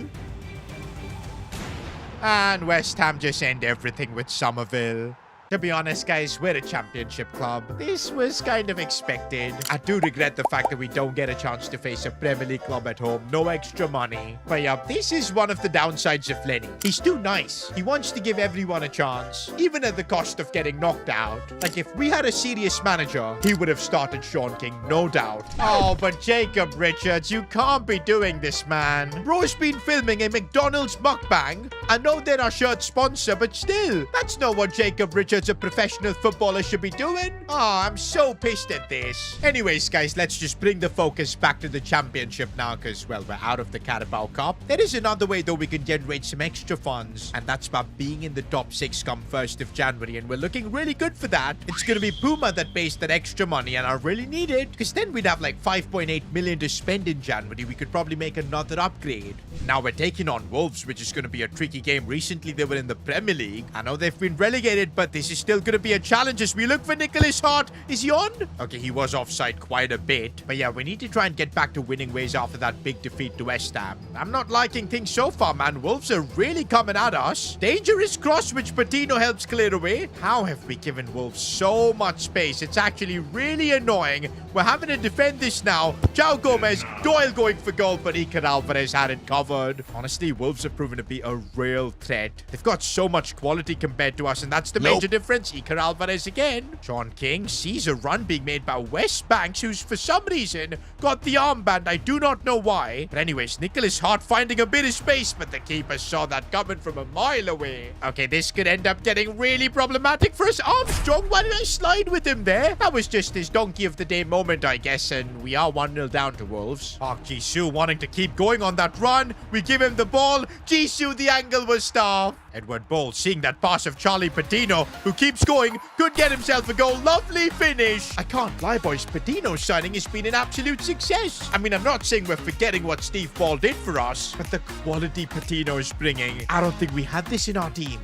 And West Ham just end everything with Somerville. To be honest, guys, we're a championship club. This was kind of expected. I do regret the fact that we don't get a chance to face a Premier League club at home. No extra money. But yeah, this is one of the downsides of Lenny. He's too nice. He wants to give everyone a chance, even at the cost of getting knocked out. Like, if we had a serious manager, he would have started Sean King, no doubt. Oh, but Jacob Richards, you can't be doing this, man. Bro's been filming a McDonald's mukbang. I know they're our shirt sponsor, but still, that's not what Jacob Richards, a professional footballer, should be doing. Oh, I'm so pissed at this. Anyways, guys, let's just bring the focus back to the championship now, because, well, we're out of the Carabao Cup. There is another way, though, we can generate some extra funds, and that's by being in the top 6 come 1st of January, and we're looking really good for that. It's going to be Puma that pays that extra money, and I really need it, because then we'd have like 5.8 million to spend in January. We could probably make another upgrade. Now we're taking on Wolves, which is going to be a tricky game. Recently, they were in the Premier League. I know they've been relegated, but this is still going to be a challenge as we look for Nicholas Hart. Is he on? Okay, he was offside quite a bit. But yeah, we need to try and get back to winning ways after that big defeat to West Ham. I'm not liking things so far, man. Wolves are really coming at us. Dangerous cross, which Patino helps clear away. How have we given Wolves so much space? It's actually really annoying. We're having to defend this now. João Gomez, Doyle going for goal, but Iker Alvarez had it covered. Honestly, Wolves have proven to be a real threat. They've got so much quality compared to us, and that's the major difference. Iker Alvarez again. Sean King sees a run being made by West Banks, who's for some reason got the armband. I do not know why. But anyways, Nicholas Hart finding a bit of space, but the keeper saw that coming from a mile away. Okay, this could end up getting really problematic for us. Armstrong, why did I slide with him there? That was just his donkey of the day moment, I guess, and we are 1-0 down to Wolves. Park Jisoo wanting to keep going on that run. We give him the ball. Jisoo, the angle was tough. Edward Ball seeing that pass of Charlie Patino, who keeps going, could get himself a goal. Lovely finish. I can't lie, boys. Patino's signing has been an absolute success. I mean, I'm not saying we're forgetting what Steve Ball did for us, but the quality Patino is bringing, I don't think we had this in our team.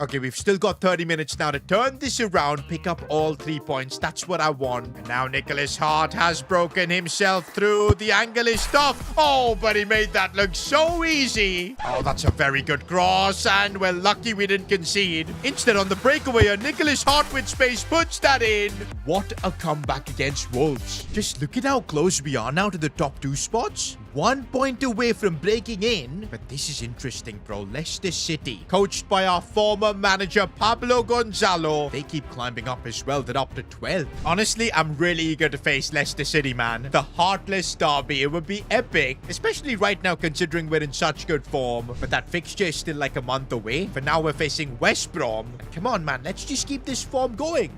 Okay, we've still got 30 minutes now to turn this around, pick up all 3 points. That's what I want. And now Nicholas Hart has broken himself through. The angle is tough. Oh, but he made that look so easy. Oh, that's a very good cross. And we're lucky we didn't concede. Instead, on the breakaway, Nicholas Hart with space puts that in. What a comeback against Wolves. Just look at how close we are now to the top 2 spots. 1 point away from breaking in. But this is interesting, bro. Leicester City, coached by our former manager Pablo Gonzalo. They keep climbing up as well. They're up to 12. Honestly, I'm really eager to face Leicester City, man. The Heartless Derby. It would be epic, especially right now considering we're in such good form. But that fixture is still like a month away. For now, we're facing West Brom. Come on, man. Let's just keep this form going.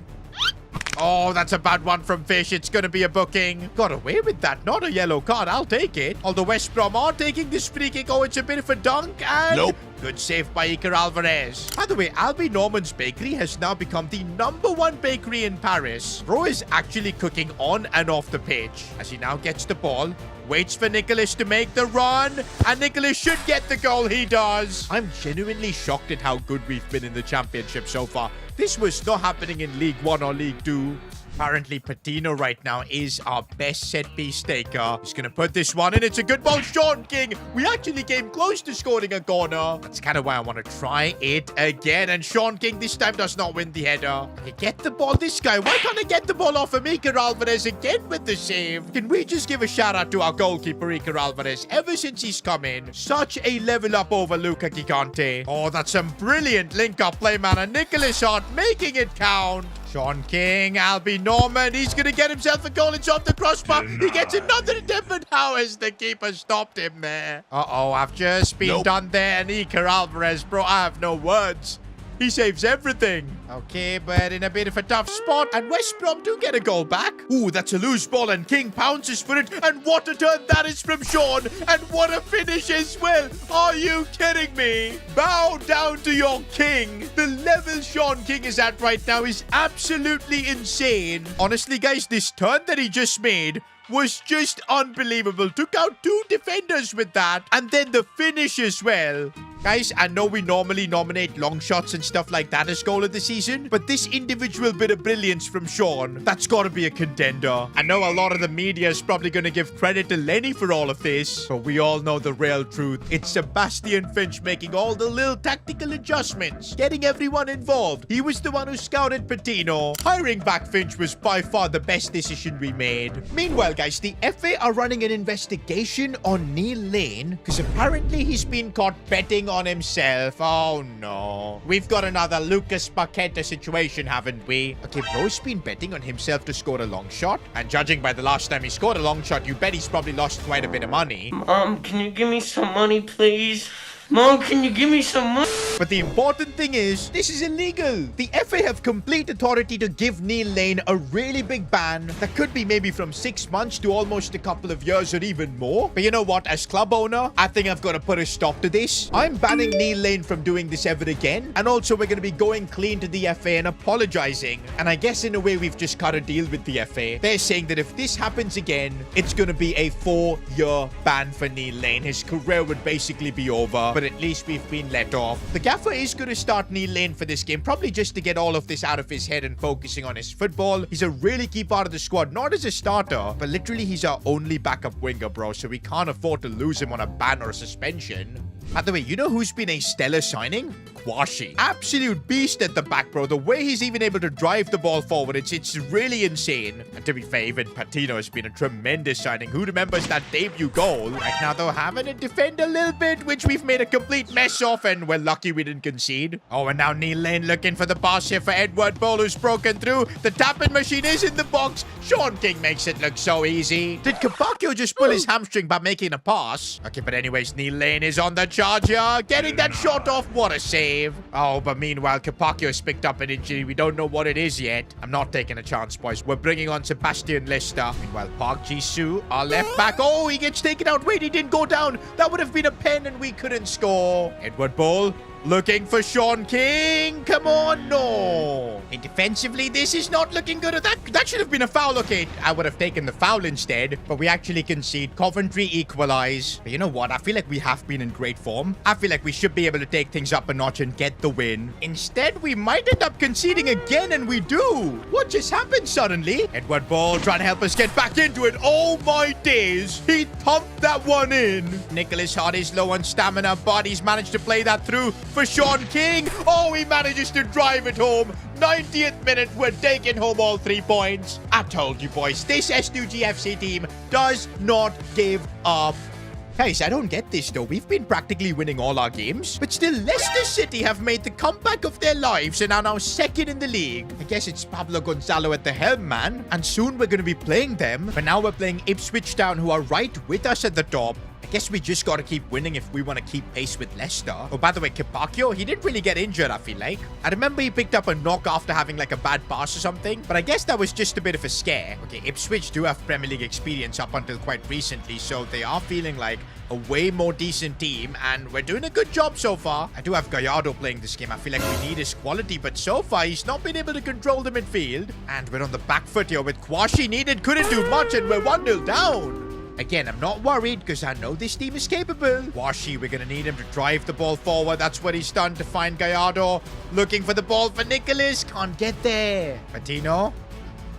Oh, that's a bad one from Fish. It's going to be a booking. Got away with that. Not a yellow card. I'll take it. Although West Brom are taking this free kick. Oh, it's a bit of a dunk. And nope. Good save by Iker Alvarez. By the way, Albie Norman's Bakery has now become the #1 bakery in Paris. Bro is actually cooking on and off the pitch as he now gets the ball. Waits for Nicholas to make the run. And Nicholas should get the goal. He does. I'm genuinely shocked at how good we've been in the championship so far. This was not happening in League 1 or League 2. Apparently, Patino right now is our best set-piece taker. He's going to put this one in. It's a good ball, Sean King. We actually came close to scoring a corner. That's kind of why I want to try it again. And Sean King this time does not win the header. Okay, get the ball, this guy. Why can't I get the ball off of Iker Alvarez again with the save? Can we just give a shout-out to our goalkeeper, Iker Alvarez? Ever since he's come in, such a level up over Luca Gigante. Oh, that's some brilliant link-up play, man. And Nicholas Hart making it count. Sean King, Albie Norman, he's going to get himself a goal. It's off the crossbar. He gets another attempt, but how has the keeper stopped him there? Uh-oh, I've just been done there. And Iker Alvarez, bro, I have no words. He saves everything. Okay, but in a bit of a tough spot. And West Brom do get a goal back. Ooh, that's a loose ball. And King pounces for it. And what a turn that is from Sean. And what a finish as well. Are you kidding me? Bow down to your king. The level Sean King is at right now is absolutely insane. Honestly, guys, this turn that he just made was just unbelievable. Took out 2 defenders with that. And then the finish as well. Guys, I know we normally nominate long shots and stuff like that as goal of the season, but this individual bit of brilliance from Sean, that's got to be a contender. I know a lot of the media is probably going to give credit to Lenny for all of this, but we all know the real truth. It's Sebastian Finch making all the little tactical adjustments, getting everyone involved. He was the one who scouted Patino. Hiring back Finch was by far the best decision we made. Meanwhile, guys, the FA are running an investigation on Neil Lane because apparently he's been caught betting on himself. Oh no. We've got another Lucas Paqueta situation, haven't we? Okay, bro's been betting on himself to score a long shot, and judging by the last time he scored a long shot, you bet he's probably lost quite a bit of money. Can you give me some money, please? Mom, can you give me some money? But the important thing is, this is illegal. The FA have complete authority to give Neil Lane a really big ban that could be maybe from 6 months to almost a couple of years or even more. But you know what? As club owner, I think I've got to put a stop to this. I'm banning Neil Lane from doing this ever again. And also, we're going to be going clean to the FA and apologizing. And I guess in a way, we've just cut a deal with the FA. They're saying that if this happens again, it's going to be a 4-year ban for Neil Lane. His career would basically be over. But at least we've been let off. The gaffer is going to start Neil Lane for this game, probably just to get all of this out of his head and focusing on his football. He's a really key part of the squad, not as a starter, but literally he's our only backup winger, bro, so we can't afford to lose him on a ban or a suspension. By the way, you know who's been a stellar signing? Kwashi. Absolute beast at the back, bro. The way he's even able to drive the ball forward, it's really insane. And to be fair, even Patino has been a tremendous signing. Who remembers that debut goal? Right now, though, having to defend a little bit, which we've made a complete mess of, and we're lucky we didn't concede. Oh, and now Neil Lane looking for the pass here for Edward Ball, who's broken through. The tapping machine is in the box. Sean King makes it look so easy. Did Capaccio just pull his hamstring by making a pass? Okay, but anyways, Neil Lane is on the charger, getting that shot off. What a save. Oh, but meanwhile, Capaccio has picked up an injury. We don't know what it is yet. I'm not taking a chance, boys. We're bringing on Sebastian Lister. Meanwhile, Park Jisoo, our left back. Oh, he gets taken out. Wait, he didn't go down. That would have been a pen and we couldn't score. Edward Ball looking for Sean King. Come on, no. And defensively, this is not looking good. That should have been a foul. Okay, I would have taken the foul instead, but we actually concede. Coventry equalize. But you know what? I feel like we have been in great form. I feel like we should be able to take things up a notch and get the win. Instead, we might end up conceding again, and we do. What just happened suddenly? Edward Ball trying to help us get back into it. Oh my days. He thumped that one in. Nicholas Hart is low on stamina, but he's managed to play that through for Sean King. Oh, he manages to drive it home. 90th minute, we're taking home all 3 points. I told you, boys, this S2G FC team does not give up. Guys, I don't get this though. We've been practically winning all our games, but still Leicester City have made the comeback of their lives and are now second in the league. I guess it's Pablo Gonzalo at the helm, man. And soon we're going to be playing them. But now we're playing Ipswich Town, who are right with us at the top. I guess we just got to keep winning if we want to keep pace with Leicester. Oh, by the way, Capaccio, he didn't really get injured, I feel like. I remember he picked up a knock after having like a bad pass or something, but I guess that was just a bit of a scare. Okay, Ipswich do have Premier League experience up until quite recently, so they are feeling like a way more decent team, and we're doing a good job so far. I do have Gallardo playing this game. I feel like we need his quality, but so far he's not been able to control the midfield. And we're on the back foot here with Kwashi needed. Couldn't do much, and we're 1-0 down. Again, I'm not worried because I know this team is capable. Washi, we're going to need him to drive the ball forward. That's what he's done to find Gallardo. Looking for the ball for Nicholas. Can't get there. Patino.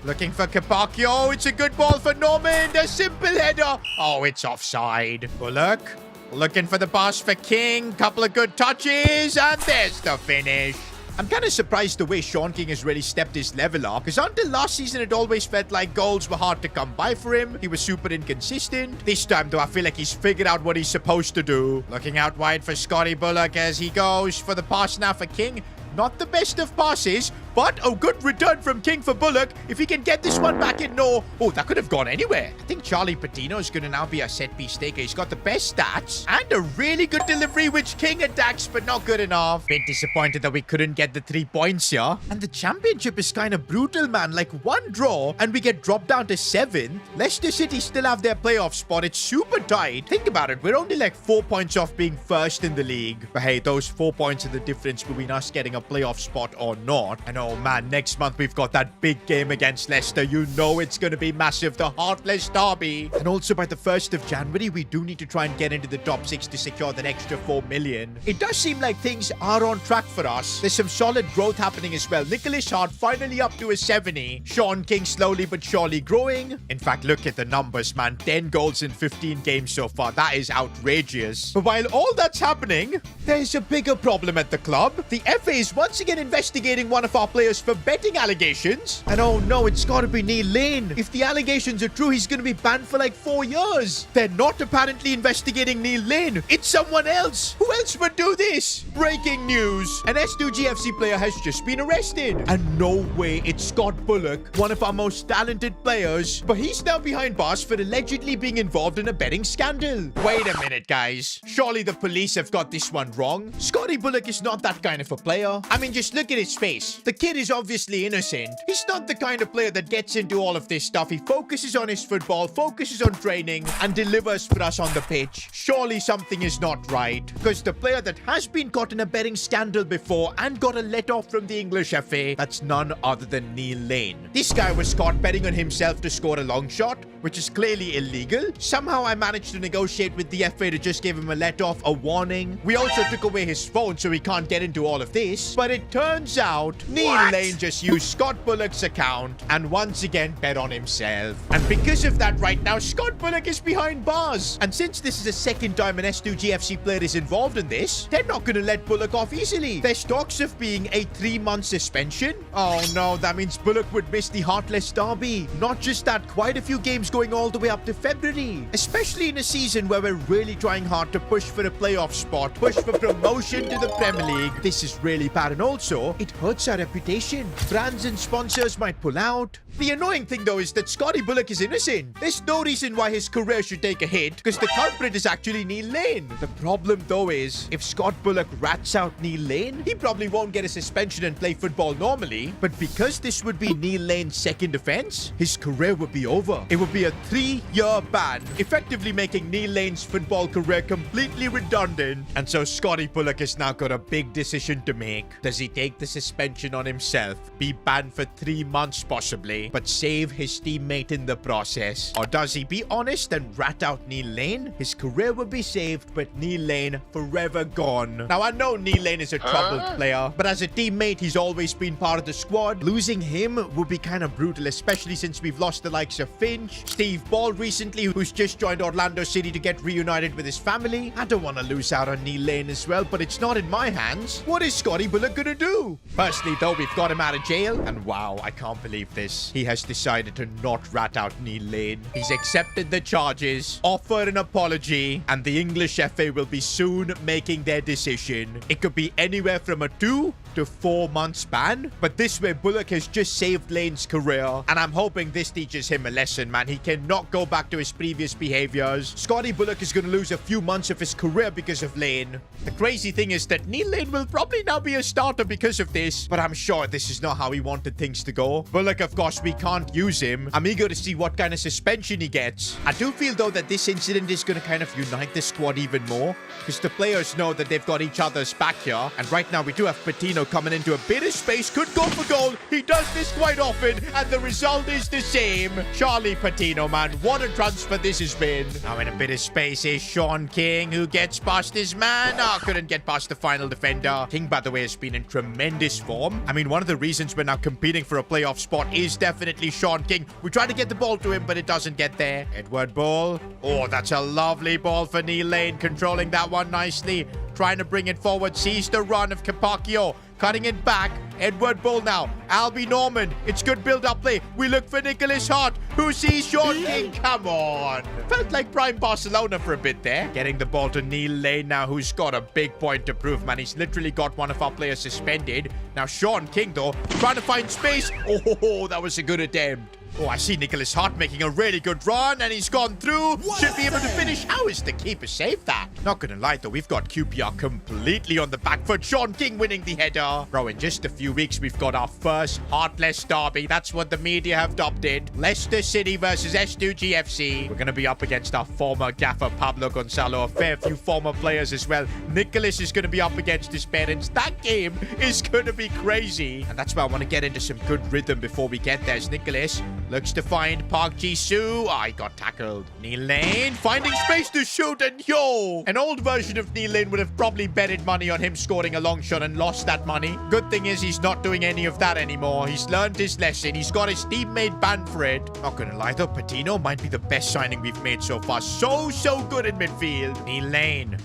Looking for Capaccio. It's a good ball for Norman. A simple header. Oh, it's offside. Bullock. Looking for the pass for King. Couple of good touches. And there's the finish. I'm kind of surprised the way Sean King has really stepped his level up, because until last season it always felt like goals were hard to come by for him. He was super inconsistent. This time though, I feel like he's figured out what he's supposed to do. Looking out wide for Scotty Bullock as he goes for the pass now for King. Not the best of passes, but a good return from King for Bullock. If he can get this one back in, no. Oh, that could have gone anywhere. I think Charlie Patino is going to now be a set-piece taker. He's got the best stats and a really good delivery, which King attacks, but not good enough. Bit disappointed that we couldn't get the 3 points here. And the championship is kind of brutal, man. Like 1 draw, and we get dropped down to 7th. Leicester City still have their playoff spot. It's super tight. Think about it. We're only like 4 points off being first in the league. But hey, those 4 points are the difference between us getting a playoff spot or not. I know oh man, next month we've got that big game against Leicester. You know it's going to be massive, the Heartless Derby. And also by the 1st of January, we do need to try and get into the top 6 to secure that extra 4 million. It does seem like things are on track for us. There's some solid growth happening as well. Nicholas Hart finally up to a 70. Sean King slowly but surely growing. In fact, look at the numbers, man. 10 goals in 15 games so far. That is outrageous. But while all that's happening, there's a bigger problem at the club. The FA is once again investigating one of our players for betting allegations. And oh no, it's gotta be Neil Lane. If the allegations are true, he's gonna be banned for like 4 years. They're not apparently investigating Neil Lane. It's someone else. Who else would do this? Breaking news. An S2G FC player has just been arrested. And no way, it's Scott Bullock, one of our most talented players. But he's now behind bars for allegedly being involved in a betting scandal. Wait a minute, guys. Surely the police have got this one wrong. Scotty Bullock is not that kind of a player. I mean, just look at his face. The kid is obviously innocent. He's not the kind of player that gets into all of this stuff. He focuses on his football, focuses on training, and delivers for us on the pitch. Surely something is not right. Because the player that has been caught in a betting scandal before and got a let-off from the English FA, that's none other than Neil Lane. This guy was caught betting on himself to score a long shot, which is clearly illegal. Somehow I managed to negotiate with the FA to just give him a let-off, a warning. We also took away his phone so he can't get into all of this. But it turns out Neil Lane just used Scott Bullock's account and once again bet on himself. And because of that right now, Scott Bullock is behind bars. And since this is the second time an S2G FC player is involved in this, they're not going to let Bullock off easily. There's talks of being a 3-month suspension. Oh no, that means Bullock would miss the Heartless Derby. Not just that, quite a few games going all the way up to February. Especially in a season where we're really trying hard to push for a playoff spot, push for promotion to the Premier League. This is really bad, and also, it hurts our reputation. Brands and sponsors might pull out. The annoying thing though is that Scotty Bullock is innocent. There's no reason why his career should take a hit because the culprit is actually Neil Lane. The problem though is if Scott Bullock rats out Neil Lane, he probably won't get a suspension and play football normally. But because this would be Neil Lane's second offense, his career would be over. It would be a 3-year ban, effectively making Neil Lane's football career completely redundant. And so Scotty Bullock has now got a big decision to make. Does he take the suspension on himself, be banned for 3 months possibly, but save his teammate in the process? Or does he be honest and rat out Neil Lane? His career will be saved, but Neil Lane forever gone. Now, I know Neil Lane is a troubled player, but as a teammate, he's always been part of the squad. Losing him would be kind of brutal, especially since we've lost the likes of Finch, Steve Ball recently, who's just joined Orlando City to get reunited with his family. I don't want to lose out on Neil Lane as well, but it's not in my hands. What is Scotty Bullock gonna do? Firstly, though, we've got him out of jail, and wow, I can't believe this. He has decided to not rat out Neil Lane. He's accepted the charges, offered an apology, and the English FA will be soon making their decision. It could be anywhere from a 2 to 4 months ban, but this way Bullock has just saved Lane's career, and I'm hoping this teaches him a lesson, man. He cannot go back to his previous behaviors. Scotty Bullock is going to lose a few months of his career because of Lane. The crazy thing is that Neil Lane will probably now be a starter because of this, but I'm sure this is not how he wanted things to go. Bullock, of course, we can't use him. I'm eager to see what kind of suspension he gets. I do feel though that this incident is going to kind of unite the squad even more, because the players know that they've got each other's back here, and right now we do have Patino coming into a bit of space, could go for goal. He does this quite often, and the result is the same. Charlie Patino, man, what a transfer this has been. Now in a bit of space is Sean King, who gets past his man. Oh, couldn't get past the final defender. King, by the way, has been in tremendous form. I mean, one of the reasons we're now competing for a playoff spot is definitely Sean King. We try to get the ball to him, but it doesn't get there. Edward Ball. Oh, that's a lovely ball for Neil Lane, controlling that one nicely. Trying to bring it forward, sees the run of Capacchio. Cutting it back. Edward Bull now. Albie Norman. It's good build-up play. We look for Nicholas Hart, who sees Sean King. Come on. Felt like prime Barcelona for a bit there. Getting the ball to Neil Lane now, who's got a big point to prove, man. He's literally got one of our players suspended. Now Sean King, though, trying to find space. Oh, that was a good attempt. Oh, I see Nicholas Hart making a really good run, and he's gone through. Should be able to finish. How is the keeper saved that? Not gonna lie, though, we've got QPR completely on the back foot. Sean King winning the header. Bro, in just a few weeks, we've got our first heartless derby. That's what the media have dubbed it. Leicester City versus S2G FC. We're gonna be up against our former gaffer, Pablo Gonzalo. A fair few former players as well. Nicholas is gonna be up against his parents. That game is gonna be crazy. And that's why I want to get into some good rhythm before we get there. As Nicholas looks to find Park Ji-soo. Oh, he got tackled. Neil Lane finding space to shoot, and yo! An old version of Neil Lane would have probably betted money on him scoring a long shot and lost that money. Good thing is he's not doing any of that anymore. He's learned his lesson. He's got his teammate banned for it. Not gonna lie though, Patino might be the best signing we've made so far. So good in midfield. Neil Lane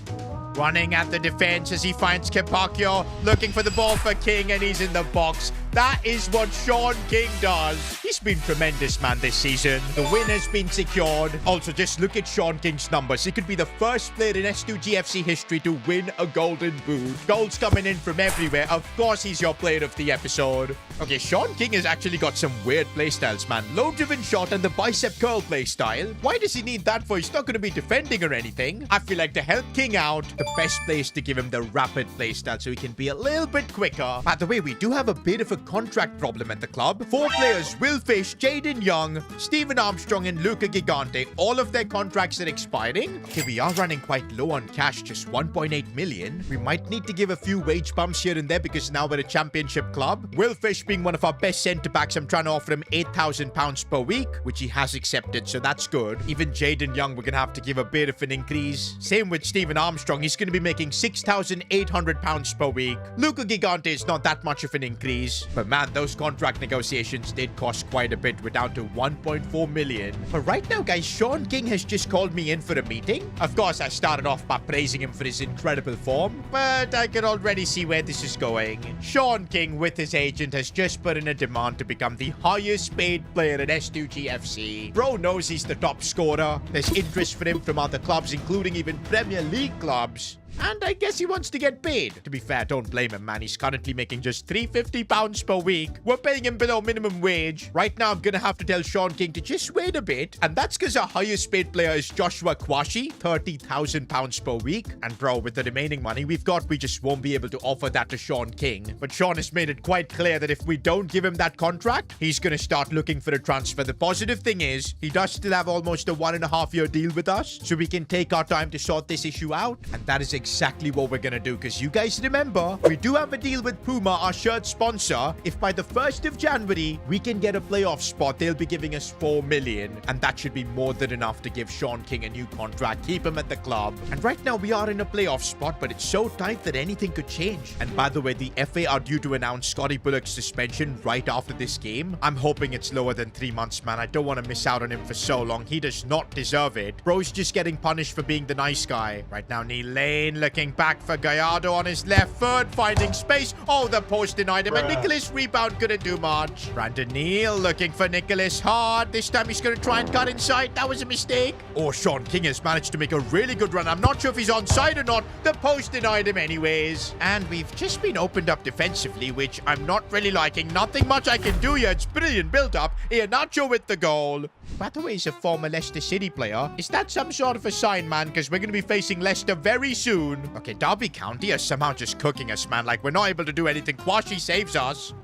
running at the defense as he finds Kepakio, looking for the ball for King, and he's in the box. That is what Sean King does. He's been tremendous, man, this season. The win has been secured. Also, just look at Sean King's numbers. He could be the first player in S2G FC history to win a golden boot. Goals coming in from everywhere. Of course, he's your player of the episode. Okay, Sean King has actually got some weird playstyles, man. Low-driven shot and the bicep curl playstyle. Why does he need that for? He's not going to be defending or anything. I feel like to help King out, the best play is to give him the rapid playstyle so he can be a little bit quicker. By the way, we do have a bit of a contract problem at the club. 4 players, Will Fish, Jaden Young, Stephen Armstrong, and Luca Gigante. All of their contracts are expiring. Okay, we are running quite low on cash, just 1.8 million. We might need to give a few wage bumps here and there because now we're a championship club. Will Fish being one of our best centre-backs, I'm trying to offer him £8,000 per week, which he has accepted, so that's good. Even Jaden Young, we're going to have to give a bit of an increase. Same with Stephen Armstrong. He's going to be making £6,800 per week. Luca Gigante is not that much of an increase. But man, those contract negotiations did cost quite a bit. We're down to 1.4 million. But right now, guys, Sean King has just called me in for a meeting. Of course, I started off by praising him for his incredible form, but I can already see where this is going. Sean King, with his agent, has just put in a demand to become the highest paid player at S2G FC. Bro knows he's the top scorer. There's interest for him from other clubs, including even Premier League clubs. And I guess he wants to get paid. To be fair, don't blame him, man. He's currently making just £350 per week. We're paying him below minimum wage. Right now, I'm going to have to tell Sean King to just wait a bit. And that's because our highest paid player is Joshua Kwashi, £30,000 per week. And bro, with the remaining money we've got, we just won't be able to offer that to Sean King. But Sean has made it quite clear that if we don't give him that contract, he's going to start looking for a transfer. The positive thing is, he does still have almost a 1.5-year deal with us, so we can take our time to sort this issue out. And that is exactly what we're gonna do, because you guys remember, we do have a deal with Puma, our shirt sponsor. If by the 1st of January we can get a playoff spot, they'll be giving us 4 million, and that should be more than enough to give Sean King a new contract, keep him at the club. And right now we are in a playoff spot, but it's so tight that anything could change. And by the way, the FA are due to announce Scotty Bullock's suspension right after this game. I'm hoping it's lower than 3 months, man. I don't want to miss out on him for so long. He does not deserve it. Bro's just getting punished for being the nice guy. Right now, Neil Lane looking back for Gallardo on his left foot, finding space. Oh, the post denied him, and Nicholas rebound couldn't do much. Brandon Neal looking for Nicholas Hart. This time he's going to try and cut inside. That was a mistake. Oh, Sean King has managed to make a really good run. I'm not sure if he's onside or not. The post denied him anyways. And we've just been opened up defensively, which I'm not really liking. Nothing much I can do here. It's brilliant build-up. Iheanacho with the goal. By the way, he's a former Leicester City player. Is that some sort of a sign, man? Because we're going to be facing Leicester very soon. Okay, Derby County are somehow just cooking us, man. Like, we're not able to do anything. Kwashi saves us.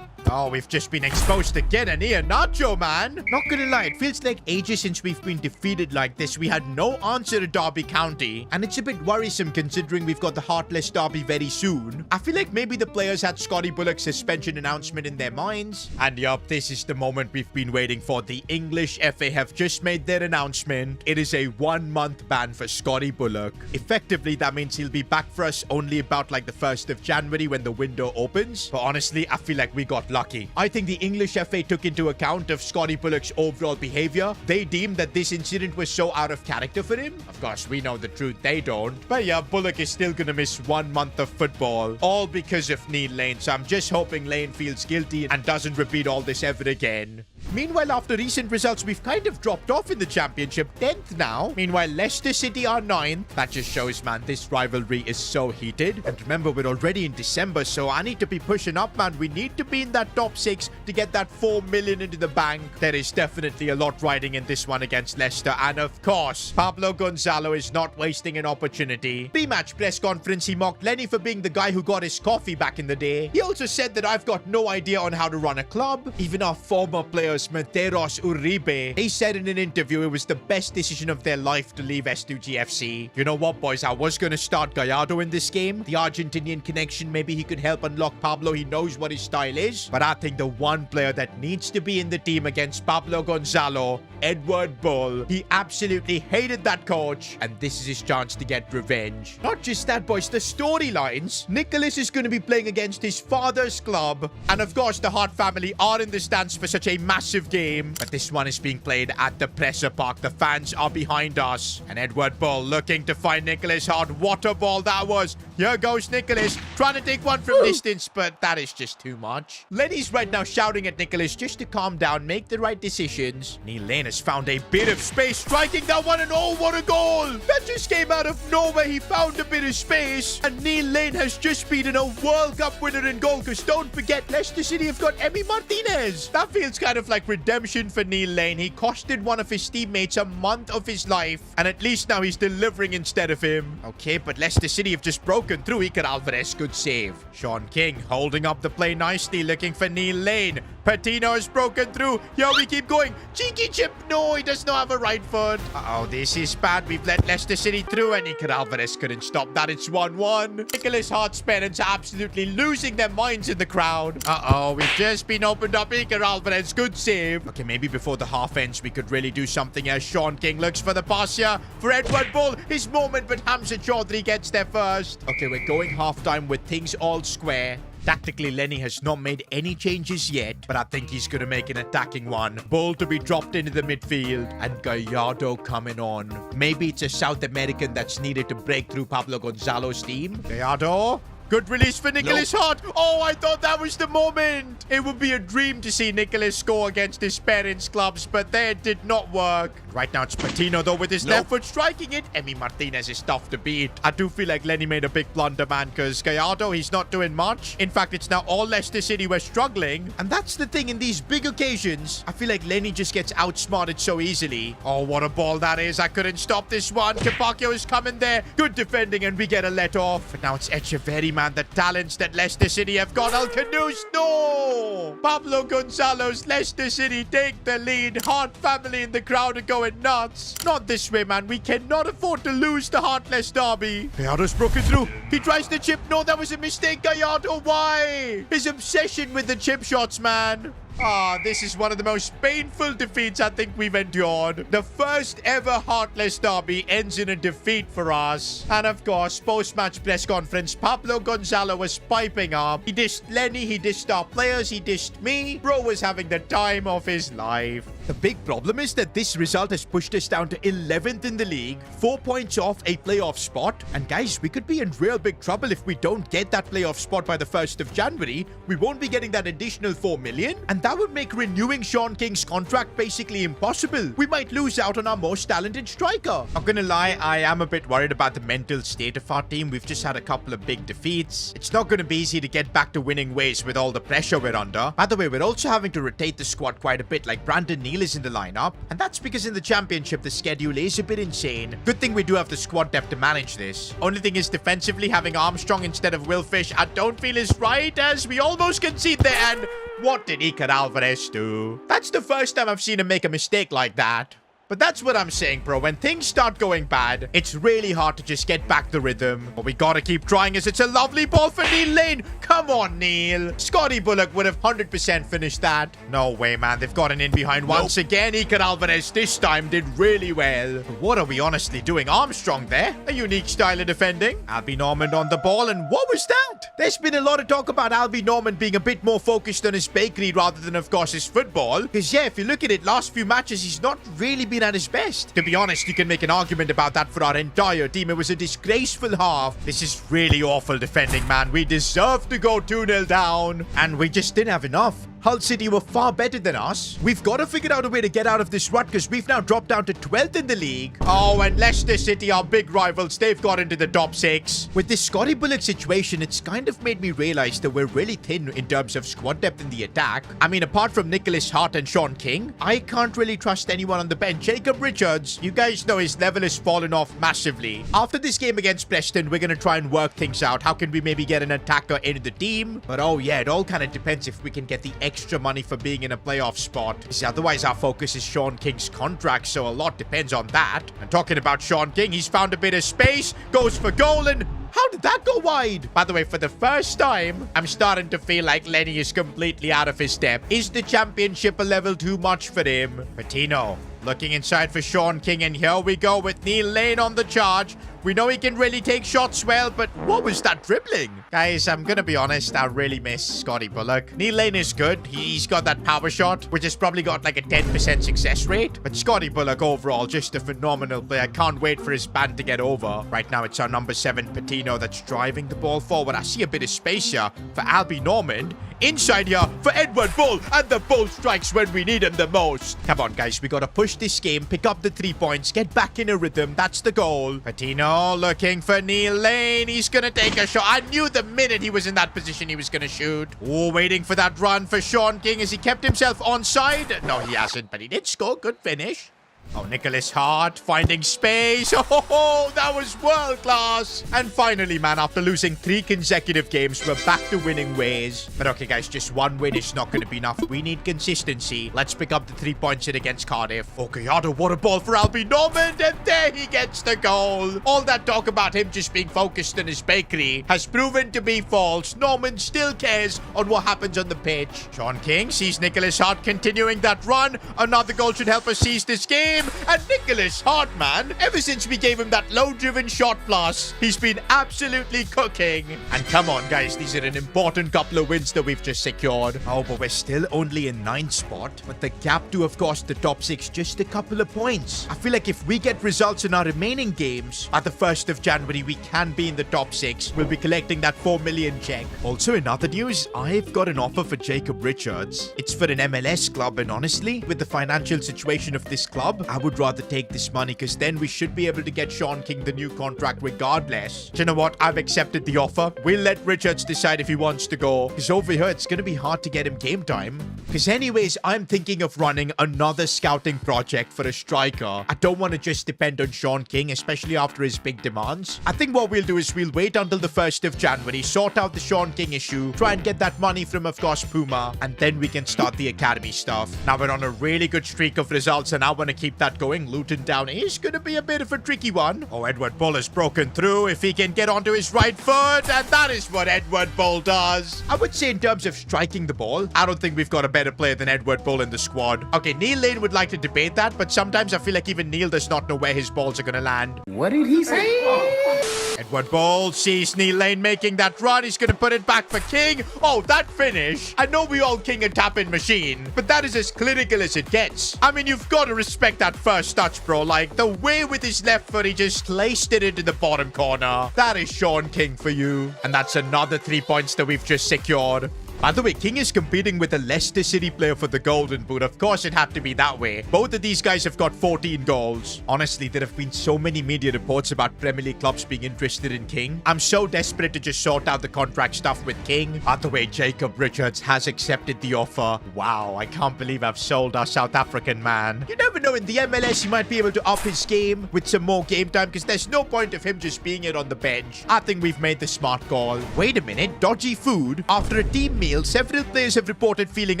Oh, we've just been exposed again, and Iheanacho, man. Not gonna lie, it feels like ages since we've been defeated like this. We had no answer to Derby County, and it's a bit worrisome considering we've got the Heartless Derby very soon. I feel like maybe the players had Scotty Bullock's suspension announcement in their minds. And yup, this is the moment we've been waiting for. The English FA have just made their announcement. It is a 1-month ban for Scotty Bullock. Effectively, that means he'll be back for us only about like the 1st of January when the window opens. But honestly, I feel like we got lucky. I think the English FA took into account of Scotty Bullock's overall behavior. They deemed that this incident was so out of character for him. Of course, we know the truth. They don't. But yeah, Bullock is still gonna miss 1 month of football. All because of Neil Lane. So I'm just hoping Lane feels guilty and doesn't repeat all this ever again. Meanwhile, after recent results, we've kind of dropped off in the championship. 10th now. Meanwhile, Leicester City are 9th. That just shows, man, this rivalry is so heated. And remember, we're already in December, so I need to be pushing up, man. We need to be in that top 6 to get that 4 million into the bank. There is definitely a lot riding in this one against Leicester. And of course, Pablo Gonzalo is not wasting an opportunity. Pre-match press conference, he mocked Lenny for being the guy who got his coffee back in the day. He also said that I've got no idea on how to run a club. Even our former players, Medeiros, Uribe, they said in an interview it was the best decision of their life to leave S2G FC. You know what, boys? I was going to start Gallardo in this game. The Argentinian connection, maybe he could help unlock Pablo. He knows what his style is. But I think the one player that needs to be in the team against Pablo Gonzalo, Edward Bull. He absolutely hated that coach, and this is his chance to get revenge. Not just that, boys, the storylines. Nicholas is going to be playing against his father's club, and of course the Hart family are in the stands for such a massive game, but this one is being played at the Presser Park. The fans are behind us, and Edward Bull looking to find Nicholas Hart. What a ball that was. Here goes Nicholas, trying to take one from distance, but that is just too much. Lenny's right now shouting at Nicholas just to calm down, make the right decisions. Neil Lane has found a bit of space, striking that one, and oh, what a goal! That just came out of nowhere. He found a bit of space, and Neil Lane has just beaten a World Cup winner in goal, because don't forget, Leicester City have got Emi Martinez. That feels kind of like redemption for Neil Lane. He costed one of his teammates a month of his life, and at least now he's delivering instead of him. Okay, but Leicester City have just broken through. Iker Alvarez, good save. Sean King holding up the play nicely, looking for Neil Lane. Patino has broken through. Yo, we keep going. Cheeky chip. No, he does not have a right foot. Uh-oh, this is bad. We've let Leicester City through, and Iker Alvarez couldn't stop that. It's 1-1. Nicholas Hart's parents are absolutely losing their minds in the crowd. Uh-oh, we've just been opened up. Iker Alvarez, good save. Okay, maybe before the half ends, we could really do something as Sean King looks for the pass here for Edward Bull. His moment, but Hamza Chaudhry gets there first. Okay, we're going halftime with things all square. Tactically, Lenny has not made any changes yet, but I think he's going to make an attacking one. Bull to be dropped into the midfield, and Gallardo coming on. Maybe it's a South American that's needed to break through Pablo Gonzalo's team. Gallardo. Good release for Nicholas Hart. Oh, I thought that was the moment. It would be a dream to see Nicholas score against his parents' clubs, but that did not work. Right now, it's Patino, though, with his left foot striking it. Emi Martinez is tough to beat. I do feel like Lenny made a big blunder, man, because Gallardo, he's not doing much. In fact, it's now all Leicester City were struggling. And that's the thing, in these big occasions, I feel like Lenny just gets outsmarted so easily. Oh, what a ball that is. I couldn't stop this one. Capaccio is coming there. Good defending, and we get a let off. But now it's Echeverri, man. The talents that Leicester City have got. Alcanos, no! Pablo Gonzalo's Leicester City take the lead. Hart family in the crowd are going nuts. Not this way, man. We cannot afford to lose the Heartless derby. Gallardo's broken through. He tries the chip. No, that was a mistake, Gallardo. Why? His obsession with the chip shots, man. Ah, this is one of the most painful defeats I think we've endured. The first ever Heartless derby ends in a defeat for us. And of course, post-match press conference, Pablo Gonzalo was piping up. He dissed Lenny, he dissed our players, he dissed me. Bro was having the time of his life. The big problem is that this result has pushed us down to 11th in the league, 4 points off a playoff spot. And guys, we could be in real big trouble if we don't get that playoff spot by the 1st of January. We won't be getting that additional 4 million. And that would make renewing Sean King's contract basically impossible. We might lose out on our most talented striker. Not gonna lie, I am a bit worried about the mental state of our team. We've just had a couple of big defeats. It's not gonna be easy to get back to winning ways with all the pressure we're under. By the way, we're also having to rotate the squad quite a bit, like Brandon Neal is in the lineup, and that's because in the championship the schedule is a bit insane. Good thing we do have the squad depth to manage this. Only thing is, defensively having Armstrong instead of Will Fish I don't feel is right, as we almost concede there. And what did Iker Alvarez do? That's the first time I've seen him make a mistake like that. But that's what I'm saying, bro. When things start going bad, it's really hard to just get back the rhythm. But we gotta keep trying, as it's a lovely ball for Neil Lane. Come on, Neil. Scotty Bullock would have 100% finished that. No way, man. They've gotten in behind once again. Iker Alvarez this time did really well. But what are we honestly doing? Armstrong there. A unique style of defending. Albie Norman on the ball, and what was that? There's been a lot of talk about Albie Norman being a bit more focused on his bakery rather than, of course, his football. Because, yeah, if you look at it, last few matches, he's not really been at his best. To be honest, you can make an argument about that for our entire team. It was a disgraceful half. This is really awful defending, man. We deserve to go 2-0 down, and we just didn't have enough. Hull City were far better than us. We've got to figure out a way to get out of this rut because we've now dropped down to 12th in the league. Oh, and Leicester City, our big rivals, they've got into the top 6. With this Scotty Bullock situation, it's kind of made me realize that we're really thin in terms of squad depth in the attack. I mean, apart from Nicholas Hart and Sean King, I can't really trust anyone on the bench. Jacob Richards, you guys know his level has fallen off massively. After this game against Preston, we're going to try and work things out. How can we maybe get an attacker into the team? But oh yeah, it all kind of depends if we can get the extra money for being in a playoff spot. Because otherwise our focus is Sean King's contract, so a lot depends on that. And talking about Sean King, he's found a bit of space, goes for goal, and how did that go wide? By the way, for the first time, I'm starting to feel like Lenny is completely out of his depth. Is the championship a level too much for him? Patino looking inside for Sean King, and here we go with Neil Lane on the charge. We know he can really take shots well, but what was that dribbling? Guys, I'm gonna be honest, I really miss Scotty Bullock. Neil Lane is good. He's got that power shot, which has probably got like a 10% success rate. But Scotty Bullock overall, just a phenomenal player. I can't wait for his band to get over. Right now, it's our number 7, Patino, that's driving the ball forward. I see a bit of space here for Albie Normand. Inside here for Edward Bull, and the Bull strikes when we need him the most. Come on, guys, we gotta push this game, pick up the 3 points, get back in a rhythm. That's the goal. Patino looking for Neil Lane. He's gonna take a shot. I knew the minute he was in that position he was gonna shoot. Oh, waiting for that run for Sean King. Has he kept himself onside? No, he hasn't, but he did score. Good finish. Oh, Nicholas Hart finding space. Oh, that was world class. And finally, man, after losing 3 consecutive games, we're back to winning ways. But okay, guys, just 1 win is not going to be enough. We need consistency. Let's pick up the 3 points in against Cardiff. Oh, Gallardo, what a ball for Albie Normand. And there he gets the goal. All that talk about him just being focused on his bakery has proven to be false. Normand still cares on what happens on the pitch. Sean King sees Nicholas Hart continuing that run. Another goal should help us seize this game. And Nicholas Hart, man, ever since we gave him that low-driven shot plus, he's been absolutely cooking. And come on, guys, these are an important couple of wins that we've just secured. Oh, but we're still only in 9th spot. But the gap to, of course, the top 6, just a couple of points. I feel like if we get results in our remaining games, by the 1st of January, we can be in the top 6. We'll be collecting that 4 million check. Also, in other news, I've got an offer for Jacob Richards. It's for an MLS club, and honestly, with the financial situation of this club, I would rather take this money because then we should be able to get Sean King the new contract regardless. Do you know what? I've accepted the offer. We'll let Richards decide if he wants to go, because over here it's going to be hard to get him game time. Because anyways, I'm thinking of running another scouting project for a striker. I don't want to just depend on Sean King, especially after his big demands. I think what we'll do is we'll wait until the 1st of January, sort out the Sean King issue, try and get that money from, of course, Puma, and then we can start the academy stuff. Now we're on a really good streak of results, and I want to keep that going. Luton down is going to be a bit of a tricky one. Oh, Edward Bull has broken through. If he can get onto his right foot, and that is what Edward Bull does. I would say in terms of striking the ball, I don't think we've got a better player than Edward Bull in the squad. Okay, Neil Lane would like to debate that, but sometimes I feel like even Neil does not know where his balls are going to land. What did he say? Edward Bull sees Neil Lane making that run. He's going to put it back for King. Oh, that finish. I know we all King a tap-in machine, but that is as clinical as it gets. I mean, you've got to respect that first touch, bro. Like, the way with his left foot, he just placed it into the bottom corner. That is Sean King for you. And that's another 3 points that we've just secured. By the way, King is competing with a Leicester City player for the Golden Boot. Of course, it had to be that way. Both of these guys have got 14 goals. Honestly, there have been so many media reports about Premier League clubs being interested in King. I'm so desperate to just sort out the contract stuff with King. By the way, Jacob Richards has accepted the offer. Wow, I can't believe I've sold our South African man. You never know, in the MLS, he might be able to up his game with some more game time, because there's no point of him just being it on the bench. I think we've made the smart call. Wait a minute, dodgy food? After a team meal, several players have reported feeling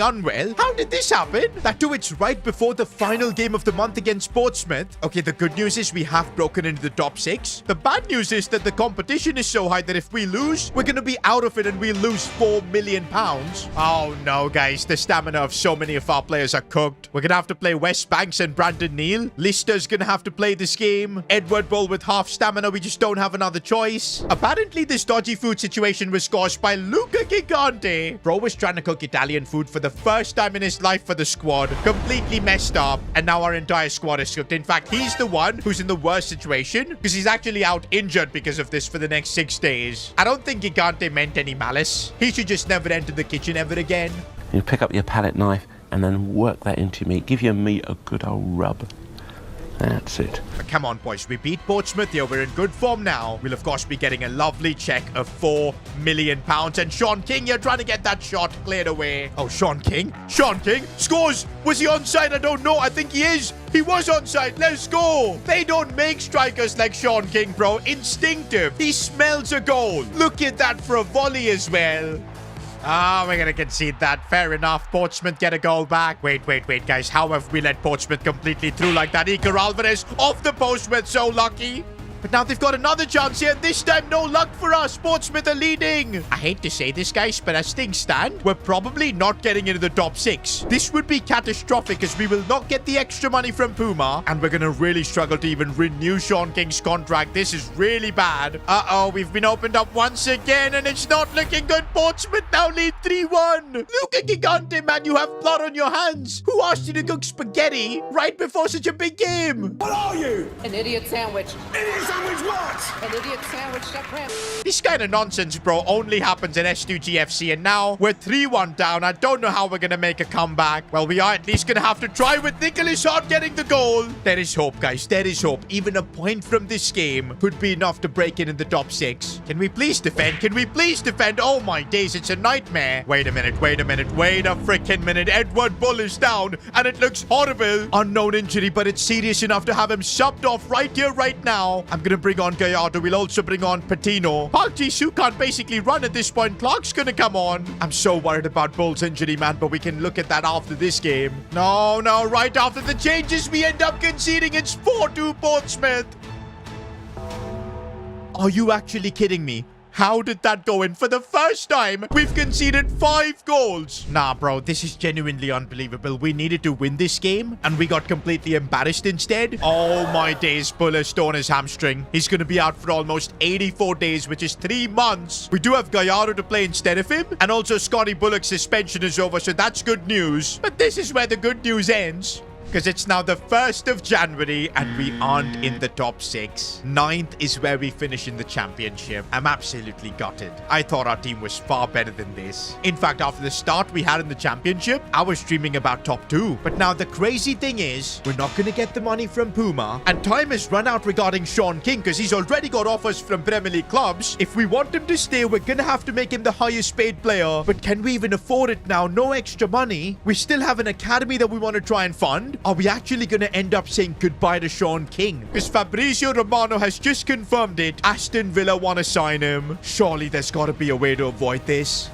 unwell. How did this happen? That too, it's right before the final game of the month against Portsmouth. Okay, the good news is we have broken into the top 6. The bad news is that the competition is so high that if we lose, we're going to be out of it and we'll lose £4 million. Oh no, guys. The stamina of so many of our players are cooked. We're going to have to play West Banks and Brandon Neal. Lister's going to have to play this game. Edward Bull with half stamina. We just don't have another choice. Apparently, this dodgy food situation was caused by Luca Gigante. Bro was trying to cook Italian food for the first time in his life for the squad. Completely messed up. And now our entire squad is cooked. In fact, he's the one who's in the worst situation because he's actually out injured because of this for the next 6 days. I don't think Gigante meant any malice. He should just never enter the kitchen ever again. You pick up your palette knife and then work that into your meat. Give your meat a good old rub. That's it. But come on, boys. We beat Portsmouth here. We're in good form now. We'll, of course, be getting a lovely check of £4 million. And Sean King, you're trying to get that shot cleared away. Oh, Sean King. Sean King scores. Was he onside? I don't know. I think he is. He was onside. Let's go. They don't make strikers like Sean King, bro. Instinctive. He smells a goal. Look at that for a volley as well. We're going to concede that. Fair enough. Portsmouth get a goal back. Wait, guys. How have we let Portsmouth completely through like that? Iker Alvarez off the post. We're so lucky. But now they've got another chance here. This time, no luck for us. Portsmouth are leading. I hate to say this, guys, but as things stand, we're probably not getting into the top 6. This would be catastrophic as we will not get the extra money from Puma. And we're going to really struggle to even renew Sean King's contract. This is really bad. Uh-oh, we've been opened up once again, and it's not looking good. Portsmouth now lead 3-1. Luca Gigante, man, you have blood on your hands. Who asked you to cook spaghetti right before such a big game? What are you? An idiot sandwich. Idiot sandwich what? An idiot sandwich, Chef Ram. This kind of nonsense, bro, only happens in S2G FC, and now we're 3-1 down. I don't know how we're going to make a comeback. Well, we are at least going to have to try with Nicholas Hart getting the goal. There is hope, guys. There is hope. Even a point from this game could be enough to break in the top 6. Can we please defend? Can we please defend? Oh, my days. It's a nightmare. Wait a minute. Wait a freaking minute. Edward Bull is down, and it looks horrible. Unknown injury, but it's serious enough to have him subbed off right here, right now. I'm going to bring on Gallardo. We'll also bring on Patino. Park Ji-soo can't basically run at this point. Clark's going to come on. I'm so worried about Bull's injury, man, but we can look at that after this game. No, right after the changes, we end up conceding. It's 4-2 Portsmouth. Are you actually kidding me? How did that go in? For the first time, we've conceded 5 goals. Nah, bro, this is genuinely unbelievable. We needed to win this game, and we got completely embarrassed instead. Oh, my days. Bull has torn his hamstring. He's going to be out for almost 84 days, which is 3 months. We do have Gallardo to play instead of him, and also Scotty Bullock's suspension is over, so that's good news. But this is where the good news ends. Because it's now the 1st of January and we aren't in the top 6. 9th is where we finish in the championship. I'm absolutely gutted. I thought our team was far better than this. In fact, after the start we had in the championship, I was dreaming about top 2. But now the crazy thing is, we're not going to get the money from Puma. And time has run out regarding Sean King because he's already got offers from Premier League clubs. If we want him to stay, we're going to have to make him the highest paid player. But can we even afford it now? No extra money. We still have an academy that we want to try and fund. Are we actually going to end up saying goodbye to Sean King? Because Fabrizio Romano has just confirmed it. Aston Villa want to sign him. Surely there's got to be a way to avoid this.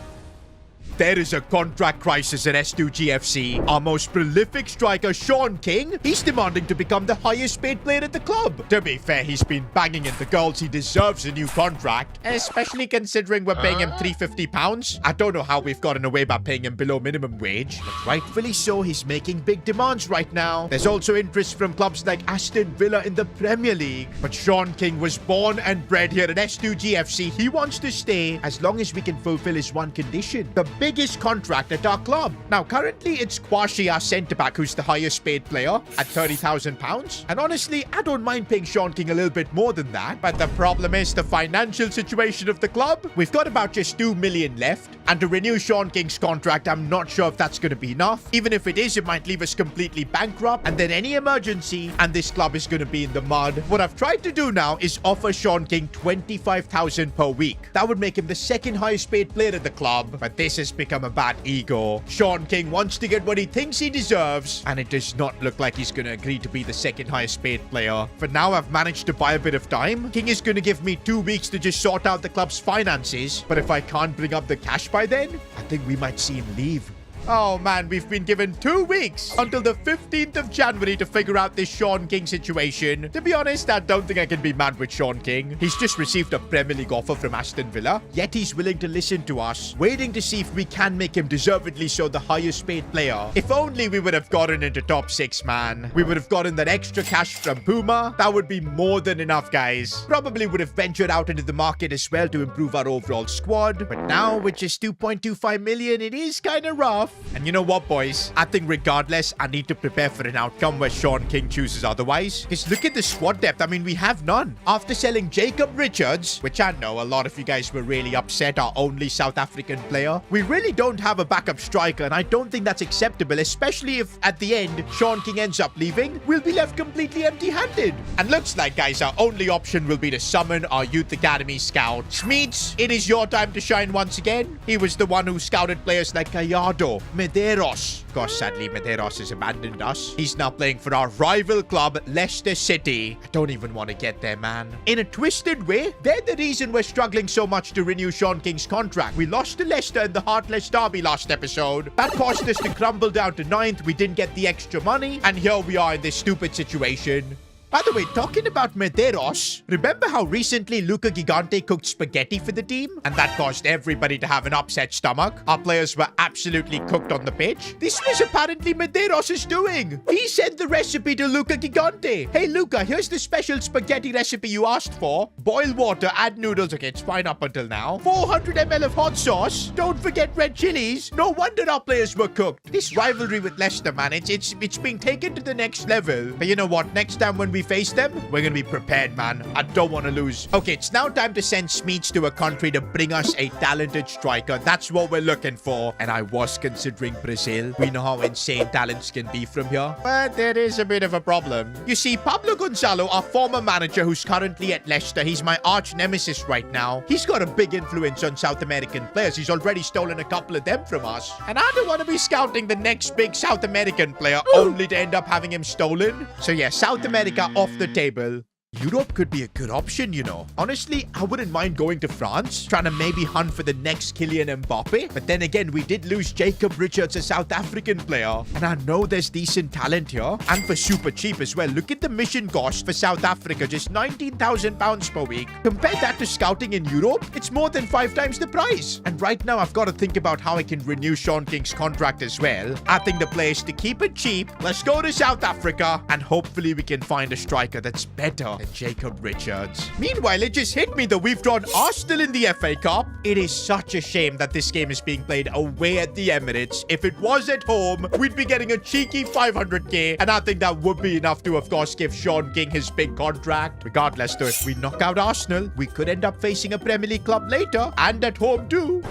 There is a contract crisis at S2G FC. Our most prolific striker, Sean King, he's demanding to become the highest paid player at the club. To be fair, he's been banging in the goals. He deserves a new contract, especially considering we're paying him £350. I don't know how we've gotten away by paying him below minimum wage, but rightfully so, he's making big demands right now. There's also interest from clubs like Aston Villa in the Premier League. But Sean King was born and bred here at S2G FC. He wants to stay as long as we can fulfill his one condition: the biggest contract at our club. Now, currently, it's Kwashi, our centre-back, who's the highest paid player at £30,000. And honestly, I don't mind paying Sean King a little bit more than that. But the problem is the financial situation of the club. We've got about just 2 million left. And to renew Sean King's contract, I'm not sure if that's going to be enough. Even if it is, it might leave us completely bankrupt. And then any emergency, and this club is going to be in the mud. What I've tried to do now is offer Sean King $25,000 per week. That would make him the second highest paid player at the club. But this has become a bad ego. Sean King wants to get what he thinks he deserves, and it does not look like he's going to agree to be the second highest paid player. For now, I've managed to buy a bit of time. King is going to give me 2 weeks to just sort out the club's finances, but if I can't bring up the cash by then, I think we might see him leave. Oh man, we've been given 2 weeks until the 15th of January to figure out this Sean King situation. To be honest, I don't think I can be mad with Sean King. He's just received a Premier League offer from Aston Villa, yet he's willing to listen to us, waiting to see if we can make him deservedly so the highest paid player. If only we would have gotten into top 6, man. We would have gotten that extra cash from Puma. That would be more than enough, guys. Probably would have ventured out into the market as well to improve our overall squad. But now, with just 2.25 million, it is kind of rough. tough. And you know what, boys? I think regardless, I need to prepare for an outcome where Sean King chooses otherwise. Because look at the squad depth. I mean, we have none. After selling Jacob Richards, which I know a lot of you guys were really upset, our only South African player, we really don't have a backup striker, and I don't think that's acceptable, especially if at the end Sean King ends up leaving. We'll be left completely empty-handed. And looks like, guys, our only option will be to summon our Youth Academy scout. Smeets, it is your time to shine once again. He was the one who scouted players like Gallardo, Medeiros. Of course, sadly, Medeiros has abandoned us. He's now playing for our rival club, Leicester City. I don't even want to get there, man. In a twisted way, they're the reason we're struggling so much to renew Sean King's contract. We lost to Leicester in the Heartless Derby last episode. That caused us to crumble down to 9th. We didn't get the extra money, and here we are in this stupid situation. By the way, talking about Medeiros, remember how recently Luca Gigante cooked spaghetti for the team? And that caused everybody to have an upset stomach. Our players were absolutely cooked on the pitch. This was apparently Medeiros' doing. He sent the recipe to Luca Gigante. Hey, Luca, here's the special spaghetti recipe you asked for. Boil water, add noodles. Okay, it's fine up until now. 400 ml of hot sauce. Don't forget red chilies. No wonder our players were cooked. This rivalry with Leicester, man, it's being taken to the next level. But you know what? Next time when we face them, we're gonna be prepared, man. I don't want to lose. Okay, it's now time to send Smeets to a country to bring us a talented striker. That's what we're looking for. And I was considering Brazil. We know how insane talents can be from here. But there is a bit of a problem. You see, Pablo Gonzalo, our former manager who's currently at Leicester, he's my arch nemesis right now. He's got a big influence on South American players. He's already stolen a couple of them from us. And I don't want to be scouting the next big South American player only to end up having him stolen. So yeah, South America off the table. Europe could be a good option, you know. Honestly, I wouldn't mind going to France, trying to maybe hunt for the next Kylian Mbappe. But then again, we did lose Jacob Richards, a South African player. And I know there's decent talent here. And for super cheap as well. Look at the mission cost for South Africa, just £19,000 per week. Compare that to scouting in Europe, it's more than 5 times the price. And right now, I've got to think about how I can renew Sean King's contract as well. I think the play is to keep it cheap. Let's go to South Africa, and hopefully we can find a striker that's better than Jacob Richards. Meanwhile, it just hit me that we've drawn Arsenal in the FA Cup. It is such a shame that this game is being played away at the Emirates. If it was at home, we'd be getting a cheeky 500k, and I think that would be enough to, of course, give Sean King his big contract. Regardless, though, if we knock out Arsenal, we could end up facing a Premier League club later, and at home too.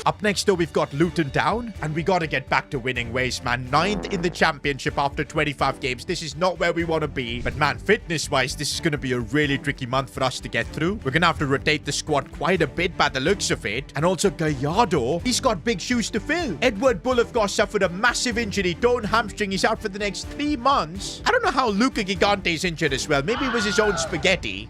Up next, though, we've got Luton Town, and we got to get back to winning ways, man. 9th in the championship after 25 games. This is not where we want to be. But, man, fitness-wise, this is going to be a really tricky month for us to get through. We're going to have to rotate the squad quite a bit by the looks of it. And also, Gallardo, he's got big shoes to fill. Edward Bull, of course, suffered a massive injury. Torn hamstring. He's out for the next 3 months. I don't know how Luca Gigante is injured as well. Maybe it was his own spaghetti.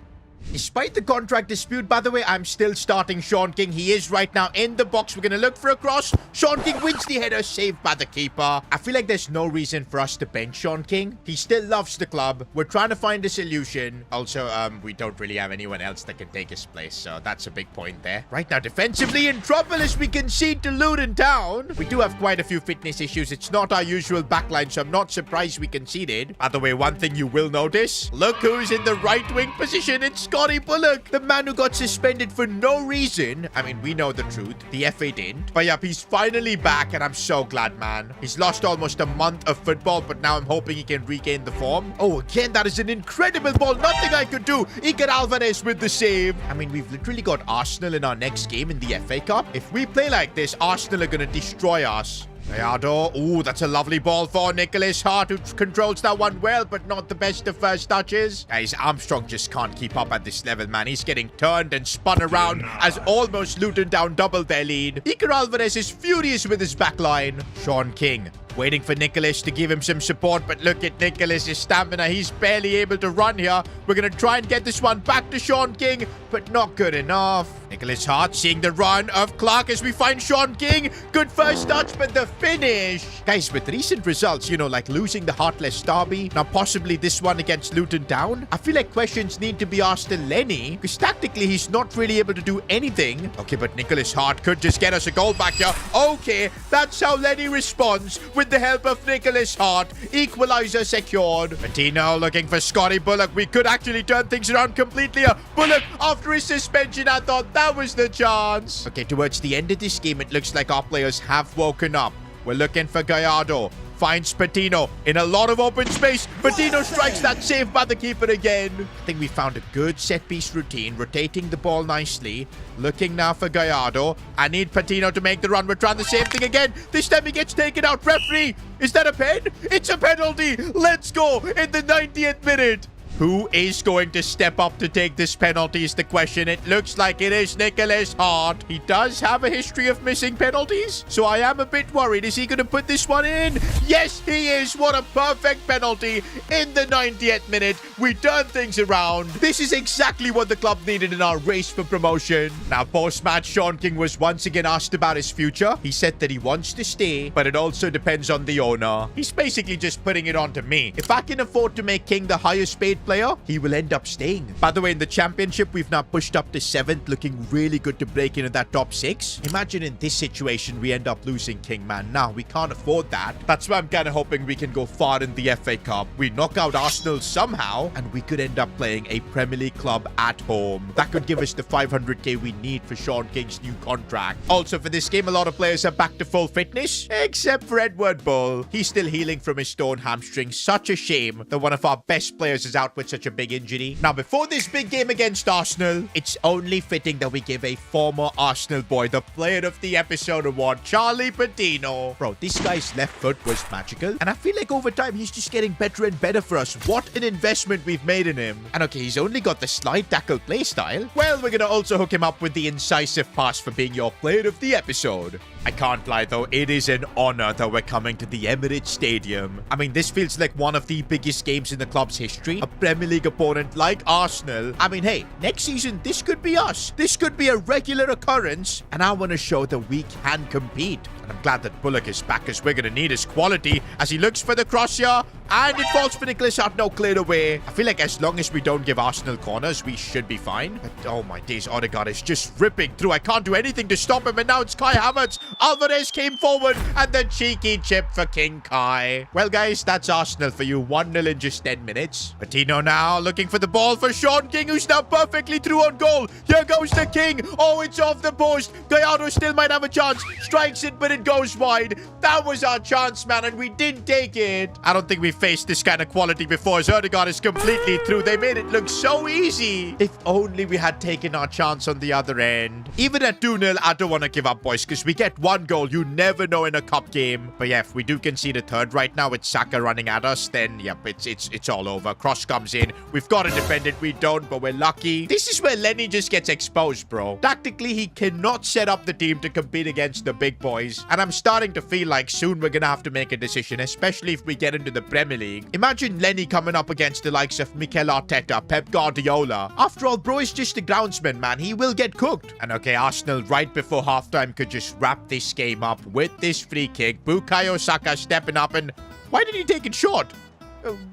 Despite the contract dispute, by the way, I'm still starting Sean King. He is right now in the box. We're going to look for a cross. Sean King wins the header, saved by the keeper. I feel like there's no reason for us to bench Sean King. He still loves the club. We're trying to find a solution. Also, we don't really have anyone else that can take his place, so that's a big point there. Right now, defensively in trouble as we concede to Luton Town. We do have quite a few fitness issues. It's not our usual backline, so I'm not surprised we conceded. By the way, one thing you will notice, look who's in the right wing position. It's Scotty Bullock, the man who got suspended for no reason. I mean, we know the truth. The FA didn't. But yep, he's finally back, and I'm so glad, man. He's lost almost a month of football, but now I'm hoping he can regain the form. Oh, again, that is an incredible ball. Nothing I could do. Iker Alvarez with the save. I mean, we've literally got Arsenal in our next game in the FA Cup. If we play like this, Arsenal are going to destroy us. Gallardo. Ooh, that's a lovely ball for Nicholas Hart, who controls that one well, but not the best of first touches. Guys, Armstrong just can't keep up at this level, man. He's getting turned and spun around as almost Luton Town doubled their lead. Iker Alvarez is furious with his backline. Sean King waiting for Nicholas to give him some support, but look at Nicholas' stamina. He's barely able to run here. We're going to try and get this one back to Sean King, but not good enough. Nicholas Hart seeing the run of Clark as we find Sean King. Good first touch, but the finish. Guys, with recent results, you know, like losing the Heartless Derby, now possibly this one against Luton Town, I feel like questions need to be asked to Lenny, because tactically he's not really able to do anything. Okay, but Nicholas Hart could just get us a goal back here. Okay, that's how Lenny responds. with the help of Nicholas Hart. Equalizer secured. Patino looking for Scotty Bullock. We could actually turn things around completely. Bullock, after his suspension, I thought that was the chance. Okay, towards the end of this game, it looks like our players have woken up. We're looking for Gallardo. Finds Patino in a lot of open space. Patino strikes that save by the keeper again. I think we found a good set-piece routine, rotating the ball nicely. Looking now for Gallardo. I need Patino to make the run. We're trying the same thing again. This time he gets taken out. Referee, is that a pen? It's a penalty. Let's go in the 90th minute. Who is going to step up to take this penalty is the question. It looks like it is Nicholas Hart. He does have a history of missing penalties, so I am a bit worried. Is he going to put this one in? Yes, he is. What a perfect penalty in the 90th minute. We turn things around. This is exactly what the club needed in our race for promotion. Now, post-match, Sean King was once again asked about his future. He said that he wants to stay, but it also depends on the owner. He's basically just putting it on to me. If I can afford to make King the highest paid player, he will end up staying. By the way, in the championship, we've now pushed up to 7th, looking really good to break into that top 6. Imagine in this situation, we end up losing King, man. Now, we can't afford that. That's why I'm kind of hoping we can go far in the FA Cup. We knock out Arsenal somehow, and we could end up playing a Premier League club at home. That could give us the 500k we need for Sean King's new contract. Also, for this game, a lot of players are back to full fitness, except for Edward Bull. He's still healing from his torn hamstring. Such a shame that one of our best players is out with such a big injury. Now, before this big game against Arsenal, it's only fitting that we give a former Arsenal boy the Player of the Episode award, Charlie Patino. Bro, this guy's left foot was magical, and I feel like over time, he's just getting better and better for us. What an investment we've made in him. And okay, he's only got the slide tackle playstyle. Well, we're gonna also hook him up with the incisive pass for being your Player of the Episode. I can't lie though, it is an honor that we're coming to the Emirates Stadium. I mean, this feels like one of the biggest games in the club's history. A Premier League opponent like Arsenal. I mean, hey, next season, this could be us. This could be a regular occurrence, and I want to show that we can compete. And I'm glad that Bullock is back, because we're going to need his quality as he looks for the cross here. And it falls for Nicholas Hart, no, cleared away. I feel like as long as we don't give Arsenal corners, we should be fine. But oh my days, Odegaard is just ripping through. I can't do anything to stop him, and now it's Kai Havertz. Alvarez came forward, and the cheeky chip for King Kai. Well, guys, that's Arsenal for you. 1-0 in just 10 minutes. Patino now looking for the ball for Sean King, who's now perfectly through on goal. Here goes the King. Oh, it's off the post. Gallardo still might have a chance. Strikes it, but it goes wide. That was our chance, man, and we didn't take it. I don't think we faced this kind of quality before, as Odegaard is completely through. They made it look so easy. If only we had taken our chance on the other end. Even at 2-0, I don't want to give up, boys, because we get one goal. You never know in a cup game. But yeah, if we do concede a third right now with Saka running at us, then yep, it's all over. Cross comes in. We've got to defend it. We don't, but we're lucky. This is where Lenny just gets exposed, bro. Tactically, he cannot set up the team to compete against the big boys. And I'm starting to feel like soon we're going to have to make a decision, especially if we get into the Premier League. Imagine Lenny coming up against the likes of Mikel Arteta, Pep Guardiola. After all, bro is just a groundsman, man. He will get cooked. And okay, Arsenal right before halftime could just wrap this game up with this free kick. Bukayo Saka stepping up, and why did he take it short?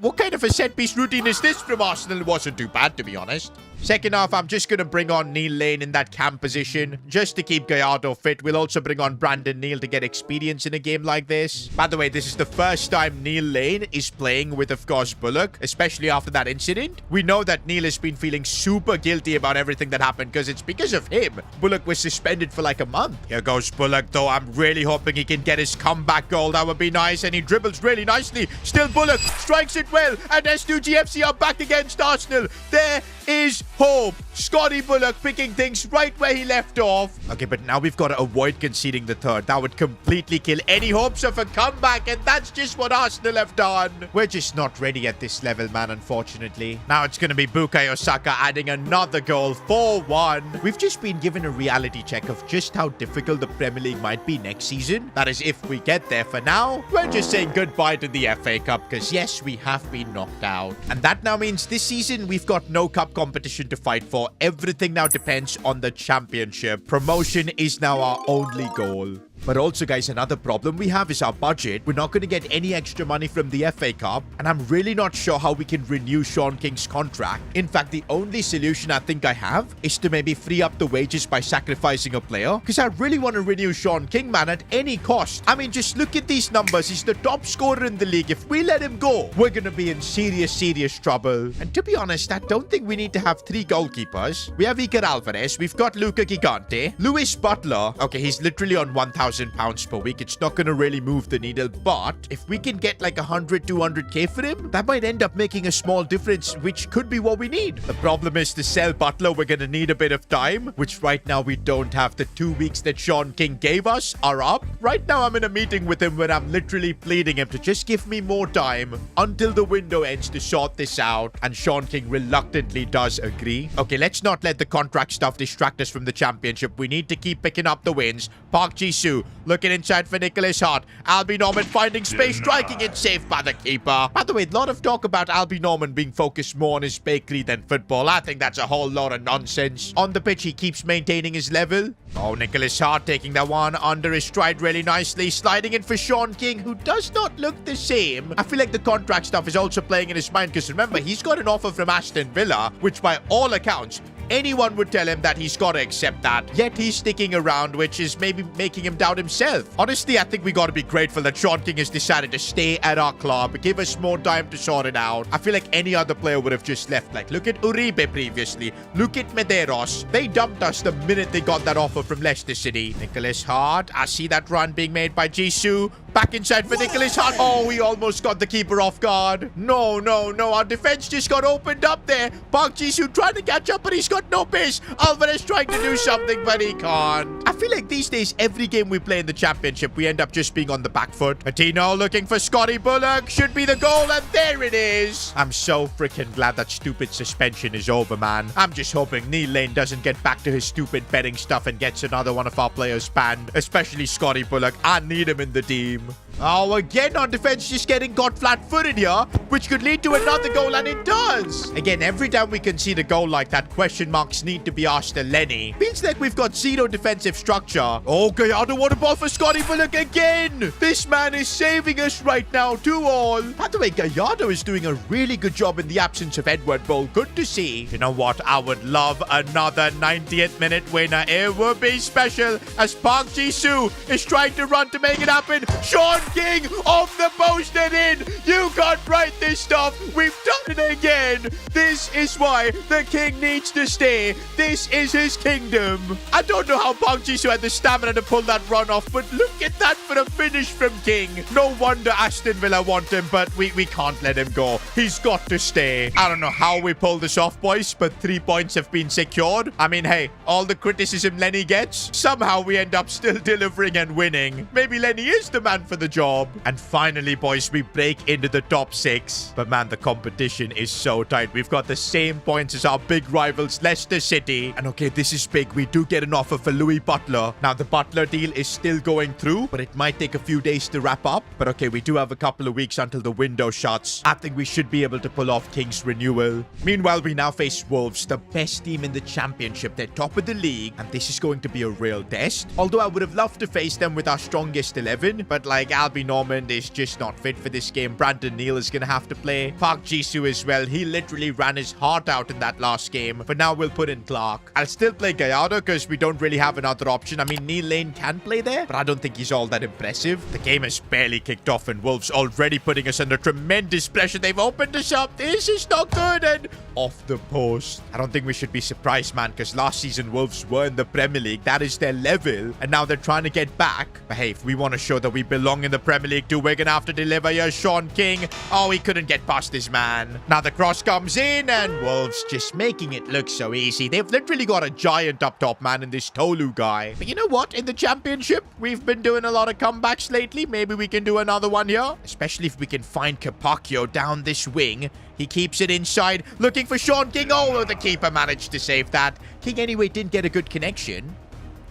What kind of a set-piece routine is this from Arsenal? It wasn't too bad, to be honest. Second half, I'm just going to bring on Neil Lane in that cam position just to keep Gallardo fit. We'll also bring on Brandon Neal to get experience in a game like this. By the way, this is the first time Neil Lane is playing with, of course, Bullock, especially after that incident. We know that Neil has been feeling super guilty about everything that happened because it's because of him. Bullock was suspended for like a month. Here goes Bullock, though. I'm really hoping he can get his comeback goal. That would be nice, and he dribbles really nicely. Still Bullock strikes it well, and S2G FC are back against Arsenal. There is hope. Scotty Bullock picking things right where he left off. Okay, but now we've got to avoid conceding the third. That would completely kill any hopes of a comeback, and that's just what Arsenal have done. We're just not ready at this level, man, unfortunately. Now it's going to be Bukayo Saka adding another goal, 4-1. We've just been given a reality check of just how difficult the Premier League might be next season. That is, if we get there. For now, we're just saying goodbye to the FA Cup, because yes, we have been knocked out. And that now means this season, we've got no cup competition to fight for. Everything now depends on the championship. Promotion is now our only goal. But also, guys, another problem we have is our budget. We're not going to get any extra money from the FA Cup, and I'm really not sure how we can renew Sean King's contract. In fact, the only solution I think I have is to maybe free up the wages by sacrificing a player, because I really want to renew Sean King, man, at any cost. I mean, just look at these numbers. He's the top scorer in the league. If we let him go, we're going to be in serious trouble. And to be honest, I don't think we need to have 3 goalkeepers. We have Iker Alvarez, we've got Luca Gigante, Lewis Butler. Okay, he's literally on £1,000 per week. It's not going to really move the needle, but if we can get like 100-200k for him, that might end up making a small difference, which could be what we need. The problem is to sell Butler, we're going to need a bit of time, which right now we don't have. The 2 weeks that Sean King gave us are up. Right now I'm in a meeting with him where I'm literally pleading him to just give me more time until the window ends to sort this out, and Sean King reluctantly does agree. Okay, let's not let the contract stuff distract us from the championship. We need to keep picking up the wins. Park Ji-soo looking inside for Nicholas Hart. Albie Norman finding space, striking it, saved by the keeper. By the way, a lot of talk about Albie Norman being focused more on his bakery than football. I think that's a whole lot of nonsense. On the pitch, he keeps maintaining his level. Oh, Nicholas Hart taking that one under his stride really nicely, sliding in for Sean King, who does not look the same. I feel like the contract stuff is also playing in his mind, because remember, he's got an offer from Aston Villa, which by all accounts, anyone would tell him that he's got to accept that. Yet he's sticking around, which is maybe making him doubt himself. Honestly, I think we got to be grateful that Sean King has decided to stay at our club, give us more time to sort it out. I feel like any other player would have just left. Like, look at Uribe previously. Look at Medeiros. They dumped us the minute they got that offer from Leicester City. Nicholas Hart. I see that run being made by Jisoo. Back inside for Nicholas Hart. Oh, we almost got the keeper off guard. No. Our defense just got opened up there. Park Ji-soo trying to catch up, but he's got no pace. Alvarez trying to do something, but he can't. I feel like these days, every game we play in the championship, we end up just being on the back foot. Patino looking for Scotty Bullock. Should be the goal, and there it is. I'm so freaking glad that stupid suspension is over, man. I'm just hoping Neil Lane doesn't get back to his stupid betting stuff and gets another one of our players banned, especially Scotty Bullock. I need him in the team. Oh, again, our defense just getting caught flat-footed here, which could lead to another goal, and it does. Again, every time we concede a goal like that, question marks need to be asked to Lenny. Feels like we've got zero defensive structure. Oh, Gallardo, what a ball for Scotty Bullock again. This man is saving us right now, 2-2. By the way, Gallardo is doing a really good job in the absence of Edward Bull. Good to see. You know what? I would love another 90th minute winner. It would be special as Park Ji-soo is trying to run to make it happen. Sean King off the post and in. You can't write this stuff. We've done it again. This is why the king needs to stay. This is his kingdom. I don't know how Park Ji-soo had the stamina to pull that run off, but look at that for a finish from King. No wonder Aston Villa want him, but we can't let him go. He's got to stay. I don't know how we pull this off, boys, but 3 points have been secured. I mean, hey, all the criticism Lenny gets, somehow we end up still delivering and winning. Maybe Lenny is the man for the job. And finally, boys, we break into the top 6. But man, the competition is so tight. We've got the same points as our big rivals, Leicester City. And okay, this is big. We do get an offer for Louis Butler. Now, the Butler deal is still going through, but it might take a few days to wrap up. But okay, we do have a couple of weeks until the window shuts. I think we should be able to pull off King's renewal. Meanwhile, we now face Wolves, the best team in the championship. They're top of the league, and this is going to be a real test. Although I would have loved to face them with our strongest 11, but like Albie Norman is just not fit for this game. Brandon Neal is going to have to play. Park Ji-soo as well. He literally ran his heart out in that last game. But now we'll put in Clark. I'll still play Gallardo because we don't really have another option. I mean, Neil Lane can play there, but I don't think he's all that impressive. The game has barely kicked off and Wolves already putting us under tremendous pressure. They've opened us up. This is not good. And off the post. I don't think we should be surprised, man, because last season Wolves were in the Premier League. That is their level. And now they're trying to get back. But hey, if we want to show that we belong in the Premier League too, we're gonna have to deliver. Here's Sean King. Oh, he couldn't get past this man. Now the cross comes in and Wolves just making it look so easy. They've literally got a giant up top, man, in this Tolu guy. But you know what? In the championship, we've been doing a lot of comebacks lately. Maybe we can do another one here. Especially if we can find Capaccio down this wing. He keeps it inside, looking for Sean King. Oh, the keeper managed to save that. King anyway didn't get a good connection.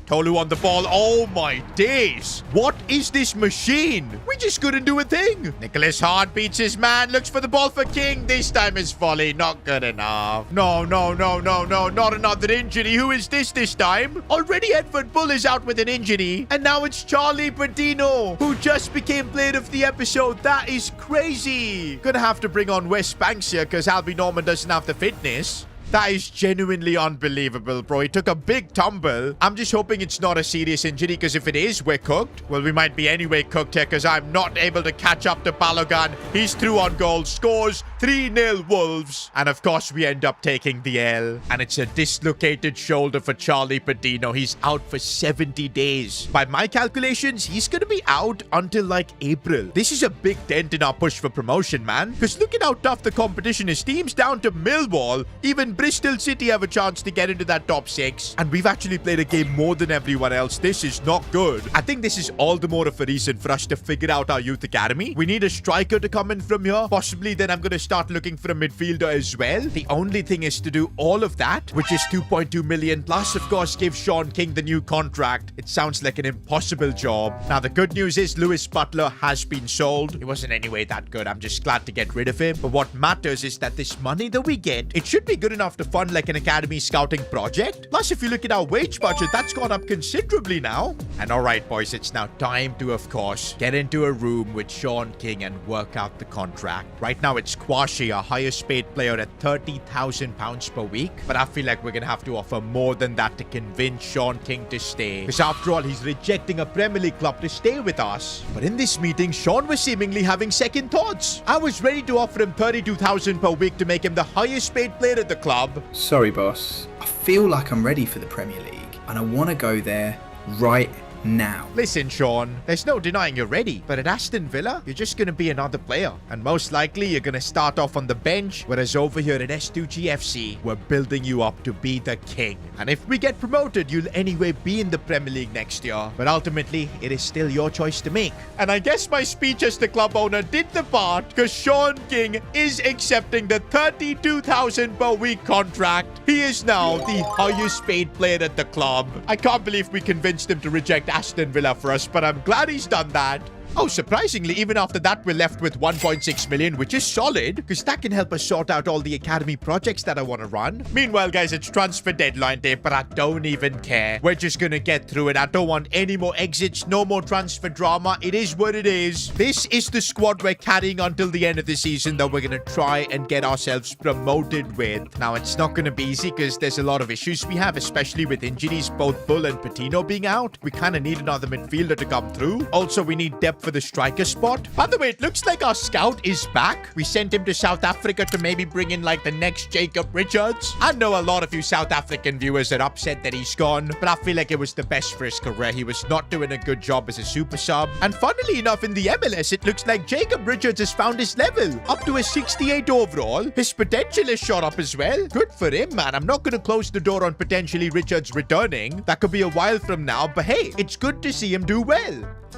Tolu on the ball. Oh my days. What is this machine? We just couldn't do a thing. Nicholas Hart beats his man. Looks for the ball for King. This time is volley. Not good enough. No. Not another injury. Who is this time? Already Edward Bull is out with an injury. And now it's Charlie Patino, who just became player of the episode. That is crazy. Gonna have to bring on Wes Banks here because Albie Norman doesn't have the fitness. That is genuinely unbelievable, bro. He took a big tumble. I'm just hoping it's not a serious injury, because if it is, we're cooked. Well, we might be anyway cooked here, because I'm not able to catch up to Balogun. He's through on goal. Scores 3-0 Wolves. And of course, we end up taking the L. And it's a dislocated shoulder for Charlie Patino. He's out for 70 days. By my calculations, he's going to be out until like April. This is a big dent in our push for promotion, man. Because look at how tough the competition is. Teams down to Millwall, even Bristol City have a chance to get into that top 6. And we've actually played a game more than everyone else. This is not good. I think this is all the more of a reason for us to figure out our youth academy. We need a striker to come in from here. Possibly then I'm going to start looking for a midfielder as well. The only thing is to do all of that, which is 2.2 million plus, of course, give Sean King the new contract. It sounds like an impossible job. Now, the good news is Lewis Butler has been sold. He wasn't anyway that good. I'm just glad to get rid of him. But what matters is that this money that we get, it should be good enough to fund like an academy scouting project. Plus, if you look at our wage budget, that's gone up considerably now. And all right, boys, it's now time to, of course, get into a room with Sean King and work out the contract. Right now, it's Kwashi, our highest paid player, at £30,000 per week. But I feel like we're going to have to offer more than that to convince Sean King to stay. Because after all, he's rejecting a Premier League club to stay with us. But in this meeting, Sean was seemingly having second thoughts. I was ready to offer him £32,000 per week to make him the highest paid player at the club. Sorry, boss. I feel like I'm ready for the Premier League, and I want to go there right now. Listen, Sean, there's no denying you're ready, but at Aston Villa, you're just going to be another player. And most likely, you're going to start off on the bench, whereas over here at S2G FC, we're building you up to be the king. And if we get promoted, you'll anyway be in the Premier League next year. But ultimately, it is still your choice to make. And I guess my speech as the club owner did the part, because Sean King is accepting the £32,000 per week contract. He is now the highest paid player at the club. I can't believe we convinced him to reject Aston Villa for us, but I'm glad he's done that. Oh, surprisingly, even after that, we're left with 1.6 million, which is solid, because that can help us sort out all the academy projects that I want to run. Meanwhile, guys, it's transfer deadline day, but I don't even care. We're just going to get through it. I don't want any more exits, no more transfer drama. It is what it is. This is the squad we're carrying until the end of the season that we're going to try and get ourselves promoted with. Now, it's not going to be easy because there's a lot of issues we have, especially with injuries, both Bull and Patino being out. We kind of need another midfielder to come through. Also, we need depth for the striker spot. By the way, it looks like our scout is back. We sent him to South Africa to maybe bring in like the next Jacob Richards. I know a lot of you South African viewers are upset that he's gone, but I feel like it was the best for his career. He was not doing a good job as a super sub. And funnily enough, in the MLS, it looks like Jacob Richards has found his level. Up to a 68 overall. His potential has shot up as well. Good for him, man. I'm not going to close the door on potentially Richards returning. That could be a while from now, but hey, it's good to see him do well.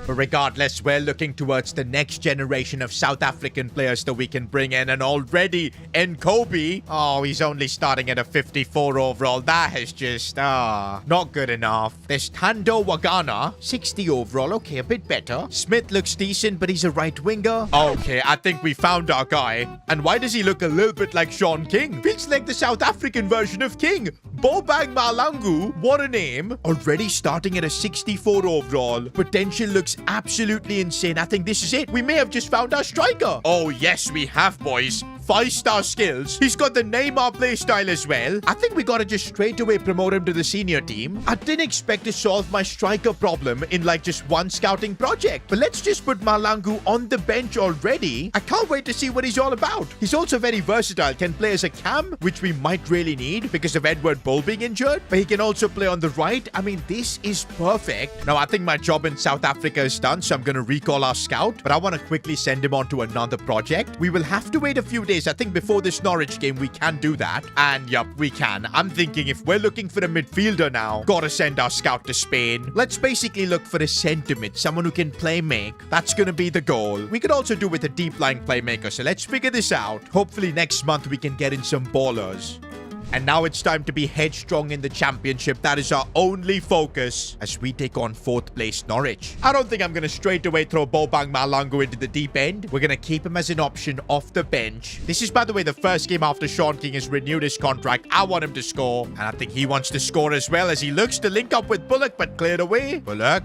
But regardless, we're looking towards the next generation of South African players that we can bring in. And already, Nkobe, oh, he's only starting at a 54 overall. That is just, not good enough. There's Tando Wagana, 60 overall. Okay, a bit better. Smith looks decent, but he's a right winger. Okay, I think we found our guy. And why does he look a little bit like Sean King? Feels like the South African version of King. Bobang Malangu, what a name. Already starting at a 64 overall. Potential looks absolutely insane. I think this is it. We may have just found our striker. Oh, yes, we have, boys. 5-star skills. He's got the Neymar playstyle as well. I think we gotta just straight away promote him to the senior team. I didn't expect to solve my striker problem in like just one scouting project. But let's just put Malangu on the bench already. I can't wait to see what he's all about. He's also very versatile. Can play as a cam, which we might really need because of Edward Bull being injured. But he can also play on the right. I mean, this is perfect. Now, I think my job in South Africa is done, so I'm gonna recall our scout. But I want to quickly send him on to another project. We will have to wait a few days. I think before this Norwich game, we can do that. And yup, we can. I'm thinking if we're looking for a midfielder now, gotta send our scout to Spain. Let's basically look for a centre mid, someone who can play make. That's gonna be the goal. We could also do with a deep line playmaker, so let's figure this out. Hopefully next month we can get in some ballers. And now it's time to be headstrong in the championship. That is our only focus as we take on 4th place Norwich. I don't think I'm going to straight away throw Bobang Malangu into the deep end. We're going to keep him as an option off the bench. This is, by the way, the first game after Sean King has renewed his contract. I want him to score. And I think he wants to score as well as he looks to link up with Bullock, but cleared away. Bullock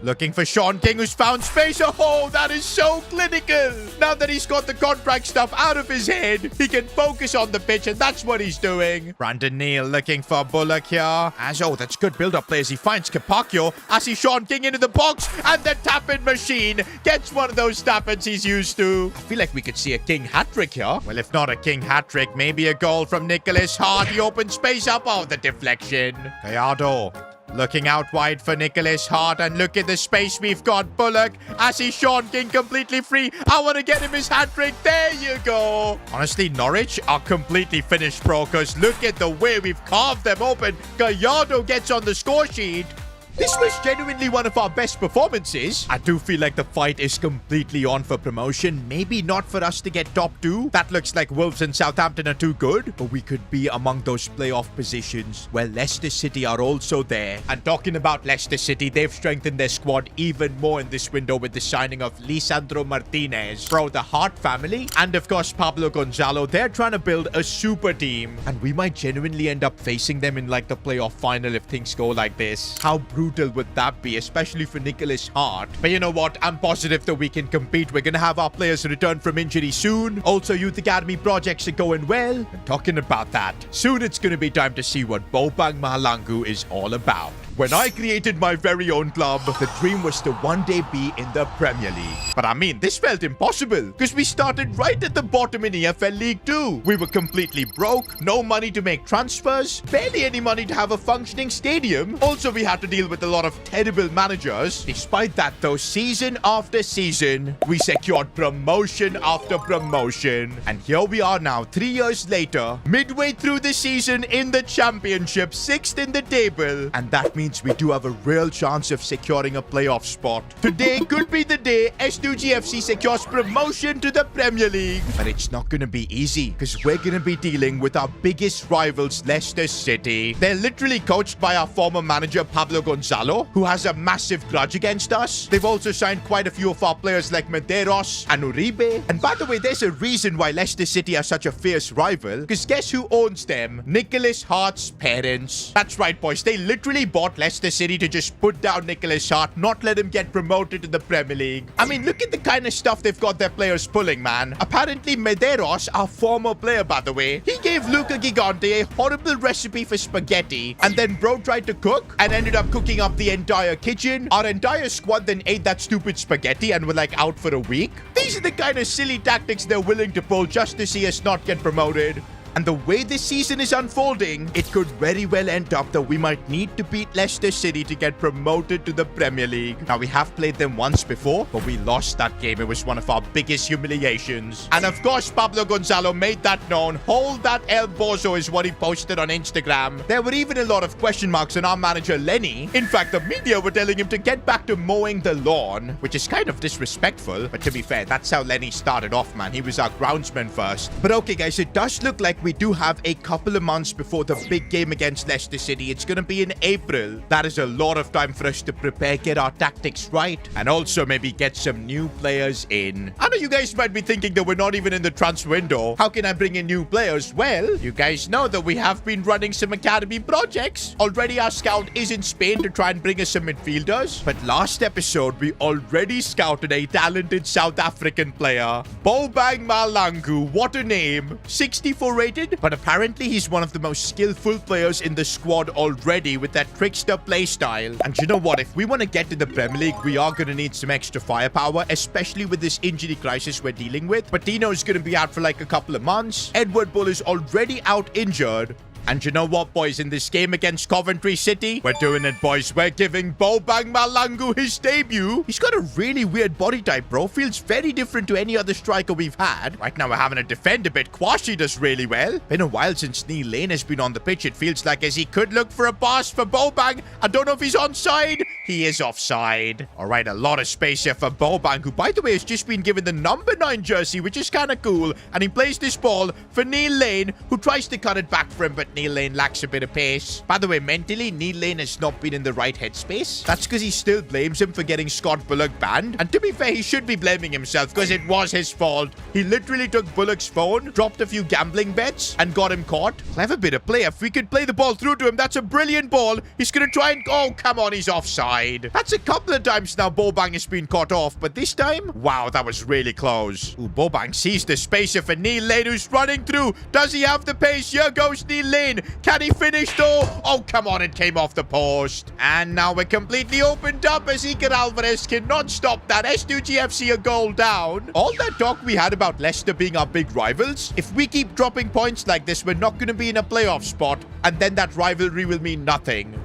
looking for Sean King, who's found space. Oh, that is so clinical. Now that he's got the contract stuff out of his head, he can focus on the pitch, and that's what he's doing. Brandon Neal looking for Bullock here. Oh, that's good build-up play as he finds Capaccio. I see Sean King into the box, and the tap-in machine gets one of those tap-ins he's used to. I feel like we could see a King hat-trick here. Well, if not a King hat-trick, maybe a goal from Nicholas Hart. He opens space up. Oh, the deflection. Gallardo looking out wide for Nicholas Hart, and look at the space we've got. Bullock, I see Sean King completely free. I want to get him his hat-trick. There you go. Honestly, Norwich are completely finished, bro, because look at the way we've carved them open. Gallardo gets on the score sheet. This was genuinely one of our best performances. I do feel like the fight is completely on for promotion. Maybe not for us to get top 2. That looks like Wolves and Southampton are too good. But we could be among those playoff positions where Leicester City are also there. And talking about Leicester City, they've strengthened their squad even more in this window with the signing of Lisandro Martinez. Bro, the Hart family, and of course Pablo Gonzalo, they're trying to build a super team. And we might genuinely end up facing them in like the playoff final if things go like this. How brutal would that be, especially for Nicholas Hart? But you know what? I'm positive that we can compete. We're going to have our players return from injury soon. Also, Youth Academy projects are going well. And talking about that, soon it's going to be time to see what Bobang Malangu is all about. When I created my very own club, the dream was to one day be in the Premier League. But I mean, this felt impossible because we started right at the bottom in EFL League 2. We were completely broke, no money to make transfers, barely any money to have a functioning stadium. Also, we had to deal with a lot of terrible managers. Despite that though, season after season, we secured promotion after promotion. And here we are now, 3 years later, midway through the season in the championship, 6th in the table. And that means we do have a real chance of securing a playoff spot. Today could be the day S2G FC secures promotion to the Premier League. But it's not going to be easy because we're going to be dealing with our biggest rivals, Leicester City. They're literally coached by our former manager, Pablo Gonzalo, who has a massive grudge against us. They've also signed quite a few of our players like Medeiros and Uribe. And by the way, there's a reason why Leicester City are such a fierce rival, because guess who owns them? Nicholas Hart's parents. That's right, boys. They literally bought Leicester City to just put down Nicholas Hart, not let him get promoted to the Premier League. I mean, look at the kind of stuff they've got their players pulling, man. Apparently, Medeiros, our former player, by the way, he gave Luca Gigante a horrible recipe for spaghetti, and then bro tried to cook and ended up cooking up the entire kitchen. Our entire squad then ate that stupid spaghetti and were like out for a week. These are the kind of silly tactics they're willing to pull just to see us not get promoted. And the way this season is unfolding, it could very well end up that we might need to beat Leicester City to get promoted to the Premier League. Now, we have played them once before, but we lost that game. It was one of our biggest humiliations. And of course, Pablo Gonzalo made that known. Hold that El Bozo is what he posted on Instagram. There were even a lot of question marks on our manager, Lenny. In fact, the media were telling him to get back to mowing the lawn, which is kind of disrespectful. But to be fair, that's how Lenny started off, man. He was our groundsman first. But okay, guys, it does look like we do have a couple of months before the big game against Leicester City. It's going to be in April. That is a lot of time for us to prepare, get our tactics right, and also maybe get some new players in. I know you guys might be thinking that we're not even in the transfer window. How can I bring in new players? Well, you guys know that we have been running some academy projects. Already our scout is in Spain to try and bring us some midfielders. But last episode, we already scouted a talented South African player. Bobang Malangu. What a name. 64 rated. But apparently he's one of the most skillful players in the squad already with that trickster playstyle. And you know what? If we want to get to the Premier League, we are going to need some extra firepower, especially with this injury crisis we're dealing with. Patino is going to be out for like a couple of months. Edward Bull is already out injured. And you know what, boys? In this game against Coventry City, we're doing it, boys. We're giving Bobang Malangu his debut. He's got a really weird body type, bro. Feels very different to any other striker we've had. Right now, we're having to defend a bit. Kwashi does really well. Been a while since Neil Lane has been on the pitch. It feels like as he could look for a pass for Bobang. I don't know if he's onside. He is offside. All right, a lot of space here for Bobang, who, by the way, has just been given the number 9 jersey, which is kind of cool. And he plays this ball for Neil Lane, who tries to cut it back for him, but Neil Lane lacks a bit of pace. By the way, mentally, Neil Lane has not been in the right headspace. That's because he still blames him for getting Scott Bullock banned. And to be fair, he should be blaming himself because it was his fault. He literally took Bullock's phone, dropped a few gambling bets, and got him caught. Clever bit of play. If we could play the ball through to him, that's a brilliant ball. He's going to try and... Oh, come on, he's offside. That's a couple of times now Bobang has been caught off, but this time, wow, that was really close. Ooh, Bobang sees the spacer for Neil Lane, who's running through. Does he have the pace? Here goes Neil Lane. Can he finish though? Oh, come on, it came off the post. And now we're completely opened up as Iker Alvarez cannot stop that. S2G FC a goal down. All that talk we had about Leicester being our big rivals, if we keep dropping points like this, we're not going to be in a playoff spot, and then that rivalry will mean nothing.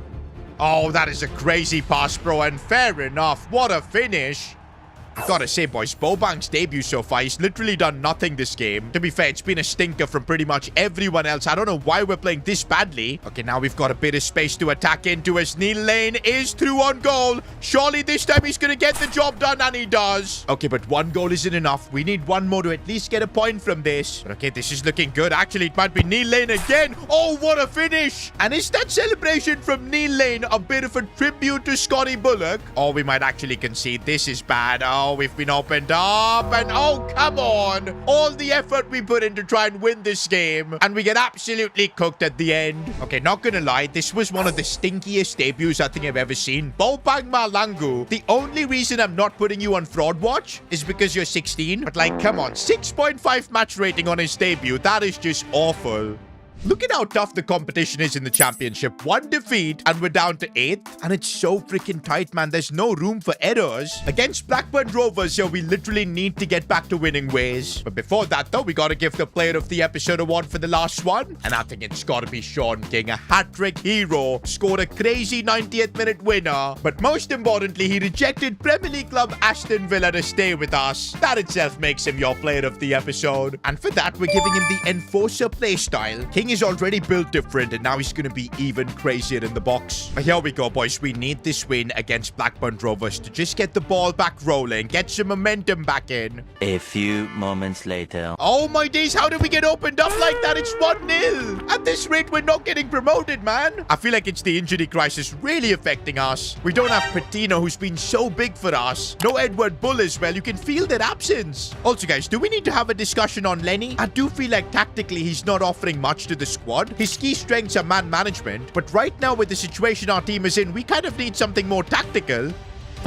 Oh, that is a crazy pass, bro, and fair enough. What a finish. I gotta say, boys, Bobang's debut so far, he's literally done nothing this game. To be fair, it's been a stinker from pretty much everyone else. I don't know why we're playing this badly. Okay, now we've got a bit of space to attack into as Neil Lane is through on goal. Surely this time he's gonna get the job done, and he does. Okay, but one goal isn't enough. We need one more to at least get a point from this. But okay, this is looking good. Actually, it might be Neil Lane again. Oh, what a finish. And is that celebration from Neil Lane a bit of a tribute to Scotty Bullock? Or we might actually concede. This is bad. Oh, we've been opened up, and oh, come on. All the effort we put in to try and win this game, and we get absolutely cooked at the end. Okay, not gonna lie, this was one of the stinkiest debuts I think I've ever seen. Bobang Malangu, the only reason I'm not putting you on fraud watch is because you're 16, but like, come on, 6.5 match rating on his debut. That is just awful. Look at how tough the competition is in the championship. One defeat and we're down to 8th. And it's so freaking tight, man. There's no room for errors. Against Blackburn Rovers here, we literally need to get back to winning ways. But before that, though, we got to give the Player of the Episode award for the last one. And I think it's got to be Sean King, a hat-trick hero. Scored a crazy 90th minute winner. But most importantly, he rejected Premier League club Aston Villa to stay with us. That itself makes him your Player of the Episode. And for that, we're giving him the Enforcer playstyle. King is already built different, and now he's going to be even crazier in the box. But here we go, boys. We need this win against Blackburn Rovers to just get the ball back rolling, get some momentum back in. A few moments later. Oh my days, how did we get opened up like that? It's 1-0. At this rate, we're not getting promoted, man. I feel like it's the injury crisis really affecting us. We don't have Patino, who's been so big for us. No Edward Bull as well. You can feel that absence. Also, guys, do we need to have a discussion on Lenny? I do feel like tactically he's not offering much to the squad. His key strengths are man management, but right now with the situation our team is in, we kind of need something more tactical.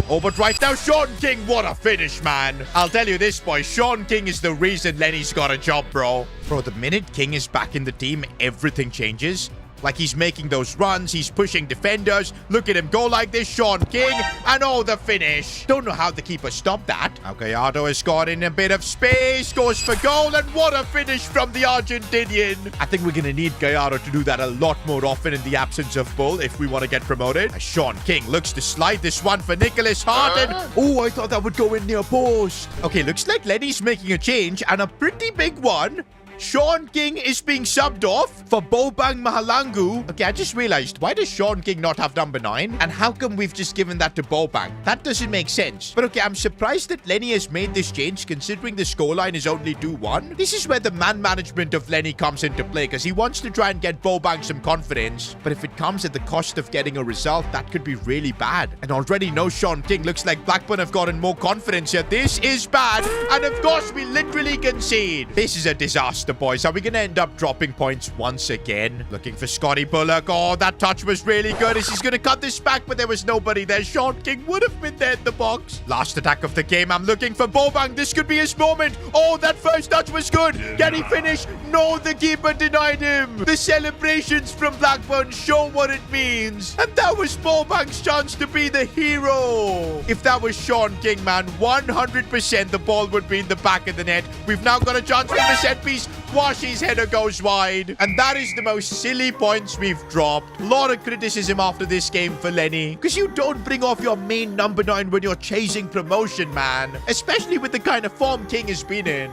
Oh, but right now, Sean King, what a finish, man. I'll tell you this, boy. Sean King is the reason Lenny's got a job, bro. Bro, the minute King is back in the team, everything changes. Like, he's making those runs, he's pushing defenders. Look at him go like this, Sean King. And oh, the finish. Don't know how the keeper stopped that. Now, Gallardo has got in a bit of space, goes for goal, and what a finish from the Argentinian. I think we're going to need Gallardo to do that a lot more often in the absence of Bull if we want to get promoted. Sean King looks to slide this one for Nicholas Hart, and oh, I thought that would go in near post. Okay, looks like Lenny's making a change, and a pretty big one. Sean King is being subbed off for Bobang Mahalangu. Okay, I just realized, why does Sean King not have number 9? And how come we've just given that to Bobang? That doesn't make sense. But okay, I'm surprised that Lenny has made this change considering the scoreline is only 2-1. This is where the man management of Lenny comes into play because he wants to try and get Bobang some confidence. But if it comes at the cost of getting a result, that could be really bad. And already no Sean King. Looks like Blackburn have gotten more confidence here. This is bad. And of course, we literally concede. This is a disaster, boys. Are we going to end up dropping points once again? Looking for Scotty Bullock. Oh, that touch was really good as he's going to cut this back, but there was nobody there. Sean King would have been there in the box. Last attack of the game. I'm looking for Bobang. This could be his moment. Oh, that first touch was good. Can he finish? No, the keeper denied him. The celebrations from Blackburn show what it means. And that was Bobang's chance to be the hero. If that was Sean King, man, 100% the ball would be in the back of the net. We've now got a chance for the set piece. Washi's header goes wide. And that is the most silly points we've dropped. A lot of criticism after this game for Lenny. Because you don't bring off your main number 9 when you're chasing promotion, man. Especially with the kind of form King has been in.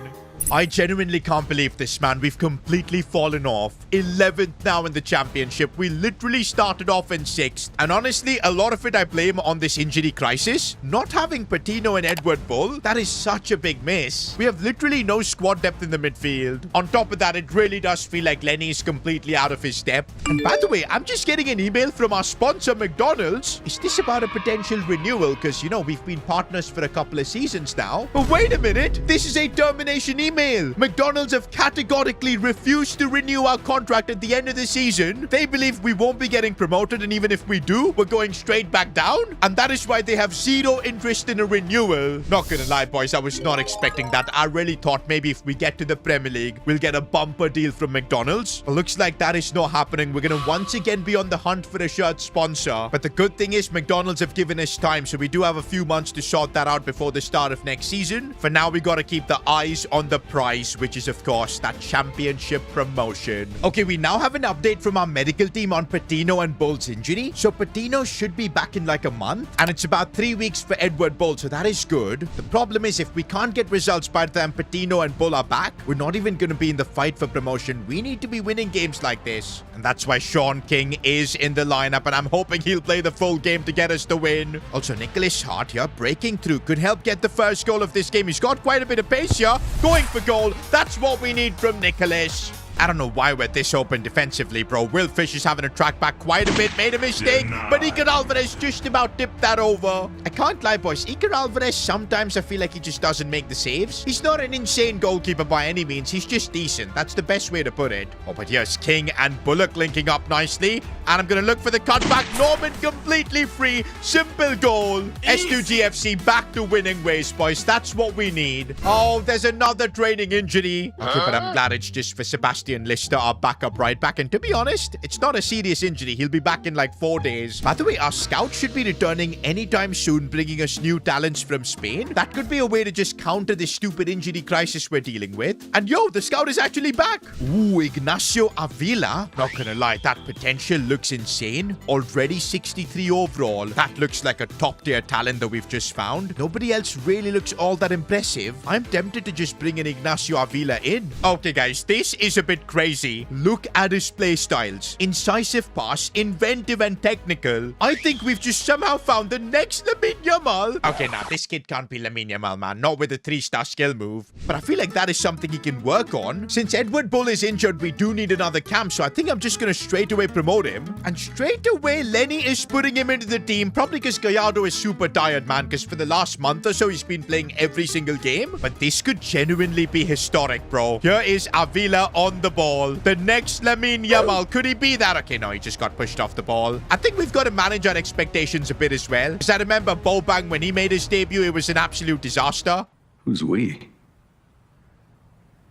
I genuinely can't believe this, man. We've completely fallen off. 11th now in the championship. We literally started off in 6th. And honestly, a lot of it I blame on this injury crisis. Not having Patino and Edward Bull, that is such a big miss. We have literally no squad depth in the midfield. On top of that, it really does feel like Lenny is completely out of his depth. And by the way, I'm just getting an email from our sponsor, McDonald's. Is this about a potential renewal? Because, you know, we've been partners for a couple of seasons now. But wait a minute. This is a termination email. McDonald's have categorically refused to renew our contract at the end of the season. They believe we won't be getting promoted, and even if we do, we're going straight back down. And that is why they have zero interest in a renewal. Not gonna lie, boys, I was not expecting that. I really thought maybe if we get to the Premier League, we'll get a bumper deal from McDonald's. Well, looks like that is not happening. We're gonna once again be on the hunt for a shirt sponsor. But the good thing is McDonald's have given us time, so we do have a few months to sort that out before the start of next season. For now, we gotta keep the eyes on the prize, which is, of course, that championship promotion. Okay, we now have an update from our medical team on Patino and Bull's injury. So Patino should be back in like a month, and it's about 3 weeks for Edward Bull, so that is good. The problem is if we can't get results by the time Patino and Bull are back, we're not even going to be in the fight for promotion. We need to be winning games like this. And that's why Sean King is in the lineup, and I'm hoping he'll play the full game to get us the win. Also, Nicholas Hart here breaking through could help get the first goal of this game. He's got quite a bit of pace here. Going for goal. That's what we need from Nicholas. I don't know why we're this open defensively, bro. Will Fish is having to track back quite a bit. Made a mistake, but Iker Alvarez just about tipped that over. I can't lie, boys. Iker Alvarez, sometimes I feel like he just doesn't make the saves. He's not an insane goalkeeper by any means. He's just decent. That's the best way to put it. Oh, but here's King and Bullock linking up nicely. And I'm going to look for the cutback. Norman completely free. Simple goal. S2G FC back to winning ways, boys. That's what we need. Oh, there's another training injury. Okay, but I'm glad it's just for Sebastian Lister, our backup right back. And to be honest, it's not a serious injury. He'll be back in like 4 days. By the way, our scout should be returning anytime soon, bringing us new talents from Spain. That could be a way to just counter this stupid injury crisis we're dealing with. And yo, the scout is actually back. Ooh, Ignacio Avila. Not gonna lie, that potential looks insane. Already 63 overall. That looks like a top tier talent that we've just found. Nobody else really looks all that impressive. I'm tempted to just bring in Ignacio Avila in. Okay, guys, this is a bit crazy. Look at his play styles. Incisive pass, inventive and technical. I think we've just somehow found the next Lamine Yamal. Okay, now this kid can't be Lamine Yamal, man. Not with a 3-star skill move. But I feel like that is something he can work on. Since Edward Bull is injured, we do need another camp, so I think I'm just going to straight away promote him. And straight away, Lenny is putting him into the team. Probably because Gallardo is super tired, man, because for the last month or so, he's been playing every single game. But this could genuinely be historic, bro. Here is Avila on the ball. The next Lamine Yamal. Could he be that? Okay, no, he just got pushed off the ball. I think we've got to manage our expectations a bit as well. Because I remember Bobang, when he made his debut, it was an absolute disaster. Who's we?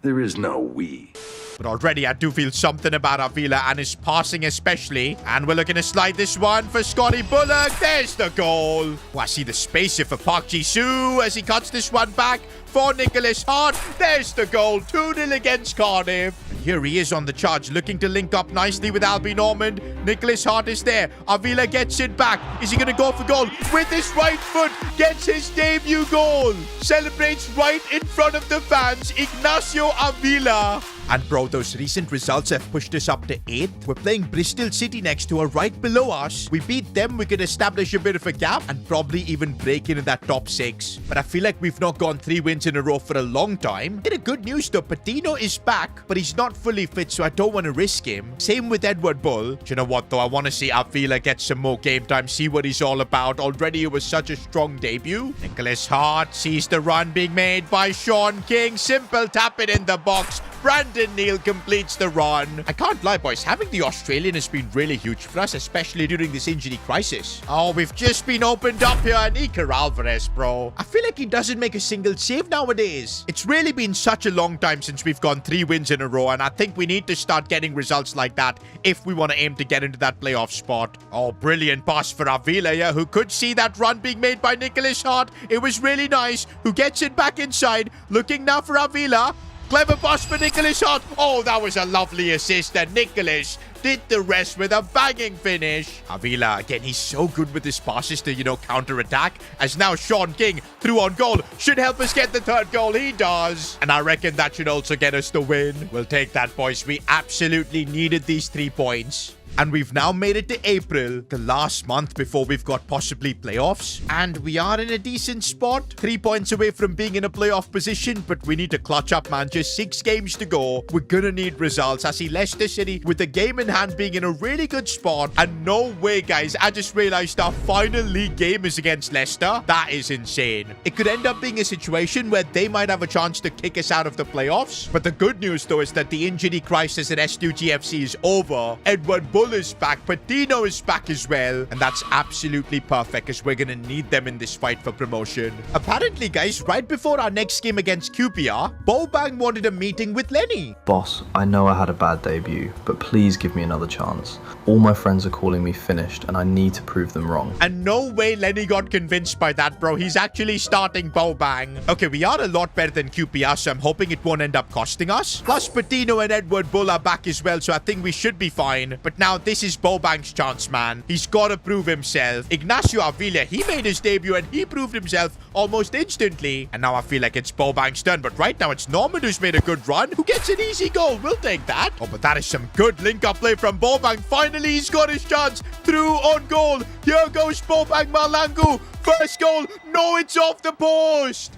There is no we. But already I do feel something about Avila and his passing especially. And we're looking to slide this one for Scotty Bullock. There's the goal. Oh, I see the space here for Park Ji-soo as he cuts this one back for Nicholas Hart. There's the goal. 2-0 against Cardiff. And here he is on the charge, looking to link up nicely with Albie Normand. Nicholas Hart is there. Avila gets it back. Is he going to go for goal? With his right foot, gets his debut goal. Celebrates right in front of the fans. Ignacio Avila. And bro, those recent results have pushed us up to 8th. We're playing Bristol City next, who are right below us. We beat them, we could establish a bit of a gap and probably even break into that top 6. But I feel like we've not gone 3 wins in a row for a long time. Bit of good news though, Patino is back, but he's not fully fit, so I don't want to risk him. Same with Edward Bull. Do you know what though? I want to see Avila get some more game time, see what he's all about. Already it was such a strong debut. Nicholas Hart sees the run being made by Sean King. Simple tap it in the box. Brandon Neal completes the run. I can't lie, boys. Having the Australian has been really huge for us, especially during this injury crisis. Oh, we've just been opened up here. And Iker Alvarez, bro. I feel like he doesn't make a single save nowadays. It's really been such a long time since we've gone 3 wins in a row, and I think we need to start getting results like that if we want to aim to get into that playoff spot. Oh, brilliant pass for Avila here, who could see that run being made by Nicholas Hart. It was really nice. Who gets it back inside. Looking now for Avila. Clever pass for Nicholas Hart. Oh, that was a lovely assist. And Nicholas did the rest with a banging finish. Avila, again, he's so good with his passes to, counter-attack. As now Sean King, through on goal, should help us get the third goal. He does. And I reckon that should also get us the win. We'll take that, boys. We absolutely needed these 3 points. And we've now made it to April, the last month before we've got possibly playoffs. And we are in a decent spot. 3 points away from being in a playoff position, but we need to clutch up, man. Just 6 games to go. We're gonna need results. I see Leicester City with the game in hand being in a really good spot. And no way, guys. I just realized our final league game is against Leicester. That is insane. It could end up being a situation where they might have a chance to kick us out of the playoffs. But the good news, though, is that the injury crisis at S2G FC is over. Edward Bull is back, Patino is back as well, and that's absolutely perfect because we're gonna need them in this fight for promotion. Apparently, guys, right before our next game against QPR, Bobang wanted a meeting with Lenny. Boss, I know I had a bad debut, but please give me another chance. All my friends are calling me finished, and I need to prove them wrong. And no way Lenny got convinced by that, bro. He's actually starting Bobang. Okay, we are a lot better than QPR, so I'm hoping it won't end up costing us. Plus, Patino and Edward Bull are back as well, so I think we should be fine. But now this is Bobang's chance, man. He's got to prove himself. Ignacio Avila, he made his debut and he proved himself almost instantly. And now I feel like it's Bobang's turn. But right now it's Norman who's made a good run, who gets an easy goal. We'll take that. Oh, but that is some good link-up play from Bobang. Finally, he's got his chance. Through on goal. Here goes Bobang Malangu. First goal. No, it's off the post.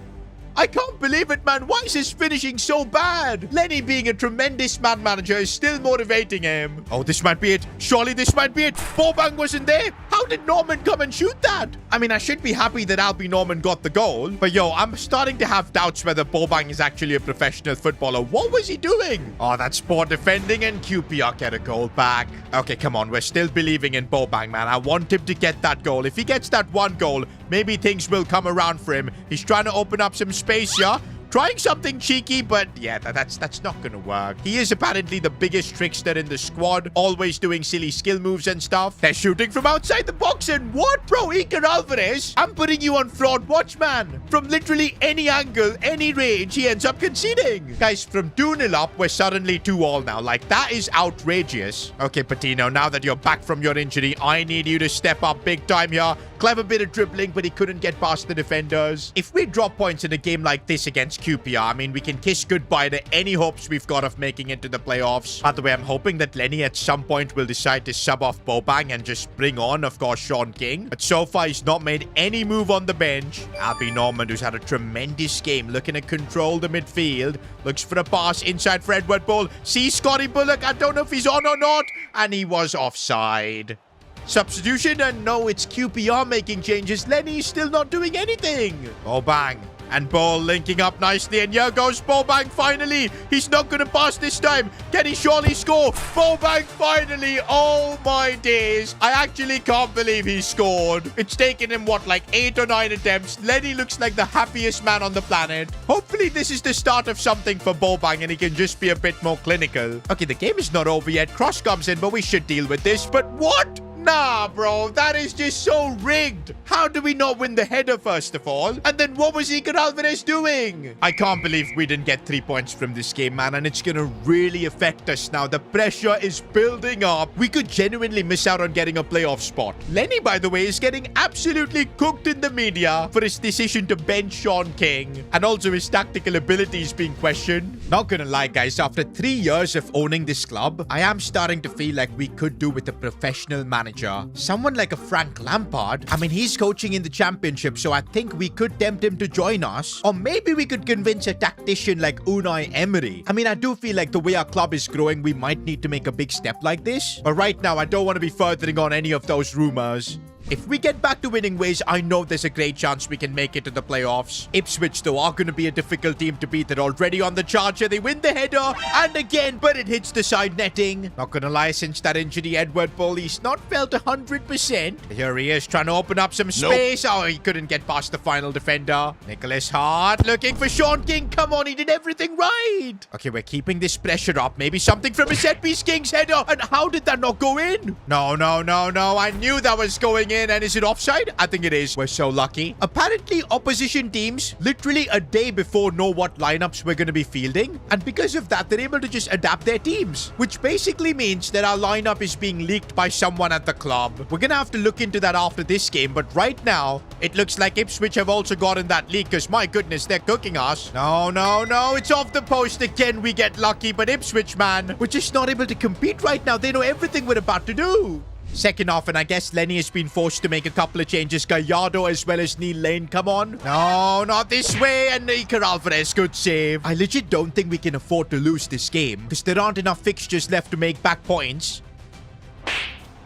I can't believe it, man. Why is his finishing so bad? Lenny, being a tremendous man manager, is still motivating him. Oh, this might be it. Surely this might be it. Bobang wasn't there. How did Norman come and shoot that? I mean, I should be happy that Albie Norman got the goal. But yo, I'm starting to have doubts whether Bobang is actually a professional footballer. What was he doing? Oh, that's poor defending, and QPR get a goal back. Okay, come on. We're still believing in Bobang, man. I want him to get that goal. If he gets that one goal, maybe things will come around for him. He's trying to open up some space here. Trying something cheeky, but yeah, that's not gonna work. He is apparently the biggest trickster in the squad, always doing silly skill moves and stuff. They're shooting from outside the box, and what, bro? Iker Alvarez? I'm putting you on fraud watch, man. From literally any angle, any range, he ends up conceding. Guys, from 2-0 up, we're suddenly 2-2 now. Like, that is outrageous. Okay, Patino, now that you're back from your injury, I need you to step up big time here. Clever bit of dribbling, but he couldn't get past the defenders. If we drop points in a game like this against QPR, I mean, we can kiss goodbye to any hopes we've got of making it to the playoffs. By the way, I'm hoping that Lenny at some point will decide to sub off Bobang and just bring on, of course, Sean King. But so far, he's not made any move on the bench. Albie Norman, who's had a tremendous game, looking to control the midfield. Looks for a pass inside for Edward Bull. Sees Scotty Bullock. I don't know if he's on or not. And he was offside. Substitution, and no, it's QPR making changes. Lenny's still not doing anything. Bobang and Ball linking up nicely, and here goes Bobang finally. He's not going to pass this time. Can he surely score? Bobang finally. Oh my days. I actually can't believe he scored. It's taken him, what, like 8 or 9 attempts. Lenny looks like the happiest man on the planet. Hopefully this is the start of something for Bobang and he can just be a bit more clinical. Okay, the game is not over yet. Cross comes in, but we should deal with this. But what? Nah, bro, that is just so rigged. How do we not win the header, first of all? And then what was Iker Alvarez doing? I can't believe we didn't get 3 points from this game, man, and it's gonna really affect us now. The pressure is building up. We could genuinely miss out on getting a playoff spot. Lenny, by the way, is getting absolutely cooked in the media for his decision to bench Sean King, and also his tactical abilities being questioned. Not gonna lie, guys, after 3 years of owning this club, I am starting to feel like we could do with a professional manager. Someone like a Frank Lampard. I mean, he's coaching in the championship, so I think we could tempt him to join us. Or maybe we could convince a tactician like Unai Emery. I mean, I do feel like the way our club is growing, we might need to make a big step like this. But right now, I don't want to be furthering on any of those rumors. If we get back to winning ways, I know there's a great chance we can make it to the playoffs. Ipswich, though, are going to be a difficult team to beat. They're already on the charge here. They win the header, and again, but it hits the side netting. Not going to lie, since that injury, Edward Bull, he's not felt 100%. Here he is, trying to open up some space. Nope. Oh, he couldn't get past the final defender. Nicholas Hart looking for Sean King. Come on, he did everything right. Okay, we're keeping this pressure up. Maybe something from a set piece. King's header. And how did that not go in? No. I knew that was going in. in, and is it offside? I think it is. We're so lucky. Apparently, opposition teams literally a day before know what lineups we're going to be fielding, and because of that, they're able to just adapt their teams, which basically means that our lineup is being leaked by someone at the club. We're going to have to look into that after this game, but right now, it looks like Ipswich have also gotten that leak, because my goodness, they're cooking us. No, no, no, it's off the post again. We get lucky, but Ipswich, man, we're just not able to compete right now. They know everything we're about to do. Second half, and I guess Lenny has been forced to make a couple of changes. Gallardo as well as Neil Lane. Come on. No, not this way. And Iker Alvarez, good save. I legit don't think we can afford to lose this game, because there aren't enough fixtures left to make back points.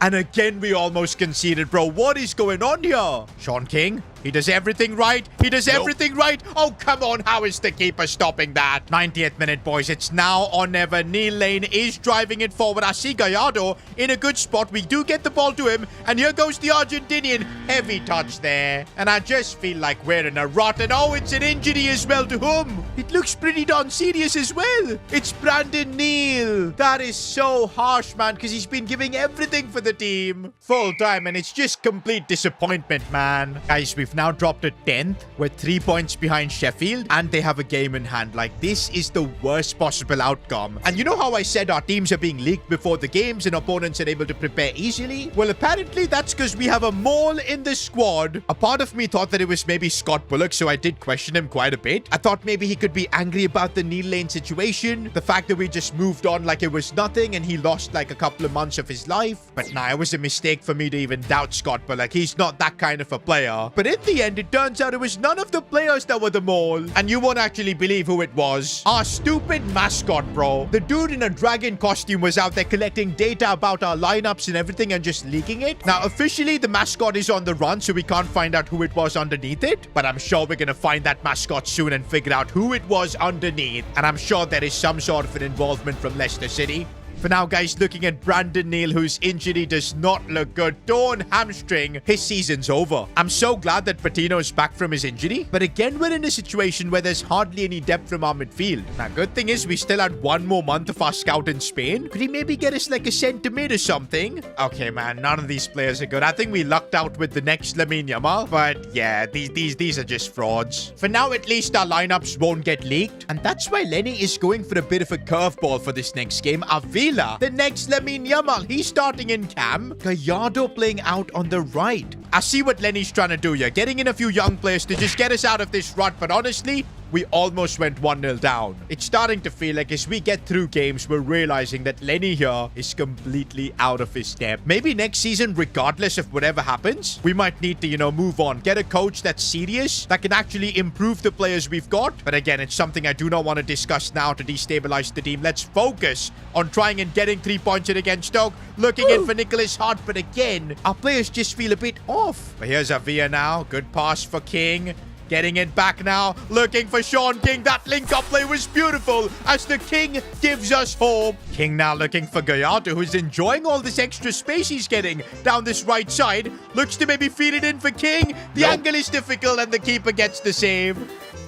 And again, we almost conceded, bro. What is going on here? Sean King, he does everything right. He does everything right. Oh, come on. How is the keeper stopping that? 90th minute, boys. It's now or never. Neil Lane is driving it forward. I see Gallardo in a good spot. We do get the ball to him. And here goes the Argentinian. Heavy touch there. And I just feel like we're in a rut. And oh, it's an injury as well to whom? It looks pretty darn serious as well. It's Brandon Neal. That is so harsh, man, because he's been giving everything for the team full time, and it's just complete disappointment, man. Guys, we've now dropped to 10th. We're 3 points behind Sheffield, and they have a game in hand. Like, this is the worst possible outcome. And you know how I said our teams are being leaked before the games and opponents are able to prepare easily? Well, apparently that's because we have a mole in the squad. A part of me thought that it was maybe Scott Bullock, so I did question him quite a bit. I thought maybe he could be angry about the Neil Lane situation, the fact that we just moved on like it was nothing and he lost like a couple of months of his life. But nah, it was a mistake for me to even doubt Scott Bullock. He's not that kind of a player. But in the end, it turns out it was none of the players that were the mole. And you won't actually believe who it was. Our stupid mascot, bro. The dude in a dragon costume was out there collecting data about our lineups and everything and just leaking it. Now, officially, the mascot is on the run, so we can't find out who it was underneath it. But I'm sure we're gonna find that mascot soon and figure out who it was underneath. And I'm sure there is some sort of an involvement from Leicester City. For now, guys, looking at Brandon Neal, whose injury does not look good. Torn hamstring. His season's over. I'm so glad that Patino is back from his injury. But again, we're in a situation where there's hardly any depth from our midfield. Now, good thing is we still had 1 more month of our scout in Spain. Could he maybe get us like a centre mid or something? Okay, man, none of these players are good. I think we lucked out with the next Lamine Yamal. But yeah, these are just frauds. For now, at least our lineups won't get leaked. And that's why Lenny is going for a bit of a curveball for this next game. Avila, the next Lamine Yamal, he's starting in cam. Gallardo playing out on the right. I see what Lenny's trying to do here, getting in a few young players to just get us out of this rut. But honestly, we almost went 1-0 down. It's starting to feel like as we get through games, we're realizing that Lenny here is completely out of his depth. Maybe next season, regardless of whatever happens, we might need to, move on. Get a coach that's serious, that can actually improve the players we've got. But again, it's something I do not want to discuss now to destabilize the team. Let's focus on trying and getting 3 points in against Stoke. Looking in for Nicholas Hart, but again, our players just feel a bit off. But here's Avila now. Good pass for King. Getting it back now, looking for Sean King. That link-up play was beautiful as the King gives us hope. King now looking for Gallardo, who's enjoying all this extra space he's getting down this right side. Looks to maybe feed it in for King. The angle is difficult and the keeper gets the save.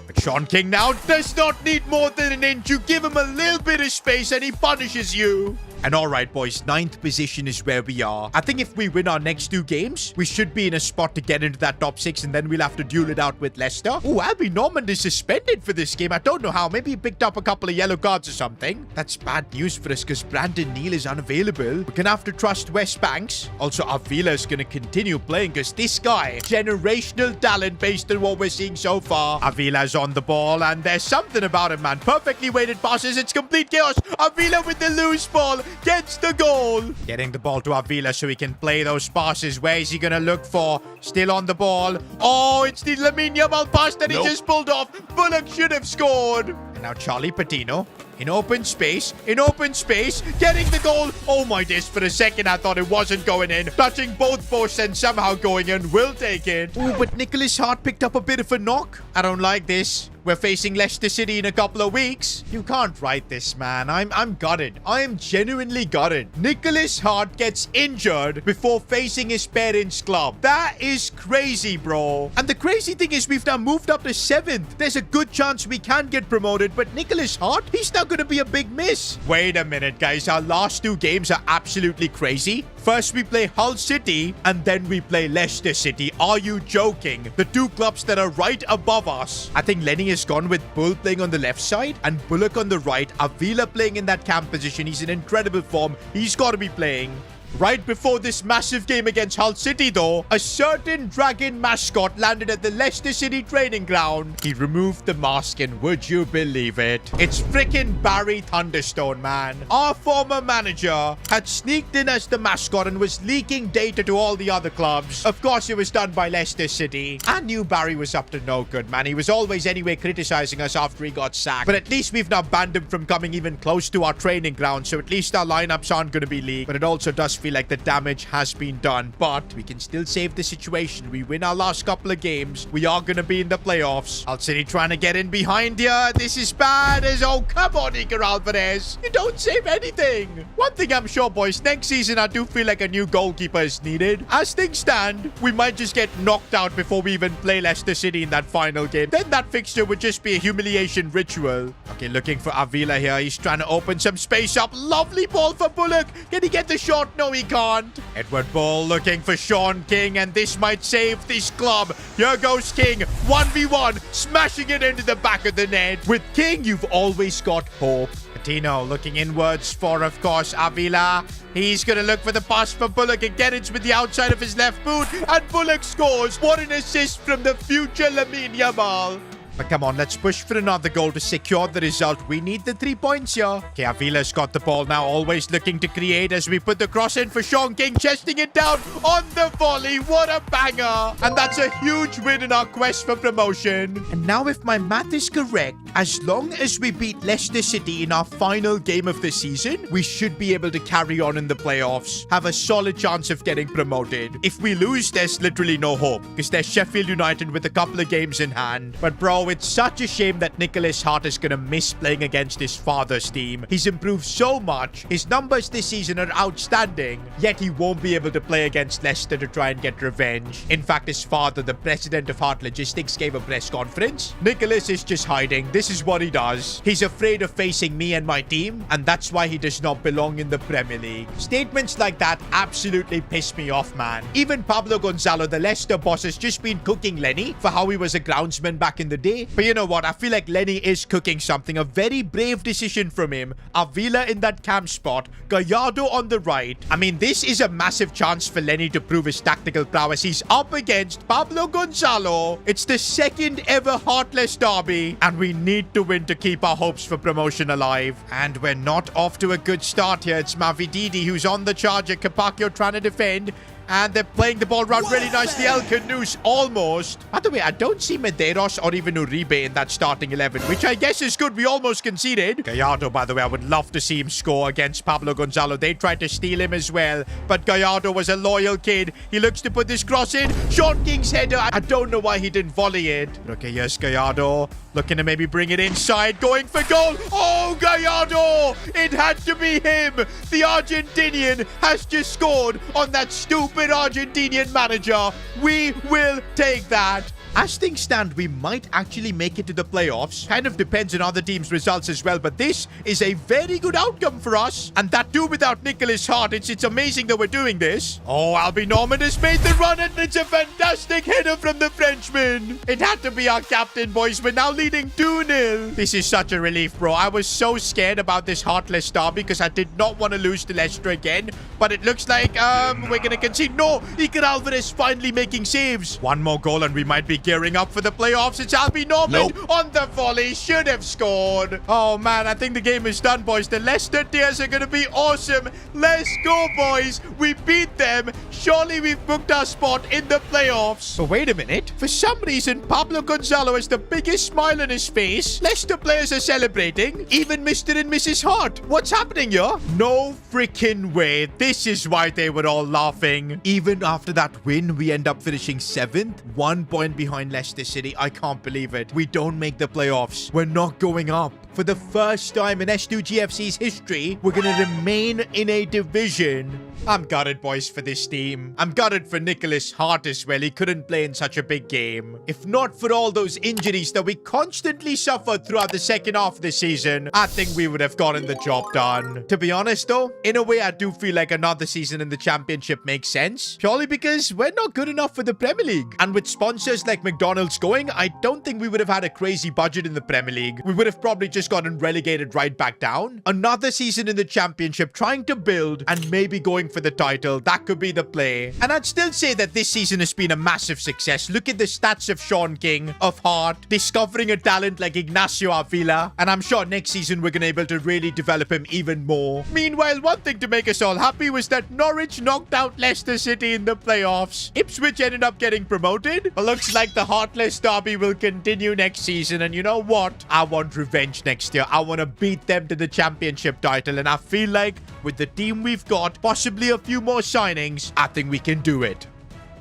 But Sean King now does not need more than an inch. You give him a little bit of space and he punishes you. And all right, boys, 9th position is where we are. I think if we win our next 2 games, we should be in a spot to get into that top 6, and then we'll have to duel it out with Leicester. Oh, Albie Norman is suspended for this game. I don't know how. Maybe he picked up a couple of yellow cards or something. That's bad news for us because Brandon Neal is unavailable. We're going to have to trust West Banks. Also, Avila is going to continue playing because this guy, generational talent based on what we're seeing so far. Avila's on the ball, and there's something about him, man. Perfectly weighted passes. It's complete chaos. Avila with the loose ball. Gets the goal. Getting the ball to Avila so he can play those passes. Where is he going to look for? Still on the ball. Oh, it's the Lamine Yamal pass that he just pulled off. Bullock should have scored. And now Charlie Patino. In open space, getting the goal. Oh my days, for a second I thought it wasn't going in. Touching both posts and somehow going in. We'll take it. Oh, but Nicholas Hart picked up a bit of a knock. I don't like this. We're facing Leicester City in a couple of weeks. You can't write this, man. I'm gutted. I am genuinely gutted. Nicholas Hart gets injured before facing his parents' club. That is crazy, bro. And the crazy thing is we've now moved up to 7th. There's a good chance we can get promoted, but Nicholas Hart, he's now going to be a big miss. Wait a minute, guys. Our last 2 games are absolutely crazy. First we play Hull City and then we play Leicester City. Are you joking? The two clubs that are right above us. I think Lenny has gone with Bull playing on the left side and Bullock on the right. Avila playing in that cam position. He's in incredible form. He's got to be playing. Right before this massive game against Hull City, though, a certain dragon mascot landed at the Leicester City training ground. He removed the mask and would you believe it? It's freaking Barry Thunderstone, man. Our former manager had sneaked in as the mascot and was leaking data to all the other clubs. Of course, it was done by Leicester City. I knew Barry was up to no good, man. He was always anyway criticizing us after he got sacked. But at least we've now banned him from coming even close to our training ground, so at least our lineups aren't going to be leaked. But it also does feel like the damage has been done, but we can still save the situation. We win our last couple of games. We are going to be in the playoffs. Hull City trying to get in behind here. This is bad as... Oh, come on, Iker Alvarez. You don't save anything. One thing I'm sure, boys, next season I do feel like a new goalkeeper is needed. As things stand, we might just get knocked out before we even play Leicester City in that final game. Then that fixture would just be a humiliation ritual. Okay, looking for Avila here. He's trying to open some space up. Lovely ball for Bullock. Can he get the shot? No, he can't. Edward Ball looking for Sean King, and this might save this club. Here goes King. 1v1, smashing it into the back of the net. With King, you've always got hope. Coutinho looking inwards for, of course, Avila. He's going to look for the pass for Bullock. Again, it's with the outside of his left boot, and Bullock scores. What an assist from the future Lamine Yamal. But come on, let's push for another goal to secure the result. We need the 3 points here. Okay, Avila's got the ball now, always looking to create as we put the cross in for Sean King, chesting it down on the volley. What a banger. And that's a huge win in our quest for promotion. And now, if my math is correct, as long as we beat Leicester City in our final game of the season, we should be able to carry on in the playoffs. Have a solid chance of getting promoted. If we lose, there's literally no hope, because there's Sheffield United with a couple of games in hand. But bro, it's such a shame that Nicholas Hart is going to miss playing against his father's team. He's improved so much. His numbers this season are outstanding, yet he won't be able to play against Leicester to try and get revenge. In fact, his father, the president of Hart Logistics, gave a press conference. Nicholas is just hiding. This is what he does. He's afraid of facing me and my team, and that's why he does not belong in the Premier League. Statements like that absolutely piss me off, man. Even Pablo Gonzalo, the Leicester boss, has just been cooking Lenny for how he was a groundsman back in the day. But you know what? I feel like Lenny is cooking something. A very brave decision from him. Avila in that cam spot. Gallardo on the right. I mean, this is a massive chance for Lenny to prove his tactical prowess. He's up against Pablo Gonzalo. It's the second ever Heartless derby, and we need to win to keep our hopes for promotion alive. And we're not off to a good start here. It's Mavididi who's on the charger. Capaccio trying to defend. And they're playing the ball around really nicely. El Canoes almost. By the way, I don't see Medeiros or even Uribe in that starting 11, which I guess is good. We almost conceded. Gallardo, by the way, I would love to see him score against Pablo Gonzalo. They tried to steal him as well, but Gallardo was a loyal kid. He looks to put this cross in. Sean King's header. I don't know why he didn't volley it. Okay, yes, Gallardo looking to maybe bring it inside. Going for goal. Oh, Gallardo! It had to be him. The Argentinian has just scored on that stupid Argentinian manager. We will take that. As things stand, we might actually make it to the playoffs. Kind of depends on other teams' results as well, but this is a very good outcome for us. And that too without Nicholas Hart. It's amazing that we're doing this. Oh, Albi Norman has made the run, and it's a fantastic header from the Frenchman. It had to be our captain, boys. We're now leading 2-0. This is such a relief, bro. I was so scared about this Heartless derby because I did not want to lose to Leicester again. But it looks like we're going to concede. No, Iker Alvarez finally making saves. One more goal and we might be gearing up for the playoffs. It's Albi Norman on the volley. Should have scored. Oh, man, I think the game is done, boys. The Leicester tears are going to be awesome. Let's go, boys. We beat them. Surely we've booked our spot in the playoffs. But wait a minute. For some reason, Pablo Gonzalo has the biggest smile on his face. Leicester players are celebrating. Even Mr. and Mrs. Hart. What's happening here? No freaking way. This is why they were all laughing. Even after that win, we end up finishing 7th. 1 point behind Leicester City. I can't believe it. We don't make the playoffs. We're not going up. For the first time in S2G FC's history, we're going to remain in a division. I'm gutted, boys, for this team. I'm gutted for Nicholas Hart as well. He couldn't play in such a big game. If not for all those injuries that we constantly suffered throughout the second half of the season, I think we would have gotten the job done. To be honest though, in a way I do feel like another season in the Championship makes sense. Purely because we're not good enough for the Premier League. And with sponsors like McDonald's going, I don't think we would have had a crazy budget in the Premier League. We would have probably just gotten relegated right back down. Another season in the Championship, trying to build and maybe going for the title. That could be the play. And I'd still say that this season has been a massive success. Look at the stats of Sean King, of Hart, discovering a talent like Ignacio Avila. And I'm sure next season we're going to be able to really develop him even more. Meanwhile, one thing to make us all happy was that Norwich knocked out Leicester City in the playoffs. Ipswich ended up getting promoted. But looks like the Heartless Derby will continue next season. And you know what? I want revenge next year. I want to beat them to the Championship title. And I feel like with the team we've got, possibly a few more signings, I think we can do it.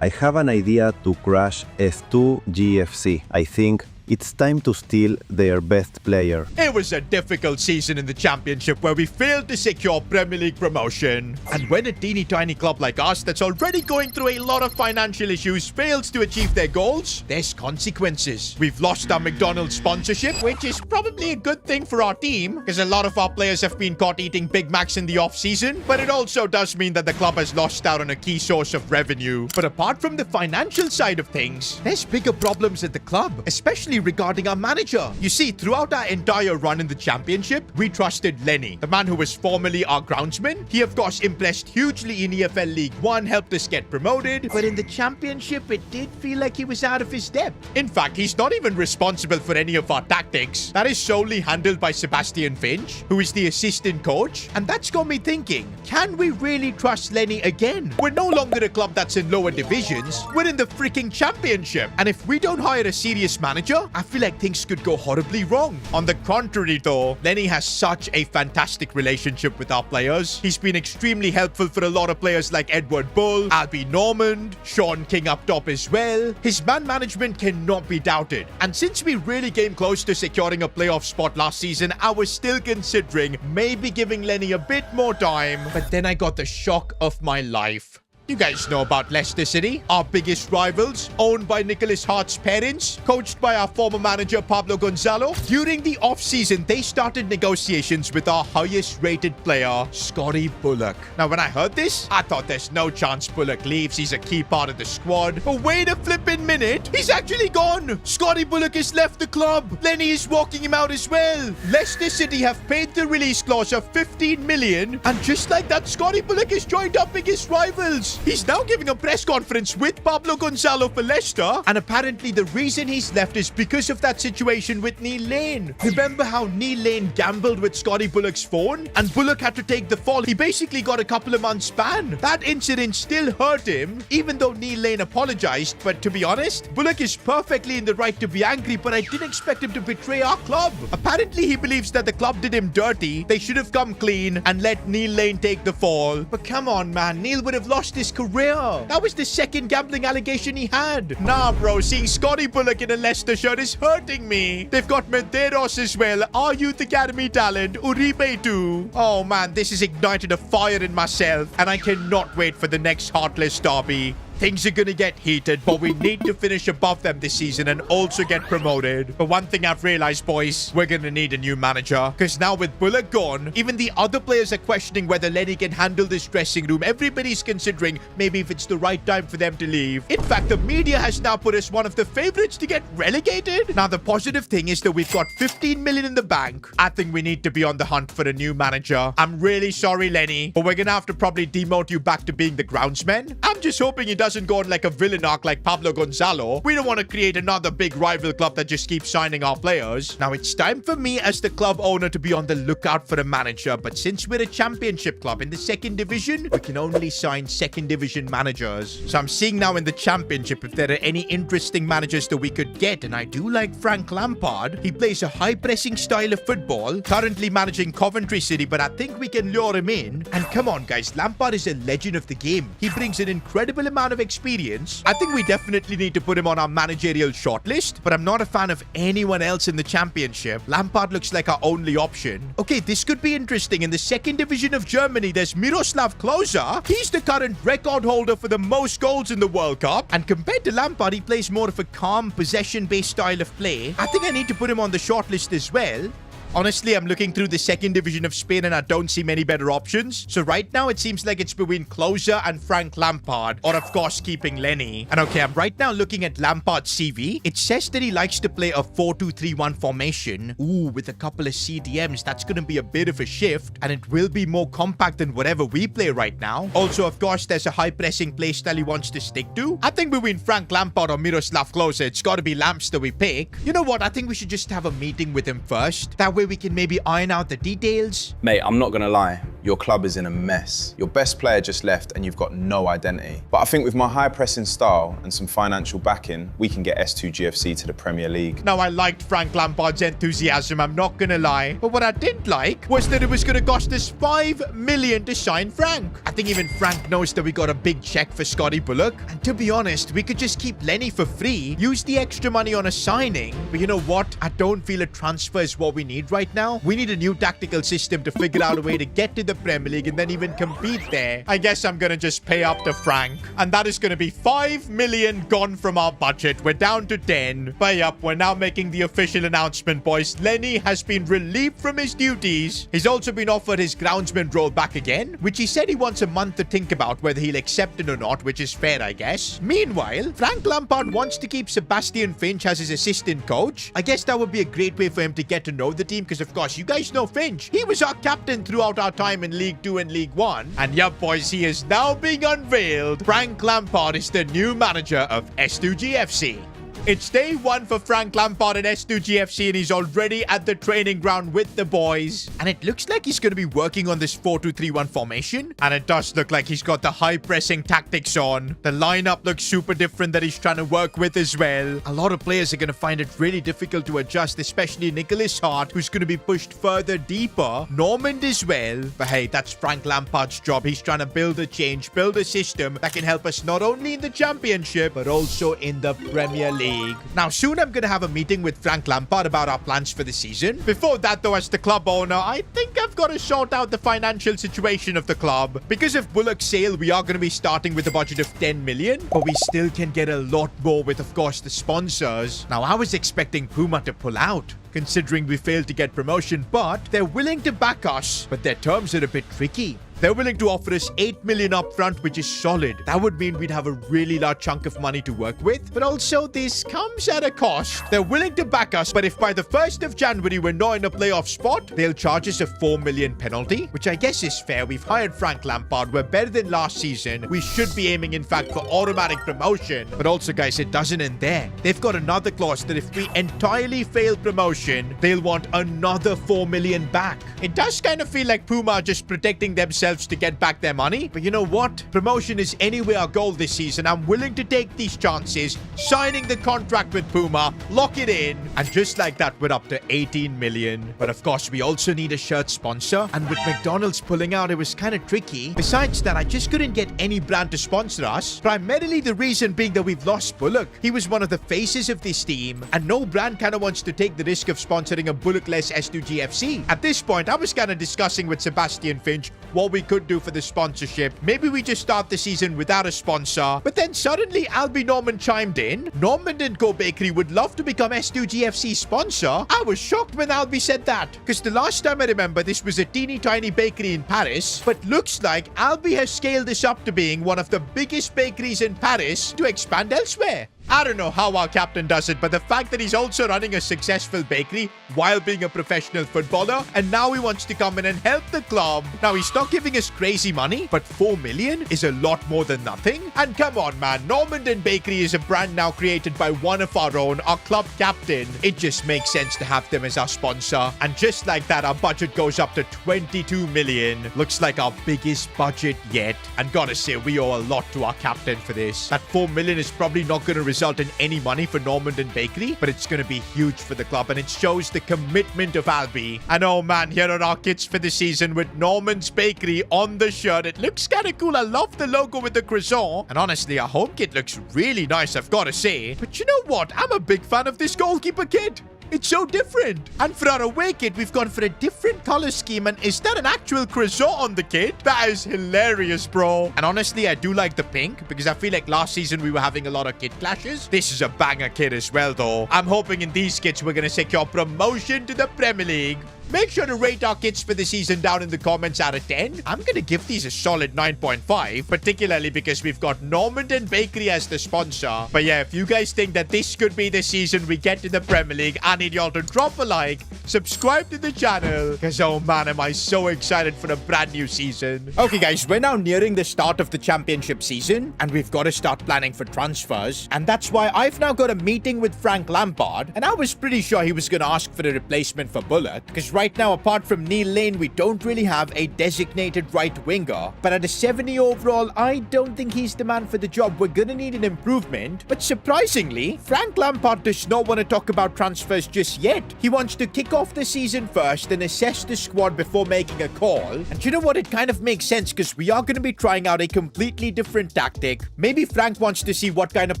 I have an idea to crash S2G FC. I think it's time to steal their best player. It was a difficult season in the Championship where we failed to secure Premier League promotion. And when a teeny tiny club like us that's already going through a lot of financial issues fails to achieve their goals, there's consequences. We've lost our McDonald's sponsorship, which is probably a good thing for our team because a lot of our players have been caught eating Big Macs in the off-season. But it also does mean that the club has lost out on a key source of revenue. But apart from the financial side of things, there's bigger problems at the club, especially regarding our manager. You see, throughout our entire run in the Championship, we trusted Lenny, the man who was formerly our groundsman. He, of course, impressed hugely in EFL League 1, helped us get promoted, but in the Championship, it did feel like he was out of his depth. In fact, he's not even responsible for any of our tactics. That is solely handled by Sebastian Finch, who is the assistant coach, and that's got me thinking, can we really trust Lenny again? We're no longer a club that's in lower divisions. We're in the freaking Championship, and if we don't hire a serious manager, I feel like things could go horribly wrong. On the contrary though, Lenny has such a fantastic relationship with our players. He's been extremely helpful for a lot of players like Edward Bull, Albie Normand, Sean King up top as well. His man management cannot be doubted. And since we really came close to securing a playoff spot last season, I was still considering maybe giving Lenny a bit more time. But then I got the shock of my life. You guys know about Leicester City, our biggest rivals, owned by Nicholas Hart's parents, coached by our former manager Pablo Gonzalo. During the off-season, they started negotiations with our highest-rated player, Scotty Bullock. Now, when I heard this, I thought there's no chance Bullock leaves. He's a key part of the squad. But wait a flippin' minute. He's actually gone. Scotty Bullock has left the club. Lenny is walking him out as well. Leicester City have paid the release clause of 15 million. And just like that, Scotty Bullock has joined our biggest rivals. He's now giving a press conference with Pablo Gonzalo for Leicester, and apparently the reason he's left is because of that situation with Neil Lane. Remember how Neil Lane gambled with Scotty Bullock's phone and Bullock had to take the fall? He basically got a couple of months ban. That incident still hurt him, even though Neil Lane apologized. But to be honest, Bullock is perfectly in the right to be angry, but I didn't expect him to betray our club. Apparently he believes that the club did him dirty. They should have come clean and let Neil Lane take the fall. But come on, man, Neil would have lost his career. That was the second gambling allegation he had. Nah, bro, seeing Scotty Bullock in a Leicester shirt is hurting me. They've got Medeiros as well, our youth academy talent, Uribe too. Oh man, this has ignited a fire in myself, and I cannot wait for the next Heartless Derby. Things are gonna get heated, but we need to finish above them this season and also get promoted. But one thing I've realized, boys, we're gonna need a new manager. Because now with Bullock gone, even the other players are questioning whether Lenny can handle this dressing room. Everybody's considering maybe if it's the right time for them to leave. In fact, the media has now put us one of the favorites to get relegated. Now, the positive thing is that we've got 15 million in the bank. I think we need to be on the hunt for a new manager. I'm really sorry, Lenny, but we're gonna have to probably demote you back to being the groundsman. I'm just hoping he doesn't go on like a villain arc like Pablo Gonzalo. We don't want to create another big rival club that just keeps signing our players. Now it's time for me as the club owner to be on the lookout for a manager, but since we're a Championship club in the second division, we can only sign second division managers. So I'm seeing now in the Championship if there are any interesting managers that we could get, and I do like Frank Lampard. He plays a high pressing style of football, currently managing Coventry City, but I think we can lure him in. And come on guys, Lampard is a legend of the game. He brings an incredible amount of of experience. I think we definitely need to put him on our managerial shortlist, but I'm not a fan of anyone else in the championship. Lampard looks like our only option. Okay, this could be interesting. In the second division of Germany, there's Miroslav Klose. He's the current record holder for the most goals in the World Cup, and compared to Lampard, he plays more of a calm, possession-based style of play. I think I need to put him on the shortlist as well. Honestly, I'm looking through the second division of Spain and I don't see many better options. So right now, it seems like it's between Klose and Frank Lampard, or of course, keeping Lenny. And okay, I'm right now looking at Lampard's CV. It says that he likes to play a 4-2-3-1 formation. Ooh, with a couple of CDMs, that's going to be a bit of a shift, and it will be more compact than whatever we play right now. Also, of course, there's a high-pressing play style he wants to stick to. I think between Frank Lampard or Miroslav Klose, it's got to be Lamps that we pick. You know what? I think we should just have a meeting with him first. That way we can maybe iron out the details. Mate, I'm not gonna lie, your club is in a mess. Your best player just left and you've got no identity. But I think with my high pressing style and some financial backing, we can get S2G FC to the Premier League. Now, I liked Frank Lampard's enthusiasm, I'm not gonna lie. But what I didn't like was that it was gonna cost us 5 million to sign Frank. I think even Frank knows that we got a big check for Scotty Bullock. And to be honest, we could just keep Lenny for free, use the extra money on a signing. But you know what? I don't feel a transfer is what we need right now. We need a new tactical system to figure out a way to get to the Premier League and then even compete there. I guess I'm gonna just pay up to Frank. And that is gonna be 5 million gone from our budget. We're down to 10. But yup, we're now making the official announcement, boys. Lenny has been relieved from his duties. He's also been offered his groundsman role back again, which he said he wants a month to think about whether he'll accept it or not, which is fair, I guess. Meanwhile, Frank Lampard wants to keep Sebastian Finch as his assistant coach. I guess that would be a great way for him to get to know the team, because of course, you guys know Finch. He was our captain throughout our time in League 2 and League 1. And yup, boys, he is now being unveiled. Frank Lampard is the new manager of S2G FC. It's day 1 for Frank Lampard at S2G FC, and he's already at the training ground with the boys. And it looks like he's going to be working on this 4-2-3-1 formation. And it does look like he's got the high-pressing tactics on. The lineup looks super different that he's trying to work with as well. A lot of players are going to find it really difficult to adjust, especially Nicholas Hart, who's going to be pushed further deeper. Normand as well. But hey, that's Frank Lampard's job. He's trying to build a change, build a system that can help us not only in the Championship, but also in the Premier League. Now, soon I'm going to have a meeting with Frank Lampard about our plans for the season. Before that, though, as the club owner, I think I've got to sort out the financial situation of the club. Because of Bullock's sale, we are going to be starting with a budget of 10 million, but we still can get a lot more with, of course, the sponsors. Now, I was expecting Puma to pull out, considering we failed to get promotion, but they're willing to back us, but their terms are a bit tricky. They're willing to offer us 8 million up front, which is solid. That would mean we'd have a really large chunk of money to work with. But also, this comes at a cost. They're willing to back us, but if by the 1st of January we're not in a playoff spot, they'll charge us a 4 million penalty, which I guess is fair. We've hired Frank Lampard. We're better than last season. We should be aiming, in fact, for automatic promotion. But also, guys, it doesn't end there. They've got another clause that if we entirely fail promotion, they'll want another 4 million back. It does kind of feel like Puma are just protecting themselves to get back their money. But you know what? Promotion is anyway our goal this season. I'm willing to take these chances, signing the contract with Puma, lock it in, and just like that, we're up to 18 million. But of course, we also need a shirt sponsor, and with McDonald's pulling out, it was kind of tricky. Besides that, I just couldn't get any brand to sponsor us, primarily the reason being that we've lost Bullock. He was one of the faces of this team, and no brand kind of wants to take the risk of sponsoring a Bullock-less S2G FC. At this point, I was kind of discussing with Sebastian Finch what we could do for the sponsorship. Maybe we just start the season without a sponsor. But then suddenly Albie Norman chimed in. Normand & Co Bakery would love to become S2G FC sponsor. I was shocked when Albie said that, because the last time I remember, this was a teeny tiny bakery in Paris. But looks like Albie has scaled this up to being one of the biggest bakeries in Paris to expand elsewhere. I don't know how our captain does it, but the fact that he's also running a successful bakery while being a professional footballer, and now he wants to come in and help the club. Now, he's not giving us crazy money, but 4 million is a lot more than nothing. And come on, man, Normand & Bakery is a brand now created by one of our own, our club captain. It just makes sense to have them as our sponsor. And just like that, our budget goes up to 22 million. Looks like our biggest budget yet. And gotta say, we owe a lot to our captain for this. That 4 million is probably not going to result result in any money for Normand and Bakery, but it's going to be huge for the club, and it shows the commitment of Albi. And oh man, here are our kits for the season with Normand's Bakery on the shirt. It looks kind of cool. I love the logo with the croissant. And honestly, our home kit looks really nice, I've got to say. But you know what? I'm a big fan of this goalkeeper kit. It's so different. And for our away kit, we've gone for a different color scheme. And is that an actual croissant on the kit? That is hilarious, bro. And honestly, I do like the pink because I feel like last season we were having a lot of kit clashes. This is a banger kit as well, though. I'm hoping in these kits we're going to secure promotion to the Premier League. Make sure to rate our kits for the season down in the comments out of 10. I'm going to give these a solid 9.5, particularly because we've got Normand and Bakery as the sponsor. But yeah, if you guys think that this could be the season we get to the Premier League, I need y'all to drop a like, subscribe to the channel, because oh man, am I so excited for a brand new season. Okay guys, we're now nearing the start of the championship season, and we've got to start planning for transfers. And that's why I've now got a meeting with Frank Lampard, and I was pretty sure he was going to ask for a replacement for Bullock, because right now, apart from Neil Lane, we don't really have a designated right winger. But at a 70 overall, I don't think he's the man for the job. We're gonna need an improvement. But surprisingly, Frank Lampard does not want to talk about transfers just yet. He wants to kick off the season first and assess the squad before making a call. And you know what? It kind of makes sense because we are going to be trying out a completely different tactic. Maybe Frank wants to see what kind of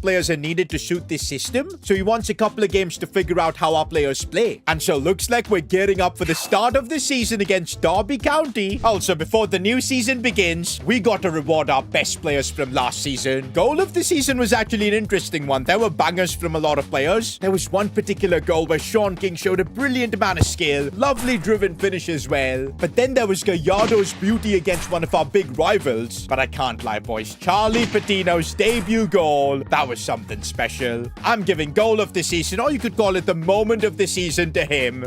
players are needed to suit this system. So he wants a couple of games to figure out how our players play. And so looks like we're gearing up for the start of the season against Derby County. Also, before the new season begins, we got to reward our best players from last season. Goal of the season was actually an interesting one. There were bangers from a lot of players. There was one particular goal where Sean King showed a brilliant amount of skill, lovely driven finish as well. But then there was Gallardo's beauty against one of our big rivals. But I can't lie, boys. Charlie Patino's debut goal, that was something special. I'm giving goal of the season, or you could call it the moment of the season, to him.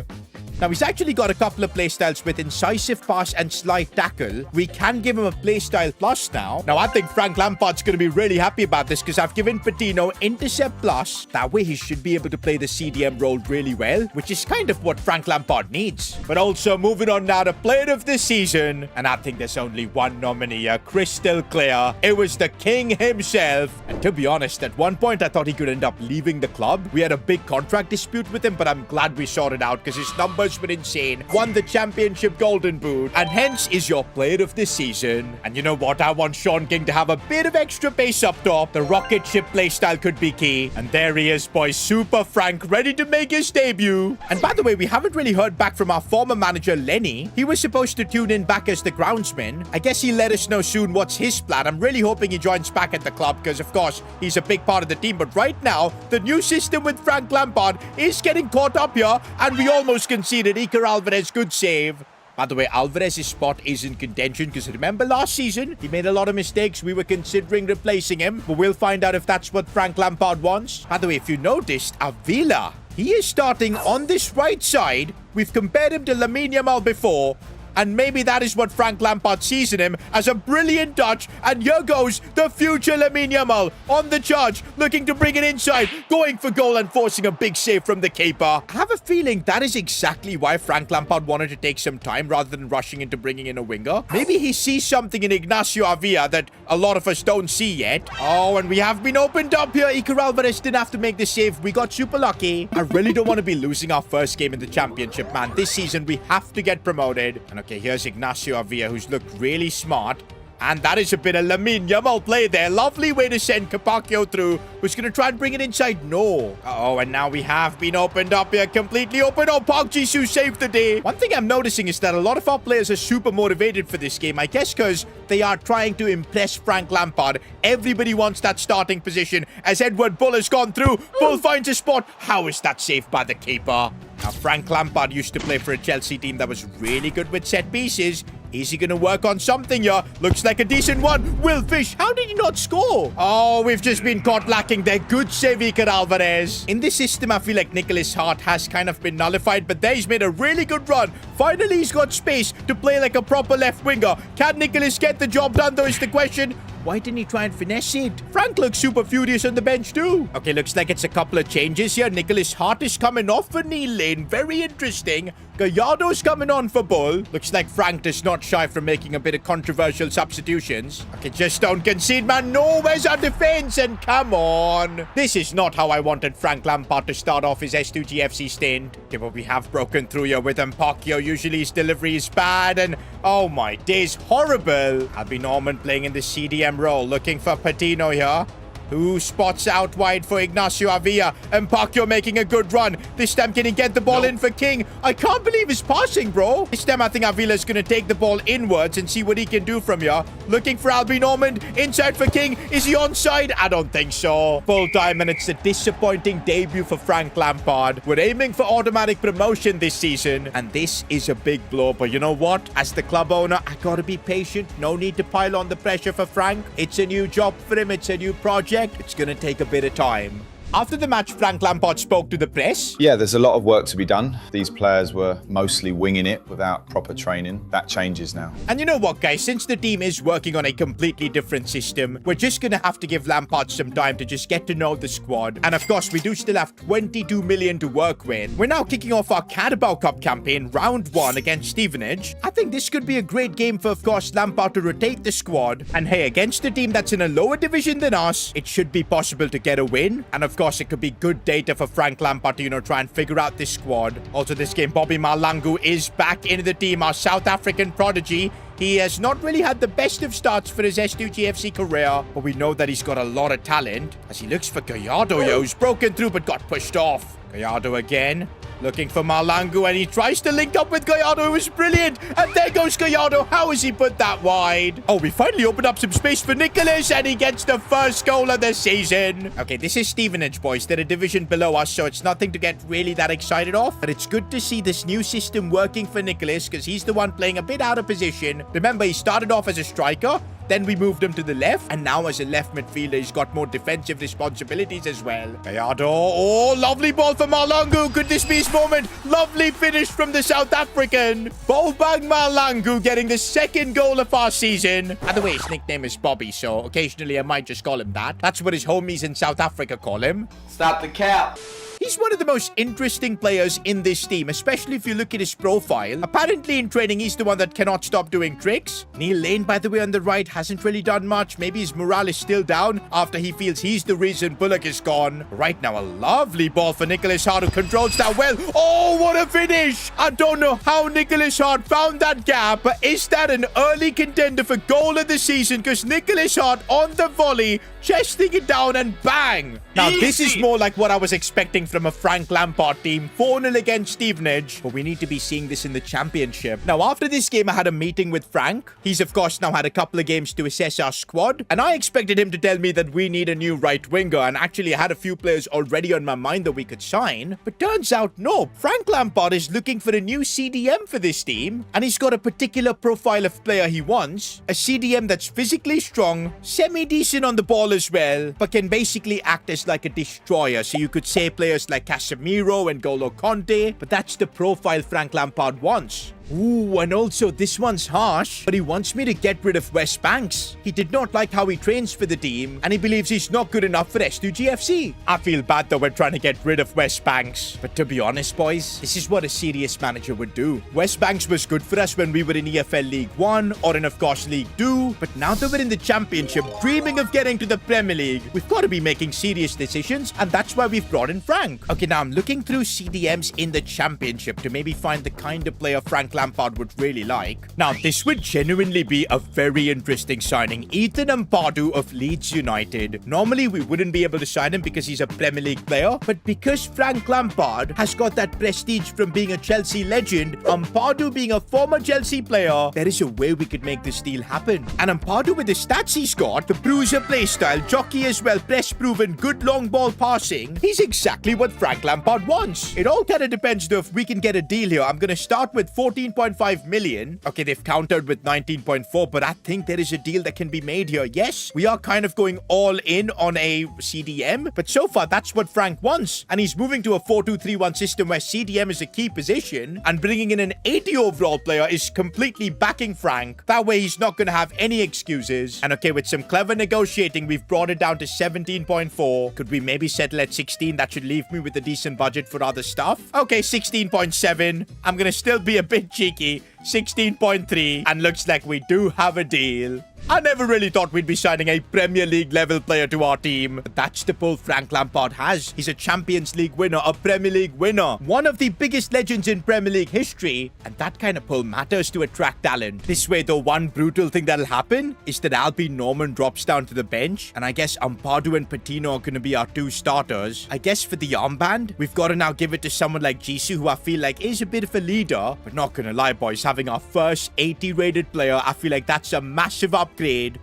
Now, he's actually got a couple of playstyles with incisive pass and slight tackle. We can give him a playstyle plus now. Now, I think Frank Lampard's going to be really happy about this because I've given Patino intercept plus. That way, he should be able to play the CDM role really well, which is kind of what Frank Lampard needs. But also, moving on now to player of the season. And I think there's only one nominee, crystal clear. It was the king himself. And to be honest, at one point, I thought he could end up leaving the club. We had a big contract dispute with him, but I'm glad we sorted out because his numbers were insane. Won the championship golden boot, and hence is your player of the season. And you know what? I want Sean King to have a bit of extra pace up top. The rocket ship playstyle could be key. And there he is, boys. Super Frank, ready to make his debut. And by the way, we haven't really heard back from our former manager, Lenny. He was supposed to tune in back as the groundsman. I guess he'll let us know soon what's his plan. I'm really hoping he joins back at the club because, of course, he's a big part of the team. But right now, the new system with Frank Lampard is getting caught up here, and we almost conceded. Iker Alvarez, good save. By the way, Alvarez's spot is in contention because remember last season, he made a lot of mistakes. We were considering replacing him, but we'll find out if that's what Frank Lampard wants. By the way, if you noticed, Avila, he is starting on this right side. We've compared him to Lamine Yamal before. And maybe that is what Frank Lampard sees in him, as a brilliant touch. And here goes the future Lamine Yamal on the charge, looking to bring it inside, going for goal and forcing a big save from the keeper. I have a feeling that is exactly why Frank Lampard wanted to take some time rather than rushing into bringing in a winger. Maybe he sees something in Ignacio Avila that a lot of us don't see yet. Oh, and we have been opened up here. Iker Alvarez didn't have to make the save. We got super lucky. I really don't want to be losing our first game in the championship, man. This season, we have to get promoted. And okay, here's Ignacio Avila, who's looked really smart. And that is a bit of Lamine Yamal play there. Lovely way to send Capaccio through. Who's going to try and bring it inside? No. Oh, and now we have been opened up here. Completely open. Oh, Park Ji-soo saved the day. One thing I'm noticing is that a lot of our players are super motivated for this game. I guess because they are trying to impress Frank Lampard. Everybody wants that starting position. As Edward Bull has gone through. Bull finds a spot. How is that saved by the keeper? Now, Frank Lampard used to play for a Chelsea team that was really good with set pieces. Is he going to work on something here? Looks like a decent one. Will Fish, how did he not score? Oh, we've just been caught lacking there. Good save, Iker Alvarez. In this system, I feel like Nicholas Hart has kind of been nullified, but there he's made a really good run. Finally, he's got space to play like a proper left winger. Can Nicholas get the job done, though, is the question. Why didn't he try and finesse it? Frank looks super furious on the bench too. Okay, looks like it's a couple of changes here. Nicholas Hart is coming off for Neil Lane. Very interesting. Gallardo's coming on for Bull. Looks like Frank does not shy from making a bit of controversial substitutions. Okay, just don't concede, man. No, where's our defense? And come on. This is not how I wanted Frank Lampard to start off his S2G FC stint. Okay, but we have broken through here with Mpakio. Usually his delivery is bad, and oh my days, horrible. Albie Norman playing in the CDM role, looking for Patino here. Who spots out wide for Ignacio Avila. Mpakio making a good run. This time, can he get the ball in for King? I can't believe his passing, bro. This time, I think Avila is going to take the ball inwards and see what he can do from here. Looking for Albie Norman. Inside for King. Is he onside? I don't think so. Full time, and it's a disappointing debut for Frank Lampard. We're aiming for automatic promotion this season, and this is a big blow. But you know what? As the club owner, I got to be patient. No need to pile on the pressure for Frank. It's a new job for him. It's a new project. It's going to take a bit of time. After the match, Frank Lampard spoke to the press. Yeah, there's a lot of work to be done. These players were mostly winging it without proper training. That changes now. And you know what, guys? Since the team is working on a completely different system, we're just going to have to give Lampard some time to just get to know the squad. And of course, we do still have 22 million to work with. We're now kicking off our Carabao Cup campaign, round 1 against Stevenage. I think this could be a great game for, of course, Lampard to rotate the squad. And hey, against a team that's in a lower division than us, it should be possible to get a win. And of course, it could be good data for Frank Lampard to, try and figure out this squad. Also, this game, Bobby Malangu is back into the team, our South African prodigy. He has not really had the best of starts for his S2G FC career, but we know that he's got a lot of talent. As he looks for Gallardo, who's broken through but got pushed off. Gallardo again. Looking for Malangu, and he tries to link up with Gallardo. It was brilliant. And there goes Gallardo. How has he put that wide? Oh, we finally opened up some space for Nicholas, and he gets the first goal of the season. Okay, this is Stevenage, boys. They're a division below us, so it's nothing to get really that excited off. But it's good to see this new system working for Nicholas, because he's the one playing a bit out of position. Remember, he started off as a striker. Then we moved him to the left, and now as a left midfielder, he's got more defensive responsibilities as well. Gallardo, oh, lovely ball for Malangu. Could this be his moment? Lovely finish from the South African. Bobang Malangu getting the second goal of our season. By the way, his nickname is Bobby, so occasionally I might just call him that. That's what his homies in South Africa call him. Stop the cap. He's one of the most interesting players in this team, especially if you look at his profile. Apparently in training, he's the one that cannot stop doing tricks. Neil Lane, by the way, on the right, hasn't really done much. Maybe his morale is still down after he feels he's the reason Bullock is gone. Right now, a lovely ball for Nicholas Hart, who controls that well. Oh, what a finish! I don't know how Nicholas Hart found that gap, but is that an early contender for goal of the season? Because Nicholas Hart on the volley, chesting it down and bang! Now, this is more like what I was expecting from a Frank Lampard team. 4-0 against Stevenage. But we need to be seeing this in the championship. Now, after this game, I had a meeting with Frank. He's, of course, now had a couple of games to assess our squad. And I expected him to tell me that we need a new right winger. And actually, I had a few players already on my mind that we could sign. But turns out, no. Frank Lampard is looking for a new CDM for this team. And he's got a particular profile of player he wants. A CDM that's physically strong, semi-decent on the ball as well, but can basically act as like a destroyer. So you could say players like Casemiro and Golo Conte, but that's the profile Frank Lampard wants. Ooh, and also this one's harsh, but he wants me to get rid of Wes Banks. He did not like how he trains for the team, and he believes he's not good enough for S2G FC. I feel bad that we're trying to get rid of Wes Banks, but to be honest, boys, this is what a serious manager would do. Wes Banks was good for us when we were in EFL League 1, or in, of course, League 2, but now that we're in the Championship, dreaming of getting to the Premier League, we've got to be making serious decisions, and that's why we've brought in Frank. Okay, now I'm looking through CDMs in the Championship to maybe find the kind of player Frank Lampard would really like. Now, this would genuinely be a very interesting signing. Ethan Ampadu of Leeds United. Normally, we wouldn't be able to sign him because he's a Premier League player, but because Frank Lampard has got that prestige from being a Chelsea legend, Ampadu being a former Chelsea player, there is a way we could make this deal happen. And Ampadu, with the stats he's got, the bruiser playstyle, jockey as well, press-proven, good long ball passing, he's exactly what Frank Lampard wants. It all kind of depends though if we can get a deal here. I'm going to start with 40 15.5 million. Okay, they've countered with 19.4, but I think there is a deal that can be made here. Yes, we are kind of going all in on a CDM, but so far that's what Frank wants. And he's moving to a 4-2-3-1 system where CDM is a key position, and bringing in an 80 overall player is completely backing Frank. That way he's not going to have any excuses. And okay, with some clever negotiating, we've brought it down to 17.4. Could we maybe settle at 16? That should leave me with a decent budget for other stuff. Okay, 16.7. I'm going to still be a bit cheeky. 16.3. And looks like we do have a deal. I never really thought we'd be signing a Premier League level player to our team. But that's the pull Frank Lampard has. He's a Champions League winner, a Premier League winner, one of the biggest legends in Premier League history. And that kind of pull matters to attract talent. This way, though, one brutal thing that'll happen is that Albi Norman drops down to the bench. And I guess Ampadu and Patino are going to be our two starters. I guess for the armband, we've got to now give it to someone like Jisoo, who I feel like is a bit of a leader. But not going to lie, boys, having our first 80 rated player, I feel like that's a massive upgrade,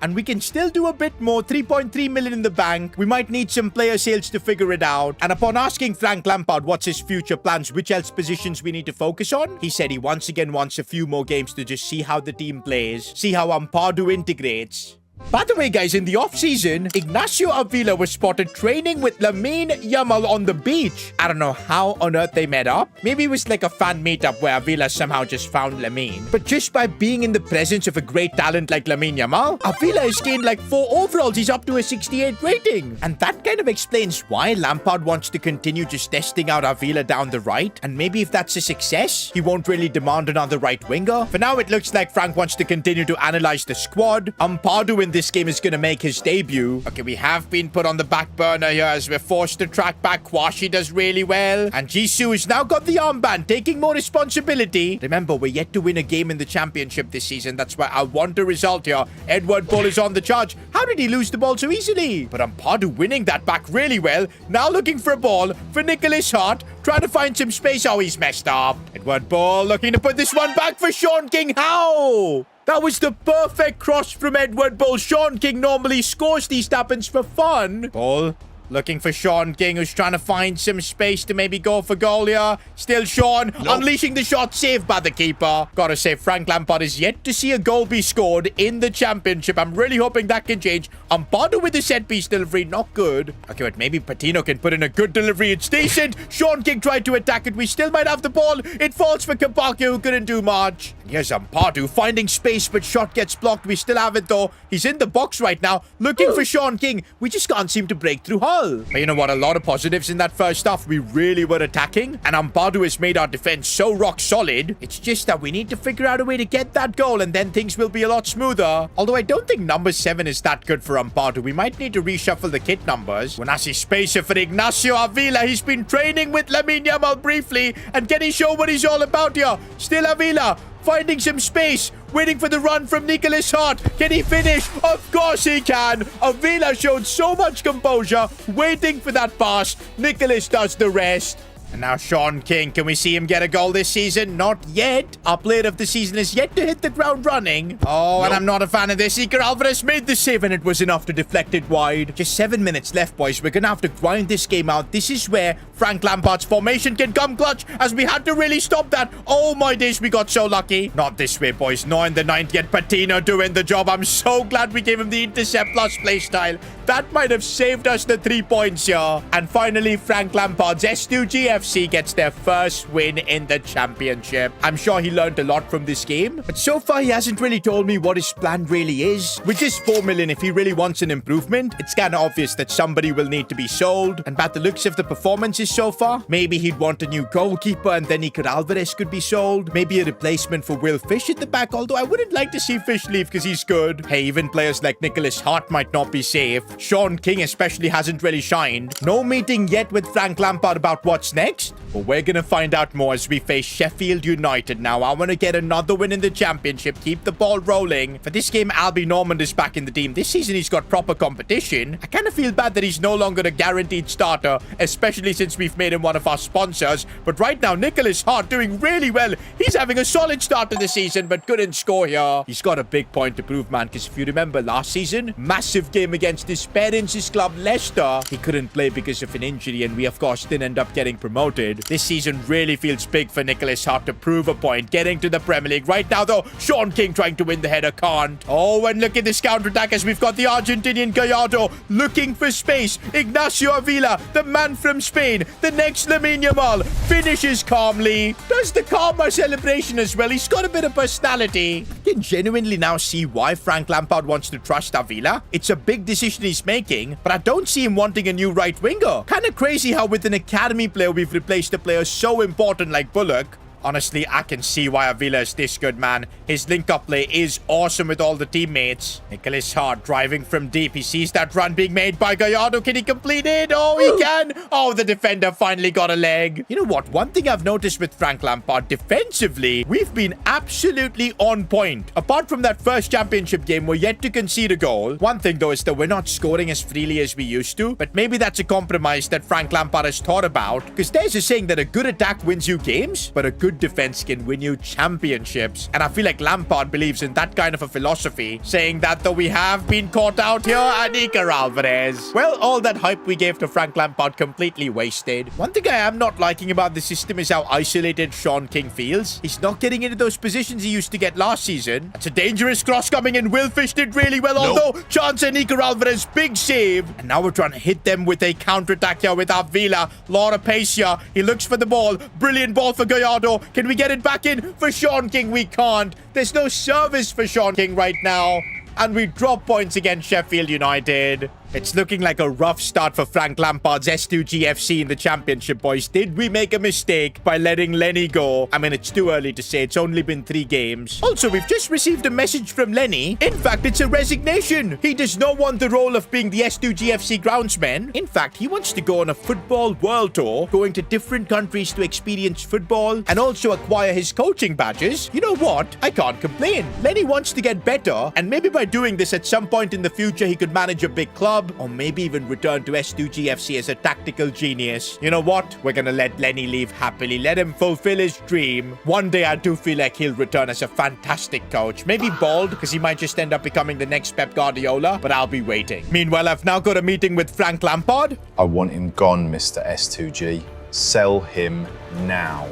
and we can still do a bit more. 3.3 million in the bank. We might need some player sales to figure it out. And upon asking Frank Lampard what's his future plans, which else positions we need to focus on, he said he once again wants a few more games to just see how the team plays, see how Ampadu integrates. By the way, guys, in the off-season, Ignacio Avila was spotted training with Lamine Yamal on the beach. I don't know how on earth they met up. Maybe it was like a fan meetup where Avila somehow just found Lamine. But just by being in the presence of a great talent like Lamine Yamal, Avila has gained like 4 overalls. He's up to a 68 rating. And that kind of explains why Lampard wants to continue just testing out Avila down the right. And maybe if that's a success, he won't really demand another right winger. For now, it looks like Frank wants to continue to analyze the squad. Ampadu in this game is going to make his debut. Okay, we have been put on the back burner here as we're forced to track back. Kwashi does really well. And Jisoo has now got the armband, taking more responsibility. Remember, we're yet to win a game in the championship this season. That's why I want a result here. Edward Ball is on the charge. How did he lose the ball so easily? But Ampadu winning that back really well. Now looking for a ball for Nicholas Hart. Trying to find some space. Oh, he's messed up. Edward Ball looking to put this one back for Sean King. How? That was the perfect cross from Edward Ball. Sean King normally scores these tap-ins for fun. Ball looking for Sean King, who's trying to find some space to maybe go for goal here. Still Sean, unleashing the shot, saved by the keeper. Gotta say, Frank Lampard is yet to see a goal be scored in the championship. I'm really hoping that can change. Ampadu with the set-piece delivery, not good. Okay, but maybe Patino can put in a good delivery. It's decent. Sean King tried to attack it. We still might have the ball. It falls for Kabaki, who couldn't do much. Here's Ampadu finding space, but shot gets blocked. We still have it, though. He's in the box right now, looking for Sean King. We just can't seem to break through Hull. But you know what? A lot of positives in that first half. We really were attacking, and Ampadu has made our defense so rock solid. It's just that we need to figure out a way to get that goal, and then things will be a lot smoother. Although I don't think number 7 is that good for Ampadu. We might need to reshuffle the kit numbers. Wanasi Spacer for Ignacio Avila. He's been training with Lamine Yamal briefly, and can he show what he's all about here? Still Avila finding some space, waiting for the run from Nicholas Hart. Can he finish? Of course he can. Avila showed so much composure, waiting for that pass. Nicholas does the rest. And now Sean King, can we see him get a goal this season? Not yet. Our player of the season is yet to hit the ground running. Oh, and I'm not a fan of this. Iker Alvarez made the save, and it was enough to deflect it wide. Just 7 minutes left, boys. We're going to have to grind this game out. This is where Frank Lampard's formation can come clutch, as we had to really stop that. Oh my days, we got so lucky. Not this way, boys. Not in the 9th yet. Patino doing the job. I'm so glad we gave him the intercept plus playstyle. That might have saved us the 3 points here. And finally, Frank Lampard's S2G FC gets their first win in the championship. I'm sure he learned a lot from this game, but so far he hasn't really told me what his plan really is. With just 4 million, if he really wants an improvement, it's kind of obvious that somebody will need to be sold. And by the looks of the performances so far, maybe he'd want a new goalkeeper, and then Iker Alvarez could be sold. Maybe a replacement for Will Fish at the back, although I wouldn't like to see Fish leave because he's good. Hey, even players like Nicholas Hart might not be safe. Sean King especially hasn't really shined. No meeting yet with Frank Lampard about what's next, but we're gonna find out more as we face Sheffield United now. I want to get another win in the championship, keep the ball rolling. For this game, Albi Norman is back in the team. This season he's got proper competition. I kind of feel bad that he's no longer a guaranteed starter, especially since we've made him one of our sponsors. But right now, Nicholas Hart doing really well. He's having a solid start to the season, but couldn't score here. He's got a big point to prove, man, because if you remember last season, massive game against his parents' club, Leicester. He couldn't play because of an injury, and we, of course, didn't end up getting promoted. promoted. This season really feels big for Nicholas Hart to prove a point, getting to the Premier League. Right now, though, Sean King trying to win the header can't. Oh, and look at this counter-attack as we've got the Argentinian Gallardo looking for space. Ignacio Avila, the man from Spain, the next Lamine Yamal, finishes calmly. Does the calmer celebration as well. He's got a bit of personality. I can genuinely now see why Frank Lampard wants to trust Avila. It's a big decision he's making, but I don't see him wanting a new right winger. Kind of crazy how with an academy player we've replaced a player so important like Bullock. Honestly, I can see why Avila is this good, man. His link-up play is awesome with all the teammates. Nicholas Hart driving from deep. He sees that run being made by Gallardo. Can he complete it? Oh, he can. Oh, the defender finally got a leg. You know what? One thing I've noticed with Frank Lampard, defensively, we've been absolutely on point. Apart from that first championship game, we're yet to concede a goal. One thing, though, is that we're not scoring as freely as we used to. But maybe that's a compromise that Frank Lampard has thought about. Because there's a saying that a good attack wins you games, but a good defense can win you championships. And I feel like Lampard believes in that kind of a philosophy, saying that though we have been caught out here at Iker Alvarez. Well, all that hype we gave to Frank Lampard completely wasted. One thing I am not liking about the system is how isolated Sean King feels. He's not getting into those positions he used to get last season. It's a dangerous cross coming in. Will Fish did really well, although chance and Iker Alvarez, big save. And now we're trying to hit them with a counter-attack here with Avila. Lot of pace here. He looks for the ball. Brilliant ball for Gallardo. Can we get it back in for Sean King? We can't. There's no service for Sean King right now. And we drop points against Sheffield United. It's looking like a rough start for Frank Lampard's S2G FC in the championship, boys. Did we make a mistake by letting Lenny go? I mean, it's too early to say. It's only been 3 games. Also, we've just received a message from Lenny. In fact, it's a resignation. He does not want the role of being the S2G FC groundsman. In fact, he wants to go on a football world tour, going to different countries to experience football and also acquire his coaching badges. You know what? I can't complain. Lenny wants to get better, and maybe by doing this at some point in the future, he could manage a big club, or maybe even return to S2G FC as a tactical genius. You know what? We're gonna let Lenny leave happily. Let him fulfill his dream. One day I do feel like he'll return as a fantastic coach. Maybe bald, because he might just end up becoming the next Pep Guardiola, but I'll be waiting. Meanwhile, I've now got a meeting with Frank Lampard. I want him gone, Mr. S2G. Sell him now.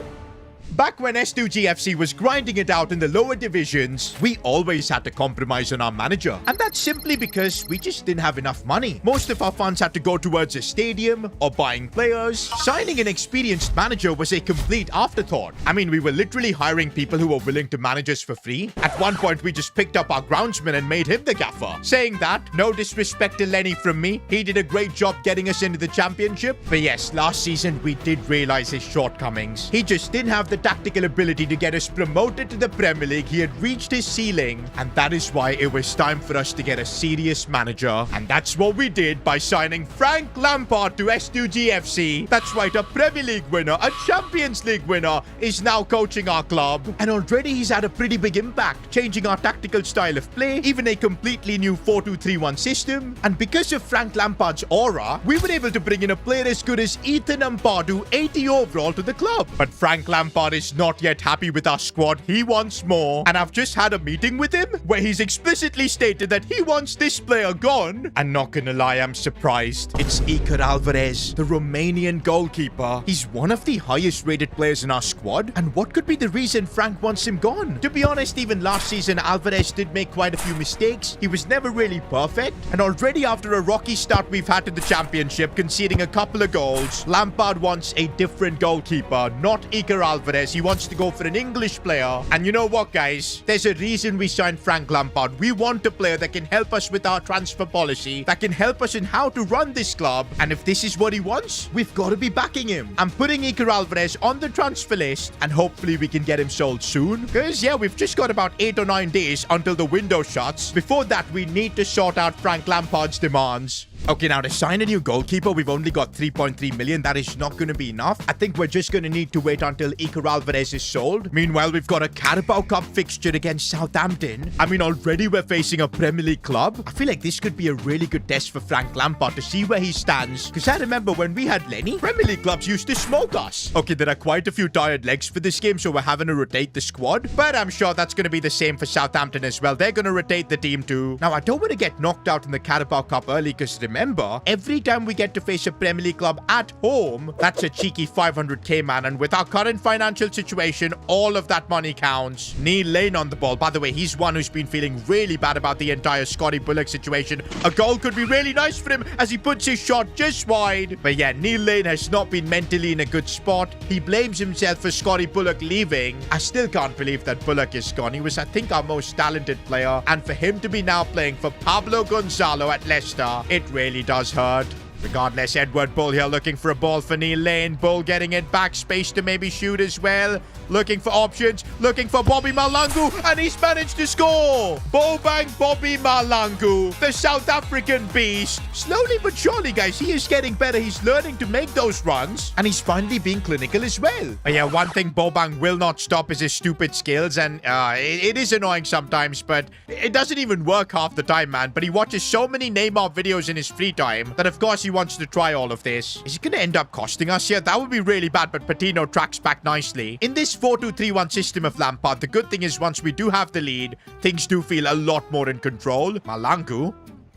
Back when S2G FC was grinding it out in the lower divisions, we always had to compromise on our manager. And that's simply because we just didn't have enough money. Most of our funds had to go towards a stadium or buying players. Signing an experienced manager was a complete afterthought. I mean, we were literally hiring people who were willing to manage us for free. At one point, we just picked up our groundsman and made him the gaffer. Saying that, no disrespect to Lenny from me. He did a great job getting us into the championship. But yes, last season, we did realize his shortcomings. He just didn't have the tactical ability to get us promoted to the Premier League. He had reached his ceiling, and that is why it was time for us to get a serious manager. And that's what we did by signing Frank Lampard to S2G FC. That's right, a Premier League winner, a Champions League winner, is now coaching our club. And already he's had a pretty big impact, changing our tactical style of play, even a completely new 4-2-3-1 system. And because of Frank Lampard's aura, we were able to bring in a player as good as Ethan Ampadu, 80 overall, to the club. But Frank Lampard is not yet happy with our squad. He wants more. And I've just had a meeting with him where he's explicitly stated that he wants this player gone. And not gonna lie, I'm surprised. It's Iker Alvarez, the Romanian goalkeeper. He's one of the highest rated players in our squad. And what could be the reason Frank wants him gone? To be honest, even last season, Alvarez did make quite a few mistakes. He was never really perfect. And already after a rocky start we've had to the championship, conceding a couple of goals, Lampard wants a different goalkeeper, not Iker Alvarez. He wants to go for an English player. And you know what, guys? There's a reason we signed Frank Lampard. We want a player that can help us with our transfer policy, that can help us in how to run this club. And if this is what he wants, we've got to be backing him. I'm putting Iker Alvarez on the transfer list, and hopefully we can get him sold soon. Because, yeah, we've just got about 8 or 9 days until the window shuts. Before that, we need to sort out Frank Lampard's demands. Okay, now to sign a new goalkeeper, we've only got 3.3 million. That is not going to be enough. I think we're just going to need to wait until Iker Alvarez is sold. Meanwhile, we've got a Carabao Cup fixture against Southampton. I mean, already we're facing a Premier League club. I feel like this could be a really good test for Frank Lampard to see where he stands. Because I remember when we had Lenny, Premier League clubs used to smoke us. Okay, there are quite a few tired legs for this game, so we're having to rotate the squad. But I'm sure that's going to be the same for Southampton as well. They're going to rotate the team too. Now, I don't want to get knocked out in the Carabao Cup early because remember, every time we get to face a Premier League club at home, that's a cheeky 500k, man. And with our current financial situation, all of that money counts. Neil Lane on the ball. By the way, he's one who's been feeling really bad about the entire Scotty Bullock situation. A goal could be really nice for him as he puts his shot just wide. But yeah, Neil Lane has not been mentally in a good spot. He blames himself for Scotty Bullock leaving. I still can't believe that Bullock is gone. He was, I think, our most talented player. And for him to be now playing for Pablo Gonzalo at Leicester, it really does hurt. Regardless, Edward Bull here looking for a ball for Neil Lane. Bull getting it back, space to maybe shoot as well. Looking for options, looking for Bobby Malangu, and he's managed to score. Bobang Bobby Malangu, the South African beast. Slowly but surely, guys, he is getting better. He's learning to make those runs, and he's finally being clinical as well. But yeah, one thing Bobang will not stop is his stupid skills, and it is annoying sometimes, but it doesn't even work half the time, man. But he watches so many Neymar videos in his free time that, of course, he wants to try all of this. Is it going to end up costing us here? That would be really bad, but Patino tracks back nicely. In this 4-2-3-1 system of Lampard, the good thing is once we do have the lead, things do feel a lot more in control. Malangu.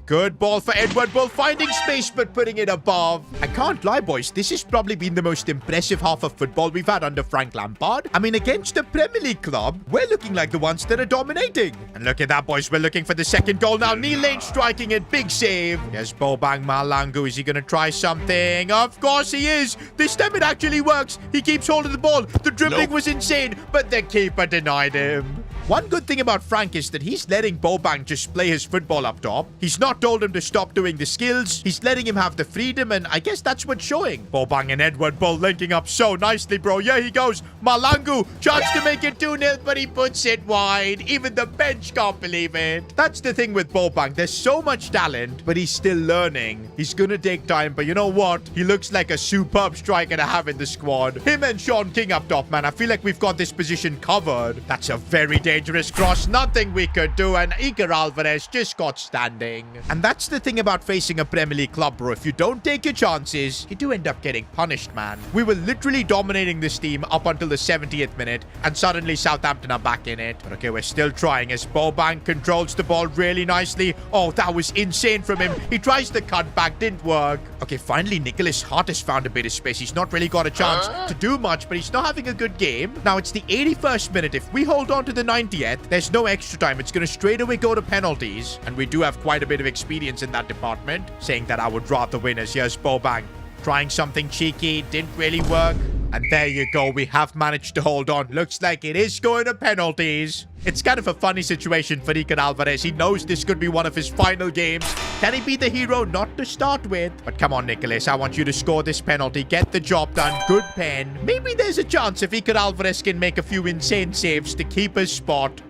Good ball for Edward Bull, finding space but putting it above. I can't lie, boys. This has probably been the most impressive half of football we've had under Frank Lampard. I mean, against a Premier League club, we're looking like the ones that are dominating. And look at that, boys. We're looking for the second goal now. Neil Lane striking it. Big save. Yes, Bobang Malangu. Is he going to try something? Of course he is. This time it actually works. He keeps holding the ball. The dribbling was insane, but the keeper denied him. One good thing about Frank is that he's letting Bobang just play his football up top. He's not told him to stop doing the skills. He's letting him have the freedom, and I guess that's what's showing. Bobang and Edward Bull linking up so nicely, bro. Yeah, he goes. Malangu, chance to make it 2-0, but he puts it wide. Even the bench can't believe it. That's the thing with Bobang. There's so much talent, but he's still learning. He's gonna take time, but you know what? He looks like a superb striker to have in the squad. Him and Sean King up top, man. I feel like we've got this position covered. That's a very dangerous cross. Nothing we could do, and Iker Alvarez just got standing. And that's the thing about facing a Premier League club, bro. If you don't take your chances, you do end up getting punished, man. We were literally dominating this team up until the 70th minute, and suddenly Southampton are back in it. But okay, we're still trying as Bobang controls the ball really nicely. Oh, that was insane from him. He tries the cutback, didn't work. Okay, finally, Nicholas Hart has found a bit of space. He's not really got a chance to do much, but he's not having a good game. Now, it's the 81st minute. If we hold on to the 90th, there's no extra time. It's going to straight away go to penalties, and we do have quite a bit of experience in that department. Saying that I would rather win as here's Bobang. Trying something cheeky, didn't really work. And there you go, we have managed to hold on. Looks like it is going to penalties. It's kind of a funny situation for Iker Alvarez. He knows this could be one of his final games. Can he be the hero? Not to start with. But come on, Nicholas. I want you to score this penalty. Get the job done. Good pen. Maybe there's a chance if Iker Alvarez can make a few insane saves to keep his spot.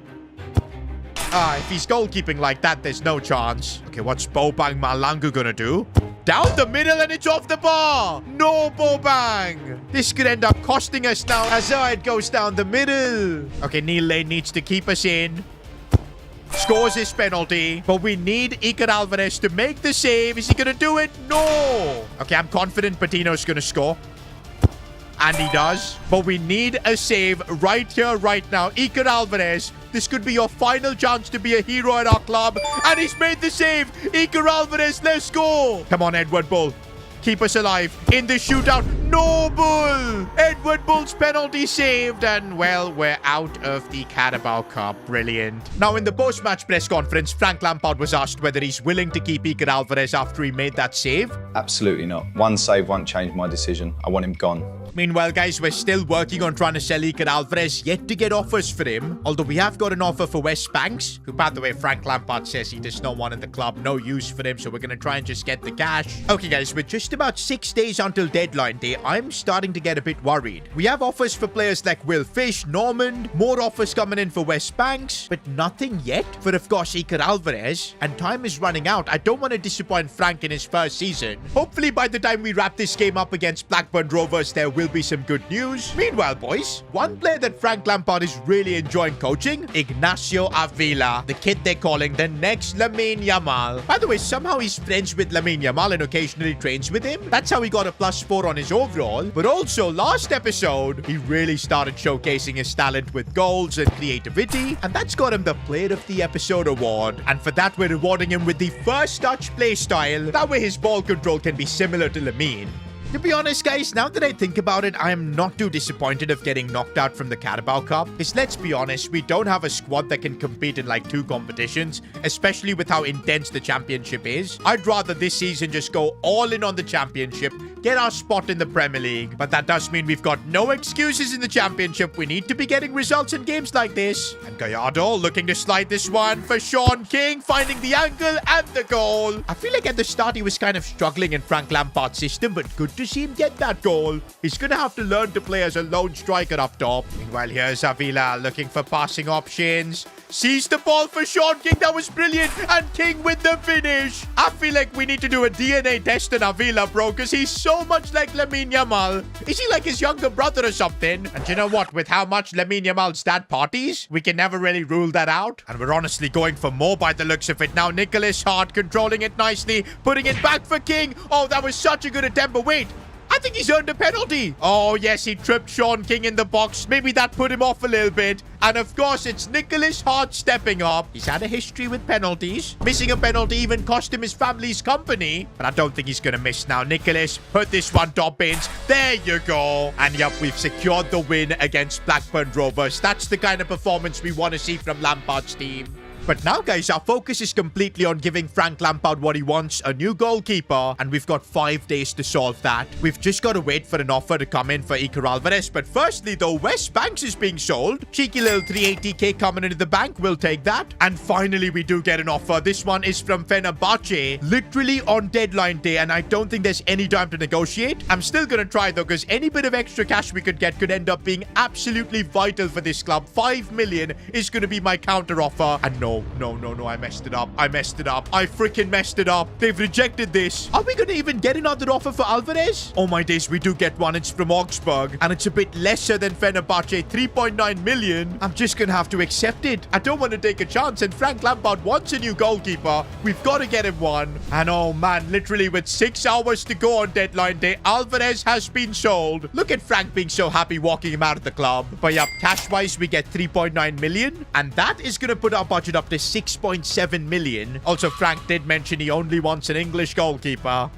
If he's goalkeeping like that, there's no chance. Okay, what's Bobang Malangu gonna do? Down the middle and it's off the bar. No, Bobang. This could end up costing us now as it goes down the middle. Okay, Neil Lane needs to keep us in. Scores his penalty, but we need Iker Alvarez to make the save. Is he gonna do it? No. Okay, I'm confident Patino's gonna score. And he does. But we need a save right here, right now. Iker Alvarez, this could be your final chance to be a hero at our club. And he's made the save. Iker Alvarez, let's go. Come on, Edward Bull. Keep us alive in the shootout. No, Bull. Edward Bull's penalty saved. And, well, we're out of the Carabao Cup. Brilliant. Now, in the post-match press conference, Frank Lampard was asked whether he's willing to keep Iker Alvarez after he made that save. Absolutely not. One save won't change my decision. I want him gone. Meanwhile, guys, we're still working on trying to sell Iker Alvarez, yet to get offers for him. Although we have got an offer for West Banks, who, by the way, Frank Lampard says he does not want in the club. No use for him, so we're going to try and just get the cash. Okay, guys, we're just just about 6 days until deadline day, I'm starting to get a bit worried. We have offers for players like Will Fish, Normand, more offers coming in for West Banks, but nothing yet for, of course, Iker Alvarez. And time is running out. I don't want to disappoint Frank in his first season. Hopefully, by the time we wrap this game up against Blackburn Rovers, there will be some good news. Meanwhile, boys, one player that Frank Lampard is really enjoying coaching, Ignacio Avila, the kid they're calling the next Lamine Yamal. By the way, somehow he's friends with Lamine Yamal and occasionally trains with him. That's how he got a +4 on his overall. But also, last episode, he really started showcasing his talent with goals and creativity, and that's got him the Player of the Episode award. And for that, we're rewarding him with the first touch play style. That way his ball control can be similar to Lamine. To be honest, guys, now that I think about it, I am not too disappointed of getting knocked out from the Carabao Cup. Because let's be honest, we don't have a squad that can compete in like 2 competitions, especially with how intense the championship is. I'd rather this season just go all in on the championship, get our spot in the Premier League. But that does mean we've got no excuses in the championship. We need to be getting results in games like this. And Gallardo looking to slide this one for Sean King, finding the angle and the goal. I feel like at the start he was kind of struggling in Frank Lampard's system, but good to see him get that goal. He's going to have to learn to play as a lone striker up top. Meanwhile, here's Avila looking for passing options. Sees the ball for Sean King. That was brilliant. And King with the finish. I feel like we need to do a DNA test on Avila, bro, because he's so much like Lamine Yamal. Is he like his younger brother or something? And you know what? With how much Lamine Yamal's dad parties, we can never really rule that out. And we're honestly going for more by the looks of it now. Nicholas Hart controlling it nicely, putting it back for King. Oh, that was such a good attempt. But wait, I think he's earned a penalty. Oh, yes, he tripped Sean King in the box. Maybe that put him off a little bit. And of course, it's Nicholas Hart stepping up. He's had a history with penalties. Missing a penalty even cost him his family's company. But I don't think he's going to miss now. Nicholas, put this one top bins. There you go. And yep, we've secured the win against Blackburn Rovers. That's the kind of performance we want to see from Lampard's team. But now, guys, our focus is completely on giving Frank Lampard what he wants, a new goalkeeper, and we've got 5 days to solve that. We've just got to wait for an offer to come in for Iker Alvarez. But firstly, though, West Banks is being sold. Cheeky little 380k coming into the bank. We'll take that. And finally, we do get an offer. This one is from Fenerbahce, literally on deadline day, and I don't think there's any time to negotiate. I'm still going to try, though, because any bit of extra cash we could get could end up being absolutely vital for this club. 5 million is going to be my counter offer. And no, I messed it up. I freaking messed it up. They've rejected this. Are we going to even get another offer for Alvarez? Oh my days, we do get one. It's from Augsburg, and it's a bit lesser than Fenerbahce, 3.9 million. I'm just going to have to accept it. I don't want to take a chance, and Frank Lampard wants a new goalkeeper. We've got to get him one. And oh man, literally with 6 hours to go on deadline day, Alvarez has been sold. Look at Frank being so happy walking him out of the club. But yeah, cash-wise, we get 3.9 million, and that is going to put our budget up to 6.7 million. Also, Frank did mention he only wants an English goalkeeper.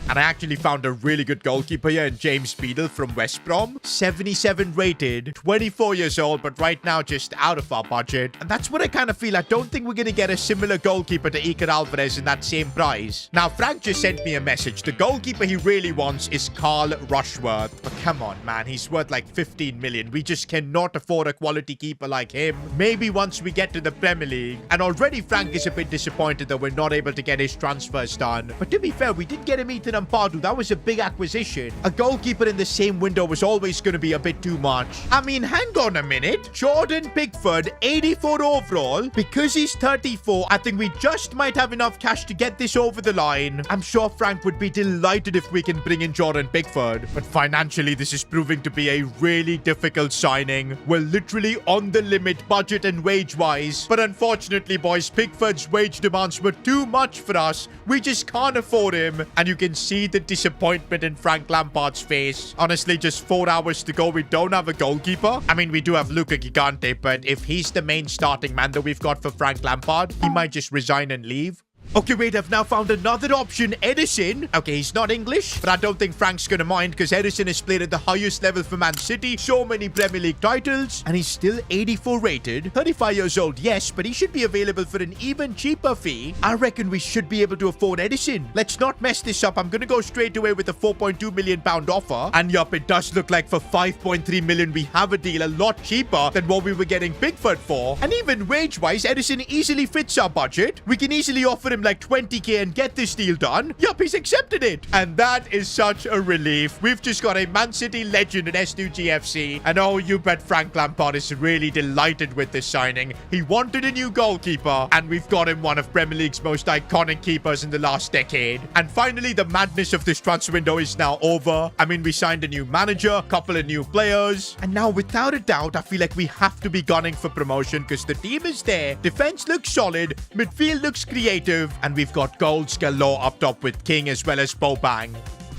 And I actually found a really good goalkeeper here in James Beadle from West Brom. 77 rated, 24 years old, but right now just out of our budget. And that's what I kind of feel. I don't think we're going to get a similar goalkeeper to Iker Alvarez in that same price. Now, Frank just sent me a message. The goalkeeper he really wants is Carl Rushworth. But come on, man. He's worth like 15 million. We just cannot afford a quality keeper like him. Maybe once we get to the Premier League. And already Frank is a bit disappointed that we're not able to get his transfers done. But to be fair, we did get him Ethan Ampadu. That was a big acquisition. A goalkeeper in the same window was always going to be a bit too much. I mean, hang on a minute. Jordan Pickford, 84 overall. Because he's 34, I think we just might have enough cash to get this over the line. I'm sure Frank would be delighted if we can bring in Jordan Pickford. But financially, this is proving to be a really difficult signing. We're literally on the limit budget and wage-wise. But unfortunately, boys, Pickford's wage demands were too much for us. We just can't afford him. And you can see the disappointment in Frank Lampard's face. Honestly, just 4 hours to go. We don't have a goalkeeper. I mean, we do have Luca Gigante, but if he's the main starting man that we've got for Frank Lampard, he might just resign and leave. Okay, wait, I've now found another option. Edison. Okay, he's not English, but I don't think Frank's gonna mind because Edison has played at the highest level for Man City. So many Premier League titles. And he's still 84 rated. 35 years old, yes, but he should be available for an even cheaper fee. I reckon we should be able to afford Edison. Let's not mess this up. I'm gonna go straight away with a £4.2 million offer. And yup, it does look like for 5.3 million, we have a deal a lot cheaper than what we were getting Pickford for. And even wage-wise, Edison easily fits our budget. We can easily offer him like 20k and get this deal done. Yup, he's accepted it. And that is such a relief. We've just got a Man City legend in S2G FC. And oh, you bet Frank Lampard is really delighted with this signing. He wanted a new goalkeeper, and we've got him one of Premier League's most iconic keepers in the last decade. And finally, the madness of this transfer window is now over. I mean, we signed a new manager, a couple of new players, and now without a doubt, I feel like we have to be gunning for promotion because the team is there. Defense looks solid, midfield looks creative, and we've got goals galore up top with King as well as Boban.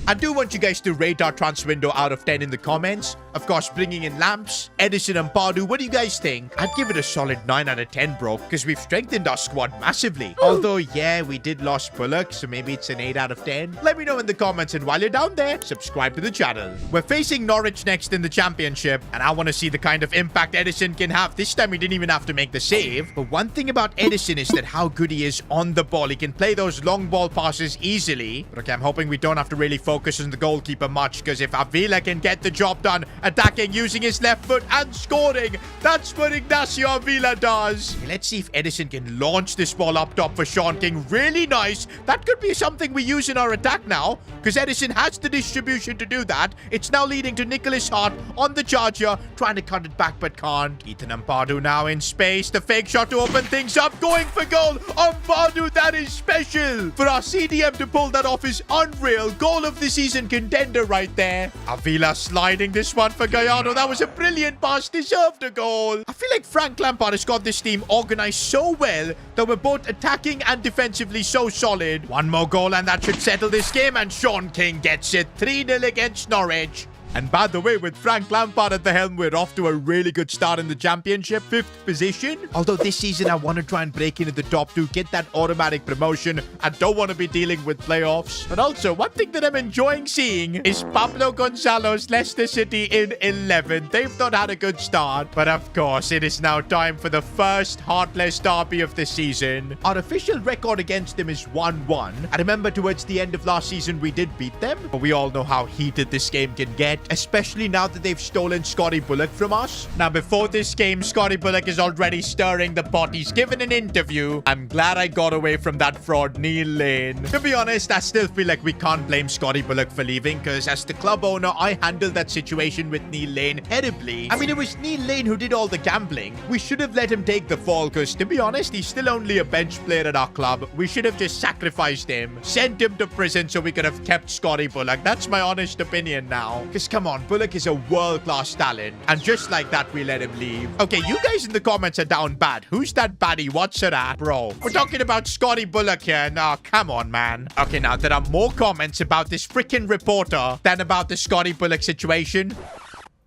I do want you guys to rate our transfer window out of 10 in the comments. Of course, bringing in Lamps, Edison and Pardew, what do you guys think? I'd give it a solid 9 out of 10, bro, because we've strengthened our squad massively. Although, yeah, we did lose Bullock, so maybe it's an 8 out of 10. Let me know in the comments, and while you're down there, subscribe to the channel. We're facing Norwich next in the championship, and I want to see the kind of impact Edison can have. This time, he didn't even have to make the save. But one thing about Edison is that how good he is on the ball. He can play those long ball passes easily. But okay, I'm hoping we don't have to really focus on the goalkeeper much, because if Avila can get the job done, attacking using his left foot and scoring, that's what Ignacio Avila does. Okay, let's see if Edison can launch this ball up top for Sean King. Really nice. That could be something we use in our attack now, because Edison has the distribution to do that. It's now leading to Nicholas Hart on the charger, trying to cut it back but can't. Ethan Ampadu now in space. The fake shot to open things up, going for goal. Ampadu, that is special. For our CDM to pull that off is unreal. Goal of the season contender right there. Avila sliding this one for Gallardo. That was a brilliant pass. Deserved a goal. I feel like Frank Lampard has got this team organized so well that we're both attacking and defensively so solid. One more goal and that should settle this game, and Sean King gets it 3-0 against Norwich. And by the way, with Frank Lampard at the helm, we're off to a really good start in the championship, 5th position. Although this season, I want to try and break into the top 2, get that automatic promotion. I don't want to be dealing with playoffs. But also, one thing that I'm enjoying seeing is Pablo Gonzalo's Leicester City in 11th. They've not had a good start. But of course, it is now time for the first Heartless derby of the season. Our official record against them is 1-1. I remember towards the end of last season, we did beat them. But we all know how heated this game can get, especially now that they've stolen Scotty Bullock from us. Now, before this game, Scotty Bullock is already stirring the pot. He's given an interview. I'm glad I got away from that fraud, Neil Lane. To be honest, I still feel like we can't blame Scotty Bullock for leaving, because as the club owner, I handled that situation with Neil Lane terribly. I mean, it was Neil Lane who did all the gambling. We should have let him take the fall, because to be honest, he's still only a bench player at our club. We should have just sacrificed him, sent him to prison so we could have kept Scotty Bullock. That's my honest opinion now. Because come on, Bullock is a world-class talent, and just like that, we let him leave. Okay, you guys in the comments are down bad. Who's that baddie? What's her at? Bro, we're talking about Scotty Bullock here. No, come on, man. Okay, now there are more comments about this freaking reporter than about the Scotty Bullock situation.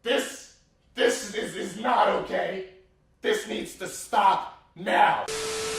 This is not okay. This needs to stop now.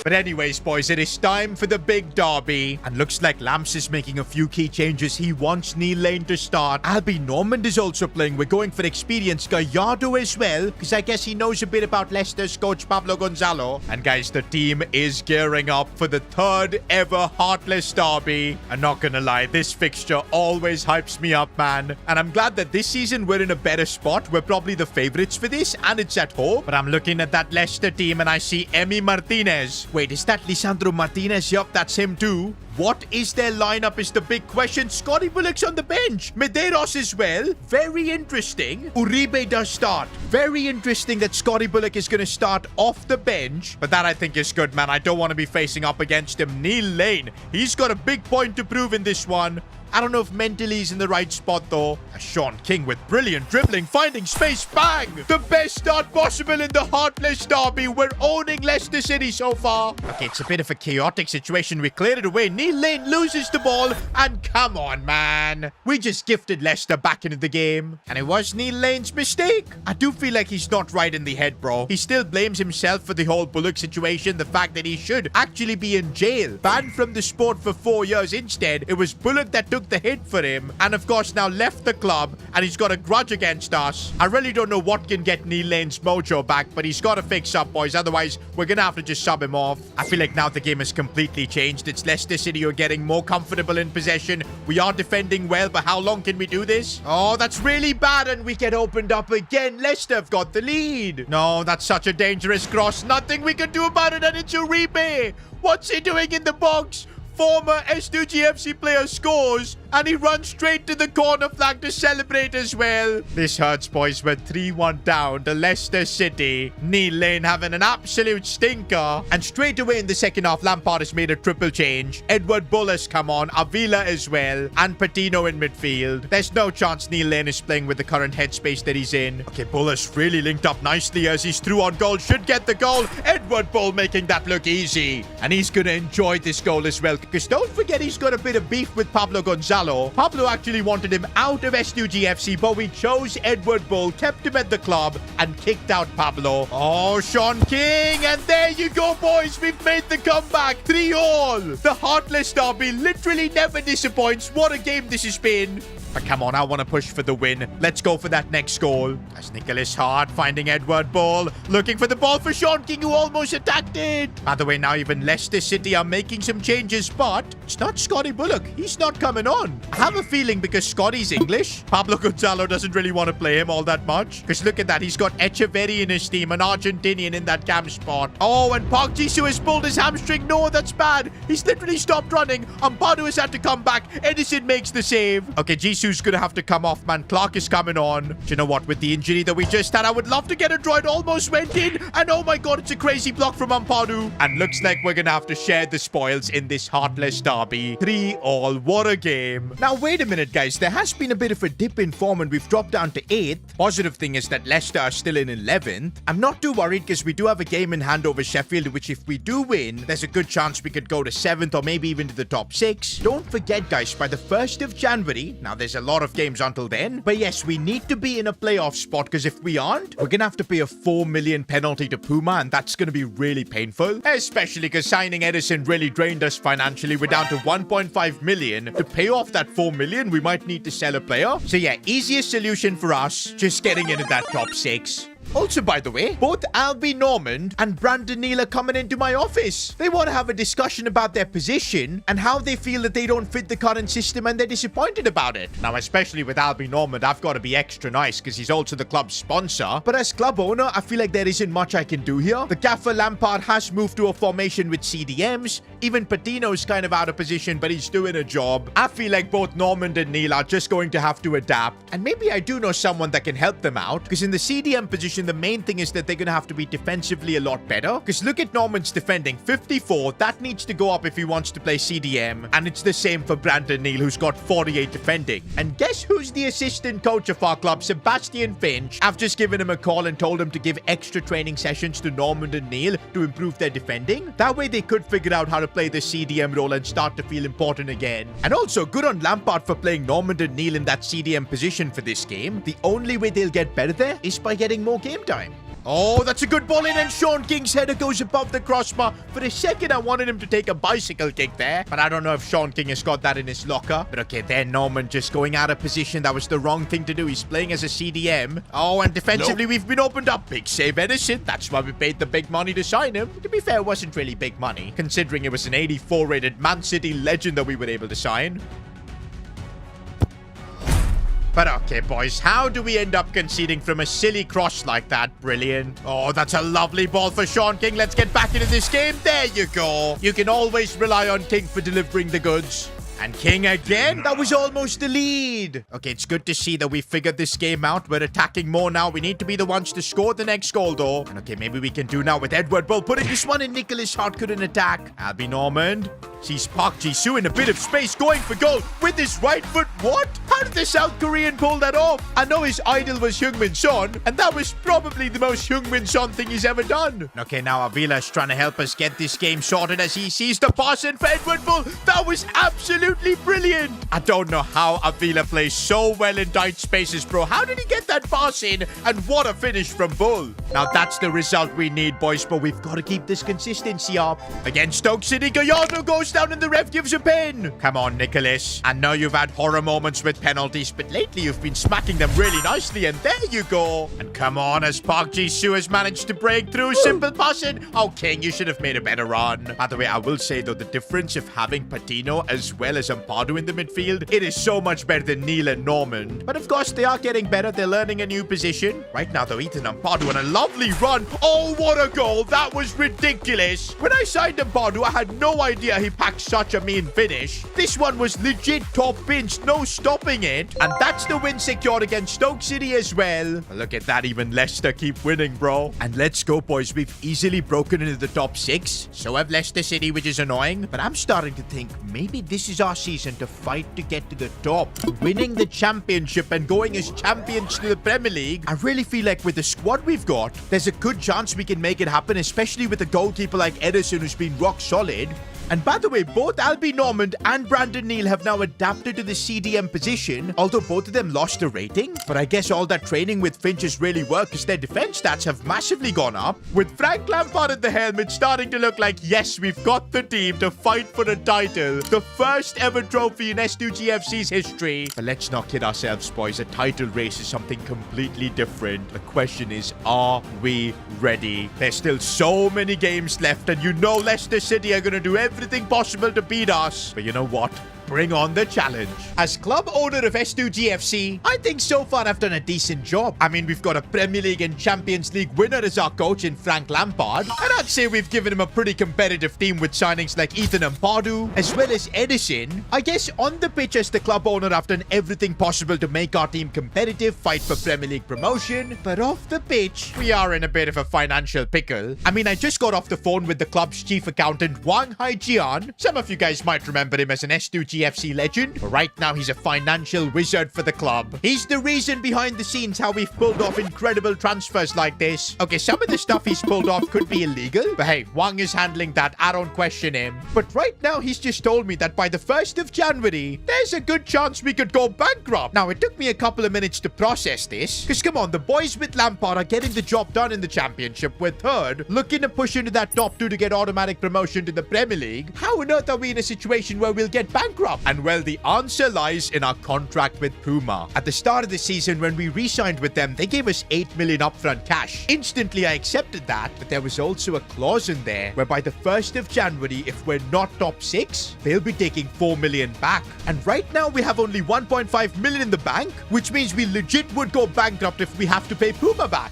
But anyways, boys, it is time for the big derby. And looks like Lamps is making a few key changes. He wants Neil Lane to start. Albie Normand is also playing. We're going for experienced Gallardo as well, because I guess he knows a bit about Leicester's coach Pablo Gonzalo. And guys, the team is gearing up for the 3rd ever Heartless derby. I'm not gonna lie, this fixture always hypes me up, man. And I'm glad that this season we're in a better spot. We're probably the favorites for this, and it's at home. But I'm looking at that Leicester team and I see Emi Martinez. Wait, is that Lisandro Martinez? Yup, that's him too. What is their lineup is the big question. Scotty Bullock's on the bench. Medeiros as well. Very interesting. Uribe does start. Very interesting that Scotty Bullock is going to start off the bench. But that I think is good, man. I don't want to be facing up against him. Neil Lane. He's got a big point to prove in this one. I don't know if mentally he's in the right spot, though. Sean King with brilliant dribbling, finding space, bang! The best start possible in the Heartless derby. We're owning Leicester City so far. Okay, it's a bit of a chaotic situation. We cleared it away. Neil Lane loses the ball, and come on, man. We just gifted Leicester back into the game, and it was Neil Lane's mistake. I do feel like he's not right in the head, bro. He still blames himself for the whole Bullock situation, the fact that he should actually be in jail, banned from the sport for 4 years. Instead, it was Bullock that took the hit for him, and of course now left the club, and he's got a grudge against us. I really don't know what can get Neil Lane's mojo back, but he's got to fix up, boys. Otherwise, we're gonna have to just sub him off. I feel like now the game has completely changed. It's Leicester City who are getting more comfortable in possession. We are defending well, but how long can we do this? Oh, that's really bad, and we get opened up again. Leicester have got the lead. No, that's such a dangerous cross. Nothing we can do about it, and it's Uribe. What's he doing in the box? former S2G FC player scores, and he runs straight to the corner flag to celebrate as well. This hurts, boys. We're 3-1 down to Leicester City. Neil Lane having an absolute stinker. And straight away in the second half, Lampard has made a triple change. Edward Bull has come on, Avila as well, and Patino in midfield. There's no chance Neil Lane is playing with the current headspace that he's in. Okay, Bull has really linked up nicely as he's through on goal. Should get the goal. Edward Bull making that look easy. And he's going to enjoy this goal as well, because don't forget he's got a bit of beef with Pablo Gonzalo. Pablo actually wanted him out of S2G FC, but we chose Edward Bull, kept him at the club, and kicked out Pablo. Oh, Sean King, and there you go, boys. We've made the comeback. 3-all. The Heartless derby literally never disappoints. What a game this has been. But come on, I want to push for the win. Let's go for that next goal. As Nicholas Hart finding Edward Bull. Looking for the ball for Sean King, who almost attacked it. By the way, now even Leicester City are making some changes, but it's not Scotty Bullock. He's not coming on. I have a feeling because Scotty's English, Pablo Gonzalo doesn't really want to play him all that much. Because look at that. He's got Echeverri in his team, an Argentinian in that cam spot. Oh, and Park Ji-soo has pulled his hamstring. No, that's bad. He's literally stopped running. Ampadu has had to come back. Edison makes the save. Okay, Jisoo's gonna have to come off, man. Clark is coming on. Do you know what? With the injury that we just had, I would love to get a draw. It almost went in. And oh my god, it's a crazy block from Ampadu. And looks like we're gonna have to share the spoils in this Heartless derby. 3-all. What a game. Now, wait a minute, guys. There has been a bit of a dip in form and we've dropped down to 8th. Positive thing is that Leicester are still in 11th. I'm not too worried because we do have a game in hand over Sheffield, which if we do win, there's a good chance we could go to 7th or maybe even to the top 6. Don't forget, guys, by the 1st of January, now there's a lot of games until then, but yes, we need to be in a playoff spot because if we aren't, we're gonna have to pay a 4 million penalty to Puma, and that's gonna be really painful, especially because signing Edison really drained us financially. We're down to 1.5 million. To pay off that 4 million, we might need to sell a player. So yeah, easiest solution for us, just getting into that top 6. Also, by the way, both Albie Normand and Brandon Neal are coming into my office. They want to have a discussion about their position and how they feel that they don't fit the current system and they're disappointed about it. Now, especially with Albie Normand, I've got to be extra nice because he's also the club's sponsor. But as club owner, I feel like there isn't much I can do here. The gaffer Lampard has moved to a formation with CDMs. Even Patino's kind of out of position, but he's doing a job. I feel like both Normand and Neal are just going to have to adapt. And maybe I do know someone that can help them out, because in the CDM position, the main thing is that they're going to have to be defensively a lot better. Because look at Norman's defending, 54. That needs to go up if he wants to play CDM. And it's the same for Brandon Neal, who's got 48 defending. And guess who's the assistant coach of our club? Sebastian Finch. I've just given him a call and told him to give extra training sessions to Normand and Neal to improve their defending. That way they could figure out how to play the CDM role and start to feel important again. And also, good on Lampard for playing Normand and Neal in that CDM position for this game. The only way they'll get better there is by getting more game time. Oh, that's a good ball in, and Sean King's header goes above the crossbar. For a second, I wanted him to take a bicycle kick there, but I don't know if Sean King has got that in his locker. But okay, there Norman just going out of position. That was the wrong thing to do. He's playing as a CDM. Oh, and defensively, We've been opened up. Big save, Edison. That's why we paid the big money to sign him. To be fair, it wasn't really big money, considering it was an 84-rated Man City legend that we were able to sign. But okay, boys, how do we end up conceding from a silly cross like that? Brilliant. Oh, that's a lovely ball for Sean King. Let's get back into this game. There you go. You can always rely on King for delivering the goods. And King again. That was almost the lead. Okay, it's good to see that we figured this game out. We're attacking more now. We need to be the ones to score the next goal, though. And okay, maybe we can do now with Edward Bull. Putting this one in. Nicholas Hart couldn't attack. Albie Normand sees Park Ji-soo in a bit of space, going for goal with his right foot. What? How did the South Korean pull that off? I know his idol was Heung-min Son, and that was probably the most Heung-min Son thing he's ever done. Okay, now Avila's trying to help us get this game sorted as he sees the pass in for Edward Bull. That was absolutely brilliant. I don't know how Avila plays so well in tight spaces, bro. How did he get that pass in? And what a finish from Bull. Now, that's the result we need, boys, but we've got to keep this consistency up. Against Stoke City, Gallardo goes down and the ref gives a pin. Come on, Nicholas. I know you've had horror moments with penalties, but lately you've been smacking them really nicely, and there you go. And come on, as Park Ji-soo has managed to break through. Simple passing. Oh, King, you should have made a better run. By the way, I will say, though, the difference of having Patino as well as as Ampadu in the midfield. It is so much better than Neil and Norman. But of course, they are getting better. They're learning a new position. Right now, though, Ethan Ampadu on a lovely run. Oh, what a goal. That was ridiculous. When I signed Ampadu, I had no idea he packed such a mean finish. This one was legit top pinch. No stopping it. And that's the win secured against Stoke City as well. Look at that. Even Leicester keep winning, bro. And let's go, boys. We've easily broken into the top 6. So have Leicester City, which is annoying. But I'm starting to think maybe this is our season to fight to get to the top. Winning the championship and going as champions to the Premier League. I really feel like with the squad we've got, there's a good chance we can make it happen, especially with a goalkeeper like Edison who's been rock solid. And by the way, both Albie Normand and Brandon Neal have now adapted to the CDM position, although both of them lost a rating. But I guess all that training with Finch has really worked because their defense stats have massively gone up. With Frank Lampard at the helm, it's starting to look like, yes, we've got the team to fight for the title. The first ever trophy in S2G FC's history. But let's not kid ourselves, boys. A title race is something completely different. The question is, are we ready? There's still so many games left, and you know Leicester City are going to do everything possible to beat us. But you know what? Bring on the challenge. As club owner of S2G FC, I think so far I've done a decent job. I mean, we've got a Premier League and Champions League winner as our coach in Frank Lampard. And I'd say we've given him a pretty competitive team with signings like Ethan Ampadu, as well as Edison. I guess on the pitch as the club owner, I've done everything possible to make our team competitive, fight for Premier League promotion. But off the pitch, we are in a bit of a financial pickle. I mean, I just got off the phone with the club's chief accountant, Wang Haijian. Some of you guys might remember him as an S2G FC legend. But right now, he's a financial wizard for the club. He's the reason behind the scenes how we've pulled off incredible transfers like this. Okay, some of the stuff he's pulled off could be illegal, but hey, Wang is handling that. I don't question him. But right now, he's just told me that by the 1st of January, there's a good chance we could go bankrupt. Now, it took me a couple of minutes to process this, because come on, the boys with Lampard are getting the job done in the championship. We're third, looking to push into that top 2 to get automatic promotion to the Premier League. How on earth are we in a situation where we'll get bankrupt? And well, the answer lies in our contract with Puma. At the start of the season, when we re-signed with them, they gave us 8 million upfront cash. Instantly, I accepted that, but there was also a clause in there where by the 1st of January, if we're not top 6, they'll be taking 4 million back. And right now, we have only 1.5 million in the bank, which means we legit would go bankrupt if we have to pay Puma back.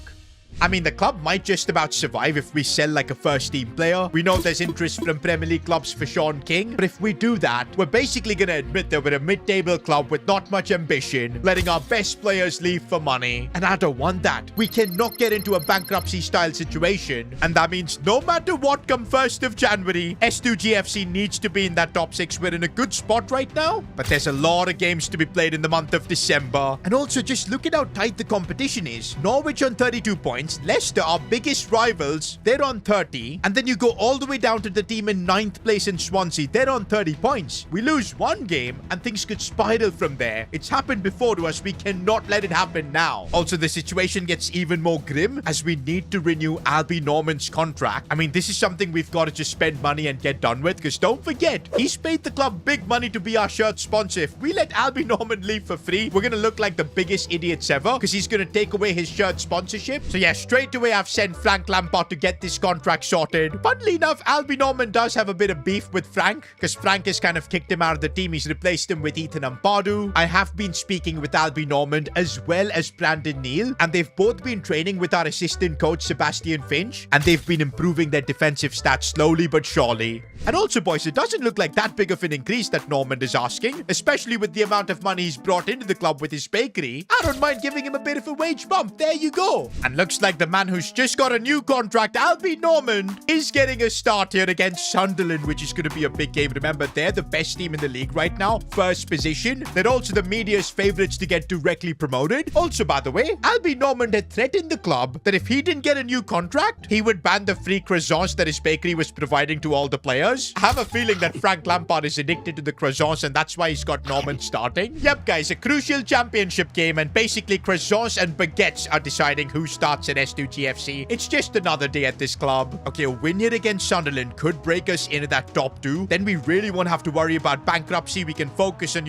I mean, the club might just about survive if we sell like a first-team player. We know there's interest from Premier League clubs for Sean King, but if we do that, we're basically going to admit that we're a mid-table club with not much ambition, letting our best players leave for money. And I don't want that. We cannot get into a bankruptcy-style situation, and that means no matter what come 1st of January, S2G FC needs to be in that top 6. We're in a good spot right now, but there's a lot of games to be played in the month of December. And also, just look at how tight the competition is. Norwich on 32 points. Leicester, our biggest rivals, they're on 30. And then you go all the way down to the team in 9th place in Swansea. They're on 30 points. We lose one game and things could spiral from there. It's happened before to us. We cannot let it happen now. Also, the situation gets even more grim as we need to renew Albie Normand's contract. I mean, this is something we've got to just spend money and get done with, because don't forget, he's paid the club big money to be our shirt sponsor. If we let Albie Normand leave for free, we're going to look like the biggest idiots ever, because he's going to take away his shirt sponsorship. So yeah, straight away I've sent Frank Lampard to get this contract sorted. Funnily enough, Albie Normand does have a bit of beef with Frank, because Frank has kind of kicked him out of the team. He's replaced him with Ethan Ampadu. I have been speaking with Albie Normand as well as Brandon Neal, and they've both been training with our assistant coach Sebastian Finch, and they've been improving their defensive stats slowly but surely. And also, boys, it doesn't look like that big of an increase that Normand is asking, especially with the amount of money he's brought into the club with his bakery. I don't mind giving him a bit of a wage bump. There you go. And looks like the man who's just got a new contract, Albie Normand, is getting a start here against Sunderland, which is going to be a big game. Remember, they're the best team in the league right now. First position. They're also the media's favorites to get directly promoted. Also, by the way, Albie Normand had threatened the club that if he didn't get a new contract, he would ban the free croissants that his bakery was providing to all the players. I have a feeling that Frank Lampard is addicted to the croissants, and that's why he's got Normand starting. Yep, guys, a crucial championship game, and basically croissants and baguettes are deciding who starts at S2G FC. It's just another day at this club. Okay, a win here against Sunderland could break us into that top 2. Then we really won't have to worry about bankruptcy. We can focus on,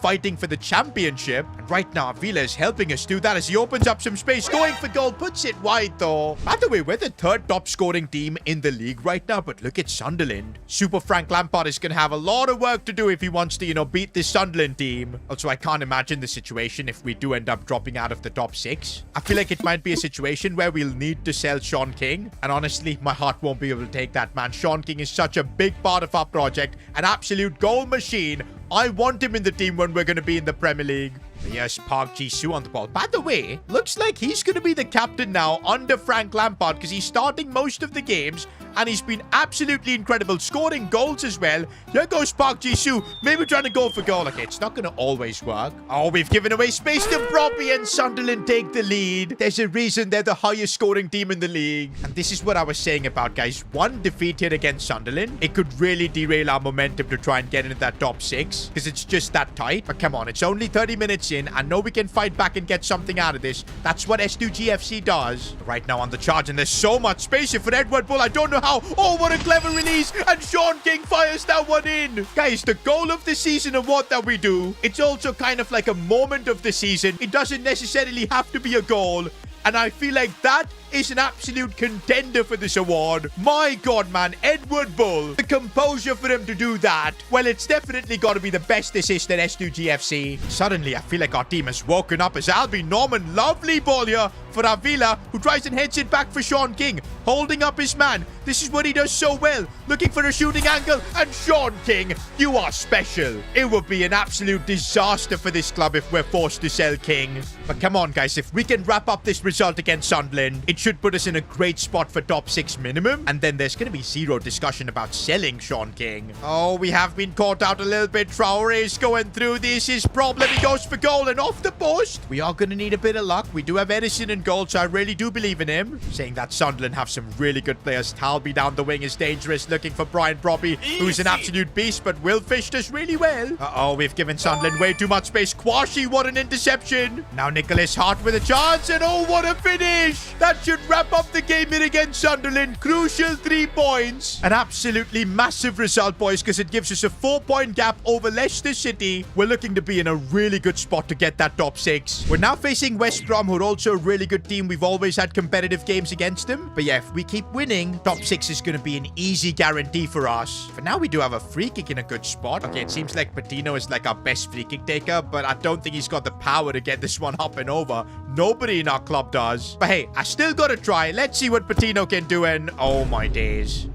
fighting for the championship. And right now, Avila is helping us do that as he opens up some space. Going for goal, puts it wide though. By the way, we're the 3rd top scoring team in the league right now, but look at Sunderland. Super Frank Lampard is going to have a lot of work to do if he wants to, beat this Sunderland team. Also, I can't imagine the situation if we do end up dropping out of the top 6. I feel like it might be a situation where we'll need to sell Sean King. And honestly, my heart won't be able to take that, man. Sean King is such a big part of our project. An absolute goal machine. I want him in the team when we're going to be in the Premier League. Yes, Park Ji-soo on the ball. By the way, looks like he's going to be the captain now under Frank Lampard because he's starting most of the games and he's been absolutely incredible, scoring goals as well. Here goes Park Ji-soo, maybe trying to go for goal. Okay, it's not going to always work. Oh, we've given away space to Brobbey and Sunderland take the lead. There's a reason they're the highest scoring team in the league. And this is what I was saying about, guys. One defeat here against Sunderland, it could really derail our momentum to try and get into that top 6 because it's just that tight. But come on, it's only 30 minutes in. I know we can fight back and get something out of this. That's what S2G FC does. Right now on the charge, and there's so much space here for Edward Bull. I don't know how. Oh, what a clever release. And Sean King fires that one in. Guys, the goal of the season and what that we do, it's also kind of like a moment of the season. It doesn't necessarily have to be a goal. And I feel like that is an absolute contender for this award. My God, man, Edward Bull. The composure for him to do that. Well, it's definitely got to be the best assist at S2G FC. Suddenly, I feel like our team has woken up as Albi Norman. Lovely ball here for Avila, who tries and heads it back for Sean King. Holding up his man. This is what he does so well. Looking for a shooting angle. And Sean King, you are special. It would be an absolute disaster for this club if we're forced to sell King. But come on, guys. If we can wrap up this result against Sunderland, it should put us in a great spot for top 6 minimum. And then there's going to be zero discussion about selling Sean King. Oh, we have been caught out a little bit. Traore is going through. This is problem. He goes for goal and off the post. We are going to need a bit of luck. We do have Edison in goal, so I really do believe in him. Saying that Sunderland have some really good players. Talby down the wing is dangerous. Looking for Brian Brobbey, who's an absolute beast, but Will Fish does really well. Uh-oh, we've given Sunderland way too much space. Kwashi, what an interception. Now Nicholas Hart with a chance, and oh, what a finish. That should wrap up the game here against Sunderland. Crucial 3 points. An absolutely massive result, boys, because it gives us a 4-point gap over Leicester City. We're looking to be in a really good spot to get that top 6. We're now facing West Brom, who are also a really good team. We've always had competitive games against them. But yeah, if we keep winning, top 6 is going to be an easy guarantee for us. For now, we do have a free kick in a good spot. Okay, it seems like Patino is like our best free kick taker, but I don't think he's got the power to get this one up and over. Nobody in our club does. But hey, I still got to try. Let's see what Patino can do, and oh my days.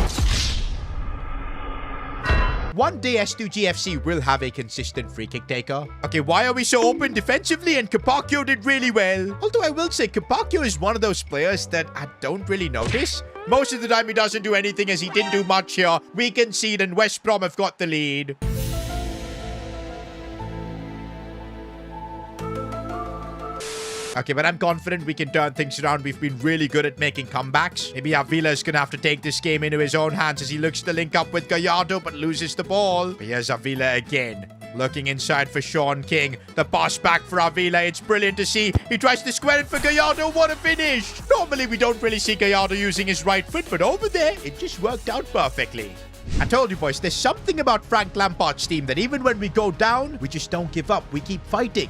One day S2G FC will have a consistent free kick taker. Okay, why are we so open defensively? And Capaccio did really well. Although I will say Capaccio is one of those players that I don't really notice. Most of the time he doesn't do anything, as he didn't do much here. We concede and West Brom have got the lead. Okay, but I'm confident we can turn things around. We've been really good at making comebacks. Maybe Avila is going to have to take this game into his own hands as he looks to link up with Gallardo, but loses the ball. But here's Avila again. Looking inside for Sean King. The pass back for Avila. It's brilliant to see. He tries to square it for Gallardo. What a finish. Normally, we don't really see Gallardo using his right foot, but over there, it just worked out perfectly. I told you, boys, there's something about Frank Lampard's team that even when we go down, we just don't give up. We keep fighting.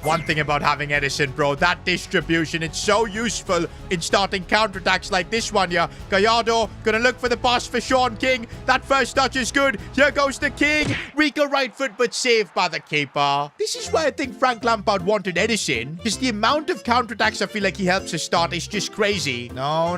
One thing about having Edison, bro, that distribution, it's so useful in starting counterattacks like this one here. Gallardo gonna look for the pass for Sean King. That first touch is good. Here goes the King. Rico right foot, but saved by the keeper. This is why I think Frank Lampard wanted Edison, because the amount of counterattacks I feel like he helps us start is just crazy. No.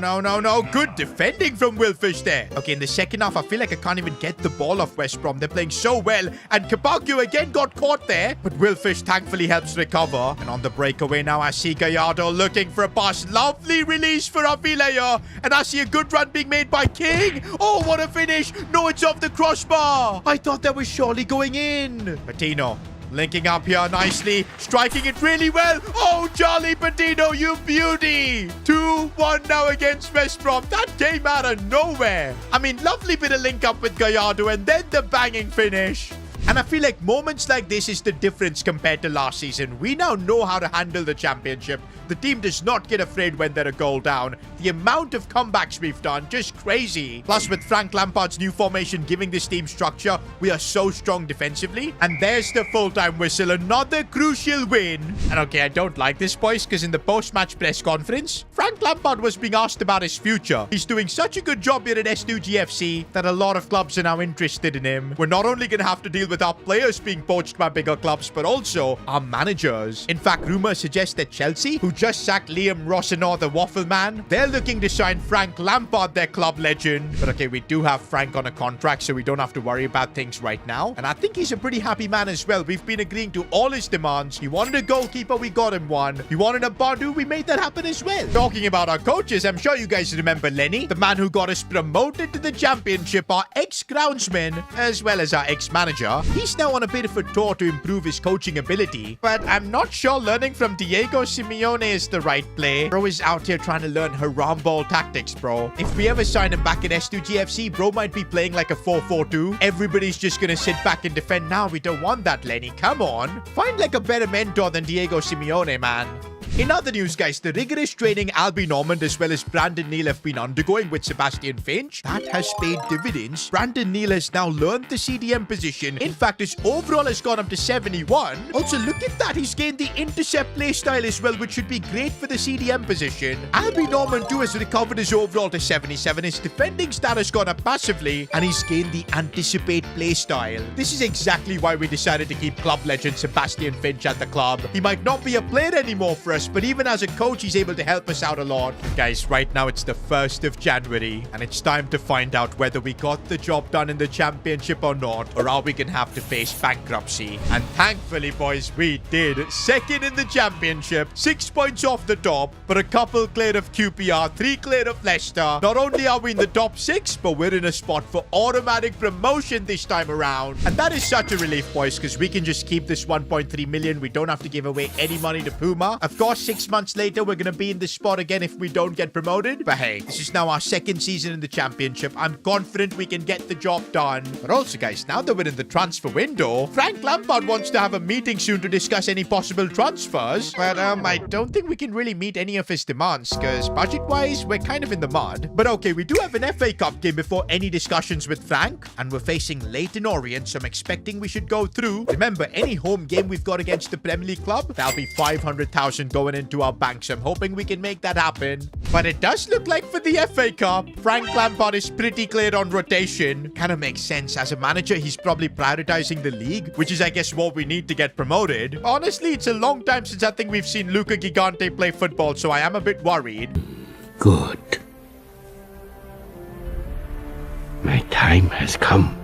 Good defending from Will Fish there. Okay, in the second half, I feel like I can't even get the ball off West Brom. They're playing so well. And Capaccio again got caught there, but Will Fish thankfully helps recover. And on the breakaway now, I see Gallardo looking for a pass. Lovely release for Avila here. And I see a good run being made by King. Oh, what a finish. No, it's off the crossbar. I thought that was surely going in. Patino linking up here nicely. Striking it really well. Oh, Charlie Patino, you beauty. 2-1 now against West Brom. That came out of nowhere. I mean, lovely bit of link up with Gallardo and then the banging finish. And I feel like moments like this is the difference compared to last season. We now know how to handle the championship. The team does not get afraid when they're a goal down. The amount of comebacks we've done, just crazy. Plus, with Frank Lampard's new formation giving this team structure, we are so strong defensively. And there's the full-time whistle, another crucial win. And okay, I don't like this, boys, because in the post-match press conference, Frank Lampard was being asked about his future. He's doing such a good job here at S2G FC that a lot of clubs are now interested in him. We're not only going to have to deal with our players being poached by bigger clubs, but also our managers. In fact, rumors suggest that Chelsea, who just sacked Liam Rossinaw, the waffle man, they're looking to sign Frank Lampard, their club legend. But okay, we do have Frank on a contract, so we don't have to worry about things right now. And I think he's a pretty happy man as well. We've been agreeing to all his demands. He wanted a goalkeeper, we got him one. He wanted a Badu, we made that happen as well. Talking about our coaches, I'm sure you guys remember Lenny, the man who got us promoted to the championship, our ex-groundsman, as well as our ex-manager. He's now on a bit of a tour to improve his coaching ability, but I'm not sure learning from Diego Simeone is the right play. Bro is out here trying to learn haram ball tactics, bro. If we ever sign him back at S2G FC, bro might be playing like a 4-4-2. Everybody's just gonna sit back and defend now. We don't want that, Lenny. Come on. Find like a better mentor than Diego Simeone, man. In other news, guys, the rigorous training Albie Normand as well as Brandon Neal have been undergoing with Sebastian Finch, that has paid dividends. Brandon Neal has now learned the CDM position. In fact, his overall has gone up to 71. Also, look at that. He's gained the intercept playstyle as well, which should be great for the CDM position. Albie Normand too has recovered his overall to 77. His defending stat has gone up massively, and he's gained the anticipate playstyle. This is exactly why we decided to keep club legend Sebastian Finch at the club. He might not be a player anymore for us, but even as a coach, he's able to help us out a lot. Guys, right now it's the 1st of January, and it's time to find out whether we got the job done in the championship or not, or are we gonna have to face bankruptcy. And thankfully, boys, we did. 2nd in the championship, 6 points off the top, but a couple clear of QPR, 3 clear of Leicester. Not only are we in the top 6, but we're in a spot for automatic promotion this time around. And that is such a relief, boys, because we can just keep this 1.3 million. We don't have to give away any money to Puma. Of course, 6 months later, we're going to be in this spot again if we don't get promoted. But hey, this is now our 2nd season in the championship. I'm confident we can get the job done. But also, guys, now that we're in the transfer window, Frank Lampard wants to have a meeting soon to discuss any possible transfers. But I don't think we can really meet any of his demands because budget-wise, we're kind of in the mud. But okay, we do have an FA Cup game before any discussions with Frank. And we're facing Leyton Orient, so I'm expecting we should go through. Remember, any home game we've got against the Premier League club, that'll be 500,000 going into our bank, so I'm hoping we can make that happen. But it does look like for the FA Cup, Frank Lampard is pretty clear on rotation. Kind of makes sense. As a manager, he's probably prioritizing the league, which is, I guess, what we need to get promoted. Honestly, it's a long time since I think we've seen Luca Gigante play football, so I am a bit worried. Good. My time has come.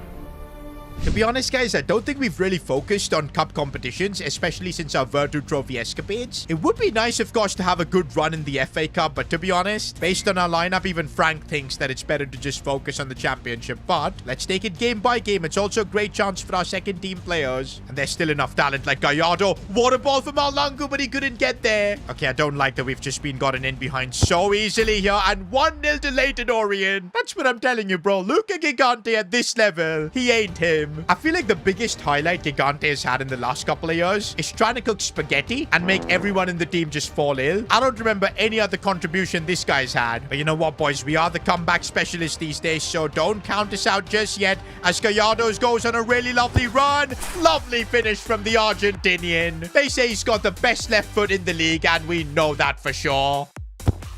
To be honest, guys, I don't think we've really focused on cup competitions, especially since our Virtu Trophy escapades. It would be nice, of course, to have a good run in the FA Cup, but to be honest, based on our lineup, even Frank thinks that it's better to just focus on the championship. But let's take it game by game. It's also a great chance for our second team players. And there's still enough talent like Gallardo. What a ball from Alangu, but he couldn't get there. Okay, I don't like that we've just been gotten in behind so easily here. And 1-0 to Leyton Orient. That's what I'm telling you, bro. Luca Gigante at this level, he ain't him. I feel like the biggest highlight Gigante has had in the last couple of years is trying to cook spaghetti and make everyone in the team just fall ill. I don't remember any other contribution this guy's had. But you know what, boys? We are the comeback specialists these days, so don't count us out just yet as Gallardo's goes on a really lovely run. Lovely finish from the Argentinian. They say he's got the best left foot in the league, and we know that for sure.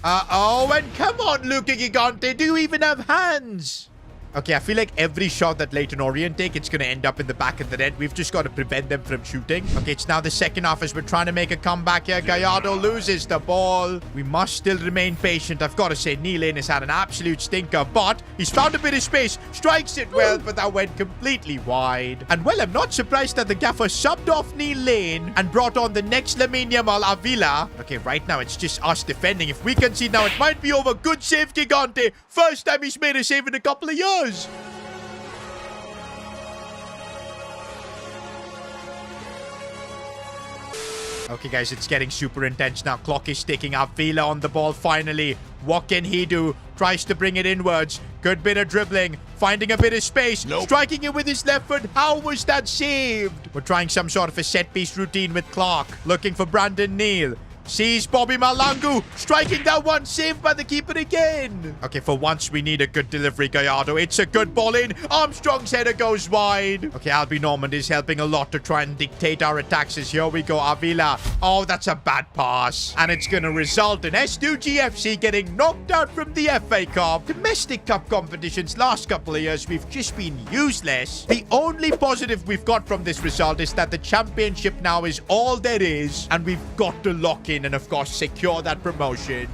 Oh, and come on, Luca Gigante. Do you even have hands? Okay, I feel like every shot that Leyton Orient take, it's going to end up in the back of the net. We've just got to prevent them from shooting. Okay, it's now the second half as we're trying to make a comeback here. Gallardo loses the ball. We must still remain patient. I've got to say, Neil Lane has had an absolute stinker, but he's found a bit of space. Strikes it well, but that went completely wide. And well, I'm not surprised that the gaffer subbed off Neil Lane and brought on the next Lamine Yamal Avila. Okay, right now it's just us defending. If we can see now, it might be over. Good save, Gigante. First time he's made a save in a couple of years. Okay, guys, it's getting super intense now. Clock is ticking. Avila on the ball finally. What can he do? Tries to bring it inwards. Good bit of dribbling. Finding a bit of space. Striking it with his left foot. How was that saved? We're trying some sort of a set-piece routine with Clark. Looking for Brandon Neal. Sees Bobby Malangu. Striking that one. Saved by the keeper again. Okay, for once we need a good delivery, Gallardo. It's a good ball in. Armstrong's header goes wide. Okay, Albie Normand is helping a lot to try and dictate our attacks. As here we go. Avila. Oh, that's a bad pass. And it's going to result in S2G FC getting knocked out from the FA Cup. Domestic Cup competitions last couple of years, we've just been useless. The only positive we've got from this result is that the championship now is all there is. And we've got to lock in and of course secure that promotion.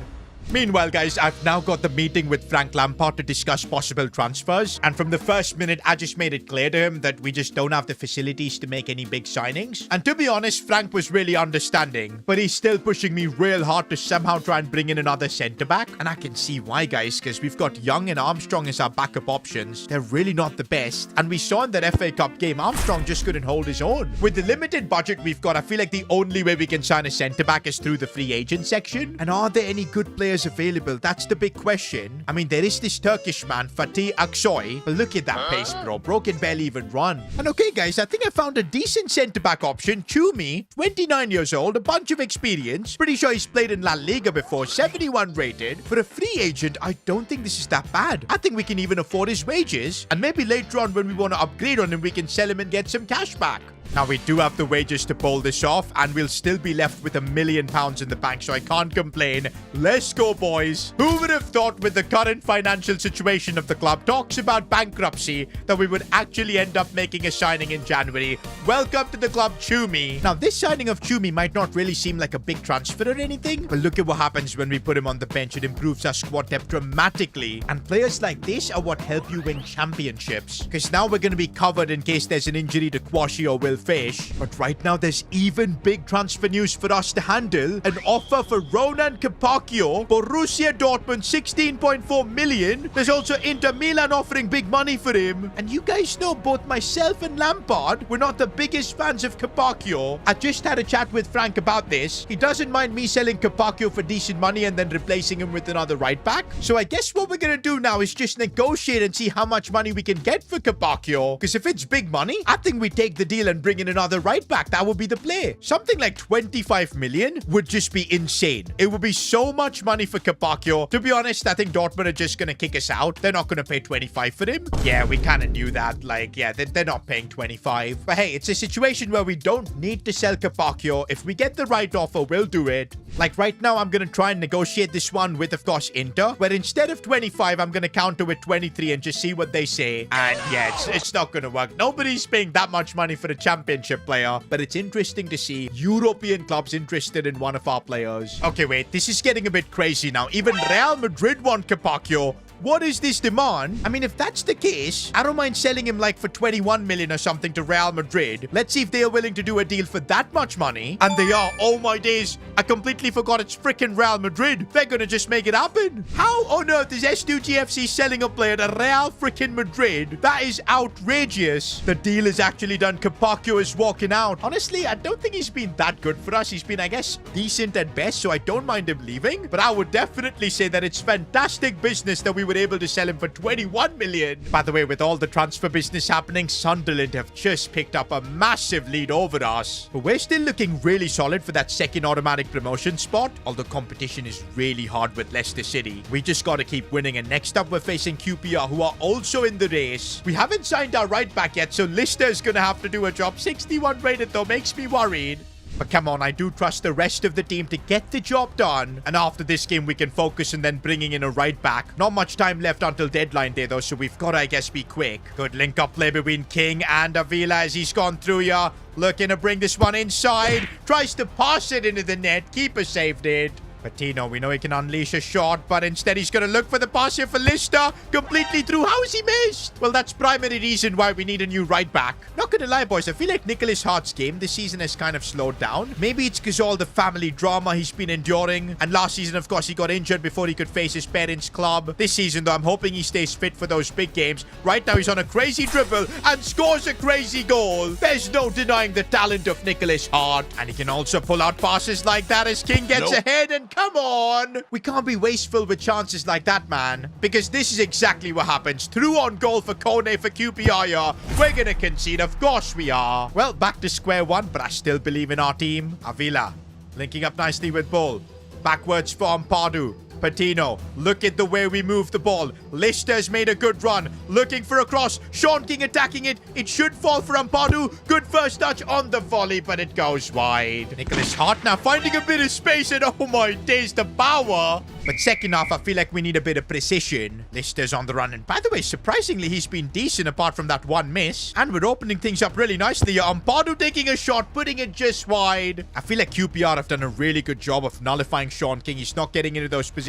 Meanwhile, guys, I've now got the meeting with Frank Lampard to discuss possible transfers. And from the first minute, I just made it clear to him that we just don't have the facilities to make any big signings. And to be honest, Frank was really understanding. But he's still pushing me real hard to somehow try and bring in another centre-back. And I can see why, guys, because we've got Young and Armstrong as our backup options. They're really not the best. And we saw in that FA Cup game, Armstrong just couldn't hold his own. With the limited budget we've got, I feel like the only way we can sign a centre-back is through the free agent section. And are there any good players available? That's the big question. I mean, there is this Turkish man, Fatih Aksoy, but look at that pace, bro. Bro can barely even run. And okay, guys, I think I found a decent centre-back option. Chumi, 29 years old, a bunch of experience. Pretty sure he's played in La Liga before, 71 rated. For a free agent, I don't think this is that bad. I think we can even afford his wages. And maybe later on when we want to upgrade on him, we can sell him and get some cash back. Now, we do have the wages to pull this off, and we'll still be left with £1 million in the bank, so I can't complain. Let's go, boys. Who would have thought with the current financial situation of the club, talks about bankruptcy, that we would actually end up making a signing in January? Welcome to the club, Chumi. Now, this signing of Chumi might not really seem like a big transfer or anything, but look at what happens when we put him on the bench. It improves our squad depth dramatically, and players like this are what help you win championships, because now we're going to be covered in case there's an injury to Kwashi or Will Fish. But right now, there's even big transfer news for us to handle. An offer for Ronan Capaccio, Borussia Dortmund, 16.4 million. There's also Inter Milan offering big money for him. And you guys know both myself and Lampard were not the biggest fans of Capaccio. I just had a chat with Frank about this. He doesn't mind me selling Capaccio for decent money and then replacing him with another right back. So I guess what we're going to do now is just negotiate and see how much money we can get for Capaccio. Because if it's big money, I think we take the deal and bring in another right back. That would be the play. Something like 25 million would just be insane. It would be so much money for Capaccio. To be honest, I think Dortmund are just going to kick us out. They're not going to pay 25 for him. Yeah, we kind of knew that. Like, yeah, they're not paying 25. But hey, it's a situation where we don't need to sell Capaccio. If we get the right offer, we'll do it. Like right now, I'm going to try and negotiate this one with, of course, Inter, where instead of 25, I'm going to counter with 23 and just see what they say. And yeah, it's not going to work. Nobody's paying that much money for a championship player, but it's interesting to see European clubs interested in one of our players. Okay, wait, this is getting a bit crazy now. Even Real Madrid want Capaccio. What is this demand? I mean, if that's the case, I don't mind selling him like for 21 million or something to Real Madrid. Let's see if they are willing to do a deal for that much money. And they are. Oh my days. I completely forgot it's freaking Real Madrid. They're gonna just make it happen. How on earth is S2G FC selling a player to Real freaking Madrid? That is outrageous. The deal is actually done. Capaccio is walking out. Honestly, I don't think he's been that good for us. He's been, I guess, decent at best, so I don't mind him leaving. But I would definitely say that it's fantastic business that we were able to sell him for 21 million. By the way, with all the transfer business happening, Sunderland have just picked up a massive lead over us. But we're still looking really solid for that second automatic promotion spot, although competition is really hard with Leicester City. We just got to keep winning, and next up we're facing QPR, who are also in the race. We haven't signed our right back yet, so Lister's gonna have to do a job. 61 rated though, makes me worried. But come on, I do trust the rest of the team to get the job done. And after this game, we can focus on then bringing in a right back. Not much time left until deadline day, though, so we've got to, I guess, be quick. Good link-up play between King and Avila as he's gone through here. Looking to bring this one inside. Tries to pass it into the net. Keeper saved it. Patino, we know he can unleash a shot, but instead he's going to look for the pass here for Lister. Completely through. How is he missed? Well, that's primary reason why we need a new right back. Not going to lie, boys. I feel like Nicholas Hart's game this season has kind of slowed down. Maybe it's because all the family drama he's been enduring. And last season, of course, he got injured before he could face his parents' club. This season, though, I'm hoping he stays fit for those big games. Right now, he's on a crazy dribble and scores a crazy goal. There's no denying the talent of Nicholas Hart. And he can also pull out passes like that as King gets ahead and come on. We can't be wasteful with chances like that, man. Because this is exactly what happens. Through on goal for Kone for QPR. We're gonna concede. Of course we are. Well, back to square one, but I still believe in our team. Avila linking up nicely with Bull. Backwards for Ampadu. Patino, look at the way we move the ball. Leicester's made a good run. Looking for a cross. Sean King attacking it. It should fall for Ampadu. Good first touch on the volley, but it goes wide. Nicholas Hart now finding a bit of space, and oh my days, the power. But second half, I feel like we need a bit of precision. Leicester's on the run. And by the way, surprisingly, he's been decent apart from that one miss. And we're opening things up really nicely. Ampadu taking a shot, putting it just wide. I feel like QPR have done a really good job of nullifying Sean King. He's not getting into those positions.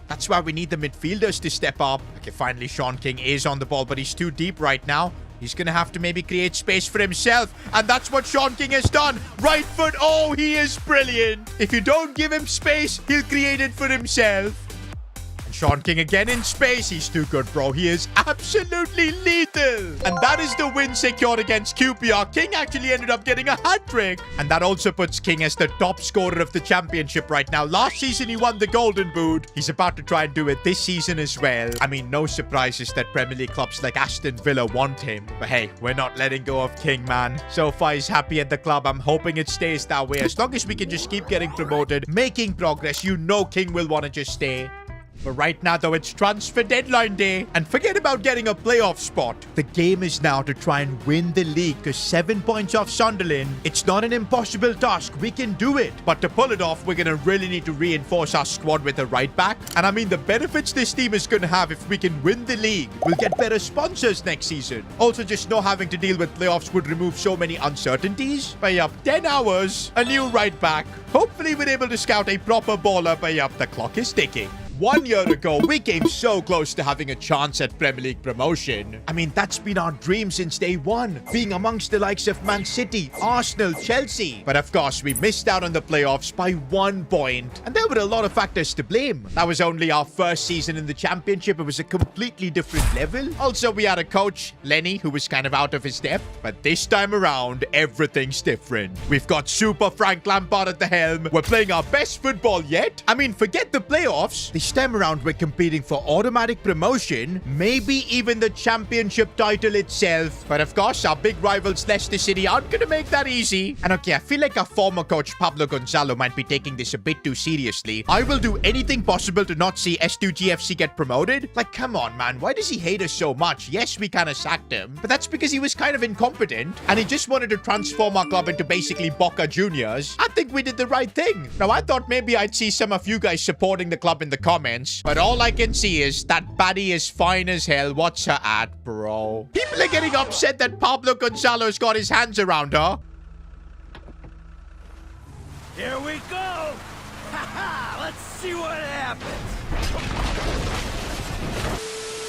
That's why we need the midfielders to step up. Okay, finally, Sean King is on the ball, but he's too deep right now. He's going to have to maybe create space for himself. And that's what Sean King has done. Right foot. Oh, he is brilliant. If you don't give him space, he'll create it for himself. Sean King again in space. He's too good, bro. He is absolutely lethal. And that is the win secured against QPR. King actually ended up getting a hat-trick. And that also puts King as the top scorer of the championship right now. Last season, he won the Golden Boot. He's about to try and do it this season as well. I mean, no surprises that Premier League clubs like Aston Villa want him. But hey, we're not letting go of King, man. So far, he's happy at the club. I'm hoping it stays that way. As long as we can just keep getting promoted, making progress, you know King will want to just stay. But right now, though, it's transfer deadline day. And forget about getting a playoff spot. The game is now to try and win the league, because 7 points off Sunderland, it's not an impossible task. We can do it. But to pull it off, we're going to really need to reinforce our squad with a right back. And I mean, the benefits this team is going to have if we can win the league. We'll get better sponsors next season. Also, just not having to deal with playoffs would remove so many uncertainties. But yeah, 10 hours, a new right back. Hopefully, we're able to scout a proper baller. But yeah, the clock is ticking. 1 year ago, we came so close to having a chance at Premier League promotion. I mean, that's been our dream since day one, being amongst the likes of Man City, Arsenal, Chelsea. But of course, we missed out on the playoffs by 1 point. And there were a lot of factors to blame. That was only our first season in the championship. It was a completely different level. Also, we had a coach, Lenny, who was kind of out of his depth. But this time around, everything's different. We've got Super Frank Lampard at the helm. We're playing our best football yet. I mean, forget the playoffs. This time around, we're competing for automatic promotion, maybe even the championship title itself. But of course, our big rivals Leicester City aren't going to make that easy. And okay, I feel like our former coach Pablo Gonzalo might be taking this a bit too seriously. I will do anything possible to not see S2G FC get promoted. Like, come on, man. Why does he hate us so much? Yes, we kind of sacked him, but that's because he was kind of incompetent and he just wanted to transform our club into basically Boca Juniors. I think we did the right thing. Now, I thought maybe I'd see some of you guys supporting the club in the comments, but all I can see is that Paddy is fine as hell. What's her at, bro? People are getting upset that Pablo Gonzalo's got his hands around her. Here we go! Let's see what happens!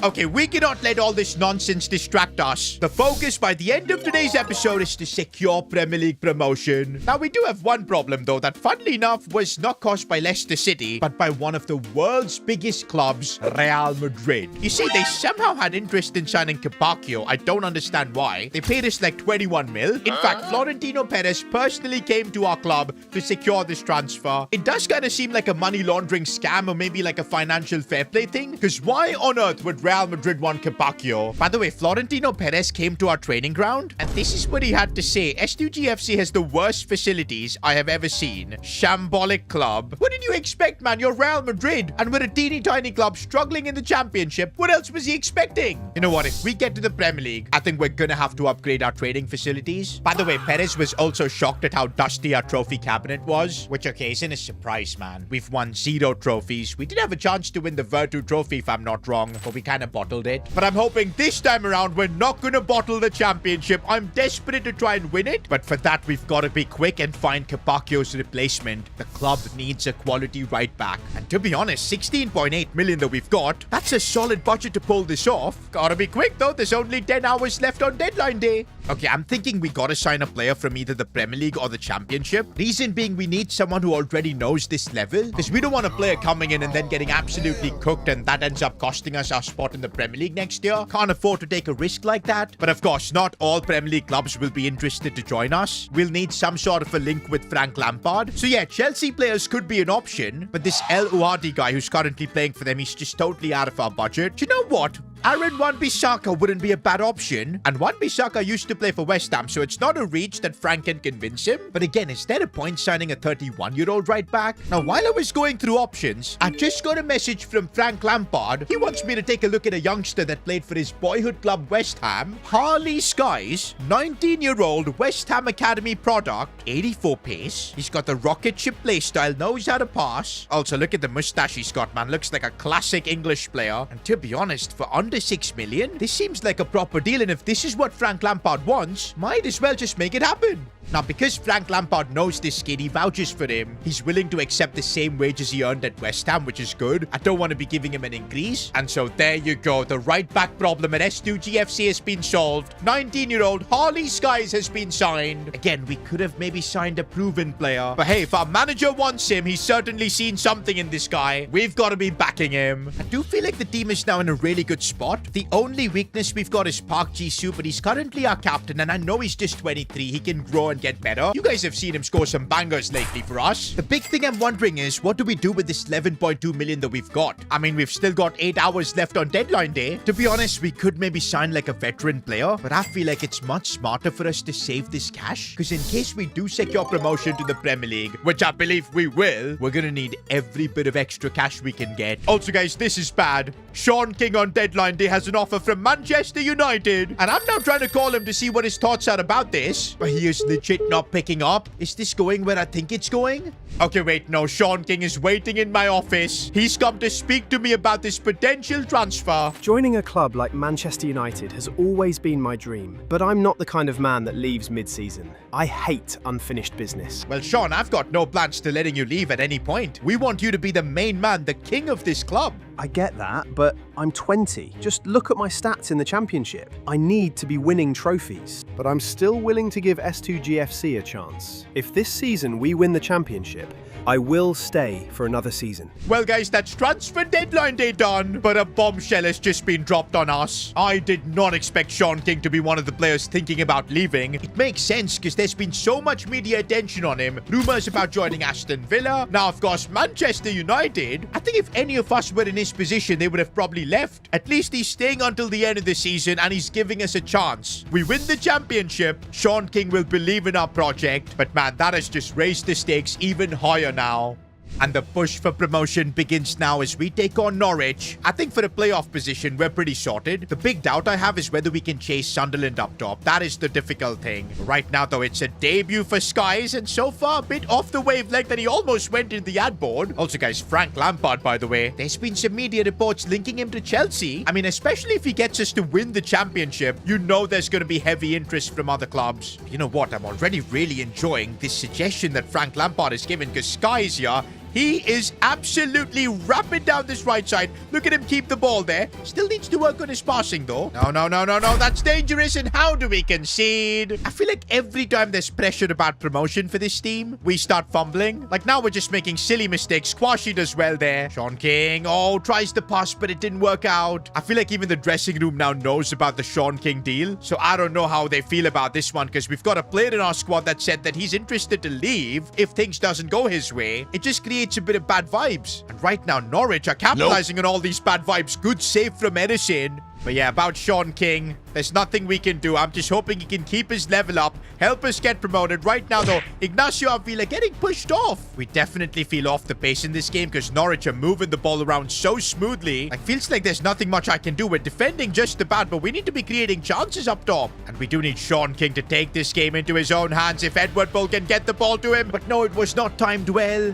Okay, we cannot let all this nonsense distract us. The focus by the end of today's episode is to secure Premier League promotion. Now, we do have one problem, though, that funnily enough was not caused by Leicester City, but by one of the world's biggest clubs, Real Madrid. You see, they somehow had interest in signing Capaccio. I don't understand why. They paid us like 21 mil. In fact, Florentino Perez personally came to our club to secure this transfer. It does kind of seem like a money laundering scam or maybe like a financial fair play thing, because why on earth would Real Madrid want Capaccio? By the way, Florentino Perez came to our training ground, and this is what he had to say. S2G FC has the worst facilities I have ever seen. Shambolic club. What did you expect, man? You're Real Madrid, and we're a teeny tiny club struggling in the championship. What else was he expecting? You know what? If we get to the Premier League, I think we're gonna have to upgrade our training facilities. By the way, Perez was also shocked at how dusty our trophy cabinet was, which, okay, isn't a surprise, man. We've won 0 trophies. We did have a chance to win the Virtu trophy, if I'm not wrong, but we kind of bottled it. But I'm hoping this time around we're not gonna bottle the championship. I'm desperate to try and win it, but for that we've got to be quick and find Capaccio's replacement. The club needs a quality right back, and to be honest, 16.8 million that we've got, that's a solid budget to pull this off. Gotta be quick though, there's only 10 hours left on deadline day. Okay, I'm thinking we gotta sign a player from either the Premier League or the Championship. Reason being, we need someone who already knows this level, because we don't want a player coming in and then getting absolutely cooked, and that ends up costing us our spot in the Premier League next year. Can't afford to take a risk like that. But of course, not all Premier League clubs will be interested to join us. We'll need some sort of a link with Frank Lampard. So yeah, Chelsea players could be an option, but this El Ouadi guy who's currently playing for them, he's just totally out of our budget. Do you know what? Aaron Wan-Bissaka wouldn't be a bad option. And Wan-Bissaka used to play for West Ham, so it's not a reach that Frank can convince him. But again, is there a point signing a 31-year-old right back? Now, while I was going through options, I just got a message from Frank Lampard. He wants me to take a look at a youngster that played for his boyhood club West Ham. Harley Skies, 19-year-old West Ham Academy product, 84 pace. He's got the rocket ship playstyle, knows how to pass. Also, look at the mustache he's got, man. Looks like a classic English player. And to be honest, for under 6 million, this seems like a proper deal, and if this is what Frank Lampard wants, might as well just make it happen. Now, because Frank Lampard knows this kid, he vouches for him. He's willing to accept the same wages he earned at West Ham, which is good. I don't want to be giving him an increase. And so there you go. The right back problem at S2G FC has been solved. 19-year-old Harley Skies has been signed. Again, we could have maybe signed a proven player. But hey, if our manager wants him, he's certainly seen something in this guy. We've got to be backing him. I do feel like the team is now in a really good spot. The only weakness we've got is Park Ji-soo, but he's currently our captain, and I know he's just 23. He can grow and get better. You guys have seen him score some bangers lately for us. The big thing I'm wondering is, what do we do with this 11.2 million that we've got? I mean, we've still got 8 hours left on deadline day. To be honest, we could maybe sign like a veteran player, but I feel like it's much smarter for us to save this cash, because in case we do secure promotion to the Premier League, which I believe we will, we're gonna need every bit of extra cash we can get. Also guys, this is bad. Sean King on deadline day has an offer from Manchester United, and I'm now trying to call him to see what his thoughts are about this, but he is legit not picking up. Is this going where I think it's going? Okay, wait, no. Sean King is waiting in my office. He's come to speak to me about this potential transfer. Joining a club like Manchester United has always been my dream, but I'm not the kind of man that leaves mid-season. I hate unfinished business. Well, Sean, I've got no plans to letting you leave at any point. We want you to be the main man, the king of this club. I get that, but I'm 20. Just look at my stats in the Championship. I need to be winning trophies. But I'm still willing to give S2G FC a chance. If this season we win the Championship, I will stay for another season. Well, guys, that's transfer deadline day done, but a bombshell has just been dropped on us. I did not expect Sean King to be one of the players thinking about leaving. It makes sense because there's been so much media attention on him. Rumors about joining Aston Villa. Now, of course, Manchester United. I think if any of us were in his position, they would have probably left. At least he's staying until the end of the season and he's giving us a chance. We win the Championship, Sean King will believe in our project. But man, that has just raised the stakes even higher now. And the push for promotion begins now as we take on Norwich. I think for the playoff position, we're pretty sorted. The big doubt I have is whether we can chase Sunderland up top. That is the difficult thing. Right now, though, it's a debut for Skies, and so far, a bit off the wavelength that he almost went in the ad board. Also, guys, Frank Lampard, by the way, there's been some media reports linking him to Chelsea. I mean, especially if he gets us to win the Championship, you know there's going to be heavy interest from other clubs. You know what? I'm already really enjoying this suggestion that Frank Lampard has given, because Skies here, he is absolutely rapid down this right side. Look at him keep the ball there. Still needs to work on his passing, though. No. That's dangerous. And how do we concede? I feel like every time there's pressure about promotion for this team, we start fumbling. Like now we're just making silly mistakes. Squashy does well there. Sean King, tries to pass, but it didn't work out. I feel like even the dressing room now knows about the Sean King deal. So I don't know how they feel about this one, because we've got a player in our squad that said that he's interested to leave if things doesn't go his way. It just creates a bit of bad vibes. And right now, Norwich are capitalizing on all these bad vibes. Good save from Edison. But yeah, about Sean King, there's nothing we can do. I'm just hoping he can keep his level up, help us get promoted. Right now, though, Ignacio Avila getting pushed off. We definitely feel off the pace in this game because Norwich are moving the ball around so smoothly. Like, feels like there's nothing much I can do. We're defending just about, but we need to be creating chances up top. And we do need Sean King to take this game into his own hands if Edward Bull can get the ball to him. But no, it was not timed well.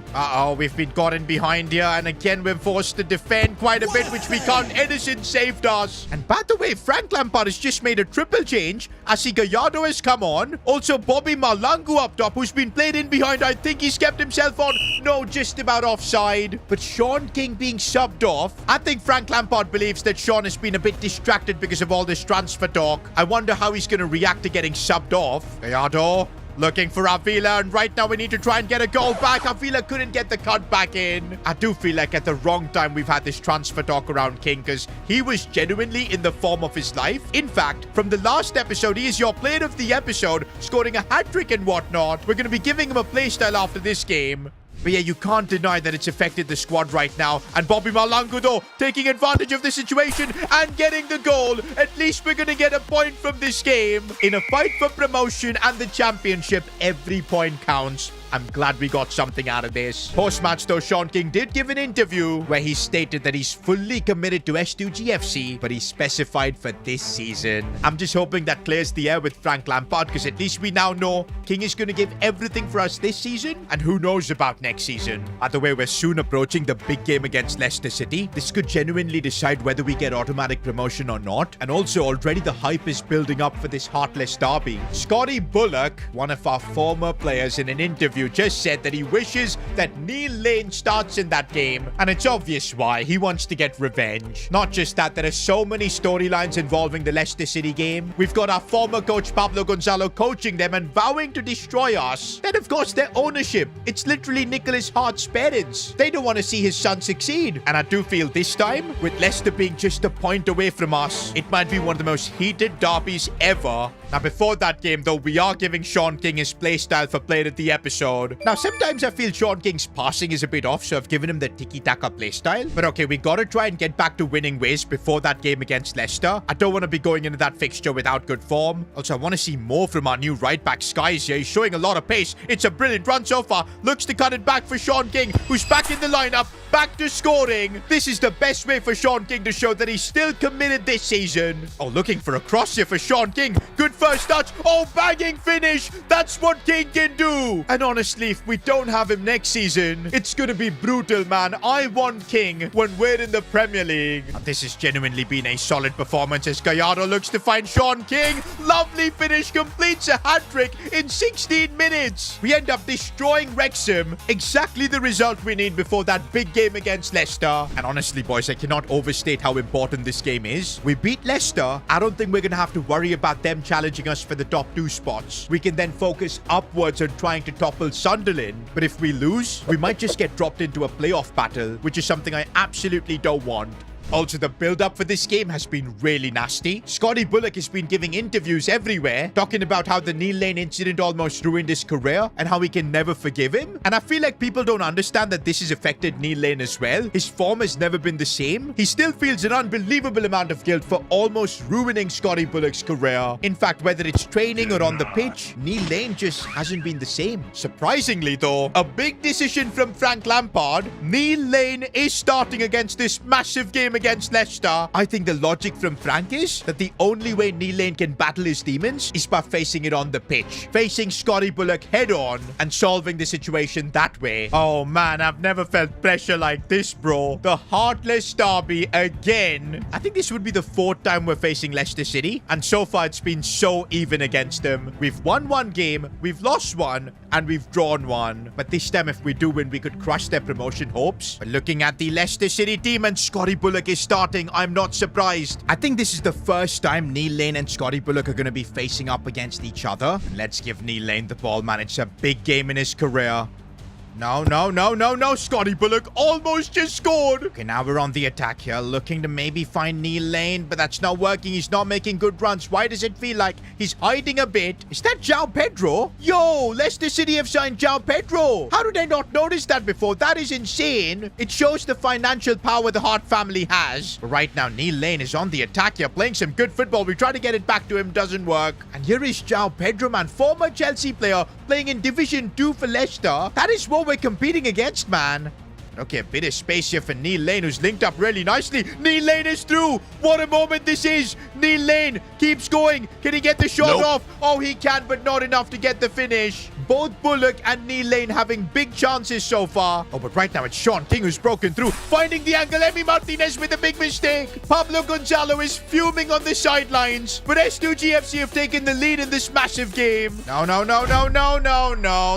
We've been gotten behind here. And again, we're forced to defend quite a bit, which we can't. Edison saved us. And And by the way, Frank Lampard has just made a triple change. Asi Gallardo has come on. Also, Bobby Malangu up top, who's been played in behind. I think he's kept himself on. No, just about offside. But Sean King being subbed off. I think Frank Lampard believes that Sean has been a bit distracted because of all this transfer talk. I wonder how he's going to react to getting subbed off. Gallardo looking for Avila, and right now we need to try and get a goal back. Avila couldn't get the cut back in. I do feel like at the wrong time we've had this transfer talk around King, because he was genuinely in the form of his life. In fact, from the last episode, he is your player of the episode, scoring a hat-trick and whatnot. We're going to be giving him a playstyle after this game. But yeah, you can't deny that it's affected the squad right now. And Bobby Malangu, though, taking advantage of the situation and getting the goal. At least we're going to get a point from this game. In a fight for promotion and the championship, every point counts. I'm glad we got something out of this. Post-match, though, Sean King did give an interview where he stated that he's fully committed to S2G FC, but he specified for this season. I'm just hoping that clears the air with Frank Lampard, because at least we now know King is going to give everything for us this season, and who knows about next season. By the way, we're soon approaching the big game against Leicester City. This could genuinely decide whether we get automatic promotion or not. And also, already the hype is building up for this heartless derby. Scotty Bullock, one of our former players, in an interview just said that he wishes that Neil Lane starts in that game, and it's obvious why. He wants to get revenge. Not just that, there are so many storylines involving the Leicester City game. We've got our former coach Pablo Gonzalo coaching them and vowing to destroy us. Then of course their ownership. It's literally Nicholas Hart's parents. They don't want to see his son succeed. And I do feel this time, with Leicester being just a point away from us, it might be one of the most heated derbies ever. Now before that game though, we are giving Sean King his playstyle for player of the episode. Now, sometimes I feel Sean King's passing is a bit off, so I've given him the tiki-taka playstyle. But okay, we gotta try and get back to winning ways before that game against Leicester. I don't want to be going into that fixture without good form. Also, I want to see more from our new right-back Skies here. He's showing a lot of pace. It's a brilliant run so far. Looks to cut it back for Sean King, who's back in the lineup. Back to scoring. This is the best way for Sean King to show that he's still committed this season. Oh, looking for a cross here for Sean King. Good first touch. Oh, banging finish. That's what King can do. And honestly, if we don't have him next season, it's going to be brutal, man. I want King when we're in the Premier League. And this has genuinely been a solid performance as Gallardo looks to find Sean King. Lovely finish. Completes a hat-trick in 16 minutes. We end up destroying Wrexham. Exactly the result we need before that big game against Leicester. And honestly, boys, I cannot overstate how important this game is. We beat Leicester. I don't think we're going to have to worry about them challenging us for the top 2 spots. We can then focus upwards on trying to topple Sunderland. But if we lose, we might just get dropped into a playoff battle, which is something I absolutely don't want. Also, the build-up for this game has been really nasty. Scotty Bullock has been giving interviews everywhere, talking about how the Neil Lane incident almost ruined his career and how he can never forgive him. And I feel like people don't understand that this has affected Neil Lane as well. His form has never been the same. He still feels an unbelievable amount of guilt for almost ruining Scotty Bullock's career. In fact, whether it's training or on the pitch, Neil Lane just hasn't been the same. Surprisingly though, a big decision from Frank Lampard. Neil Lane is starting against this massive game against Leicester. I think the logic from Frank is that the only way Neil Lane can battle his demons is by facing it on the pitch, facing Scotty Bullock head on and solving the situation that way. Oh man, I've never felt pressure like this, bro. The heartless derby again. I think this would be the 4th time we're facing Leicester City, and so far it's been so even against them. We've won 1 game, we've lost 1, and we've drawn 1. But this time if we do win, we could crush their promotion hopes. But looking at the Leicester City team, and Scotty Bullock is starting, I'm not surprised. I think this is the first time Neil Lane and Scotty Bullock are going to be facing up against each other. And let's give Neil Lane the ball, man. It's a big game in his career. No, no, no, no, no. Scotty Bullock almost just scored. Okay, now we're on the attack here, looking to maybe find Neil Lane, but that's not working. He's not making good runs. Why does it feel like he's hiding a bit? Is that João Pedro? Yo, Leicester City have signed João Pedro. How did I not notice that before? That is insane. It shows the financial power the Hart family has. But right now, Neil Lane is on the attack here, playing some good football. We try to get it back to him, doesn't work. And here is João Pedro, man, former Chelsea player, playing in Division 2 for Leicester. That is what we're competing against, man. Okay, a bit of space here for Neil Lane, who's linked up really nicely. Neil Lane is through. What a moment this is. Neil Lane keeps going. Can he get the shot off? Oh, he can, but not enough to get the finish. both Bullock and Neil Lane having big chances so far. Oh, but right now it's Sean King who's broken through, finding the angle. Emi Martinez with a big mistake. Pablo Gonzalo is fuming on the sidelines, but S2G FC have taken the lead in this massive game. No.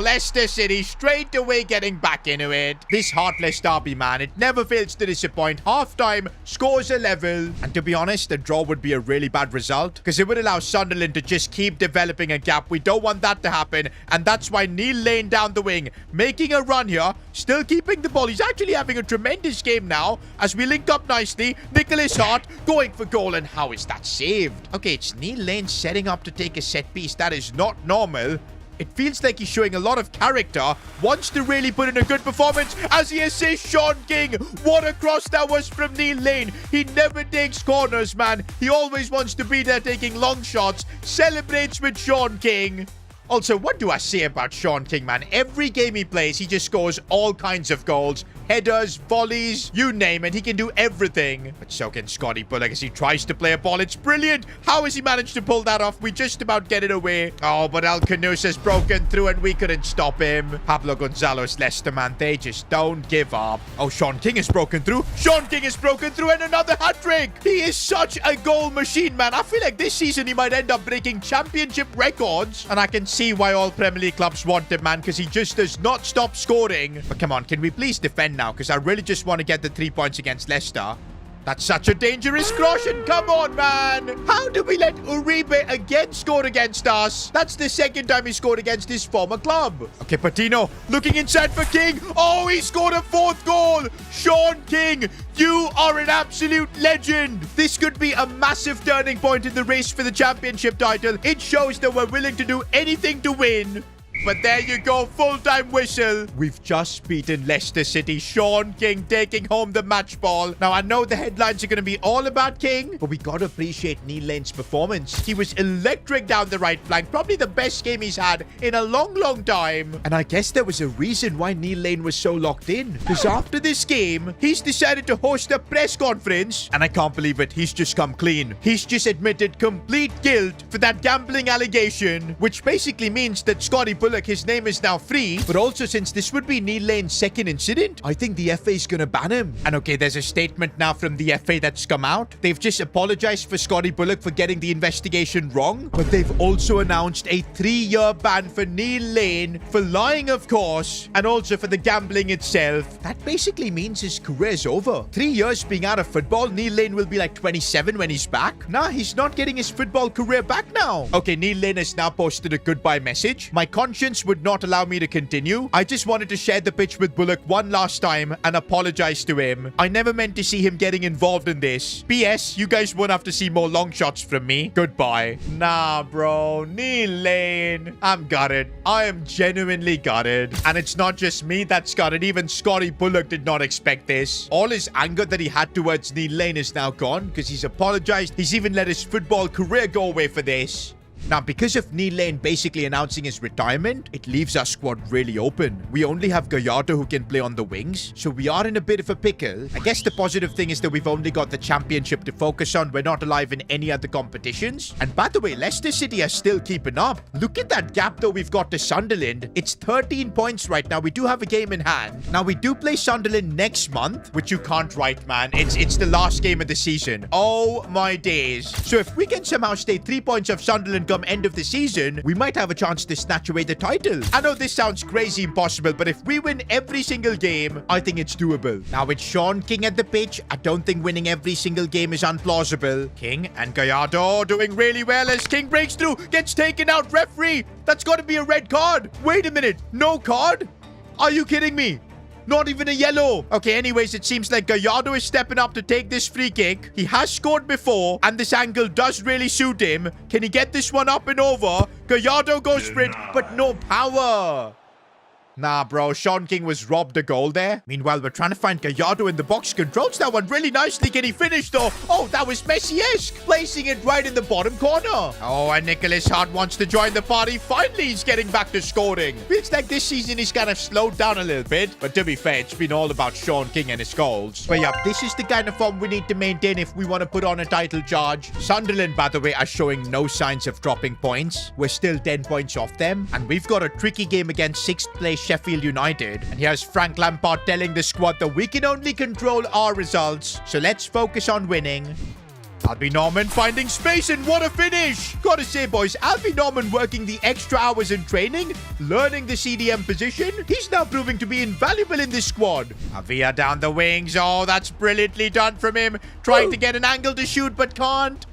Leicester City straight away getting back into it. This heartless derby, man, it never fails to disappoint. Half-time, scores are level. And to be honest, a draw would be a really bad result because it would allow Sunderland to just keep developing a gap. We don't want that to happen, and that's why Neil Lane down the wing, making a run here, still keeping the ball. He's actually having a tremendous game now as we link up nicely. Nicholas Hart going for goal, and how is that saved? Okay, it's Neil Lane setting up to take a set piece. That is not normal. It feels like he's showing a lot of character, wants to really put in a good performance as he assists Sean King. What a cross that was from Neil Lane. He never takes corners, man. He always wants to be there taking long shots. Celebrates with Sean King. Also, what do I say about Sean King, man? Every game he plays, he just scores all kinds of goals. Headers, volleys, you name it. He can do everything. But so can Scotty Bullock as he tries to play a ball. It's brilliant. How has he managed to pull that off? We just about get it away. Oh, but El Canus has broken through and we couldn't stop him. Pablo Gonzalo's Leicester, man. They just don't give up. Oh, Sean King has broken through. Sean King has broken through and another hat-trick. He is such a goal machine, man. I feel like this season he might end up breaking championship records. And I can see why all Premier League clubs want him, man, because he just does not stop scoring. But come on, can we please defend now? Because I really just want to get the 3 points against Leicester. That's such a dangerous cross, and come on, man. How do we let Uribe again score against us? That's the second time he scored against his former club. Okay, Patino looking inside for King. Oh, he scored a 4th goal. Sean King, you are an absolute legend. This could be a massive turning point in the race for the championship title. It shows that we're willing to do anything to win. But there you go, full-time whistle. We've just beaten Leicester City. Sean King taking home the match ball. Now, I know the headlines are going to be all about King, but we got to appreciate Neil Lane's performance. He was electric down the right flank. Probably the best game he's had in a long, long time. And I guess there was a reason why Neil Lane was so locked in. Because after this game, he's decided to host a press conference. And I can't believe it. He's just come clean. He's just admitted complete guilt for that gambling allegation, which basically means that Scotty Bullock, his name is now free. But also, since this would be Neil Lane's second incident, I think the FA is going to ban him. And okay, there's a statement now from the FA that's come out. They've just apologized for Scotty Bullock for getting the investigation wrong. But they've also announced a 3-year ban for Neil Lane for lying, of course, and also for the gambling itself. That basically means his career is over. 3 years being out of football, Neil Lane will be like 27 when he's back. Nah, he's not getting his football career back now. Okay, Neil Lane has now posted a goodbye message. My conscience would not allow me to continue. I just wanted to share the pitch with Bullock one last time and apologize to him. I never meant to see him getting involved in this. PS, you guys won't have to see more long shots from me. Goodbye. Nah, bro. Neil Lane. I'm gutted. I am genuinely gutted. And it's not just me that's gutted. Even Scotty Bullock did not expect this. All his anger that he had towards Neil Lane is now gone because he's apologized. He's even let his football career go away for this. Now, because of Neil Lane basically announcing his retirement, it leaves our squad really open. We only have Gallardo who can play on the wings, so we are in a bit of a pickle. I guess the positive thing is that we've only got the championship to focus on. We're not alive in any other competitions. And by the way, Leicester City are still keeping up. Look at that gap though we've got to Sunderland. It's 13 points right now. We do have a game in hand. Now, we do play Sunderland next month, which you can't write, man. It's the last game of the season. Oh my days. So if we can somehow stay 3 points of Sunderland come end of the season, we might have a chance to snatch away the title. I know this sounds crazy impossible, but if we win every single game, I think it's doable. Now, with Sean King at the pitch, I don't think winning every single game is unplausible. King and Gallardo doing really well as King breaks through, gets taken out. Referee, that's got to be a red card. Wait a minute, no card? Are you kidding me? Not even a yellow. Okay, anyways, it seems like Gallardo is stepping up to take this free kick. He has scored before, and this angle does really suit him. Can he get this one up and over? Gallardo goes for it, but no power. Nah, bro. Sean King was robbed a goal there. Meanwhile, we're trying to find Gallardo in the box. Controls that one really nicely. Can he finish, though? Oh, that was Messi-esque. Placing it right in the bottom corner. Oh, and Nicholas Hart wants to join the party. Finally, he's getting back to scoring. Feels like this season he's kind of slowed down a little bit. But to be fair, it's been all about Sean King and his goals. But yeah, this is the kind of form we need to maintain if we want to put on a title charge. Sunderland, by the way, are showing no signs of dropping points. We're still 10 points off them. And we've got a tricky game against 6th place Sheffield United. And here's Frank Lampard telling the squad that we can only control our results. So let's focus on winning. Alfie Norman finding space, and what a finish! Gotta say, boys, Alfie Norman working the extra hours in training, learning the CDM position. He's now proving to be invaluable in this squad. Avia down the wings. Oh, that's brilliantly done from him. Trying to get an angle to shoot, but can't.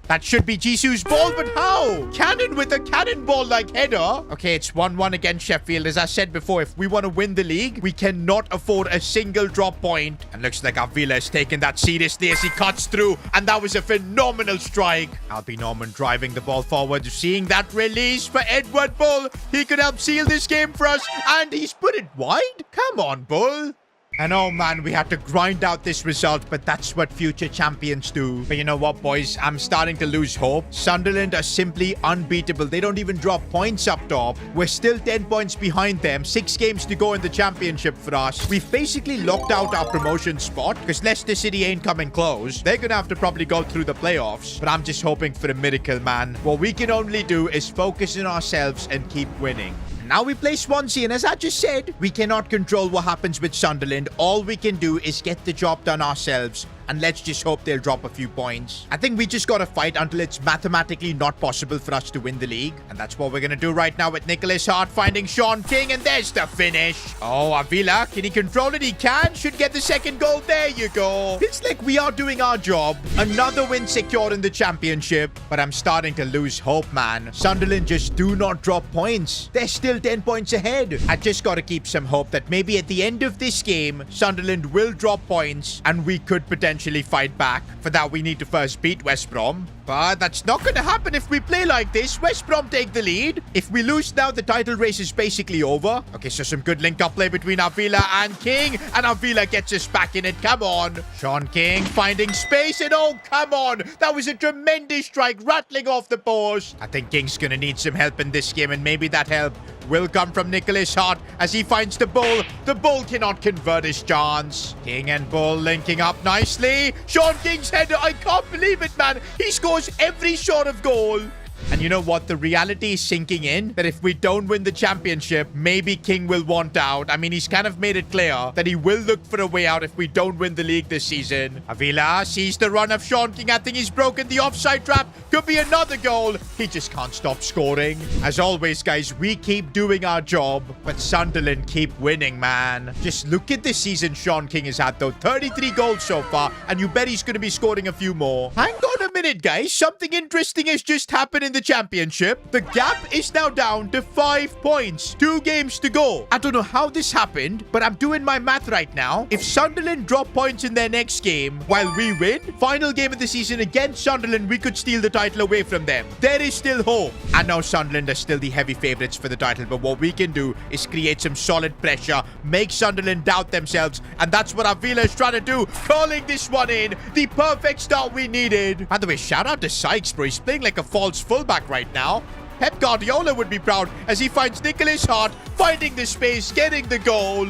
That should be Jisu's ball, but how? Cannon with a cannonball-like header. Okay, it's 1-1 against Sheffield. As I said before, if we want to win the league, we cannot afford a single drop point. And looks like Avila has taken that seriously as he cuts through. And that was a phenomenal strike. Alfie Norman driving the ball forward. Seeing that release for Edward Bull. He could help seal this game for us. And he's put it wide. Come on, Bull. And oh man, we had to grind out this result, but that's what future champions do. But you know what, boys? I'm starting to lose hope. Sunderland are simply unbeatable. They don't even drop points up top. We're still 10 points behind them. 6 games to go in the championship for us. We've basically locked out our promotion spot because Leicester City ain't coming close. They're gonna have to probably go through the playoffs. But I'm just hoping for a miracle, man. What we can only do is focus on ourselves and keep winning. Now we play Swansea, and as I just said, we cannot control what happens with Sunderland. All we can do is get the job done ourselves, and let's just hope they'll drop a few points. I think we just gotta fight until it's mathematically not possible for us to win the league. And that's what we're gonna do right now with Nicholas Hart finding Sean King, and there's the finish. Oh, Avila, can he control it? He can. Should get the second goal. There you go. It's like we are doing our job. Another win secured in the championship. But I'm starting to lose hope, man. Sunderland just do not drop points. They're still 10 points ahead. I just gotta keep some hope that maybe at the end of this game, Sunderland will drop points, and we could potentially fight back. For that, we need to first beat West Brom. But that's not going to happen if we play like this. West Brom take the lead. If we lose now, the title race is basically over. Okay, so some good link-up play between Avila and King. And Avila gets us back in it. Come on. Sean King finding space. And oh, come on. That was a tremendous strike rattling off the post. I think King's going to need some help in this game. And maybe that help will come from Nicholas Hart as he finds the Bull. The Bull cannot convert his chance. King and Bull linking up nicely. Sean King's header. I can't believe it, man. He scores every shot of goal. And you know what? The reality is sinking in that if we don't win the championship, maybe King will want out. I mean, he's kind of made it clear that he will look for a way out if we don't win the league this season. Avila sees the run of Sean King. I think he's broken the offside trap. Could be another goal. He just can't stop scoring. As always, guys, we keep doing our job, but Sunderland keep winning, man. Just look at this season Sean King has had, though. 33 goals so far, and you bet he's going to be scoring a few more. Hang on a minute, guys. Something interesting has just happened in the championship. The gap is now down to 5 points. 2 games to go. I don't know how this happened, but I'm doing my math right now. If Sunderland drop points in their next game while we win, final game of the season against Sunderland, we could steal the title away from them. There is still hope. I know Sunderland are still the heavy favourites for the title, but what we can do is create some solid pressure, make Sunderland doubt themselves, and that's what Avila is trying to do. Calling this one in. The perfect start we needed. By the way, shout out to Sykes, bro. He's playing like a false fullback right now. Pep Guardiola would be proud as he finds Nicholas Hart finding the space, getting the goal.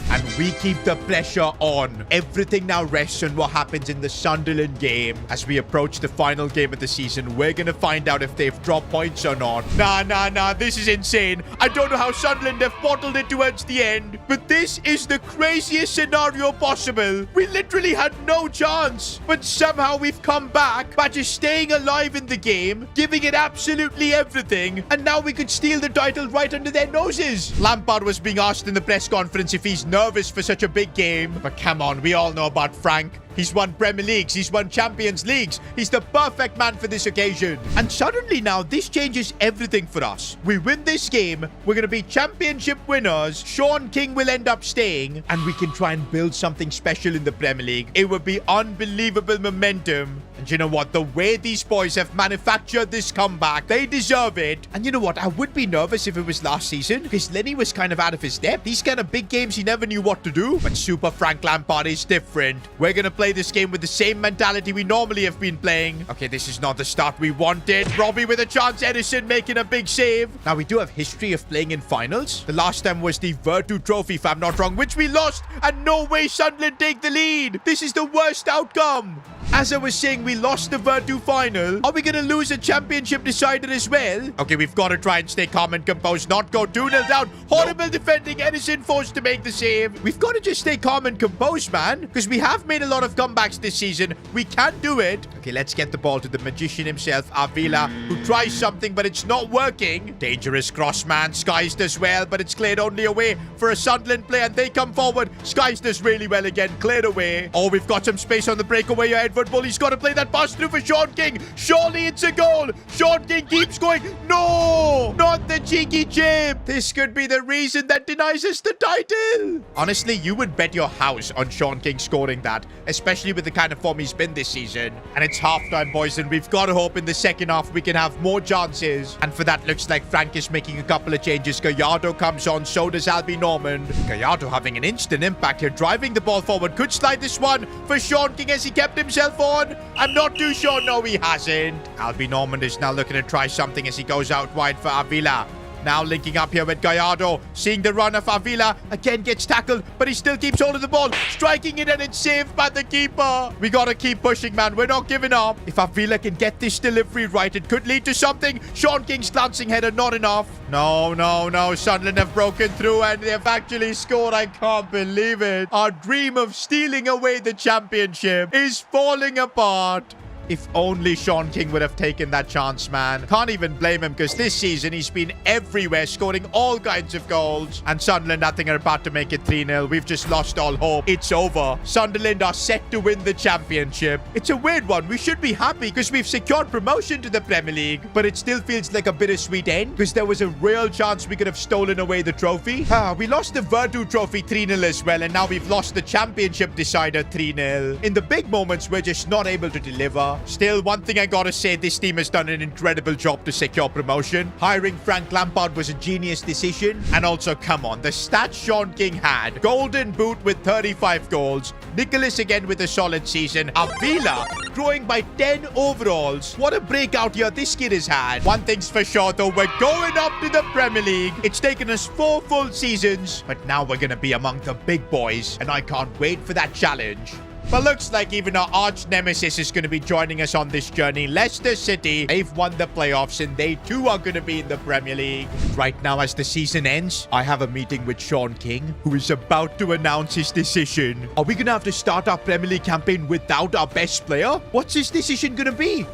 And we keep the pressure on. Everything now rests on what happens in the Sunderland game. As we approach the final game of the season, we're going to find out if they've dropped points or not. Nah. This is insane. I don't know how Sunderland have bottled it towards the end. But this is the craziest scenario possible. We literally had no chance. But somehow we've come back by just staying alive in the game, giving it absolutely everything. And now we could steal the title right under their noses. Lampard was being asked in the press conference if he's nervous for such a big game. But come on, we all know about Frank. He's won Premier Leagues. He's won Champions Leagues. He's the perfect man for this occasion. And suddenly now, this changes everything for us. We win this game. We're going to be championship winners. Sean King will end up staying. And we can try and build something special in the Premier League. It would be unbelievable momentum. And you know what? The way these boys have manufactured this comeback, they deserve it. And you know what? I would be nervous if it was last season because Lenny was kind of out of his depth. These kind of big games, he never knew what to do. But Super Frank Lampard is different. We're going to play this game with the same mentality we normally have been playing. Okay, this is not the start we wanted. Robbie with a chance. Edison making a big save. Now, we do have history of playing in finals. The last time was the Virtu Trophy, if I'm not wrong, which we lost. And no way Sunderland take the lead. This is the worst outcome. As I was saying, we lost the Virtu final. Are we going to lose a championship decider as well? Okay, we've got to try and stay calm and composed, not go 2-0 down. Horrible defending. Edison forced to make the save. We've got to just stay calm and composed, man, because we have made a lot of comebacks this season. We can do it. Okay, let's get the ball to the magician himself, Avila, who tries something, but it's not working. Dangerous cross, man. Skies does well, but it's cleared only away for a Sunderland player, and they come forward. Skies does really well again. Cleared away. Oh, we've got some space on the breakaway here, Edward Bull. He's got to play that pass through for Sean King. Surely it's a goal. Sean King keeps going. No! Not the cheeky chip. This could be the reason that denies us the title. Honestly, you would bet your house on Sean King scoring that, especially with the kind of form he's been this season. And it's halftime, boys, and we've got to hope in the second half we can have more chances. And for that, looks like Frank is making a couple of changes. Gallardo comes on, so does Albie Norman. Gallardo having an instant impact here, driving the ball forward. Could slide this one for Sean King as he kept himself on. I'm not too sure. No, he hasn't. Albie Norman is now looking to try something as he goes out wide for Avila. Now linking up here with Gallardo. Seeing the run of Avila. Again gets tackled, but he still keeps hold of the ball. Striking it, and it's saved by the keeper. We gotta keep pushing, man. We're not giving up. If Avila can get this delivery right, it could lead to something. Sean King's glancing header, not enough. No. Sunderland have broken through, and they've actually scored. I can't believe it. Our dream of stealing away the championship is falling apart. If only Sean King would have taken that chance, man. Can't even blame him because this season he's been everywhere, scoring all kinds of goals. And Sunderland, I think, are about to make it 3-0. We've just lost all hope. It's over. Sunderland are set to win the championship. It's a weird one. We should be happy because we've secured promotion to the Premier League. But it still feels like a bittersweet end because there was a real chance we could have stolen away the trophy. We lost the Virtu Trophy 3-0 as well. And now we've lost the championship decider 3-0. In the big moments, we're just not able to deliver. Still, one thing I gotta say, this team has done an incredible job to secure promotion. Hiring Frank Lampard was a genius decision. And also, come on, the stats Sean King had. Golden Boot with 35 goals. Nicholas again with a solid season. Avila growing by 10 overalls. What a breakout year this kid has had. One thing's for sure though, we're going up to the Premier League. It's taken us 4 full seasons, but now we're gonna be among the big boys, and I can't wait for that challenge. But looks like even our arch nemesis is going to be joining us on this journey. Leicester City, they've won the playoffs and they too are going to be in the Premier League. Right now, as the season ends, I have a meeting with Sean King, who is about to announce his decision. Are we going to have to start our Premier League campaign without our best player? What's his decision going to be?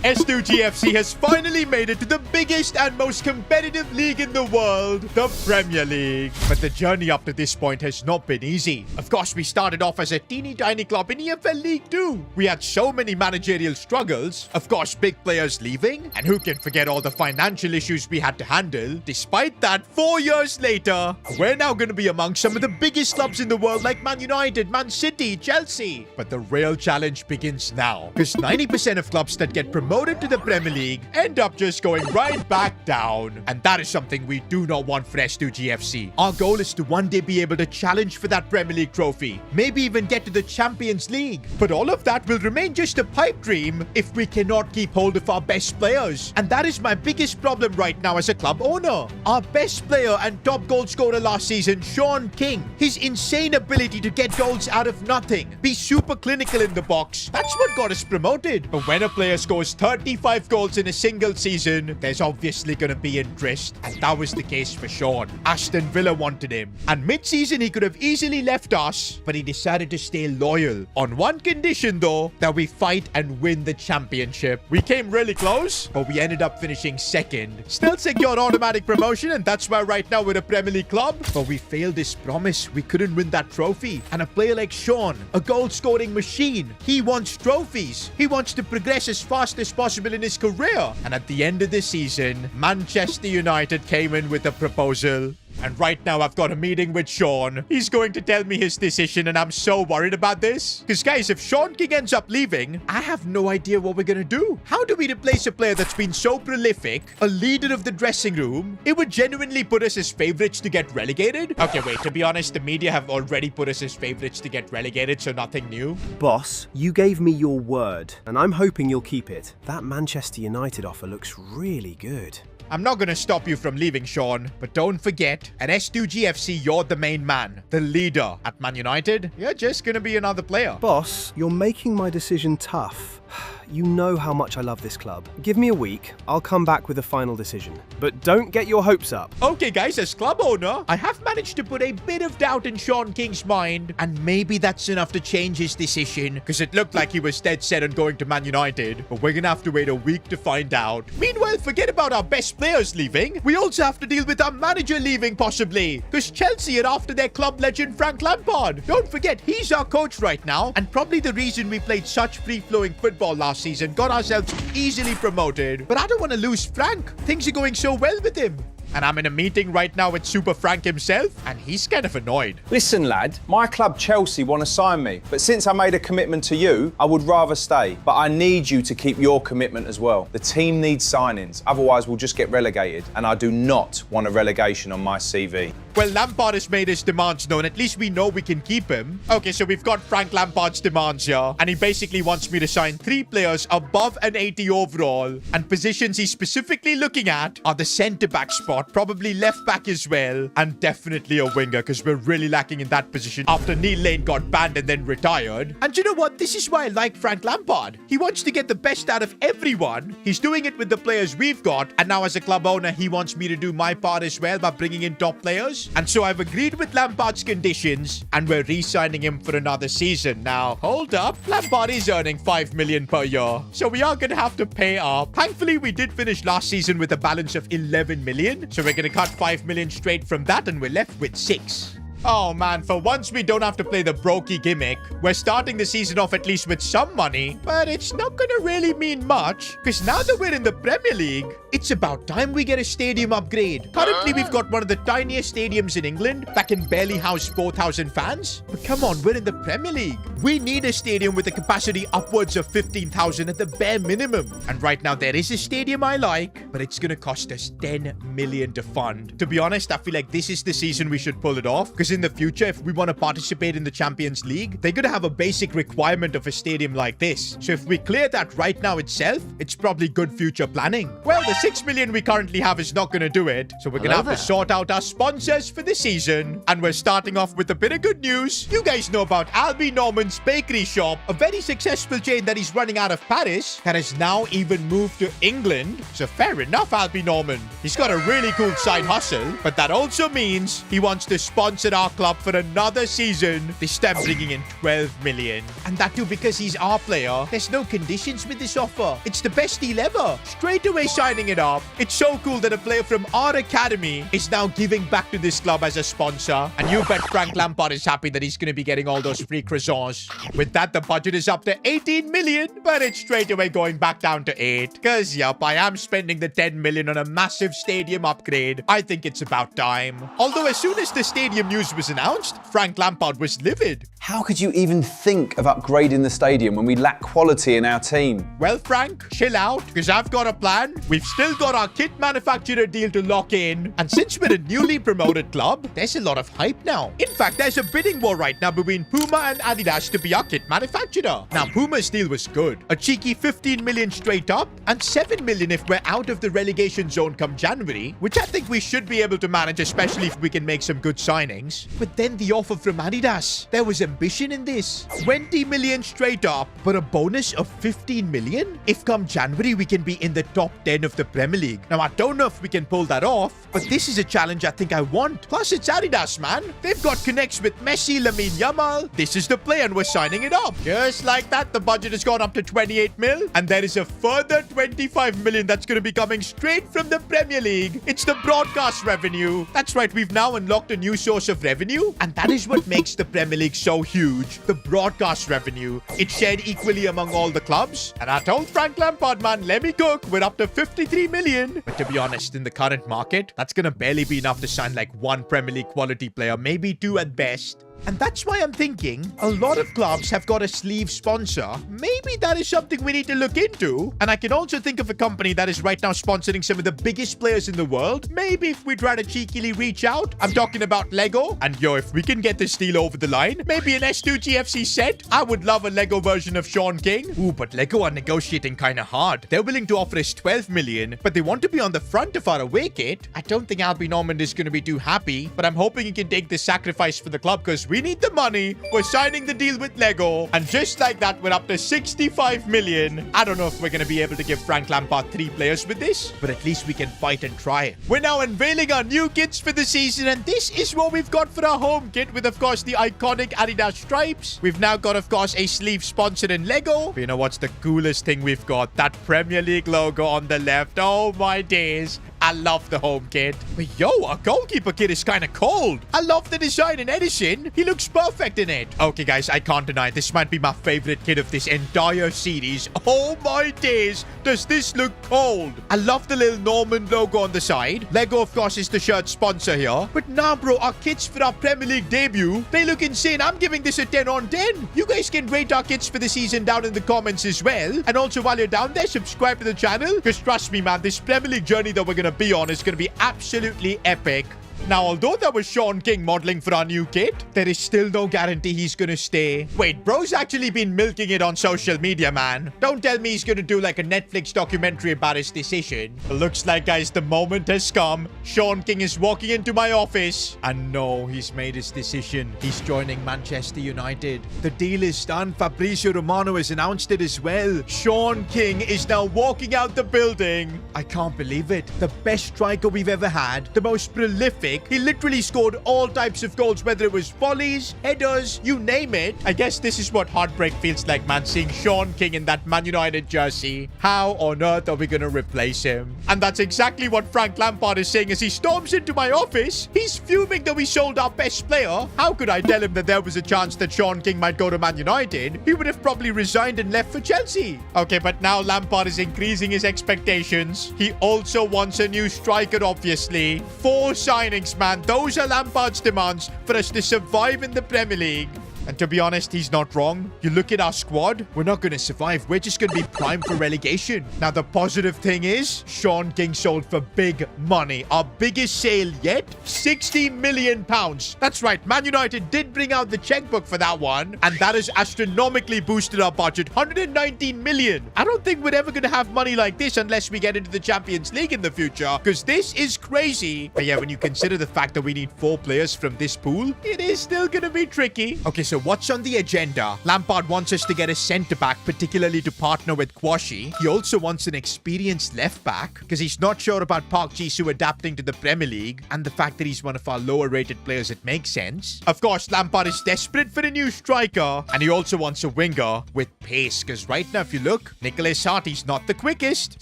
S2G FC has finally made it to the biggest and most competitive league in the world, the Premier League. But the journey up to this point has not been easy. Of course, we started off as a teeny tiny club in EFL League 2. We had so many managerial struggles. Of course, big players leaving. And who can forget all the financial issues we had to handle? Despite that, 4 years later, we're now going to be among some of the biggest clubs in the world like Man United, Man City, Chelsea. But the real challenge begins now. Because 90% of clubs that get promoted to the Premier League end up just going right back down. And that is something we do not want for S2G FC. Our goal is to one day be able to challenge for that Premier League trophy. Maybe even get to the Champions League. But all of that will remain just a pipe dream if we cannot keep hold of our best players. And that is my biggest problem right now as a club owner. Our best player and top goal scorer last season, Sean King. His insane ability to get goals out of nothing. Be super clinical in the box. That's what got us promoted. But when a player scores 35 goals in a single season, there's obviously going to be interest. And that was the case for Sean. Aston Villa wanted him. And mid-season, he could have easily left us, but he decided to stay loyal. On one condition, though, that we fight and win the championship. We came really close, but we ended up finishing second. Still secured automatic promotion, and that's why right now we're a Premier League club. But we failed this promise. We couldn't win that trophy. And a player like Sean, a goal-scoring machine, he wants trophies. He wants to progress as fast as possible in his career. And at the end of the season, Manchester United came in with a proposal. And right now I've got a meeting with Sean. He's going to tell me his decision and I'm so worried about this. Because guys, if Sean King ends up leaving, I have no idea what we're going to do. How do we replace a player that's been so prolific, a leader of the dressing room? It would genuinely put us as favorites to get relegated. Okay, wait, to be honest, the media have already put us as favorites to get relegated, so nothing new. Boss, you gave me your word, and I'm hoping you'll keep it. That Manchester United offer looks really good. I'm not going to stop you from leaving, Sean, but don't forget, at S2G FC, you're the main man, the leader. At Man United, you're just going to be another player. Boss, you're making my decision tough. You know how much I love this club. Give me a week, I'll come back with a final decision. But don't get your hopes up. Okay guys, as club owner, I have managed to put a bit of doubt in Sean King's mind, and maybe that's enough to change his decision, because it looked like he was dead set on going to Man United, but we're gonna have to wait a week to find out. Meanwhile, forget about our best players leaving. We also have to deal with our manager leaving, possibly, because Chelsea are after their club legend Frank Lampard. Don't forget, he's our coach right now, and probably the reason we played such free-flowing football last season, got ourselves easily promoted. But I don't want to lose Frank. Things are going so well with him. And I'm in a meeting right now with Super Frank himself, and he's kind of annoyed. Listen, lad, my club Chelsea want to sign me, but since I made a commitment to you, I would rather stay. But I need you to keep your commitment as well. The team needs signings, otherwise we'll just get relegated, and I do not want a relegation on my CV. Well, Lampard has made his demands known. At least we know we can keep him. Okay, so we've got Frank Lampard's demands here, and he basically wants me to sign 3 players above an 80 overall, and positions he's specifically looking at are the centre-back spot, probably left-back as well, and definitely a winger, because we're really lacking in that position after Neil Lane got banned and then retired. And you know what? This is why I like Frank Lampard. He wants to get the best out of everyone. He's doing it with the players we've got, and now as a club owner, he wants me to do my part as well by bringing in top players. And so I've agreed with Lampard's conditions, and we're re-signing him for another season. Now, hold up. Lampard is earning 5 million per year, so we are going to have to pay up. Thankfully, we did finish last season with a balance of 11 million, so we're going to cut 5 million straight from that, and we're left with 6. Oh man, for once we don't have to play the brokey gimmick. We're starting the season off at least with some money, but it's not gonna really mean much, because now that we're in the Premier League, it's about time we get a stadium upgrade. Currently, we've got one of the tiniest stadiums in England that can barely house 4,000 fans. But come on, we're in the Premier League. We need a stadium with a capacity upwards of 15,000 at the bare minimum. And right now, there is a stadium I like, but it's gonna cost us 10 million to fund. To be honest, I feel like this is the season we should pull it off, because in the future, if we want to participate in the Champions League, they're going to have a basic requirement of a stadium like this. So if we clear that right now itself, it's probably good future planning. Well, the 6 million we currently have is not going to do it. So we're going to have to sort out our sponsors for the season. And we're starting off with a bit of good news. You guys know about Albie Norman's Bakery Shop, a very successful chain that he's running out of Paris that has now even moved to England. So fair enough, Albie Norman. He's got a really cool side hustle, but that also means he wants to sponsor our club for another season, this time bringing in 12 million. And that too because he's our player. There's no conditions with this offer. It's the best deal ever. Straight away signing it up. It's so cool that a player from our academy is now giving back to this club as a sponsor. And you bet Frank Lampard is happy that he's going to be getting all those free croissants. With that, the budget is up to 18 million, but it's straight away going back down to 8. Because, yup, I am spending the 10 million on a massive stadium upgrade. I think it's about time. Although as soon as the stadium news was announced, Frank Lampard was livid. How could you even think of upgrading the stadium when we lack quality in our team? Well, Frank, chill out, because I've got a plan. We've still got our kit manufacturer deal to lock in. And since we're a newly promoted club, there's a lot of hype now. In fact, there's a bidding war right now between Puma and Adidas to be our kit manufacturer. Now, Puma's deal was good. A cheeky 15 million straight up, and 7 million if we're out of the relegation zone come January, which I think we should be able to manage, especially if we can make some good signings. But then the offer from Adidas, there was ambition in this. 20 million straight up, but a bonus of 15 million? If come January, we can be in the top 10 of the Premier League. Now, I don't know if we can pull that off, but this is a challenge I think I want. Plus, it's Adidas, man. They've got connects with Messi, Lamine Yamal. This is the play, and we're signing it up. Just like that, the budget has gone up to 28 mil, and there is a further 25 million that's going to be coming straight from the Premier League. It's the broadcast revenue. That's right, we've now unlocked a new source of revenue, and that is what makes the Premier League so huge. The broadcast revenue. It's shared equally among all the clubs. And I told Frank Lampard, man, let me cook. We're up to 53 million. But to be honest, in the current market, that's gonna barely be enough to sign like one Premier League quality player, maybe two at best. And that's why I'm thinking a lot of clubs have got a sleeve sponsor. Maybe that is something we need to look into. And I can also think of a company that is right now sponsoring some of the biggest players in the world. Maybe if we try to cheekily reach out. I'm talking about Lego. And yo, if we can get this deal over the line, maybe an S2G FC set. I would love a Lego version of Sean King. Ooh, but Lego are negotiating kind of hard. They're willing to offer us 12 million, but they want to be on the front of our away kit. I don't think Albie Normand is going to be too happy, but I'm hoping he can take this sacrifice for the club because we need the money. We're signing the deal with Lego. And just like that, we're up to 65 million. I don't know if we're going to be able to give Frank Lampard 3 players with this, but at least we can fight and try. We're now unveiling our new kits for the season, and this is what we've got for our home kit with, of course, the iconic Adidas stripes. We've now got, of course, a sleeve sponsor in Lego. But you know what's the coolest thing we've got? That Premier League logo on the left. Oh my days. I love the home kit. But yo, our goalkeeper kit is kind of cold. I love the design in Edison. He looks perfect in it. Okay, guys, I can't deny this might be my favorite kit of this entire series. Oh my days, does this look cold? I love the little Norman logo on the side. Lego, of course, is the shirt sponsor here. But now, bro, our kits for our Premier League debut, they look insane. I'm giving this a 10 on 10. You guys can rate our kits for the season down in the comments as well. And also, while you're down there, subscribe to the channel. Because trust me, man, this Premier League journey that we're going to be on is going to be absolutely epic. Now, although that was Sean King modeling for our new kit, there is still no guarantee he's gonna stay. Wait, bro's actually been milking it on social media, man. Don't tell me he's gonna do like a Netflix documentary about his decision. It looks like, guys, the moment has come. Sean King is walking into my office. And no, he's made his decision. He's joining Manchester United. The deal is done. Fabrizio Romano has announced it as well. Sean King is now walking out the building. I can't believe it. The best striker we've ever had. The most prolific. He literally scored all types of goals, whether it was volleys, headers, you name it. I guess this is what heartbreak feels like, man, seeing Sean King in that Man United jersey. How on earth are we going to replace him? And that's exactly what Frank Lampard is saying as he storms into my office. He's fuming that we sold our best player. How could I tell him that there was a chance that Sean King might go to Man United? He would have probably resigned and left for Chelsea. Okay, but now Lampard is increasing his expectations. He also wants a new striker, obviously. 4 signings, man. Those are Lampard's demands for us to survive in the Premier League. And to be honest, he's not wrong. You look at our squad, we're not going to survive. We're just going to be primed for relegation. Now, the positive thing is, Sean King sold for big money. Our biggest sale yet, £60 million. That's right, Man United did bring out the checkbook for that one. And that has astronomically boosted our budget, 119 million. I don't think we're ever going to have money like this unless we get into the Champions League in the future, because this is crazy. But yeah, when you consider the fact that we need 4 players from this pool, it is still going to be tricky. Okay, so what's on the agenda? Lampard wants us to get a centre-back, particularly to partner with Kwashi. He also wants an experienced left-back, because he's not sure about Park Ji-soo adapting to the Premier League, and the fact that he's one of our lower-rated players, it makes sense. Of course, Lampard is desperate for a new striker, and he also wants a winger with pace, because right now, if you look, Nicholas Harty's not the quickest.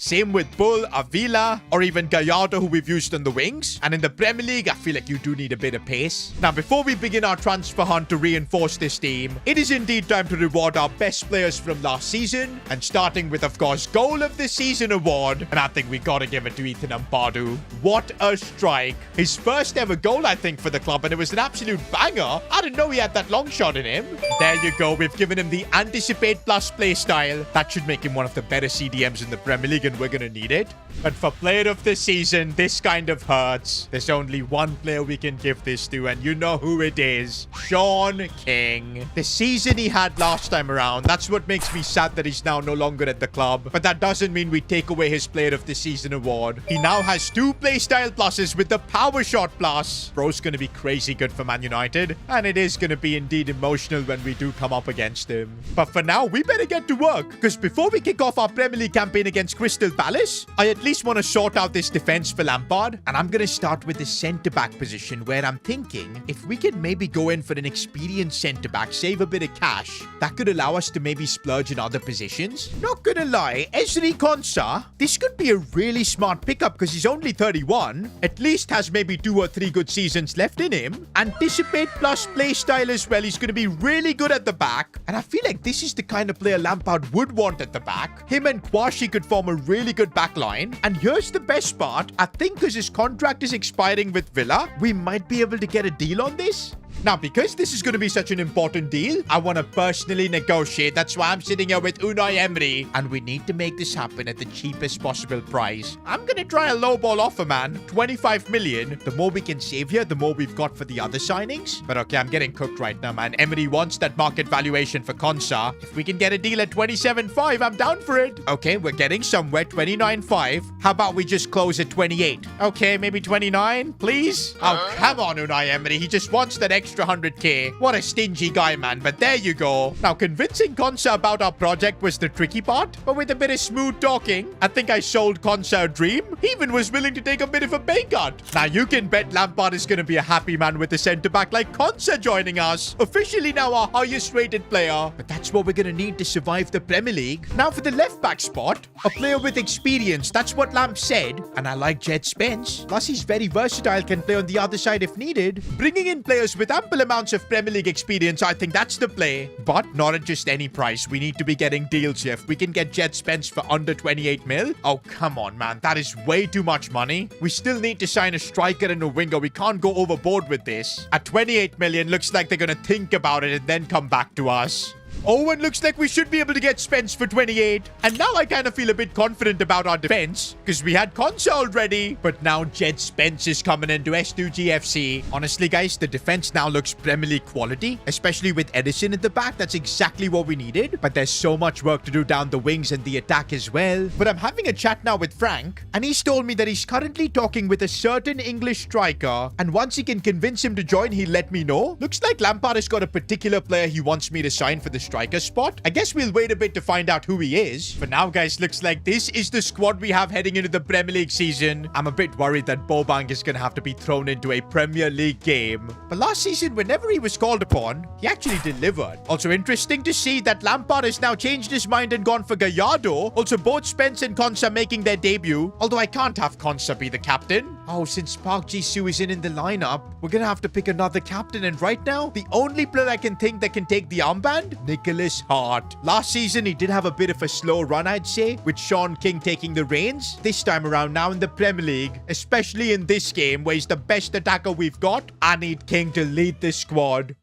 Same with Bull, Avila, or even Gallardo, who we've used on the wings. And in the Premier League, I feel like you do need a bit of pace. Now, before we begin our transfer hunt to reinforce this team, it is indeed time to reward our best players from last season, and starting with, of course, Goal of the Season award, and I think we gotta give it to Ethan Ampadu. What a strike. His first ever goal, I think, for the club, and it was an absolute banger. I didn't know he had that long shot in him. There you go. We've given him the Anticipate Plus play style. That should make him one of the better CDMs in the Premier League, and we're gonna need it. But for Player of the Season, this kind of hurts. There's only one player we can give this to, and you know who it is. Sean King. The season he had last time around, that's what makes me sad that he's now no longer at the club. But that doesn't mean we take away his Player of the Season award. He now has 2 playstyle pluses with the Power Shot plus. Bro's gonna be crazy good for Man United, and it is gonna be indeed emotional when we do come up against him. But for now, we better get to work, because before we kick off our Premier League campaign against Crystal Palace, I at least want to sort out this defense for Lampard, and I'm gonna start with the centre-back position, where I'm thinking if we can maybe go in for an experienced centre centre-back, save a bit of cash. That could allow us to maybe splurge in other positions. Not gonna lie, Ezri Konsa, this could be a really smart pickup because he's only 31. At least has maybe 2 or 3 good seasons left in him. Anticipate plus play style as well. He's gonna be really good at the back. And I feel like this is the kind of player Lampard would want at the back. Him and Kwashi could form a really good back line. And here's the best part. I think because his contract is expiring with Villa, we might be able to get a deal on this. Now, because this is going to be such an important deal, I want to personally negotiate. That's why I'm sitting here with Unai Emery. And we need to make this happen at the cheapest possible price. I'm going to try a lowball offer, man. 25 million. The more we can save here, the more we've got for the other signings. But okay, I'm getting cooked right now, man. Emery wants that market valuation for Konsa. If we can get a deal at 27.5, I'm down for it. Okay, we're getting somewhere. 29.5. How about we just close at 28? Okay, maybe 29, please? Oh, come on, Unai Emery. He just wants that extra 100k. What a stingy guy, man. But there you go. Now, convincing Konsa about our project was the tricky part. But with a bit of smooth talking, I think I sold Konsa a dream. He even was willing to take a bit of a pay cut. Now, you can bet Lampard is going to be a happy man with a centre-back like Konsa joining us. Officially now our highest rated player. But that's what we're going to need to survive the Premier League. Now, for the left-back spot, a player with experience. That's what Lamp said. And I like Jed Spence. Plus, he's very versatile, can play on the other side if needed. Bringing in players with ample amounts of Premier League experience, I think that's the play. But not at just any price. We need to be getting deals here. If we can get Jed Spence for under 28 mil, oh, come on, man. That is way too much money. We still need to sign a striker and a winger. We can't go overboard with this. At 28 million, looks like they're going to think about it and then come back to us. Oh, and looks like we should be able to get Spence for 28. And now I kind of feel a bit confident about our defense because we had Konsa already. But now Jed Spence is coming into S2G FC. Honestly, guys, the defense now looks Premier League quality, especially with Edison at the back. That's exactly what we needed. But there's so much work to do down the wings and the attack as well. But I'm having a chat now with Frank, and he's told me that he's currently talking with a certain English striker. And once he can convince him to join, he'll let me know. Looks like Lampard has got a particular player he wants me to sign for the striker spot. I guess we'll wait a bit to find out who he is. For now, guys, looks like this is the squad we have heading into the Premier League season. I'm a bit worried that Bobank is going to have to be thrown into a Premier League game. But last season, whenever he was called upon, he actually delivered. Also interesting to see that Lampard has now changed his mind and gone for Gallardo. Also, both Spence and Konsa making their debut. Although I can't have Konsa be the captain. Oh, since Park Ji-soo isn't in the lineup, we're going to have to pick another captain. And right now, the only player I can think that can take the armband, Nicholas Hart. Last season, he did have a bit of a slow run, I'd say, with Sean King taking the reins. This time around now in the Premier League, especially in this game where he's the best attacker we've got, I need King to lead this squad.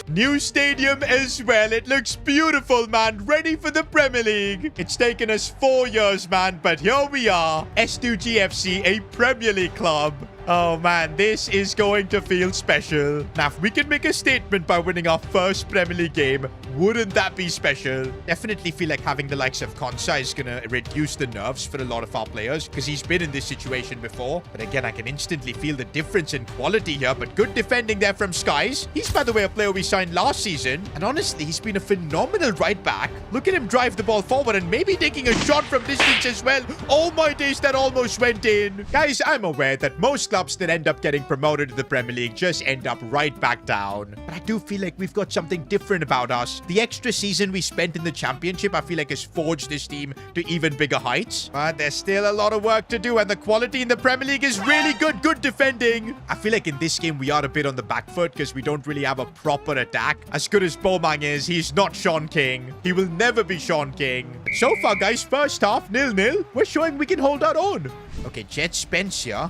New stadium as well. It looks beautiful, man. Ready for the Premier League. It's taken us 4 years, man, but here we are. S2G FC, a Premier League club. Oh, man, this is going to feel special. Now, if we can make a statement by winning our first Premier League game, wouldn't that be special? Definitely feel like having the likes of Konsa is going to reduce the nerves for a lot of our players because he's been in this situation before. But again, I can instantly feel the difference in quality here. But good defending there from Skies. He's, by the way, a player we signed last season. And honestly, he's been a phenomenal right back. Look at him drive the ball forward and maybe taking a shot from distance as well. Oh, my days, that almost went in. Guys, I'm aware that most clubs that end up getting promoted to the Premier League just end up right back down. But I do feel like we've got something different about us. The extra season we spent in the Championship, I feel like has forged this team to even bigger heights. But there's still a lot of work to do, and the quality in the Premier League is really good. Good defending. I feel like in this game, we are a bit on the back foot because we don't really have a proper attack. As good as Bomang is, he's not Sean King. He will never be Sean King. So far, guys, first half, 0-0. We're showing we can hold our own. Okay, Jed Spence here.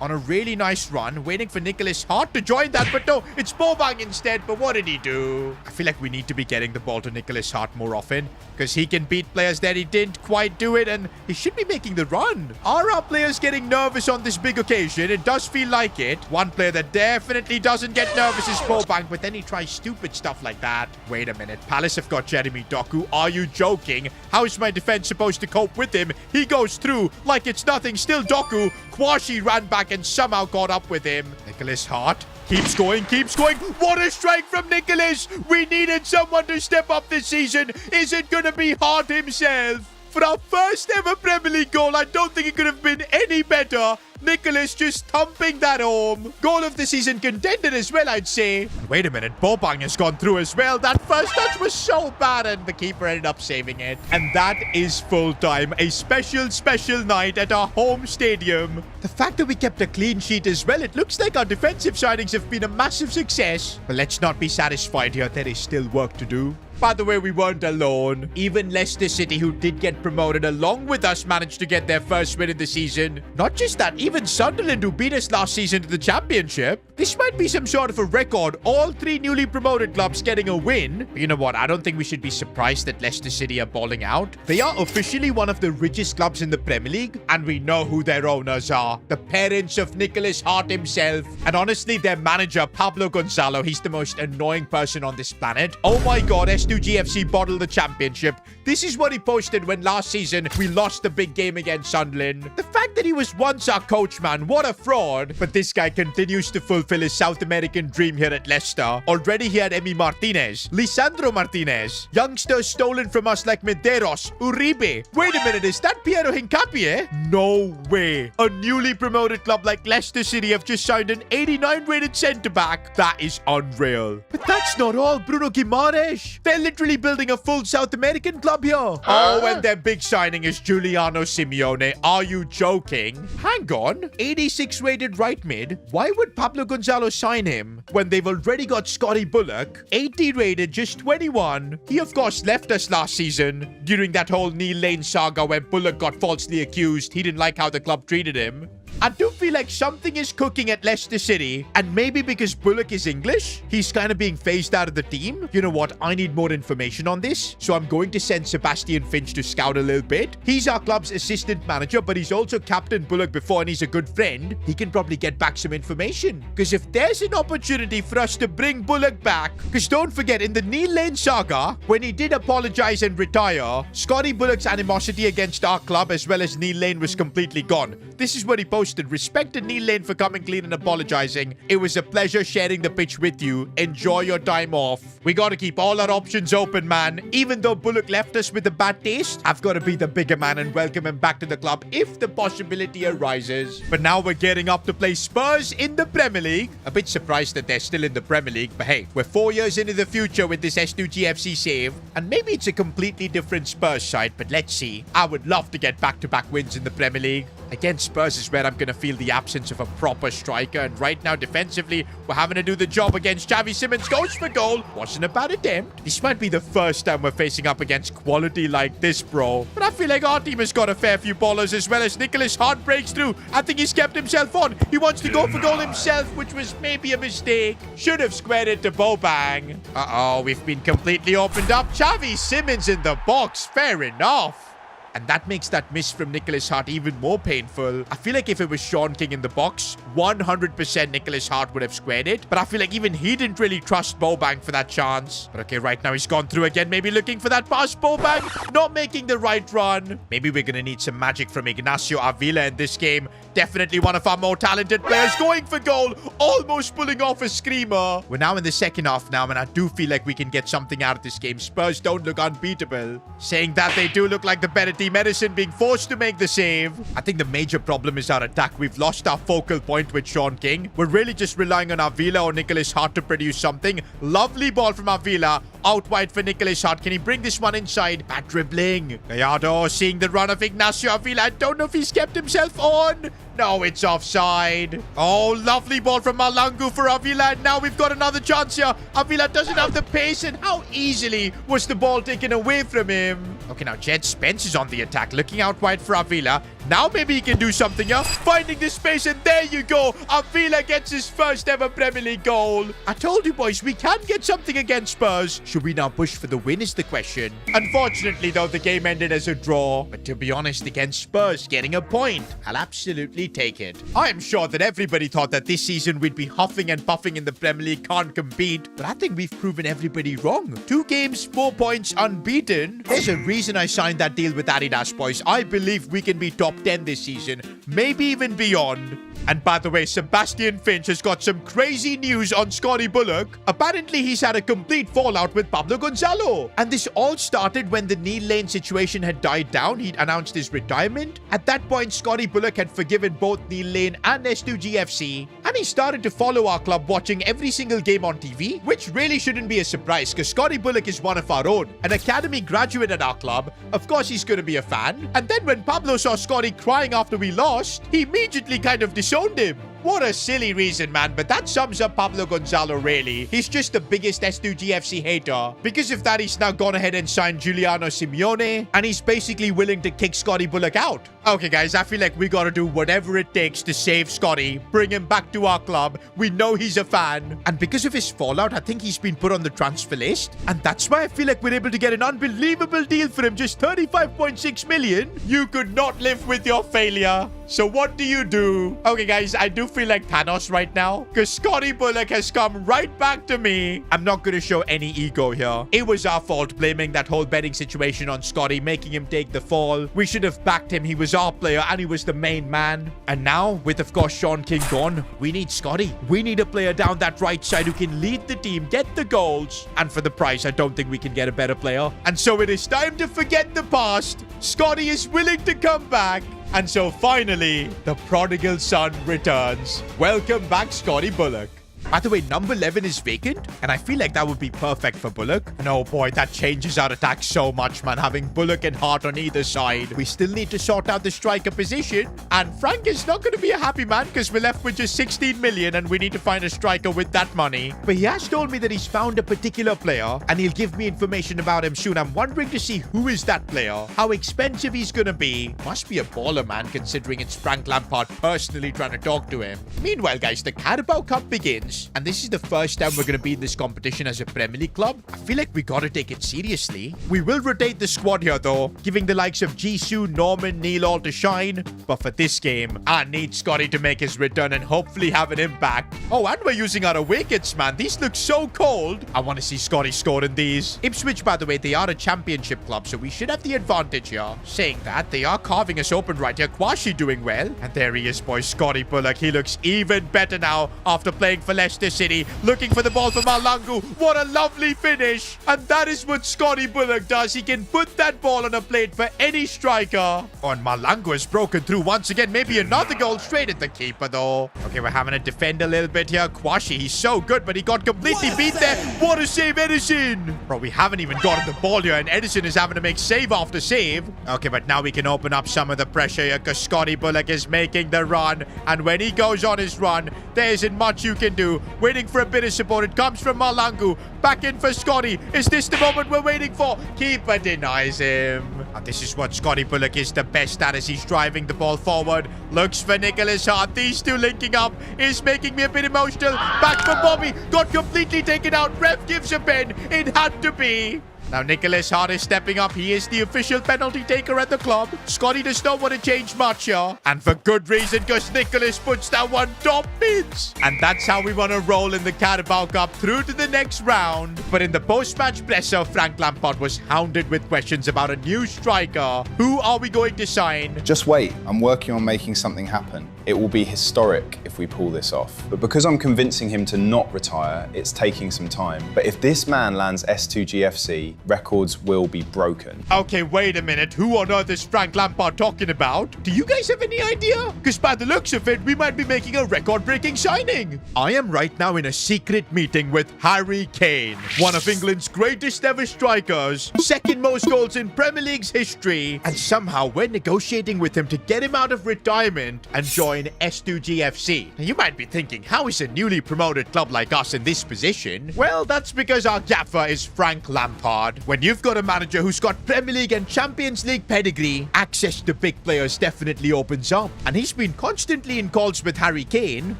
On a really nice run, waiting for Nicholas Hart to join that, but no, it's Bobank instead. But what did he do? I feel like we need to be getting the ball to Nicholas Hart more often because he can beat players that he didn't quite do it, and he should be making the run. Are our players getting nervous on this big occasion? It does feel like it. One player that definitely doesn't get nervous is Bobank, but then he tries stupid stuff like that. Wait a minute. Palace have got Jeremy Doku. Are you joking? How is my defense supposed to cope with him? He goes through like it's nothing. Still Doku. Kwashi ran back and somehow got up with him. Nicholas Hart keeps going, keeps going. What a strike from Nicholas. We needed someone to step up this season. Is it going to be Hart himself? For our first ever Premier League goal, I don't think it could have been any better. Nicholas just thumping that home. Goal of the season contender as well, I'd say. And wait a minute, Bobang has gone through as well. That first touch was so bad and the keeper ended up saving it. And that is full time. A special night at our home stadium. The fact that we kept a clean sheet as well, it looks like our defensive signings have been a massive success. But let's not be satisfied here. There is still work to do. By the way, we weren't alone. Even Leicester City, who did get promoted along with us, managed to get their first win of the season. Not just that, even Sunderland, who beat us last season to the championship. This might be some sort of a record. All 3 newly promoted clubs getting a win. But you know what? I don't think we should be surprised that Leicester City are balling out. They are officially one of the richest clubs in the Premier League. And we know who their owners are. The parents of Nicholas Hart himself. And honestly, their manager, Pablo Gonzalo, he's the most annoying person on this planet. Oh my god, S2G FC bottled the championship. This is what he posted when last season we lost the big game against Sunderland. The fact that he was once our coach, man, what a fraud. But this guy continues to fulfill his South American dream here at Leicester. Already he had Emi Martinez, Lisandro Martinez, youngsters stolen from us like Medeiros, Uribe. Wait a minute, is that Piero Hincapié? No way. A newly promoted club like Leicester City have just signed an 89 rated centre-back. That is unreal. But that's not all, Bruno Guimaraes. They're literally building a full South American club here. Oh, and their big signing is Giuliano Simeone. Are you joking? Hang on. 86 rated right mid. Why would Pablo Gonzalo sign him when they've already got Scotty Bullock? 80 rated, just 21. He, of course, left us last season during that whole Neil Lane saga where Bullock got falsely accused. He didn't like how the club treated him. I do feel like something is cooking at Leicester City, and maybe because Bullock is English, he's kind of being phased out of the team. You know what? I need more information on this, so I'm going to send Sebastian Finch to scout a little bit. He's our club's assistant manager, but he's also captained Bullock before, and he's a good friend. He can probably get back some information, because if there's an opportunity for us to bring Bullock back, because don't forget, in the Neil Lane saga, when he did apologize and retire, Scotty Bullock's animosity against our club as well as Neil Lane was completely gone. This is what he posted. Respected Neil Lane for coming clean and apologizing. It was a pleasure sharing the pitch with you. Enjoy your time off. We got to keep all our options open, man. Even though Bullock left us with a bad taste, I've got to be the bigger man and welcome him back to the club if the possibility arises. But now we're getting up to play Spurs in the Premier League. A bit surprised that they're still in the Premier League, but hey, we're 4 years into the future with this S2G FC save, and maybe it's a completely different Spurs side, but let's see. I would love to get back-to-back wins in the Premier League. Against Spurs is where I'm going to feel the absence of a proper striker. And right now, defensively, we're having to do the job against Xavi Simons. Goes for goal. Wasn't a bad attempt. This might be the first time we're facing up against quality like this, bro. But I feel like our team has got a fair few ballers as well as Nicholas Hart breaks through. I think he's kept himself on. He wants to go for goal himself, which was maybe a mistake. Should have squared it to Bobang. Uh-oh, we've been completely opened up. Xavi Simons in the box. Fair enough. And that makes that miss from Nicholas Hart even more painful. I feel like if it was Sean King in the box, 100% Nicholas Hart would have squared it. But I feel like even he didn't really trust Bobang for that chance. But okay, right now he's gone through again. Maybe looking for that pass. Bobang not making the right run. Maybe we're going to need some magic from Ignacio Avila in this game. Definitely one of our more talented players going for goal. Almost pulling off a screamer. We're now in the second half now, and I do feel like we can get something out of this game. Spurs don't look unbeatable. Saying that, they do look like the better team. Edison being forced to make the save. I think the major problem is our attack. We've lost our focal point with Sean King. We're really just relying on Avila or Nicholas Hart to produce something. Lovely ball from Avila. Out wide for Nicholas Hart. Can he bring this one inside? Bad dribbling. Gallardo seeing the run of Ignacio Avila. I don't know if he's kept himself on. No, it's offside. Oh, lovely ball from Malangu for Avila. And now we've got another chance here. Avila doesn't have the pace. And how easily was the ball taken away from him? Okay, now Jed Spence is on the attack. Looking out wide for Avila. Now maybe he can do something here. Finding the space, and there you go. Avila gets his first ever Premier League goal. I told you, boys, we can get something against Spurs. Should we now push for the win is the question. Unfortunately, though, the game ended as a draw. But to be honest, against Spurs, getting a point, I'll absolutely take it. I am sure that everybody thought that this season we'd be huffing and puffing in the Premier League, can't compete. But I think we've proven everybody wrong. 2 games, 4 points, unbeaten. There's a reason I signed that deal with Adidas, boys. I believe we can be top 10 this season, maybe even beyond. And by the way, Sebastian Finch has got some crazy news on Scotty Bullock. Apparently, he's had a complete fallout with Pablo Gonzalo. And this all started when the Neil Lane situation had died down. He'd announced his retirement. At that point, Scotty Bullock had forgiven both Neil Lane and S2G FC. And he started to follow our club, watching every single game on TV, which really shouldn't be a surprise because Scotty Bullock is one of our own, an academy graduate at our club. Of course, he's going to be a fan. And then when Pablo saw Scotty crying after we lost, he immediately kind of disowned him. What a silly reason, man, but that sums up Pablo Gonzalo, really. He's just the biggest S2G FC hater. Because of that, he's now gone ahead and signed Giuliano Simeone, and he's basically willing to kick Scotty Bullock out. Okay, guys, I feel like we gotta do whatever it takes to save Scotty, bring him back to our club. We know he's a fan. And because of his fallout, I think he's been put on the transfer list. And that's why I feel like we're able to get an unbelievable deal for him, just 35.6 million. You could not live with your failure. So what do you do? Okay, guys, I do feel like Thanos right now because Scotty Bullock has come right back to me. I'm not going to show any ego here. It was our fault blaming that whole betting situation on Scotty, making him take the fall. We should have backed him. He was our player and he was the main man. And now, with of course Sean King gone, we need Scotty. We need a player down that right side who can lead the team, get the goals. And for the price, I don't think we can get a better player. And so it is time to forget the past. Scotty is willing to come back. And so finally, the prodigal son returns. Welcome back, Scotty Bullock. By the way, number 11 is vacant, and I feel like that would be perfect for Bullock. And oh boy, that changes our attack so much, man, having Bullock and Hart on either side. We still need to sort out the striker position, and Frank is not going to be a happy man because we're left with just 16 million, and we need to find a striker with that money. But he has told me that he's found a particular player, and he'll give me information about him soon. I'm wondering to see who is that player, how expensive he's going to be. Must be a baller, man, considering it's Frank Lampard personally trying to talk to him. Meanwhile, guys, the Carabao Cup begins. And this is the first time we're going to be in this competition as a Premier League club. I feel like we got to take it seriously. We will rotate the squad here though, giving the likes of Jisoo, Norman, Neil all to shine. But for this game, I need Scotty to make his return and hopefully have an impact. Oh, and we're using our away kits, man. These look so cold. I want to see Scotty score in these. Ipswich, by the way, they are a championship club, so we should have the advantage here. Saying that, they are carving us open right here. Kwashi doing well. And there he is, boys. Scotty Bullock. He looks even better now after playing for Leicester City, looking for the ball for Malangu. What a lovely finish. And that is what Scotty Bullock does. He can put that ball on a plate for any striker. Oh, and Malangu has broken through once again. Maybe another goal straight at the keeper though. Okay, we're having to defend a little bit here. Kwashi, he's so good, but he got completely beat there. What a save, Edison. Bro, we haven't even gotten the ball here, and Edison is having to make save after save. Okay, but now we can open up some of the pressure here because Scotty Bullock is making the run. And when he goes on his run, there isn't much you can do. Waiting for a bit of support. It comes from Malangu. Back in for Scotty. Is this the moment we're waiting for? Keeper denies him. And this is what Scotty Bullock is the best at as he's driving the ball forward. Looks for Nicholas Hart. These two linking up is making me a bit emotional. Back for Bobby. Got completely taken out. Ref gives a pen. It had to be. Now Nicholas Hart is stepping up. He is the official penalty taker at the club. Scotty does not want to change much here. And for good reason, because Nicholas puts that one top bins. And that's how we want to roll in the Carabao Cup through to the next round. But in the post-match presser, Frank Lampard was hounded with questions about a new striker. Who are we going to sign? Just wait. I'm working on making something happen. It will be historic if we pull this off. But because I'm convincing him to not retire, it's taking some time. But if this man lands S2G FC, records will be broken. Okay, wait a minute. Who on earth is Frank Lampard talking about? Do you guys have any idea? Because by the looks of it, we might be making a record-breaking signing. I am right now in a secret meeting with Harry Kane, one of England's greatest ever strikers, second most goals in Premier League's history, and somehow we're negotiating with him to get him out of retirement and join S2G FC. Now, you might be thinking, how is a newly promoted club like us in this position? Well, that's because our gaffer is Frank Lampard. When you've got a manager who's got Premier League and Champions League pedigree, access to big players definitely opens up. And he's been constantly in calls with Harry Kane.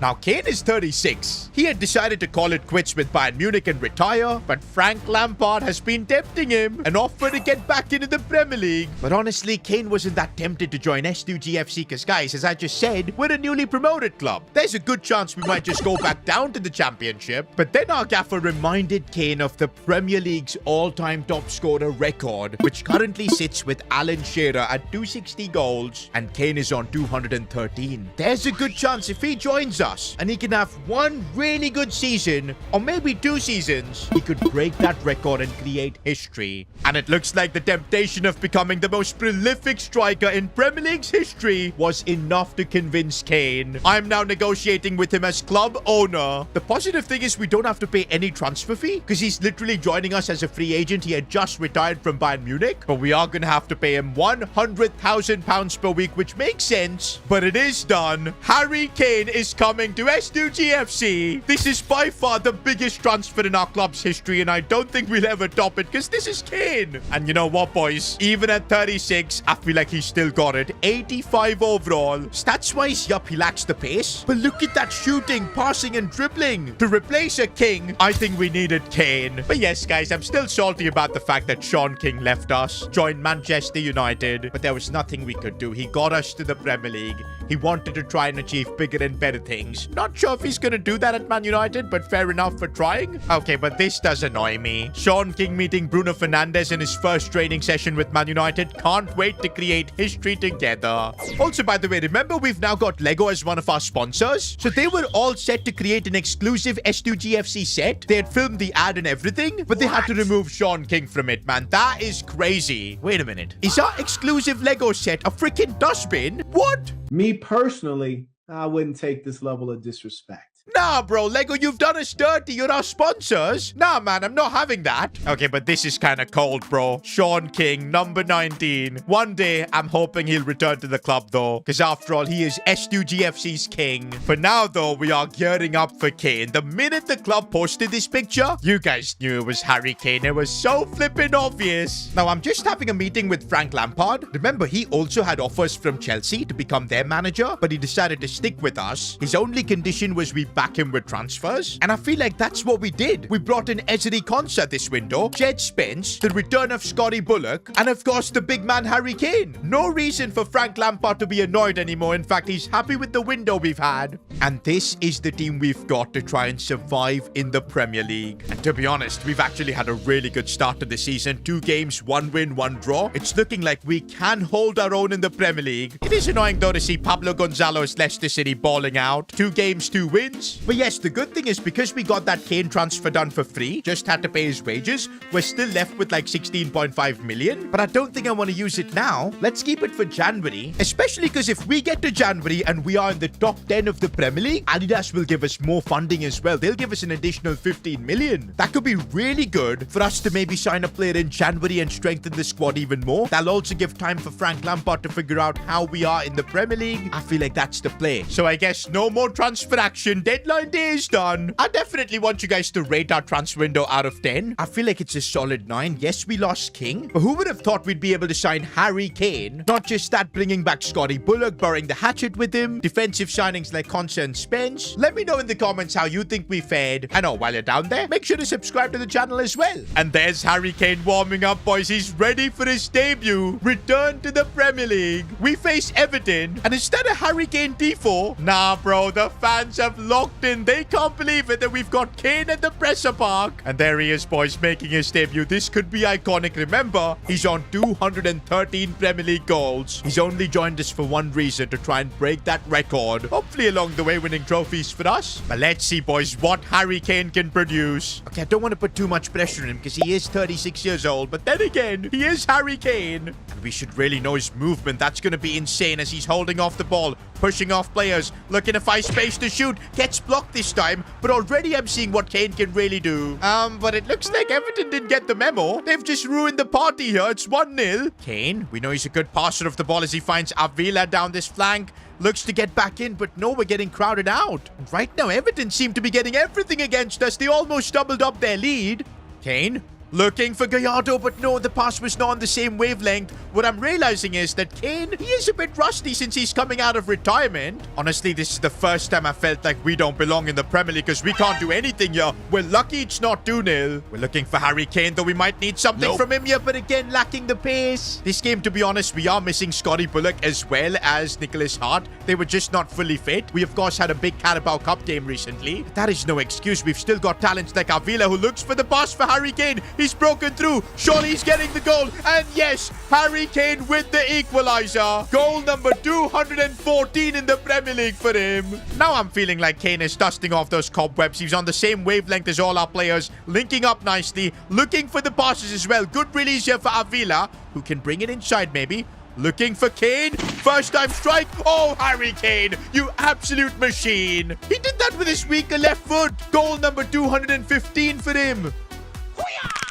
Now, Kane is 36. He had decided to call it quits with Bayern Munich and retire, but Frank Lampard has been tempting him and offered to get back into the Premier League. But honestly, Kane wasn't that tempted to join S2G FC because, guys, as I just said, we're we're a newly promoted club. There's a good chance we might just go back down to the championship. But then our gaffer reminded Kane of the Premier League's all-time top scorer record, which currently sits with Alan Shearer at 260 goals, and Kane is on 213. There's a good chance if he joins us and he can have one really good season, or maybe 2 seasons, he could break that record and create history. And it looks like the temptation of becoming the most prolific striker in Premier League's history was enough to convince Kane. I'm now negotiating with him as club owner. The positive thing is we don't have to pay any transfer fee because he's literally joining us as a free agent. He had just retired from Bayern Munich, but we are going to have to pay him £100,000 per week, which makes sense, but it is done. Harry Kane is coming to S2G FC. This is by far the biggest transfer in our club's history, and I don't think we'll ever top it because this is Kane. And you know what, boys? Even at 36, I feel like he's still got it. 85 overall. Stats-wise, yup, he lacks the pace, but look at that shooting, passing, and dribbling. To replace a King, I think we needed Kane. But yes, guys, I'm still salty about the fact that Sean King left us, joined Manchester United, but there was nothing we could do. He got us to the Premier League. He wanted to try and achieve bigger and better things. Not sure if he's going to do that at Man United, but fair enough for trying. Okay, but this does annoy me. Sean King meeting Bruno Fernandes in his first training session with Man United. Can't wait to create history together. Also, by the way, remember we've now got Lego as one of our sponsors? So they were all set to create an exclusive S2G FC set. They had filmed the ad and everything, but they had to remove Sean King from it, man. That is crazy. Wait a minute. Is our exclusive Lego set a freaking dustbin? What? Me personally, I wouldn't take this level of disrespect. Nah, bro, Lego, you've done us dirty. You're our sponsors. Nah, man, I'm not having that. Okay, but this is kind of cold, bro. Sean King, number 19. One day, I'm hoping he'll return to the club, though, because after all, he is S2G FC's king. For now, though, we are gearing up for Kane. The minute the club posted this picture, you guys knew it was Harry Kane. It was so flippin' obvious. Now, I'm just having a meeting with Frank Lampard. Remember, he also had offers from Chelsea to become their manager, but he decided to stick with us. His only condition was we back him with transfers, and I feel like that's what we did. We brought in Ezri Konsa this window, Jed Spence, the return of Scotty Bullock, and of course the big man Harry Kane. No reason for Frank Lampard to be annoyed anymore. In fact, he's happy with the window we've had. And this is the team we've got to try and survive in the Premier League. And to be honest, we've actually had a really good start to the season. 2 games, 1 win, 1 draw. It's looking like we can hold our own in the Premier League. It is annoying though to see Pablo Gonzalo's Leicester City balling out. 2 games, 2 wins. But yes, the good thing is because we got that Kane transfer done for free, just had to pay his wages, we're still left with like 16.5 million. But I don't think I want to use it now. Let's keep it for January, especially because if we get to January and we are in the top 10 of the Premier League, Adidas will give us more funding as well. They'll give us an additional 15 million. That could be really good for us to maybe sign a player in January and strengthen the squad even more. That'll also give time for Frank Lampard to figure out how we are in the Premier League. I feel like that's the play. So I guess no more transfer action. Deadline day is done. I definitely want you guys to rate our transfer window out of 10. I feel like it's a solid 9. Yes, we lost King, but who would have thought we'd be able to sign Harry Kane? Not just that, bringing back Scotty Bullock, burying the hatchet with him, defensive signings like Konsa and Spence. Let me know in the comments how you think we fared. And oh, while you're down there, make sure to subscribe to the channel as well. And there's Harry Kane warming up, boys. He's ready for his debut. Return to the Premier League. We face Everton, and instead of Harry Kane T4, nah, bro, the fans have locked in. They can't believe it that we've got Kane at the presser park. And there he is, boys, making his debut. This could be iconic. Remember, he's on 213 Premier League goals. He's only joined us for one reason, to try and break that record. Hopefully along the way winning trophies for us. But let's see, boys, what Harry Kane can produce. Okay, I don't want to put too much pressure on him because he is 36 years old. But then again, he is Harry Kane. And we should really know his movement. That's going to be insane as he's holding off the ball, pushing off players, looking to find space to shoot. Gets blocked this time, but already I'm seeing what Kane can really do. But it looks like Everton didn't get the memo. They've just ruined the party here. It's 1-0. Kane, we know he's a good passer of the ball as he finds Avila down this flank. Looks to get back in, but no, we're getting crowded out. And right now, Everton seem to be getting everything against us. They almost doubled up their lead. Kane, Looking for Gallardo, but no, the pass was not on the same wavelength. What I'm realizing is that Kane, he is a bit rusty since he's coming out of retirement. Honestly, this is the first time I felt like we don't belong in the Premier League because we can't do anything here. We're lucky it's not 2-0. We're looking for Harry Kane, though we might need something from him here, but again, lacking the pace. This game, to be honest, we are missing Scotty Bullock as well as Nicholas Hart. They were just not fully fit. We, of course, had a big Carabao Cup game recently. But that is no excuse. We've still got talents like Avila who looks for the pass for Harry Kane. He's broken through. Surely he's getting the goal. And yes, Harry Kane with the equalizer. Goal number 214 in the Premier League for him. Now I'm feeling like Kane is dusting off those cobwebs. He's on the same wavelength as all our players, linking up nicely, looking for the passes as well. Good release here for Avila, who can bring it inside maybe. Looking for Kane. First time strike. Oh, Harry Kane, you absolute machine. He did that with his weaker left foot. Goal number 215 for him.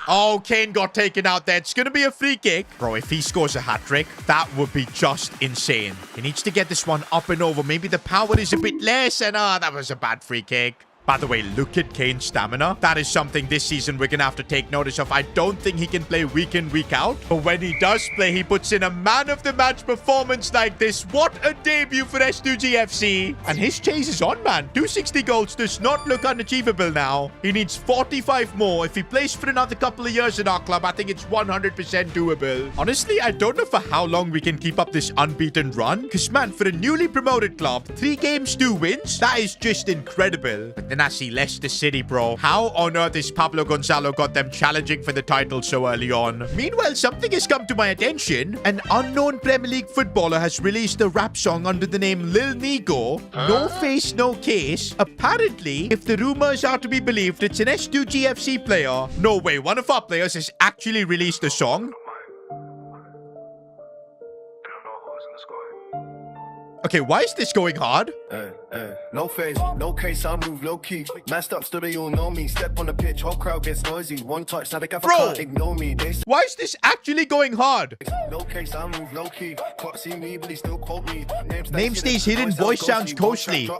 Oh, Kane got taken out there. It's going to be a free kick. Bro, if he scores a hat-trick, that would be just insane. He needs to get this one up and over. Maybe the power is a bit less. And that was a bad free kick. By the way, look at Kane's stamina. That is something this season we're going to have to take notice of. I don't think he can play week in, week out. But when he does play, he puts in a man-of-the-match performance like this. What a debut for S2G FC. And his chase is on, man. 260 goals does not look unachievable now. He needs 45 more. If he plays for another couple of years in our club, I think it's 100% doable. Honestly, I don't know for how long we can keep up this unbeaten run. Because, man, for a newly promoted club, 3 games, 2 wins, that is just incredible. But then I see Leicester City, bro. How on earth is Pablo Gonzalo got them challenging for the title so early on? Meanwhile, something has come to my attention. An unknown Premier League footballer has released a rap song under the name Lil Nigo. No face, no case. Apparently, if the rumors are to be believed, it's an S2G FC player. No way, one of our players has actually released a song. Okay, why is this going hard? No face, no case, I move low key. Masked up, still they all know me. Step on the pitch, whole crowd gets noisy. One touch, now they can't ignore me. Why is this actually going hard? No case, I move low key. Can't see me, but he still quote me. Name stays hidden, voice sounds ghostly. Bro,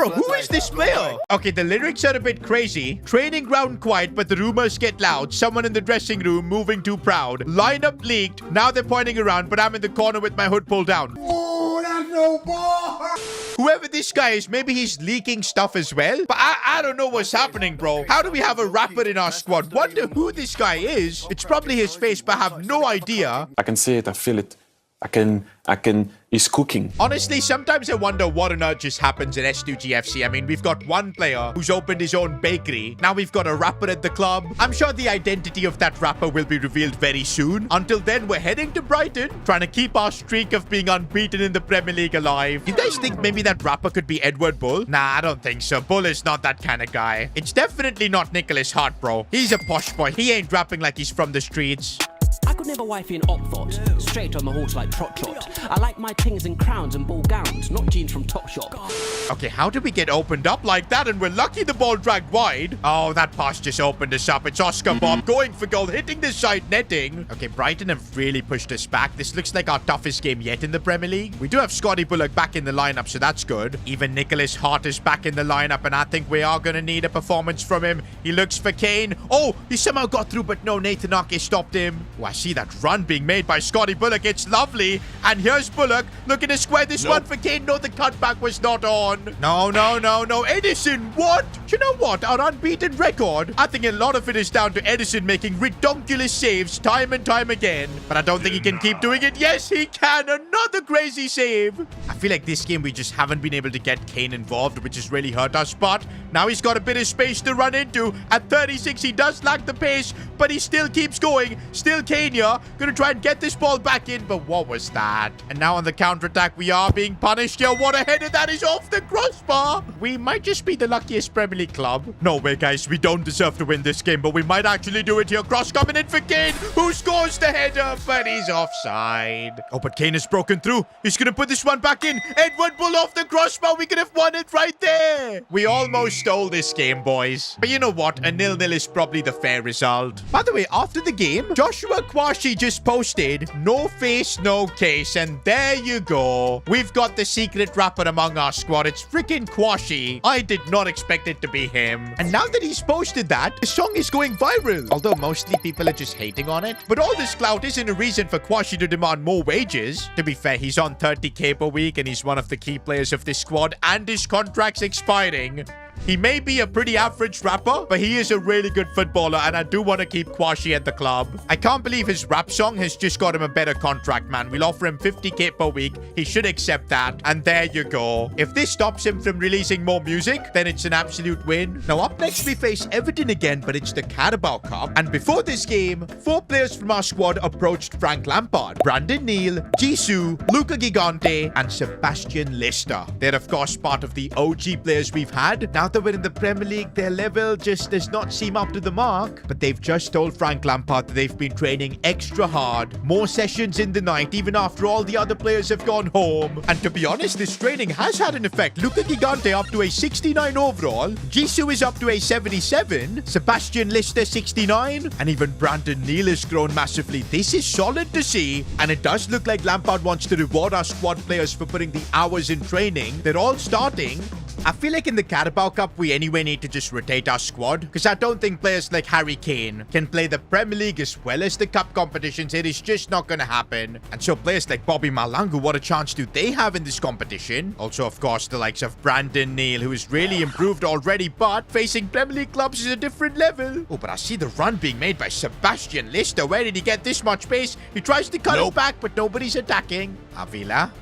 who is this player? Okay, the lyrics are a bit crazy. Training ground quiet, but the rumors get loud. Someone in the dressing room moving too proud. Lineup leaked. Now they're pointing around, but I'm in the corner with my hood pulled down. Oh, that's no ball! Whoever this guy is, maybe he's leaking stuff as well. But I don't know what's happening, bro. How do we have a rapper in our squad? Wonder who this guy is. It's probably his face, but I have no idea. I can see it, I feel it. I can, he's cooking. Honestly, sometimes I wonder what on earth just happens in S2G FC. I mean, we've got one player who's opened his own bakery. Now we've got a rapper at the club. I'm sure the identity of that rapper will be revealed very soon. Until then, we're heading to Brighton, trying to keep our streak of being unbeaten in the Premier League alive. You guys think maybe that rapper could be Edward Bull? Nah, I don't think so. Bull is not that kind of guy. It's definitely not Nicholas Hart, bro. He's a posh boy. He ain't rapping like he's from the streets. I could never wife in Oxford, straight on the horse like trot trot. I like my tings and crowns and ball gowns, not jeans from Topshop. Okay, how did we get opened up like that? And we're lucky the ball dragged wide. Oh, that pass just opened us up. It's Oscar Bob going for goal, hitting the side netting. Okay, Brighton have really pushed us back. This looks like our toughest game yet in the Premier League. We do have Scotty Bullock back in the lineup, so that's good. Even Nicholas Hart is back in the lineup, and I think we are going to need a performance from him. He looks for Kane. Oh, he somehow got through, but no, Nathan Ake stopped him. Oh, I see that run being made by Scotty Bullock. It's lovely. And here's Bullock looking to square this one for Kane. No, the cutback was not on. No. Edison, what? You know what? Our unbeaten record, I think a lot of it is down to Edison making ridiculous saves time and time again. But I don't think he can keep doing it. Yes, he can. Another crazy save. I feel like this game we just haven't been able to get Kane involved, which has really hurt us. But now he's got a bit of space to run into. At 36, he does lack the pace, but he still keeps going. Still Kane here. Gonna try and get this ball back in, but what was that? And now on the counter-attack, we are being punished here. What a header. That is off the crossbar. We might just be the luckiest Premier League club. No way, guys. We don't deserve to win this game, but we might actually do it here. Cross coming in for Kane, who scores the header, but he's offside. Oh, but Kane has broken through. He's gonna put this one back in. Edward Bull off the crossbar. We could have won it right there. We almost stole this game, boys. But you know what? A 0-0 is probably the fair result. By the way, after the game, Joshua Kwasi Kwashi just posted, no face, no case. And there you go. We've got the secret rapper among our squad. It's freaking Kwashi. I did not expect it to be him. And now that he's posted that, the song is going viral. Although mostly people are just hating on it. But all this clout isn't a reason for Kwashi to demand more wages. To be fair, he's on 30k per week and he's one of the key players of this squad and his contract's expiring. He may be a pretty average rapper, but he is a really good footballer, and I do want to keep Kwashi at the club. I can't believe his rap song has just got him a better contract, man. We'll offer him 50k per week. He should accept that, and there you go. If this stops him from releasing more music, then it's an absolute win. Now, up next, we face Everton again, but it's the Carabao Cup. And before this game, 4 players from our squad approached Frank Lampard. Brandon Neal, Jisoo, Luca Gigante, and Sebastian Lister. They're, of course, part of the OG players we've had. Now that we're in the Premier League, their level just does not seem up to the mark. But they've just told Frank Lampard that they've been training extra hard. More sessions in the night, even after all the other players have gone home. And to be honest, this training has had an effect. Luca Gigante up to a 69 overall. Jisoo is up to a 77. Sebastian Lister 69. And even Brandon Neal has grown massively. This is solid to see. And it does look like Lampard wants to reward our squad players for putting the hours in training. They're all starting. I feel like in the Carabao Cup, we anyway need to just rotate our squad, because I don't think players like Harry Kane can play the Premier League as well as the cup competitions. It is just not going to happen. And so players like Bobby Malangu, what a chance do they have in this competition? Also, of course, the likes of Brandon Neal, who has really improved already, but facing Premier League clubs is a different level. Oh, but I see the run being made by Sebastian Lister. Where did he get this much pace? He tries to cut it back, but nobody's attacking. Avila.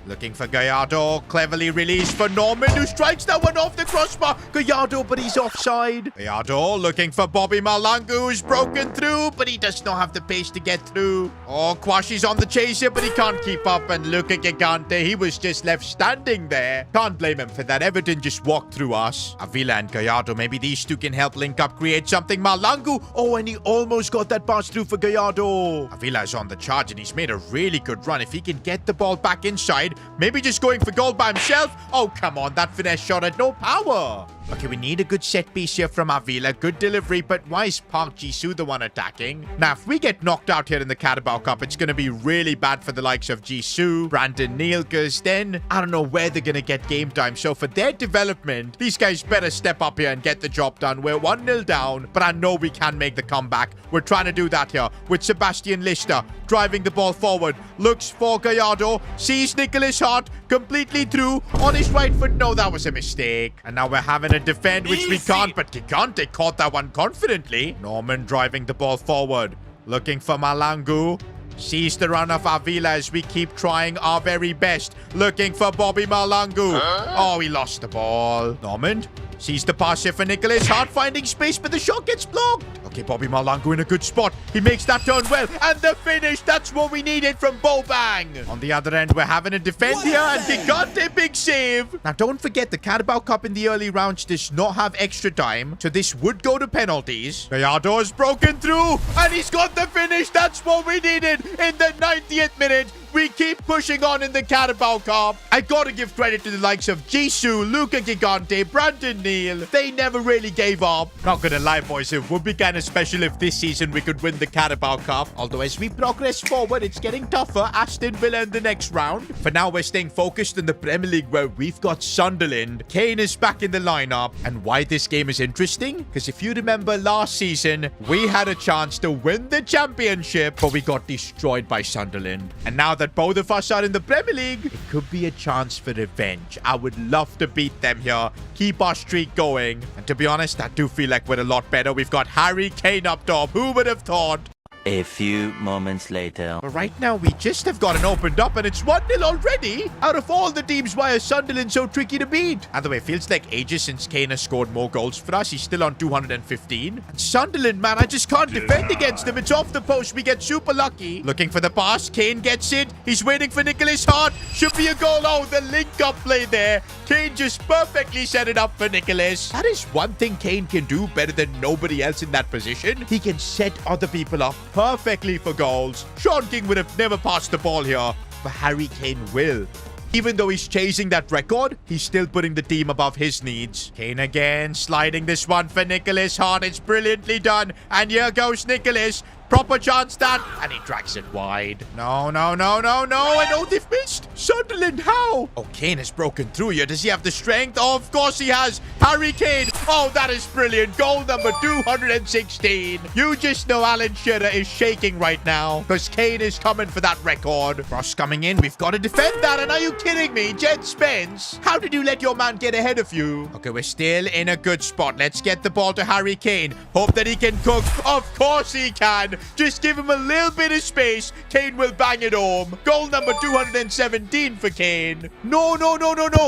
Looking for Gallardo, cleverly released for Norman, who strikes that one off the crossbar. Gallardo, but he's offside. Gallardo looking for Bobby Malangu, who's broken through, but he does not have the pace to get through. Oh, Kwashi's on the chase here, but he can't keep up. And Luca Gigante, he was just left standing there. Can't blame him for that. Everton just walked through us. Avila and Gallardo, maybe these two can help link up, create something. Malangu, oh, and he almost got that pass through for Gallardo. Avila is on the charge, and he's made a really good run. If he can get the ball back inside, maybe just going for goal by himself. Oh, come on. That finesse shot had no power. Okay, we need a good set piece here from Avila. Good delivery, but why is Park Jisoo the one attacking? Now, if we get knocked out here in the Carabao Cup, it's going to be really bad for the likes of Jisoo, Brandon Neal, because then I don't know where they're going to get game time. So for their development, these guys better step up here and get the job done. We're 1-0 down, but I know we can make the comeback. We're trying to do that here with Sebastian Lister driving the ball forward. Looks for Gallardo, sees Nicholas Hart completely through on his right foot. No, that was a mistake. And now we're having a defend, which we can't, but Gigante caught that one confidently. Norman driving the ball forward, looking for Malangu. Sees the run of Avila as we keep trying our very best. Looking for Bobby Malangu. Oh, he lost the ball. Norman sees the pass here for Nicholas Hart, finding space, but the shot gets blocked. Okay, Bobby Malangu in a good spot. He makes that turn well. And the finish, that's what we needed from Bobang. On the other end, we're having a defend here, and Gigante big save. Now, don't forget, the Carabao Cup in the early rounds does not have extra time, so this would go to penalties. Gallardo has broken through, and he's got the finish. That's what we needed in the 90th minute. We keep pushing on in the Carabao Cup. I gotta give credit to the likes of Jisoo, Luca Gigante, Brandon Neal. They never really gave up. Not gonna lie, boys, it would be kind of special if this season we could win the Carabao Cup. Although as we progress forward, it's getting tougher. Aston Villa in the next round. For now, we're staying focused in the Premier League, where we've got Sunderland. Kane is back in the lineup. And why this game is interesting? Because if you remember last season, we had a chance to win the championship, but we got destroyed by Sunderland. And now that both of us are in the Premier League, it could be a chance for revenge. I would love to beat them here, keep our streak going. And to be honest, I do feel like we're a lot better. We've got Harry Kane up top. Who would have thought? A few moments later. But right now, we just have gotten opened up, and it's 1-0 already. Out of all the teams, why is Sunderland so tricky to beat? By the way, it feels like ages since Kane has scored more goals for us. He's still on 215. And Sunderland, man, I just can't defend against them. It's off the post. We get super lucky. Looking for the pass. Kane gets it. He's waiting for Nicholas Hart. Should be a goal. Oh, the link-up play there. Kane just perfectly set it up for Nicholas. That is one thing Kane can do better than nobody else in that position. He can set other people up perfectly for goals. Sean King would have never passed the ball here, but Harry Kane will. Even though he's chasing that record, he's still putting the team above his needs. Kane again, sliding this one for Nicholas Hart. It's brilliantly done. And here goes Nicholas. Proper chance that. And he drags it wide. No. And oh, they've missed. Sunderland, how? Oh, Kane has broken through here. Does he have the strength? Oh, of course he has. Harry Kane. Oh, that is brilliant. Goal number 216. You just know Alan Shearer is shaking right now because Kane is coming for that record. Cross coming in. We've got to defend that. And are you kidding me? Jed Spence, how did you let your man get ahead of you? Okay, we're still in a good spot. Let's get the ball to Harry Kane. Hope that he can cook. Of course he can. Just give him a little bit of space. Kane will bang it home. Goal number 217 for Kane. No.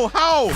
How?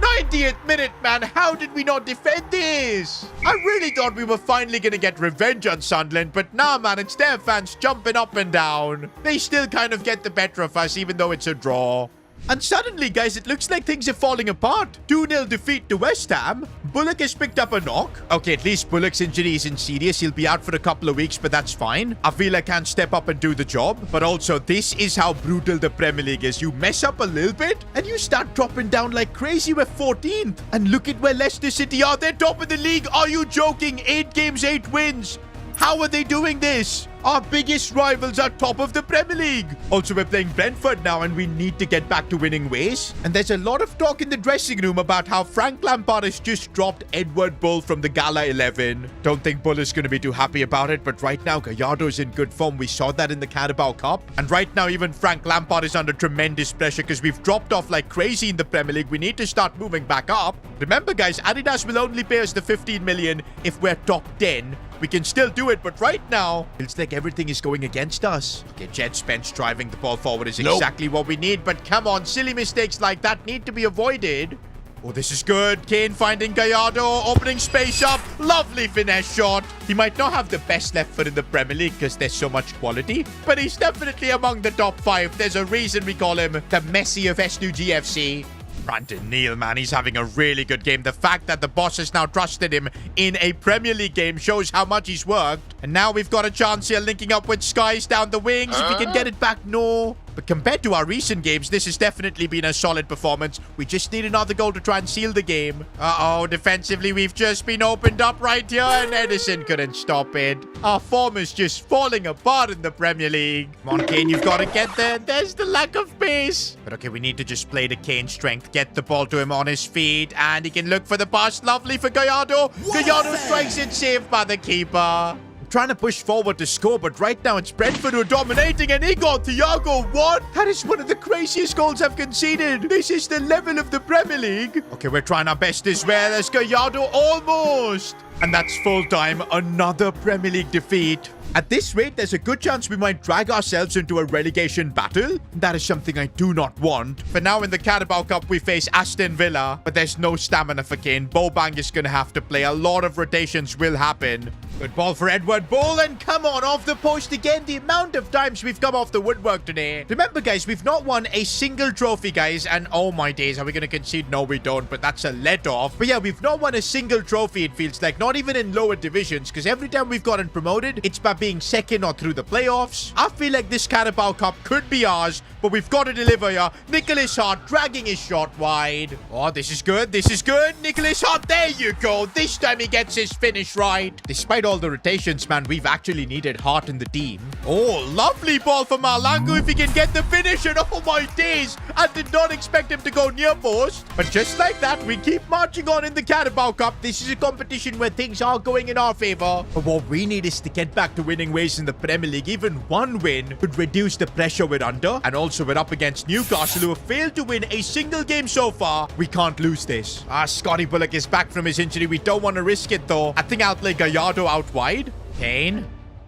90th minute, man. How did we not defend this? I really thought we were finally going to get revenge on Sunderland, but nah, man, it's their fans jumping up and down. They still kind of get the better of us, even though it's a draw. And suddenly, guys, it looks like things are falling apart. 2-0 defeat to West Ham. Bullock has picked up a knock. Okay, at least Bullock's injury isn't serious. He'll be out for a couple of weeks, but that's fine. Avila can't step up and do the job. But also, this is how brutal the Premier League is. You mess up a little bit, and you start dropping down like crazy. We're 14th. And look at where Leicester City are. They're top of the league. Are you joking? 8 games, 8 wins. How are they doing this? Our biggest rivals are top of the Premier League. Also, we're playing Brentford now and we need to get back to winning ways. And there's a lot of talk in the dressing room about how Frank Lampard has just dropped Edward Bull from the Gala 11. Don't think Bull is going to be too happy about it, but right now Gallardo's in good form. We saw that in the Carabao Cup. And right now even Frank Lampard is under tremendous pressure because we've dropped off like crazy in the Premier League. We need to start moving back up. Remember, guys, Adidas will only pay us the 15 million if we're top 10. We can still do it, but right now, it's like everything is going against us. Okay, Jed Spence driving the ball forward is exactly what we need, but come on, silly mistakes like that need to be avoided. Oh, this is good. Kane finding Gallardo, opening space up. Lovely finesse shot. He might not have the best left foot in the Premier League because there's so much quality, but he's definitely among the top 5. There's a reason we call him the Messi of S2G FC. Brandon Neal, man, he's having a really good game. The fact that the boss has now trusted him in a Premier League game shows how much he's worked. And now we've got a chance here linking up with Skies down the wings. If we can get it back, no. But compared to our recent games, this has definitely been a solid performance. We just need another goal to try and seal the game. Uh-oh, defensively, we've just been opened up right here, and Edison couldn't stop it. Our form is just falling apart in the Premier League. Come on, Kane, you've got to get there. There's the lack of pace. But okay, we need to just play to Kane's strength. Get the ball to him on his feet, and he can look for the pass. Lovely for Gallardo. Gallardo strikes it, saved by the keeper. Trying to push forward to score, but right now it's Brentford who are dominating, and Igor Thiago, what? That is one of the craziest goals I've conceded. This is the level of the Premier League. Okay, we're trying our best as well as Gallardo almost. And that's full time. Another Premier League defeat. At this rate, there's a good chance we might drag ourselves into a relegation battle. That is something I do not want. For now, in the Carabao Cup, we face Aston Villa, but there's no stamina for Kane. Bobank is going to have to play. A lot of rotations will happen. Good ball for Edward Bull, and come on, off the post again. The amount of times we've come off the woodwork today. Remember, guys, we've not won a single trophy, guys, and oh my days, are we going to concede? No, we don't, but that's a let-off. But yeah, we've not won a single trophy, it feels like, not even in lower divisions, because every time we've gotten promoted, it's by being second or through the playoffs. I feel like this Carabao Cup could be ours, but we've got to deliver here. Nicholas Hart dragging his shot wide. Oh, this is good. This is good. Nicholas Hart, there you go. This time he gets his finish right. Despite all the rotations, man, we've actually needed Hart in the team. Oh, lovely ball for Malango if he can get the finish. And oh my days, I did not expect him to go near post. But just like that, we keep marching on in the Carabao Cup. This is a competition where things are going in our favor. But what we need is to get back to winning ways in the Premier League. Even one win could reduce the pressure we're under. And also we're up against Newcastle, who have failed to win a single game so far. We can't lose this. Scotty Bullock is back from his injury. We don't want to risk it though. I think I'll play Gallardo out wide. Kane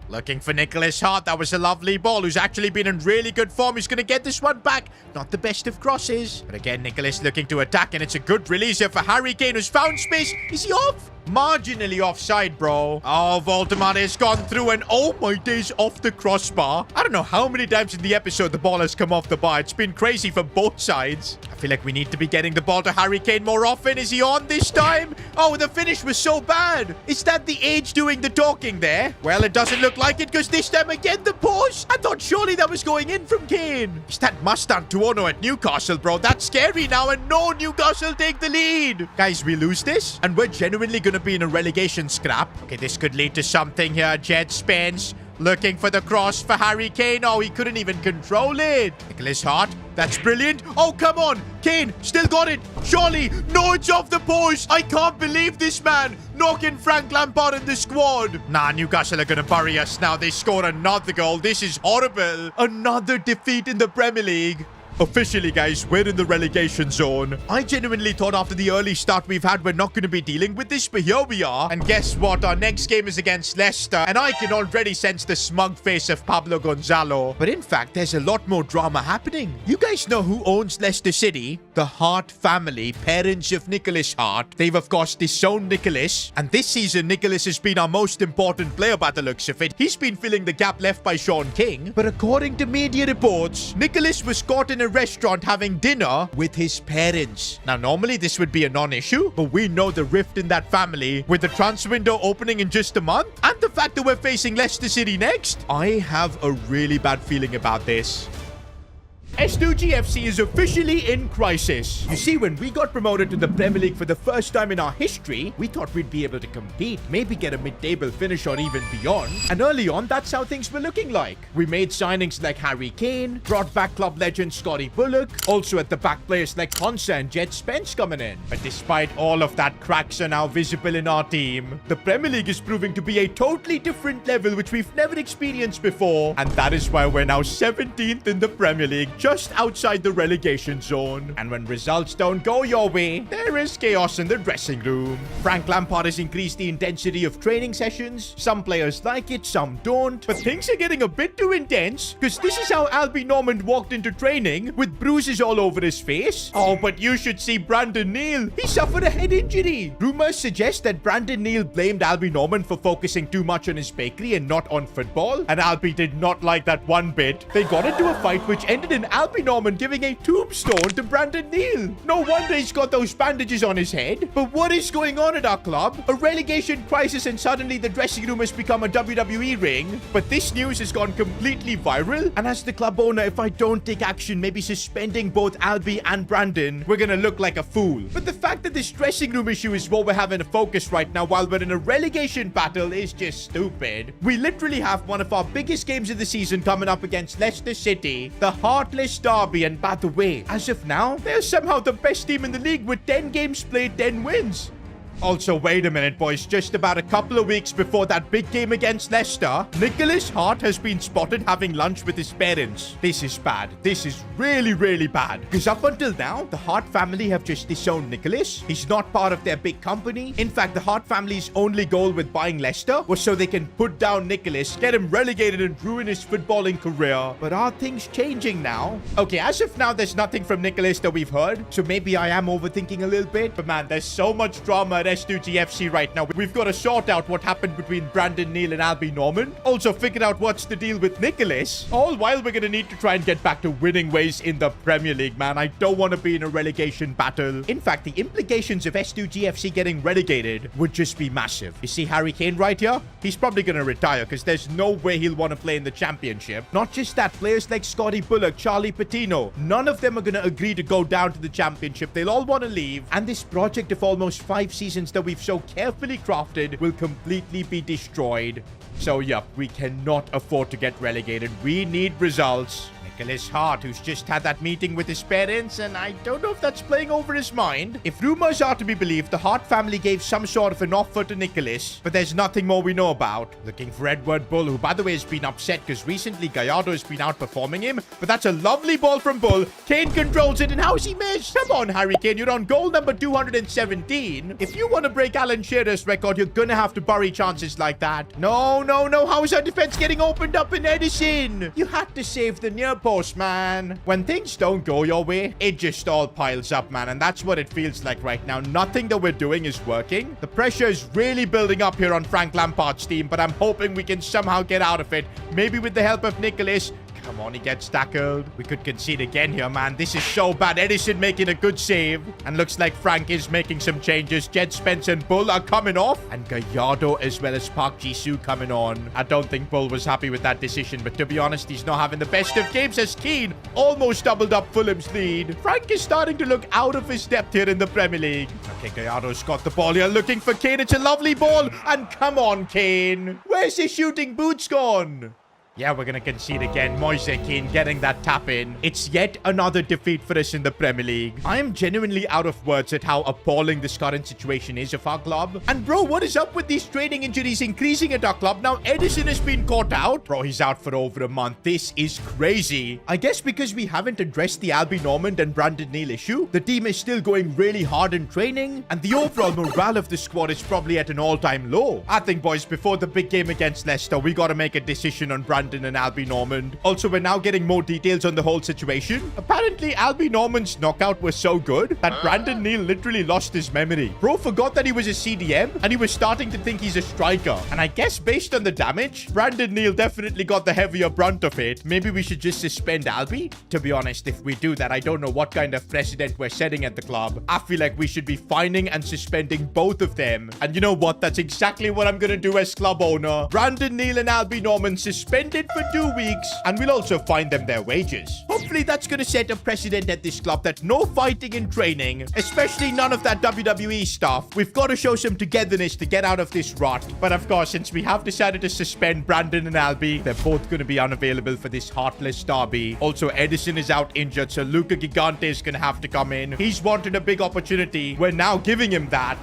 looking for Nicholas Hart. That was a lovely ball. Who's actually been in really good form. He's going to get this one back. Not the best of crosses. But again, Nicholas looking to attack. And it's a good release here for Harry Kane, who's found space. Is he off? Marginally offside, bro. Oh, Voldemar has gone through and oh my days, off the crossbar. I don't know how many times in the episode the ball has come off the bar. It's been crazy for both sides. I feel like we need to be getting the ball to Harry Kane more often. Is he on this time? Oh, the finish was so bad. Is that the age doing the talking there? Well, it doesn't look like it because this time again the post. I thought Surely that was going in from Kane. It's that Mustang Tuono at Newcastle, bro. That's scary now, and no, Newcastle take the lead. Guys, we lose this, and we're genuinely going to be in a relegation scrap. Okay, this could lead to something here. Jet Spence looking for the cross for Harry Kane. Oh, he couldn't even control it. Nicholas Hart. That's brilliant. Oh, come on. Kane still got it. Surely. No, it's off the post. I can't believe this, man. Knocking Frank Lampard in the squad. Nah, Newcastle are going to bury us now. They score another goal. This is horrible. Another defeat in the Premier League. Officially, guys, we're in the relegation zone. I genuinely thought after the early start we've had, we're not going to be dealing with this, but here we are. And guess what? Our next game is against Leicester, and I can already sense the smug face of Pablo Gonzalo. But in fact, there's a lot more drama happening. You guys know who owns Leicester City? The Hart family, parents of Nicholas Hart. They've, of course, disowned Nicholas. And this season, Nicholas has been our most important player by the looks of it. He's been filling the gap left by Sean King. But according to media reports, Nicholas was caught in a restaurant having dinner with his parents. Now, normally this would be a non-issue, but we know the rift in that family with the transfer window opening in just a month and the fact that we're facing Leicester City next. I have a really bad feeling about this. S2G FC is officially in crisis. You see, when we got promoted to the Premier League for the first time in our history, we thought we'd be able to compete, maybe get a mid-table finish or even beyond. And early on, that's how things were looking like. We made signings like Harry Kane, brought back club legend Scotty Bullock, also at the back players like Konsa and Jet Spence coming in. But despite all of that, cracks are now visible in our team. The Premier League is proving to be a totally different level which we've never experienced before. And that is why we're now 17th in the Premier League, just outside the relegation zone. And when results don't go your way, there is chaos in the dressing room. Frank Lampard has increased the intensity of training sessions. Some players like it, some don't. But things are getting a bit too intense, because this is how Albie Norman walked into training with bruises all over his face. Oh, but you should see Brandon Neal. He suffered a head injury. Rumors suggest that Brandon Neal blamed Albie Norman for focusing too much on his bakery and not on football. And Albie did not like that one bit. They got into a fight which ended in Albie Norman giving a tombstone to Brandon Neal. No wonder he's got those bandages on his head. But what is going on at our club? A relegation crisis and suddenly the dressing room has become a WWE ring. But this news has gone completely viral. And as the club owner, if I don't take action, maybe suspending both Albie and Brandon, we're gonna look like a fool. But the fact that this dressing room issue is what we're having to focus right now while we're in a relegation battle is just stupid. We literally have one of our biggest games of the season coming up against Leicester City, the Heartless Derby. And by the way, as of now, they're somehow the best team in the league with 10 games played, 10 wins. Also, wait a minute, boys. Just about a couple of weeks before that big game against Leicester, Nicholas Hart has been spotted having lunch with his parents. This is bad. This is really, really bad. Because up until now, the Hart family have just disowned Nicholas. He's not part of their big company. In fact, the Hart family's only goal with buying Leicester was so they can put down Nicholas, get him relegated and ruin his footballing career. But are things changing now? Okay, as of now, there's nothing from Nicholas that we've heard. So maybe I am overthinking a little bit. But man, there's so much drama at S2G FC right now. We've got to sort out what happened between Brandon Neal and Albie Norman. Also figure out what's the deal with Nicholas. All while we're going to need to try and get back to winning ways in the Premier League, man. I don't want to be in a relegation battle. In fact, the implications of S2G FC getting relegated would just be massive. You see Harry Kane right here? He's probably going to retire because there's no way he'll want to play in the championship. Not just that, players like Scotty Bullock, Charlie Patino, none of them are going to agree to go down to the championship. They'll all want to leave. And this project of almost 5 seasons that we've so carefully crafted will completely be destroyed. So yep, we cannot afford to get relegated. We need results. Nicholas Hart, who's just had that meeting with his parents, and I don't know if that's playing over his mind. If rumors are to be believed, the Hart family gave some sort of an offer to Nicholas, but there's nothing more we know about. Looking for Edward Bull, who by the way has been upset because recently Gallardo has been outperforming him, but that's a lovely ball from Bull. Kane controls it, and how's he missed? Come on, Harry Kane, you're on goal number 217. If you want to break Alan Shearer's record, you're gonna have to bury chances like that. No, no, no, how is our defense getting opened up in Edison? You had to save the near post, man. When things don't go your way, it just all piles up, man, and that's what it feels like right now. Nothing that we're doing is working. The pressure is really building up here on Frank Lampard's team, but I'm hoping we can somehow get out of it. Maybe with the help of Nicholas. Come on, he gets tackled. We could concede again here, man. This is so bad. Edison making a good save. And looks like Frank is making some changes. Jed Spence and Bull are coming off. And Gallardo as well as Park Jisoo coming on. I don't think Bull was happy with that decision. But to be honest, he's not having the best of games as Keane almost doubled up Fulham's lead. Frank is starting to look out of his depth here in the Premier League. Okay, Gallardo's got the ball here looking for Kane. It's a lovely ball. And come on, Kane. Where's his shooting boots gone? Yeah, we're going to concede again. Moise Keane getting that tap in. It's yet another defeat for us in the Premier League. I am genuinely out of words at how appalling this current situation is of our club. And bro, what is up with these training injuries increasing at our club? Now, Edison has been caught out. Bro, he's out for over a month. This is crazy. I guess because we haven't addressed the Albie Normand and Brandon Neal issue, the team is still going really hard in training. And the overall morale of the squad is probably at an all-time low. I think, boys, before the big game against Leicester, we got to make a decision on Brandon and Albie Normand. Also, we're now getting more details on the whole situation. Apparently, Albie Normand's knockout was so good that Brandon Neal literally lost his memory. Bro forgot that he was a CDM and he was starting to think he's a striker. And I guess based on the damage, Brandon Neal definitely got the heavier brunt of it. Maybe we should just suspend Albie? To be honest, if we do that, I don't know what kind of precedent we're setting at the club. I feel like we should be fining and suspending both of them. And you know what? That's exactly what I'm gonna do as club owner. Brandon Neal and Albie Normand suspended for 2 weeks, and we'll also fine them their wages. Hopefully that's going to set a precedent at this club that no fighting in training, especially none of that WWE stuff. We've got to show some togetherness to get out of this rot. But of course, since we have decided to suspend Brandon and Albie, they're both going to be unavailable for this heartless derby. Also, Edison is out injured, so Luca Gigante is going to have to come in. He's wanted a big opportunity. We're now giving him that.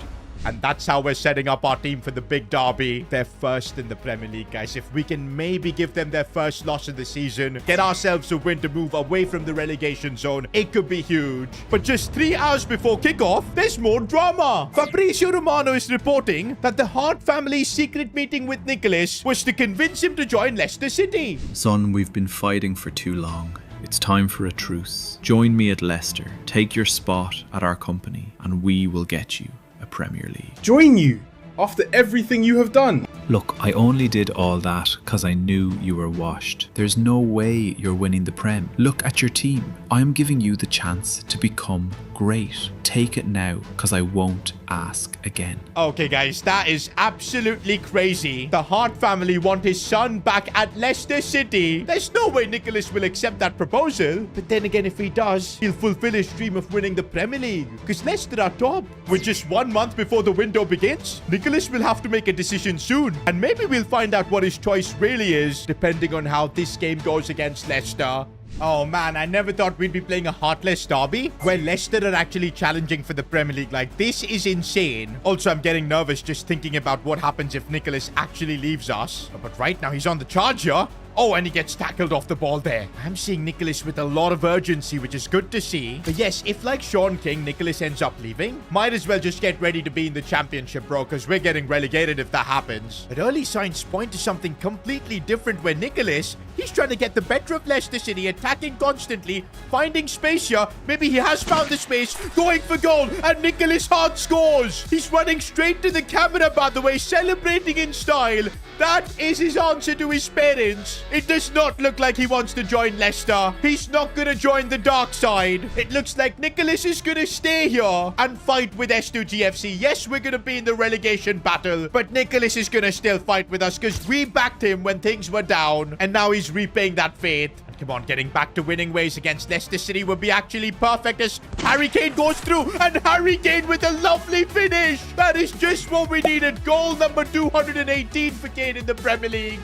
And that's how we're setting up our team for the big derby. They're first in the Premier League, guys. If we can maybe give them their first loss of the season, get ourselves a win to move away from the relegation zone, it could be huge. But just 3 hours before kickoff, there's more drama. Fabrizio Romano is reporting that the Hart family's secret meeting with Nicholas was to convince him to join Leicester City. Son, we've been fighting for too long. It's time for a truce. Join me at Leicester. Take your spot at our company, and we will get you a Premier League. Join you after everything you have done. Look, I only did all that because I knew you were washed. There's no way you're winning the Prem. Look at your team. I'm giving you the chance to become great. Take it now, because I won't ask again. Okay, guys, that is absolutely crazy. The Hart family want his son back at Leicester City. There's no way Nicholas will accept that proposal. But then again, if he does, he'll fulfill his dream of winning the Premier League, because Leicester are top. With just 1 month before the window begins, Nicholas will have to make a decision soon. And maybe we'll find out what his choice really is, depending on how this game goes against Leicester. Oh man, I never thought we'd be playing a heartless derby where Leicester are actually challenging for the Premier League. Like, this is insane. Also, I'm getting nervous just thinking about what happens if Nicholas actually leaves us. But right now, he's on the charge here. Oh, and he gets tackled off the ball there. I'm seeing Nicholas with a lot of urgency, which is good to see. But yes, if like Sean King, Nicholas ends up leaving, might as well just get ready to be in the championship, bro, because we're getting relegated if that happens. But early signs point to something completely different where Nicholas, he's trying to get the better of Leicester City, attacking constantly, finding space here. Maybe he has found the space, going for goal, and Nicholas Hart scores. He's running straight to the camera, by the way, celebrating in style. That is his answer to his parents. It does not look like he wants to join Leicester. He's not going to join the dark side. It looks like Nicholas is going to stay here and fight with S2G FC. Yes, we're going to be in the relegation battle, but Nicholas is going to still fight with us because we backed him when things were down, and now he's repaying that faith. And come on, getting back to winning ways against Leicester City would be actually perfect as Harry Kane goes through, and Harry Kane with a lovely finish. That is just what we needed. Goal number 218 for Kane in the Premier League.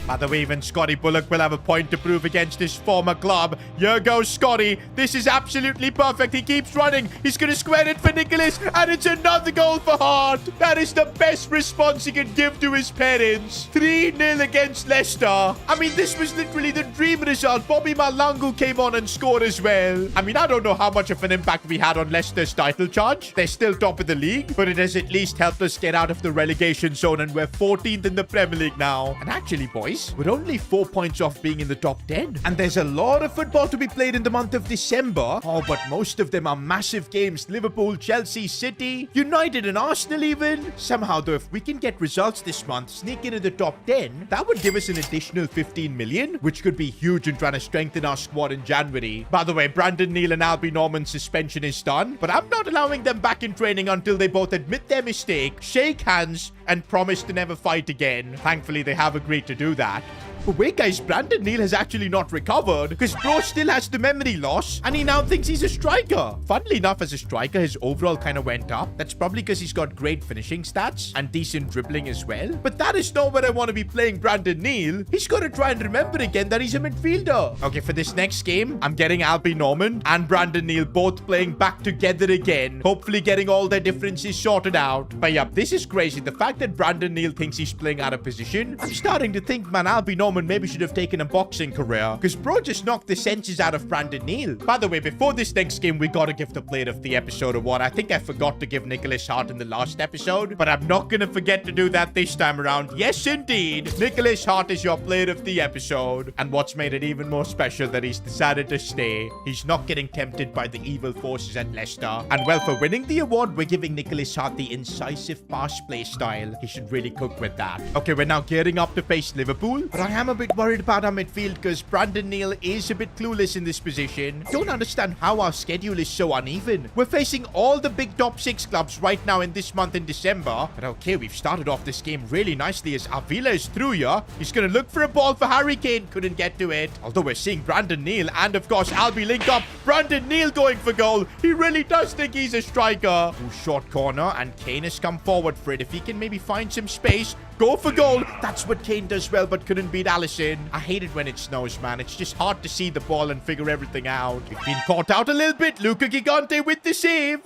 By the way, even Scotty Bullock will have a point to prove against his former club. Here goes Scotty. This is absolutely perfect. He keeps running. He's going to square it for Nicholas. And it's another goal for Hart. That is the best response he can give to his parents. 3-0 against Leicester. I mean, this was literally the dream result. Bobby Malangu came on and scored as well. I mean, I don't know how much of an impact we had on Leicester's title charge. They're still top of the league, but it has at least helped us get out of the relegation zone, and we're 14th in the Premier League now. And actually, boys, boys. We're only 4 points off being in the top 10. And there's a lot of football to be played in the month of December. Oh, but most of them are massive games. Liverpool, Chelsea, City, United and Arsenal even. Somehow though, if we can get results this month, sneak into the top 10, that would give us an additional 15 million, which could be huge in trying to strengthen our squad in January. By the way, Brandon Neal and Albie Norman's suspension is done, but I'm not allowing them back in training until they both admit their mistake, shake hands, and promise to never fight again. Thankfully, they have agreed to do that. But wait guys, Brandon Neal has actually not recovered because bro still has the memory loss and he now thinks he's a striker. Funnily enough, as a striker, his overall kind of went up. That's probably because he's got great finishing stats and decent dribbling as well. But that is not where I want to be playing Brandon Neal. He's got to try and remember again that he's a midfielder. Okay, for this next game, I'm getting Albie Norman and Brandon Neal both playing back together again. Hopefully getting all their differences sorted out. But yeah, this is crazy. The fact that Brandon Neal thinks he's playing out of position, I'm starting to think, man, Albie Norman maybe should have taken a boxing career because bro just knocked the senses out of Brandon Neal. By the way, before this next game, we gotta give the player of the episode award. I think I forgot to give Nicholas Hart in the last episode, but I'm not gonna forget to do that this time around. Yes, indeed. Nicholas Hart is your player of the episode. And what's made it even more special that he's decided to stay. He's not getting tempted by the evil forces at Leicester. And well, for winning the award, we're giving Nicholas Hart the incisive pass play style. He should really cook with that. Okay, we're now gearing up to face Liverpool, but I am a bit worried about our midfield because Brandon Neal is a bit clueless in this position. Don't understand how our schedule is so uneven. We're facing all the big top 6 clubs right now in this month in December. But okay, we've started off this game really nicely as Avila is through here. He's going to look for a ball for Harry Kane. Couldn't get to it. Although we're seeing Brandon Neal and of course Albie link up. Brandon Neal going for goal. He really does think he's a striker. Ooh, short corner and Kane has come forward for it. If he can maybe find some space, go for goal. That's what Kane does well, but couldn't beat Alisson. I hate it when it snows, man. It's just hard to see the ball and figure everything out. We've been caught out a little bit. Luca Gigante with the save.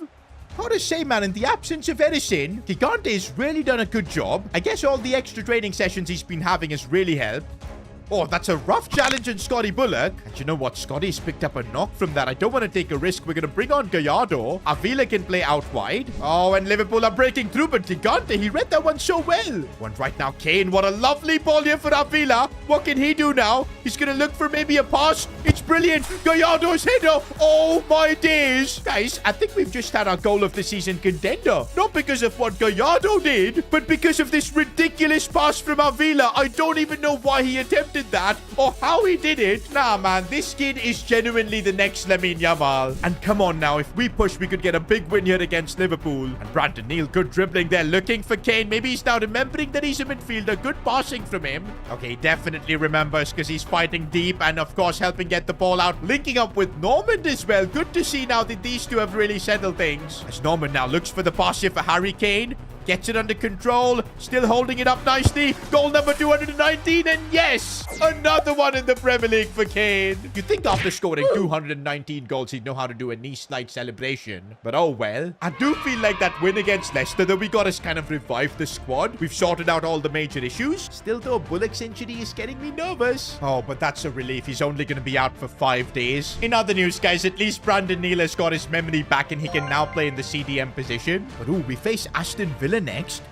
Gotta say, man, in the absence of Edison, Gigante has really done a good job. I guess all the extra training sessions he's been having has really helped. Oh, that's a rough challenge on Scotty Bullock. And you know what? Scotty's picked up a knock from that. I don't want to take a risk. We're going to bring on Gallardo. Avila can play out wide. Oh, and Liverpool are breaking through, but Gigante, he read that one so well. One right now, Kane. What a lovely ball here for Avila. What can he do now? He's going to look for maybe a pass. It's brilliant. Gallardo's header. Oh, my days. Guys, I think we've just had our goal of the season contender. Not because of what Gallardo did, but because of this ridiculous pass from Avila. I don't even know why he attempted that or how he did it. Nah, man, this kid is genuinely the next Lamine Yamal. And come on now, if we push, we could get a big win here against Liverpool. And Brandon Neal, good dribbling there, looking for Kane. Maybe he's now remembering that he's a midfielder. Good passing from him. Okay, he definitely remembers because he's fighting deep and of course helping get the ball out. Linking up with Norman as well. Good to see now that these two have really settled things. As Norman now looks for the pass here for Harry Kane. Gets it under control. Still holding it up nicely. Goal number 219. And yes, another one in the Premier League for Kane. You'd think after scoring 219 goals, he'd know how to do a knee slide celebration. But oh well. I do feel like that win against Leicester that we got us kind of revived the squad. We've sorted out all the major issues. Still though, Bullock's injury is getting me nervous. Oh, but that's a relief. He's only going to be out for 5 days. In other news, guys, at least Brandon Neal has got his memory back and he can now play in the CDM position. But ooh, we face Aston Villa next.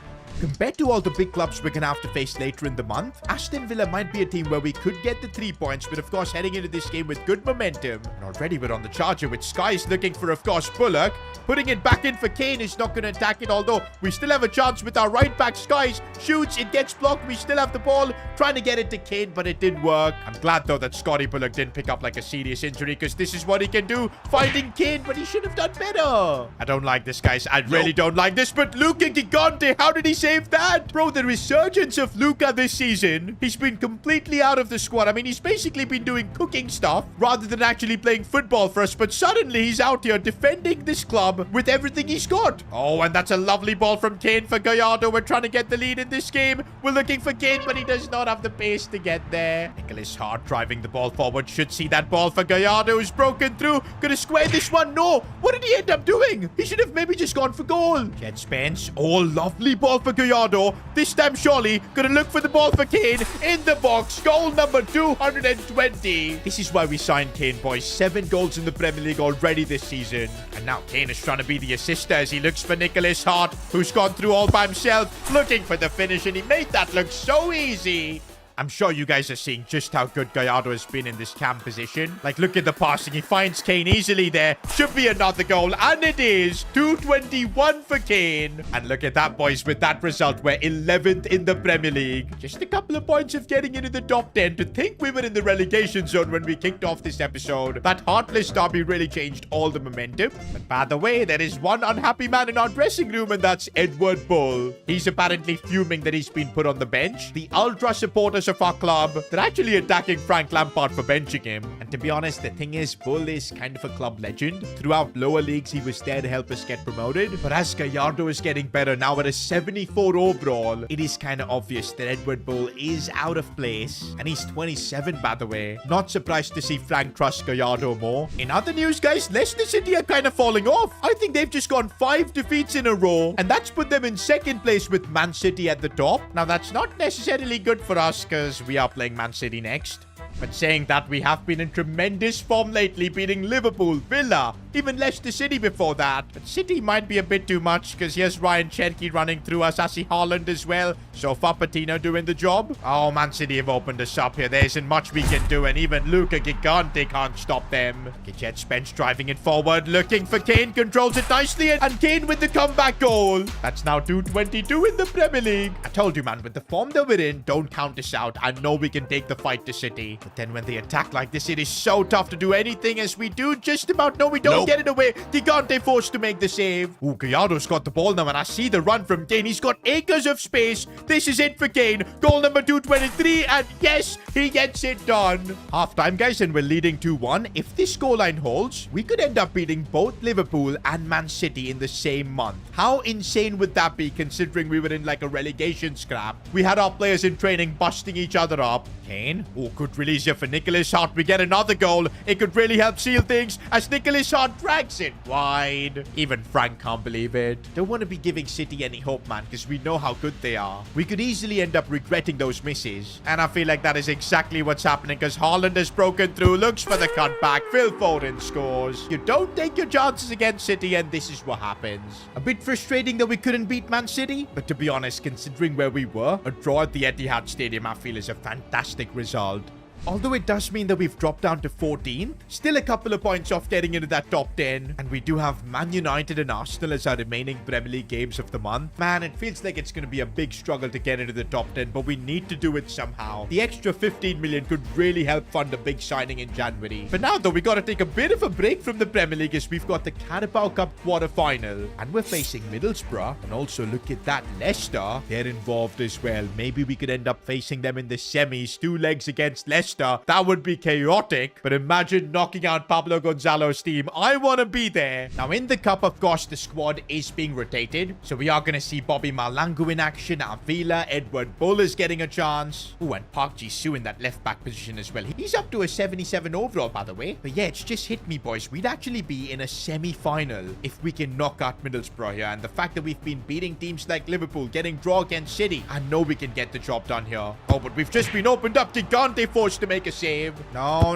Compared to all the big clubs we're going to have to face later in the month, Aston Villa might be a team where we could get the 3 points, but of course heading into this game with good momentum. And already we're on the charger with Skies looking for, of course, Bullock. Putting it back in for Kane is not going to attack it, although we still have a chance with our right back. Skies shoots, it gets blocked. We still have the ball, trying to get it to Kane, but it didn't work. I'm glad, though, that Scotty Bullock didn't pick up like a serious injury, because this is what he can do, finding Kane, but he should have done better. I don't like this, guys. I really don't like this, but Luca Gigante, how did he save that? Bro, the resurgence of Luca this season, he's been completely out of the squad. I mean, he's basically been doing cooking stuff rather than actually playing football for us, but suddenly he's out here defending this club with everything he's got. Oh, and that's a lovely ball from Kane for Gallardo. We're trying to get the lead in this game. We're looking for Kane, but he does not have the pace to get there. Nicholas Hart driving the ball forward. Should see that ball for Gallardo, who's broken through. Gonna square this one. No. What did he end up doing? He should have maybe just gone for goal. Jet Spence. Oh, lovely ball for Gallardo. This time, surely. Gonna look for the ball for Kane. In the box. Goal number 220. This is why we signed Kane, boys. 7 goals in the Premier League already this season. And now Kane is trying to be the assister as he looks for Nicholas Hart, who's gone through all by himself, looking for the finish, and he made that look so easy. I'm sure you guys are seeing just how good Gallardo has been in this cam position. Like, look at the passing. He finds Kane easily there. Should be another goal. And it is. 221 for Kane. And look at that, boys. With that result, we're 11th in the Premier League. Just a couple of points of getting into the top 10. To think we were in the relegation zone when we kicked off this episode. That heartless derby really changed all the momentum. But by the way, there is one unhappy man in our dressing room, and that's Edward Bull. He's apparently fuming that he's been put on the bench. The ultra supporters of our club, they're actually attacking Frank Lampard for benching him. And to be honest, the thing is, Bull is kind of a club legend. Throughout lower leagues, he was there to help us get promoted. But as Gallardo is getting better now at a 74 overall, it is kind of obvious that Edward Bull is out of place. And he's 27, by the way. Not surprised to see Frank trust Gallardo more. In other news, guys, Leicester City are kind of falling off. I think they've just gone 5 defeats in a row, and that's put them in second place with Man City at the top. Now, that's not necessarily good for us because we are playing Man City next. But saying that, we have been in tremendous form lately, beating Liverpool, Villa, even Leicester City before that. But City might be a bit too much because here's Ryan Cherki running through us. I see Haaland as well. So far, Patino doing the job. Oh, Man City have opened us up here. There isn't much we can do, and even Luca Gigante can't stop them. Jet Spence driving it forward, looking for Kane, controls it nicely, and Kane with the comeback goal. That's now 222 in the Premier League. I told you, man, with the form that we're in, don't count us out. I know we can take the fight to City. But then when they attack like this, it is so tough to do anything as we do just about. No, we don't get it away. Gigante forced to make the save. Ooh, Gallardo's got the ball now, and I see the run from Kane. He's got acres of space. This is it for Kane. Goal number 223, and yes, he gets it done. Half-time, guys, and we're leading 2-1. If this scoreline holds, we could end up beating both Liverpool and Man City in the same month. How insane would that be, considering we were in like a relegation scrap? We had our players in training busting each other up. Kane, oh, good release here for Nicholas Hart. We get another goal. It could really help seal things as Nicholas Hart drags it wide. Even Frank can't believe it. Don't want to be giving City any hope, man, because we know how good they are. We could easily end up regretting those misses. And I feel like that is exactly what's happening because Haaland has broken through, looks for the cutback. Phil Foden scores. You don't take your chances against City, and this is what happens. A bit frustrating that we couldn't beat Man City, but to be honest, considering where we were, a draw at the Etihad Stadium, I feel is a fantastic result. Although it does mean that we've dropped down to 14th, still a couple of points off getting into that top 10. And we do have Man United and Arsenal as our remaining Premier League games of the month. Man, it feels like it's going to be a big struggle to get into the top 10, but we need to do it somehow. The extra 15 million could really help fund a big signing in January. For now, though, we got to take a bit of a break from the Premier League as we've got the Carabao Cup quarter-final. And we're facing Middlesbrough. And also, look at that, Leicester. They're involved as well. Maybe we could end up facing them in the semis. 2 legs against Leicester. That would be chaotic, but imagine knocking out Pablo Gonzalo's team. I want to be there. Now, in the cup, of course, the squad is being rotated, so we are going to see Bobby Malangu in action. Avila, Edward Bull is getting a chance. Oh, and Park Ji-soo in that left-back position as well. He's up to a 77 overall, by the way. But yeah, it's just hit me, boys. We'd actually be in a semi-final if we can knock out Middlesbrough here. And the fact that we've been beating teams like Liverpool, getting draw against City, I know we can get the job done here. Oh, but we've just been opened up. Gigante forced to make a save. No,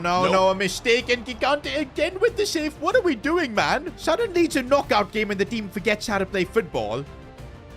a mistake. And Gigante again with the save. What are we doing, man? Suddenly it's a knockout game and the team forgets how to play football.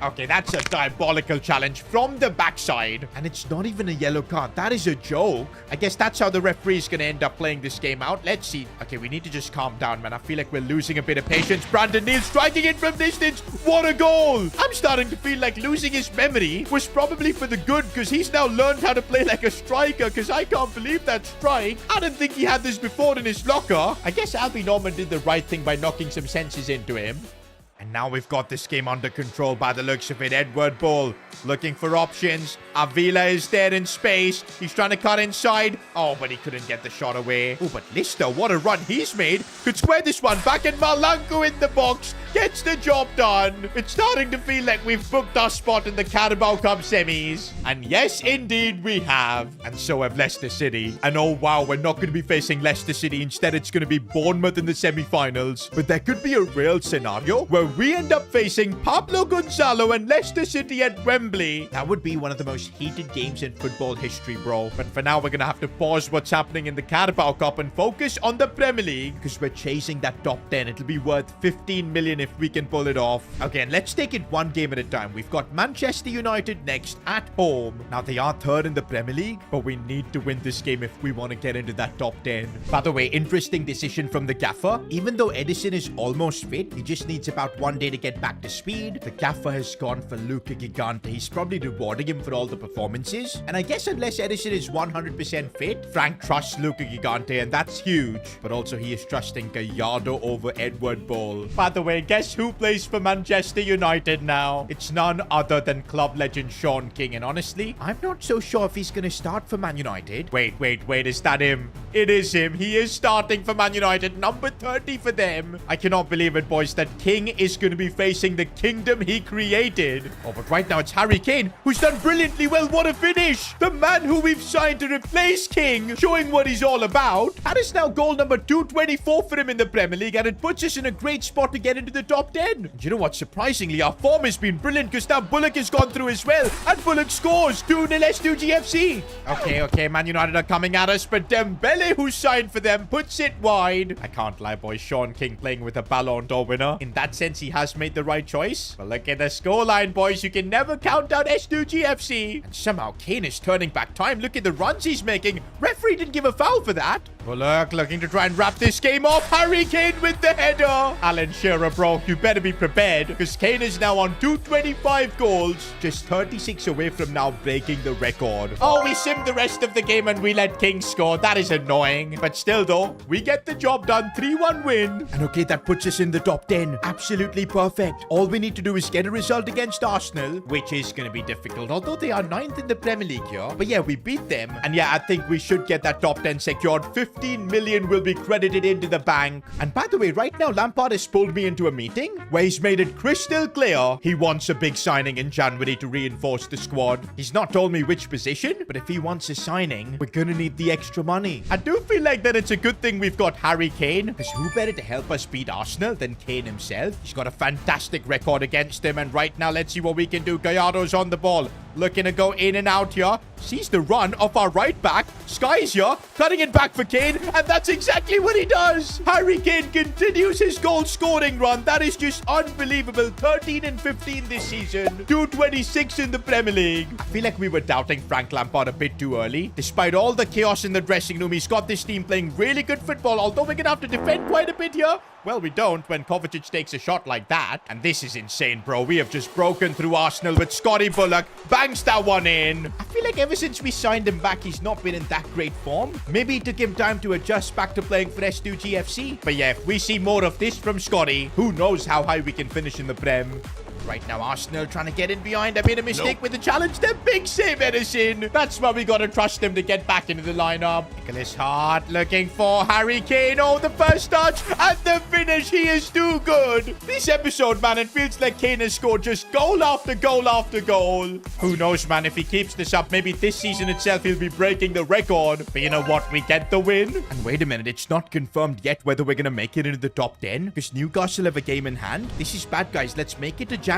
Okay, that's a diabolical challenge from the backside. And it's not even a yellow card. That is a joke. I guess that's how the referee is going to end up playing this game out. Let's see. Okay, we need to just calm down, man. I feel like we're losing a bit of patience. Brandon Neal striking it from distance. What a goal. I'm starting to feel like losing his memory was probably for the good because he's now learned how to play like a striker because I can't believe that strike. I didn't think he had this before in his locker. I guess Albie Norman did the right thing by knocking some senses into him. And now we've got this game under control by the looks of it. Edward Bull looking for options. Avila is there in space. He's trying to cut inside. Oh, but he couldn't get the shot away. Oh, but Lister, what a run he's made. Could square this one back, and Malango in the box gets the job done. It's starting to feel like we've booked our spot in the Carabao Cup semis. And yes, indeed, we have. And so have Leicester City. And oh, wow, we're not going to be facing Leicester City. Instead, it's going to be Bournemouth in the semi-finals. But there could be a real scenario where we end up facing Pablo Gonzalo and Leicester City at Wembley. That would be one of the most most heated games in football history, bro. But for now, we're gonna have to pause what's happening in the Carabao Cup and focus on the Premier League because we're chasing that top 10. It'll be worth 15 million if we can pull it off. Okay, and let's take it one game at a time. We've got Manchester United next at home. Now, they are third in the Premier League, but we need to win this game if we want to get into that top 10. By the way, interesting decision from the gaffer. Even though Edison is almost fit, he just needs about 1 day to get back to speed. The gaffer has gone for Luca Gigante. He's probably rewarding him for all the performances. And I guess unless Edison is 100% fit, Frank trusts Luca Gigante, and that's huge. But also he is trusting Gallardo over Edward Ball. By the way, guess who plays for Manchester United now? It's none other than club legend Sean King. And honestly, I'm not so sure if he's going to start for Man United. Wait, is that him? It is him. He is starting for Man United, number 30 for them. I cannot believe it, boys, that King is going to be facing the kingdom he created. Oh, but right now it's Harry Kane, who's done brilliantly well. What a finish. The man who we've signed to replace King, showing what he's all about. That is now goal number 224 for him in the Premier League, and it puts us in a great spot to get into the top 10. You know what? Surprisingly, our form has been brilliant because now Bullock has gone through as well, and Bullock scores 2-0 S2G FC. Okay, Man United are coming at us, but Dembele, who signed for them, puts it wide. I can't lie, boys. Sean King playing with a Ballon d'Or winner. In that sense, he has made the right choice. But look at the scoreline, boys. You can never count out S2G FC. And somehow Kane is turning back time. Look at the runs he's making. Referee didn't give a foul for that. Bullock looking to try and wrap this game off. Harry Kane with the header. Alan Shearer, bro, you better be prepared because Kane is now on 225 goals. Just 36 away from now breaking the record. Oh, we simmed the rest of the game and we let King score. That is annoying. But still, though, we get the job done. 3-1 win. And okay, that puts us in the top 10. Absolutely perfect. All we need to do is get a result against Arsenal, which is going to be difficult, although they are 9th in the Premier League here. But yeah, we beat them. And yeah, I think we should get that top 10 secured. 15 million will be credited into the bank. And by the way, right now, Lampard has pulled me into a meeting where he's made it crystal clear he wants a big signing in January to reinforce the squad. He's not told me which position, but if he wants a signing, we're gonna need the extra money. I do feel like that it's a good thing we've got Harry Kane, because who better to help us beat Arsenal than Kane himself? He's got a fantastic record against him, and right now, let's see what we can do. Gallardo's on the ball, looking to go in and out here. Sees the run of our right back. Sky's here, cutting it back for Kane, and that's exactly what he does. Harry Kane continues his goal scoring run. That is just unbelievable. 13 and 15 this season. 226 in the Premier League. I feel like we were doubting Frank Lampard a bit too early. Despite all the chaos in the dressing room, he's got this team playing really good football, although we're going to have to defend quite a bit here. Well, we don't when Kovacic takes a shot like that. And this is insane, bro. We have just broken through Arsenal with Scotty Bullock. Bangs that one in. I feel like ever since we signed him back, he's not been in that great form. Maybe it took him time to adjust back to playing for S2G FC. But yeah, if we see more of this from Scotty, who knows how high we can finish in the Prem. Right now, Arsenal trying to get in behind. I made a mistake with the challenge. The big save, Edison. That's why we got to trust him to get back into the lineup. Nicholas Hart looking for Harry Kane. Oh, the first touch and the finish. He is too good. This episode, man, it feels like Kane has scored just goal after goal after goal. Who knows, man, if he keeps this up, maybe this season itself he'll be breaking the record. But you know what? We get the win. And wait a minute, it's not confirmed yet whether we're going to make it into the top 10 because Newcastle have a game in hand. This is bad, guys. Let's make it to January.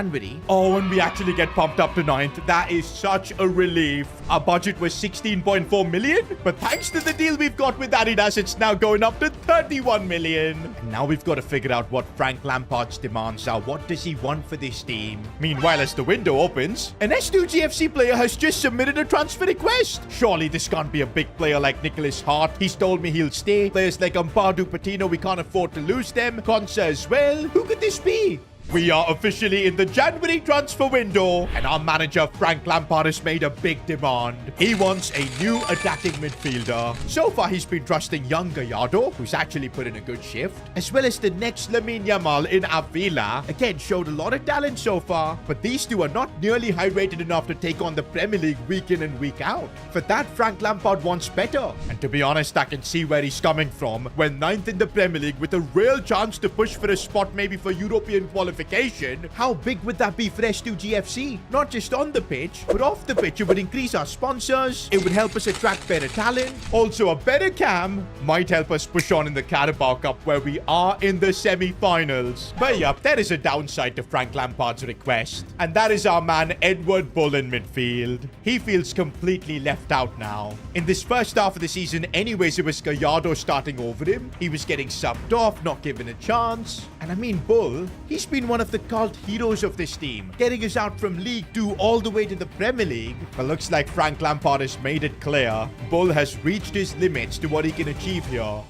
Oh, and we actually get pumped up to 9th. That is such a relief. Our budget was 16.4 million, but thanks to the deal we've got with Adidas, it's now going up to 31 million. And now we've got to figure out what Frank Lampard's demands are. What does he want for this team? Meanwhile, as the window opens, an S2G FC player has just submitted a transfer request. Surely this can't be a big player like Nicholas Hart. He's told me he'll stay. Players like Ampadu Patino, we can't afford to lose them. Konsa as well. Who could this be? We are officially in the January transfer window, and our manager Frank Lampard has made a big demand. He wants a new attacking midfielder. So far, he's been trusting young Gallardo, who's actually put in a good shift, as well as the next Lamine Yamal in Avila. Again, showed a lot of talent so far, but these two are not nearly high-rated enough to take on the Premier League week in and week out. For that, Frank Lampard wants better. And to be honest, I can see where he's coming from. We're 9th in the Premier League with a real chance to push for a spot maybe for European qualification. qualification, how big would that be for S2G FC? Not just on the pitch, but off the pitch. It would increase our sponsors. It would help us attract better talent. Also, a better cam might help us push on in the Carabao Cup, where we are in the semi-finals. But yup, there is a downside to Frank Lampard's request, and that is our man Edward Bull in midfield. He feels completely left out now. In this first half of the season anyways, it was Gallardo starting over him. He was getting subbed off, not given a chance. And I mean, Bull, he's been one of the cult heroes of this team, getting us out from League 2 all the way to the Premier League. But looks like Frank Lampard has made it clear Bull has reached his limits to what he can achieve here.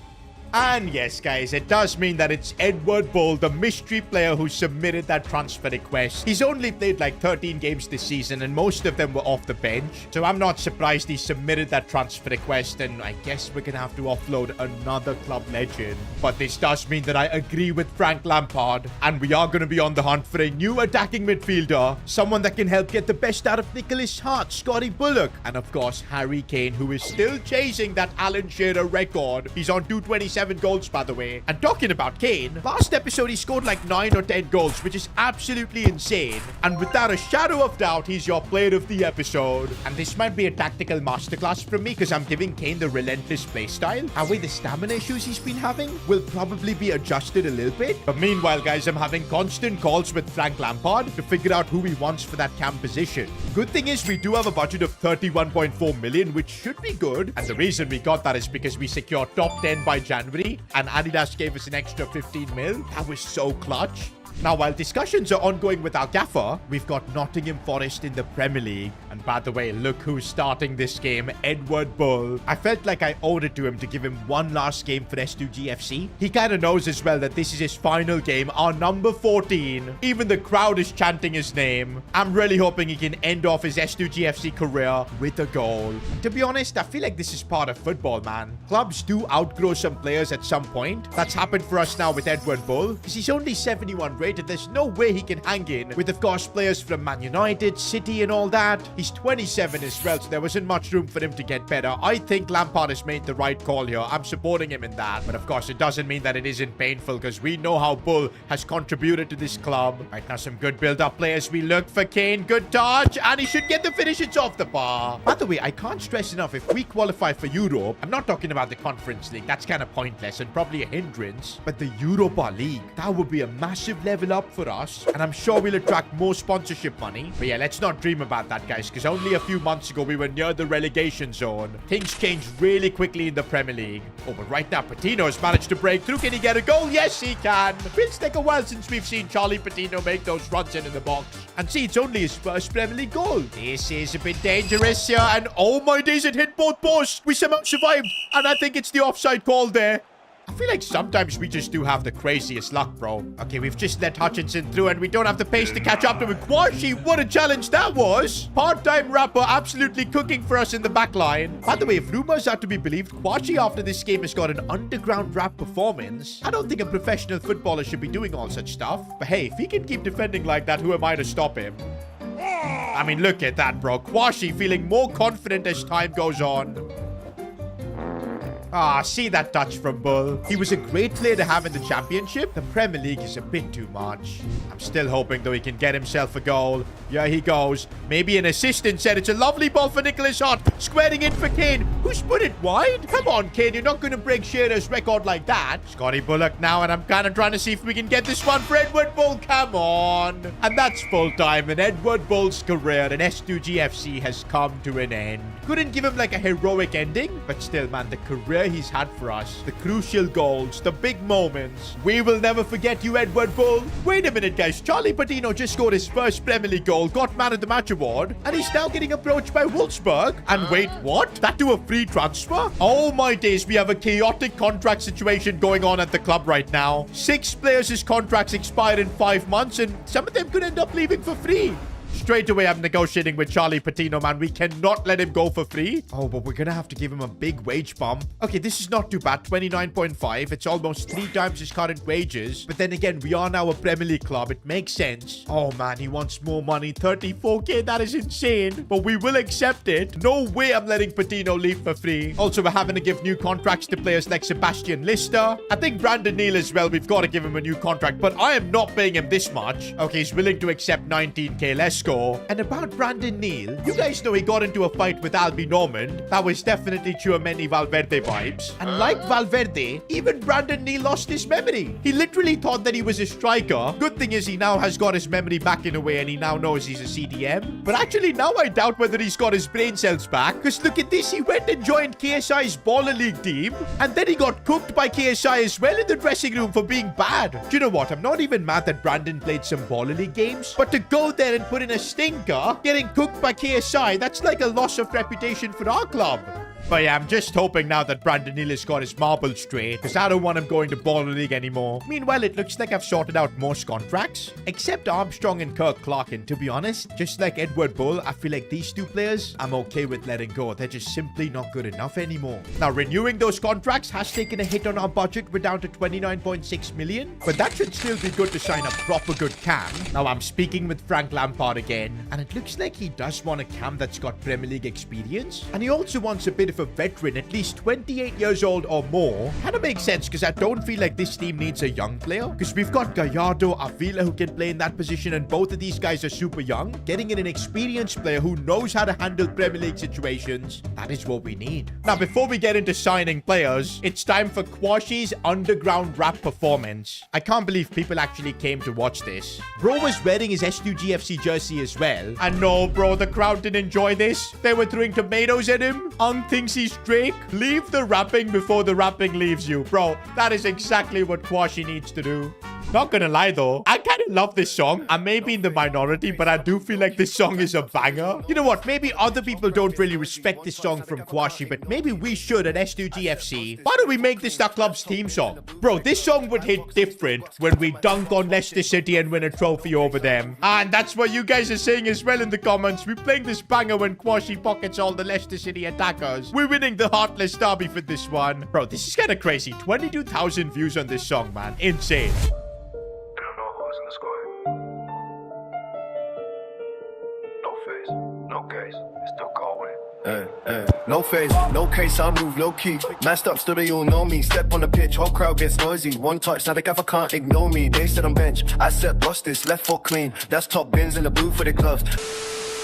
And yes, guys, it does mean that it's Edward Bull, the mystery player who submitted that transfer request. He's only played like 13 games this season, and most of them were off the bench. So I'm not surprised he submitted that transfer request, and I guess we're going to have to offload another club legend. But this does mean that I agree with Frank Lampard, and we are going to be on the hunt for a new attacking midfielder, someone that can help get the best out of Nicholas Hart, Scotty Bullock, and of course, Harry Kane, who is still chasing that Alan Shearer record. He's on 227 goals, by the way. And talking about Kane, last episode he scored like 9 or 10 goals, which is absolutely insane. And without a shadow of doubt, he's your player of the episode. And this might be a tactical masterclass from me, because I'm giving Kane the relentless playstyle. However, the stamina issues he's been having will probably be adjusted a little bit. But meanwhile, guys, I'm having constant calls with Frank Lampard to figure out who he wants for that cam position. Good thing is we do have a budget of 31.4 million, which should be good. And the reason we got that is because we secured top 10 by January, and Adidas gave us an extra 15 mil. That was so clutch. Now, while discussions are ongoing with our gaffer, we've got Nottingham Forest in the Premier League. And by the way, look who's starting this game, Edward Bull. I felt like I owed it to him to give him one last game for S2G FC. He kind of knows as well that this is his final game, our number 14. Even the crowd is chanting his name. I'm really hoping he can end off his S2G FC career with a goal. To be honest, I feel like this is part of football, man. Clubs do outgrow some players at some point. That's happened for us now with Edward Bull, because he's only 71 rated. There's no way he can hang in with, of course, players from Man United, City, and all that. He's 27 as well, so there wasn't much room for him to get better. I think Lampard has made the right call here. I'm supporting him in that. But of course, it doesn't mean that it isn't painful, because we know how Bull has contributed to this club. Right now, some good build-up players. We look for Kane. Good touch, and he should get the finish. It's off the bar. By the way, I can't stress enough, if we qualify for Europe, I'm not talking about the Conference League. That's kind of pointless and probably a hindrance. But the Europa League, that would be a massive level up for us, and I'm sure we'll attract more sponsorship money. But yeah, let's not dream about that, guys, because only a few months ago we were near the relegation zone. Things changed really quickly in the Premier League. Oh, but right now Patino has managed to break through. Can he get a goal? Yes, he can. Feels like a while since we've seen Charlie Patino make those runs into the box. And see, it's only his first Premier League goal. This is a bit dangerous here, and oh my days, it hit both posts. We somehow survived, and I think it's the offside call there. I feel like sometimes we just do have the craziest luck, bro. Okay, we've just let Hutchinson through, and we don't have the pace to catch up to him. Kwashi, what a challenge that was. Part-time rapper absolutely cooking for us in the back line. By the way, if rumors are to be believed, Kwashi after this game has got an underground rap performance. I don't think a professional footballer should be doing all such stuff. But hey, if he can keep defending like that, who am I to stop him? I mean, look at that, bro. Kwashi feeling more confident as time goes on. Ah, see that touch from Bull. He was a great player to have in the Championship. The Premier League is a bit too much. I'm still hoping, though, he can get himself a goal. Yeah, he goes. Maybe an assist instead. It's a lovely ball for Nicholas Hart. Squaring in for Kane. Who's put it wide? Come on, Kane. You're not going to break Shearer's record like that. Scotty Bullock now, and I'm kind of trying to see if we can get this one for Edward Bull. Come on. And that's full time. And Edward Bull's career in S2G FC has come to an end. Couldn't give him like a heroic ending, but still, man, the career he's had for us, the crucial goals, the big moments. We will never forget you, Edward Bull. Wait a minute, guys. Charlie Patino just scored his first Premier League goal, got Man of the Match award, and he's now getting approached by Wolfsburg. And wait, what? That to a free transfer? Oh my days, we have a chaotic contract situation going on at the club right now. 6 players' contracts expire in 5 months, and some of them could end up leaving for free. straight away I'm negotiating with Charlie Patino, man. We cannot let him go for free. Oh, but we're gonna have to give him a big wage bump. Okay, this is not too bad. 29.5. It's almost 3 times his current wages. But then again, we are now a Premier League club. It makes sense. Oh, man, he wants more money. 34k, that is insane. But we will accept it. No way I'm letting Patino leave for free. Also, we're having to give new contracts to players like Sebastian Lister. I think Brandon Neal as well. We've got to give him a new contract. But I am not paying him this much. Okay, he's willing to accept 19k. Let's go. And about Brandon Neal, you guys know he got into a fight with Albi Normand. That was definitely Tchouaméni Valverde vibes. And like Valverde, even Brandon Neal lost his memory. He literally thought that he was a striker. Good thing is he now has got his memory back in a way and he now knows he's a CDM. But actually now I doubt whether he's got his brain cells back. Because look at this, he went and joined KSI's Baller League team. And then he got cooked by KSI as well in the dressing room for being bad. Do you know what? I'm not even mad that Brandon played some Baller League games. But to go there and put in a stinker, getting cooked by KSI, that's like a loss of reputation for our club. But yeah, I'm just hoping now that Brandon Neal has got his marbles straight, because I don't want him going to Baller League anymore. Meanwhile, it looks like I've sorted out most contracts, except Armstrong and Kirk Clark. And to be honest, just like Edward Bull, I feel like these two players, I'm okay with letting go. They're just simply not good enough anymore. Now, renewing those contracts has taken a hit on our budget. We're down to 29.6 million, but that should still be good to sign a proper good cam. Now, I'm speaking with Frank Lampard again, and it looks like he does want a cam that's got Premier League experience, and he also wants a bit of a veteran, at least 28 years old or more. Kind of makes sense, because I don't feel like this team needs a young player, because we've got Gallardo, Avila who can play in that position, and both of these guys are super young. Getting in an experienced player who knows how to handle Premier League situations, that is what we need. Now, before we get into signing players, it's time for Kwashi's underground rap performance. I can't believe people actually came to watch this. Bro was wearing his S2G FC jersey as well, and no, bro, the crowd didn't enjoy this. They were throwing tomatoes at him. Thinks he's Drake. Leave the rapping before the rapping leaves you. Bro, that is exactly what Kwashi needs to do. Not gonna lie though, I kind of love this song. I may be in the minority, but I do feel like this song is a banger. You know what? Maybe other people don't really respect this song from Kwashi, but maybe we should at S2G FC. Why don't we make this our club's theme song? Bro, this song would hit different when we dunk on Leicester City and win a trophy over them. And that's what you guys are saying as well in the comments. We're playing this banger when Kwashi pockets all the Leicester City attackers. We're winning the Heartless Derby for this one. Bro, this is kind of crazy. 22,000 views on this song, man. Insane. No face, no case, I move low key. Masked up, still they all know me. Step on the pitch, whole crowd gets noisy. One touch, now the gaffer can't ignore me. They said I'm bench, I said bust this, left foot clean. That's top bins in the blue for the gloves.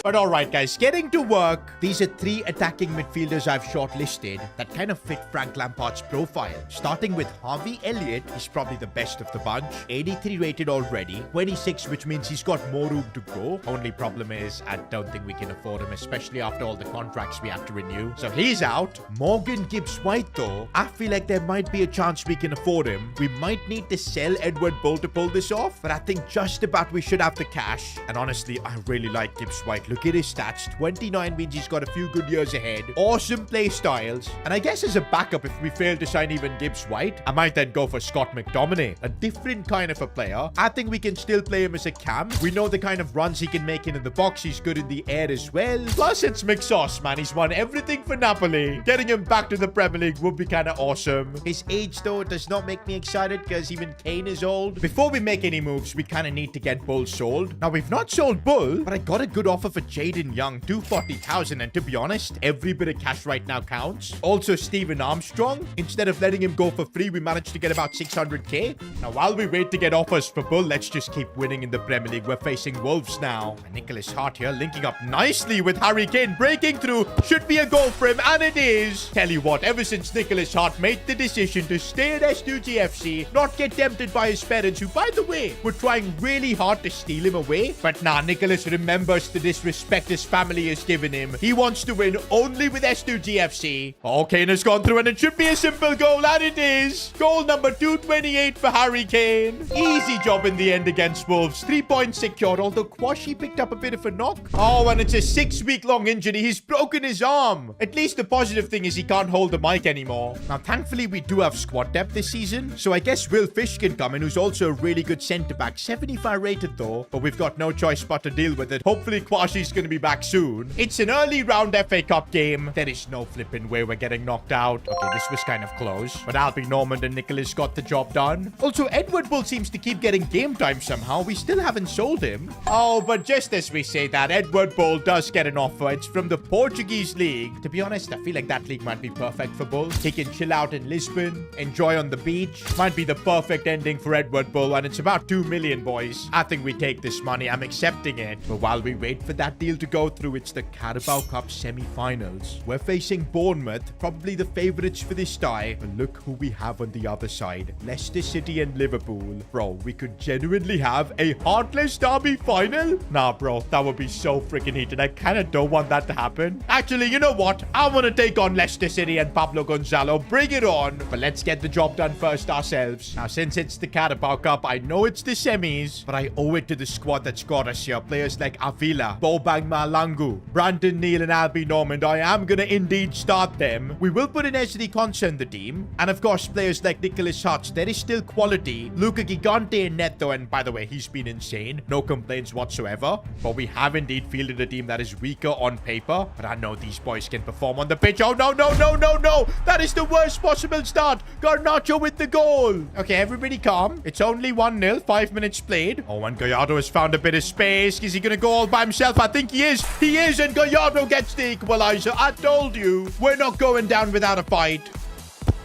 But alright guys, getting to work. These are 3 attacking midfielders I've shortlisted that kind of fit Frank Lampard's profile. Starting with Harvey Elliott, he's probably the best of the bunch. 83 rated already, 26, which means he's got more room to grow. Only problem is, I don't think we can afford him, especially after all the contracts we have to renew. So he's out. Morgan Gibbs-White though, I feel like there might be a chance we can afford him. We might need to sell Edward Bull to pull this off, but I think just about we should have the cash. And honestly, I really like Gibbs-White. Look at his stats. 29 means he's got a few good years ahead. Awesome play styles. And I guess as a backup, if we fail to sign even Gibbs-White, I might then go for Scott McTominay. A different kind of a player. I think we can still play him as a cam. We know the kind of runs he can make in the box. He's good in the air as well. Plus, it's McSauce, man. He's won everything for Napoli. Getting him back to the Premier League would be kind of awesome. His age, though, does not make me excited because even Kane is old. Before we make any moves, we kind of need to get Bull sold. Now, we've not sold Bull, but I got a good offer for Jaden Young, 240,000, and to be honest, every bit of cash right now counts. Also, Stephen Armstrong, instead of letting him go for free, we managed to get about 600k. Now, while we wait to get offers for Bull, let's just keep winning in the Premier League. We're facing Wolves now. And Nicholas Hart here linking up nicely with Harry Kane, breaking through. Should be a goal for him, and it is. Tell you what, ever since Nicholas Hart made the decision to stay at S2G FC, not get tempted by his parents, who, by the way, were trying really hard to steal him away. But nah, Nicholas remembers to disrespect respect his family has given him. He wants to win only with S2G FC. Oh, Kane has gone through and it should be a simple goal, and it is. Goal number 228 for Harry Kane. Easy job in the end against Wolves. 3 points secured, although Kwashi picked up a bit of a knock. Oh, and it's a 6-week-long injury. He's broken his arm. At least the positive thing is he can't hold the mic anymore. Now, thankfully, we do have squad depth this season, so I guess Will Fish can come in, who's also a really good centre-back. 75 rated, though, but we've got no choice but to deal with it. Hopefully, Kwashi's going to be back soon. It's an early round FA Cup game. There is no flipping way we're getting knocked out. Okay, this was kind of close, but Albie Normand and Nicholas got the job done. Also, Edward Bull seems to keep getting game time somehow. We still haven't sold him. Oh, but just as we say that, Edward Bull does get an offer. It's from the Portuguese league. To be honest, I feel like that league might be perfect for Bull. He can chill out in Lisbon, enjoy on the beach. Might be the perfect ending for Edward Bull, and it's about 2 million, boys. I think we take this money. I'm accepting it. But while we wait for that deal to go through, it's the Carabao Cup semi-finals. We're facing Bournemouth, probably the favourites for this tie. But look who we have on the other side. Leicester City and Liverpool. Bro, we could genuinely have a heartless derby final? Nah, bro, that would be so freaking heated. I kind of don't want that to happen. Actually, you know what? I want to take on Leicester City and Pablo Gonzalo. Bring it on. But let's get the job done first ourselves. Now, since it's the Carabao Cup, I know it's the semis, but I owe it to the squad that's got us here. Players like Avila, Bobang Malangu, Brandon Neal, and Albie Normand. I am going to indeed start them. We will put in SD Concha in the team. And of course, players like Nicholas Hutch. There is still quality. Luca Gigante in net, though, and by the way, he's been insane. No complaints whatsoever. But we have indeed fielded a team that is weaker on paper. But I know these boys can perform on the pitch. Oh, no, no, no, no, no. That is the worst possible start. Garnacho with the goal. Okay, everybody calm. It's only 1-0. 5 minutes played. Oh, and Gallardo has found a bit of space. Is he going to go all by himself? I think he is. He is, and Gallardo gets the equalizer. I told you. We're not going down without a fight.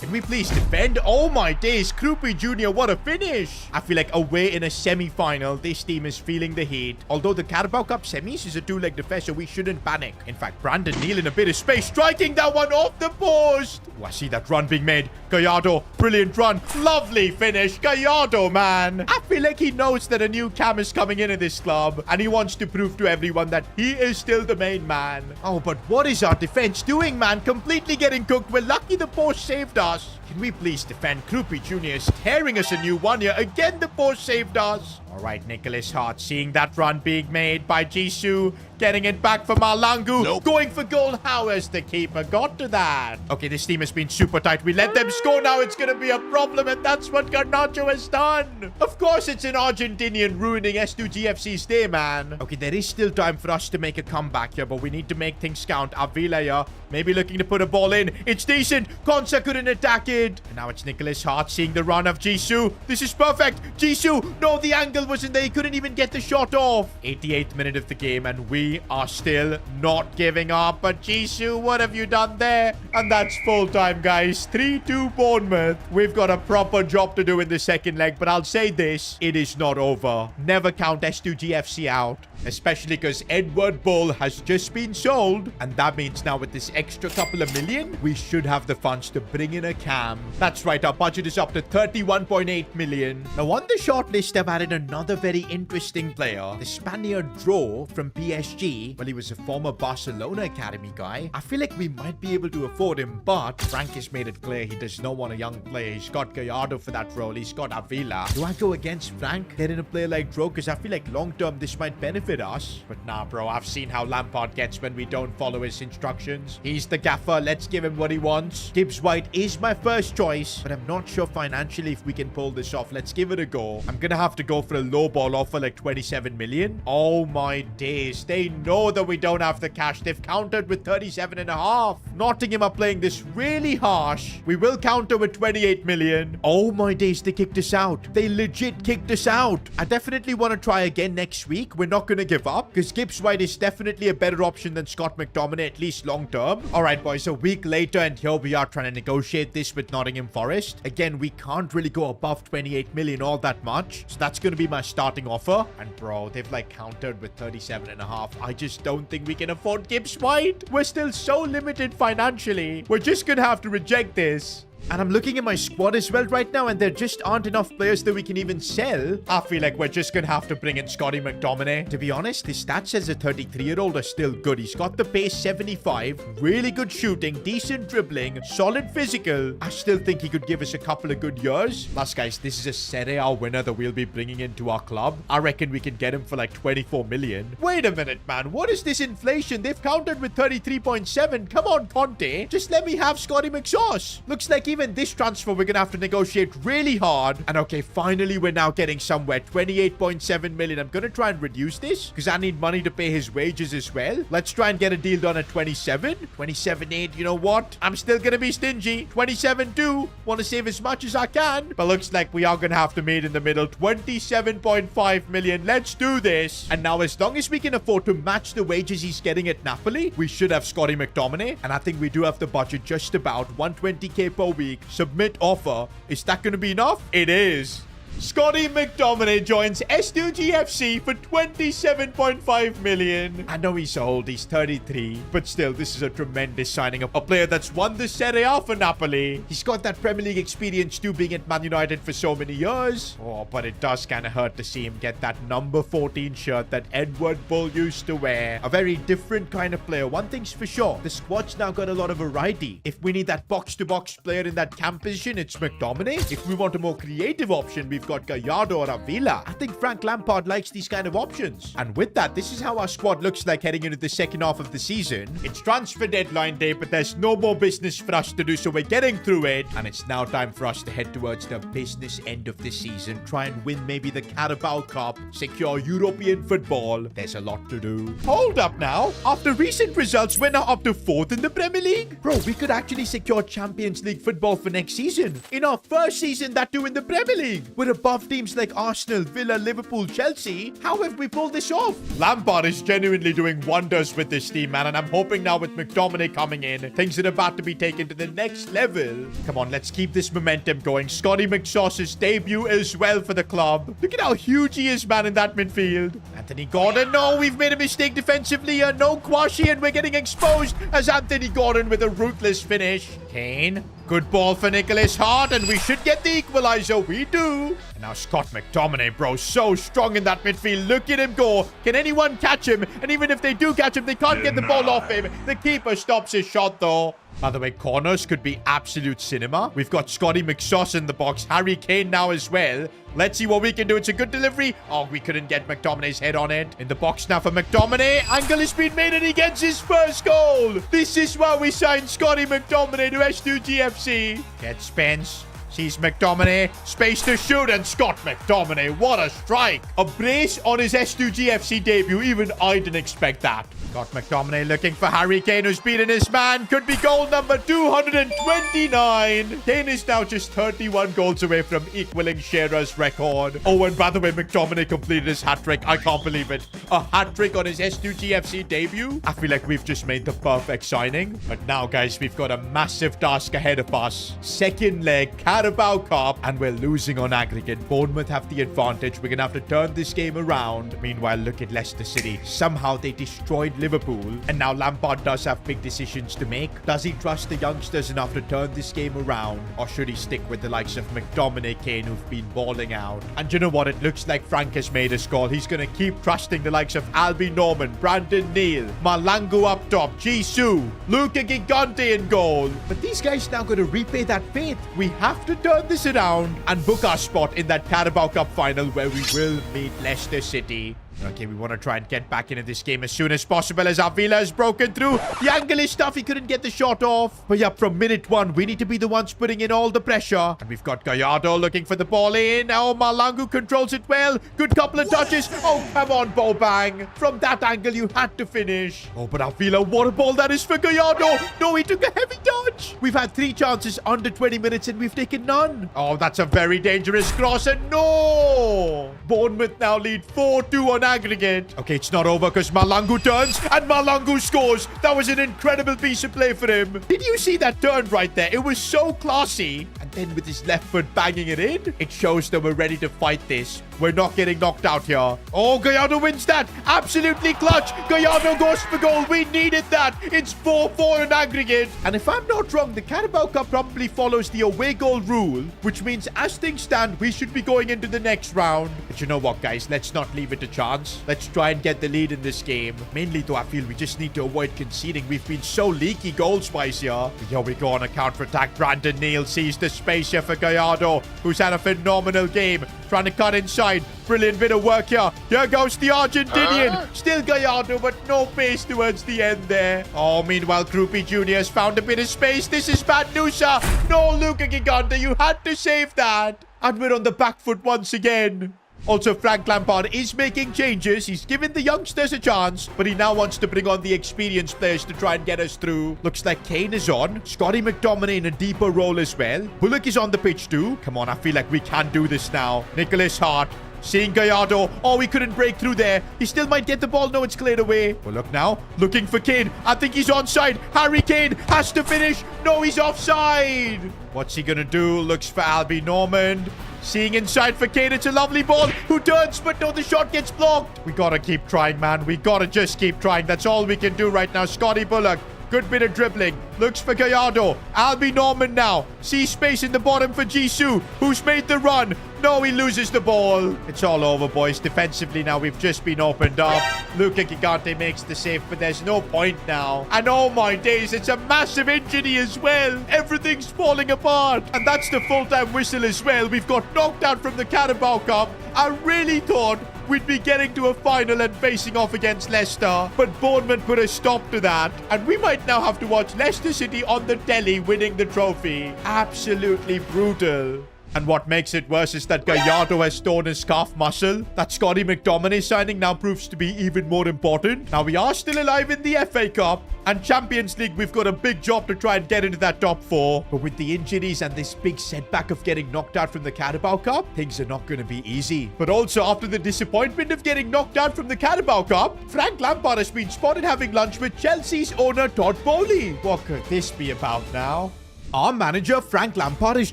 Can we please defend? Oh my days, Krupi Jr., what a finish. I feel like away in a semi-final, this team is feeling the heat. Although the Carabao Cup semis is a 2-legged affair, so we shouldn't panic. In fact, Brandon Neal in a bit of space, striking that one off the post. Oh, I see that run being made. Gallardo, brilliant run. Lovely finish. Gallardo, man. I feel like he knows that a new cam is coming in at this club, and he wants to prove to everyone that he is still the main man. Oh, but what is our defense doing, man? Completely getting cooked. We're lucky the post saved us. Can we please defend? Krupi Jr. is tearing us a new one here. Again, the post saved us. All right, Nicholas Hart seeing that run being made by Jisoo. Getting it back for Malangu. Nope. Going for goal. How has the keeper got to that? Okay, this team has been super tight. We let them score now. It's going to be a problem, and that's what Garnacho has done. Of course, it's an Argentinian ruining S2G FC's day, man. Okay, there is still time for us to make a comeback here, but we need to make things count. Avila here, maybe looking to put a ball in. It's decent. Concha couldn't attack it. And now it's Nicholas Hart seeing the run of Jisoo. This is perfect. Jisoo. No, the angle wasn't there. He couldn't even get the shot off. 88th minute of the game, and we are still not giving up. But Jisoo, what have you done there? And that's full time, guys. 3-2 Bournemouth. We've got a proper job to do in the second leg, but I'll say this, it is not over. Never count S2G FC out, especially because Edward Bull has just been sold, and that means now with this extra couple of million, we should have the funds to bring in a cam. That's right, our budget is up to 31.8 million. Now on the shortlist, I've added another very interesting player, the Spaniard Draw from PSG. Well, he was a former Barcelona Academy guy. I feel like we might be able to afford him, but Frank has made it clear he does not want a young player. He's got Gallardo for that role. He's got Avila. Do I go against Frank, getting a player like Draw? Because I feel like long-term this might benefit us. But nah, bro, I've seen how Lampard gets when we don't follow his instructions. He's the gaffer. Let's give him what he wants. Gibbs White is my first choice, but I'm not sure financially if we can pull this off. Let's give it a go. I'm gonna have to go for a low ball offer like 27 million. Oh my days. They know that we don't have the cash. They've countered with 37.5. Nottingham are playing this really harsh. We will counter with 28 million. Oh my days, they kicked us out. They legit kicked us out. I definitely want to try again next week. We're not going to give up because Gibbs White is definitely a better option than Scott McTominay, at least long term. All right, boys, a week later, and here we are trying to negotiate this with Nottingham Forest. Again, we can't really go above 28 million all that much. So that's going to be my starting offer. And bro, they've like countered with 37.5. I just don't think we can afford Gibbs White. We're still so limited financially. We're just gonna have to reject this. And I'm looking at my squad as well right now, and there just aren't enough players that we can even sell. I feel like we're just gonna have to bring in Scotty McTominay. To be honest, his stats as a 33-year-old are still good. He's got the pace 75, really good shooting, decent dribbling, solid physical. I still think he could give us a couple of good years. Plus, guys, this is a Serie A winner that we'll be bringing into our club. I reckon we can get him for like 24 million. Wait a minute, man. What is this inflation? They've countered with 33.7. Come on, Conte. Just let me have Scotty McSauce. Looks like even this transfer we're gonna have to negotiate really hard. And okay, finally we're now getting somewhere. 28.7 million. I'm gonna try and reduce this because I need money to pay his wages as well. Let's try and get a deal done at 27. 27.8. You know what? I'm still gonna be stingy. 27.2. Want to save as much as I can. But looks like we are gonna have to meet in the middle. 27.5 million. Let's do this. And now as long as we can afford to match the wages he's getting at Napoli, we should have Scotty McTominay. And I think we do have the budget just about. 120k per week. Submit offer. Is that going to be enough? It is. Scotty McTominay joins S2G FC for 27.5 million. I know he's old, he's 33, but still, this is a tremendous signing of a player that's won the Serie A for Napoli. He's got that Premier League experience too, being at Man United for so many years. Oh, but it does kind of hurt to see him get that number 14 shirt that Edward Bull used to wear. A very different kind of player. One thing's for sure, the squad's now got a lot of variety. If we need that box-to-box player in that camp position, it's McTominay. If we want a more creative option, we've got Gallardo or Avila. I think Frank Lampard likes these kind of options. And with that, this is how our squad looks like heading into the second half of the season. It's transfer deadline day, but there's no more business for us to do, so we're getting through it. And it's now time for us to head towards the business end of the season. Try and win maybe the Carabao Cup, secure European football. There's a lot to do. Hold up now. After recent results, we're now up to 4th in the Premier League. Bro, we could actually secure Champions League football for next season. In our first season, that too in the Premier League. We're above teams like Arsenal, Villa, Liverpool, Chelsea. How have we pulled this off? Lampard is genuinely doing wonders with this team, man, and I'm hoping now with McTominay coming in, things are about to be taken to the next level. Come on, let's keep this momentum going. Scotty McSauce's debut as well for the club. Look at how huge he is, man, in that midfield. Anthony Gordon, no, we've made a mistake defensively here. No Kwashi, and we're getting exposed as Anthony Gordon with a ruthless finish. Kane. Good ball for Nicholas Hart, and we should get the equalizer. We do. And now Scott McTominay, bro, so strong in that midfield. Look at him go. Can anyone catch him? And even if they do catch him, they can't get the ball off him. The keeper stops his shot, though. By the way, corners could be absolute cinema. We've got Scotty McSauce in the box. Harry Kane now as well. Let's see what we can do. It's a good delivery. Oh, we couldn't get McTominay's head on it. In the box now for McTominay. Angle has been made and he gets his first goal. This is why we signed Scotty McTominay to S2G FC. Get Spence. Sees McTominay. Space to shoot, and Scott McTominay. What a strike. A brace on his S2G FC debut. Even I didn't expect that. Scott McTominay looking for Harry Kane, who's beaten his man. Could be goal number 229. Kane is now just 31 goals away from equaling Shearer's record. Oh, and by the way, McTominay completed his hat-trick. I can't believe it. A hat-trick on his S2G FC debut. I feel like we've just made the perfect signing. But now, guys, we've got a massive task ahead of us. Second leg, Carabao Cup, and we're losing on aggregate. Bournemouth have the advantage. We're going to have to turn this game around. Meanwhile, look at Leicester City. Somehow they destroyed Liverpool, and now Lampard does have big decisions to make. Does he trust the youngsters enough to turn this game around, or should he stick with the likes of McTominay, Kane, who've been balling out? And you know what? It looks like Frank has made his call. He's going to keep trusting the likes of Albi Norman, Brandon Neal, Malangu up top, Jisoo, Luca Gigante in goal. But these guys now got to repay that faith. We have to turn this around and book our spot in that Carabao Cup final where we will meet Leicester City. Okay, we want to try and get back into this game as soon as possible as Avila has broken through. The angle is tough. He couldn't get the shot off. But yeah, from minute one, we need to be the ones putting in all the pressure. And we've got Gallardo looking for the ball in. Oh, Malangu controls it well. Good couple of touches. Oh, come on, Bobang. From that angle, you had to finish. Oh, but Avila, what a ball that is for Gallardo. No, he took a heavy touch. We've had 3 chances under 20 minutes and we've taken none. Oh, that's a very dangerous cross. And no! Bournemouth now lead 4-2 on aggregate. Okay, it's not over because Malangu turns and Malangu scores. That was an incredible piece of play for him. Did you see that turn right there? It was so classy. And then with his left foot banging it in, it shows that we're ready to fight this. We're not getting knocked out here. Oh, Gallardo wins that. Absolutely clutch. Gallardo goes for goal. We needed that. It's 4-4 in aggregate. And if I'm not wrong, the Carabao Cup probably follows the away goal rule, which means as things stand, we should be going into the next round. But you know what, guys? Let's not leave it to chance. Let's try and get the lead in this game. Mainly, though, I feel we just need to avoid conceding. We've been so leaky goals-wise here. Here we go on a counter-attack. Brandon Neal sees the space here for Gallardo, who's had a phenomenal game. Trying to cut inside. Brilliant bit of work here. Here goes the Argentinian. Still Gallardo, but no pace towards the end there. Oh, meanwhile, Krupi Jr. has found a bit of space. This is bad news, sir. No, Luca Gigante, you had to save that. And we're on the back foot once again. Also, Frank Lampard is making changes. He's given the youngsters a chance, but he now wants to bring on the experienced players to try and get us through. Looks like Kane is on. Scotty McTominay in a deeper role as well. Bullock is on the pitch too. Come on, I feel like we can do this now. Nicholas Hart. Seeing Gallardo. Oh, he couldn't break through there. He still might get the ball. No, it's cleared away. Well, look now. Looking for Kane. I think he's onside. Harry Kane has to finish. No, he's offside. What's he going to do? Looks for Albie Normand. Seeing inside for Kane. It's a lovely ball. Who turns? But no, the shot gets blocked. We got to keep trying, man. We got to just keep trying. That's all we can do right now. Scotty Bullock. Good bit of dribbling. Looks for Gallardo. Albie Normand now. Sees space in the bottom for Jisoo, who's made the run. No, he loses the ball. It's all over, boys. Defensively now, we've just been opened up. Luca Gigante makes the save, but there's no point now. And oh my days, it's a massive injury as well. Everything's falling apart. And that's the full-time whistle as well. We've got knocked out from the Carabao Cup. I really thought we'd be getting to a final and facing off against Leicester, but Bournemouth put a stop to that, and we might now have to watch Leicester City on the telly winning the trophy. Absolutely brutal. And what makes it worse is that Gallardo has torn his calf muscle. That Scotty McTominay signing now proves to be even more important. Now, we are still alive in the FA Cup. And Champions League, we've got a big job to try and get into that top 4. But with the injuries and this big setback of getting knocked out from the Carabao Cup, things are not going to be easy. But also, after the disappointment of getting knocked out from the Carabao Cup, Frank Lampard has been spotted having lunch with Chelsea's owner, Todd Bowley. What could this be about now? Our manager, Frank Lampard, has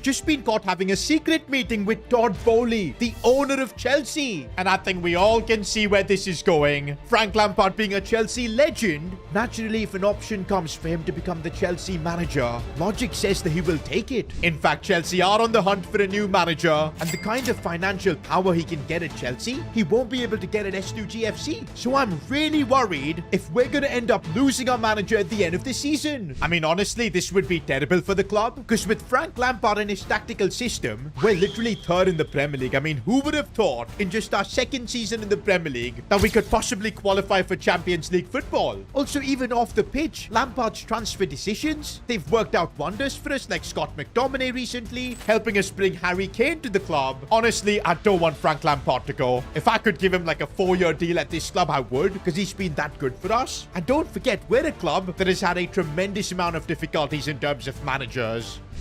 just been caught having a secret meeting with Todd Bowley, the owner of Chelsea. And I think we all can see where this is going. Frank Lampard being a Chelsea legend, naturally if an option comes for him to become the Chelsea manager, logic says that he will take it. In fact, Chelsea are on the hunt for a new manager, and the kind of financial power he can get at Chelsea, he won't be able to get at S2G FC. So I'm really worried if we're going to end up losing our manager at the end of the season. I mean, honestly, this would be terrible for the club, because with Frank Lampard and his tactical system, we're literally third in the Premier League. I mean, who would have thought in just our second season in the Premier League that we could possibly qualify for Champions League football? Also, even off the pitch, Lampard's transfer decisions, they've worked out wonders for us, like Scott McTominay recently, helping us bring Harry Kane to the club. Honestly, I don't want Frank Lampard to go. If I could give him like a 4-year deal at this club, I would, because he's been that good for us. And don't forget, we're a club that has had a tremendous amount of difficulties in terms of managers.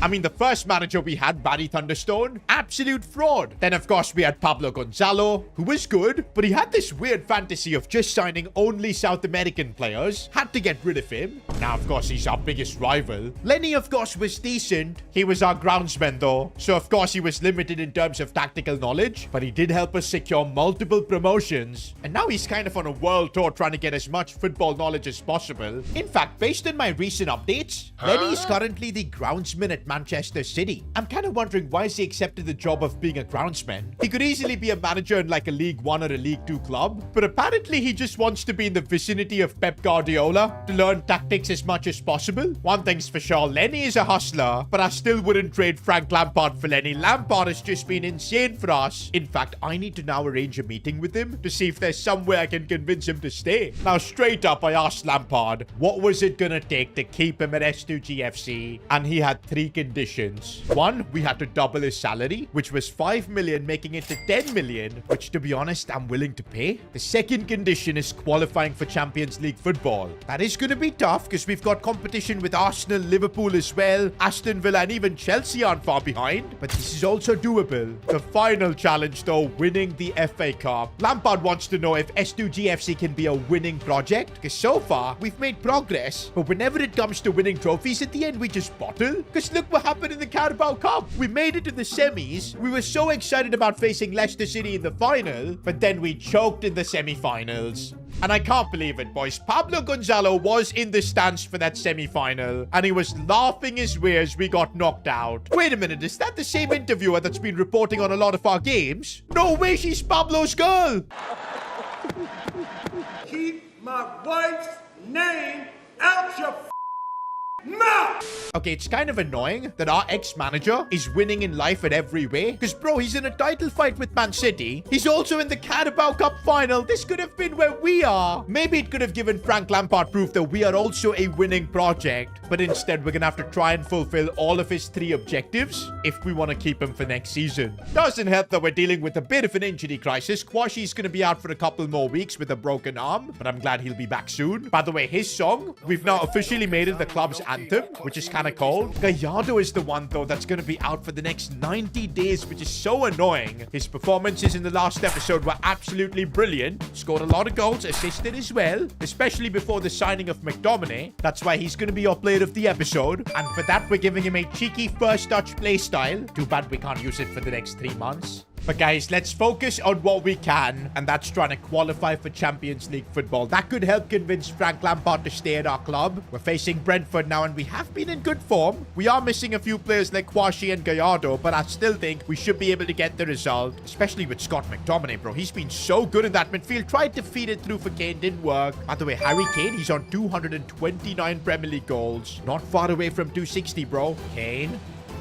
I mean, the first manager we had, Barry Thunderstone, absolute fraud. Then, of course, we had Pablo Gonzalo, who was good, but he had this weird fantasy of just signing only South American players. Had to get rid of him. Now, of course, he's our biggest rival. Lenny, of course, was decent. He was our groundsman, though. So, of course, he was limited in terms of tactical knowledge, but he did help us secure multiple promotions. And now he's kind of on a world tour trying to get as much football knowledge as possible. In fact, based on my recent updates, Lenny is currently the groundsman at Manchester City. I'm kind of wondering why he accepted the job of being a groundsman. He could easily be a manager in like a League 1 or a League 2 club, but apparently he just wants to be in the vicinity of Pep Guardiola to learn tactics as much as possible. One thing's for sure, Lenny is a hustler, but I still wouldn't trade Frank Lampard for Lenny. Lampard has just been insane for us. In fact, I need to now arrange a meeting with him to see if there's some way I can convince him to stay. Now, straight up, I asked Lampard, what was it gonna take to keep him at S2G FC? And he had 3 conditions. 1, we had to double his salary, which was 5 million, making it to 10 million, which, to be honest, I'm willing to pay. The second condition is qualifying for Champions League football. That is going to be tough because we've got competition with Arsenal, Liverpool as well. Aston Villa and even Chelsea aren't far behind, but this is also doable. The final challenge, though, winning the FA Cup. Lampard wants to know if S2G FC can be a winning project, because so far we've made progress, but whenever it comes to winning trophies, at the end we just bottle. Because look look what happened in the Carabao Cup. We made it to the semis. We were so excited about facing Leicester City in the final, but then we choked in the semi-finals. And I can't believe it, boys. Pablo Gonzalo was in the stands for that semi-final, and he was laughing his way as we got knocked out. Wait a minute, is that the same interviewer that's been reporting on a lot of our games? No way, she's Pablo's girl! Keep my wife's name out your mouth! Okay, it's kind of annoying that our ex-manager is winning in life in every way. Because, bro, he's in a title fight with Man City. He's also in the Carabao Cup final. This could have been where we are. Maybe it could have given Frank Lampard proof that we are also a winning project. But instead, we're going to have to try and fulfill all of his 3 objectives if we want to keep him for next season. Doesn't help that we're dealing with a bit of an injury crisis. Kwashi's going to be out for a couple more weeks with a broken arm. But I'm glad he'll be back soon. By the way, his song, we've now officially made it the club's anthem, which is kind of cold. Gallardo is the one, though, that's going to be out for the next 90 days, which is so annoying. His performances in the last episode were absolutely brilliant. Scored a lot of goals, assisted as well, especially before the signing of McTominay. That's why he's going to be our player of the episode. And for that, we're giving him a cheeky first touch play style. Too bad we can't use it for the next 3 months. But guys, let's focus on what we can, and that's trying to qualify for Champions League football. That could help convince Frank Lampard to stay at our club. We're facing Brentford now, and we have been in good form. We are missing a few players like Kwashi and Gallardo, but I still think we should be able to get the result, especially with Scott McTominay, bro. He's been so good in that midfield. Tried to feed it through for Kane, didn't work. By the way, Harry Kane, he's on 229 Premier League goals. Not far away from 260, bro. Kane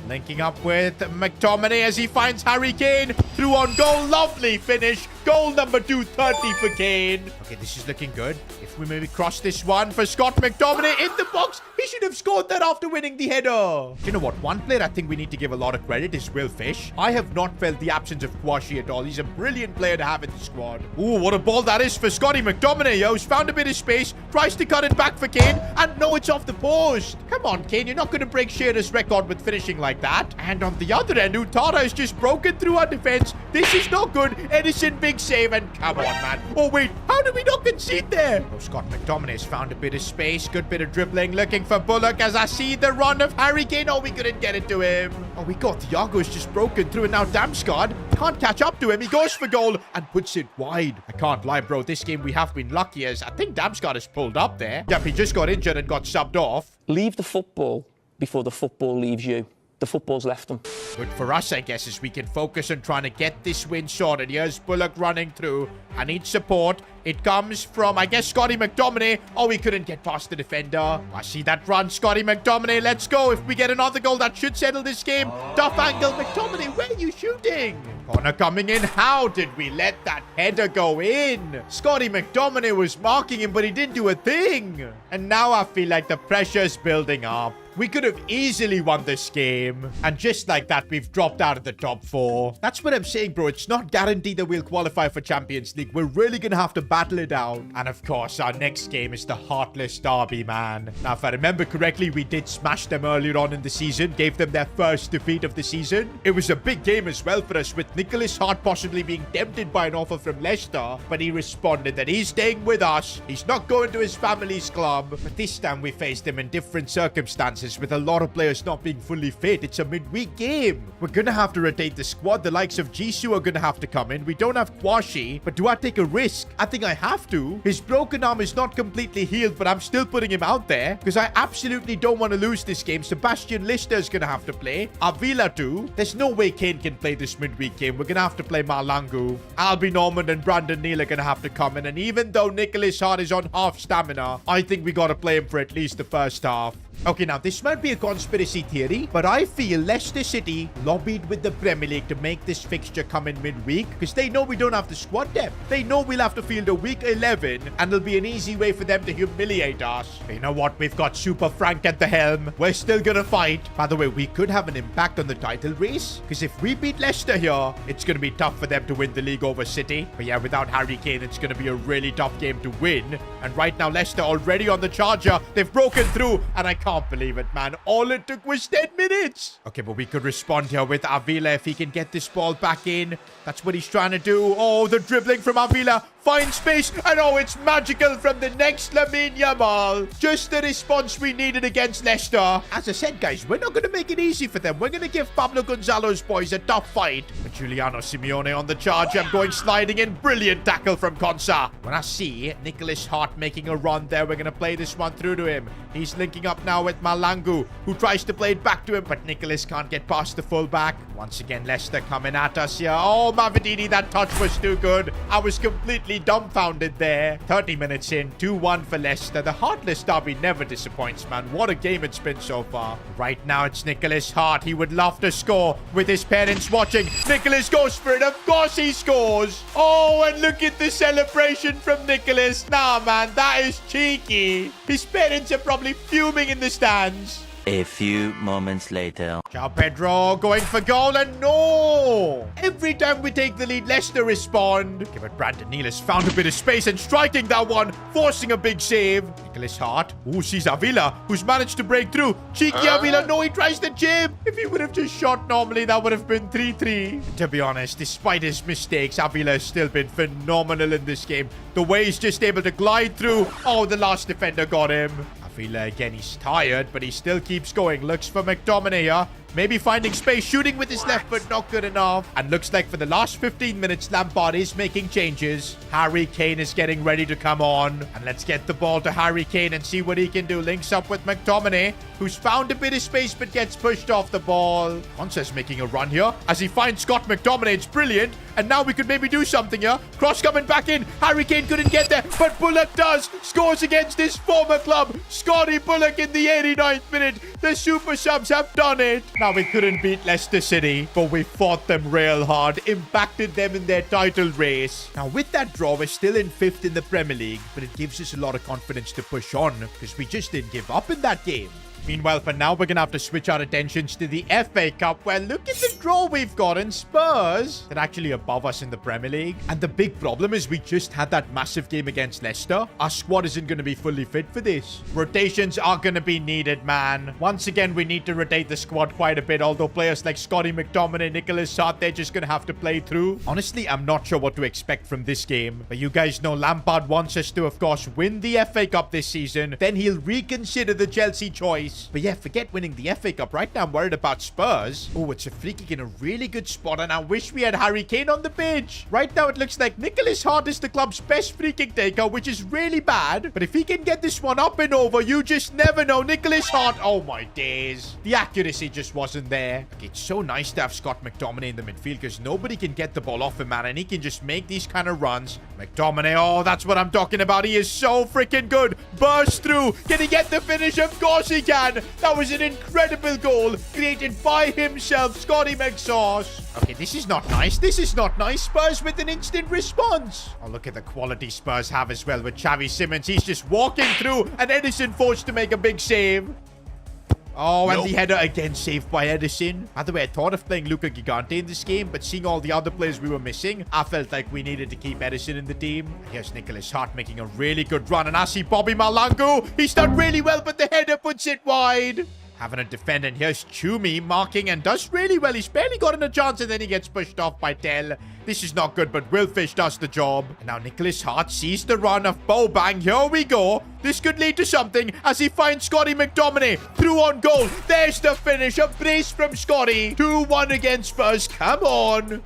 linking up with McTominay as he finds Harry Kane. Through on goal. Lovely finish. Goal number 230 for Kane. Okay, this is looking good. If we maybe cross this one for Scott McTominay in the box. He should have scored that after winning the header. You know what? One player I think we need to give a lot of credit is Will Fish. I have not felt the absence of Kwashi at all. He's a brilliant player to have in the squad. Ooh, what a ball that is for Scotty McTominay, yo. He's found a bit of space. Tries to cut it back for Kane. And no, it's off the post. Come on, Kane. You're not going to break Shearer's record with finishing like that. And on the other end, Utara has just broken through our defense. This is not good. Edison, big save. And come on, man. Oh, wait. How did we not concede there? Oh, Scott McTominay has found a bit of space. Good bit of dribbling. Looking for Bullock as I see the run of Harry Kane. Oh, we couldn't get it to him. Oh, we got Thiago's just broken through. And now Damsgaard can't catch up to him. He goes for goal and puts it wide. I can't lie, bro. This game we have been lucky as I think Damsgaard is pulled up there. Yep, he just got injured and got subbed off. Leave the football before the football leaves you. The football's left them. Good for us, I guess, as we can focus on trying to get this win sorted. Here's Bullock running through. I need support. It comes from, I guess, Scotty McTominay. Oh, we couldn't get past the defender. I see that run, Scotty McTominay. Let's go. If we get another goal, that should settle this game. Tough angle. McTominay, where are you shooting? Corner coming in. How did we let that header go in? Scotty McTominay was marking him, but he didn't do a thing. And now I feel like the pressure's building up. We could have easily won this game. And just like that, we've dropped out of the top 4. That's what I'm saying, bro. It's not guaranteed that we'll qualify for Champions League. We're really going to have to battle it out. And of course, our next game is the Heartless Derby, man. Now, if I remember correctly, we did smash them earlier on in the season. Gave them their first defeat of the season. It was a big game as well for us, with Nicholas Hart possibly being tempted by an offer from Leicester. But he responded that he's staying with us. He's not going to his family's club. But this time we faced him in different circumstances, with a lot of players not being fully fit. It's a midweek game. We're gonna have to rotate the squad. The likes of Jisoo are gonna have to come in. We don't have Kwashi, but do I take a risk? I think I have to. His broken arm is not completely healed, but I'm still putting him out there because I absolutely don't want to lose this game. Sebastian Lister is gonna have to play. Avila too. There's no way Kane can play this midweek game. We're gonna have to play Malangu. Albi Normand and Brandon Neal are gonna have to come in, and even though Nicholas Hart is on half stamina, I think we gotta play him for at least the first half. Okay, now this might be a conspiracy theory, but I feel Leicester City lobbied with the Premier League to make this fixture come in midweek because they know we don't have the squad depth. They know we'll have to field a week 11 and it'll be an easy way for them to humiliate us. But you know what? We've got Super Frank at the helm. We're still gonna fight. By the way, we could have an impact on the title race because if we beat Leicester here, it's gonna be tough for them to win the league over City. But yeah, without Harry Kane, it's gonna be a really tough game to win. And right now, Leicester already on the charger. They've broken through and I can't believe it, man. All it took was 10 minutes. Okay, but we could respond here with Avila if he can get this ball back in. That's what he's trying to do. Oh, the dribbling from Avila Find space. And oh, it's magical from the next Lamine Yamal. Just the response we needed against Leicester. As I said, guys, we're not going to make it easy for them. We're going to give Pablo Gonzalo's boys a tough fight. But Giuliano Simeone on the charge. I'm going sliding in. Brilliant tackle from Konsa. When I see Nicholas Hart making a run there, we're going to play this one through to him. He's linking up now with Malangu, who tries to play it back to him, but Nicholas can't get past the fullback. Once again, Leicester coming at us here. Oh, Mavididi, that touch was too good. I was completely dumbfounded there. 30 minutes in, 2-1 for Leicester. The Heartless derby never disappoints, man. What a game it's been so far. Right now, it's Nicholas Hart. He would love to score with his parents watching. Nicholas goes for it. Of course he scores. Oh, and look at the celebration from Nicholas. Nah, man, that is cheeky. His parents are probably fuming in the stands. A few moments later. Ciao Pedro going for goal, and no! Every time we take the lead, Leicester respond. Give it Brandon Neal's found a bit of space and striking that one, forcing a big save. Nicholas Hart. Ooh, sees Avila, who's managed to break through. Cheeky Avila. No, he tries the jib. If he would have just shot normally, that would have been 3-3. To be honest, despite his mistakes, Avila has still been phenomenal in this game. The way he's just able to glide through. Oh, the last defender got him. Avila again, he's tired, but he still keeps going. Looks for McTominay here. Maybe finding space, shooting with his left foot, not good enough. And looks like for the last 15 minutes, Lampard is making changes. Harry Kane is getting ready to come on. And let's get the ball to Harry Kane and see what he can do. Links up with McTominay, who's found a bit of space but gets pushed off the ball. Konsa's making a run here as he finds Scott McTominay. It's brilliant. And now we could maybe do something here. Cross coming back in. Harry Kane couldn't get there, but Bullock does. Scores against his former club. Scotty Bullock in the 89th minute. The Super Subs have done it. Now, we couldn't beat Leicester City, but we fought them real hard, impacted them in their title race. Now, with that draw, we're still in 5th in the Premier League, but it gives us a lot of confidence to push on because we just didn't give up in that game. Meanwhile, for now, we're going to have to switch our attentions to the FA Cup, where look at the draw we've got in Spurs. They're actually above us in the Premier League. And the big problem is we just had that massive game against Leicester. Our squad isn't going to be fully fit for this. Rotations are going to be needed, man. Once again, we need to rotate the squad quite a bit, although players like Scotty McTominay, Nicholas Hart, they're just going to have to play through. Honestly, I'm not sure what to expect from this game. But you guys know Lampard wants us to, of course, win the FA Cup this season. Then he'll reconsider the Chelsea choice. But yeah, forget winning the FA Cup. Right now, I'm worried about Spurs. Oh, it's a free kick in a really good spot, and I wish we had Harry Kane on the pitch. Right now, it looks like Nicholas Hart is the club's best free kick taker, which is really bad. But if he can get this one up and over, you just never know. Nicholas Hart, oh my days. The accuracy just wasn't there. Okay, it's so nice to have Scott McTominay in the midfield because nobody can get the ball off him, man, and he can just make these kind of runs. McTominay, oh, that's what I'm talking about. He is so freaking good. Burst through. Can he get the finish? Of course he can. That was an incredible goal created by himself, Scotty McSauce. Okay, this is not nice. This is not nice. Spurs with an instant response. Oh, look at the quality Spurs have as well with Xavi Simons. He's just walking through, and Edison forced to make a big save. Oh, and the header again saved by Edison. By the way, I thought of playing Luca Gigante in this game, but seeing all the other players we were missing, I felt like we needed to keep Edison in the team. Here's Nicholas Hart making a really good run, and I see Bobby Malangu. He's done really well, but the header puts it wide. Having a defender, and here's Chumi marking and does really well. He's barely gotten a chance, and then he gets pushed off by Tell. This is not good, but Willfish does the job. And now Nicholas Hart sees the run of Bobang. Here we go. This could lead to something as he finds Scotty McTominay through on goal. There's the finish. A brace from Scotty. 2-1 against Spurs. Come on.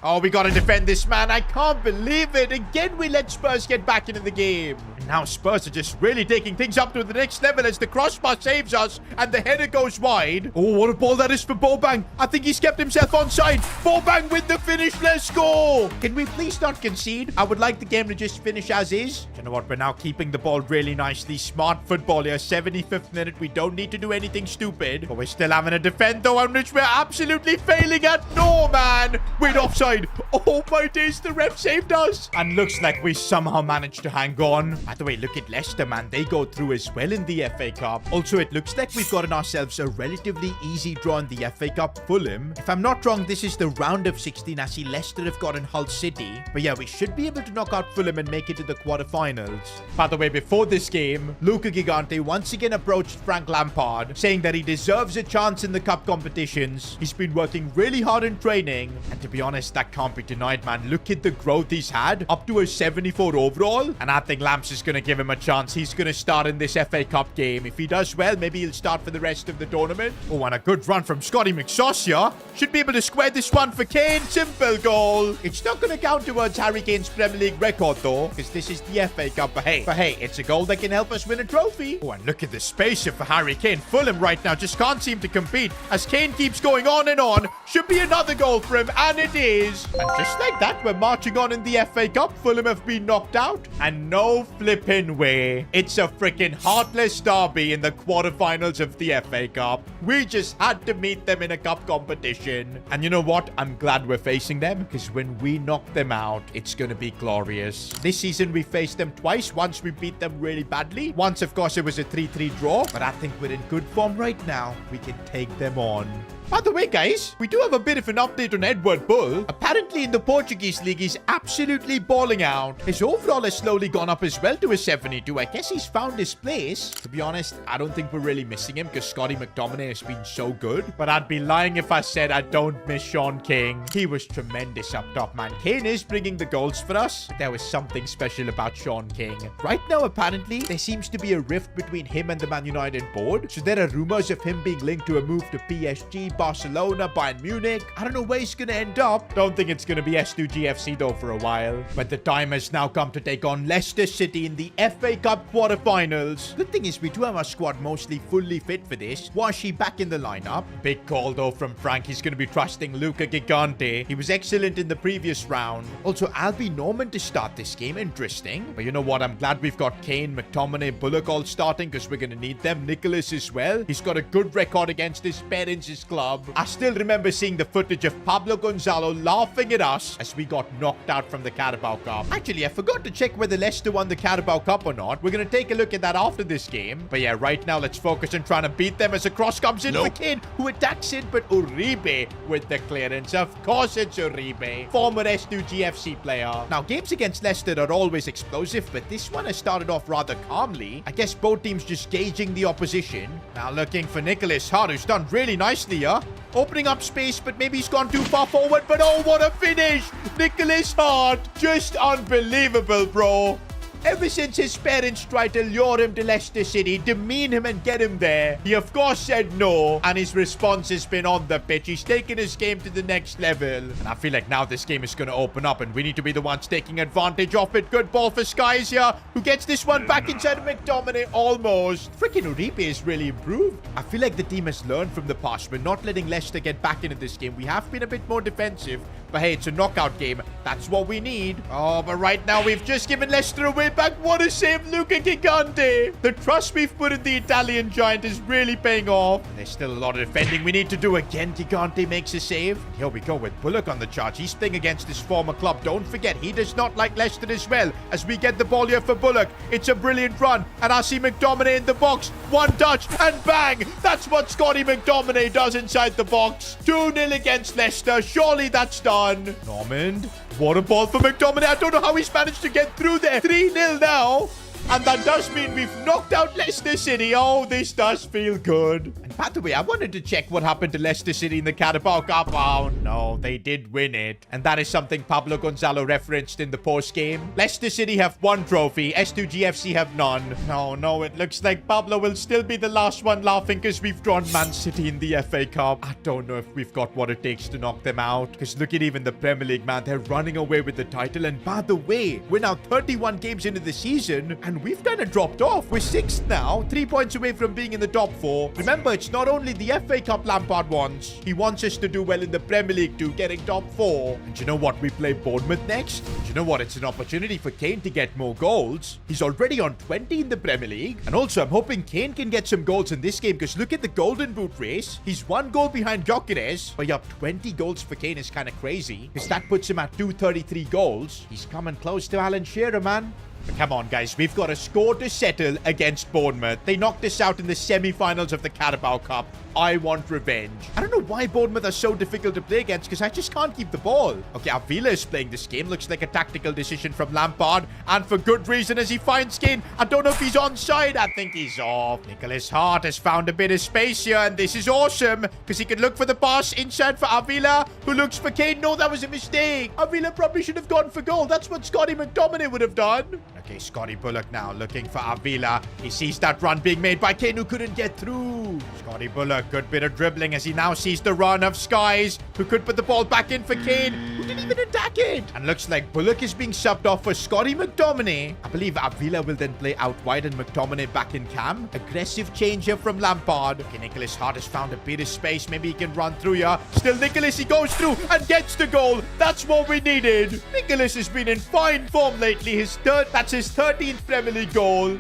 Oh, we got to defend this, man. I can't believe it. Again, we let Spurs get back into the game. And now Spurs are just really taking things up to the next level as the crossbar saves us and the header goes wide. Oh, what a ball that is for Bobang. I think he's kept himself onside. Bobang with the finish. Let's go. Can we please not concede? I would like the game to just finish as is. You know what? We're now keeping the ball really nicely. Smart football here. 75th minute. We don't need to do anything stupid. But we're still having a defend, though, on which we're absolutely failing at. No, man. Wait, offside. Oh my days, the ref saved us. And looks like we somehow managed to hang on. I the way, look at Leicester, man. They go through as well in the FA Cup. Also, it looks like we've gotten ourselves a relatively easy draw in the FA Cup. Fulham. If I'm not wrong, this is the round of 16. I see Leicester have gotten Hull City. But yeah, we should be able to knock out Fulham and make it to the quarterfinals. By the way, before this game, Luca Gigante once again approached Frank Lampard, saying that he deserves a chance in the cup competitions. He's been working really hard in training. And to be honest, that can't be denied, man. Look at the growth he's had, up to a 74 overall. And I think Lamps is going to give him a chance. He's going to start in this FA Cup game. If he does well, maybe he'll start for the rest of the tournament. Oh, and a good run from Scotty McSaucia. Should be able to square this one for Kane. Simple goal. It's not going to count towards Harry Kane's Premier League record, though, because this is the FA Cup. But hey, it's a goal that can help us win a trophy. Oh, and look at the space for Harry Kane. Fulham right now just can't seem to compete as Kane keeps going on and on. Should be another goal for him, and it is. And just like that, we're marching on in the FA Cup. Fulham have been knocked out, and no flipping way. It's a freaking heartless derby in the quarterfinals of the FA Cup. We just had to meet them in a cup competition. And you know what? I'm glad we're facing them, because when we knock them out, it's going to be glorious. This season, we faced them twice. Once we beat them really badly. Once, of course, it was a 3-3 draw. But I think we're in good form right now. We can take them on. By the way, guys, we do have a bit of an update on Edward Bull. Apparently, in the Portuguese league, he's absolutely balling out. His overall has slowly gone up as well to a 72. I guess he's found his place. To be honest, I don't think we're really missing him because Scotty McTominay has been so good. But I'd be lying if I said I don't miss Sean King. He was tremendous up top, man. Kane is bringing the goals for us. But there was something special about Sean King. Right now, apparently, there seems to be a rift between him and the Man United board. So there are rumors of him being linked to a move to PSG, Barcelona, Bayern Munich. I don't know where he's going to end up. Don't think it's going to be S2G FC though for a while. But the time has now come to take on Leicester City in the FA Cup quarterfinals. Good thing is we do have our squad mostly fully fit for this. Washi back in the lineup. Big call though from Frank. He's going to be trusting Luca Gigante. He was excellent in the previous round. Also, Albie Norman to start this game. Interesting. But you know what? I'm glad we've got Kane, McTominay, Bullock all starting because we're going to need them. Nicholas as well. He's got a good record against his parents' club. I still remember seeing the footage of Pablo Gonzalo laughing at us as we got knocked out from the Carabao Cup. Actually, I forgot to check whether Leicester won the Carabao Cup or not. We're going to take a look at that after this game. But yeah, right now, let's focus on trying to beat them as a cross comes in for Kane, who attacks it, but Uribe with the clearance. Of course, it's Uribe, former S2G FC player. Now, games against Leicester are always explosive, but this one has started off rather calmly. I guess both teams just gauging the opposition. Now, looking for Nicholas Hart, who's done really nicely here. Opening up space, but maybe he's gone too far forward. But oh, what a finish! Nicholas Hart. Just unbelievable, bro. Ever since his parents tried to lure him to Leicester City, demean him and get him there, he of course said no, and his response has been on the pitch. He's taken his game to the next level. And I feel like now this game is going to open up, and we need to be the ones taking advantage of it. Good ball for Skies here, who gets this one back inside of McTominay almost. Freaking Uribe is really improved. I feel like the team has learned from the past. We're not letting Leicester get back into this game. We have been a bit more defensive, but hey, it's a knockout game. That's what we need. Oh, but right now we've just given Leicester away back. What a save, Luca Gigante. The trust we've put in the Italian giant is really paying off. There's still a lot of defending we need to do. Again, Gigante makes a save. Here we go with Bullock on the charge. He's playing against his former club. Don't forget, he does not like Leicester as well. As we get the ball here for Bullock. It's a brilliant run. And I see McTominay in the box. One touch and bang. That's what Scotty McTominay does inside the box. 2-0 against Leicester. Surely that's done. Normand. What a ball for McTominay. I don't know how he's managed to get through there. 3-0 now. And that does mean we've knocked out Leicester City. Oh, this does feel good. And by the way, I wanted to check what happened to Leicester City in the Carabao Cup. Oh, no, they did win it. And that is something Pablo Gonzalo referenced in the post-game. Leicester City have one trophy. S2G FC have none. No, it looks like Pablo will still be the last one laughing because we've drawn Man City in the FA Cup. I don't know if we've got what it takes to knock them out. Because look at even the Premier League, man. They're running away with the title. And by the way, we're now 31 games into the season. And we've kind of dropped off. We're 6th now, 3 points away from being in the top 4. Remember, it's not only the FA Cup Lampard wants. He wants us to do well in the Premier League too, getting top 4. And you know what? We play Bournemouth next. And you know what? It's an opportunity for Kane to get more goals. He's already on 20 in the Premier League. And also, I'm hoping Kane can get some goals in this game because look at the Golden Boot race. He's 1 goal behind Gyökeres. But yeah, 20 goals for Kane is kind of crazy because that puts him at 233 goals. He's coming close to Alan Shearer, man. But come on, guys. We've got a score to settle against Bournemouth. They knocked us out in the semi-finals of the Carabao Cup. I want revenge. I don't know why Bournemouth are so difficult to play against because I just can't keep the ball. Okay, Avila is playing this game. Looks like a tactical decision from Lampard. And for good reason as he finds Kane. I don't know if he's onside. I think he's off. Nicholas Hart has found a bit of space here. And this is awesome because he can look for the pass inside for Avila, who looks for Kane. No, that was a mistake. Avila probably should have gone for goal. That's what Scotty McTominay would have done. Okay, Scotty Bullock now looking for Avila. He sees that run being made by Kane, who couldn't get through. Scotty Bullock, good bit of dribbling as he now sees the run of Skies, who could put the ball back in for Kane, who didn't even attack it. And looks like Bullock is being subbed off for Scotty McTominay. I believe Avila will then play out wide and McTominay back in cam. Aggressive change here from Lampard. Okay, Nicholas Hart has found a bit of space. Maybe he can run through here. Still Nicholas, he goes through and gets the goal. That's what we needed. Nicholas has been in fine form lately. That's his 13th Premier League goal.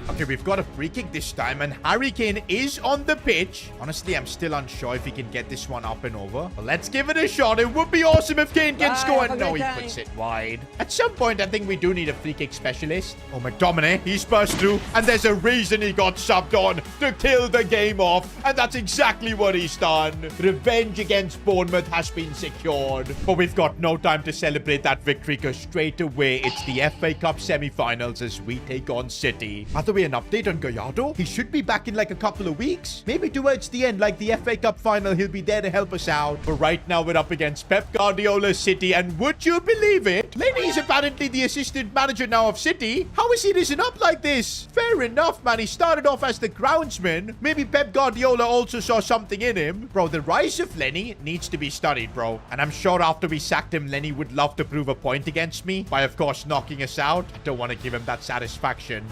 Okay, we've got a free kick this time, and Harry Kane is on the pitch. Honestly, I'm still unsure if he can get this one up and over. But let's give it a shot. It would be awesome if Kane can score. And no, he puts it wide. At some point, I think we do need a free kick specialist. Oh, McTominay, he's burst through. And there's a reason he got subbed on to kill the game off. And that's exactly what he's done. Revenge against Bournemouth has been secured. But we've got no time to celebrate that victory because straight away, it's the FA Cup semi-finals as we take on City. By the way, an update on Gallardo. He should be back in like a couple of weeks. Maybe towards the end, like the FA Cup final, he'll be there to help us out. But right now, we're up against Pep Guardiola's City. And would you believe it? Lenny is apparently the assistant manager now of City. How has he risen up like this? Fair enough, man. He started off as the groundsman. Maybe Pep Guardiola also saw something in him. Bro, the rise of Lenny needs to be studied, bro. And I'm sure after we sacked him, Lenny would love to prove a point against me by, of course, knocking us out. I don't want to give him that satisfaction.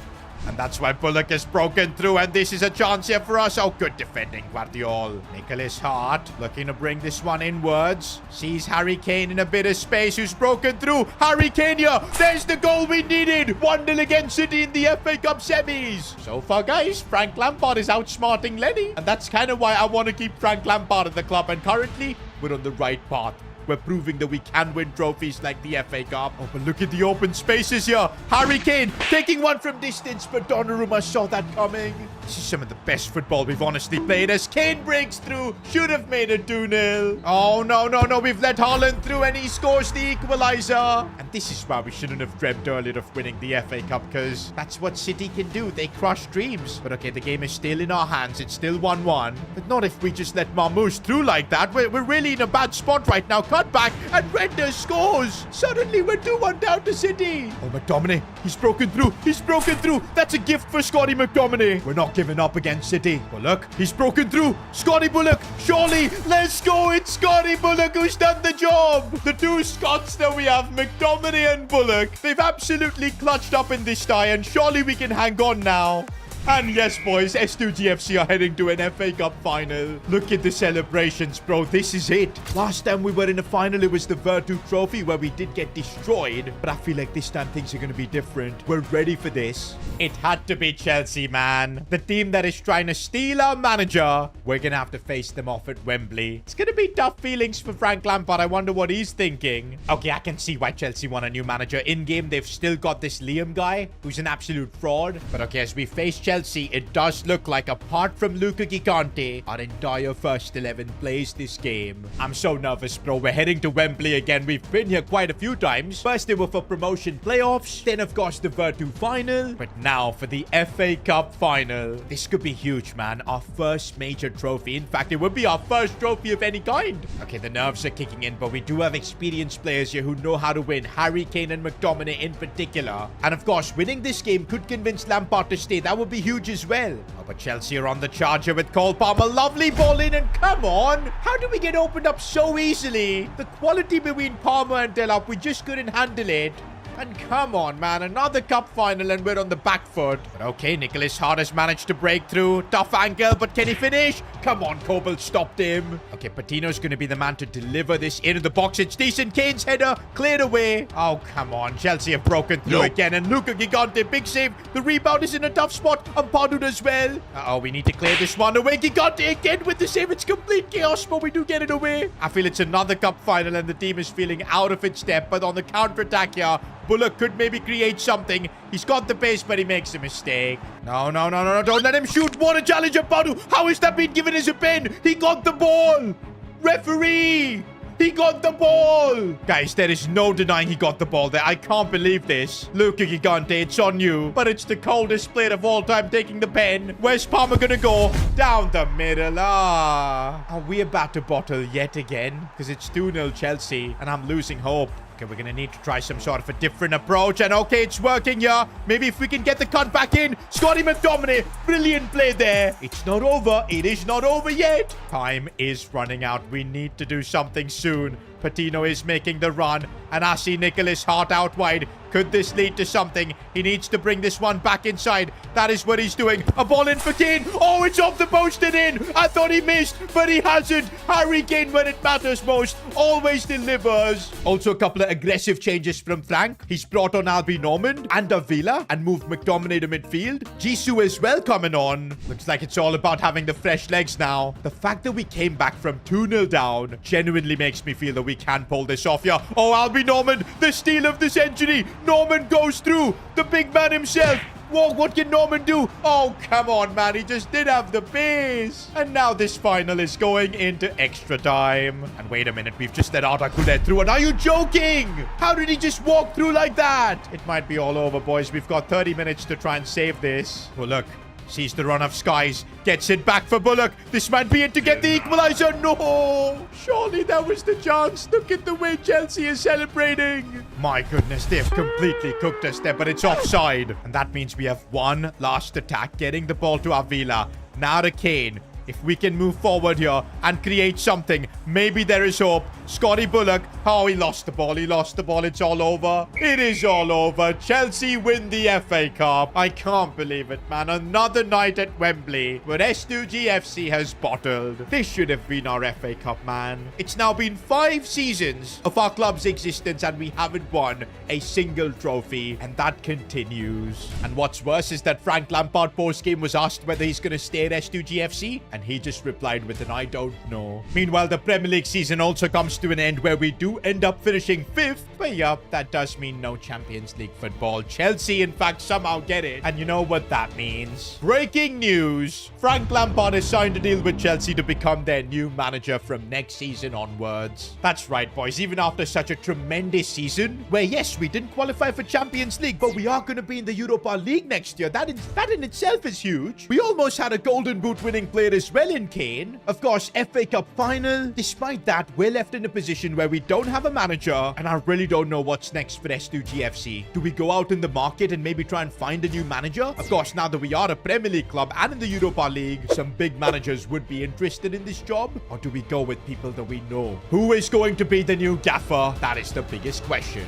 And that's why Bullock is broken through, and this is a chance here for us. Oh, good defending, Guardiola. Nicholas Hart looking to bring this one inwards. Sees Harry Kane in a bit of space, who's broken through. Harry Kane here. There's the goal we needed. 1-0 against City in the FA Cup semis. So far, guys, Frank Lampard is outsmarting Lenny. And that's kind of why I want to keep Frank Lampard at the club. And currently, we're on the right path. We're proving that we can win trophies like the FA Cup. Oh, but look at the open spaces here. Harry Kane taking one from distance, but Donnarumma saw that coming. This is some of the best football we've honestly played as Kane breaks through. Should have made it 2-0. Oh, no. We've let Haaland through and he scores the equalizer. And this is why we shouldn't have dreamt earlier of winning the FA Cup, because that's what City can do. They crush dreams. But okay, the game is still in our hands. It's still 1-1. But not if we just let Marmoush through like that. We're really in a bad spot right now. Cut back and Render scores. Suddenly we're 2-1 down to City. Oh, McTominay. He's broken through. He's broken through. That's a gift for Scotty McTominay. We're not giving up against City. Bullock. He's broken through. Scotty Bullock. Surely. Let's go. It's Scotty Bullock who's done the job. The two Scots that we have, McTominay and Bullock. They've absolutely clutched up in this tie, and surely we can hang on now. And yes, boys, S2G FC are heading to an FA Cup final. Look at the celebrations, bro. This is it. Last time we were in a final, it was the Virtu Trophy where we did get destroyed. But I feel like this time things are going to be different. We're ready for this. It had to be Chelsea, man. The team that is trying to steal our manager. We're going to have to face them off at Wembley. It's going to be tough feelings for Frank Lampard. I wonder what he's thinking. Okay, I can see why Chelsea want a new manager. In-game, they've still got this Liam guy, who's an absolute fraud. But okay, as we face Chelsea, it does look like apart from Luca Gigante, our entire first 11 plays this game. I'm so nervous, bro. We're heading to Wembley again. We've been here quite a few times. First they were for promotion playoffs, then of course the Virtu final, but now for the FA Cup final. This could be huge, man. Our first major trophy. In fact, it would be our first trophy of any kind. Okay, the nerves are kicking in, but we do have experienced players here who know how to win. Harry Kane and McTominay in particular. And of course, winning this game could convince Lampard to stay. That would be huge as well. Oh, but Chelsea are on the charger with Cole Palmer. Lovely ball in, and come on. How do we get opened up so easily? The quality between Palmer and Delap, we just couldn't handle it. And come on, man. Another cup final and we're on the back foot. But okay, Nicholas Hart has managed to break through. Tough angle, but can he finish? Come on, Kobel stopped him. Okay, Patino's going to be the man to deliver this into the box. It's decent. Kane's header cleared away. Oh, come on. Chelsea have broken through again. And Luca Gigante, big save. The rebound is in a tough spot. And Pardud as well. Uh-oh, we need to clear this one away. Gigante again with the save. It's complete chaos, but we do get it away. I feel it's another cup final and the team is feeling out of its step. But on the counter-attack here, Bullock could maybe create something. He's got the pace, but he makes a mistake. No. Don't let him shoot. What a challenge of Badu. How is that being given as a pen? He got the ball. Referee. He got the ball! Guys, there is no denying he got the ball there. I can't believe this. Luca Gigante, it's on you. But it's the coldest player of all time taking the pen. Where's Palmer gonna go? Down the middle. Are we about to bottle yet again? Because it's 2-0 Chelsea, and I'm losing hope. Okay, we're gonna need to try some sort of a different approach. And okay, it's working here. Maybe if we can get the cut back in. Scotty McTominay, brilliant play there. It's not over. It is not over yet. Time is running out. We need to do something soon. Patino is making the run, and I see Nicholas Hart out wide. Could this lead to something? He needs to bring this one back inside. That is what he's doing. A ball in for Kane. Oh, it's off the post and in. I thought he missed, but he hasn't. Harry Kane, when it matters most, always delivers. Also, a couple of aggressive changes from Frank. He's brought on Albi Norman and Avila and moved McTominay to midfield. Jisoo as well coming on. Looks like it's all about having the fresh legs now. The fact that we came back from 2-0 down genuinely makes me feel that we can pull this off here. Oh, Albi Norman, the steal of the century. Norman goes through. The big man himself. Whoa, what can Norman do? Oh, come on, man. He just did have the pace. And now this final is going into extra time. And wait a minute. We've just let Arda Güler through. And are you joking? How did he just walk through like that? It might be all over, boys. We've got 30 minutes to try and save this. Well, look. Sees the run of skies. Gets it back for Bullock. This might be it to get the equalizer. No! Surely that was the chance. Look at the way Chelsea is celebrating. My goodness, they've completely cooked us there, but it's offside. And that means we have one last attack. Getting the ball to Avila. Now to Kane. If we can move forward here and create something, maybe there is hope. Scotty Bullock. Oh, he lost the ball. He lost the ball. It's all over. It is all over. Chelsea win the FA Cup. I can't believe it, man. Another night at Wembley where S2G FC has bottled. This should have been our FA Cup, man. It's now been 5 seasons of our club's existence and we haven't won a single trophy. And that continues. And what's worse is that Frank Lampard post-game was asked whether he's going to stay at S2G FC. And he just replied with an I don't know. Meanwhile, the Premier League season also comes to an end where we do end up finishing 5th. But yeah, that does mean no Champions League football. Chelsea, in fact, somehow get it. And you know what that means. Breaking news. Frank Lampard has signed a deal with Chelsea to become their new manager from next season onwards. That's right, boys. Even after such a tremendous season, where yes, we didn't qualify for Champions League, but we are going to be in the Europa League next year. That in itself is huge. We almost had a Golden Boot winning player as well in Kane. Of course, FA Cup final. Despite that, we're left in a position where we don't have a manager, and I really don't know what's next for S2G FC. Do we go out in the market and maybe try and find a new manager? Of course, now that we are a Premier League club and in the Europa League, some big managers would be interested in this job. Or do we go with people that we know? Who is going to be the new gaffer? That is the biggest question.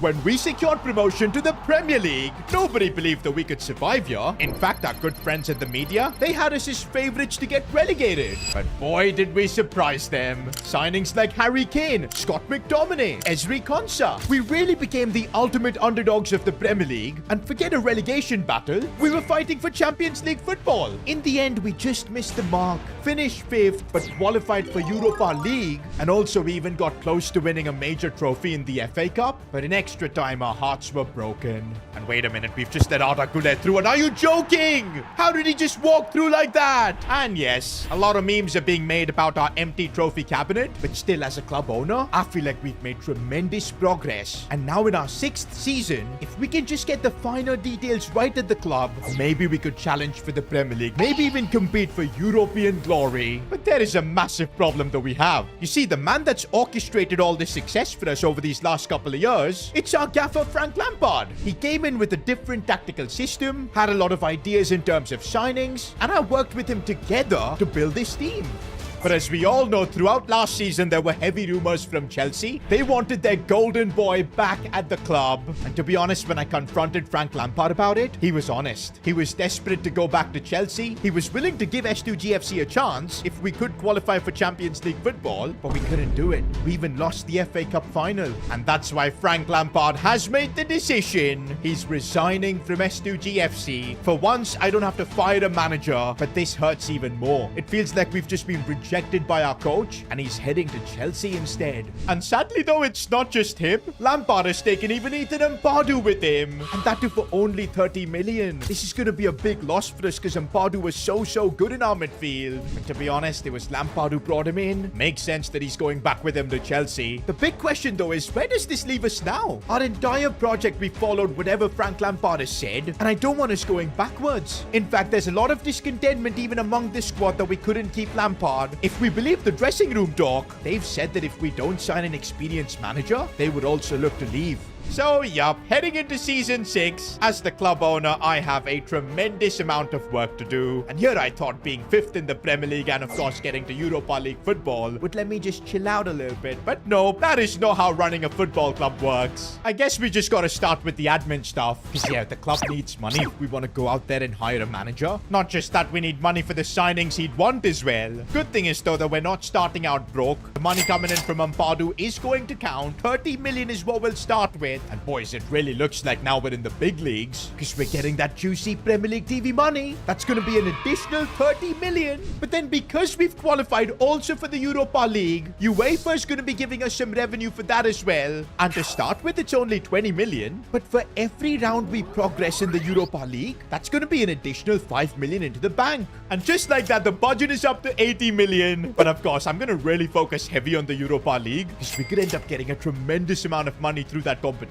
When we secured promotion to the Premier League, nobody believed that we could survive here. In fact, our good friends in the media, they had us as favourites to get relegated. But boy, did we surprise them. Signings like Harry Kane, Scott McTominay, Ezri Konsa. We really became the ultimate underdogs of the Premier League. And forget a relegation battle, we were fighting for Champions League football. In the end, we just missed the mark. Finished 5th, but qualified for Europa League. And also we even got close to winning a major trophy in the FA Cup. But in extra time, our hearts were broken. And wait a minute, we've just let Arda Güler through. And are you joking? How did he just walk through like that? And yes, a lot of memes are being made about our empty trophy cabinet. But still, as a club owner, I feel like we've made tremendous progress. And now in our 6th season, if we can just get the finer details right at the club, maybe we could challenge for the Premier League. Maybe even compete for European glory. But there is a massive problem that we have. You see, the man that's orchestrated all this success for us over these last couple of years, it's our gaffer Frank Lampard. He came in with a different tactical system, had a lot of ideas in terms of signings, and I worked with him together to build this team. But as we all know, throughout last season, there were heavy rumors from Chelsea. They wanted their golden boy back at the club. And to be honest, when I confronted Frank Lampard about it, he was honest. He was desperate to go back to Chelsea. He was willing to give S2G FC a chance if we could qualify for Champions League football, but we couldn't do it. We even lost the FA Cup final. And that's why Frank Lampard has made the decision. He's resigning from S2G FC. For once, I don't have to fire a manager, but this hurts even more. It feels like we've just been rejected rejected by our coach, and he's heading to Chelsea instead. And sadly though, it's not just him. Lampard has taken even Ethan Ampadu with him, and that too for only 30 million. This is going to be a big loss for us because Ampadu was so good in our midfield. But to be honest, it was Lampard who brought him in. Makes sense that he's going back with him to Chelsea. The big question though is, where does this leave us now? Our entire project, we followed whatever Frank Lampard has said, and I don't want us going backwards. In fact, there's a lot of discontentment even among this squad that we couldn't keep Lampard. If we believe the dressing room talk, they've said that if we don't sign an experienced manager, they would also look to leave. So, yup, heading into Season 6, as the club owner, I have a tremendous amount of work to do. And here I thought being 5th in the Premier League and of course getting to Europa League football would let me just chill out a little bit. But no, that is not how running a football club works. I guess we just gotta start with the admin stuff. Because yeah, the club needs money if we want to go out there and hire a manager. Not just that, we need money for the signings he'd want as well. Good thing is though that we're not starting out broke. The money coming in from Ampadu is going to count. 30 million is what we'll start with. And boys, it really looks like now we're in the big leagues because we're getting that juicy Premier League TV money. That's going to be an additional 30 million. But then because we've qualified also for the Europa League, UEFA is going to be giving us some revenue for that as well. And to start with, it's only 20 million. But for every round we progress in the Europa League, that's going to be an additional 5 million into the bank. And just like that, the budget is up to 80 million. But of course, I'm going to really focus heavy on the Europa League because we could end up getting a tremendous amount of money through that competition.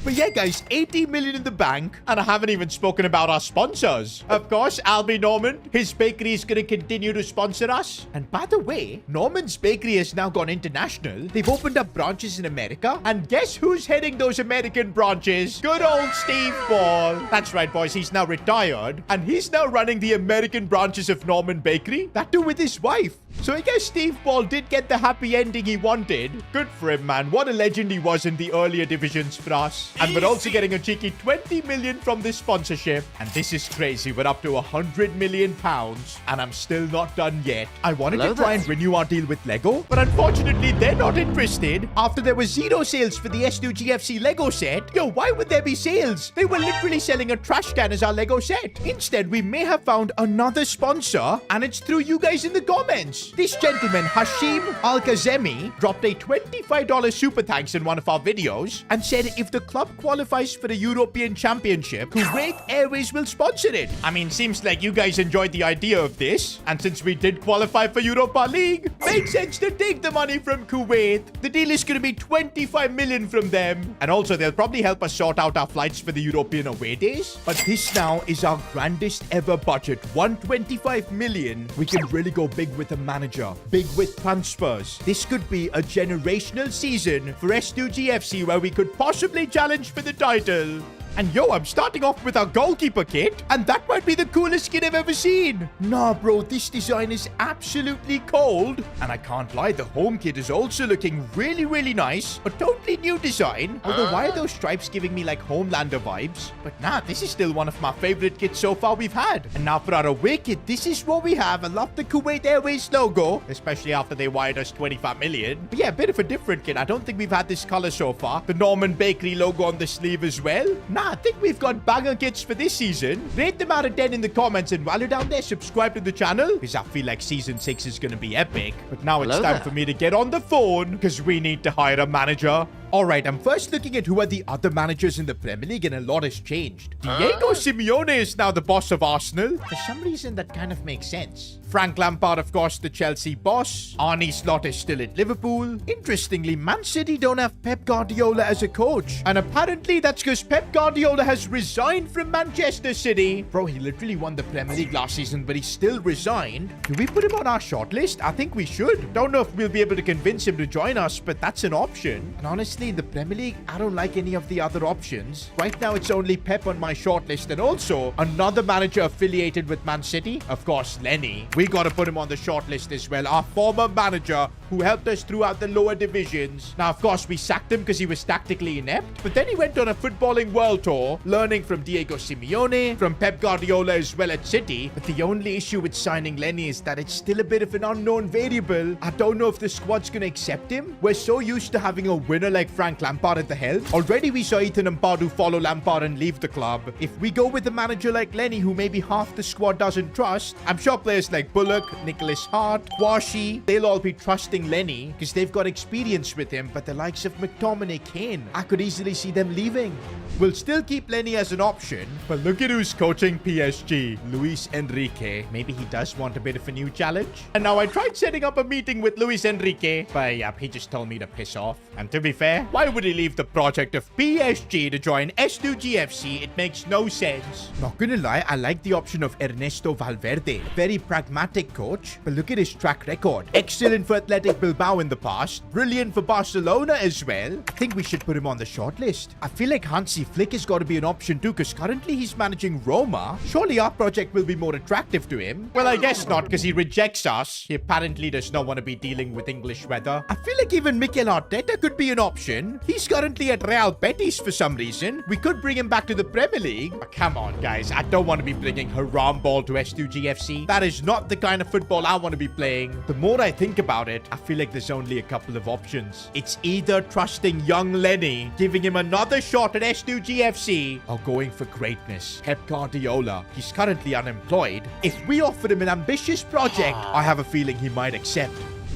But yeah, guys, 80 million in the bank, and I haven't even spoken about our sponsors. Of course, Albie Norman, his bakery is going to continue to sponsor us. And by the way, Norman's bakery has now gone international. They've opened up branches in America, and guess who's heading those American branches? Good old Steve Ball. That's right, boys, he's now retired, and he's now running the American branches of Norman Bakery. That too with his wife. So I guess Steve Ball did get the happy ending he wanted. Good for him, man. What a legend he was in the earlier divisions for us. And we're also getting a cheeky 20 million from this sponsorship. And this is crazy. We're up to 100 million pounds. And I'm still not done yet. I wanted to try and renew our deal with Lego, but unfortunately, they're not interested. After there was 0 sales for the S2G FC Lego set. Yo, why would there be sales? They were literally selling a trash can as our Lego set. Instead, we may have found another sponsor, and it's through you guys in the comments. This gentleman, Hashim Al-Kazemi, dropped a $25 super thanks in one of our videos and said if the club qualifies for the European Championship, Kuwait Airways will sponsor it. I mean, seems like you guys enjoyed the idea of this. And since we did qualify for Europa League, makes sense to take the money from Kuwait. The deal is going to be 25 million from them. And also, they'll probably help us sort out our flights for the European away days. But this now is our grandest ever budget, 125 million. We can really go big with a manager, big with transfers. This could be a generational season for S2G FC where we could possibly challenge for the title. And yo, I'm starting off with our goalkeeper kit, and that might be the coolest kit I've ever seen. Nah, bro, this design is absolutely cold. And I can't lie, the home kit is also looking really nice. A totally new design. Although, why are those stripes giving me like Homelander vibes? But nah, this is still one of my favorite kits so far we've had. And now for our away kit, this is what we have. I love the Kuwait Airways logo, especially after they wired us 25 million. But yeah, a bit of a different kit. I don't think we've had this color so far. The Norman Bakery logo on the sleeve as well. I think we've got banger kits for this season. Rate them out of 10 in the comments, and while you're down there, subscribe to the channel because I feel like Season 6 is going to be epic. But now it's time for me to get on the phone because we need to hire a manager. Alright, I'm first looking at who are the other managers in the Premier League, and a lot has changed. Diego Simeone is now the boss of Arsenal. For some reason, that kind of makes sense. Frank Lampard, of course, the Chelsea boss. Arne Slot is still at Liverpool. Interestingly, Man City don't have Pep Guardiola as a coach. And apparently that's because Pep Guardiola has resigned from Manchester City. Bro, he literally won the Premier League last season, but he still resigned. Do we put him on our shortlist? I think we should. Don't know if we'll be able to convince him to join us, but that's an option. And honestly, in the Premier League, I don't like any of the other options. Right now, it's only Pep on my shortlist, and also another manager affiliated with Man City. Of course, Lenny. We gotta put him on the shortlist as well. Our former manager who helped us throughout the lower divisions. Now, of course, we sacked him because he was tactically inept, but then he went on a footballing world tour, learning from Diego Simeone, from Pep Guardiola as well at City. But the only issue with signing Lenny is that it's still a bit of an unknown variable. I don't know if the squad's gonna accept him. We're so used to having a winner like Frank Lampard at the helm. Already we saw Ethan Ampadu follow Lampard and leave the club. If we go with a manager like Lenny, who maybe half the squad doesn't trust, I'm sure players like Bullock, Nicholas Hart, Kwashi, they'll all be trusting Lenny because they've got experience with him, but the likes of McTominay, Kane, I could easily see them leaving. We'll still keep Lenny as an option, but look at who's coaching PSG, Luis Enrique. Maybe he does want a bit of a new challenge. And now I tried setting up a meeting with Luis Enrique, but yeah, he just told me to piss off. And to be fair, why would he leave the project of PSG to join S2G FC? It makes no sense. Not gonna lie, I like the option of Ernesto Valverde. Very pragmatic coach, but look at his track record. Excellent for Athletic Bilbao in the past, brilliant for Barcelona as well. I think we should put him on the shortlist. I feel like Hansi Flick has got to be an option too, because currently he's managing Roma. Surely our project will be more attractive to him. Well, I guess not, because he rejects us. He apparently does not want to be dealing with English weather. I feel like even Mikel Arteta could be an option. He's currently at Real Betis for some reason. We could bring him back to the Premier League. But come on, guys. I don't want to be bringing Haram ball to S2G FC. That is not the kind of football I want to be playing. The more I think about it, I feel like there's only a couple of options. It's either trusting young Lenny, giving him another shot at S2G FC, or going for greatness. Pep Guardiola. He's currently unemployed. If we offer him an ambitious project, I have a feeling he might accept.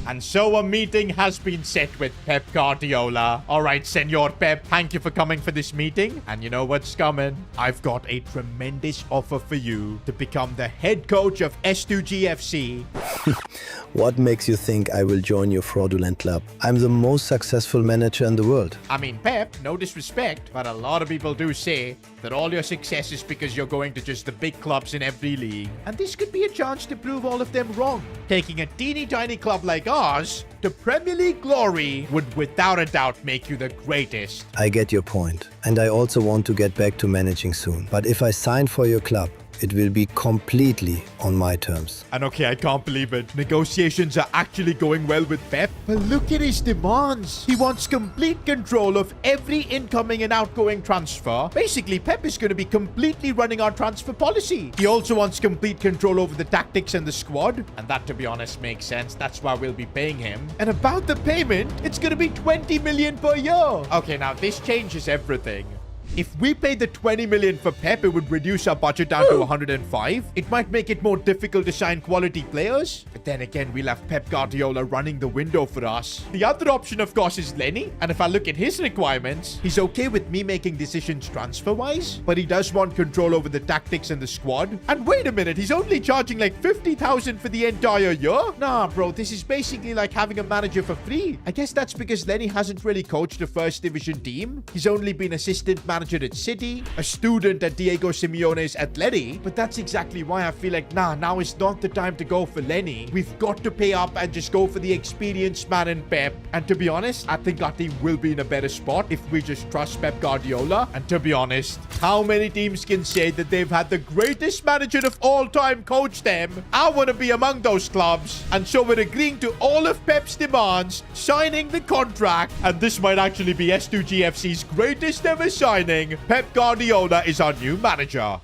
And so a meeting has been set with Pep Guardiola. All right, Senor Pep, thank you for coming for this meeting. And you know what's coming? I've got a tremendous offer for you to become the head coach of S2G FC. What makes you think I will join your fraudulent club? I'm the most successful manager in the world. I mean, Pep, no disrespect, but a lot of people do say that all your success is because you're going to just the big clubs in every league. And this could be a chance to prove all of them wrong. Taking a teeny tiny club like ours to Premier League glory would without a doubt make you the greatest. I get your point. And I also want to get back to managing soon. But if I sign for your club, it will be completely on my terms. And okay, I can't believe it. Negotiations are actually going well with Pep. But look at his demands. He wants complete control of every incoming and outgoing transfer. Basically, Pep is going to be completely running our transfer policy. He also wants complete control over the tactics and the squad. And that, to be honest, makes sense. That's why we'll be paying him. And about the payment, it's going to be 20 million per year. Okay, now this changes everything. If we paid the 20 million for Pep, it would reduce our budget down to 105. It might make it more difficult to sign quality players. But then again, we'll have Pep Guardiola running the window for us. The other option, of course, is Lenny. And if I look at his requirements, he's okay with me making decisions transfer-wise. But he does want control over the tactics and the squad. And wait a minute, he's only charging like 50,000 for the entire year? Nah, bro, this is basically like having a manager for free. I guess that's because Lenny hasn't really coached a first division team. He's only been assistant manager at City, a student at Diego Simeone's Atleti, but that's exactly why I feel like, now is not the time to go for Lenny. We've got to pay up and just go for the experienced man in Pep. And to be honest, I think our team will be in a better spot if we just trust Pep Guardiola. And to be honest, how many teams can say that they've had the greatest manager of all time coach them? I want to be among those clubs. And so we're agreeing to all of Pep's demands, signing the contract, and this might actually be S2G FC's greatest ever signing. Pep Guardiola is our new manager.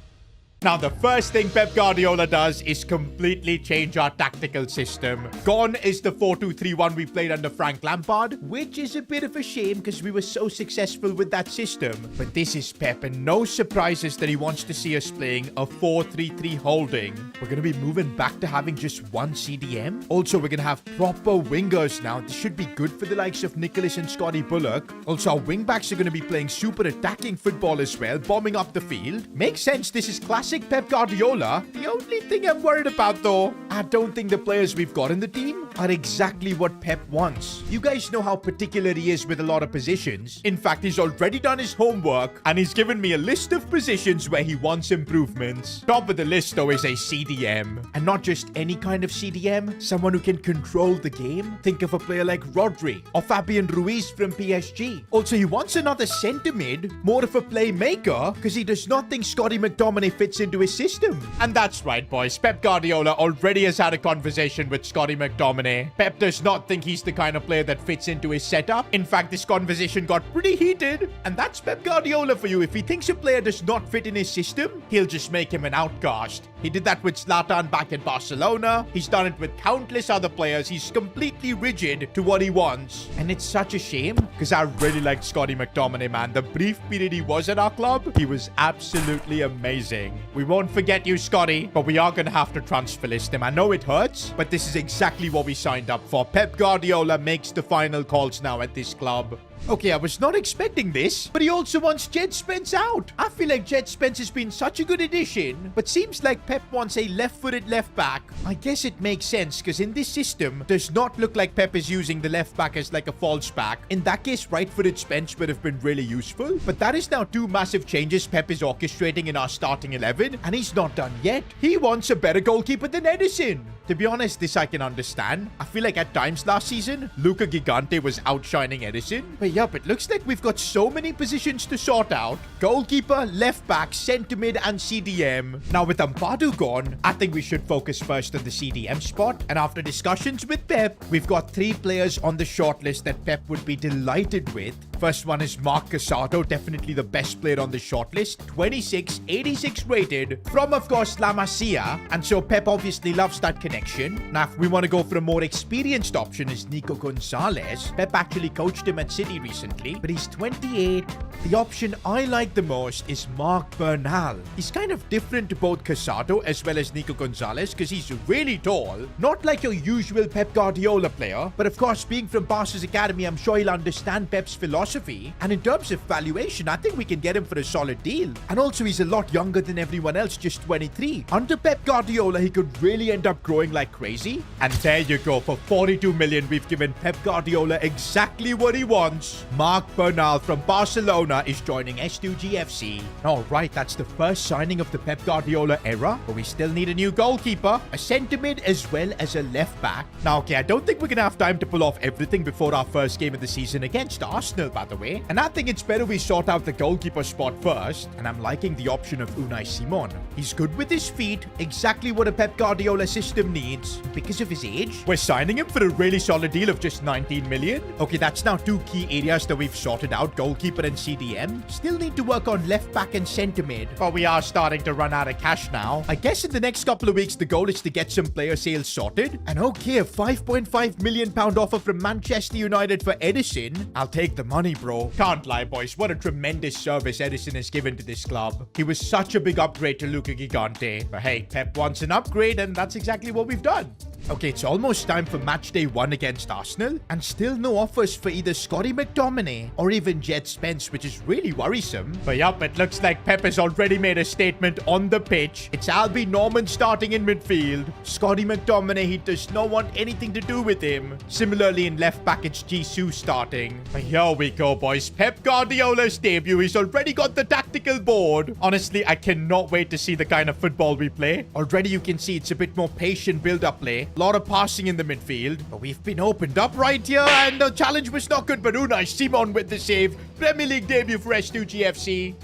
Now, the first thing Pep Guardiola does is completely change our tactical system. Gone is the 4-2-3-1 we played under Frank Lampard, which is a bit of a shame because we were so successful with that system. But this is Pep, and no surprises that he wants to see us playing a 4-3-3 holding. We're going to be moving back to having just one CDM. Also, we're going to have proper wingers now. This should be good for the likes of Nicholas and Scotty Bullock. Also, our wingbacks are going to be playing super attacking football as well, bombing up the field. Makes sense, this is classic Pep Guardiola. The only thing I'm worried about, though, I don't think the players we've got in the team are exactly what Pep wants. You guys know how particular he is with a lot of positions. In fact, he's already done his homework and he's given me a list of positions where he wants improvements. Top of the list, though, is a CDM. And not just any kind of CDM, someone who can control the game. Think of a player like Rodri or Fabian Ruiz from PSG. Also, he wants another centre mid, more of a playmaker, because he does not think Scotty McTominay fits into his system. And that's right, boys. Pep Guardiola already clearly has had a conversation with Scotty McTominay. Pep does not think he's the kind of player that fits into his setup. In fact, this conversation got pretty heated. And that's Pep Guardiola for you. If he thinks a player does not fit in his system, he'll just make him an outcast. He did that with Zlatan back in Barcelona. He's done it with countless other players. He's completely rigid to what he wants. And it's such a shame because I really liked Scotty McTominay, man. The brief period he was at our club, he was absolutely amazing. We won't forget you, Scotty, but we are going to have to transfer list him. I know it hurts, but this is exactly what we signed up for. Pep Guardiola makes the final calls now at this club. Okay, I was not expecting this, but he also wants Jed Spence out. I feel like Jed Spence has been such a good addition, but seems like Pep wants a left-footed left back. I guess it makes sense, because in this system, does not look like Pep is using the left back as like a false back. In that case, right-footed Spence would have been really useful, but that is now two massive changes Pep is orchestrating in our starting 11, and he's not done yet. He wants a better goalkeeper than Edison. To be honest, this I can understand. I feel like at times last season, Luca Gigante was outshining Edison. But yup, it looks like we've got so many positions to sort out. Goalkeeper, left back, centre mid, and CDM. Now with Ampadu gone, I think we should focus first on the CDM spot. And after discussions with Pep, we've got 3 players on the shortlist that Pep would be delighted with. First one is Mark Casado, definitely the best player on the shortlist. 26, 86 rated, from of course La Masia. And so Pep obviously loves that connection. Now, if we want to go for a more experienced option, is Nico Gonzalez. Pep actually coached him at City recently, but he's 28. The option I like the most is Marc Bernal. He's kind of different to both Casado as well as Nico Gonzalez because he's really tall. Not like your usual Pep Guardiola player, but of course, being from Barca's academy, I'm sure he'll understand Pep's philosophy. And in terms of valuation, I think we can get him for a solid deal. And also, he's a lot younger than everyone else, just 23. Under Pep Guardiola, he could really end up growing like crazy. And there you go. For 42 million, we've given Pep Guardiola exactly what he wants. Marc Bernal from Barcelona is joining S2G FC. All right, that's the first signing of the Pep Guardiola era, but we still need a new goalkeeper, a centre mid, as well as a left back. Now, okay, I don't think we're gonna have time to pull off everything before our first game of the season against Arsenal, by the way. And I think it's better we sort out the goalkeeper spot first. And I'm liking the option of Unai Simon. He's good with his feet, exactly what a Pep Guardiola system needs. Because of his age, we're signing him for a really solid deal of just 19 million. Okay, that's now 2 key areas that we've sorted out, goalkeeper and CDM. Still need to work on left back and centre mid, but we are starting to run out of cash now. I guess in the next couple of weeks, the goal is to get some player sales sorted. And okay, a £5.5 million offer from Manchester United for Edison. I'll take the money, bro. Can't lie, boys. What a tremendous service Edison has given to this club. He was such a big upgrade to Luca Gigante. But hey, Pep wants an upgrade, and that's exactly what we've done. Okay, it's almost time for match day 1 against Arsenal, and still no offers for either Scotty McTominay or even Jed Spence, which is really worrisome. But yup, it looks like Pep has already made a statement on the pitch. It's Albie Norman starting in midfield. Scotty McTominay, he does not want anything to do with him. Similarly, in left back, it's Jisoo starting. But here we go, boys. Pep Guardiola's debut. He's already got the tactical board. Honestly, I cannot wait to see the kind of football we play. Already you can see it's a bit more patient build-up play. A lot of passing in the midfield, but we've been opened up right here, and the challenge was not good, but Unai Simon with the save. Premier League debut for S2G FC.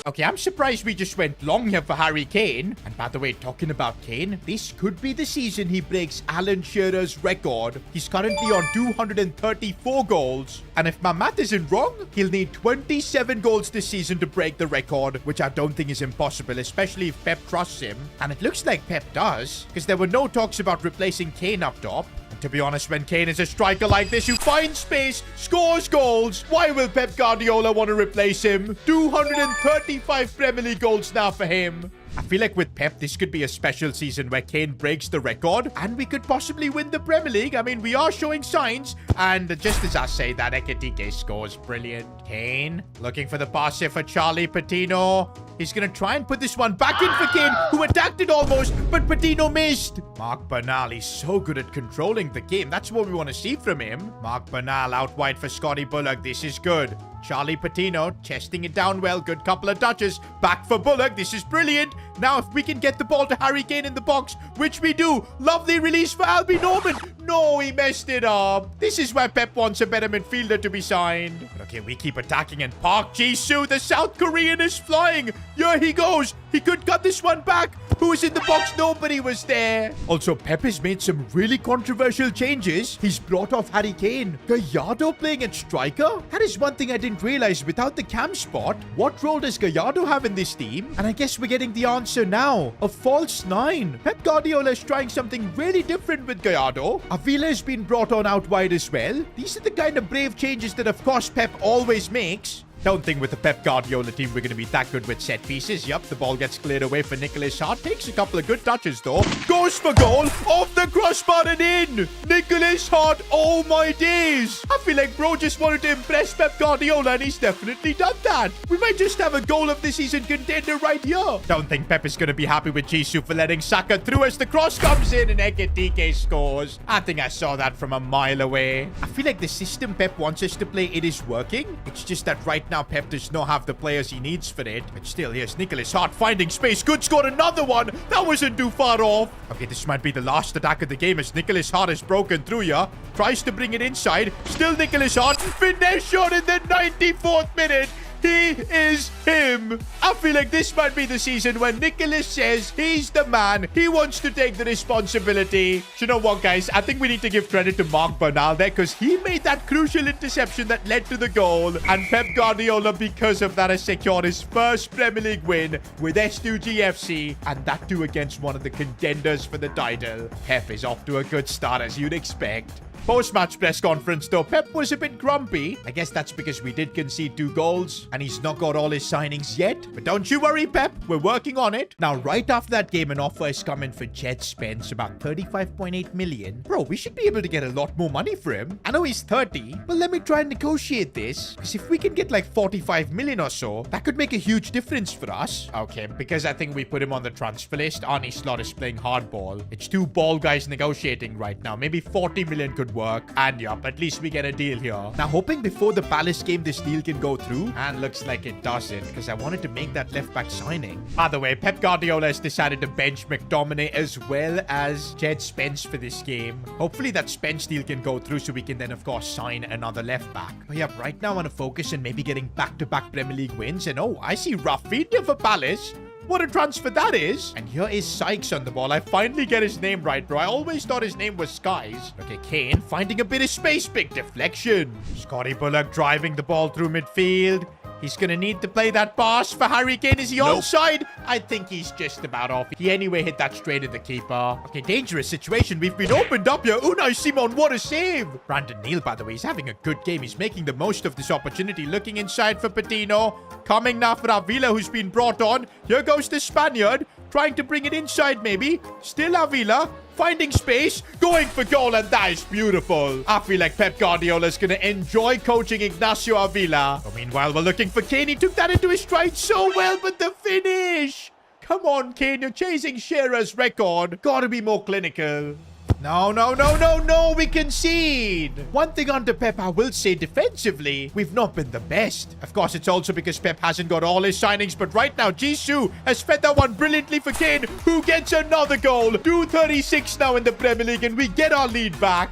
Okay, I'm surprised we just went long here for Harry Kane. And by the way, talking about Kane, this could be the season he breaks Alan Shearer's record. He's currently on 234 goals. And if my math isn't wrong, he'll need 27 goals this season to break the record, which I don't think is impossible, especially if Pep trusts him. And it looks like Pep does, because there were no talks about replacing Kane up top. To be honest, when Kane is a striker like this who finds space, scores goals, why will Pep Guardiola want to replace him? 235 Premier League goals now for him. I feel like with Pep, this could be a special season where Kane breaks the record and we could possibly win the Premier League. I mean, we are showing signs. And just as I say that, Ekitike scores. Brilliant. Kane looking for the pass here for Charlie Patino. He's going to try and put this one back in for Kane, who attacked it almost, but Patino missed. Marc Bernal, he's so good at controlling the game. That's what we want to see from him. Marc Bernal out wide for Scotty Bullock. This is good. Charlie Patino chesting it down well. Good couple of touches. Back for Bullock. This is brilliant. Now, if we can get the ball to Harry Kane in the box, which we do. Lovely release for Albie Norman. No, he messed it up. This is where Pep wants a better midfielder to be signed. But okay, Okay, we keep attacking and Park Ji-soo, the South Korean, is flying. Here he goes. He could cut this one back. Who was in the box? Nobody was there. Also, Pep has made some really controversial changes. He's brought off Harry Kane. Gallardo playing at striker? That is one thing I didn't realize. Without the cam spot, what role does Gallardo have in this team? And I guess we're getting the answer now. A false 9. Pep Guardiola is trying something really different with Gallardo. Avila has been brought on out wide as well. These are the kind of brave changes that, of course, Pep always makes. Don't think with the Pep Guardiola team we're going to be that good with set pieces. Yup, the ball gets cleared away for Nicholas Hart. Takes a couple of good touches though. Goes for goal. Off the crossbar and in. Nicholas Hart. Oh my days. I feel like bro just wanted to impress Pep Guardiola and he's definitely done that. We might just have a goal of the season contender right here. Don't think Pep is going to be happy with Jisoo for letting Saka through as the cross comes in and Ekitike scores. I think I saw that from a mile away. I feel like the system Pep wants us to play, it is working. It's just that right now Pep does not have the players he needs for it. But still, here's Nicholas Hart finding space. Could score another one. That wasn't too far off. Okay, this might be the last attack of the game as Nicholas Hart has broken through here. Tries to bring it inside. Still Nicholas Hart. Finesse shot in the 94th minute. He is him. I feel like this might be the season when Nicholas says he's the man. He wants to take the responsibility. You know what, guys? I think we need to give credit to Mark Bernal there because he made that crucial interception that led to the goal. And Pep Guardiola, because of that, has secured his first Premier League win with S2G FC. And that too against one of the contenders for the title. Pep is off to a good start as you'd expect. Post-match press conference though, Pep was a bit grumpy. I guess that's because we did concede 2 goals and he's not got all his signings yet. But don't you worry, Pep. We're working on it. Now, right after that game, an offer has come in for Jed Spence, about 35.8 million. Bro, we should be able to get a lot more money for him. I know he's 30, but let me try and negotiate this. Because if we can get like 45 million or so, that could make a huge difference for us. Okay, because I think we put him on the transfer list, Arnie Slot is playing hardball. It's 2 ball guys negotiating right now. Maybe 40 million could work. And yup, at least we get a deal here. Now, hoping before the Palace game this deal can go through. And looks like it doesn't because I wanted to make that left back signing. By the way, Pep Guardiola has decided to bench McTominay as well as Jed Spence for this game. Hopefully that Spence deal can go through so we can then, of course, sign another left back. But yeah, right now I want to focus on maybe getting back-to-back Premier League wins. And oh, I see Rafinha for Palace. What a transfer that is. And here is Sykes on the ball. I finally get his name right, bro. I always thought his name was Skies. Okay, Kane finding a bit of space. Big deflection. Scotty Bullock driving the ball through midfield. He's going to need to play that pass for Harry Kane. Is he onside? I think he's just about off. He anyway hit that straight at the keeper. Okay, dangerous situation. We've been opened up here. Unai Simon, what a save. Brandon Neal, by the way, he's having a good game. He's making the most of this opportunity. Looking inside for Patino. Coming now for Avila, who's been brought on. Here goes the Spaniard. Trying to bring it inside, maybe. Still Avila. Finding space, going for goal, and that is beautiful. I feel like Pep Guardiola is going to enjoy coaching Ignacio Avila. But meanwhile, we're looking for Kane. He took that into his stride so well, but the finish. Come on, Kane. You're chasing Shearer's record. Gotta be more clinical. No, no, no, no, no, we concede. One thing under Pep, I will say defensively, we've not been the best. Of course, it's also because Pep hasn't got all his signings, but right now, Jisoo has fed that one brilliantly for Kane, who gets another goal. 2:36 now in the Premier League, and we get our lead back.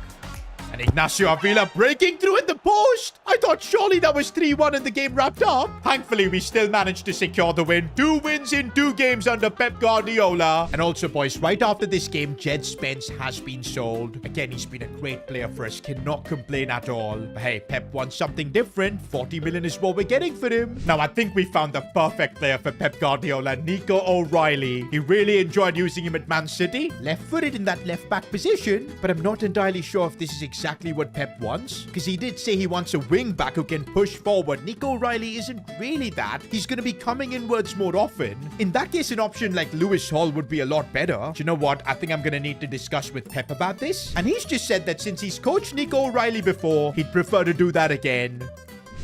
And Ignacio Avila breaking through in the post. I thought surely that was 3-1 and the game wrapped up. Thankfully, we still managed to secure the win. 2 wins in 2 games under Pep Guardiola. And also, boys, right after this game, Jed Spence has been sold. Again, he's been a great player for us. Cannot complain at all. But hey, Pep wants something different. 40 million is what we're getting for him. Now, I think we found the perfect player for Pep Guardiola, Nico O'Reilly. He really enjoyed using him at Man City. Left-footed in that left-back position. But I'm not entirely sure if this is exactly what Pep wants, because he did say he wants a wing back who can push forward. Nico O'Reilly isn't really that. He's going to be coming inwards more often. In that case, an option like Lewis Hall would be a lot better. Do you know what? I think I'm going to need to discuss with Pep about this. And he's just said that since he's coached Nico O'Reilly before, he'd prefer to do that again.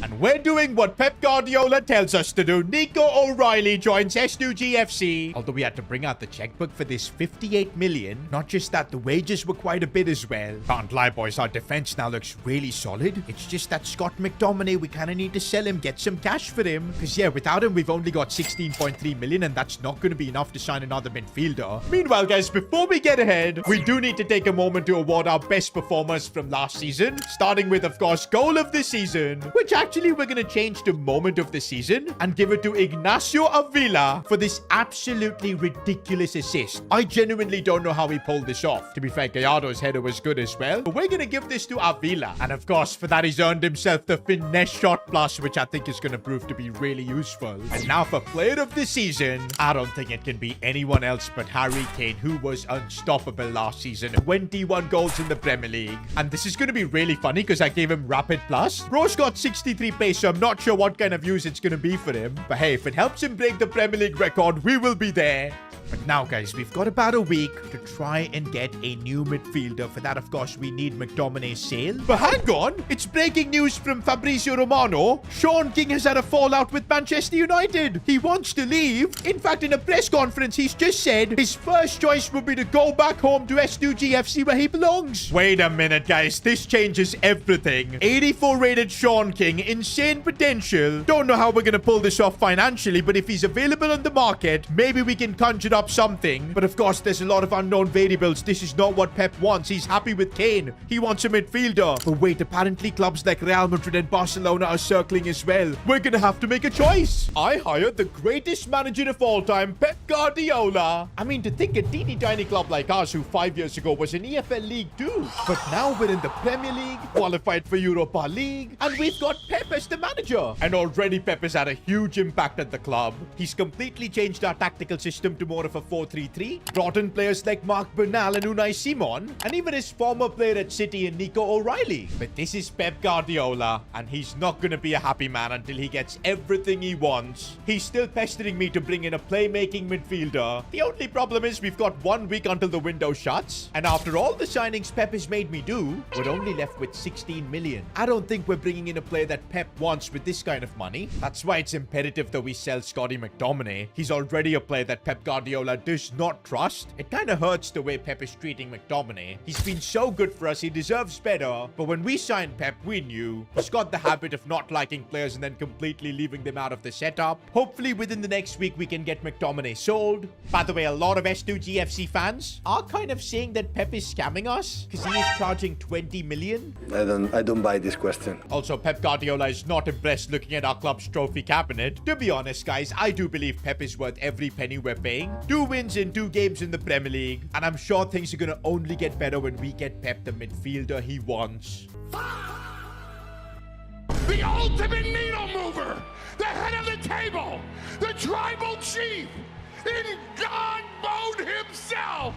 And we're doing what Pep Guardiola tells us to do. Nico O'Reilly joins S2G FC. Although we had to bring out the checkbook for this 58 million. Not just that, the wages were quite a bit as well. Can't lie, boys. Our defense now looks really solid. It's just that Scott McTominay, we kind of need to sell him, get some cash for him. Because, yeah, without him, we've only got 16.3 million, and that's not going to be enough to sign another midfielder. Meanwhile, guys, before we get ahead, we do need to take a moment to award our best performers from last season. Starting with, of course, goal of the season, which actually Actually, we're going to change the moment of the season and give it to Ignacio Avila for this absolutely ridiculous assist. I genuinely don't know how he pulled this off. To be fair, Gallardo's header was good as well. But we're going to give this to Avila. And of course, for that, he's earned himself the finesse shot plus, which I think is going to prove to be really useful. And now for player of the season, I don't think it can be anyone else but Harry Kane, who was unstoppable last season. 21 goals in the Premier League. And this is going to be really funny because I gave him rapid plus. Bro's got 63 pace, so I'm not sure what kind of use it's going to be for him. But hey, if it helps him break the Premier League record, we will be there. But now, guys, we've got about a week to try and get a new midfielder. For that, of course, we need McTominay's sale. But hang on! It's breaking news from Fabrizio Romano. Sean King has had a fallout with Manchester United. He wants to leave. In fact, in a press conference, he's just said his first choice would be to go back home to S2G FC where he belongs. Wait a minute, guys. This changes everything. 84 rated Sean King. Insane potential. Don't know how we're going to pull this off financially, but if he's available on the market, maybe we can conjure up something. But of course, there's a lot of unknown variables. This is not what Pep wants. He's happy with Kane. He wants a midfielder. But wait, apparently clubs like Real Madrid and Barcelona are circling as well. We're gonna have to make a choice. I hired the greatest manager of all time, Pep Guardiola. I mean, to think a teeny tiny club like ours, who 5 years ago was in EFL League 2, but now we're in the Premier League, qualified for Europa League, and we've got Pep as the manager. And already Pep has had a huge impact at the club. He's completely changed our tactical system to more of a 4-3-3, brought in players like Mark Bernal and Unai Simon, and even his former player at City and Nico O'Reilly. But this is Pep Guardiola, and he's not going to be a happy man until he gets everything he wants. He's still pestering me to bring in a playmaking midfielder. The only problem is we've got 1 week until the window shuts, and after all the signings Pep has made me do, we're only left with 16 million. I don't think we're bringing in a player that Pep wants with this kind of money. That's why it's imperative that we sell Scotty McTominay. He's already a player that Pep Guardiola does not trust. It kind of hurts the way Pep is treating McTominay. He's been so good for us, he deserves better. But when we signed Pep, we knew he's got the habit of not liking players and then completely leaving them out of the setup. Hopefully within the next week we can get McTominay sold. By the way, a lot of S2G FC fans are kind of saying that Pep is scamming us because he is charging 20 million. I don't buy this question. Also, Pep Guardiola is not impressed looking at our club's trophy cabinet. To be honest, guys, I do believe Pep is worth every penny we're paying. 2 wins in 2 games in the Premier League, and I'm sure things are going to only get better when we get Pep the midfielder he wants. The ultimate needle mover, the head of the table, the tribal chief, in God mode himself.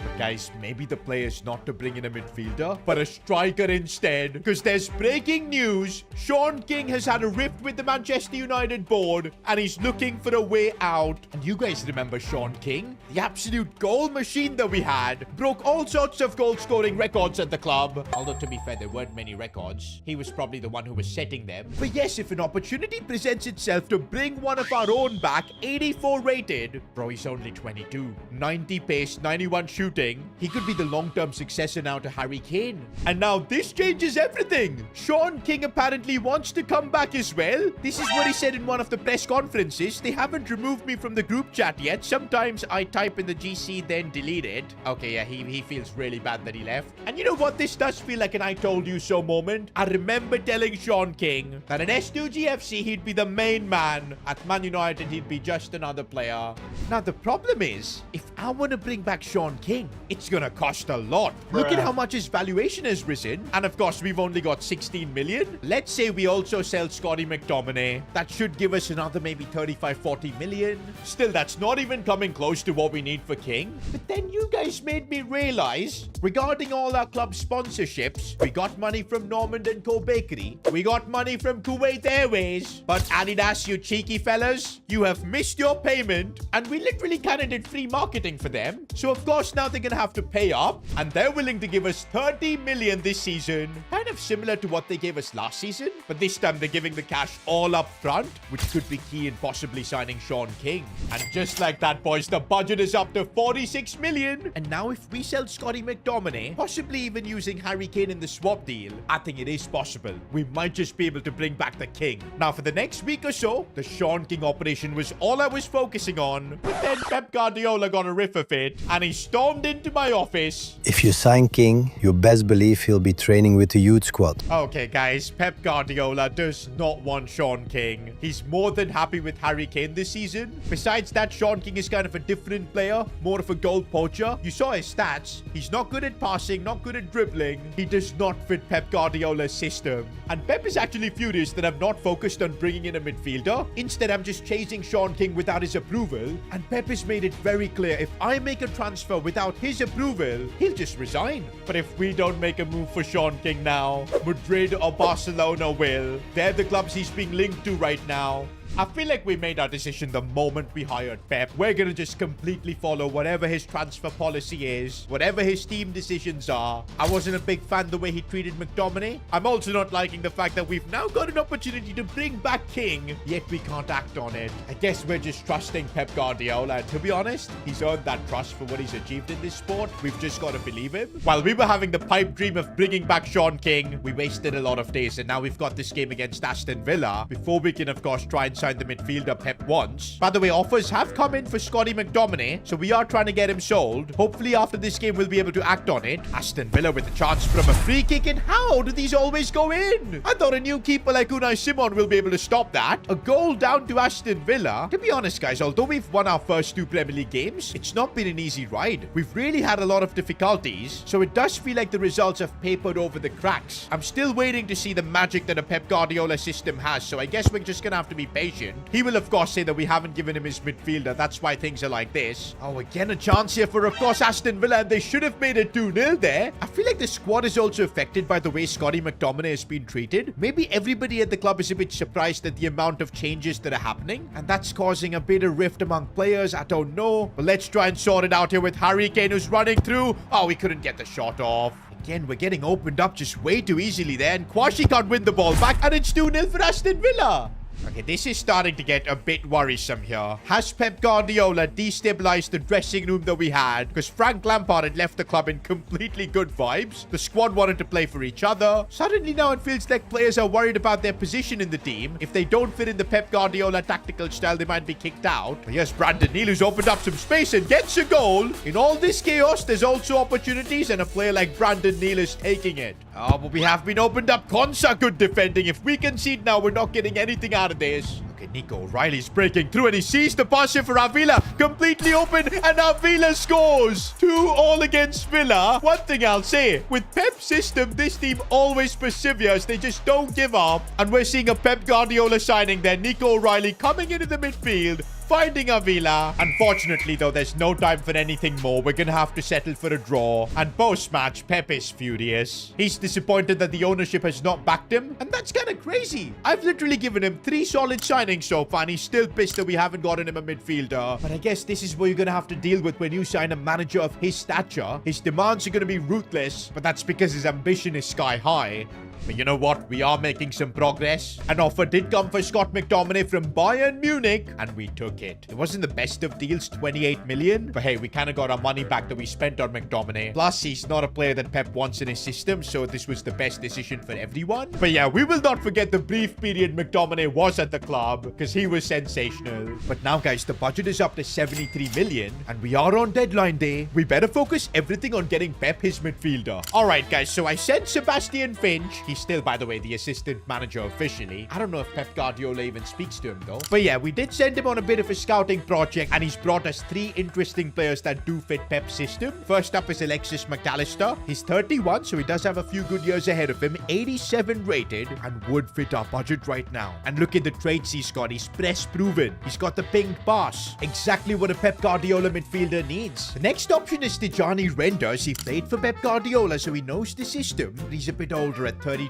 But guys, maybe the play is not to bring in a midfielder, but a striker instead. Because there's breaking news. Sean King has had a rift with the Manchester United board, and he's looking for a way out. And you guys remember Sean King? The absolute goal machine that we had. Broke all sorts of goal-scoring records at the club. Although, to be fair, there weren't many records. He was probably the one who was setting them. But yes, if an opportunity presents itself to bring one of our own back, 84 rated. Bro, he's only 22. 90 pace, 91 shooting. He could be the long-term successor now to Harry Kane. And now this changes everything. Sean King apparently wants to come back as well. This is what he said in one of the press conferences. They haven't removed me from the group chat yet. Sometimes I type in the GC, then delete it. Okay, yeah, he feels really bad that he left. And you know what? This does feel like an I told you so moment. I remember telling Sean King that at S2G FC, he'd be the main man. At Man United, he'd be just another player. Now, the problem is, if I want to bring back Sean King, it's gonna cost a lot. Look at how much his valuation has risen. And of course, we've only got 16 million. Let's say we also sell Scotty McTominay. That should give us another maybe 35-40 million. Still, that's not even coming close to what we need for King. But then you guys made me realize, regarding all our club sponsorships, we got money from Normand & Co Bakery. We got money from Kuwait Airways. But Adidas, you cheeky fellas, you have missed your payment. And we literally kind of did free marketing for them. So of course, now they're gonna have to pay up, and they're willing to give us 30 million this season. Kind of similar to what they gave us last season, but this time they're giving the cash all up front, which could be key in possibly signing Sean King. And just like that, boys, the budget is up to 46 million. And now if we sell Scotty McTominay, possibly even using Harry Kane in the swap deal, I think it is possible. We might just be able to bring back the King. Now, for the next week or so, the Sean King operation was all I was focusing on, but then Pep Guardiola got a riff of it, and he stormed into my office. If you sign King, you best believe he'll be training with the youth squad. Okay, guys, Pep Guardiola does not want Sean King. He's more than happy with Harry Kane this season. Besides that, Sean King is kind of a different player, more of a goal poacher. You saw his stats. He's not good at passing, not good at dribbling. He does not fit Pep Guardiola's system. And Pep is actually furious that I'm not focused on bringing in a midfielder. Instead, I'm just chasing Sean King without his approval. And Pep has made it very clear, if I make a transfer without his approval, he'll just resign. But if we don't make a move for Sean King now, Madrid or Barcelona will. They're the clubs he's being linked to right now. I feel like we made our decision the moment we hired Pep. We're going to just completely follow whatever his transfer policy is, whatever his team decisions are. I wasn't a big fan the way he treated McTominay. I'm also not liking the fact that we've now got an opportunity to bring back King, yet we can't act on it. I guess we're just trusting Pep Guardiola, and to be honest, he's earned that trust for what he's achieved in this sport. We've just got to believe him. While we were having the pipe dream of bringing back Sean King, we wasted a lot of days, and now we've got this game against Aston Villa before we can, of course, try and sign the midfielder Pep wants. By the way, offers have come in for Scotty McTominay, so we are trying to get him sold. Hopefully after this game we'll be able to act on it. Aston Villa with a chance from a free kick, and how do these always go in? I thought a new keeper like Unai Simon will be able to stop that. A goal down to Aston Villa. To be honest, guys, although we've won our first 2 Premier League games, it's not been an easy ride. We've really had a lot of difficulties, so it does feel like the results have papered over the cracks. I'm still waiting to see the magic that a Pep Guardiola system has, so I guess we're just gonna have to be patient. He will, of course, say that we haven't given him his midfielder. That's why things are like this. Oh, again, a chance here for, of course, Aston Villa, and they should have made it 2-0 there. I feel like the squad is also affected by the way Scotty McTominay has been treated. Maybe everybody at the club is a bit surprised at the amount of changes that are happening, and that's causing a bit of rift among players. I don't know. But let's try and sort it out here with Harry Kane, who's running through. Oh, we couldn't get the shot off. Again, we're getting opened up just way too easily there, and Kwashi can't win the ball back, and it's 2-0 for Aston Villa. Okay, this is starting to get a bit worrisome here. Has Pep Guardiola destabilized the dressing room that we had? Because Frank Lampard had left the club in completely good vibes. The squad wanted to play for each other. Suddenly now it feels like players are worried about their position in the team. If they don't fit in the Pep Guardiola tactical style, they might be kicked out. But here's Brandon Neal, who's opened up some space and gets a goal. In all this chaos, there's also opportunities, and a player like Brandon Neal is taking it. Oh, but we have been opened up. Konsa good defending. If we concede now, we're not getting anything out of this. Okay, Nico O'Reilly's breaking through, and he sees the pass here for Avila. Completely open, and Avila scores. 2-2 against Villa. One thing I'll say, with Pep's system, this team always perseveres. They just don't give up. And we're seeing a Pep Guardiola signing there. Nico O'Reilly coming into the midfield, finding Avila. Unfortunately, though, there's no time for anything more. We're gonna have to settle for a draw. And post-match, Pep is furious. He's disappointed that the ownership has not backed him, and that's kind of crazy. I've literally given him 3 solid signings so far, and he's still pissed that we haven't gotten him a midfielder. But I guess this is what you're gonna have to deal with when you sign a manager of his stature. His demands are gonna be ruthless, but that's because his ambition is sky high. But you know what? We are making some progress. An offer did come for Scott McTominay from Bayern Munich, and we took it. It wasn't the best of deals, 28 million. But hey, we kind of got our money back that we spent on McTominay. Plus, he's not a player that Pep wants in his system, so this was the best decision for everyone. But yeah, we will not forget the brief period McTominay was at the club, because he was sensational. But now, guys, the budget is up to 73 million, and we are on deadline day. We better focus everything on getting Pep his midfielder. All right, guys, so I sent Sebastian Finch. He's still, by the way, the assistant manager officially. I don't know if Pep Guardiola even speaks to him, though. But yeah, we did send him on a bit of a scouting project, and he's brought us 3 interesting players that do fit Pep's system. First up is Alexis McAllister. He's 31, so he does have a few good years ahead of him. 87 rated, and would fit our budget right now. And look at the traits he's got. He's press proven. He's got the ping pass. Exactly what a Pep Guardiola midfielder needs. The next option is Tijani Renders. He played for Pep Guardiola, so he knows the system. But he's a bit older at 32.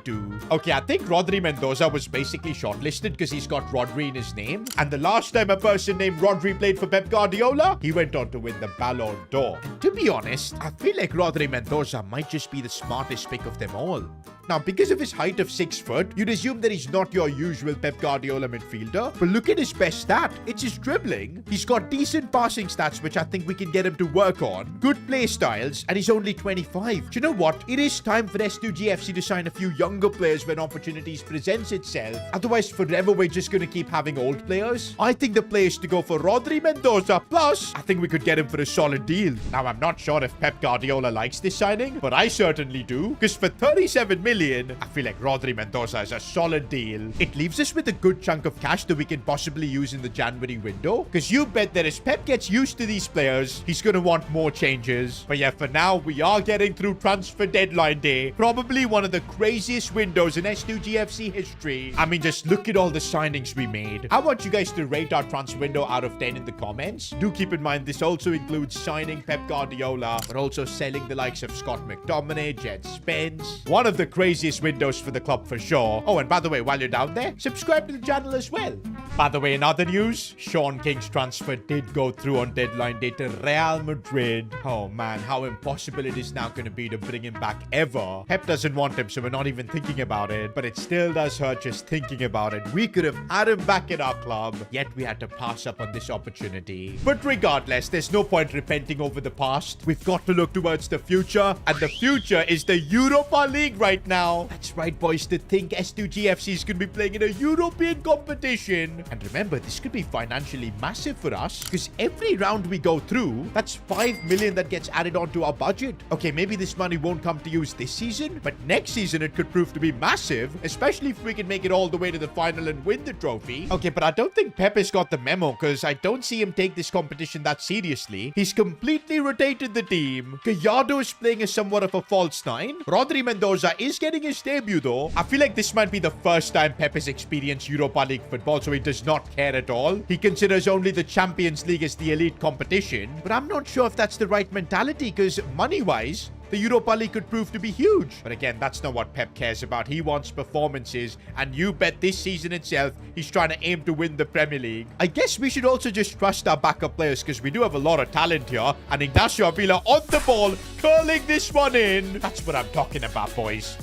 Okay, I think Rodri Mendoza was basically shortlisted because he's got Rodri in his name. And the last time a person named Rodri played for Pep Guardiola, he went on to win the Ballon d'Or. And to be honest, I feel like Rodri Mendoza might just be the smartest pick of them all. Now, because of his height of 6 foot, you'd assume that he's not your usual Pep Guardiola midfielder. But look at his best stat. It's his dribbling. He's got decent passing stats, which I think we can get him to work on. Good play styles, and he's only 25. Do you know what? It is time for S2G FC to sign a few younger players when opportunities presents itself. Otherwise, forever we're just going to keep having old players. I think the play is to go for Rodri Mendoza. Plus, I think we could get him for a solid deal. Now, I'm not sure if Pep Guardiola likes this signing, but I certainly do. Because for 37 million, million. I feel like Rodri Mendoza is a solid deal. It leaves us with a good chunk of cash that we can possibly use in the January window. Because you bet that as Pep gets used to these players, he's going to want more changes. But yeah, for now, we are getting through transfer deadline day. Probably one of the craziest windows in S2G FC history. I mean, just look at all the signings we made. I want you guys to rate our transfer window out of 10 in the comments. Do keep in mind, this also includes signing Pep Guardiola, but also selling the likes of Scott McTominay, Jed Spence. One of the craziest windows for the club for sure. Oh, and by the way, while you're down there, subscribe to the channel as well. By the way, in other news, Sean King's transfer did go through on deadline day to Real Madrid. Oh man, how impossible it is now going to be to bring him back ever. Pep doesn't want him, so we're not even thinking about it. But it still does hurt just thinking about it. We could have had him back in our club, yet we had to pass up on this opportunity. But regardless, there's no point repenting over the past. We've got to look towards the future, and the future is the Europa League right now. That's right, boys. To think S2G FC is going to be playing in a European competition. And remember, this could be financially massive for us, because every round we go through, that's 5 million that gets added onto our budget. Okay, maybe this money won't come to use this season, but next season it could prove to be massive, especially if we can make it all the way to the final and win the trophy. Okay, but I don't think Pep has got the memo, because I don't see him take this competition that seriously. He's completely rotated the team. Gallardo is playing as somewhat of a false nine. Rodri Mendoza is getting his debut though. I feel like this might be the first time Pep has experienced Europa League football, so he does not care at all. He considers only the Champions League as the elite competition, but I'm not sure if that's the right mentality, because money-wise, the Europa League could prove to be huge. But again, that's not what Pep cares about. He wants performances, and you bet this season itself, he's trying to aim to win the Premier League. I guess we should also just trust our backup players, because we do have a lot of talent here. And Ignacio Avila on the ball, curling this one in. That's what I'm talking about, boys.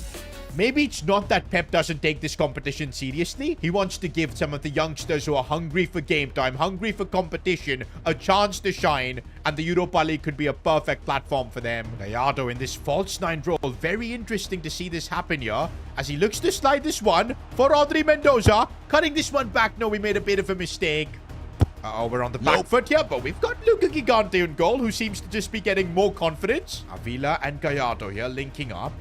Maybe it's not that Pep doesn't take this competition seriously. He wants to give some of the youngsters who are hungry for game time, hungry for competition, a chance to shine, and the Europa League could be a perfect platform for them. Gallardo in this false nine role. Very interesting to see this happen here, as he looks to slide this one for Rodri Mendoza. Cutting this one back. No, we made a bit of a mistake. Uh-oh, we're on the back foot here, but we've got Luca Gigante in goal, who seems to just be getting more confidence. Avila and Gallardo here linking up.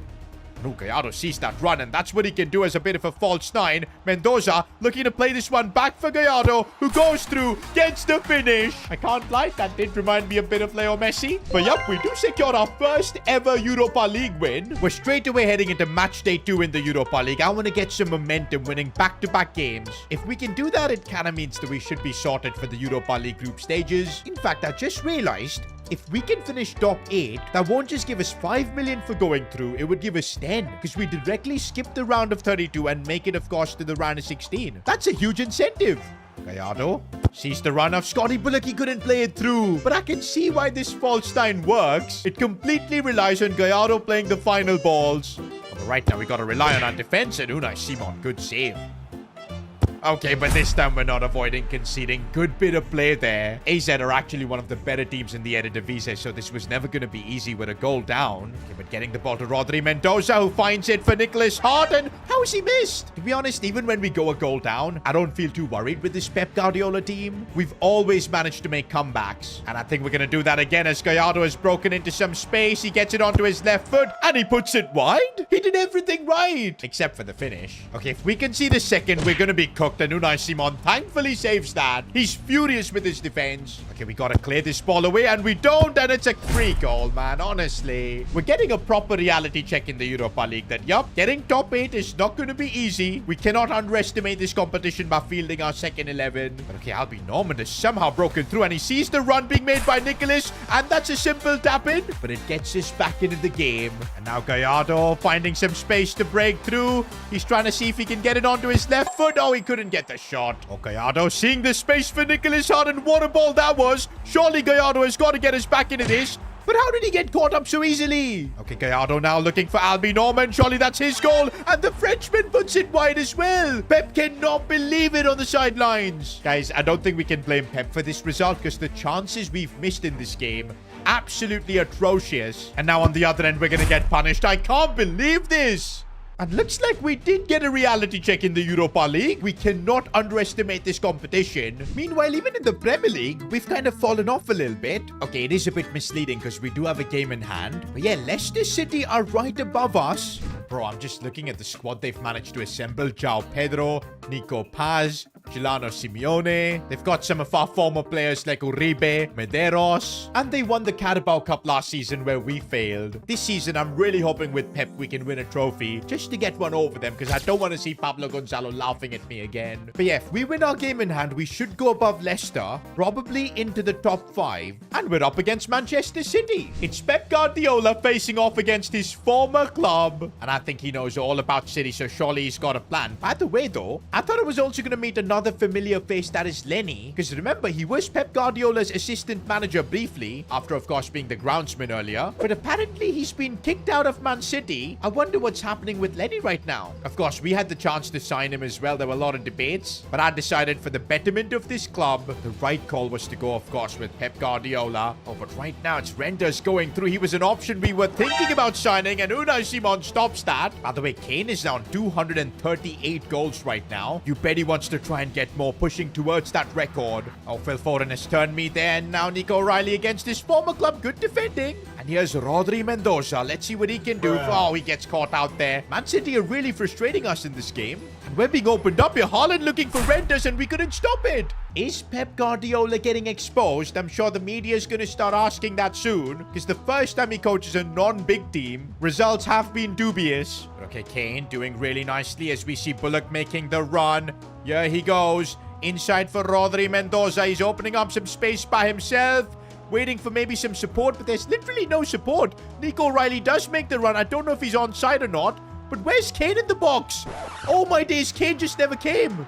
No, Gallardo sees that run, and that's what he can do as a bit of a false nine. Mendoza looking to play this one back for Gallardo, who goes through, gets the finish. I can't lie, that did remind me a bit of Leo Messi. But yep, we do secure our first ever Europa League win. We're straight away heading into match day 2 in the Europa League. I want to get some momentum winning back-to-back games. If we can do that, it kind of means that we should be sorted for the Europa League group stages. In fact, I just realized, if we can finish top 8, that won't just give us 5 million for going through, it would give us 10, because we directly skip the round of 32 and make it, of course, to the round of 16. That's a huge incentive. Gallardo sees the run of Scotty Bullock. He couldn't play it through, but I can see why this false nine works. It completely relies on Gallardo playing the final balls. But right now, we got to rely on our defense, and Unai Simon, good save. Okay, but this time we're not avoiding conceding. Good bit of play there. AZ are actually one of the better teams in the Eredivisie, so this was never going to be easy with a goal down. Okay, but getting the ball to Rodri Mendoza, who finds it for Nicholas Hart, and how has he missed? To be honest, even when we go a goal down, I don't feel too worried with this Pep Guardiola team. We've always managed to make comebacks, and I think we're going to do that again as Gallardo has broken into some space. He gets it onto his left foot, and he puts it wide. He did everything right, except for the finish. Okay, if we can see the second, we're going to be cooked. And Unai Simon thankfully saves that. He's furious with his defense. Okay, we gotta clear this ball away, and we don't, and it's a free goal, man. Honestly, we're getting a proper reality check in the Europa League that, yup, getting top 8 is not going to be easy. We cannot underestimate this competition by fielding our second 11. But okay, Albi Norman has somehow broken through, and he sees the run being made by Nicholas, and that's a simple tap-in, but it gets us back into the game. And now Gallardo finding some space to break through. He's trying to see if he can get it onto his left foot. Oh, he couldn't get the shot. Oh, Gallardo seeing the space for Nicholas Hart, and what a ball that was. Surely Gallardo has got to get us back into this. But how did he get caught up so easily? Okay, Gallardo now looking for Albi Norman. Surely that's his goal. And the Frenchman puts it wide as well. Pep cannot believe it on the sidelines. Guys, I don't think we can blame Pep for this result, because the chances we've missed in this game, absolutely atrocious. And now on the other end, we're going to get punished. I can't believe this. And looks like we did get a reality check in the Europa League. We cannot underestimate this competition. Meanwhile, even in the Premier League, we've kind of fallen off a little bit. Okay, it is a bit misleading because we do have a game in hand. But yeah, Leicester City are right above us. Bro, I'm just looking at the squad they've managed to assemble. João Pedro, Nico Paz, Giuliano Simeone. They've got some of our former players like Uribe, Medeiros. And they won the Carabao Cup last season where we failed. This season, I'm really hoping with Pep we can win a trophy just to get one over them because I don't want to see Pablo Gonzalo laughing at me again. But yeah, if we win our game in hand, we should go above Leicester, probably into the top 5. And we're up against Manchester City. It's Pep Guardiola facing off against his former club. And I think he knows all about City, so surely he's got a plan. By the way, though, I thought I was also going to meet another familiar face, that is Lenny. Because remember, he was Pep Guardiola's assistant manager briefly, after of course being the groundsman earlier. But apparently he's been kicked out of Man City. I wonder what's happening with Lenny right now. Of course, we had the chance to sign him as well. There were a lot of debates. But I decided for the betterment of this club, the right call was to go, of course, with Pep Guardiola. Oh, but right now it's Renders going through. He was an option we were thinking about signing, and Unai Simon stops that. By the way, Kane is down 238 goals right now. You bet he wants to try and get more, pushing towards that record. Oh, Phil Foden has turned me there, and now Nico O'Reilly against his former club. Good defending. And here's Rodri Mendoza. Let's see what he can do. Oh, he gets caught out there. Man City are really frustrating us in this game. And we're being opened up here. Haaland looking for Renders, and we couldn't stop it. Is Pep Guardiola getting exposed? I'm sure the media is going to start asking that soon, because the first time he coaches a non-big team, results have been dubious. Okay, Kane doing really nicely as we see Bullock making the run. Here he goes. Inside for Rodri Mendoza. He's opening up some space by himself, waiting for maybe some support, but there's literally no support. Nico O'Reilly does make the run. I don't know if he's onside or not, but where's Kane in the box? Oh my days, Kane just never came.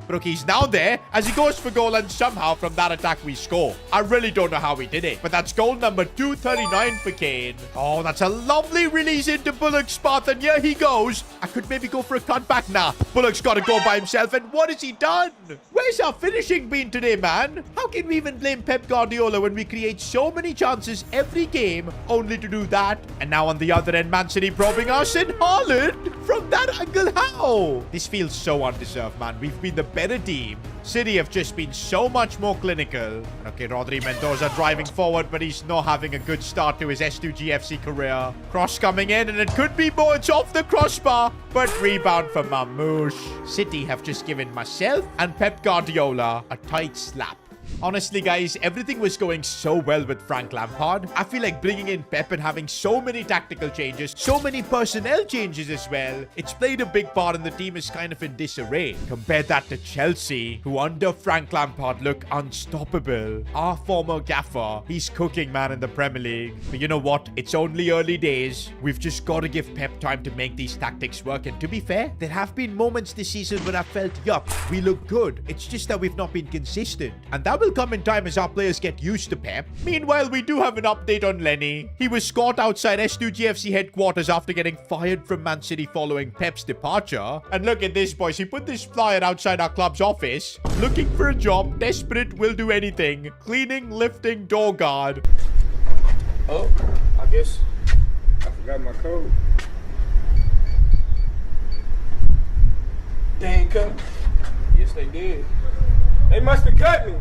But okay, he's now there as he goes for goal, and somehow from that attack we score. I really don't know how we did it, but that's goal number 239 for Kane. Oh, that's a lovely release into Bullock's spot, and here he goes. I could maybe go for a cutback now. Bullock's got to go by himself, and what has he done? Where's our finishing been today, man? How can we even blame Pep Guardiola when we create so many chances every game only to do that? And now on the other end, Man City probing us, and Haaland from that angle. How? This feels so undeserved, man. We've been the better team. City have just been so much more clinical. Okay, Rodri Mendoza driving forward, but he's not having a good start to his S2G FC career. Cross coming in, and it could be more. It's off the crossbar, but rebound for Mamouche. City have just given myself and Pep Guardiola a tight slap. Honestly, guys, everything was going so well with Frank Lampard. I feel like bringing in Pep and having so many tactical changes, so many personnel changes as well, it's played a big part, and the team is kind of in disarray. Compare that to Chelsea, who under Frank Lampard look unstoppable. Our former gaffer, he's cooking, man, in the Premier League. But you know what? It's only early days. We've just got to give Pep time to make these tactics work. And to be fair, there have been moments this season when I felt, yup, we look good. It's just that we've not been consistent. And that will come in time as our players get used to Pep. Meanwhile, we do have an update on Lenny. He was caught outside S2G FC headquarters after getting fired from Man City following Pep's departure. And look at this, boys. He put this flyer outside our club's office. Looking for a job, desperate, will do anything. Cleaning, lifting, door guard. Oh, I guess I forgot my code. They ain't cut me. Yes, they did. They must have cut me.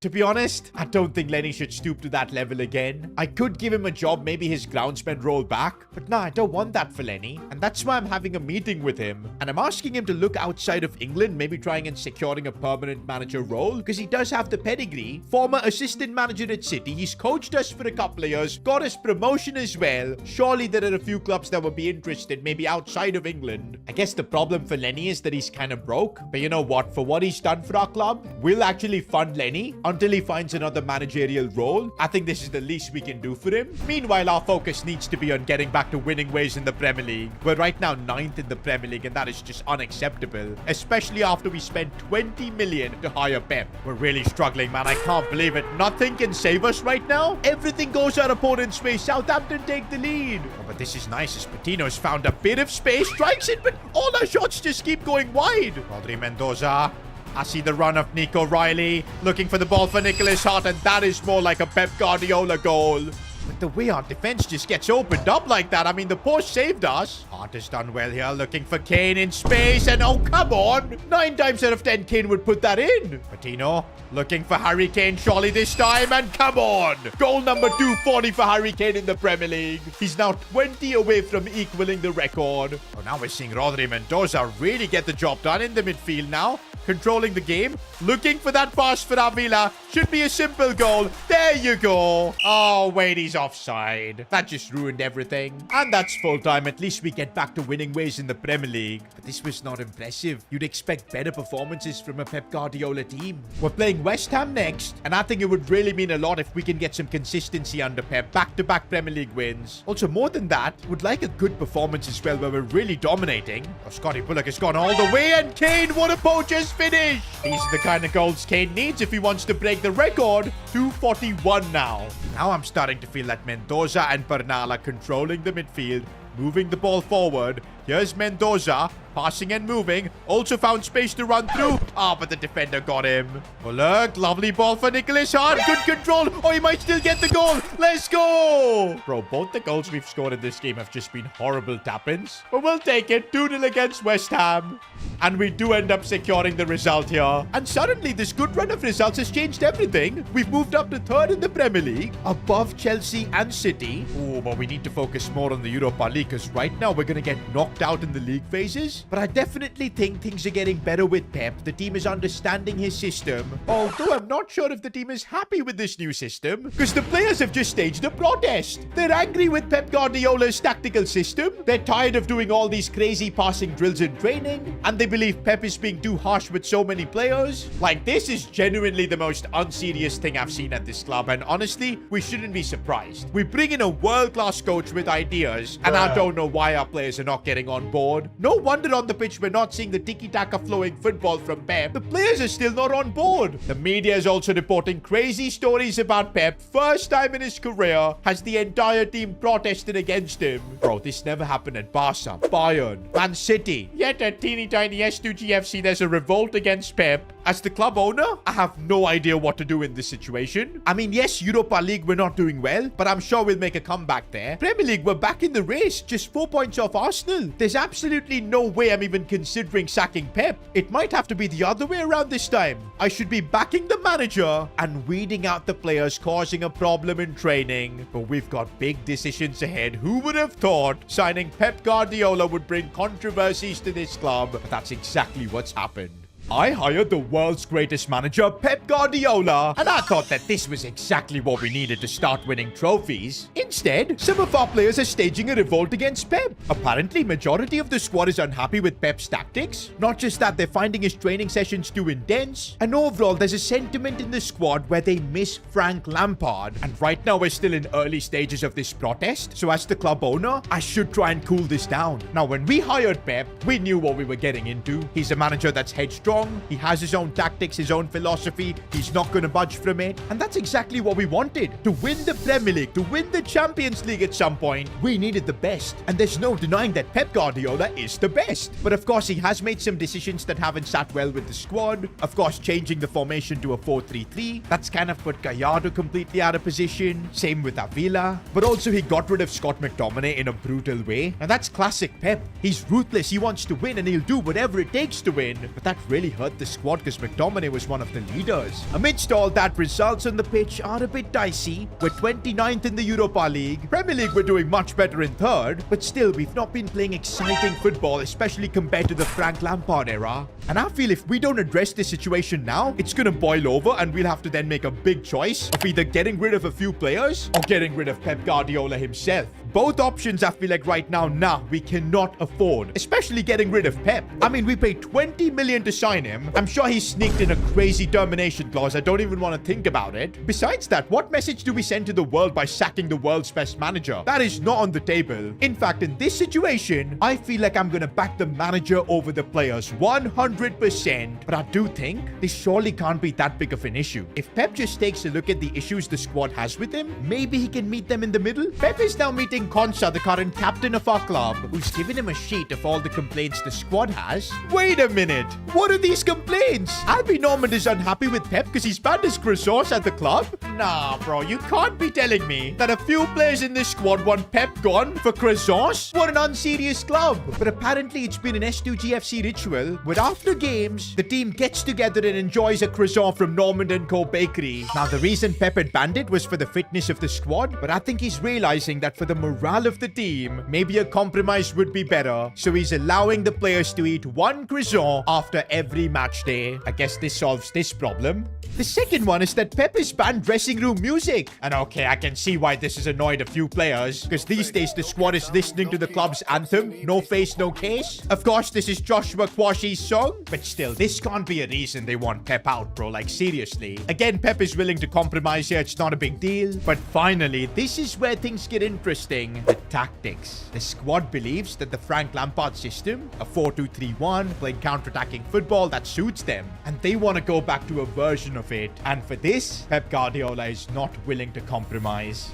To be honest, I don't think Lenny should stoop to that level again. I could give him a job, maybe his groundsman role back. But nah, I don't want that for Lenny. And that's why I'm having a meeting with him. And I'm asking him to look outside of England, maybe trying and securing a permanent manager role. Because he does have the pedigree. Former assistant manager at City. He's coached us for a couple of years. Got his promotion as well. Surely there are a few clubs that would be interested, maybe outside of England. I guess the problem for Lenny is that he's kind of broke. But you know what? For what he's done for our club, we'll actually fund Lenny until he finds another managerial role. I think this is the least we can do for him. Meanwhile, our focus needs to be on getting back to winning ways in the Premier League. We're right now 9th in the Premier League, and that is just unacceptable, especially after we spent 20 million to hire Pep. We're really struggling, man. I can't believe it. Nothing can save us right now. Everything goes our opponent's way. Southampton take the lead. Oh, but this is nice as Patino's found a bit of space, strikes it, but all our shots just keep going wide. Rodri Mendoza. I see the run of Nico O'Reilly looking for the ball for Nicholas Hart, and that is more like a Pep Guardiola goal. But the way our defense just gets opened up like that. I mean, the post saved us. Hart has done well here, looking for Kane in space. And oh, come on. 9 times out of 10, Kane would put that in. Patino looking for Harry Kane surely this time. And come on. Goal number 240 for Harry Kane in the Premier League. He's now 20 away from equaling the record. Oh, now we're seeing Rodri Mendoza really get the job done in the midfield now. Controlling the game. Looking for that pass for Avila. Should be a simple goal. There you go. Oh, wait, he's offside. That just ruined everything. And that's full time. At least we get back to winning ways in the Premier League. But this was not impressive. You'd expect better performances from a Pep Guardiola team. We're playing West Ham next. And I think it would really mean a lot if we can get some consistency under Pep. Back-to-back Premier League wins. Also, more than that, would like a good performance as well where we're really dominating. Oh, Scotty Bullock has gone all the way. And Kane, what a poacher's finish. These are the kind of goals Kane needs if he wants to break the record. 241 now. Now I'm starting to feel that Mendoza and Bernal are controlling the midfield, moving the ball forward. Here's Mendoza, passing and moving. Also found space to run through. But the defender got him. Bullock, lovely ball for Nicholas Hart. Good control. Oh, he might still get the goal. Let's go. Bro, both the goals we've scored in this game have just been horrible tap-ins. But we'll take it. 2-0 against West Ham. And we do end up securing the result here. And suddenly, this good run of results has changed everything. We've moved up to 3rd in the Premier League, above Chelsea and City. Oh, but we need to focus more on the Europa League, because right now we're going to get knocked out in the league phases. But I definitely think things are getting better with Pep. The team is understanding his system. Although I'm not sure if the team is happy with this new system, because the players have just staged a protest. They're angry with Pep Guardiola's tactical system. They're tired of doing all these crazy passing drills in training. And they believe Pep is being too harsh with so many players. Like, this is genuinely the most unserious thing I've seen at this club. And honestly, we shouldn't be surprised. We bring in a world-class coach with ideas, and I don't know why our players are not getting on board. No wonder on the pitch we're not seeing the tiki-taka flowing football from Pep. The players are still not on board. The media is also reporting crazy stories about Pep. First time in his career has the entire team protested against him. Bro, this never happened at Barca, Bayern, Man City. Yet at teeny tiny S2G FC, there's a revolt against Pep. As the club owner, I have no idea what to do in this situation. I mean, yes, Europa League, we're not doing well, but I'm sure we'll make a comeback there. Premier League, we're back in the race, just 4 points off Arsenal. There's absolutely no way I'm even considering sacking Pep. It might have to be the other way around this time. I should be backing the manager and weeding out the players causing a problem in training. But we've got big decisions ahead. Who would have thought signing Pep Guardiola would bring controversies to this club? But that's exactly what's happened. I hired the world's greatest manager, Pep Guardiola, and I thought that this was exactly what we needed to start winning trophies. Instead, some of our players are staging a revolt against Pep. Apparently, majority of the squad is unhappy with Pep's tactics. Not just that, they're finding his training sessions too intense, and overall, there's a sentiment in the squad where they miss Frank Lampard. And right now, we're still in early stages of this protest, so as the club owner, I should try and cool this down. Now, when we hired Pep, we knew what we were getting into. He's a manager that's headstrong. He has his own tactics, his own philosophy. He's not going to budge from it. And that's exactly what we wanted. To win the Premier League, to win the Champions League at some point, we needed the best. And there's no denying that Pep Guardiola is the best. But of course, he has made some decisions that haven't sat well with the squad. Of course, changing the formation to a 4-3-3. That's kind of put Gallardo completely out of position. Same with Avila. But also, he got rid of Scott McTominay in a brutal way. And that's classic Pep. He's ruthless. He wants to win and he'll do whatever it takes to win. But that really hurt the squad because McTominay was one of the leaders. Amidst all that, results on the pitch are a bit dicey. We're 29th in the Europa League. Premier League, we're doing much better in 3rd, but still, we've not been playing exciting football, especially compared to the Frank Lampard era. And I feel if we don't address this situation now, it's gonna boil over and we'll have to then make a big choice of either getting rid of a few players or getting rid of Pep Guardiola himself. Both options I feel like right now, we cannot afford, especially getting rid of Pep. I mean, we paid 20 million to sign him. I'm sure he sneaked in a crazy termination clause. I don't even want to think about it. Besides that, what message do we send to the world by sacking the world's best manager? That is not on the table. In fact, in this situation, I feel like I'm gonna back the manager over the players 100%. But I do think this surely can't be that big of an issue. If Pep just takes a look at the issues the squad has with him, maybe he can meet them in the middle. Pep is now meeting Martin Konsa, the current captain of our club, who's given him a sheet of all the complaints the squad has. Wait a minute. What are these complaints? Albie Normand is unhappy with Pep because he's banned his croissants at the club? Nah, bro, you can't be telling me that a few players in this squad want Pep gone for croissants? What an unserious club. But apparently it's been an S2G FC ritual where after games, the team gets together and enjoys a croissant from Normand & Co. Bakery. Now, the reason Pep had banned it was for the fitness of the squad, but I think he's realizing that for the morale of the team, maybe a compromise would be better. So he's allowing the players to eat one croissant after every match day. I guess this solves this problem. The second one is that Pep has banned dressing room music. And okay, I can see why this has annoyed a few players, because these days the squad is listening to the club's anthem, No Face, No Case. Of course, this is Joshua Kwashi's song, but still, this can't be a reason they want Pep out, bro. Like, seriously. Again, Pep is willing to compromise here. It's not a big deal. But finally, this is where things get interesting. The tactics. The squad believes that the Frank Lampard system, a 4-2-3-1, playing counter-attacking football, that suits them. And they want to go back to a version of it. And for this, Pep Guardiola is not willing to compromise.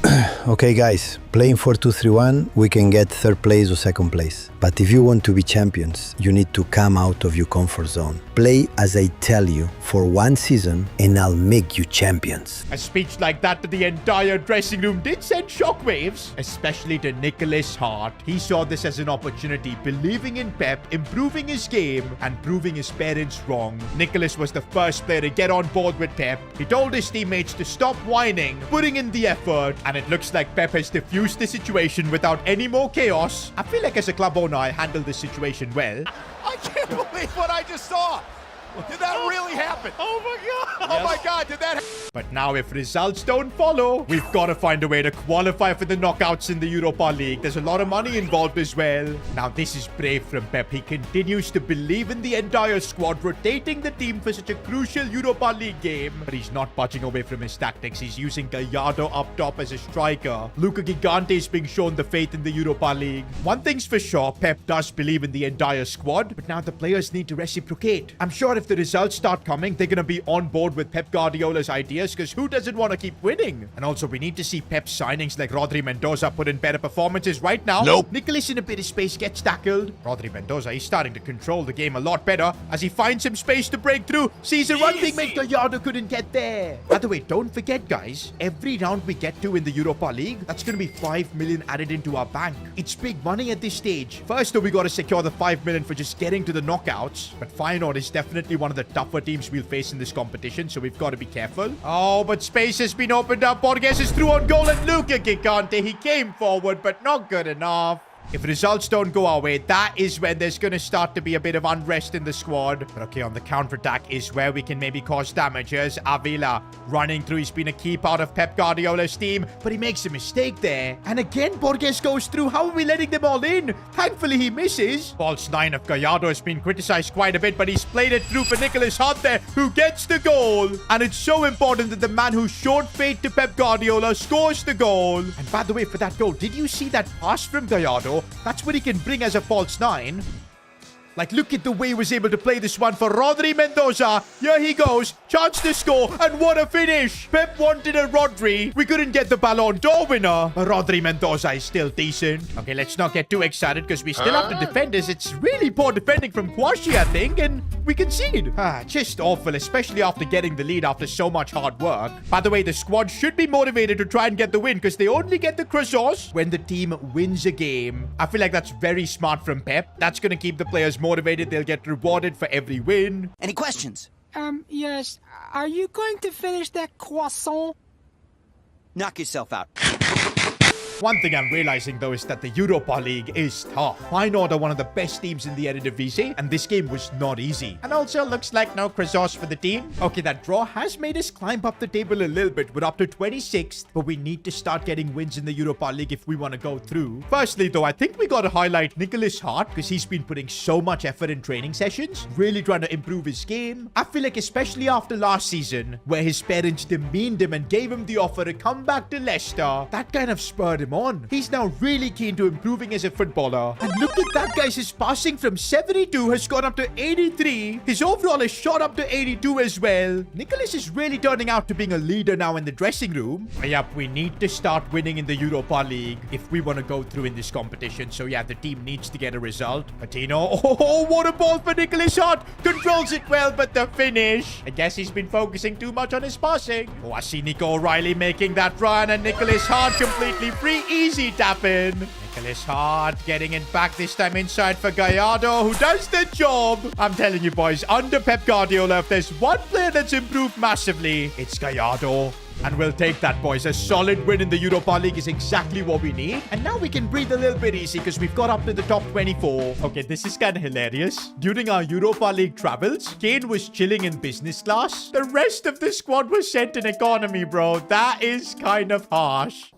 Okay, guys, playing 4-2-3-1, we can get third place or second place. But if you want to be champions, you need to come out of your comfort zone. Play as I tell you for one season, and I'll make you champions. A speech like that to the entire dressing room did send shockwaves, especially to Nicholas Hart. He saw this as an opportunity, believing in Pep, improving his game, and proving his parents wrong. Nicholas was the first player to get on board with Pep. He told his teammates to stop whining, putting in the effort, and it looks like Pep has diffused the situation without any more chaos. I feel like as a club owner, I handled this situation well. I can't believe what I just saw. Did that really happen? Oh my God. Oh my God, did that happen? But now if results don't follow, we've got to find a way to qualify for the knockouts in the Europa League. There's a lot of money involved as well. Now this is brave from Pep. He continues to believe in the entire squad, rotating the team for such a crucial Europa League game. But he's not budging away from his tactics. He's using Gallardo up top as a striker. Luca Gigante is being shown the faith in the Europa League. One thing's for sure, Pep does believe in the entire squad, but now the players need to reciprocate. I'm sure if the results start coming, they're going to be on board with Pep Guardiola's ideas, because who doesn't want to keep winning? And also, we need to see Pep's signings like Rodri Mendoza put in better performances right now. Nope. Nicholas in a bit of space gets tackled. Rodri Mendoza, he's starting to control the game a lot better as he finds some space to break through. Sees a run being made. Gallardo couldn't get there. By the way, don't forget, guys, every round we get to in the Europa League, that's going to be 5 million added into our bank. It's big money at this stage. First, though, we got to secure the 5 million for just getting to the knockouts. But Feyenoord is definitely one of the tougher teams we'll face in this competition, so we've got to be careful. Oh, but space has been opened up. Borges is through on goal, and Luca Gigante, he came forward, but not good enough. If results don't go our way, that is when there's going to start to be a bit of unrest in the squad. But okay, on the counter-attack is where we can maybe cause damage. Here's Avila running through. He's been a key part of Pep Guardiola's team, but he makes a mistake there. And again, Borges goes through. How are we letting them all in? Thankfully, he misses. False 9 of Gallardo has been criticized quite a bit, but he's played it through for Nicholas Hart there, who gets the goal. And it's so important that the man who showed faith to Pep Guardiola scores the goal. And by the way, for that goal, did you see that pass from Gallardo? That's what he can bring as a false 9. Like, look at the way he was able to play this one for Rodri Mendoza. Here he goes. Chance to score. And what a finish. Pep wanted a Rodri. We couldn't get the Ballon d'Or winner. But Rodri Mendoza is still decent. Okay, let's not get too excited because we still have to defend this. It's really poor defending from Kwashi, I think. And we concede. Just awful, especially after getting the lead after so much hard work. By the way, the squad should be motivated to try and get the win because they only get the croissants when the team wins a game. I feel like that's very smart from Pep. That's going to keep the players motivated. They'll get rewarded for every win. Any questions? Yes. Are you going to finish that croissant? Knock yourself out. One thing I'm realizing, though, is that the Europa League is tough. Feyenoord are one of the best teams in the Eredivisie, and this game was not easy. And also, looks like no croissants for the team. Okay, that draw has made us climb up the table a little bit. We're up to 26th, but we need to start getting wins in the Europa League if we want to go through. Firstly, though, I think we got to highlight Nicholas Hart, because he's been putting so much effort in training sessions, really trying to improve his game. I feel like, especially after last season, where his parents demeaned him and gave him the offer to come back to Leicester, that kind of spurred him him on. He's now really keen to improving as a footballer. And look at that, guys. His passing from 72 has gone up to 83. His overall has shot up to 82 as well. Nicholas is really turning out to being a leader now in the dressing room. Yep, we need to start winning in the Europa League if we want to go through in this competition. So yeah, the team needs to get a result. Patino, oh, what a ball for Nicholas Hart. Controls it well, but the finish. I guess he's been focusing too much on his passing. Oh, I see Nico O'Reilly making that run, and Nicholas Hart completely free. Easy tap in. Nicholas Hart getting it back this time inside for Gallardo, who does the job. I'm telling you, boys, under Pep Guardiola, if there's one player that's improved massively, it's Gallardo. And we'll take that, boys. A solid win in the Europa League is exactly what we need. And now we can breathe a little bit easy because we've got up to the top 24. Okay, this is kind of hilarious. During our Europa League travels, Kane was chilling in business class. The rest of the squad was sent in economy, bro. That is kind of harsh.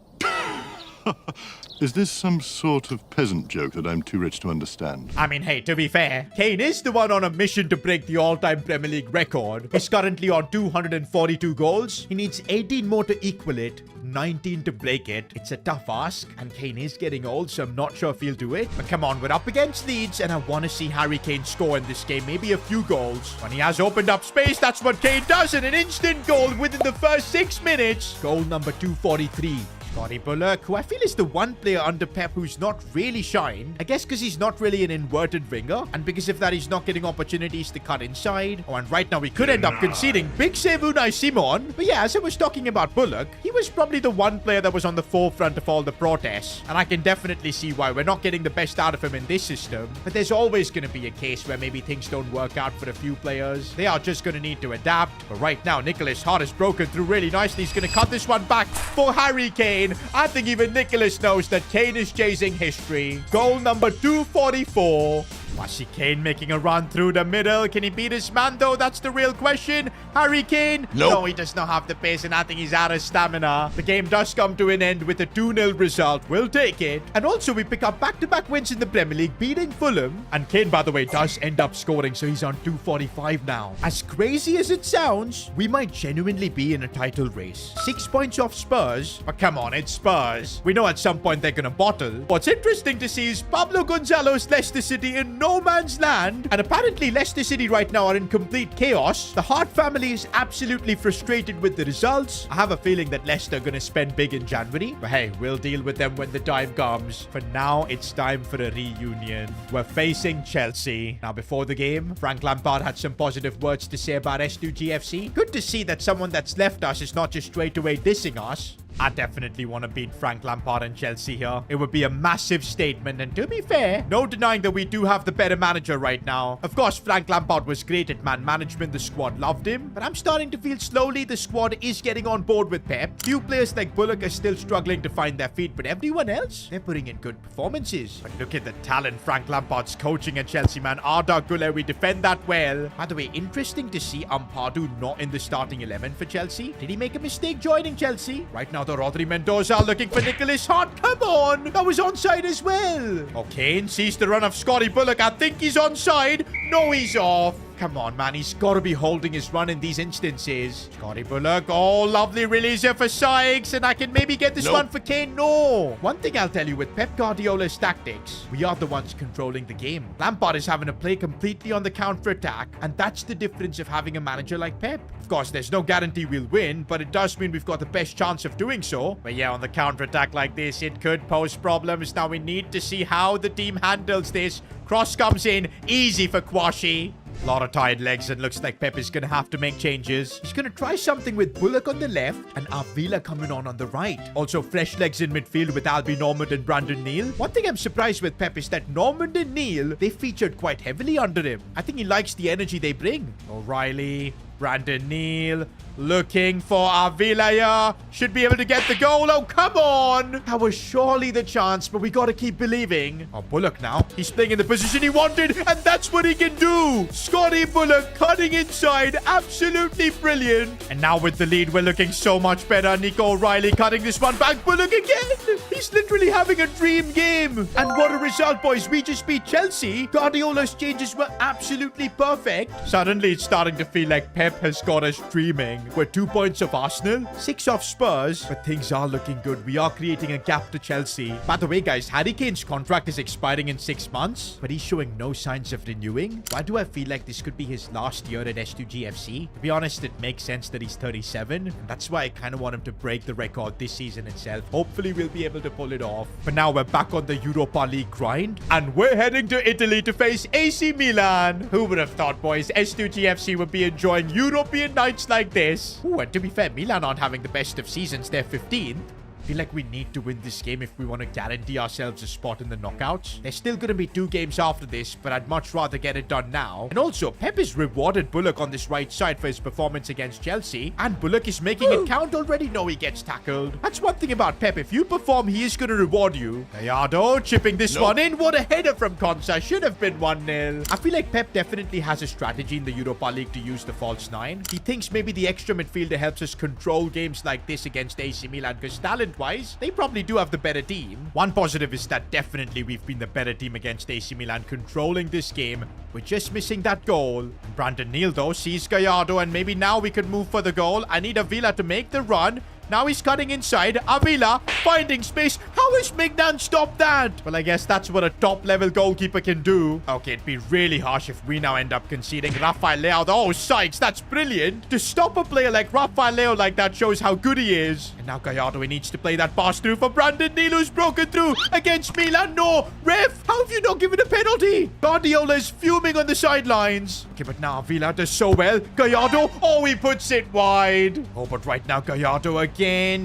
Is this some sort of peasant joke that I'm too rich to understand? I mean, hey, to be fair, Kane is the one on a mission to break the all-time Premier League record. He's currently on 242 goals. He needs 18 more to equal it, 19 to break it. It's a tough ask, and Kane is getting old, so I'm not sure if he'll do it. But come on, we're up against Leeds, and I want to see Harry Kane score in this game, maybe a few goals. When he has opened up space, that's what Kane does, and an instant goal within the first 6 minutes. Goal number 243. Scotty Bullock, who I feel is the one player under Pep who's not really shined. I guess because he's not really an inverted winger, and because of that, he's not getting opportunities to cut inside. Oh, and right now we could end up conceding. Big save Unai Simon. But yeah, as I was talking about Bullock, he was probably the one player that was on the forefront of all the protests. And I can definitely see why we're not getting the best out of him in this system. But there's always going to be a case where maybe things don't work out for a few players. They are just going to need to adapt. But right now, Nicholas Hart has broken through really nicely. He's going to cut this one back for Harry Kane. I think even Nicholas knows that Kane is chasing history. Goal number 244. I see Kane making a run through the middle. Can he beat his man, though? That's the real question. Harry Kane? Nope. No, he does not have the pace, and I think he's out of stamina. The game does come to an end with a 2-0 result. We'll take it. And also, we pick up back-to-back wins in the Premier League, beating Fulham. And Kane, by the way, does end up scoring, so he's on 245 now. As crazy as it sounds, we might genuinely be in a title race. 6 points off Spurs. But come on, it's Spurs. We know at some point they're going to bottle. What's interesting to see is Pablo Gonzalo's Leicester City in no man's land, and apparently Leicester City right now are in complete chaos. The Hart family is absolutely frustrated with the results. I have a feeling that Leicester are going to spend big in January, but hey, we'll deal with them when the time comes. For now, it's time for a reunion. We're facing Chelsea. Now, before the game, Frank Lampard had some positive words to say about S2G FC. Good to see that someone that's left us is not just straight away dissing us. I definitely want to beat Frank Lampard and Chelsea here. It would be a massive statement, and to be fair, no denying that we do have the better manager right now. Of course, Frank Lampard was great at man management. The squad loved him, but I'm starting to feel slowly the squad is getting on board with Pep. Few players like Bullock are still struggling to find their feet, but everyone else, they're putting in good performances. But look at the talent Frank Lampard's coaching at Chelsea, man. Arda Güler, we defend that well. By the way, interesting to see Ampadu not in the starting 11 for Chelsea. Did he make a mistake joining Chelsea? Right now, Rodri Mendoza looking for Nicholas Hart. Come on! That was onside as well. Okay, sees the run of Scotty Bullock. I think he's onside. No, he's off. Come on, man. He's got to be holding his run in these instances. Scotty Bullock. Oh, lovely release here for Sykes. And I can maybe get this one for Kane. No. One thing I'll tell you, with Pep Guardiola's tactics, we are the ones controlling the game. Lampard is having to play completely on the counter-attack. And that's the difference of having a manager like Pep. Of course, there's no guarantee we'll win, but it does mean we've got the best chance of doing so. But yeah, on the counter-attack like this, it could pose problems. Now we need to see how the team handles this. Cross comes in. Easy for Kwashi. A lot of tired legs, and looks like Pep is going to have to make changes. He's going to try something with Bullock on the left and Avila coming on the right. Also, fresh legs in midfield with Albi Normand and Brandon Neal. One thing I'm surprised with Pep is that Normand and Neal, they featured quite heavily under him. I think he likes the energy they bring. O'Reilly, Brandon Neal, looking for Avila here. Should be able to get the goal. Oh, come on. That was surely the chance, but we got to keep believing. Oh, Bullock now. He's playing in the position he wanted, and that's what he can do. Scotty Bullock cutting inside. Absolutely brilliant. And now with the lead, we're looking so much better. Nico O'Reilly cutting this one back. Bullock again. He's literally having a dream game. And what a result, boys. We just beat Chelsea. Guardiola's changes were absolutely perfect. Suddenly, it's starting to feel like Pep has got us dreaming. winning. We're 2 points off Arsenal, 6 off Spurs, but things are looking good. We are creating a gap to Chelsea. By the way, guys, Harry Kane's contract is expiring in 6 months, but he's showing no signs of renewing. Why do I feel like this could be his last year at S2G FC? To be honest, it makes sense that he's 37, and that's why I kind of want him to break the record this season itself. Hopefully, we'll be able to pull it off. But now we're back on the Europa League grind, and we're heading to Italy to face AC Milan. Who would have thought, boys, S2G FC would be enjoying European nights like this? Ooh, and to be fair, Milan aren't having the best of seasons. They're 15th. I feel like we need to win this game if we want to guarantee ourselves a spot in the knockouts. There's still going to be 2 games after this, but I'd much rather get it done now. And also, Pep has rewarded Bullock on this right side for his performance against Chelsea, and Bullock is making it count already. No, he gets tackled. That's one thing about Pep. If you perform, he is going to reward you. Gallardo chipping this one in. What a header from Konsa. Should have been 1-0. I feel like Pep definitely has a strategy in the Europa League to use the false 9. He thinks maybe the extra midfielder helps us control games like this against AC Milan, because talent-wise, they probably do have the better team. One positive is that definitely we've been the better team against AC Milan, controlling this game. We're just missing that goal. Brandon Neal, though, sees Gallardo, and maybe now we could move for the goal. I need Avila to make the run. Now he's cutting inside. Avila finding space. How has Mignan stopped that? Well, I guess that's what a top-level goalkeeper can do. Okay, it'd be really harsh if we now end up conceding. Rafael Leao. Oh, Sykes, that's brilliant. To stop a player like Rafael Leao like that shows how good he is. And now Gallardo, he needs to play that pass through for Brandon Neal, who's broken through against Milan. No, ref, how have you not given a penalty? Guardiola is fuming on the sidelines. Okay, but now Avila does so well. Gallardo, oh, he puts it wide. Oh, but right now Gallardo again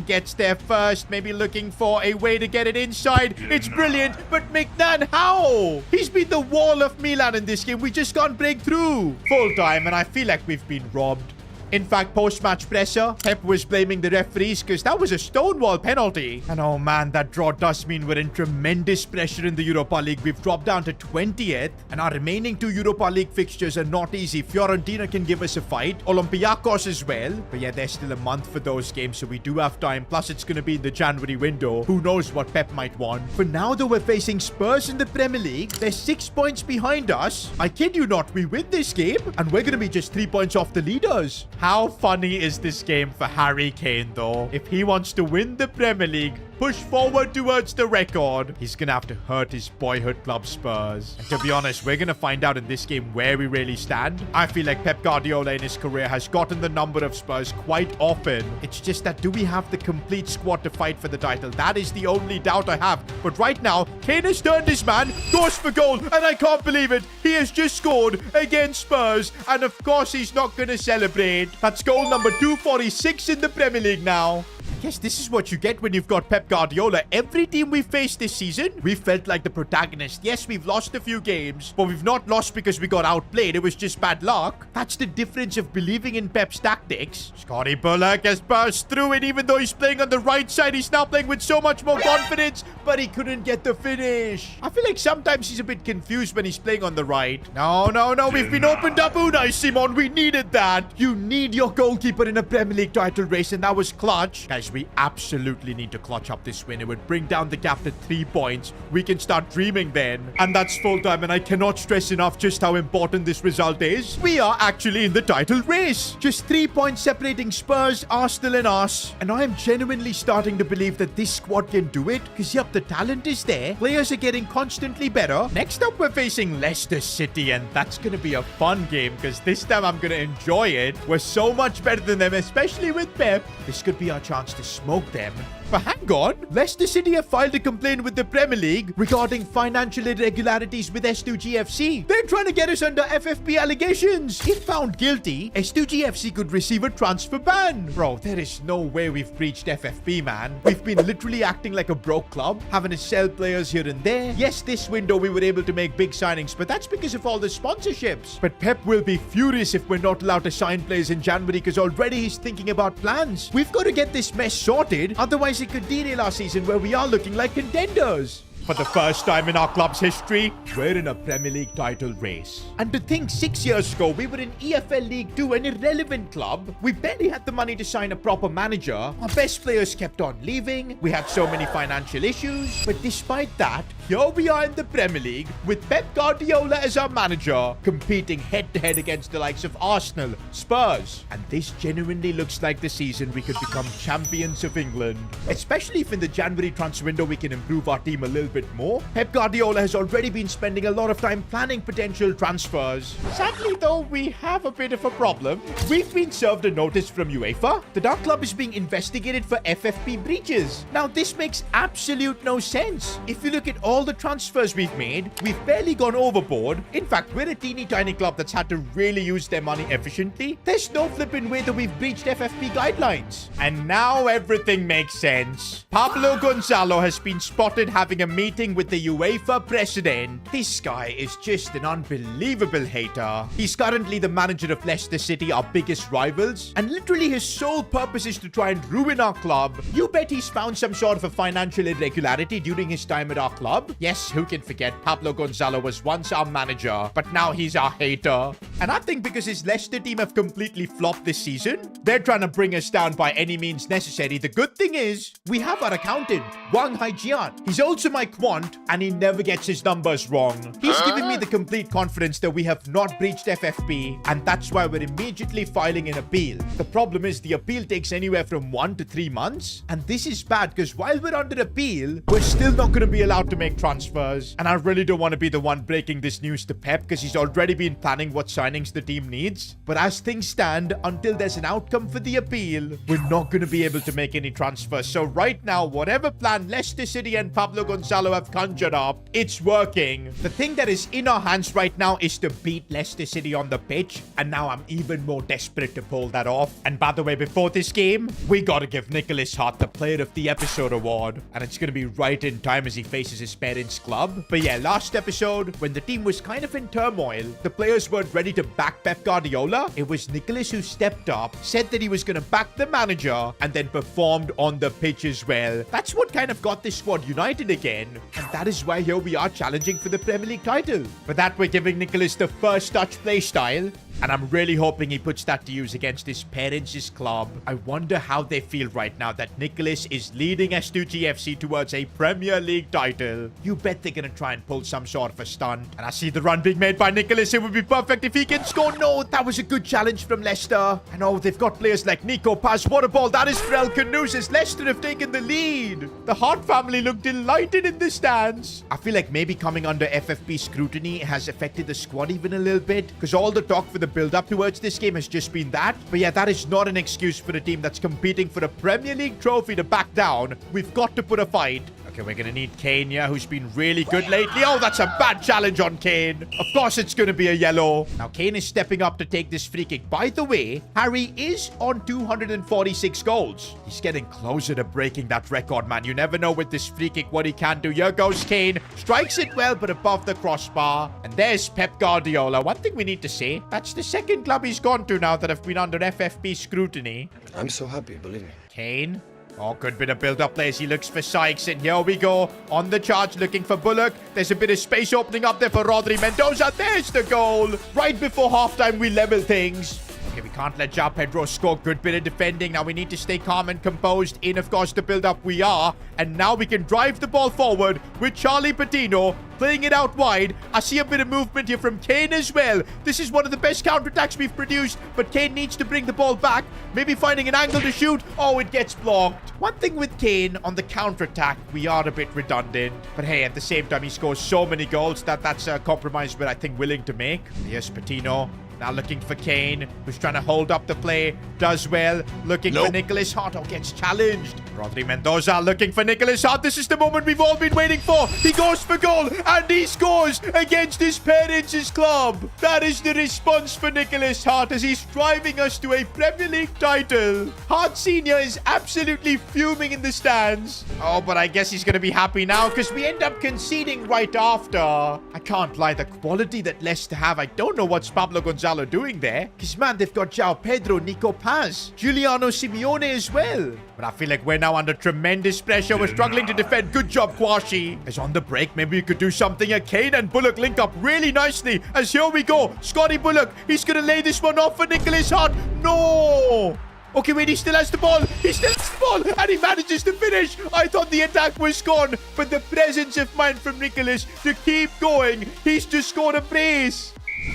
gets there first, maybe looking for a way to get it inside. It's brilliant, but Mignan, how? He's been the wall of Milan in this game. We just can't break through. Full time, and I feel like we've been robbed. In fact, post-match presser, Pep was blaming the referees because that was a stonewall penalty. And oh man, that draw does mean we're in tremendous pressure in the Europa League. We've dropped down to 20th, and our remaining 2 Europa League fixtures are not easy. Fiorentina can give us a fight, Olympiacos as well. But yeah, there's still a month for those games, so we do have time. Plus, it's going to be in the January window. Who knows what Pep might want. For now, though, we're facing Spurs in the Premier League. They're 6 points behind us. I kid you not, we win this game, and we're going to be just 3 points off the leaders. How funny is this game for Harry Kane, though? If he wants to win the Premier League, push forward towards the record, he's gonna have to hurt his boyhood club Spurs. And to be honest, we're gonna find out in this game where we really stand. I feel like Pep Guardiola in his career has gotten the number of Spurs quite often. It's just that, do we have the complete squad to fight for the title? That is the only doubt I have. But right now, Kane has turned his man, goes for goal, and I can't believe it. He has just scored against Spurs, and of course he's not gonna celebrate. That's goal number 246 in the Premier League now. I guess this is what you get when you've got Pep Guardiola. Every team we've faced this season, we've felt like the protagonist. Yes, we've lost a few games, but we've not lost because we got outplayed. It was just bad luck. That's the difference of believing in Pep's tactics. Scotty Bullock has burst through it. Even though he's playing on the right side, he's now playing with so much more confidence, but he couldn't get the finish. I feel like sometimes he's a bit confused when he's playing on the right. No, we've been opened up. Unai Simon, we needed that. You need your goalkeeper in a Premier League title race, and that was clutch. Guys, we absolutely need to clutch up this win. It would bring down the gap to 3 points. We can start dreaming then. And that's full time, and I cannot stress enough just how important this result is. We are actually in the title race. Just 3 points separating Spurs, Arsenal, and us. And I am genuinely starting to believe that this squad can do it. Because, yep, the talent is there. Players are getting constantly better. Next up, we're facing Leicester City, and that's going to be a fun game because this time I'm going to enjoy it. We're so much better than them, especially with Pep. This could be our chance to smoke them. But hang on, Leicester City have filed a complaint with the Premier League regarding financial irregularities with S2G FC. They're trying to get us under FFP allegations. If found guilty, S2G FC could receive a transfer ban. Bro, there is no way we've breached FFP, man. We've been literally acting like a broke club, having to sell players here and there. Yes, this window we were able to make big signings, but that's because of all the sponsorships. But Pep will be furious if we're not allowed to sign players in January because already he's thinking about plans. We've got to get this mess sorted, otherwise it could derail our season where we are looking like contenders. For the first time in our club's history, we're in a Premier League title race. And to think 6 years ago, we were in EFL League 2, an irrelevant club. We barely had the money to sign a proper manager. Our best players kept on leaving. We had so many financial issues. But despite that, here we are in the Premier League with Pep Guardiola as our manager, competing head-to-head against the likes of Arsenal, Spurs. And this genuinely looks like the season we could become champions of England. Especially if in the January transfer window we can improve our team a little bit more. Pep Guardiola has already been spending a lot of time planning potential transfers. Sadly though, we have a bit of a problem. We've been served a notice from UEFA that our club is being investigated for FFP breaches. Now this makes absolute no sense. If you look at all the transfers we've made, we've barely gone overboard. In fact, we're a teeny tiny club that's had to really use their money efficiently. There's no flipping way that we've breached FFP guidelines. And now everything makes sense. Pablo Gonzalo has been spotted having a meeting with the UEFA president. This guy is just an unbelievable hater. He's currently the manager of Leicester City, our biggest rivals, and literally his sole purpose is to try and ruin our club. You bet he's found some sort of a financial irregularity during his time at our club. Yes, who can forget Pablo Gonzalo was once our manager, but now he's our hater. And I think because his Leicester team have completely flopped this season, they're trying to bring us down by any means necessary. The good thing is, we have our accountant, Wang Haijian. He's also my quant, and he never gets his numbers wrong. He's giving me the complete confidence that we have not breached FFP, and that's why we're immediately filing an appeal. The problem is the appeal takes anywhere from 1 to 3 months, and this is bad because while we're under appeal, we're still not going to be allowed to make transfers. And I really don't want to be the one breaking this news to Pep because he's already been planning what signings the team needs. But as things stand, until there's an outcome for the appeal, we're not going to be able to make any transfers. So right now, whatever plan Leicester City and Pablo Gonzalo have conjured up, it's working. The thing that is in our hands right now is to beat Leicester City on the pitch, and now I'm even more desperate to pull that off. And by the way, before this game, we gotta give Nicholas Hart the Player of the Episode award, and it's gonna be right in time as he faces his parents' club. But yeah, last episode, when the team was kind of in turmoil, the players weren't ready to back Pep Guardiola. It was Nicholas who stepped up, said that he was gonna back the manager, and then performed on the pitch as well. That's what kind of got this squad united again, and that is why here we are challenging for the Premier League title. For that, we're giving Nicholas the first touch play style, and I'm really hoping he puts that to use against his parents' club. I wonder how they feel right now that Nicholas is leading S2G FC towards a Premier League title. You bet they're gonna try and pull some sort of a stunt. And I see the run being made by Nicholas. It would be perfect if he can score. No, that was a good challenge from Leicester. And oh, they've got players like Nico Paz. What a ball. That is for El Canoes as Leicester have taken the lead. The Hart family look delighted in the stands. I feel like maybe coming under FFP scrutiny has affected the squad even a little bit, because all the talk for the build-up towards this game has just been that. But yeah, that is not an excuse for a team that's competing for a Premier League trophy to back down. We've got to put a fight. Okay, we're going to need Kane here, who's been really good lately. Oh, that's a bad challenge on Kane. Of course, it's going to be a yellow. Now, Kane is stepping up to take this free kick. By the way, Harry is on 246 goals. He's getting closer to breaking that record, man. You never know with this free kick what he can do. Here goes Kane. Strikes it well, but above the crossbar. And there's Pep Guardiola. One thing we need to say, that's the second club he's gone to now that have been under FFP scrutiny. I'm so happy, believe me. Kane. Oh, good bit of build-up play as he looks for Sykes. And here we go. On the charge, looking for Bullock. There's a bit of space opening up there for Rodri Mendoza. There's the goal. Right before halftime, we level things. Okay, we can't let João Pedro score. Good bit of defending. Now we need to stay calm and composed. In, of course, the build-up we are. And now we can drive the ball forward with Charlie Patino playing it out wide. I see a bit of movement here from Kane as well. This is one of the best counterattacks we've produced, but Kane needs to bring the ball back. Maybe finding an angle to shoot. Oh, it gets blocked. One thing with Kane on the counterattack, we are a bit redundant. But hey, at the same time, he scores so many goals that that's a compromise we're, I think, willing to make. Here's Patino. Now looking for Kane, who's trying to hold up the play. Does well. Looking for Nicholas Hart. Oh, gets challenged. Rodri Mendoza looking for Nicholas Hart. This is the moment we've all been waiting for. He goes for goal, and he scores against his parents' club. That is the response for Nicholas Hart as he's driving us to a Premier League title. Hart Sr. is absolutely fuming in the stands. Oh, but I guess he's going to be happy now because we end up conceding right after. I can't lie. The quality that Leicester have, I don't know what's Pablo Gonzalo doing there. Because, man, they've got João Pedro, Nico Paz, Giuliano Simeone as well. But I feel like we're now under tremendous pressure. We're struggling to defend. Good job, Kwashi. As on the break, maybe we could do something. Kane and Bullock link up really nicely. As here we go. Scotty Bullock. He's going to lay this one off for Nicholas Hart. No! Okay, wait, he still has the ball. He still has the ball, and he manages to finish. I thought the attack was gone, but the presence of mind from Nicholas to keep going. He's just scored a brace.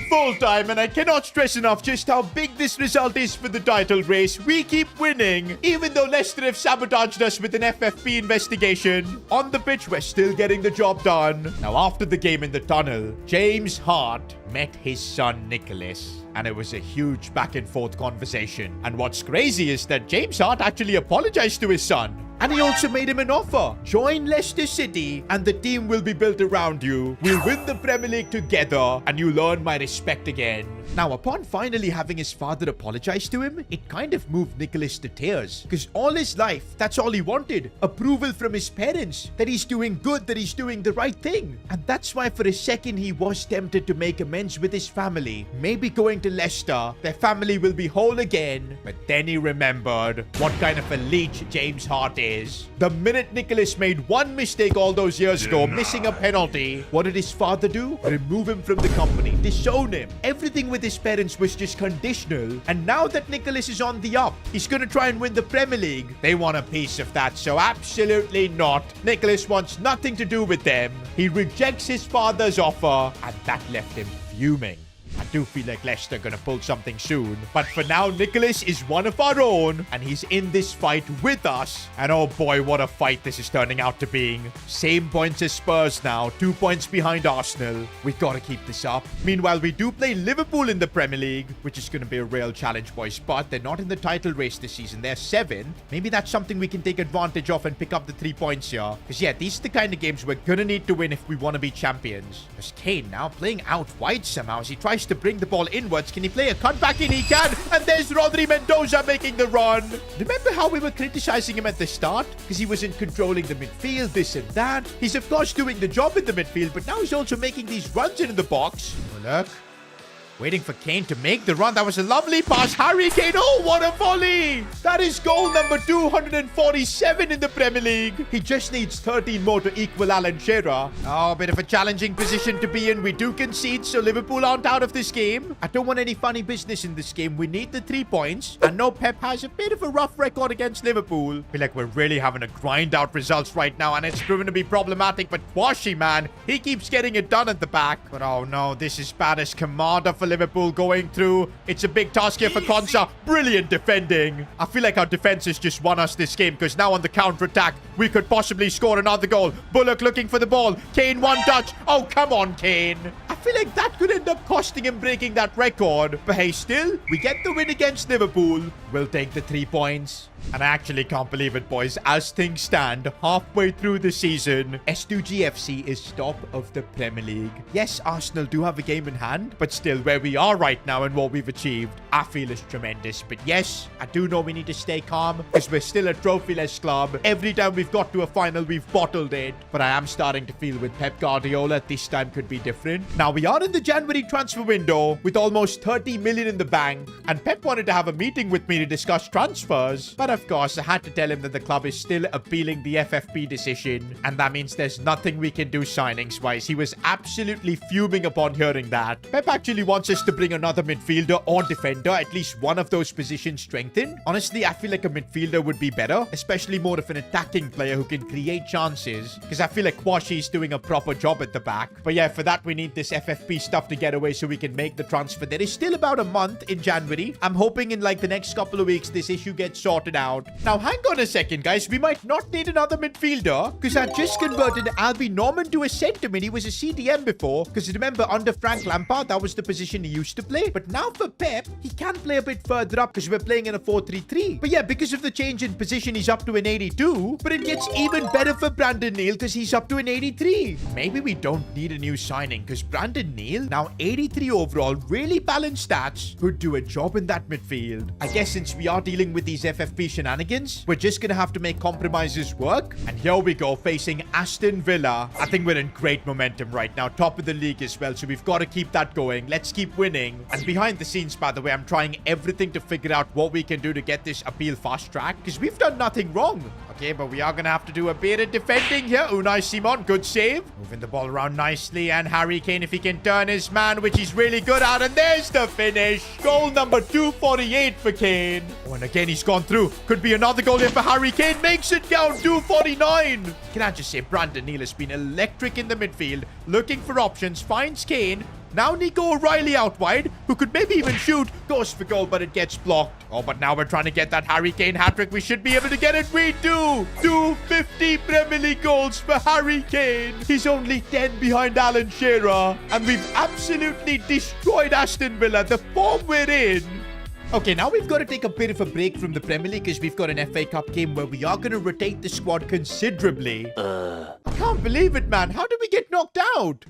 Full time, and I cannot stress enough just how big this result is for the title race. We keep winning, even though Leicester have sabotaged us with an FFP investigation. On the pitch, we're still getting the job done. Now, after the game in the tunnel, James Hart met his son Nicholas, and it was a huge back and forth conversation. And what's crazy is that James Hart actually apologized to his son. And he also made him an offer. Join Leicester City and the team will be built around you. We'll win the Premier League together and you'll earn my respect again. Now, upon finally having his father apologize to him, it kind of moved Nicholas to tears. Because all his life, that's all he wanted. Approval from his parents. That he's doing good, that he's doing the right thing. And that's why for a second he was tempted to make amends with his family. Maybe going to Leicester, their family will be whole again. But then he remembered what kind of a leech James Hart is. The minute Nicholas made one mistake all those years ago, missing a penalty, what did his father do? Remove him from the company, disown him. Everything with his parents was just conditional. And now that Nicholas is on the up, he's gonna try and win the Premier League. They want a piece of that, so absolutely not. Nicholas wants nothing to do with them. He rejects his father's offer, and that left him fuming. I do feel like Leicester gonna pull something soon. But for now, Nicholas is one of our own, and he's in this fight with us. And oh boy, what a fight this is turning out to be. Same points as Spurs now, 2 points behind Arsenal. We gotta keep this up. Meanwhile, we do play Liverpool in the Premier League, which is gonna be a real challenge, boys. But they're not in the title race this season. They're 7th. Maybe that's something we can take advantage of and pick up the 3 points here. Because yeah, these are the kind of games we're gonna need to win if we want to be champions. There's Kane now playing out wide somehow as he tries to bring the ball inwards. Can he play a cutback in? He can. And there's Rodri Mendoza making the run. Remember how we were criticizing him at the start? Because he wasn't controlling the midfield, this and that. He's of course doing the job in the midfield, but now he's also making these runs in the box. Oh, look. Waiting for Kane to make the run. That was a lovely pass. Harry Kane. Oh, what a volley. That is goal number 247 in the Premier League. He just needs 13 more to equal Alan Shearer. Oh, a bit of a challenging position to be in. We do concede, so Liverpool aren't out of this game. I don't want any funny business in this game. We need the 3 points. I know Pep has a bit of a rough record against Liverpool. I feel like we're really having to grind out results right now, and it's proven to be problematic. But Kwashi, man, he keeps getting it done at the back. But oh no, this is bad as Kamada for Liverpool going through. It's a big task here for Konsa. Brilliant defending. I feel like our defense has just won us this game because now on the counter-attack, we could possibly score another goal. Bullock looking for the ball. Kane one touch. Oh, come on, Kane. I feel like that could end up costing him breaking that record. But hey, still, we get the win against Liverpool. We'll take the 3 points. And I actually can't believe it, boys. As things stand, halfway through the season, S2G FC is top of the Premier League. Yes, Arsenal do have a game in hand, but still, where we are right now and what we've achieved, I feel is tremendous. But yes, I do know we need to stay calm because we're still a trophy-less club. Every time we've got to a final, we've bottled it. But I am starting to feel with Pep Guardiola, this time could be different. Now, we are in the January transfer window with almost 30 million in the bank, and Pep wanted to have a meeting with me to discuss transfers. But of course, I had to tell him that the club is still appealing the FFP decision, and that means there's nothing we can do signings-wise. He was absolutely fuming upon hearing that. Pep actually wants us to bring another midfielder or defender, at least one of those positions strengthened. Honestly, I feel like a midfielder would be better, especially more of an attacking player who can create chances, because I feel like Kwashi is doing a proper job at the back. But yeah, for that, we need this FFP stuff to get away so we can make the transfer. There is still about a month in January. I'm hoping in like the next couple of weeks, this issue gets sorted out. Now, hang on a second, guys. We might not need another midfielder because I just converted Albi Norman to a centre mid. He was a CDM before because remember, under Frank Lampard, that was the position he used to play. But now for Pep, he can play a bit further up because we're playing in a 4-3-3. But yeah, because of the change in position, he's up to an 82. But it gets even better for Brandon Neal because he's up to an 83. Maybe we don't need a new signing because Brandon Neal, now 83 overall, really balanced stats, could do a job in that midfield. I guess since we are dealing with these FFP shenanigans, we're just gonna have to make compromises work. And here we go, facing Aston Villa. I think we're in great momentum right now, top of the league as well, so we've got to keep that going. Let's keep keep winning. And behind the scenes, by the way, I'm trying everything to figure out what we can do to get this appeal fast track, because we've done nothing wrong. Okay, but we are going to have to do a bit of defending here. Unai Simon, good save. Moving the ball around nicely. And Harry Kane, if he can turn his man, which he's really good at. And there's the finish. Goal number 248 for Kane. Oh, and again, he's gone through. Could be another goal here for Harry Kane. Makes it down 249. Can I just say, Brandon Neal has been electric in the midfield. Looking for options. Finds Kane. Now Nico O'Reilly out wide, who could maybe even shoot. Goes for goal, but it gets blocked. Oh, but now we're trying to get that Harry Kane hat-trick. We should be able to get it. We do. 250 Premier League goals for Harry Kane. He's only 10 behind Alan Shearer. And we've absolutely destroyed Aston Villa. The form we're in. Okay, now we've got to take a bit of a break from the Premier League because we've got an FA Cup game where we are going to rotate the squad considerably. I can't believe it, man. How did we get knocked out?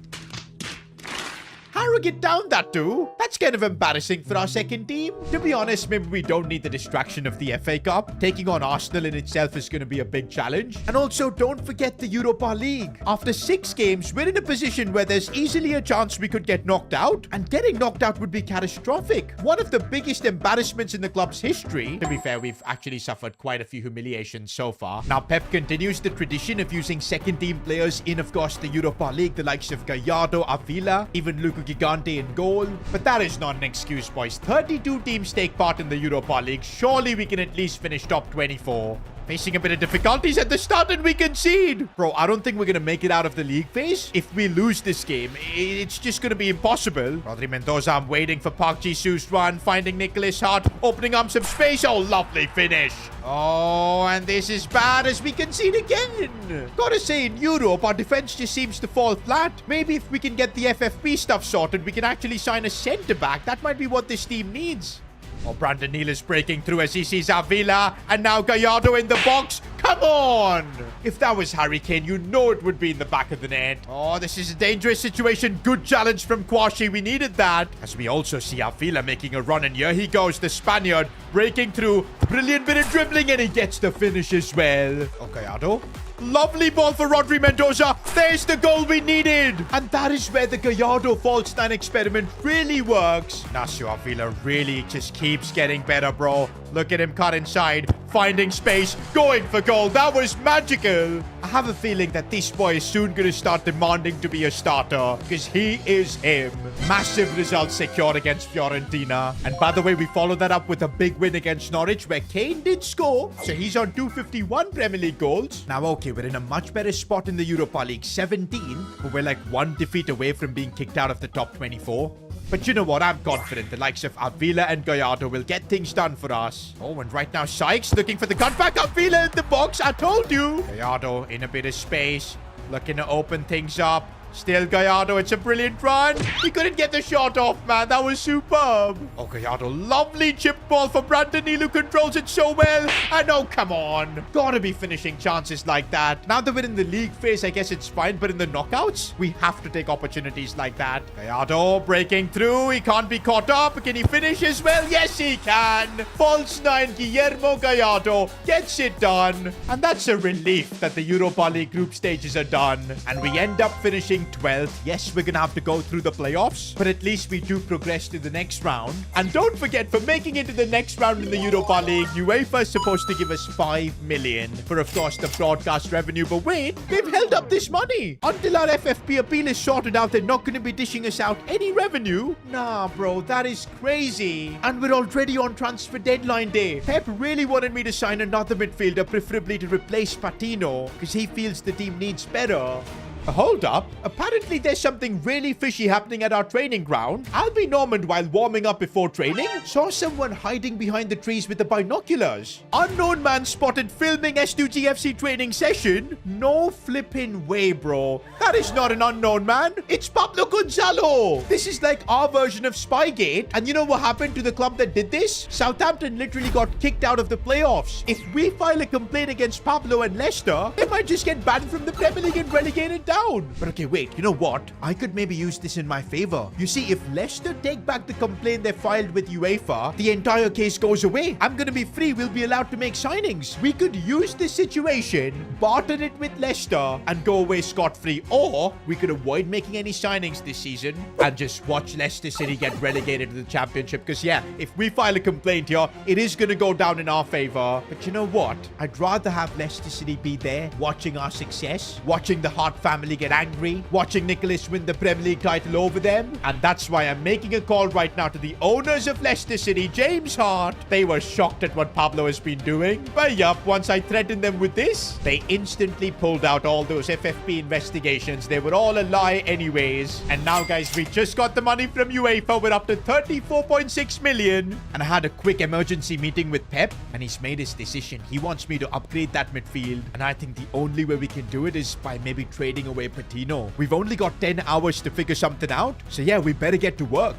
Harrogate down that too. That's kind of embarrassing for our second team. To be honest, maybe we don't need the distraction of the FA Cup. Taking on Arsenal in itself is going to be a big challenge. And also, don't forget the Europa League. After 6 games, we're in a position where there's easily a chance we could get knocked out. And getting knocked out would be catastrophic. One of the biggest embarrassments in the club's history. To be fair, we've actually suffered quite a few humiliations so far. Now, Pep continues the tradition of using second-team players in, of course, the Europa League. The likes of Gallardo, Avila, even Luka Gigante in goal. But that is not an excuse, boys. 32 teams take part in the Europa League. Surely we can at least finish top 24. Facing a bit of difficulties at the start and we concede. Bro, I don't think we're going to make it out of the league phase. If we lose this game, it's just going to be impossible. Rodri Mendoza, I'm waiting for Park Ji-soo's run. Finding Nicholas Hart, opening up some space. Oh, lovely finish. Oh, and this is bad as we concede again. Gotta say, in Europe, our defense just seems to fall flat. Maybe if we can get the FFP stuff sorted, we can actually sign a centre-back. That might be what this team needs. Oh, Brandon Neal is breaking through as he sees Avila. And now Gallardo in the box. Come on! If that was Harry Kane, you know it would be in the back of the net. Oh, this is a dangerous situation. Good challenge from Kwashi. We needed that. As we also see Avila making a run. And here he goes, the Spaniard breaking through. Brilliant bit of dribbling. And he gets the finish as well. Oh, Gallardo. Lovely ball for Rodri Mendoza. There's the goal we needed. And that is where the Gallardo false nine experiment really works. Nacio Avila really just keeps getting better, bro. Look at him cut inside, finding space, going for goal. That was magical. I have a feeling that this boy is soon going to start demanding to be a starter because he is him. Massive results secured against Fiorentina. And by the way, we followed that up with a big win against Norwich where Kane did score. So he's on 251 Premier League goals. Now, okay, we're in a much better spot in the Europa League, 17, but we're like 1 defeat away from being kicked out of the top 24. But you know what? I'm confident the likes of Avila and Gallardo will get things done for us. Oh, and right now, Sykes looking for the cutback. Avila in the box. I told you. Gallardo in a bit of space. Looking to open things up. Still Gallardo, it's a brilliant run. He couldn't get the shot off, man. That was superb. Oh, Gallardo, lovely chip ball for Brandon Neal, who controls it so well. And oh, come on. Gotta be finishing chances like that. Now that we're in the league phase, I guess it's fine. But in the knockouts, we have to take opportunities like that. Gallardo breaking through. He can't be caught up. Can he finish as well? Yes, he can. False 9, Guillermo Gallardo gets it done. And that's a relief that the Europa League group stages are done. And we end up finishing 12th. Yes, we're gonna have to go through the playoffs, but at least we do progress to the next round. And don't forget, for making it to the next round in the Europa League, UEFA is supposed to give us 5 million for, of course, the broadcast revenue. But wait, they've held up this money. Until our FFP appeal is sorted out, they're not gonna be dishing us out any revenue. Nah, bro, that is crazy. And we're already on transfer deadline day. Pep really wanted me to sign another midfielder, preferably to replace Patino, because he feels the team needs better. Hold up. Apparently there's something really fishy happening at our training ground. Albie Normand, while warming up before training, saw someone hiding behind the trees with the binoculars. Unknown man spotted filming S2G FC training session. No flipping way, bro. That is not an unknown man. It's Pablo Gonzalo. This is like our version of Spygate. And you know what happened to the club that did this? Southampton literally got kicked out of the playoffs. If we file a complaint against Pablo and Leicester, they might just get banned from the Premier League and relegated down. But okay, wait, you know what? I could maybe use this in my favor. You see, if Leicester take back the complaint they filed with UEFA, the entire case goes away. I'm going to be free. We'll be allowed to make signings. We could use this situation, barter it with Leicester, and go away scot-free. Or we could avoid making any signings this season and just watch Leicester City get relegated to the Championship. Because, yeah, if we file a complaint here, it is going to go down in our favor. But you know what? I'd rather have Leicester City be there, watching our success, watching the Hart family get angry, watching Nicholas win the Premier League title over them. And that's why I'm making a call right now to the owners of Leicester City, James Hart. They were shocked at what Pablo has been doing. But yup, once I threatened them with this, they instantly pulled out all those FFP investigations. They were all a lie anyways. And now, guys, we just got the money from UEFA. We're up to 34.6 million. And I had a quick emergency meeting with Pep, and he's made his decision. He wants me to upgrade that midfield. And I think the only way we can do it is by maybe trading away Patino. We've only got 10 hours to figure something out. So yeah, we better get to work.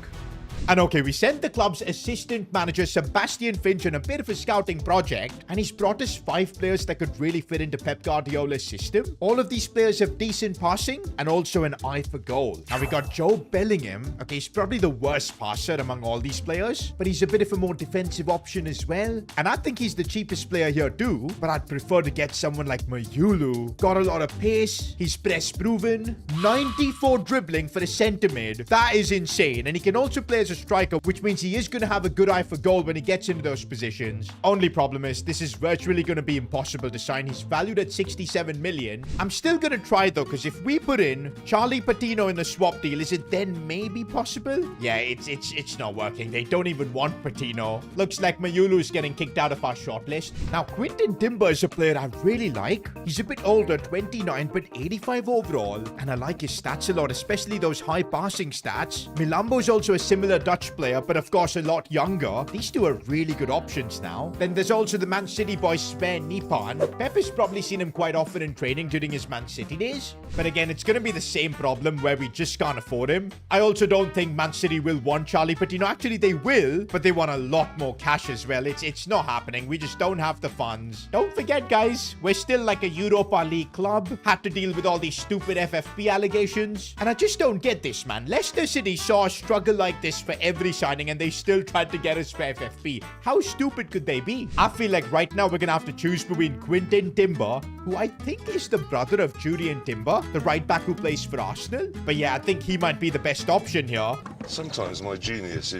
And okay, we sent the club's assistant manager Sebastian Finch on a bit of a scouting project, and he's brought us 5 players that could really fit into Pep Guardiola's system. All of these players have decent passing and also an eye for goal. Now we got Joe Bellingham. Okay, he's probably the worst passer among all these players, but he's a bit of a more defensive option as well. And I think he's the cheapest player here too, but I'd prefer to get someone like Mayulu. Got a lot of pace, he's press proven, 94 dribbling for a centre mid. That is insane, and he can also play as a striker, which means he is going to have a good eye for goal when he gets into those positions. Only problem is this is virtually going to be impossible to sign. He's valued at 67 million. I'm still going to try though, because if we put in Charlie Patino in the swap deal, is it then maybe possible? Yeah, it's not working. They don't even want Patino. Looks like Mayulu is getting kicked out of our shortlist. Now, Quinton Timber is a player I really like. He's a bit older, 29, but 85 overall. And I like his stats a lot, especially those high passing stats. Milambo's also a similar Dutch player, but of course a lot younger. These two are really good options now. Then there's also the Man City boy Sven Nipan. Pep has probably seen him quite often in training during his Man City days. But again, it's going to be the same problem where we just can't afford him. I also don't think Man City will want Charlie Patino. Actually, they will, but they want a lot more cash as well. It's not happening. We just don't have the funds. Don't forget, guys, we're still like a Europa League club. Had to deal with all these stupid FFP allegations. And I just don't get this, man. Leicester City saw us struggle like this for every signing, and they still tried to get us for FFP. How stupid could they be? I feel like right now we're gonna have to choose between Quinton Timber, who I think is the brother of Julian Timber, the right back who plays for Arsenal. But yeah, I think he might be the best option here. Sometimes my genius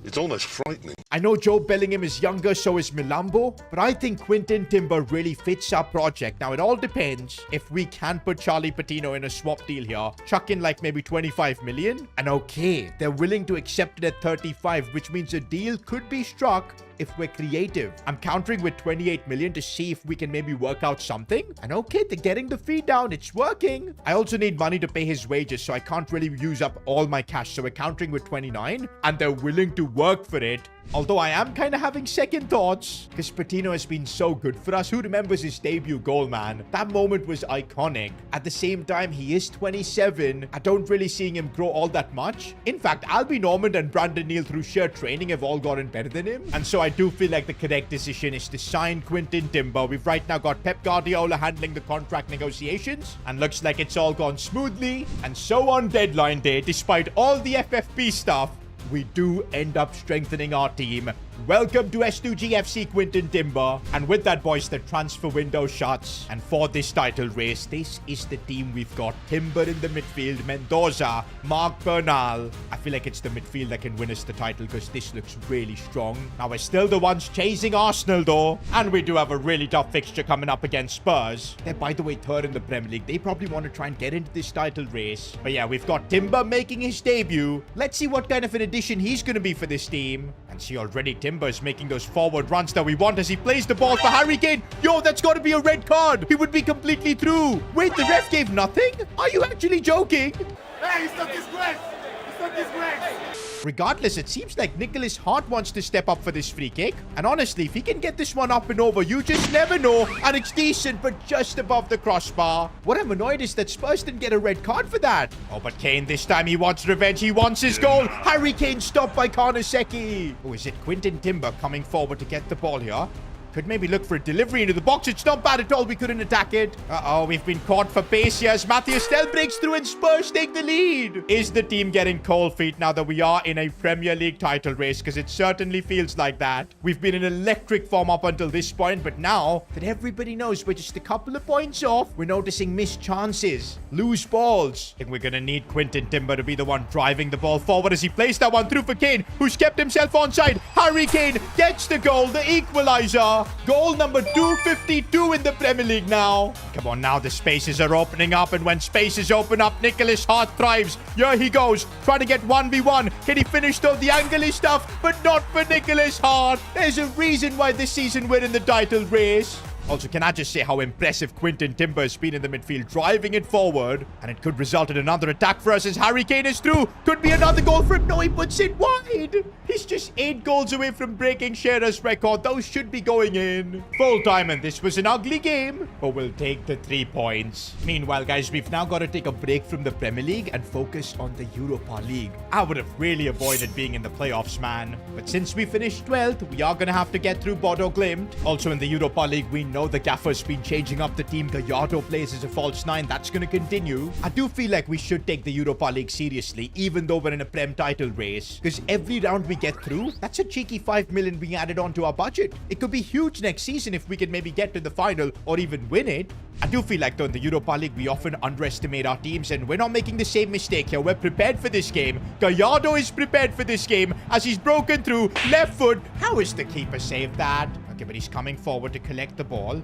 it's almost frightening. I know Joe Bellingham is younger, so is Milambo, but I think Quinton Timber really fits our project. Now, it all depends if we can put Charlie Patino in a swap deal here. Chuck in like maybe 25 million. And okay, they're willing to accept it at 35, which means a deal could be struck if we're creative. I'm countering with 28 million to see if we can maybe work out something. And okay, they're getting the fee down. It's working. I also need money to pay his wages, so I can't really use up all my cash. So we're countering with 29, and they're willing to work for it. Although I am kind of having second thoughts, because Patino has been so good for us. Who remembers his debut goal, man? That moment was iconic. At the same time, he is 27. I don't really see him grow all that much. In fact, Albie Normand and Brandon Neal through sheer training have all gotten better than him. And so I do feel like the correct decision is to sign Quinton Timber. We've right now got Pep Guardiola handling the contract negotiations, and looks like it's all gone smoothly. And so on deadline day, despite all the FFP stuff, we do end up strengthening our team. Welcome to S2G FC, Quinton Timber. And with that, boys, the transfer window shuts. And for this title race, this is the team we've got. Timber in the midfield, Mendoza, Mark Bernal. I feel like it's the midfield that can win us the title because this looks really strong. Now, we're still the ones chasing Arsenal, though. And we do have a really tough fixture coming up against Spurs. They're, by the way, third in the Premier League. They probably want to try and get into this title race. But yeah, we've got Timber making his debut. Let's see what kind of an addition he's going to be for this team. And see, already Timber's making those forward runs that we want as he plays the ball for Harry Kane. Yo, that's got to be a red card. He would be completely through. Wait, the ref gave nothing? Are you actually joking? Hey, he's not disgraced. He's not disgraced. Regardless, it seems like Nicholas Hart wants to step up for this free kick. And honestly, if he can get this one up and over, you just never know. And it's decent, but just above the crossbar. What I'm annoyed is that Spurs didn't get a red card for that. Oh, but Kane, this time he wants revenge. He wants his goal. Harry Kane stopped by Karnaseki. Oh, is it Quinton Timber coming forward to get the ball here? Could maybe look for a delivery into the box. It's not bad at all. We couldn't attack it. Uh-oh, we've been caught for pace here as Matthew Stell breaks through and Spurs take the lead. Is the team getting cold feet now that we are in a Premier League title race? Because it certainly feels like that. We've been in electric form up until this point, but now that everybody knows we're just a couple of points off, we're noticing missed chances, loose balls. I think we're going to need Quinton Timber to be the one driving the ball forward as he plays that one through for Kane, who's kept himself onside. Harry Kane gets the goal, the equalizer. Goal number 252 in the Premier League now. Come on now, the spaces are opening up, and when spaces open up, Nicholas Hart thrives. Here he goes, trying to get 1v1. Can he finish though? The angle is tough, but not for Nicholas Hart. There's a reason why this season we're in the title race. Also, can I just say how impressive Quinton Timber has been in the midfield, driving it forward. And it could result in another attack for us as Harry Kane is through. Could be another goal for him. No, he puts it wide. He's just 8 goals away from breaking Shearer's record. Those should be going in. Full time, and this was an ugly game, but we'll take the 3 points. Meanwhile, guys, we've now got to take a break from the Premier League and focus on the Europa League. I would have really avoided being in the playoffs, man. But since we finished 12th, we are going to have to get through Bodo Glimt. Also, in the Europa League, we know the gaffer's been changing up the team. Gallardo plays as a false 9. That's going to continue. I do feel like we should take the Europa League seriously, even though we're in a Prem title race. Because every round we get through, that's a cheeky 5 million being added onto our budget. It could be huge next season if we can maybe get to the final or even win it. I do feel like, though, in the Europa League, we often underestimate our teams, and we're not making the same mistake here. We're prepared for this game. Gallardo is prepared for this game as he's broken through. Left foot. How is the keeper saved that? Okay, but he's coming forward to collect the ball.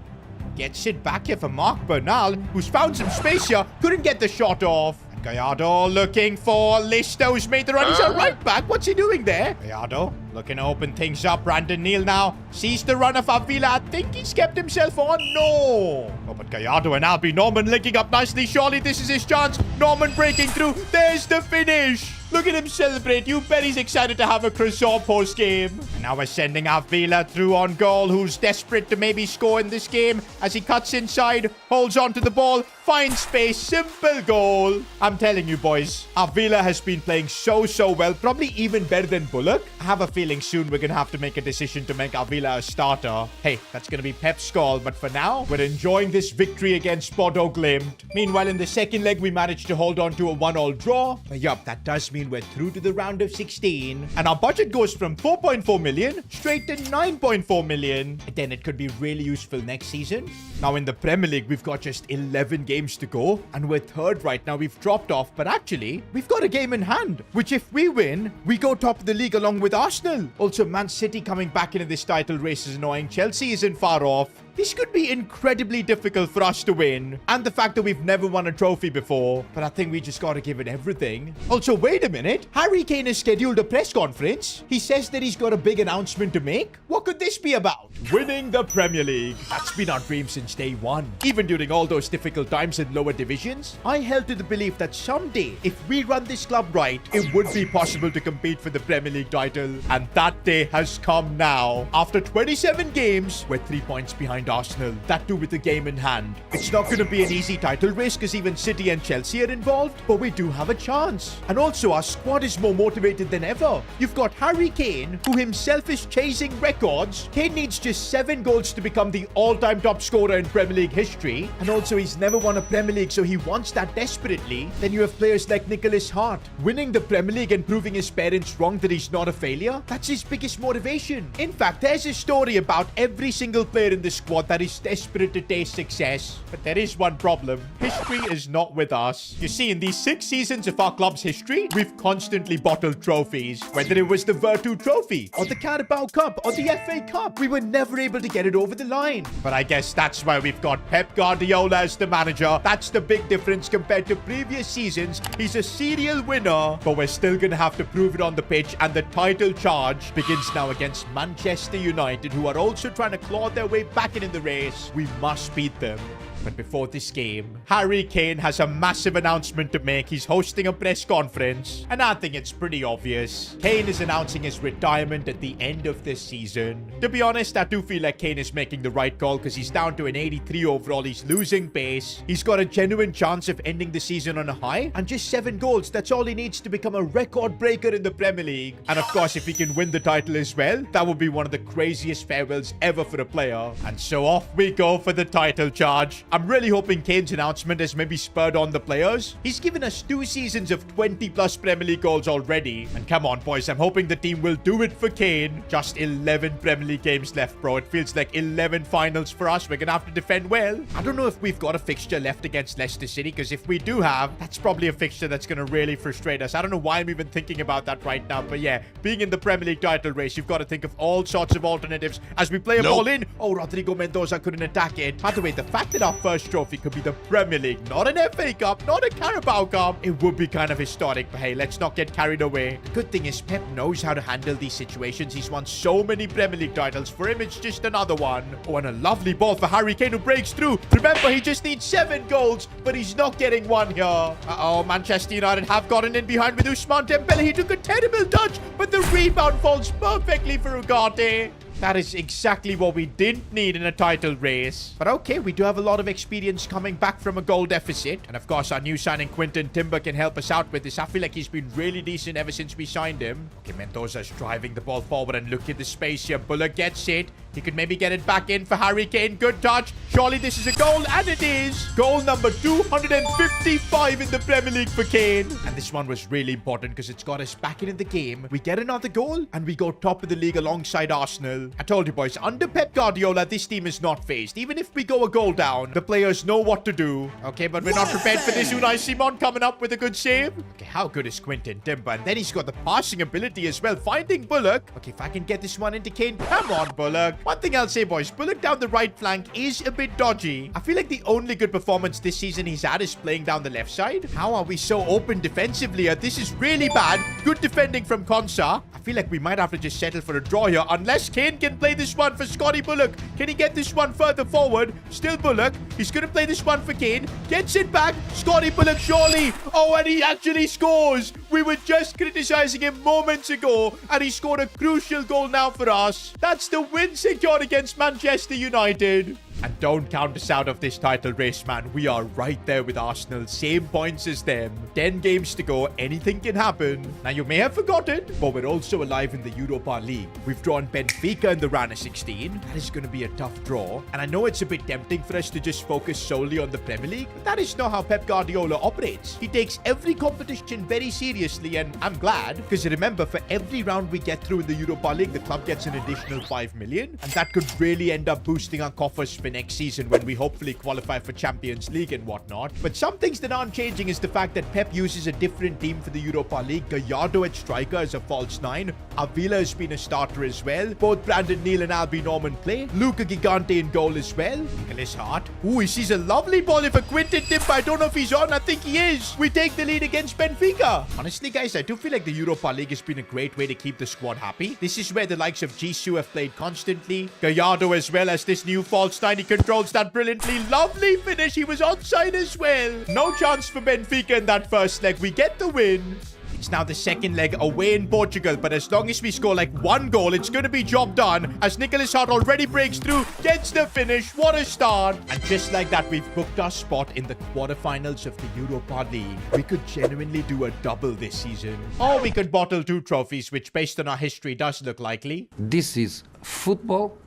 Gets it back here for Mark Bernal, who's found some space here. Couldn't get the shot off. And Gallardo looking for Lister, who's made the run. He's a right back. What's he doing there? Gallardo looking to open things up. Brandon Neal now sees the run of Avila. I think he's kept himself on. No. Oh, but Gallardo and Albi Norman linking up nicely. Surely this is his chance. Norman breaking through. There's the finish. Look at him celebrate. You bet he's excited to have a croissant post-game. And now we're sending Avila through on goal, who's desperate to maybe score in this game as he cuts inside, holds on to the ball, finds space, simple goal. I'm telling you, boys, Avila has been playing so well, probably even better than Bullock. I have a feeling soon we're going to have to make a decision to make Avila a starter. Hey, that's going to be Pep's call, but for now, we're enjoying this victory against Bodo Glimt. Meanwhile, in the second leg, we managed to hold on to a 1-1 draw. But yup, that does mean we're through to the round of 16, and our budget goes from 4.4 million straight to 9.4 million. And then it could be really useful next season. Now in the Premier League, we've got just 11 games to go, and we're third right now. We've dropped off, but actually we've got a game in hand, which if we win, we go top of the league along with Arsenal. Also, Man City coming back into this title race is annoying. Chelsea isn't far off. This could be incredibly difficult for us to win. And the fact that we've never won a trophy before. But I think we just got to give it everything. Also, wait a minute. Harry Kane has scheduled a press conference. He says that he's got a big announcement to make. What could this be about? Winning the Premier League. That's been our dream since day one. Even during all those difficult times in lower divisions, I held to the belief that someday, if we run this club right, it would be possible to compete for the Premier League title. And that day has come now. After 27 games, we're 3 points behind Arsenal, that too with the game in hand. It's not going to be an easy title race because even City and Chelsea are involved, but we do have a chance. And also, our squad is more motivated than ever. You've got Harry Kane, who himself is chasing records. Kane needs just 7 goals to become the all-time top scorer in Premier League history. And also, he's never won a Premier League, so he wants that desperately. Then you have players like Nicholas Hart, winning the Premier League and proving his parents wrong that he's not a failure. That's his biggest motivation. In fact, there's a story about every single player in the squad that is desperate to taste success. But there is one problem. History is not with us. You see, in these 6 seasons of our club's history, we've constantly bottled trophies. Whether it was the Virtu Trophy, or the Carabao Cup, or the FA Cup, we were never able to get it over the line. But I guess that's why we've got Pep Guardiola as the manager. That's the big difference compared to previous seasons. He's a serial winner, but we're still gonna have to prove it on the pitch, and the title charge begins now against Manchester United, who are also trying to claw their way back in the race. We must beat them. But before this game, Harry Kane has a massive announcement to make. He's hosting a press conference, and I think it's pretty obvious. Kane is announcing his retirement at the end of this season. To be honest, I do feel like Kane is making the right call because he's down to an 83 overall. He's losing pace. He's got a genuine chance of ending the season on a high, and just 7 goals. That's all he needs to become a record breaker in the Premier League. And of course, if he can win the title as well, that would be one of the craziest farewells ever for a player. And so off we go for the title charge. I'm really hoping Kane's announcement has maybe spurred on the players. He's given us 2 seasons of 20 plus Premier League goals already. And come on, boys, I'm hoping the team will do it for Kane. Just 11 Premier League games left, bro. It feels like 11 finals for us. We're gonna have to defend well. I don't know if we've got a fixture left against Leicester City, because if we do have, that's probably a fixture that's gonna really frustrate us. I don't know why I'm even thinking about that right now, but yeah, being in the Premier League title race, you've got to think of all sorts of alternatives as we play a ball in. Oh, Rodrigo Mendoza couldn't attack it. By the way, the fact that our first trophy could be the Premier League, not an FA Cup, not a Carabao Cup, it would be kind of historic. But hey, let's not get carried away. The good thing is Pep knows how to handle these situations. He's won so many Premier League titles. For him, it's just another one. Oh, and a lovely ball for Harry Kane, who breaks through. Remember, he just needs 7 goals, but he's not getting one here. Uh-oh, Manchester United have gotten in behind with Ousmane Dembele. He took a terrible touch, but the rebound falls perfectly for Ugarte. That is exactly what we didn't need in a title race. But okay, we do have a lot of experience coming back from a goal deficit. And of course, our new signing, Quinton Timber, can help us out with this. I feel like he's been really decent ever since we signed him. Okay, Mendoza's driving the ball forward, and look at the space here. Bullock gets it. He could maybe get it back in for Harry Kane. Good touch. Surely this is a goal, and it is. Goal number 255 in the Premier League for Kane. And this one was really important because it's got us back in the game. We get another goal, and we go top of the league alongside Arsenal. I told you, boys, under Pep Guardiola, this team is not phased. Even if we go a goal down, the players know what to do. Okay, but we're not prepared for this. Unai Simon coming up with a good save. Okay, how good is Quinton Timber? And then he's got the passing ability as well, finding Bullock. Okay, if I can get this one into Kane. Come on, Bullock. One thing I'll say, boys, Bullock down the right flank is a bit dodgy. I feel like the only good performance this season he's had is playing down the left side. How are we so open defensively? This is really bad. Good defending from Konsa. I feel like we might have to just settle for a draw here, unless Kane can play this one for Scotty Bullock. Can he get this one further forward? Still Bullock. He's going to play this one for Kane. Gets it back. Scotty Bullock, surely. Oh, and he actually scores. We were just criticizing him moments ago, and he scored a crucial goal now for us. That's the win secured against Manchester United. And don't count us out of this title race, man. We are right there with Arsenal. Same points as them. 10 games to go. Anything can happen. Now, you may have forgotten, but we're also alive in the Europa League. We've drawn Benfica in the round of 16. That is going to be a tough draw. And I know it's a bit tempting for us to just focus solely on the Premier League, but that is not how Pep Guardiola operates. He takes every competition very seriously, and I'm glad, because remember, for every round we get through in the Europa League, the club gets an additional 5 million, and that could really end up boosting our coffers for next season when we hopefully qualify for Champions League and whatnot. But some things that aren't changing is the fact that Pep uses a different team for the Europa League. Gallardo at striker as a false 9. Avila has been a starter as well. Both Brandon Neal and Albi Norman play. Luca Gigante in goal as well. Nicholas Hart. Ooh, he sees a lovely ball for Quinton Timber. I don't know if he's on. I think he is. We take the lead against Benfica. Honestly, guys, I do feel like the Europa League has been a great way to keep the squad happy. This is where the likes of Jisoo have played constantly. Gallardo as well as this new false 9. He controls that brilliantly. Lovely finish. He was onside as well. No chance for Benfica in that first leg. We get the win. It's now the second leg away in Portugal, but as long as we score like 1 goal, it's going to be job done. As Nicholas Hart already breaks through, gets the finish. What a start. And just like that, we've booked our spot in the quarterfinals of the Europa League. We could genuinely do a double this season. Or we could bottle 2 trophies, which based on our history does look likely. This is football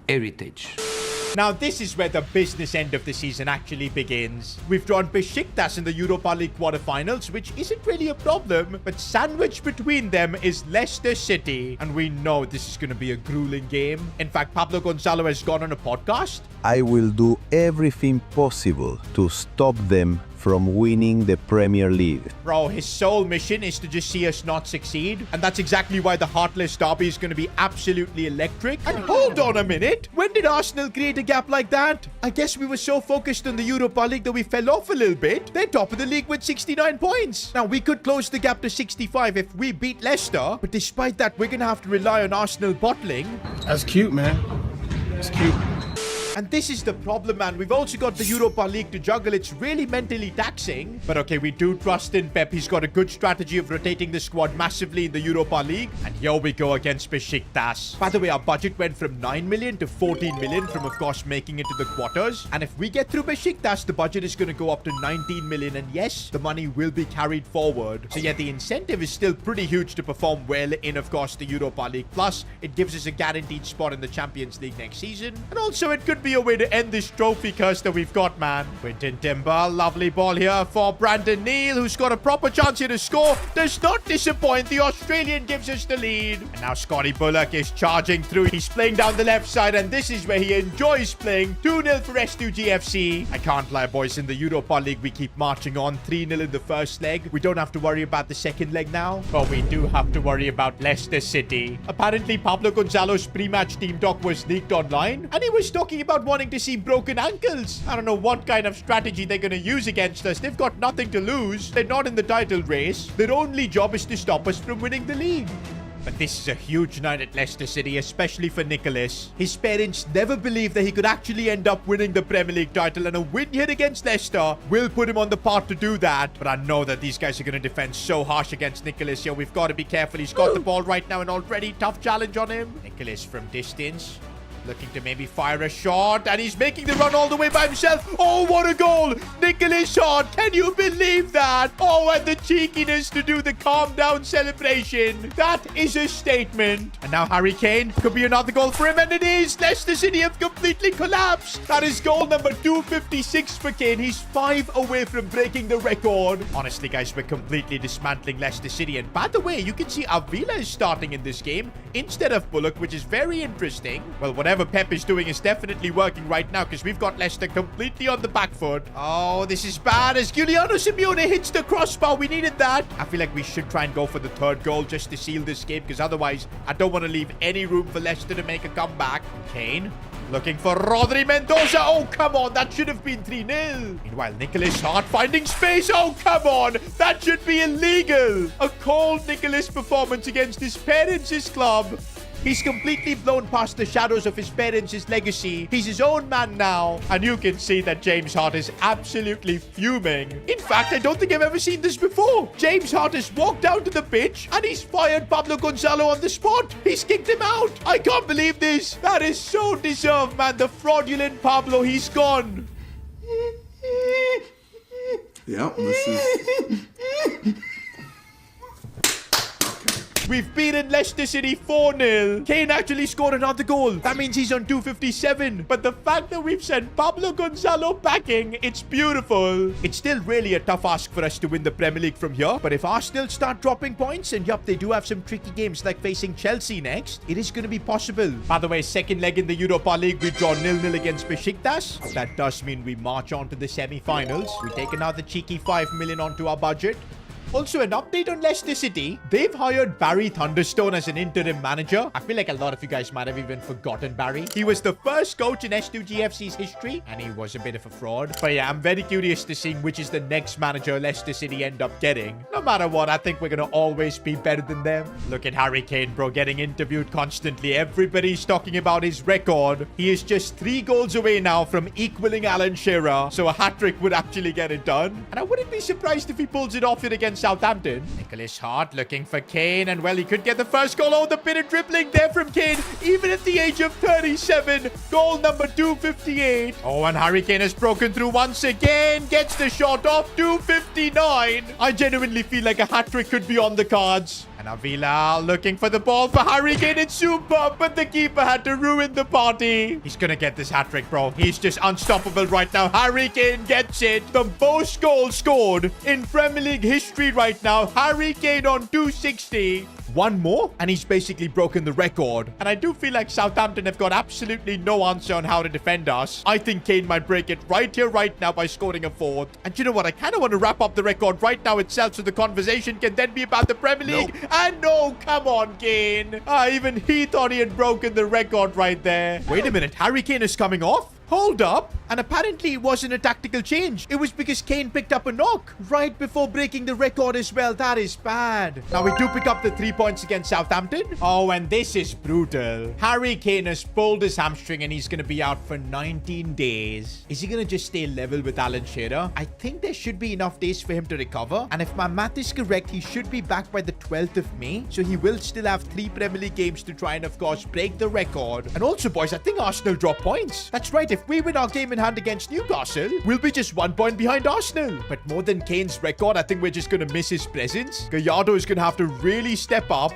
heritage. Now, this is where the business end of the season actually begins. We've drawn Besiktas in the Europa League quarterfinals, which isn't really a problem, but sandwiched between them is Leicester City. And we know this is going to be a grueling game. In fact, Pablo Gonzalo has gone on a podcast. I will do everything possible to stop them from winning the Premier League. Bro, his sole mission is to just see us not succeed. And that's exactly why the Heartless Derby is going to be absolutely electric. And hold on a minute. When did Arsenal create a gap like that? I guess we were so focused on the Europa League that we fell off a little bit. They're top of the league with 69 points. Now, we could close the gap to 65 if we beat Leicester. But despite that, we're going to have to rely on Arsenal bottling. That's cute, man. That's cute. And this is the problem, man. We've also got the Europa League to juggle. It's really mentally taxing. But okay, we do trust in Pep. He's got a good strategy of rotating the squad massively in the Europa League. And here we go against Besiktas. By the way, our budget went from 9 million to 14 million from, of course, making it to the quarters. And if we get through Besiktas, the budget is going to go up to 19 million. And yes, the money will be carried forward. So yeah, the incentive is still pretty huge to perform well in, of course, the Europa League. Plus, it gives us a guaranteed spot in the Champions League next season. And also, it could be a way to end this trophy curse that we've got, man. Quinton Timber, lovely ball here for Brandon Neal, who's got a proper chance here to score. Does not disappoint. The Australian gives us the lead. And now Scotty Bullock is charging through. He's playing down the left side, and this is where he enjoys playing. 2-0 for S2G FC. I can't lie, boys. In the Europa League, we keep marching on. 3-0 in the first leg. We don't have to worry about the second leg now, but we do have to worry about Leicester City. Apparently, Pablo Gonzalo's pre-match team talk was leaked online, and he was talking about wanting to see broken ankles. I don't know what kind of strategy they're going to use against us. They've got nothing to lose. They're not in the title race. Their only job is to stop us from winning the league. But this is a huge night at Leicester City, especially for Nicholas. His parents never believed that he could actually end up winning the Premier League title, and a win here against Leicester will put him on the path to do that. But I know that these guys are going to defend so harsh against Nicholas here. We've got to be careful. He's got the ball right now, and already tough challenge on him. Nicholas from distance. Looking to maybe fire a shot, and he's making the run all the way by himself. Oh, what a goal! Nicholas Hart, can you believe that? Oh, and the cheekiness to do the calm down celebration. That is a statement. And now Harry Kane, could be another goal for him, and it is. Leicester City have completely collapsed. That is goal number 256 for Kane. He's 5 away from breaking the record. Honestly, guys, we're completely dismantling Leicester City. And by the way, you can see Avila is starting in this game instead of Bullock, which is very interesting. Well, whatever Pep is doing is definitely working right now, because we've got Leicester completely on the back foot. Oh, this is bad as Giuliano Simeone hits the crossbar. We needed that. I feel like we should try and go for the third goal just to seal this game, because otherwise I don't want to leave any room for Leicester to make a comeback. Kane looking for Rodri Mendoza. Oh, come on. That should have been 3-0. Meanwhile, Nicholas Hart finding space. Oh, come on. That should be illegal. A cold Nicholas performance against his parents' club. He's completely blown past the shadows of his parents' legacy. He's his own man now. And you can see that James Hart is absolutely fuming. In fact, I don't think I've ever seen this before. James Hart has walked down to the pitch and he's fired Pablo Gonzalo on the spot. He's kicked him out. I can't believe this. That is so deserved, man. The fraudulent Pablo, he's gone. Yeah, this is... We've beaten Leicester City 4-0. Kane actually scored another goal. That means he's on 257. But the fact that we've sent Pablo Gonzalo packing, it's beautiful. It's still really a tough ask for us to win the Premier League from here. But if Arsenal start dropping points, and yup, they do have some tricky games like facing Chelsea next, it is going to be possible. By the way, second leg in the Europa League, we draw 0-0 against Besiktas. That does mean we march on to the semi-finals. We take another cheeky 5 million onto our budget. Also, an update on Leicester City. They've hired Barry Thunderstone as an interim manager. I feel like a lot of you guys might have even forgotten Barry. He was the first coach in S2G FC's history, and he was a bit of a fraud. But yeah, I'm very curious to see which is the next manager Leicester City end up getting. No matter what, I think we're going to always be better than them. Look at Harry Kane, bro, getting interviewed constantly. Everybody's talking about his record. He is just 3 goals away now from equaling Alan Shearer. So a hat-trick would actually get it done. And I wouldn't be surprised if he pulls it off here against Southampton. Nicholas Hart looking for Kane, and well, he could get the first goal. Oh, the bit of dribbling there from Kane, even at the age of 37. Goal number 258. Oh, and Harry Kane has broken through once again. Gets the shot off. 259. I genuinely feel like a hat-trick could be on the cards. And Avila looking for the ball for Harry Kane. It's superb, but the keeper had to ruin the party. He's gonna get this hat-trick, bro. He's just unstoppable right now. Harry Kane gets it. The most goals scored in Premier League history right now. Harry Kane on 260. One more, and he's basically broken the record. And I do feel like Southampton have got absolutely no answer on how to defend us. I think Kane might break it right here, right now by scoring a 4th. And you know what? I kind of want to wrap up the record right now itself so the conversation can then be about the Premier League. Nope. And no, come on, Kane. Even he thought he had broken the record right there. Wait a minute. Harry Kane is coming off? Hold up. And apparently it wasn't a tactical change. It was because Kane picked up a knock right before breaking the record as well. That is bad. Now we do pick up the 3 points against Southampton. Oh, and this is brutal. Harry Kane has pulled his hamstring and he's going to be out for 19 days. Is he going to just stay level with Alan Shearer? I think there should be enough days for him to recover. And if my math is correct, he should be back by the 12th of May. So he will still have 3 Premier League games to try and, of course, break the record. And also, boys, I think Arsenal drop points. That's right. If we win our game in hand against Newcastle, we'll be just 1 point behind Arsenal. But more than Kane's record, I think we're just going to miss his presence. Gallardo is going to have to really step up.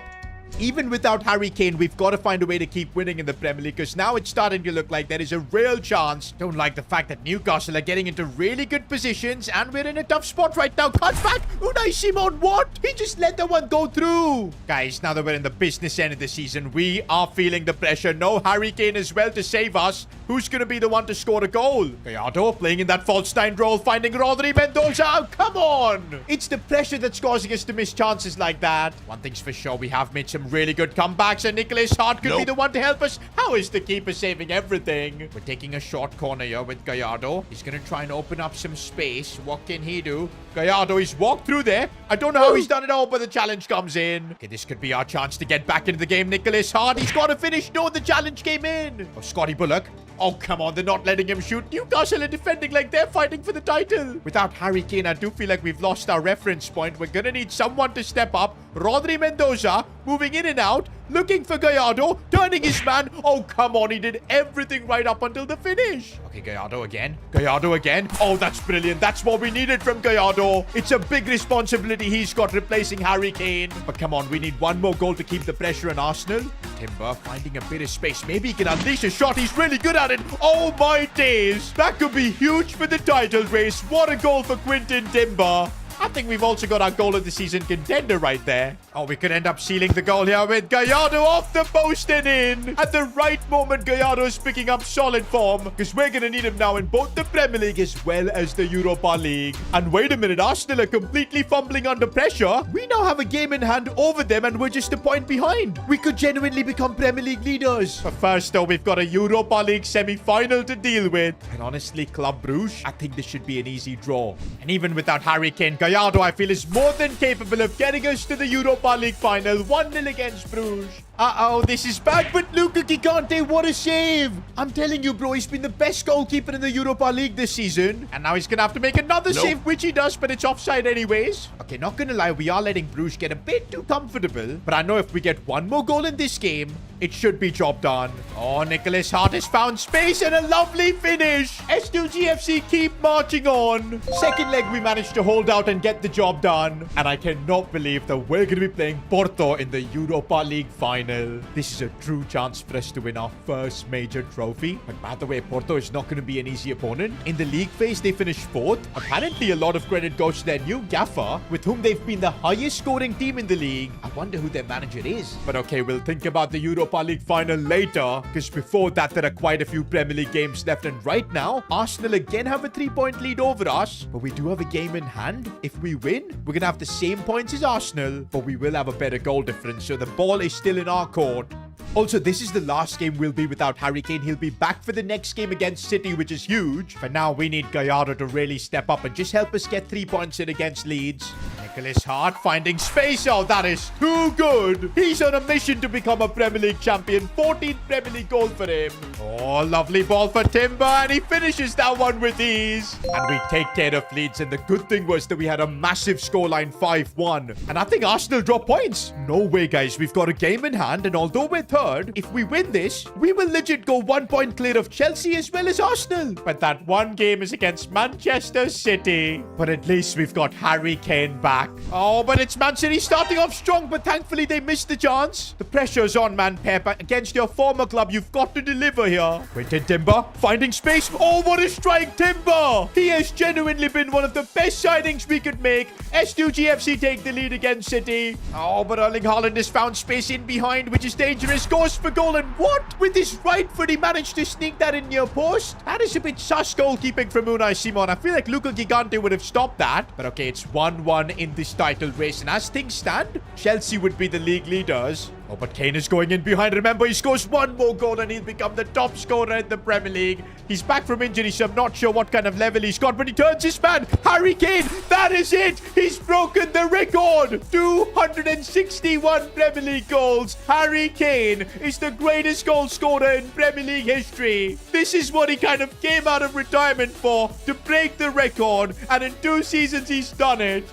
Even without Harry Kane, we've got to find a way to keep winning in the Premier League, because now it's starting to look like there is a real chance. Don't like the fact that Newcastle are getting into really good positions and we're in a tough spot right now. Cut back! Unai Simon, what? He just let the one go through. Guys, now that we're in the business end of the season, we are feeling the pressure. No Harry Kane as well to save us. Who's going to be the one to score a goal? Gallardo playing in that false nine role, finding Rodri Mendoza. Oh, come on! It's the pressure that's causing us to miss chances like that. One thing's for sure, we have made some really good comebacks, and Nicholas Hart could be the one to help us. How is the keeper saving everything? We're taking a short corner here with Gallardo. He's going to try and open up some space. What can he do? Gallardo, he's walked through there. I don't know how he's done it all, but the challenge comes in. Okay, this could be our chance to get back into the game. Nicholas Hart, he's got to finish. No, the challenge came in. Oh, Scotty Bullock. Oh, come on. They're not letting him shoot. Newcastle are defending like they're fighting for the title. Without Harry Kane, I do feel like we've lost our reference point. We're going to need someone to step up. Rodri Mendoza moving in and out, looking for Gallardo, turning his man. Oh, come on. He did everything right up until the finish. Okay, Gallardo again. Gallardo again. Oh, that's brilliant. That's what we needed from Gallardo. It's a big responsibility he's got replacing Harry Kane. But come on, we need one more goal to keep the pressure on Arsenal. Timber finding a bit of space. Maybe he can unleash a shot. He's really good at it. Oh, my days. That could be huge for the title race. What a goal for Quinton Timber. I think we've also got our goal of the season contender right there. Oh, we could end up sealing the goal here with Gallardo off the post and in. At the right moment, Gallardo is picking up solid form, because we're going to need him now in both the Premier League as well as the Europa League. And wait a minute, Arsenal are completely fumbling under pressure. We now have a game in hand over them and we're just a point behind. We could genuinely become Premier League leaders. But first, though, we've got a Europa League semi-final to deal with. And honestly, Club Brugge, I think this should be an easy draw. And even without Harry Kane, Gallardo, I feel, is more than capable of getting us to the Europa League final. 1-0 against Bruges. Uh-oh, this is bad, but Luca Gigante, what a save. I'm telling you, bro, he's been the best goalkeeper in the Europa League this season. And now he's going to have to make another save, which he does, but it's offside anyways. Okay, not going to lie, we are letting Bruges get a bit too comfortable. But I know if we get one more goal in this game, it should be job done. Oh, Nicholas Hart has found space and a lovely finish. S2G FC keep marching on. Second leg, we managed to hold out and get the job done. And I cannot believe that we're going to be playing Porto in the Europa League final. This is a true chance for us to win our first major trophy. But by the way, Porto is not going to be an easy opponent. In the league phase, they finished 4th. Apparently, a lot of credit goes to their new gaffer, with whom they've been the highest scoring team in the league. I wonder who their manager is. But okay, we'll think about the Europa League final later, because before that, there are quite a few Premier League games left. And right now, Arsenal again have a 3-point lead over us. But we do have a game in hand. If we win, we're going to have the same points as Arsenal, but we will have a better goal difference. So the ball is still in our court. Also, this is the last game we'll be without Harry Kane. He'll be back for the next game against City, which is huge. For now, we need Gallardo to really step up and just help us get 3 points in against Leeds. Nicholas Hart finding space. Oh, that is too good. He's on a mission to become a Premier League champion. 14th Premier League goal for him. Oh, lovely ball for Timber, and he finishes that one with ease. And we take care of Leeds, and the good thing was that we had a massive scoreline 5-1. And I think Arsenal drop points. No way, guys. We've got a game in hand, and although we're third, if we win this, we will legit go 1 point clear of Chelsea as well as Arsenal. But that one game is against Manchester City. But at least we've got Harry Kane back. Oh, but it's Man City starting off strong, but thankfully they missed the chance. The pressure's on, man, Pep. Against your former club, you've got to deliver here. Quinton Timber finding space. Oh, what a strike, Timber! He has genuinely been one of the best signings we could make. S2G FC take the lead against City. Oh, but Erling Haaland has found space in behind, which is dangerous. Goes for goal, and what? With his right foot, he managed to sneak that in near post. That is a bit sus goalkeeping from Unai Simon. I feel like Luca Gigante would have stopped that. But okay, it's 1-1 in in this title race. And as things stand, Chelsea would be the league leaders. Oh, but Kane is going in behind. Remember, he scores one more goal and he'll become the top scorer in the Premier League. He's back from injury, so I'm not sure what kind of level he's got, but he turns his man. Harry Kane, that is it. He's broken the record. 261 Premier League goals. Harry Kane is the greatest goal scorer in Premier League history. This is what he kind of came out of retirement for, to break the record, and in 2 seasons he's done it.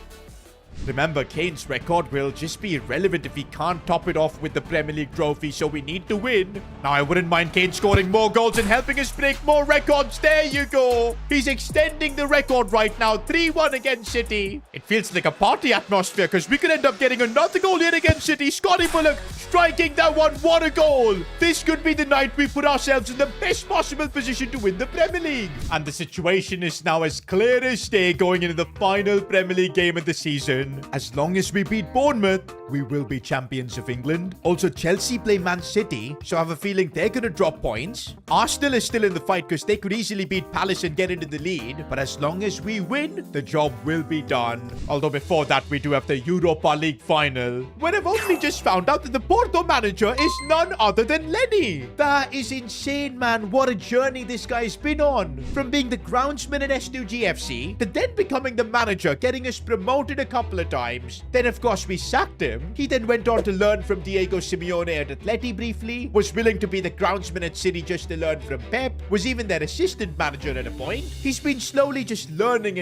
Remember, Kane's record will just be irrelevant if he can't top it off with the Premier League trophy, so we need to win. Now, I wouldn't mind Kane scoring more goals and helping us break more records. There you go. He's extending the record right now. 3-1 against City. It feels like a party atmosphere because we could end up getting another goal here against City. Scotty Bullock striking that one. What a goal. This could be the night we put ourselves in the best possible position to win the Premier League. And the situation is now as clear as day going into the final Premier League game of the season. As long as we beat Bournemouth, we will be champions of England. Also, Chelsea play Man City, so I have a feeling they're going to drop points. Arsenal is still in the fight because they could easily beat Palace and get into the lead. But as long as we win, the job will be done. Although before that, we do have the Europa League final, where I've only just found out that the Porto manager is none other than Lenny. That is insane, man. What a journey this guy's been on. From being the groundsman at S2G FC, to then becoming the manager, getting us promoted a couple of times. Then, of course, we sacked him. He then went on to learn from Diego Simeone at Atleti briefly, was willing to be the groundsman at City just to learn from Pep, was even their assistant manager at a point. He's been slowly just learning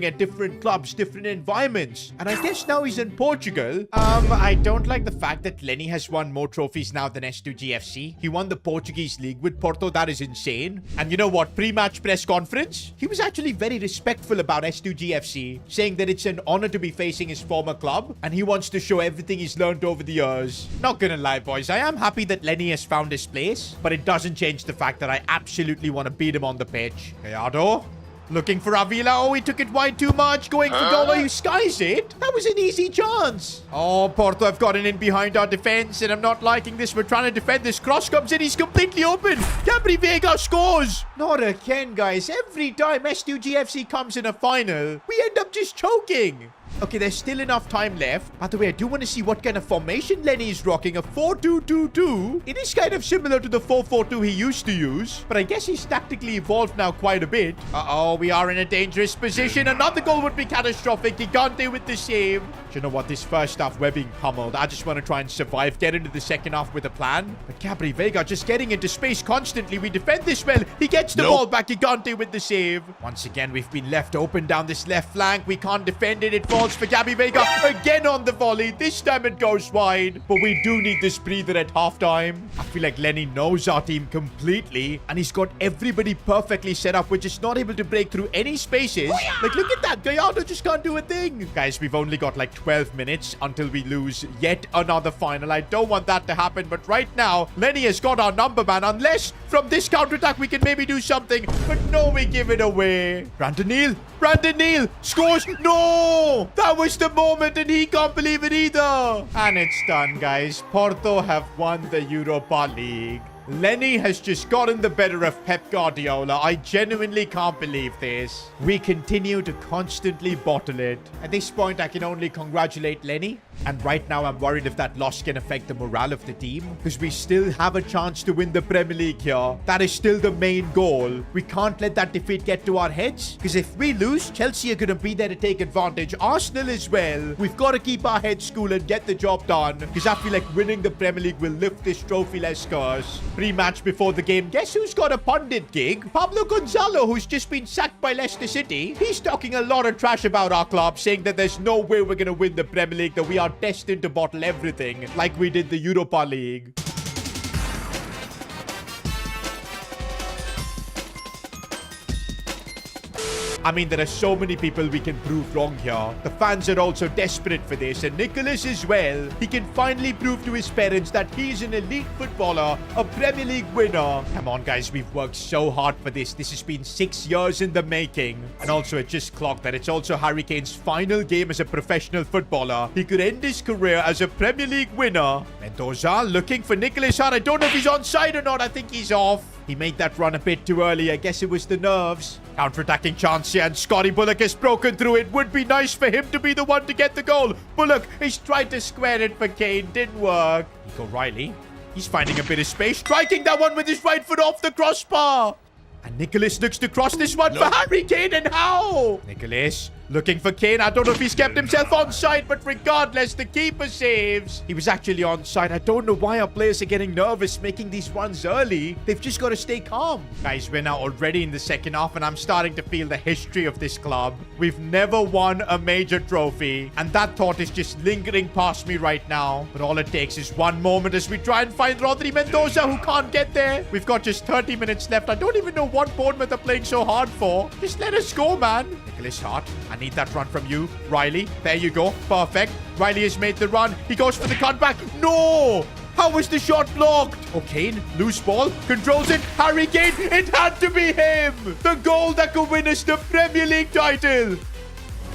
at different clubs, different environments. And I guess now he's in Portugal. I don't like the fact that Lenny has won more trophies now than S2G FC. He won the Portuguese league with Porto. That is insane. And you know what? Pre-match press conference, he was actually very respectful about S2G FC, saying that it's an honor to be facing his former club, and he wants to show everything he's learned over the years. Not gonna lie, boys, I am happy that Lenny has found his place, but it doesn't change the fact that I absolutely want to beat him on the pitch. Gallardo, looking for Avila. Oh, he took it wide too much. Going for goal. He skies it. That was an easy chance. Oh, Porto have gotten in behind our defense, and I'm not liking this. We're trying to defend this. Cross comes in. He's completely open. Gabri Vega scores. Not again, guys. Every time S2G FC comes in a final, we end up just choking. Okay, there's still enough time left. By the way, I do want to see what kind of formation Lenny is rocking. A 4-2-2-2. It is kind of similar to the 4-4-2 he used to use, but I guess he's tactically evolved now quite a bit. Uh-oh, we are in a dangerous position. Another goal would be catastrophic. Gigante with the save. Do you know what? This first half, we're being pummeled. I just want to try and survive, get into the second half with a plan. But Gabri Vega just getting into space constantly. We defend this well. He gets the ball back. Gigante with the save. Once again, we've been left open down this left flank. We can't defend it. It falls for Gabri Vega again on the volley. This time it goes wide, but we do need this breather at halftime. I feel like Lenny knows our team completely, and he's got everybody perfectly set up. We're just not able to break through any spaces. Like, look at that. Gallardo just can't do a thing. Guys, we've only got like 12 minutes until we lose yet another final. I don't want that to happen, but right now, Lenny has got our number, man. Unless from this counter-attack we can maybe do something, but no, we give it away. Brandon Neal scores. No! That was the moment, and he can't believe it either. And it's done, guys. Porto have won the Europa League. Lenny has just gotten the better of Pep Guardiola. I genuinely can't believe this. We continue to constantly bottle it. At this point, I can only congratulate Lenny. And right now, I'm worried if that loss can affect the morale of the team, because we still have a chance to win the Premier League here. That is still the main goal. We can't let that defeat get to our heads, because if we lose, Chelsea are going to be there to take advantage. Arsenal as well. We've got to keep our heads cool and get the job done, because I feel like winning the Premier League will lift this trophy less curse. Pre-match before the game, guess who's got a pundit gig? Pablo Gonzalo, who's just been sacked by Leicester City. He's talking a lot of trash about our club, saying that there's no way we're going to win the Premier League, that we are destined to bottle everything like we did the Europa League. I mean, there are so many people we can prove wrong here. The fans are also desperate for this, and Nicholas as well. He can finally prove to his parents that he's an elite footballer, a Premier League winner. Come on, guys, we've worked so hard for this. This has been 6 years in the making. And also, it just clocked that it's also Harry Kane's final game as a professional footballer. He could end his career as a Premier League winner. Mendoza looking for Nicholas Hart. I don't know if he's onside or not. I think he's off. He made that run a bit too early. I guess it was the nerves. Counter-attacking chance Valencia, and Scotty Bullock has broken through. It would be nice for him to be the one to get the goal. Bullock, he's tried to square it for Kane. Didn't work. Nico Riley, he's finding a bit of space, striking that one with his right foot off the crossbar. And Nicholas looks to cross this one for Harry Kane, and how? Nicholas looking for Kane. I don't know if he's kept himself onside, but regardless, the keeper saves. He was actually onside. I don't know why our players are getting nervous making these runs early. They've just got to stay calm. Guys, we're now already in the second half, and I'm starting to feel the history of this club. We've never won a major trophy, and that thought is just lingering past me right now. But all it takes is one moment as we try and find Rodri Mendoza, who can't get there. We've got just 30 minutes left. I don't even know what Bournemouth are playing so hard for. Just let us go, man. Nicholas Hart, I need that run from you. Riley, there you go. Perfect. Riley has made the run. He goes for the cutback. No! How was the shot blocked? Okay, loose ball. Controls it. Harry Kane. It had to be him. The goal that could win us the Premier League title.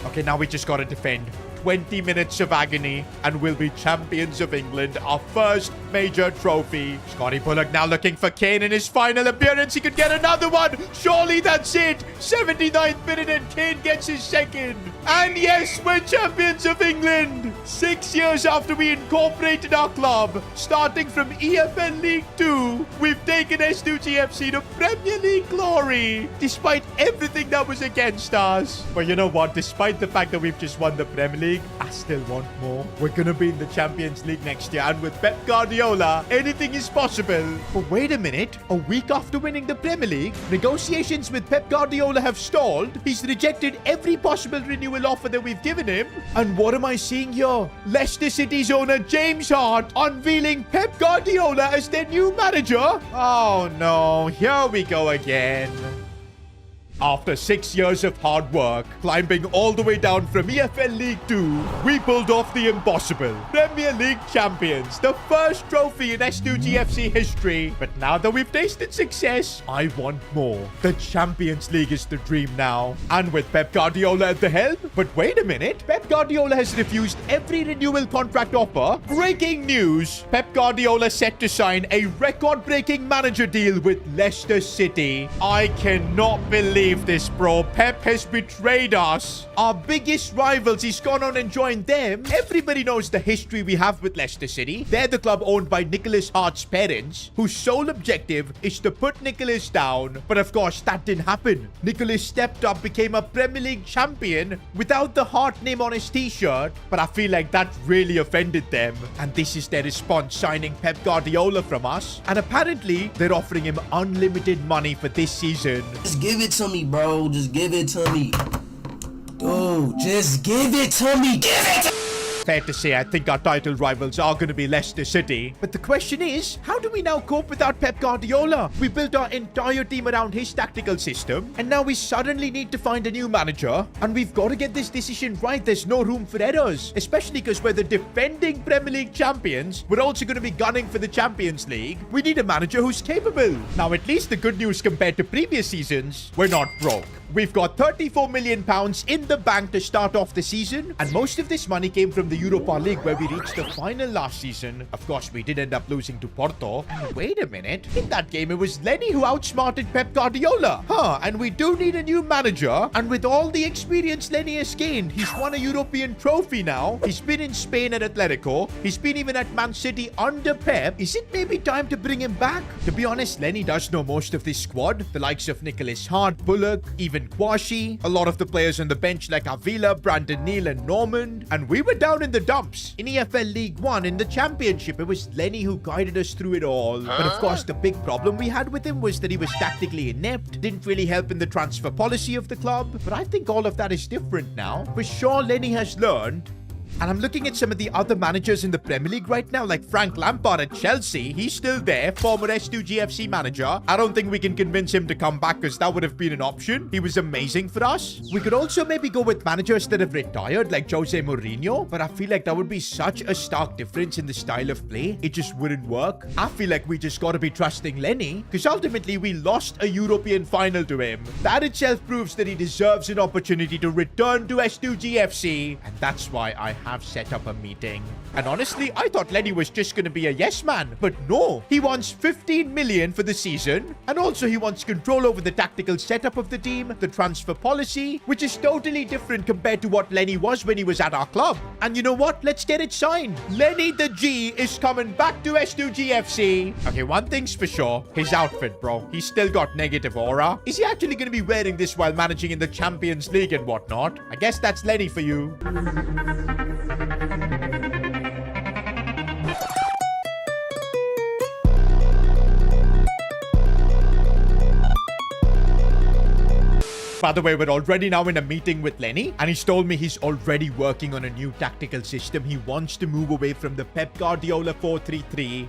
Okay, now we just got to defend. 20 minutes of agony, and we'll be champions of England, our first major trophy. Scotty Bullock now looking for Kane in his final appearance. He could get another one. Surely that's it. 79th minute, and Kane gets his second. And yes, we're champions of England. 6 years after we incorporated our club, starting from EFL League 2, we've taken S2G FC to Premier League glory, despite everything that was against us. But you know what? Despite the fact that we've just won the Premier League, I still want more. We're gonna be in the Champions League next year, and with Pep Guardiola, anything is possible. But wait a minute. A week after winning the Premier League, negotiations with Pep Guardiola have stalled. He's rejected every possible renewal offer that we've given him. And what am I seeing here? Leicester City's owner James Hart unveiling Pep Guardiola as their new manager. Oh no, here we go again. After 6 years of hard work, climbing all the way down from EFL League 2, we pulled off the impossible. Premier League champions, the first trophy in S2G FC history. But now that we've tasted success, I want more. The Champions League is the dream now. And with Pep Guardiola at the helm. But wait a minute, Pep Guardiola has refused every renewal contract offer. Breaking news, Pep Guardiola set to sign a record-breaking manager deal with Leicester City. I cannot believe this, bro. Pep has betrayed us. Our biggest rivals, he's gone on and joined them. Everybody knows the history we have with Leicester City. They're the club owned by Nicholas Hart's parents, whose sole objective is to put Nicholas down. But of course, that didn't happen. Nicholas stepped up, became a Premier League champion without the Hart name on his t-shirt. But I feel like that really offended them. And this is their response, signing Pep Guardiola from us. And apparently, they're offering him unlimited money for this season. Just give it to me, bro. Just give it to me. Dude, just give it to me. Give it to me. Fair to say, I think our title rivals are going to be Leicester City. But the question is, how do we now cope without Pep Guardiola? We built our entire team around his tactical system, and now we suddenly need to find a new manager. And we've got to get this decision right. There's no room for errors, especially because we're the defending Premier League champions. We're also going to be gunning for the Champions League. We need a manager who's capable. Now, at least the good news compared to previous seasons, we're not broke. We've got £34 million in the bank to start off the season, and most of this money came from the Europa League, where we reached the final last season. Of course, we did end up losing to Porto. And wait a minute, in that game, it was Lenny who outsmarted Pep Guardiola. And we do need a new manager, and with all the experience Lenny has gained, he's won a European trophy now. He's been in Spain at Atletico. He's been even at Man City under Pep. Is it maybe time to bring him back? To be honest, Lenny does know most of this squad. The likes of Nicholas Hart, Bullock, even Kwashi, a lot of the players on the bench like Avila, Brandon Neal, and Normand. And we were down in the dumps. In EFL League 1, in the Championship, it was Lenny who guided us through it all. But of course, the big problem we had with him was that he was tactically inept, didn't really help in the transfer policy of the club. But I think all of that is different now. For sure, Lenny has learned. And I'm looking at some of the other managers in the Premier League right now, like Frank Lampard at Chelsea. He's still there, former S2G FC manager. I don't think we can convince him to come back, because that would have been an option. He was amazing for us. We could also maybe go with managers that have retired, like Jose Mourinho. But I feel like that would be such a stark difference in the style of play. It just wouldn't work. I feel like we just got to be trusting Lenny, because ultimately we lost a European final to him. That itself proves that he deserves an opportunity to return to S2G FC. And that's why I have set up a meeting. And honestly, I thought Lenny was just going to be a yes man. But no, he wants 15 million for the season. And also he wants control over the tactical setup of the team, the transfer policy, which is totally different compared to what Lenny was when he was at our club. And you know what? Let's get it signed. Lenny the G is coming back to S2G FC. Okay, one thing's for sure. His outfit, bro. He's still got negative aura. Is he actually going to be wearing this while managing in the Champions League and whatnot? I guess that's Lenny for you. By the way, we're already now in a meeting with Lenny, and he's told me he's already working on a new tactical system. He wants to move away from the Pep Guardiola 4-3-3.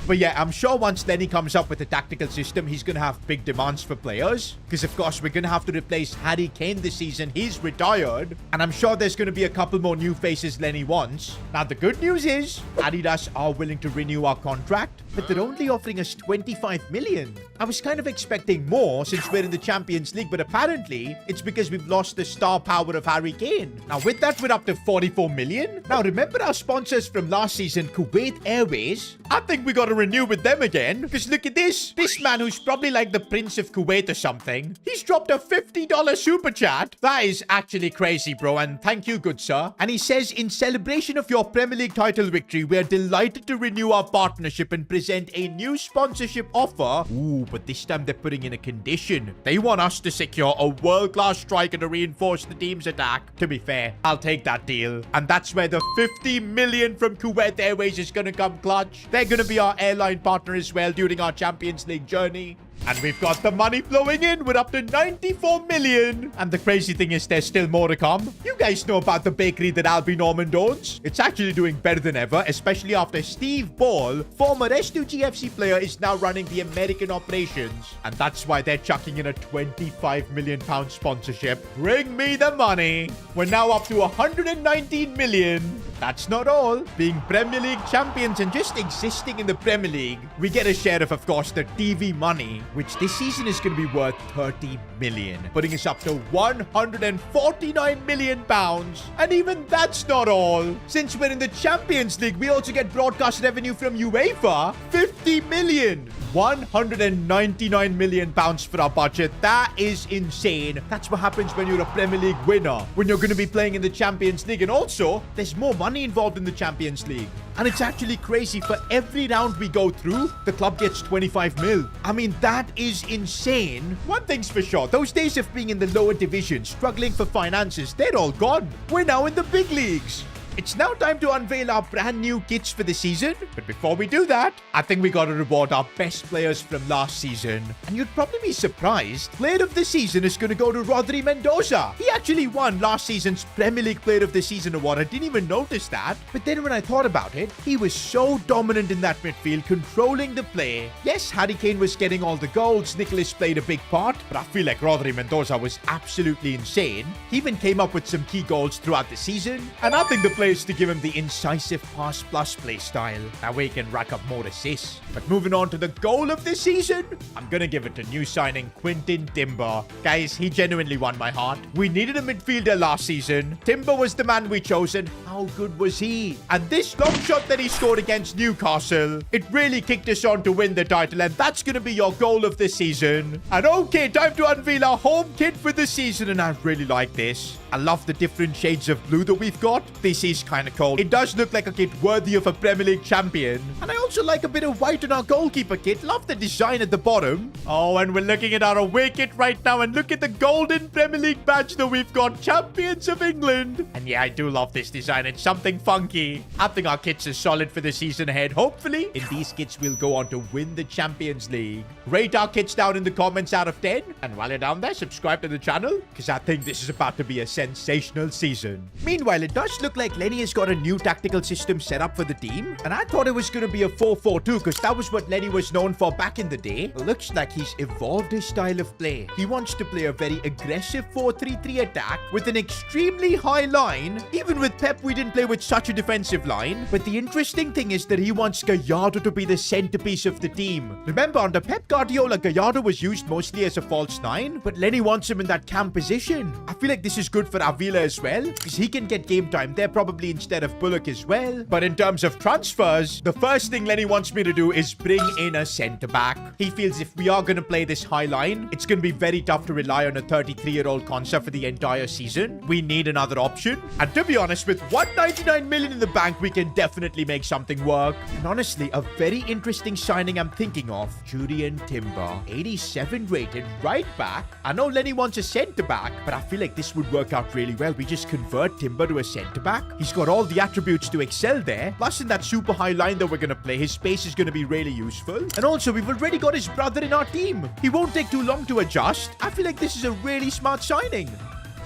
But yeah, I'm sure once Lenny comes up with a tactical system, he's going to have big demands for players. Because, of course, we're going to have to replace Harry Kane this season. He's retired. And I'm sure there's going to be a couple more new faces Lenny wants. Now, the good news is Adidas are willing to renew our contract, but they're only offering us 25 million. I was kind of expecting more since we're in the Champions League, but apparently it's because we've lost the star power of Harry Kane. Now, with that, we're up to 44 million. Now, remember our sponsors from last season, Kuwait Airways? I think we got to renew with them again, because look at this. This man who's probably like the Prince of Kuwait or something, he's dropped a $50 super chat. That is actually crazy, bro, and thank you, good sir. And he says, in celebration of your Premier League title victory, we're delighted to renew our partnership and present a new sponsorship offer. Ooh, but this time they're putting in a condition. They want us to secure a world-class striker to reinforce the team's attack. To be fair, I'll take that deal. And that's where the 50 million from Kuwait Airways is going to come clutch. They're going to be our airline partner as well during our Champions League journey. And we've got the money flowing in. We're up to 94 million. And the crazy thing is there's still more to come. You guys know about the bakery that Albie Norman owns. It's actually doing better than ever, especially after Steve Ball, former S2G FC player, is now running the American operations. And that's why they're chucking in a £25 million sponsorship. Bring me the money. We're now up to 119 million. That's not all. Being Premier League champions and just existing in the Premier League, we get a share of course, the TV money, which this season is going to be worth 30 million, putting us up to 149 million pounds. And even that's not all. Since we're in the Champions League, we also get broadcast revenue from UEFA, 50 million. 199 million pounds for our budget. That is insane. That's what happens when you're a Premier League winner, when you're going to be playing in the Champions League. And also, there's more money involved in the Champions League. And it's actually crazy. For every round we go through, the club gets 25 mil. I mean, that is insane. One thing's for sure, those days of being in the lower division, struggling for finances, they're all gone. We're now in the big leagues. It's now time to unveil our brand new kits for the season. But before we do that, I think we gotta reward our best players from last season. And you'd probably be surprised, Player of the Season is gonna go to Rodri Mendoza. He actually won last season's Premier League Player of the Season award. I didn't even notice that. But then when I thought about it, he was so dominant in that midfield, controlling the play. Yes, Harry Kane was getting all the goals. Nicholas played a big part. But I feel like Rodri Mendoza was absolutely insane. He even came up with some key goals throughout the season. And I think the play is to give him the incisive pass plus play style. That way he can rack up more assists. But moving on to the goal of the season, I'm gonna give it to new signing Quintin Timber. Guys, he genuinely won my heart. We needed a midfielder last season. Timber was the man we chose, and how good was he? And this long shot that he scored against Newcastle, it really kicked us on to win the title, and that's gonna be your goal of the season. And okay, time to unveil our home kit for the season, and I really like this. I love the different shades of blue that we've got. This is kind of cool. It does look like a kit worthy of a Premier League champion. And I also like a bit of white on our goalkeeper kit. Love the design at the bottom. Oh, and we're looking at our away kit right now. And look at the golden Premier League badge that we've got. Champions of England. And yeah, I do love this design. It's something funky. I think our kits are solid for the season ahead. Hopefully, in these kits, we'll go on to win the Champions League. Rate our kits down in the comments out of 10. And while you're down there, subscribe to the channel, because I think this is about to be a sensational season. Meanwhile, it does look like Lenny has got a new tactical system set up for the team, and I thought it was going to be a 4-4-2 because that was what Lenny was known for back in the day. Looks like he's evolved his style of play. He wants to play a very aggressive 4-3-3 attack with an extremely high line. Even with Pep, we didn't play with such a defensive line. But the interesting thing is that he wants Gallardo to be the centerpiece of the team. Remember, under Pep Guardiola, Gallardo was used mostly as a false 9, but Lenny wants him in that cam position. I feel like this is good for Avila as well, because he can get game time. They're probably probably instead of Bullock as well. But in terms of transfers, the first thing Lenny wants me to do is bring in a centre-back. He feels if we are going to play this high line, it's going to be very tough to rely on a 33-year-old Konsa for the entire season. We need another option. And to be honest, with 199 million in the bank, we can definitely make something work. And honestly, a very interesting signing I'm thinking of, Julian Timber, 87 rated, right back. I know Lenny wants a centre-back, but I feel like this would work out really well. We just convert Timber to a centre-back. He's got all the attributes to excel there. Plus, in that super high line that we're going to play, his space is going to be really useful. And also, we've already got his brother in our team. He won't take too long to adjust. I feel like this is a really smart signing.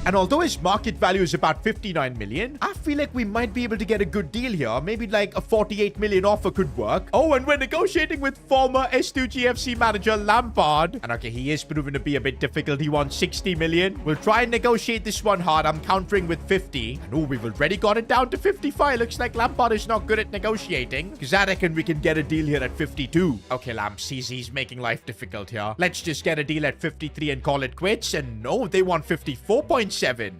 And although his market value is about 59 million, I feel like we might be able to get a good deal here. Maybe like a 48 million offer could work. Oh, and we're negotiating with former S2G FC manager Lampard. And okay, he is proven to be a bit difficult. He wants 60 million. We'll try and negotiate this one hard. I'm countering with 50. And oh, we've already got it down to 55. Looks like Lampard is not good at negotiating, because I reckon we can get a deal here at 52. Okay, Lamp sees he's making life difficult here. Let's just get a deal at 53 and call it quits. And no, they want 54.7.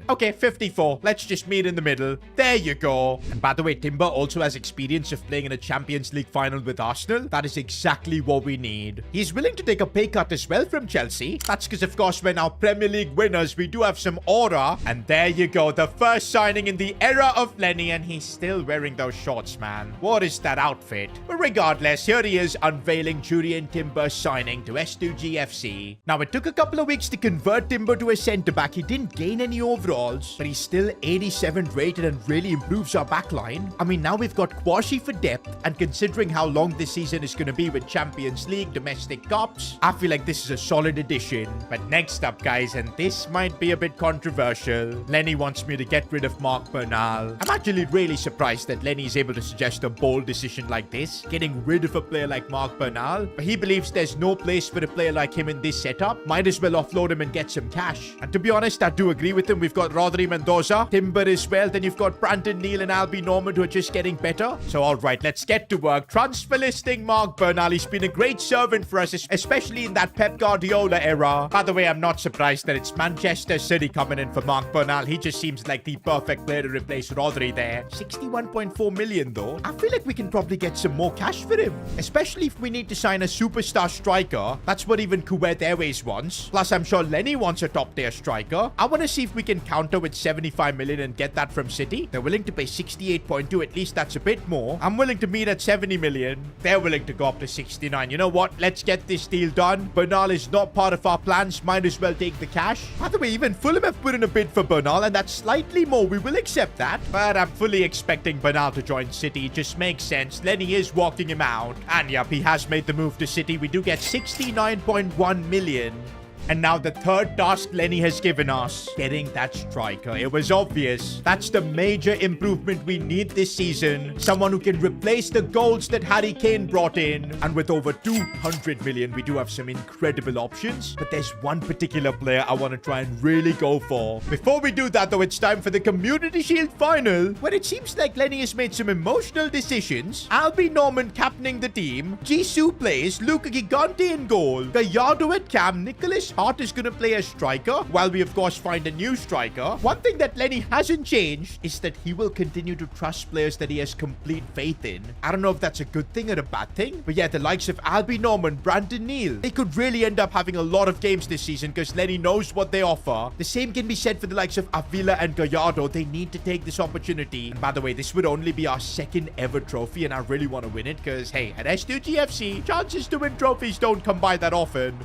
Okay, 54. Let's just meet in the middle. There you go. And by the way, Timber also has experience of playing in a Champions League final with Arsenal. That is exactly what we need. He's willing to take a pay cut as well from Chelsea. That's because, of course, we're now Premier League winners. We do have some aura. And there you go. The first signing in the era of Lenny, and he's still wearing those shorts, man. What is that outfit? But regardless, here he is unveiling Julian Timber's signing to S2G FC. Now, it took a couple of weeks to convert Timber to a centre-back. He didn't gain any overalls, but he's still 87 rated and really improves our backline. I mean, now we've got Kwashi for depth, and considering how long this season is going to be with Champions League, domestic cups, I feel like this is a solid addition. But next up, guys, and this might be a bit controversial, Lenny wants me to get rid of Marc Bernal. I'm actually really surprised that Lenny is able to suggest a bold decision like this, getting rid of a player like Marc Bernal, but he believes there's no place for a player like him in this setup. Might as well offload him and get some cash. And to be honest, I do agree with him. We've got Rodri Mendoza, Timber as well. Then you've got Brandon Neal and Albie Norman, who are just getting better. So all right, let's get to work. Transfer listing Marc Bernal. He's been a great servant for us, especially in that Pep Guardiola era. By the way, I'm not surprised that it's Manchester City coming in for Marc Bernal. He just seems like the perfect player to replace Rodri there. 61.4 million though. I feel like we can probably get some more cash for him, especially if we need to sign a superstar striker. That's what even Kuwait Airways wants. Plus, I'm sure Lenny wants a top tier striker. I want to see if we can counter with 75 million and get that from City. They're willing to pay 68.2. At least that's a bit more. I'm willing to meet at 70 million. They're willing to go up to 69. You know what? Let's get this deal done. Bernal is not part of our plans. Might as well take the cash. By the way, even Fulham have put in a bid for Bernal, and that's slightly more. We will accept that. But I'm fully expecting Bernal to join City. It just makes sense. Lenny is walking him out. And yep, he has made the move to City. We do get 69.1 million. And now the third task Lenny has given us, getting that striker. It was obvious. That's the major improvement we need this season. Someone who can replace the goals that Harry Kane brought in. And with over 200 million, we do have some incredible options. But there's one particular player I want to try and really go for. Before we do that, though, it's time for the Community Shield final, where it seems like Lenny has made some emotional decisions. Albie Norman captaining the team. Jisoo plays. Luca Gigante in goal. Gallardo at cam. Nicholas Hart is going to play as striker, while we of course find a new striker. One thing that Lenny hasn't changed is that he will continue to trust players that he has complete faith in. I don't know if that's a good thing or a bad thing, but yeah, the likes of Albie Norman, Brandon Neal, they could really end up having a lot of games this season because Lenny knows what they offer. The same can be said for the likes of Avila and Gallardo. They need to take this opportunity. And by the way, this would only be our second ever trophy, and I really want to win it because, hey, at S2G FC, chances to win trophies don't come by that often.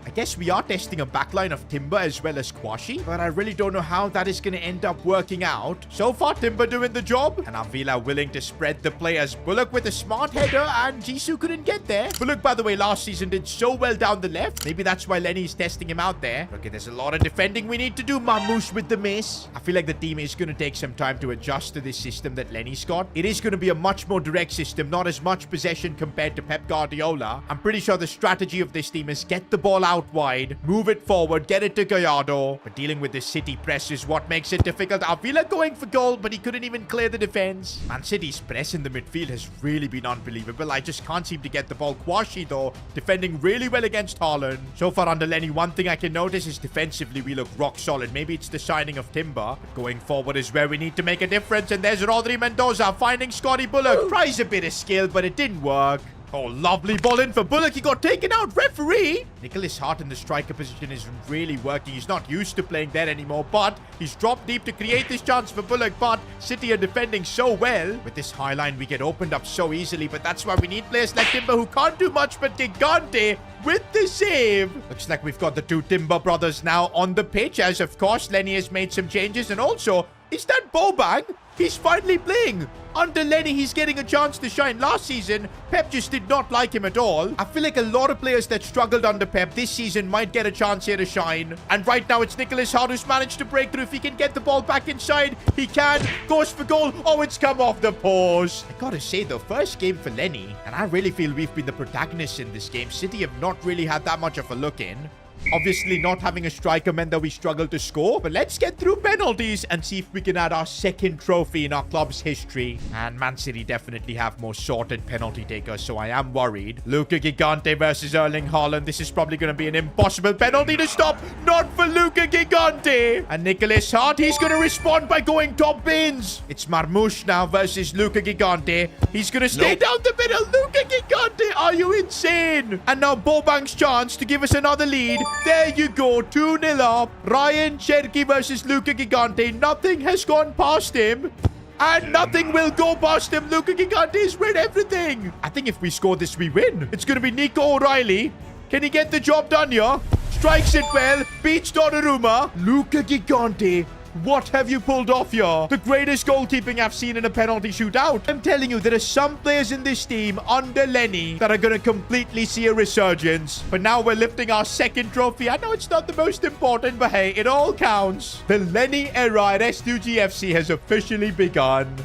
I guess we are testing a backline of Timber as well as Kwashi, but I really don't know how that is going to end up working out. So far, Timber doing the job, and Avila willing to spread the players. Bullock with a smart header, and Jisoo couldn't get there. Bullock, by the way, last season did so well down the left. Maybe that's why Lenny is testing him out there. Okay, there's a lot of defending we need to do. Mamouche with the miss. I feel like the team is going to take some time to adjust to this system that Lenny's got. It is going to be a much more direct system, not as much possession compared to Pep Guardiola. I'm pretty sure the strategy of this team is get the ball out out wide, move it forward, get it to Gallardo. But dealing with the City press is what makes it difficult. Avila going for goal, but he couldn't even clear the defense. Man City's press in the midfield has really been unbelievable. I just can't seem to get the ball. Kwashi, though, defending really well against Haaland. So far under Lenny, one thing I can notice is defensively we look rock solid. Maybe it's the signing of Timber. But going forward is where we need to make a difference. And there's Rodri Mendoza finding Scotty Bullock. Tries a bit of skill, but it didn't work. Oh, lovely ball in for Bullock. He got taken out. Referee! Nicholas Hart in the striker position isn't really working. He's not used to playing there anymore, but he's dropped deep to create this chance for Bullock, but City are defending so well. With this high line, we get opened up so easily, but that's why we need players like Timber who can't do much, but Gigante with the save. Looks like we've got the two Timber brothers now on the pitch, as of course Lenny has made some changes, and also, is that Boban? He's finally playing. Under Lenny, he's getting a chance to shine. Last season, Pep just did not like him at all. I feel like a lot of players that struggled under Pep this season might get a chance here to shine. And right now, it's Nicholas Hart who's managed to break through. If he can get the ball back inside, he can. Goes for goal. Oh, it's come off the post. I gotta say, though, first game for Lenny, and I really feel we've been the protagonists in this game. City have not really had that much of a look in. Obviously, not having a striker meant that we struggled to score. But let's get through penalties and see if we can add our second trophy in our club's history. And Man City definitely have more sorted penalty takers, so I am worried. Luka Gigante versus Erling Haaland. This is probably going to be an impossible penalty to stop. Not for Luka Gigante. And Nicholas Hart, he's going to respond by going top bins. It's Marmoush now versus Luka Gigante. He's going to stay down the middle. Luka Gigante, are you insane? And now Bobank's chance to give us another lead. There you go, 2-0 up. Ryan Cherki versus Luka Gigante. Nothing has gone past him. And nothing will go past him. Luka Gigante has read everything. I think if we score this, we win. It's going to be Nico O'Reilly. Can he get the job done here? Strikes it well. Beats Donnarumma. Luka Gigante. What have you pulled off here? The greatest goalkeeping I've seen in a penalty shootout. I'm telling you, there are some players in this team under Lenny that are going to completely see a resurgence. But now we're lifting our second trophy. I know it's not the most important, but hey, it all counts. The Lenny era at S2G FC has officially begun.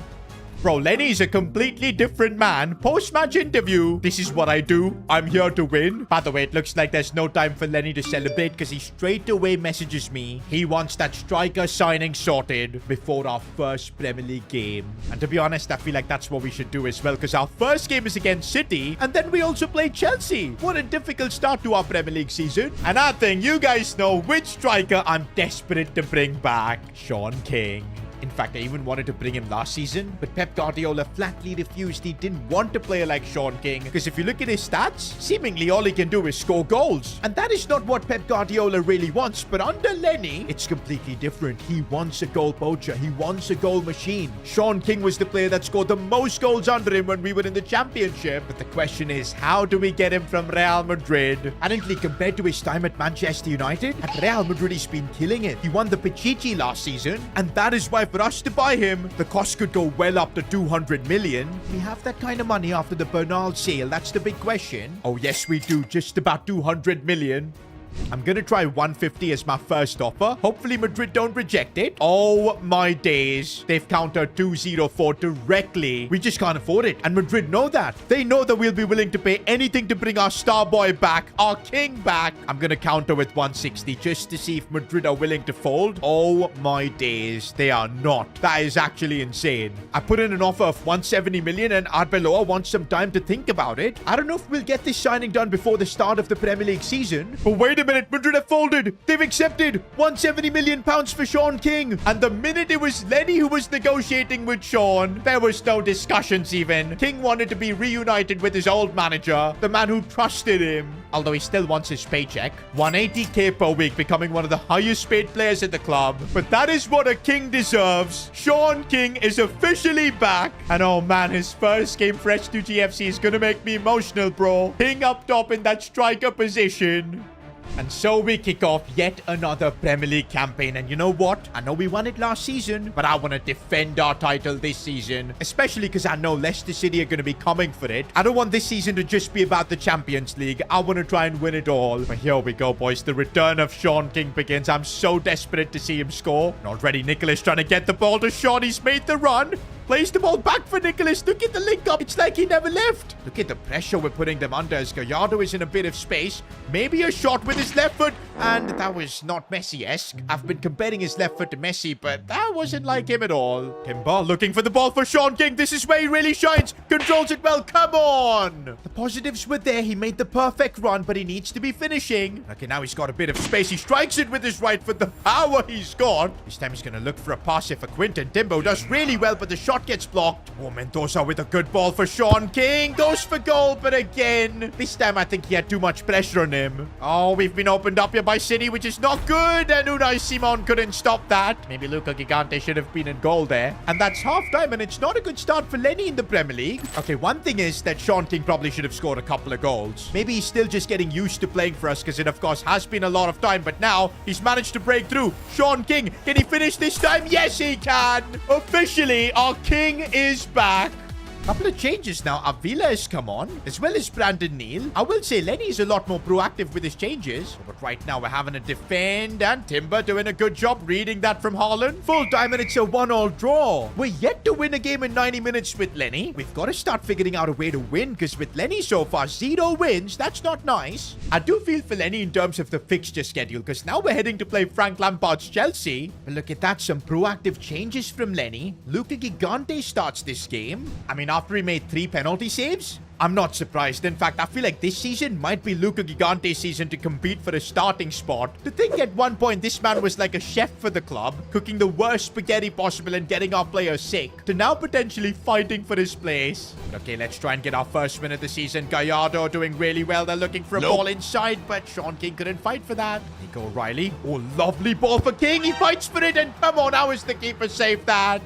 Bro, Lenny's a completely different man. Post-match interview. This is what I do. I'm here to win. By the way, it looks like there's no time for Lenny to celebrate because he straight away messages me. He wants that striker signing sorted before our first Premier League game. And to be honest, I feel like that's what we should do as well because our first game is against City and then we also play Chelsea. What a difficult start to our Premier League season. And I think you guys know which striker I'm desperate to bring back. Sean King. In fact, I even wanted to bring him last season, but Pep Guardiola flatly refused. He didn't want a player like Sean King, because if you look at his stats, seemingly all he can do is score goals. And that is not what Pep Guardiola really wants, but under Lenny, it's completely different. He wants a goal poacher. He wants a goal machine. Sean King was the player that scored the most goals under him when we were in the championship. But the question is, how do we get him from Real Madrid? Apparently, compared to his time at Manchester United, at Real Madrid, he's been killing it. He won the Pichichi last season, and that is why for us to buy him, the cost could go well up to 200 million. We have that kind of money after the Bernal sale. That's the big question. Oh, yes, we do. Just about 200 million. I'm going to try 150 as my first offer. Hopefully Madrid don't reject it. Oh my days. They've countered 204 directly. We just can't afford it. And Madrid know that. They know that we'll be willing to pay anything to bring our star boy back, our king back. I'm going to counter with 160 just to see if Madrid are willing to fold. Oh my days. They are not. That is actually insane. I put in an offer of 170 million and Arbeloa wants some time to think about it. I don't know if we'll get this signing done before the start of the Premier League season. But wait a minute, Madrid have folded. They've accepted 170 million pounds for Sean King. And the minute it was Lenny who was negotiating with Sean, there was no discussions even. King wanted to be reunited with his old manager, the man who trusted him. Although he still wants his paycheck. 180k per week, becoming one of the highest paid players at the club. But that is what a king deserves. Sean King is officially back. And oh man, his first game for S2G FC is gonna make me emotional, bro. King up top in that striker position. And so we kick off yet another Premier League campaign. And you know what? I know we won it last season, but I want to defend our title this season. Especially because I know Leicester City are going to be coming for it. I don't want this season to just be about the Champions League. I want to try and win it all. But here we go, boys. The return of Sean King begins. I'm so desperate to see him score. And already Nicholas trying to get the ball to Sean. He's made the run. Plays the ball back for Nicholas. Look at the link up. It's like he never left. Look at the pressure we're putting them under as Gallardo is in a bit of space. Maybe a shot with his left foot. And that was not Messi-esque. I've been comparing his left foot to Messi, but that wasn't like him at all. Timber looking for the ball for Sean King. This is where he really shines. Controls it well. Come on. The positives were there. He made the perfect run, but he needs to be finishing. Okay, now he's got a bit of space. He strikes it with his right foot. The power he's got. This time he's going to look for a pass here for Quinton. Timbo does really well, but the shot gets blocked. Oh, Mendoza with a good ball for Sean King. Goes for goal, but again, this time I think he had too much pressure on him. Oh, we've been opened up here by City, which is not good. And Unai Simon couldn't stop that. Maybe Luca Gigante should have been in goal there. And that's half-time, and it's not a good start for Lenny in the Premier League. Okay, one thing is that Sean King probably should have scored a couple of goals. Maybe he's still just getting used to playing for us, because it, of course, has been a lot of time. But now, he's managed to break through. Sean King, can he finish this time? Yes, he can. Officially, our King is back. Couple of changes now. Avila has come on, as well as Brandon Neal. I will say Lenny's a lot more proactive with his changes. But right now we're having a defend, and Timber doing a good job reading that from Haaland. Full time, and it's a 1-1 draw. We're yet to win a game in 90 minutes with Lenny. We've got to start figuring out a way to win, because with Lenny so far, 0 wins. That's not nice. I do feel for Lenny in terms of the fixture schedule, because now we're heading to play Frank Lampard's Chelsea. But look at that, some proactive changes from Lenny. Luca Gigante starts this game. I mean, after he made 3 penalty saves? I'm not surprised. In fact, I feel like this season might be Luca Gigante's season to compete for a starting spot. To think at one point this man was like a chef for the club, cooking the worst spaghetti possible and getting our players sick, to now potentially fighting for his place. Okay, let's try and get our first win of the season. Gallardo doing really well. They're looking for a ball inside, but Sean King couldn't fight for that. Nico O'Reilly. Oh, lovely ball for King. He fights for it, and come on, how is the keeper saved that?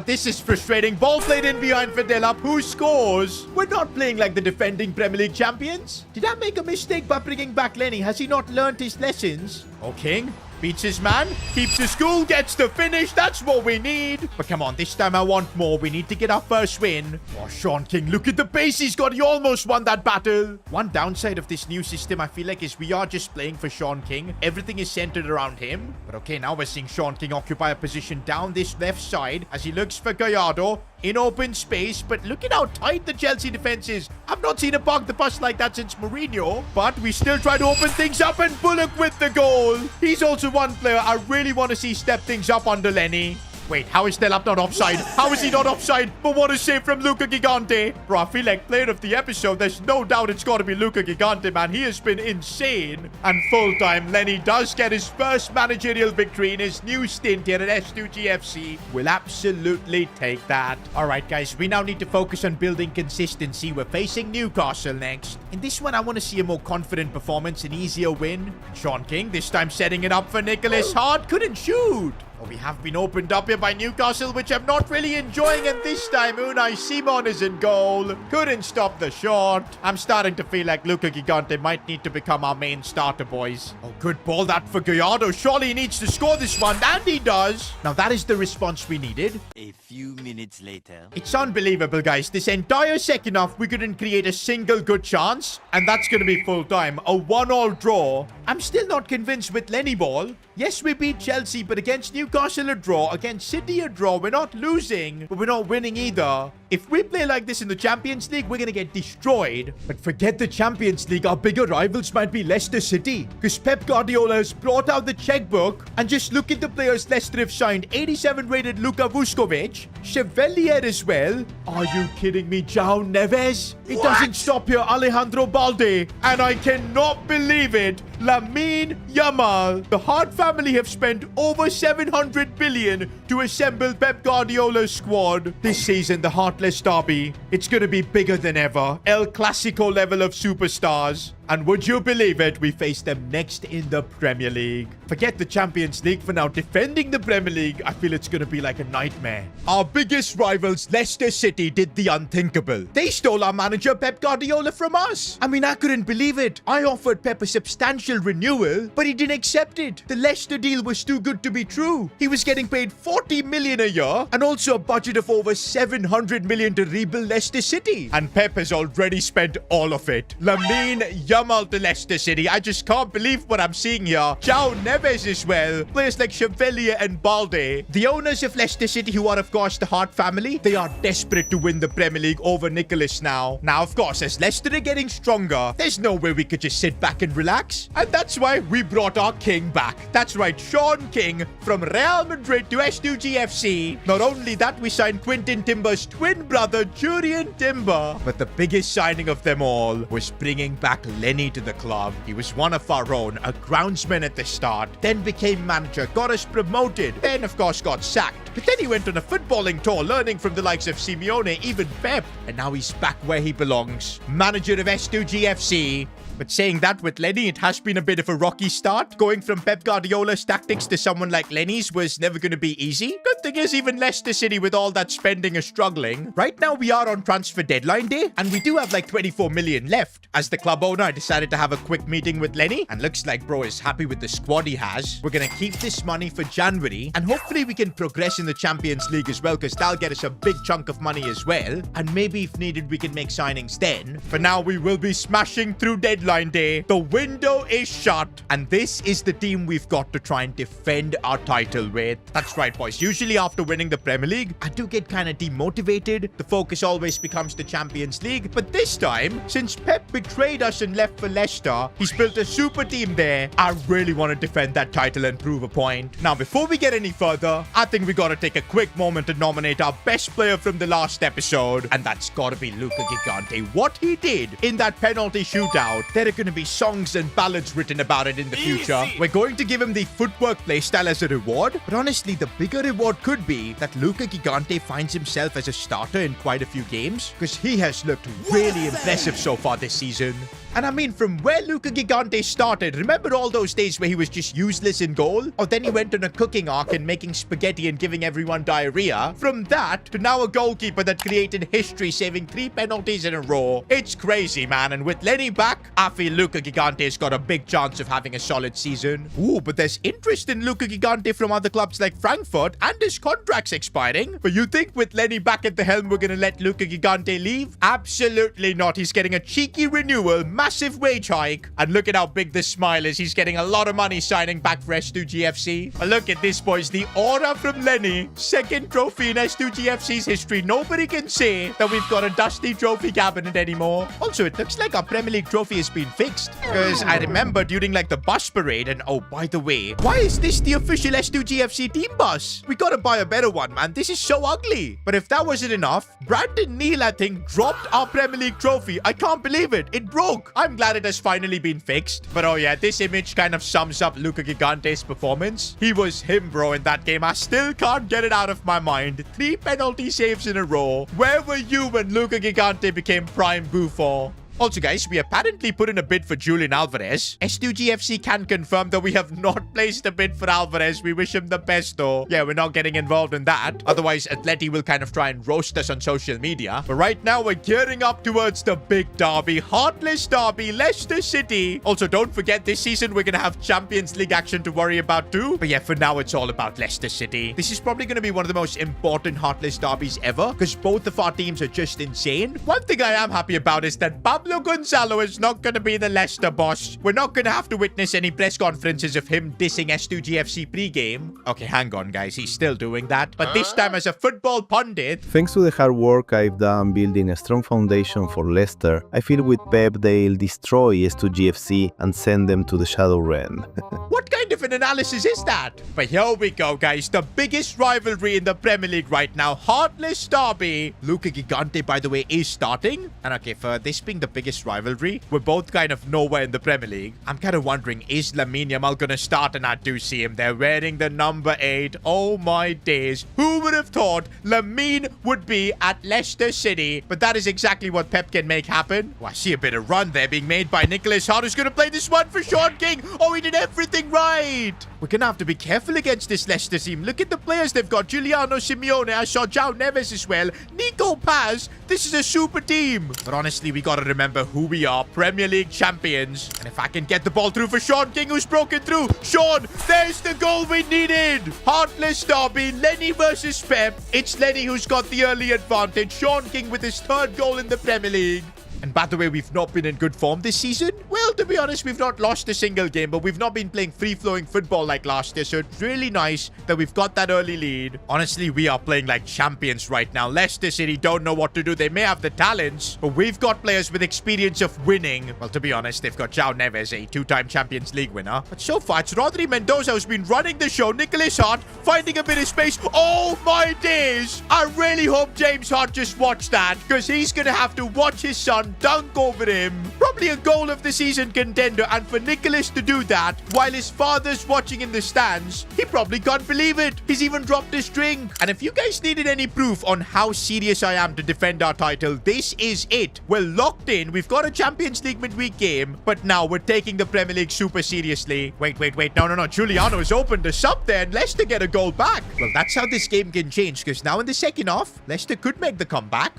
This is frustrating. Ball played in behind for Delap. Who scores? We're not playing like the defending Premier League champions. Did I make a mistake by bringing back Lenny? Has he not learned his lessons? Oh, King beats his man, keeps his cool, gets the finish. That's what we need. But come on, this time I want more. We need to get our first win. Oh, Sean King, look at the pace he's got. He almost won that battle. One downside of this new system, I feel like, is we are just playing for Sean King. Everything is centered around him. But okay, now we're seeing Sean King occupy a position down this left side as he looks for Gallardo in open space. But look at how tight the Chelsea defense is. I've not seen a park the bus like that since Mourinho. But we still try to open things up, and Bullock with the goal. He's also one player I really want to see step things up under Lenny. Wait, how is Delap not offside? How is he not offside? But what a save from Luca Gigante. Bro, I feel like player of the episode. There's no doubt it's got to be Luca Gigante, man. He has been insane. And full time, Lenny does get his first managerial victory in his new stint here at S2G FC. We'll absolutely take that. All right, guys, we now need to focus on building consistency. We're facing Newcastle next. In this one, I want to see a more confident performance, an easier win. Sean King, this time setting it up for Nicholas Hart. Couldn't shoot. Oh, we have been opened up here by Newcastle, which I'm not really enjoying. And this time, Unai Simon is in goal. Couldn't stop the shot. I'm starting to feel like Luca Gigante might need to become our main starter, boys. Oh, good ball that for Gallardo. Surely he needs to score this one, and he does. Now, that is the response we needed. A few minutes later. It's unbelievable, guys. This entire second half, we couldn't create a single good chance. And that's going to be full time. A 1-1 draw. I'm still not convinced with Lenny ball. Yes, we beat Chelsea, but against Newcastle a draw, against City a draw. We're not losing, but we're not winning either. If we play like this in the Champions League, we're going to get destroyed. But forget the Champions League. Our bigger rivals might be Leicester City, because Pep Guardiola has brought out the checkbook. And just look at the players Leicester have signed. 87 rated Luka Vuskovic, Chevalier as well. Are you kidding me? João Neves? It doesn't stop here. Alejandro Balde. And I cannot believe it. Lamine Yamal. The Hart family have spent over 700 billion to assemble Pep Guardiola's squad. This season, the Heartless Derby, it's going to be bigger than ever. El Clasico level of superstars. And would you believe it, we face them next in the Premier League. Forget the Champions League for now. Defending the Premier League, I feel it's going to be like a nightmare. Our biggest rivals, Leicester City, did the unthinkable. They stole our manager, Pep Guardiola, from us. I mean, I couldn't believe it. I offered Pep a substantial renewal, but he didn't accept it. The Leicester deal was too good to be true. He was getting paid 40 million a year, and also a budget of over 700 million to rebuild Leicester City. And Pep has already spent all of it. Lamine Jamal to Leicester City. I just can't believe what I'm seeing here. João Neves as well. Players like Chevalier and Balde. The owners of Leicester City, who are of course the Hart family, they are desperate to win the Premier League over Nicholas now. Now, of course, as Leicester are getting stronger, there's no way we could just sit back and relax. And that's why we brought our king back. That's right, Sean King from Real Madrid to S2G FC. Not only that, we signed Quintin Timber's twin brother, Jurien Timber. But the biggest signing of them all was bringing back Lenny to the club. He was one of our own, a groundsman at the start, then became manager, got us promoted, then of course got sacked. But then he went on a footballing tour, learning from the likes of Simeone, even Pep. And now he's back where he belongs. Manager of S2G FC. But saying that, with Lenny, it has been a bit of a rocky start. Going from Pep Guardiola's tactics to someone like Lenny's was never going to be easy. Good thing is, even Leicester City, with all that spending, is struggling. Right now, we are on transfer deadline day, and we do have like 24 million left. As the club owner, I decided to have a quick meeting with Lenny, and looks like bro is happy with the squad he has. We're going to keep this money for January, and hopefully we can progress in the Champions League as well, because that'll get us a big chunk of money as well. And maybe if needed, we can make signings then. For now, we will be smashing through deadline day. The window is shut, and this is the team we've got to try and defend our title with. That's right, boys. Usually after winning the Premier League, I do get kind of demotivated. The focus always becomes the Champions League. But this time, since Pep betrayed us and left for Leicester, he's built a super team there. I really want to defend that title and prove a point. Now, before we get any further, I think we got to take a quick moment to nominate our best player from the last episode, and that's got to be Luca Gigante. What he did in that penalty shootout, there are going to be songs and ballads written about it in the future. We're going to give him the footwork playstyle as a reward, but honestly, the bigger reward could be that Luca Gigante finds himself as a starter in quite a few games, because he has looked really impressive so far this season. And I mean, from where Luca Gigante started, remember all those days where he was just useless in goal? Or then he went on a cooking arc and making spaghetti and giving everyone diarrhea. From that to now a goalkeeper that created history, saving 3 penalties in a row. It's crazy, man. And with Lenny back, I feel Luca Gigante's got a big chance of having a solid season. Ooh, but there's interest in Luca Gigante from other clubs like Frankfurt, and his contract's expiring. But you think with Lenny back at the helm, we're gonna let Luca Gigante leave? Absolutely not. He's getting a cheeky renewal, massive wage hike, and look at how big this smile is. He's getting a lot of money signing back for S2G FC. But look at this, boys. The aura from Lenny. Second trophy in S2G FC's history. Nobody can say that we've got a dusty trophy cabinet anymore. Also, it looks like our Premier League trophy has been fixed, because I remember during like the bus parade, and oh, by the way, why is this the official S2G FC team bus? We gotta buy a better one, man. This is so ugly. But if that wasn't enough, Brandon Neal, I think, dropped our Premier League trophy. I can't believe it. It broke. I'm glad it has finally been fixed. But oh yeah, this image kind of sums up Luca Gigante's performance. He was him, bro, in that game. I still can't get it out of my mind. 3 penalty saves in a row. Where were you when Luca Gigante became prime Buffon? Also, guys, we apparently put in a bid for Julian Alvarez. S2G FC can confirm that we have not placed a bid for Alvarez. We wish him the best, though. Yeah, we're not getting involved in that. Otherwise, Atleti will kind of try and roast us on social media. But right now, we're gearing up towards the big derby. Heartless derby, Leicester City. Also, don't forget, this season, we're going to have Champions League action to worry about, too. But yeah, for now, it's all about Leicester City. This is probably going to be one of the most important Heartless derbies ever, because both of our teams are just insane. One thing I am happy about is that Pablo Gonzalo is not going to be the Leicester boss. We're not going to have to witness any press conferences of him dissing S2G FC pre-game. Okay, hang on, guys. He's still doing that. But this time as a football pundit. Thanks to the hard work I've done building a strong foundation for Leicester, I feel with Pep they'll destroy S2G FC and send them to the Shadow Realm. What kind of an analysis is that? But here we go, guys. The biggest rivalry in the Premier League right now. Heartless derby. Luca Gigante, by the way, is starting. And okay, for this being the biggest rivalry, we're both kind of nowhere in the Premier League. I'm kind of wondering, is Lamine Yamal gonna start? And I do see him there wearing the number 8. Oh my days. Who would have thought Lamine would be at Leicester City? But that is exactly what Pep can make happen. Oh, I see a bit of run there being made by Nicholas Hart, who's gonna play this one for Sean King. Oh, he did everything right. We're gonna have to be careful against this Leicester team. Look at the players they've got. Giuliano Simeone. I saw João Neves as well. Nico Paz. This is a super team. But honestly, we gotta remember who we are. Premier League champions. And if I can get the ball through for Sean King, who's broken through. Sean, there's the goal we needed. Heartless derby. Lenny versus Pep. It's Lenny who's got the early advantage. Sean King with his 3rd goal in the Premier League. And by the way, we've not been in good form this season. Well, to be honest, we've not lost a single game, but we've not been playing free-flowing football like last year, so it's really nice that we've got that early lead. Honestly, we are playing like champions right now. Leicester City don't know what to do. They may have the talents, but we've got players with experience of winning. Well, to be honest, they've got João Neves, a two-time Champions League winner. But so far, it's Rodri Mendoza who's been running the show. Nicholas Hart finding a bit of space. Oh my days! I really hope James Hart just watched that, because he's going to have to watch his son dunk over him. Probably a goal of the season contender, and for Nicholas to do that while his father's watching in the stands, he probably can't believe it. He's even dropped his drink. And if you guys needed any proof on how serious I am to defend our title, this is it. We're locked in. We've got a Champions League midweek game, but now we're taking the Premier League super seriously. Wait. No. Giuliano has opened us up there, and Leicester get a goal back. Well, that's how this game can change, because now in the second half, Leicester could make the comeback.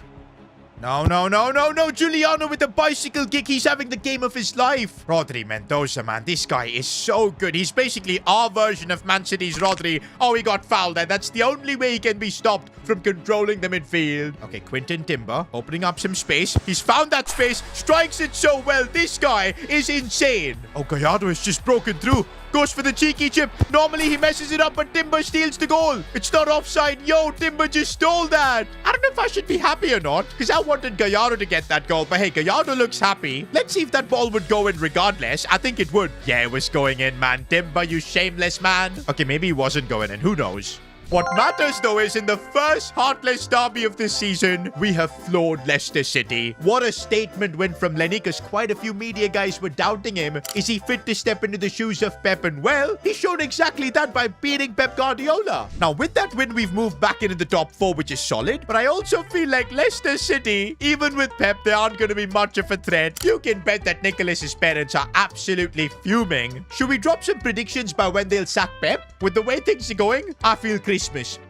No. Giuliano with the bicycle kick. He's having the game of his life. Rodri Mendoza, man. This guy is so good. He's basically our version of Man City's Rodri. Oh, he got fouled there. That's the only way he can be stopped from controlling the midfield. Okay, Quinton Timber opening up some space. He's found that space. Strikes it so well. This guy is insane. Oh, Gallardo has just broken through. Goes for the cheeky chip. Normally he messes it up, but Timber steals the goal. It's not offside. Yo, Timber just stole that. I don't know if I should be happy or not, because I wanted Gallardo to get that goal. But hey, Gallardo looks happy. Let's see if that ball would go in regardless. I think it would. Yeah, it was going in, man. Timber, you shameless man. Okay, maybe he wasn't going in. Who knows? What matters, though, is in the first Heartless derby of this season, we have floored Leicester City. What a statement win from Lenny, because quite a few media guys were doubting him. Is he fit to step into the shoes of Pep? And well, he showed exactly that by beating Pep Guardiola. Now, with that win, we've moved back into the top 4, which is solid. But I also feel like Leicester City, even with Pep, they aren't going to be much of a threat. You can bet that Nicholas's parents are absolutely fuming. Should we drop some predictions by when they'll sack Pep? With the way things are going, I feel Christmas.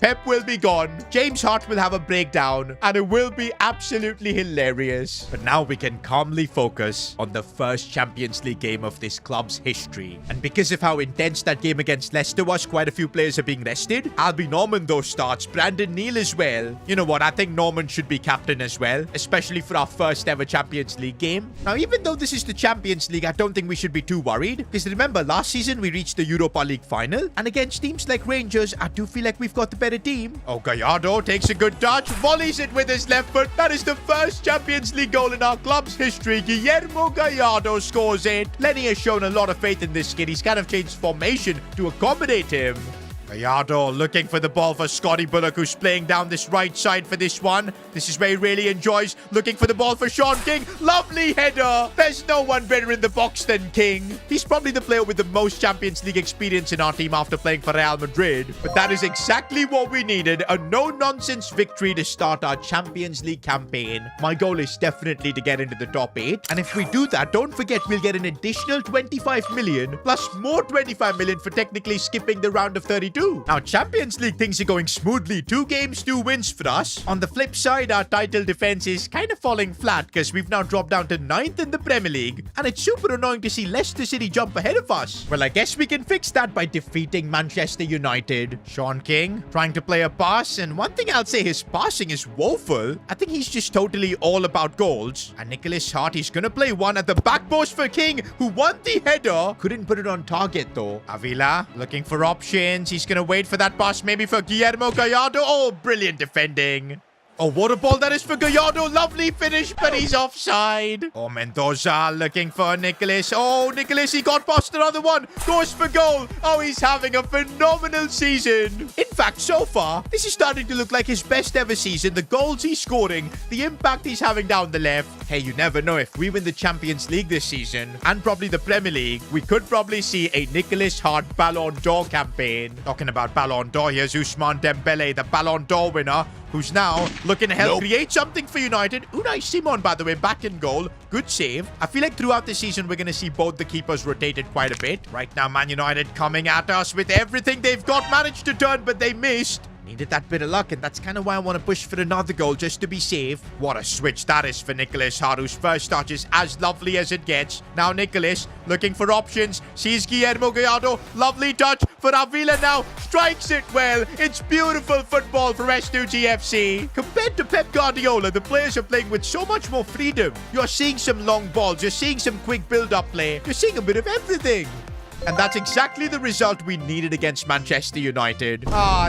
Pep will be gone. James Hart will have a breakdown, and it will be absolutely hilarious. But now we can calmly focus on the first Champions League game of this club's history. And because of how intense that game against Leicester was, quite a few players are being rested. Albie Norman, though, starts. Brandon Neal as well. You know what? I think Norman should be captain as well, especially for our first ever Champions League game. Now, even though this is the Champions League, I don't think we should be too worried, because remember, last season we reached the Europa League final, and against teams like Rangers, I do feel like we've got the better team. Oh, Gallardo takes a good touch, volleys it with his left foot. That is the first Champions League goal in our club's history. Guillermo Gallardo scores it. Lenny has shown a lot of faith in this kid. He's kind of changed formation to accommodate him. Gallardo looking for the ball for Scotty Bullock, who's playing down this right side for this one. This is where he really enjoys. Looking for the ball for Sean King. Lovely header. There's no one better in the box than King. He's probably the player with the most Champions League experience in our team after playing for Real Madrid. But that is exactly what we needed. A no-nonsense victory to start our Champions League campaign. My goal is definitely to get into the top 8. And if we do that, don't forget we'll get an additional 25 million plus more 25 million for technically skipping the round of 32. Now, Champions League things are going smoothly. 2 games, 2 wins for us. On the flip side, our title defense is kind of falling flat because we've now dropped down to 9th in the Premier League. And it's super annoying to see Leicester City jump ahead of us. Well, I guess we can fix that by defeating Manchester United. Sean King trying to play a pass. And one thing I'll say, his passing is woeful. I think he's just totally all about goals. And Nicholas Hart, he's going to play one at the back post for King, who won the header. Couldn't put it on target, though. Avila looking for options. He's going to wait for that pass, maybe for Guillermo Gallardo. Oh, brilliant defending. Oh, what a ball that is for Gallardo. Lovely finish, but he's offside. Oh, Mendoza looking for Nicholas. Oh, Nicholas, he got past another one. Goes for goal. Oh, he's having a phenomenal season. In fact, so far, this is starting to look like his best ever season. The goals he's scoring, the impact he's having down the left. Hey, you never know. If we win the Champions League this season, and probably the Premier League, we could probably see a Nicholas Hart Ballon d'Or campaign. Talking about Ballon d'Or, here's Ousmane Dembele, the Ballon d'Or winner, who's now looking to help create something for United. Unai Simon, by the way, back in goal. Good save. I feel like throughout the season, we're going to see both the keepers rotated quite a bit. Right now, Man United coming at us with everything they've got. Managed to turn, but they missed. Needed that bit of luck, and that's kind of why I want to push for another goal just to be safe. What a switch that is for Nicholas Hart, whose first touch is as lovely as it gets. Now Nicholas looking for options. Sees Guillermo Gallardo. Lovely touch for Avila now. Strikes it well. It's beautiful football for S2G FC. Compared to Pep Guardiola, the players are playing with so much more freedom. You're seeing some long balls. You're seeing some quick build-up play. You're seeing a bit of everything. And that's exactly the result we needed against Manchester United.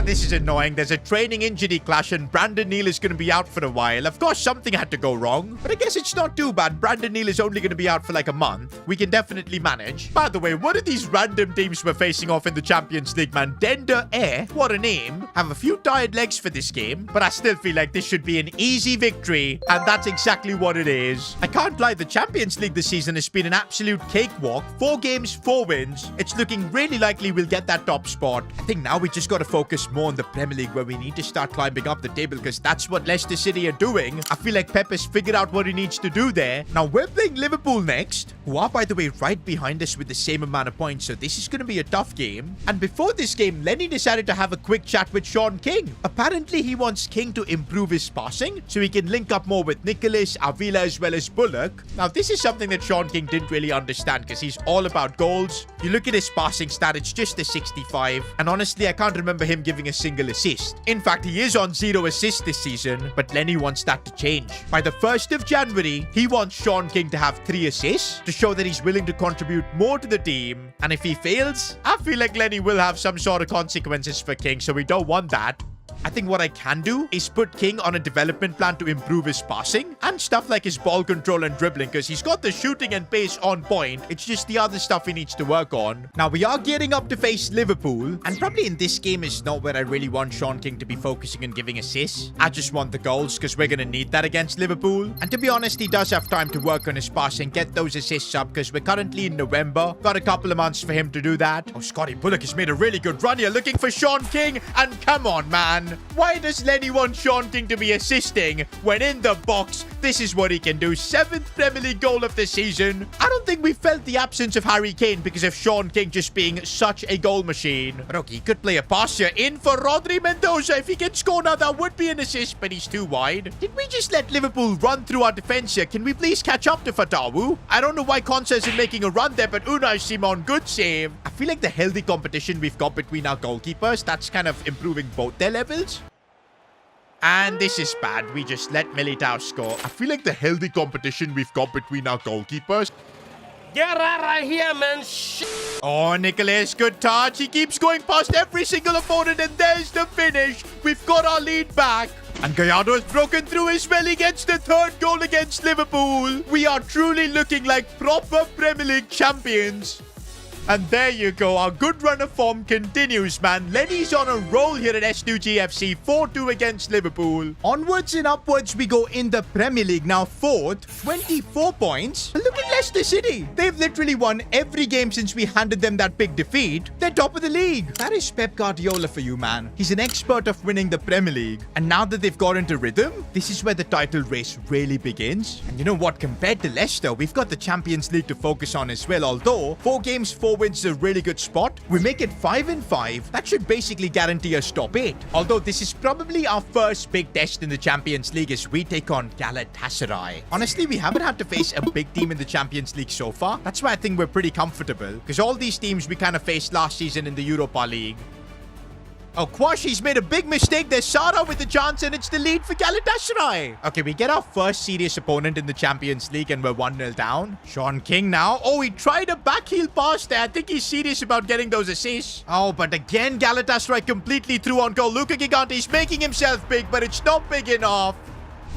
This is annoying. There's a training injury clash and Brandon Neal is going to be out for a while. Of course, something had to go wrong. But I guess it's not too bad. Brandon Neal is only going to be out for like a month. We can definitely manage. By the way, what are these random teams we're facing off in the Champions League, man? Dender Air, what a name. Have a few tired legs for this game, but I still feel like this should be an easy victory. And that's exactly what it is. I can't lie, the Champions League this season has been an absolute cakewalk. 4 games, 4 wins. It's looking really likely we'll get that top spot. I think now we just got to focus more on the Premier League, where we need to start climbing up the table, because that's what Leicester City are doing. I feel like Pep has figured out what he needs to do there. Now we're playing Liverpool next, who are, by the way, right behind us with the same amount of points, so this is going to be a tough game. And before this game, Lenny decided to have a quick chat with Sean King. Apparently he wants King to improve his passing so he can link up more with Nicholas, Avila, as well as Bullock. Now this is something that Sean King didn't really understand, because he's all about goals. You look at his passing stat, it's just a 65, and honestly I can't remember him giving a single assist. In fact, he is on 0 assists this season, but Lenny wants that to change. By the 1st of January, he wants Sean King to have 3 assists to show that he's willing to contribute more to the team, and if he fails, I feel like Lenny will have some sort of consequences for King, so we don't want that. I think what I can do is put King on a development plan to improve his passing and stuff like his ball control and dribbling, because he's got the shooting and pace on point. It's just the other stuff he needs to work on. Now we are gearing up to face Liverpool, and probably in this game is not where I really want Sean King to be focusing on giving assists. I just want the goals, because we're going to need that against Liverpool. And to be honest, he does have time to work on his passing, get those assists up, because we're currently in November. Got a couple of months for him to do that. Oh, Scotty Bullock has made a really good run here looking for Sean King, and come on, man. Why does Lenny want Sean King to be assisting when in the box, this is what he can do? 7th Premier League goal of the season. I don't think we felt the absence of Harry Kane because of Sean King just being such a goal machine. But okay, he could play a pass here in for Rodri Mendoza. If he can score now, that would be an assist, but he's too wide. Did we just let Liverpool run through our defense here? Can we please catch up to Fatawu? I don't know why Konsa isn't making a run there, but Unai Simon, good save. I feel like the healthy competition we've got between our goalkeepers, that's kind of improving both their levels. And this is bad. We just let Militao score. I feel like the healthy competition we've got between our goalkeepers. Get out of here, man. Oh, Nicholas, good touch. He keeps going past every single opponent, and there's the finish. We've got our lead back. And Gallardo has broken through as well. He gets the 3rd goal against Liverpool. We are truly looking like proper Premier League champions. And there you go. Our good run of form continues, man. Lenny's on a roll here at S2G FC. 4-2 against Liverpool. Onwards and upwards we go in the Premier League. Now 4th, 24 points. Look at Leicester City. They've literally won every game since we handed them that big defeat. They're top of the league. That is Pep Guardiola for you, man. He's an expert of winning the Premier League. And now that they've got into rhythm, this is where the title race really begins. And you know what? Compared to Leicester, we've got the Champions League to focus on as well. Although 4 games, 4 wins is a really good spot. We make it 5-5. That should basically guarantee us top 8. Although this is probably our first big test in the Champions League as we take on Galatasaray. Honestly, we haven't had to face a big team in the Champions League so far. That's why I think we're pretty comfortable, because all these teams we kind of faced last season in the Europa League. Oh, Kwashi's made a big mistake. There's Sara with the chance, and it's the lead for Galatasaray. Okay, we get our first serious opponent in the Champions League, and we're 1-0 down. Sean King now. Oh, he tried a backheel pass there. I think he's serious about getting those assists. Oh, but again, Galatasaray completely through on goal. Luka Gigante's making himself big, but it's not big enough.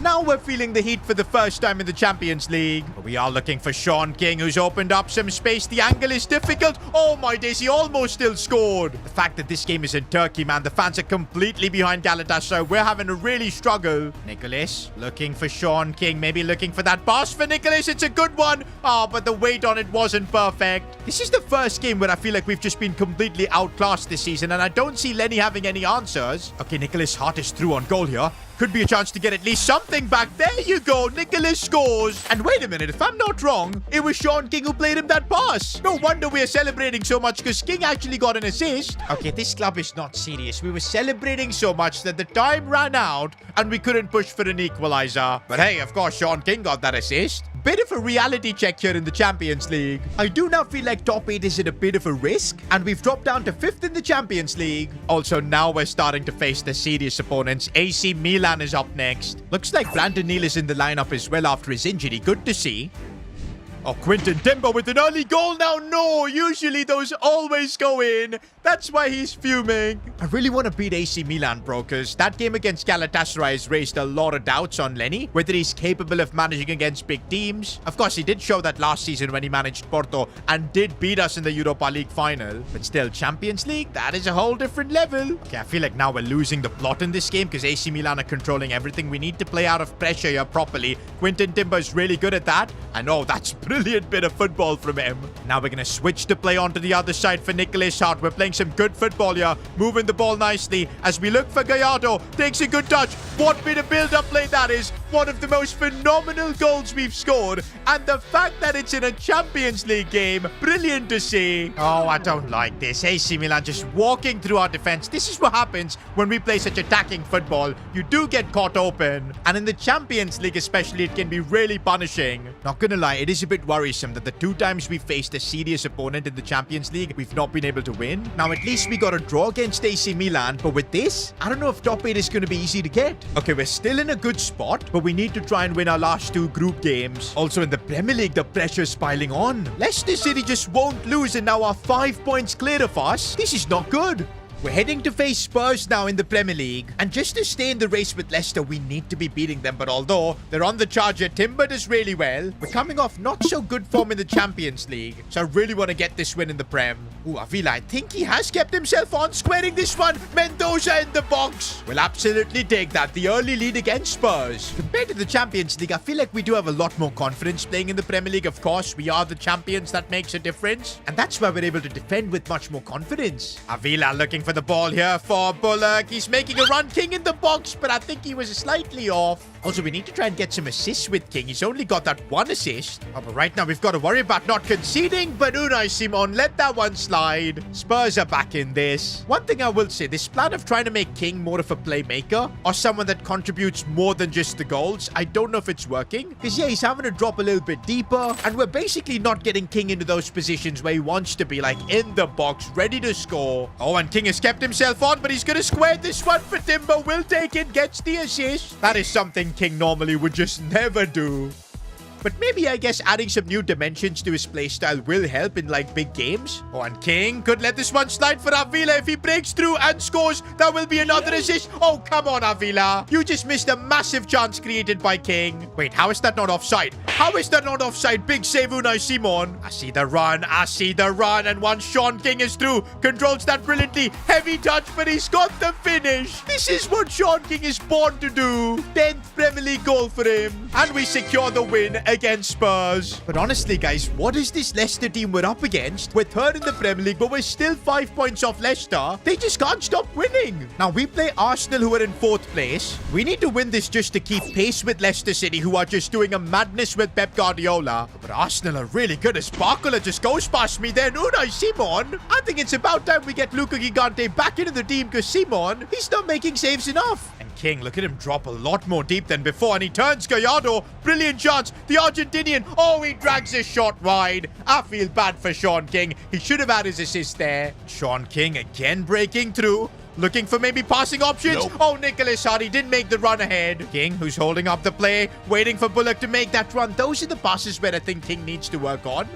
Now we're feeling the heat for the first time in the Champions League. We are looking for Sean King, who's opened up some space. The angle is difficult. Oh my days, he almost still scored. The fact that this game is in Turkey, man, the fans are completely behind Galatasaray. We're having to really struggle. Nicholas looking for Sean King, maybe looking for that pass for Nicholas. It's a good one. Oh, but the weight on it wasn't perfect. This is the first game where I feel like we've just been completely outclassed this season, and I don't see Lenny having any answers. Okay, Nicholas Hart is through on goal here. Could be a chance to get at least something back. There you go. Nicholas scores. And wait a minute. If I'm not wrong, it was Sean King who played him that pass. No wonder we're celebrating so much because King actually got an assist. Okay, this club is not serious. We were celebrating so much that the time ran out and we couldn't push for an equalizer. But hey, of course, Sean King got that assist. Bit of a reality check here in the Champions League. I do now feel like top 8 is at a bit of a risk, and we've dropped down to 5th in the Champions League. Also, now we're starting to face the serious opponents. AC Milan is up next. Looks like Brandon Neal is in the lineup as well after his injury. Good to see. Oh, Quinton Timber with an early goal now. No, usually those always go in. That's why he's fuming. I really want to beat AC Milan, bro, because that game against Galatasaray has raised a lot of doubts on Lenny, whether he's capable of managing against big teams. Of course, he did show that last season when he managed Porto and did beat us in the Europa League final. But still, Champions League, that is a whole different level. Okay, I feel like now we're losing the plot in this game because AC Milan are controlling everything. We need to play out of pressure here properly. Quinton Timber is really good at that. I know, that's brilliant bit of football from him. Now we're going to switch to play onto the other side for Nicholas Hart. We're playing some good football here, moving the ball nicely as we look for Gallardo. Takes a good touch. What bit of build-up play that is. One of the most phenomenal goals we've scored, and the fact that it's in a Champions League game, brilliant to see. Oh, I don't like this. AC Milan just walking through our defense. This is what happens when we play such attacking football. You do get caught open, and in the Champions League especially, it can be really punishing. Not gonna lie, it is a bit worrisome that the 2 times we faced a serious opponent in the Champions League, we've not been able to win. Now, at least we got a draw against AC Milan, but with this, I don't know if top 8 is going to be easy to get. Okay, we're still in a good spot, but we need to try and win our last 2 group games. Also, in the Premier League, the pressure's piling on. Leicester City just won't lose and now are 5 points clear of us. This is not good. We're heading to face Spurs now in the Premier League. And just to stay in the race with Leicester, we need to be beating them. But although they're on the charger, Timber does really well. We're coming off not so good form in the Champions League. So I really want to get this win in the Prem. Ooh, Avila, I think he has kept himself on, squaring this one. Mendoza in the box. We'll absolutely take that. The early lead against Spurs. Compared to the Champions League, I feel like we do have a lot more confidence playing in the Premier League. Of course, we are the champions. That makes a difference. And that's why we're able to defend with much more confidence. Avila looking for the ball here for Bullock. He's making a run. King in the box, but I think he was slightly off. Also, we need to try and get some assists with King. He's only got that 1 assist. Oh, but right now we've got to worry about not conceding. But Unai Simon let that one slide. Spurs are back in this. One thing I will say, this plan of trying to make King more of a playmaker or someone that contributes more than just the goals, I don't know if it's working. Because yeah, he's having to drop a little bit deeper. And we're basically not getting King into those positions where he wants to be, like in the box, ready to score. Oh, and King has kept himself on, but he's going to square this one for Timber. Will take it, gets the assist. That is something King normally would just never do. But maybe, I guess, adding some new dimensions to his playstyle will help in, like, big games. Oh, and King could let this one slide for Avila. If he breaks through and scores, that will be another assist. Oh, come on, Avila. You just missed a massive chance created by King. Wait, how is that not offside? How is that not offside? Big save, Unai Simon. I see the run. I see the run. And once Sean King is through, controls that brilliantly. Heavy touch, but he's got the finish. This is what Sean King is born to do. 10th Premier League goal for him. And we secure the win against Spurs. But honestly, guys, what is this Leicester team we're up against? We're 3rd in the Premier League, but we're still 5 points off Leicester. They just can't stop winning. Now, we play Arsenal, who are in 4th place. We need to win this just to keep pace with Leicester City, who are just doing a madness with Pep Guardiola. But Arsenal are really good as Barcola just goes past me there. Unai Simon. I think it's about time we get Luca Gigante back into the team because Simon, he's not making saves enough. And King, look at him drop a lot more deep than before. And he turns Gallardo. Brilliant chance. The Argentinian. Oh, he drags his shot wide. I feel bad for Sean King. He should have had his assist there. Sean King again breaking through. Looking for maybe passing options. Nope. Oh, Nicholas Hart, he didn't make the run ahead. King, who's holding up the play, waiting for Bullock to make that run. Those are the passes where I think King needs to work on.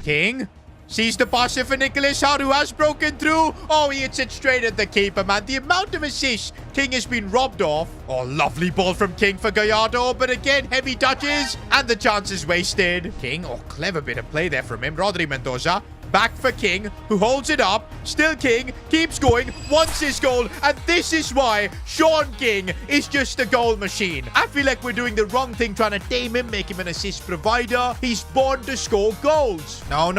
King sees the pass for Nicholas Hart, who has broken through. Oh, he hits it straight at the keeper, man. The amount of assists King has been robbed of. Oh, lovely ball from King for Gallardo. But again, heavy touches. And the chance is wasted. King, oh, clever bit of play there from him. Rodri Mendoza. Back for King, who holds it up. Still King, keeps going, wants his goal. And this is why Sean King is just a goal machine. I feel like we're doing the wrong thing trying to tame him, make him an assist provider. He's born to score goals. No.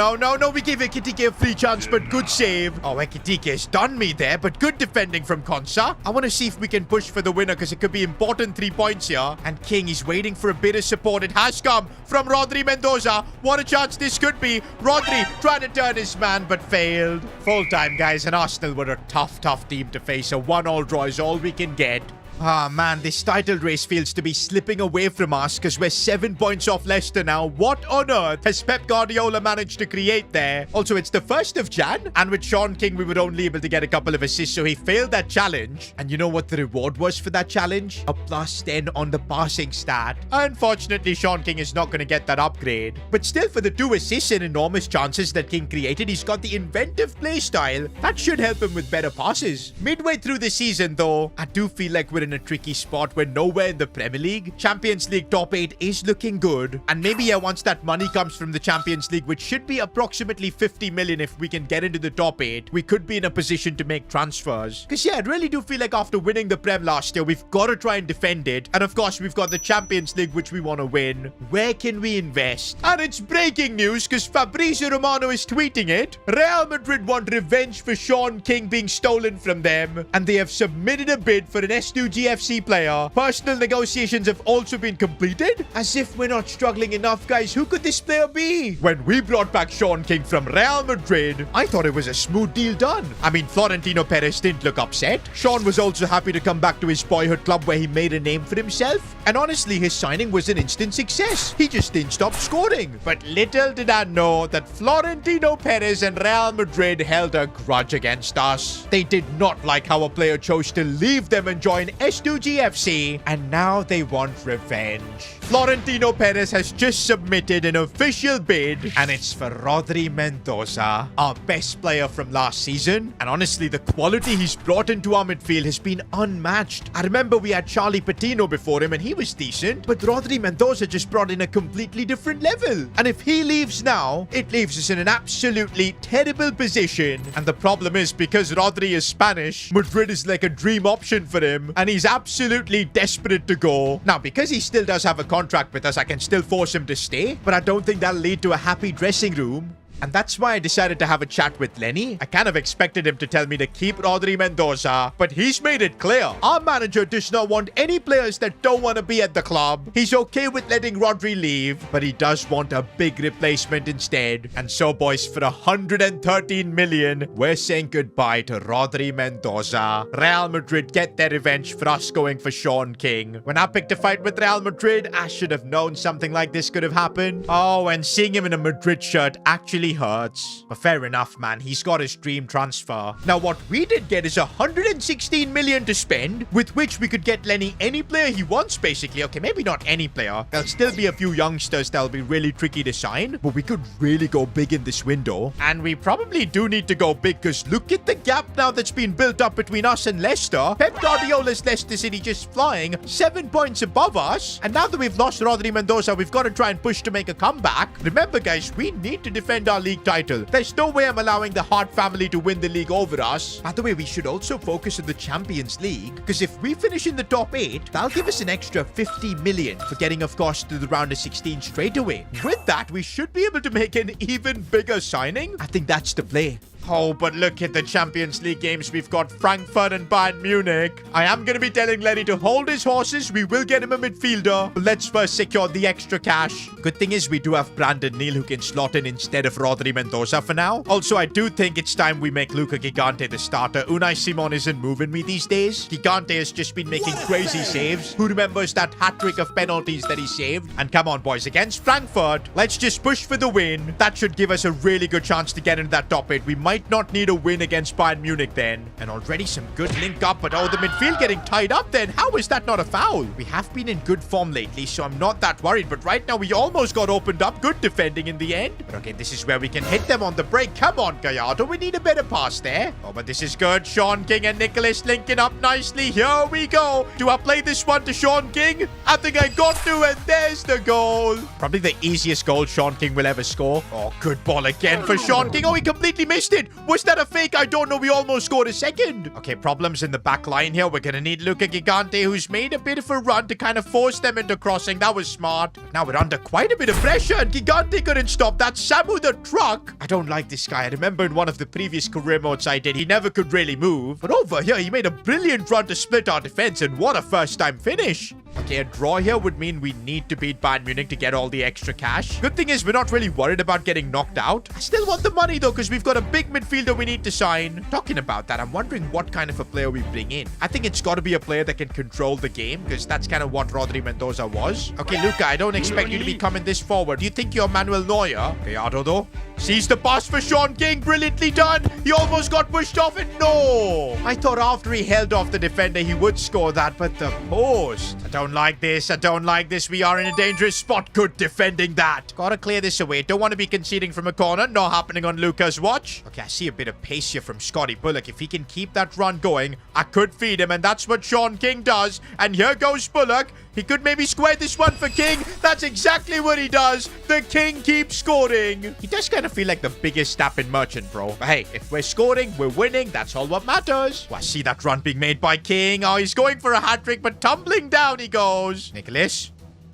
We give Ekitike a free chance, but good save. Oh, Ekitike has done me there, but good defending from Konsa. I want to see if we can push for the winner, because It could be important 3 points here. And King is waiting for a bit of support. It has come from Rodri Mendoza. What a chance this could be. Rodri trying to turn his man, but failed. Full time, guys. And Arsenal were a tough team to face. A 1-1 draw is all we can get. Ah, man, this title race feels to be slipping away from us because we're 7 points off Leicester now. What on earth has Pep Guardiola managed to create there? Also, it's the 1st of Jan, and with Sean King, we were only able to get a couple of assists, so he failed that challenge. And you know what the reward was for that challenge? A +10 on the passing stat. Unfortunately, Sean King is not going to get that upgrade. But still, for the 2 assists and enormous chances that King created, he's got the inventive play style. That should help him with better passes. Midway through the season, though, I do feel like we're in a tricky spot. We're nowhere in the Premier League. Champions League top 8 is looking good. And maybe once that money comes from the Champions League, which should be approximately 50 million if we can get into the top 8, we could be in a position to make transfers. Because I really do feel like after winning the Prem last year, we've got to try and defend it. And of course, we've got the Champions League, which we want to win. Where can we invest? And it's breaking news because Fabrizio Romano is tweeting it. Real Madrid want revenge for Sean King being stolen from them. And they have submitted a bid for an S2G FC player. Personal negotiations have also been completed. As if we're not struggling enough, guys. Who could this player be? When we brought back Sean King from Real Madrid, I thought it was a smooth deal done. I mean, Florentino Perez didn't look upset. Sean was also happy to come back to his boyhood club where he made a name for himself. And honestly, his signing was an instant success. He just didn't stop scoring. But little did I know that Florentino Perez and Real Madrid held a grudge against us. They did not like how a player chose to leave them and join S2G FC, and now they want revenge. Florentino Perez has just submitted an official bid, and it's for Rodri Mendoza, our best player from last season. And honestly, the quality he's brought into our midfield has been unmatched. I remember we had Charlie Patino before him, and he was decent, but Rodri Mendoza just brought in a completely different level. And if he leaves now, it leaves us in an absolutely terrible position. And the problem is, because Rodri is Spanish, Madrid is like a dream option for him, and he's absolutely desperate to go. Now, because he still does have a contract with us, I can still force him to stay, but I don't think that'll lead to a happy dressing room. And that's why I decided to have a chat with Lenny. I kind of expected him to tell me to keep Rodri Mendoza, but he's made it clear. Our manager does not want any players that don't want to be at the club. He's okay with letting Rodri leave, but he does want a big replacement instead. And so, boys, for 113 million, we're saying goodbye to Rodri Mendoza. Real Madrid get their revenge for us going for Sean King. When I picked a fight with Real Madrid, I should have known something like this could have happened. Oh, and seeing him in a Madrid shirt actually hurts. But fair enough, man. He's got his dream transfer. Now, what we did get is 116 million to spend, with which we could get Lenny any player he wants, basically. Okay, maybe not any player. There'll still be a few youngsters that'll be really tricky to sign, but we could really go big in this window. And we probably do need to go big, because look at the gap now that's been built up between us and Leicester. Pep Guardiola's Leicester City just flying 7 points above us. And now that we've lost Rodri Mendoza, we've got to try and push to make a comeback. Remember, guys, we need to defend our league title. There's no way I'm allowing the Hart family to win the league over us. By the way, we should also focus on the Champions League, because if we finish in the top 8, that'll give us an extra 50 million for getting, of course, to the round of 16 straight away. With that, we should be able to make an even bigger signing. I think that's the play. Oh, but look at the Champions League games. We've got Frankfurt and Bayern Munich. I am going to be telling Lenny to hold his horses. We will get him a midfielder. But let's first secure the extra cash. Good thing is we do have Brandon Neal who can slot in instead of Rodri Mendoza for now. Also, I do think it's time we make Luca Gigante the starter. Unai Simon isn't moving me these days. Gigante has just been making crazy saves. Who remembers that hat-trick of penalties that he saved? And come on, boys, against Frankfurt, let's just push for the win. That should give us a really good chance to get into that top 8. We might not need a win against Bayern Munich then. And already some good link up, but oh, the midfield getting tied up then. How is that not a foul? We have been in good form lately, so I'm not that worried. But right now, we almost got opened up. Good defending in the end. But okay, this is where we can hit them on the break. Come on, Gallardo. We need a better pass there. Oh, but this is good. Sean King and Nicholas linking up nicely. Here we go. Do I play this one to Sean King? I think I got to, and there's the goal. Probably the easiest goal Sean King will ever score. Oh, good ball again for Sean King. Oh, he completely missed it. it? Was that a fake? I don't know. We almost scored a second. Okay, problems in the back line here. We're going to need Luca Gigante, who's made a bit of a run to kind of force them into crossing. That was smart. Now we're under quite a bit of pressure, and Gigante couldn't stop that. Samu the truck. I don't like this guy. I remember in one of the previous career modes I did, he never could really move. But over here, he made a brilliant run to split our defense, and what a first-time finish. Okay, a draw here would mean we need to beat Bayern Munich to get all the extra cash. Good thing is we're not really worried about getting knocked out. I still want the money though, because we've got a big midfielder we need to sign. Talking about that, I'm wondering what kind of a player we bring in. I think it's got to be a player that can control the game, because that's kind of what Rodri Mendoza was. Okay, Luca, I don't expect you to be coming this forward. Do you think you're Manuel Neuer? Okay, Otto though. Sees the pass for Sean King. Brilliantly done. He almost got pushed off and no. I thought after he held off the defender, he would score that, but the post. I don't like this. I don't like this. We are in a dangerous spot. Good defending that. Gotta clear this away. Don't want to be conceding from a corner. Not happening on Luca's watch. Okay, I see a bit of pace here from Scotty Bullock. If he can keep that run going, I could feed him, and that's what Sean King does. And here goes Bullock. He could maybe square this one for King. That's exactly what he does. The King keeps scoring. He does kind of feel like the biggest step in Merchant, bro. But hey, if we're scoring, we're winning. That's all what matters. Oh, I see that run being made by King. Oh, he's going for a hat-trick, but tumbling down he goes. Nicholas.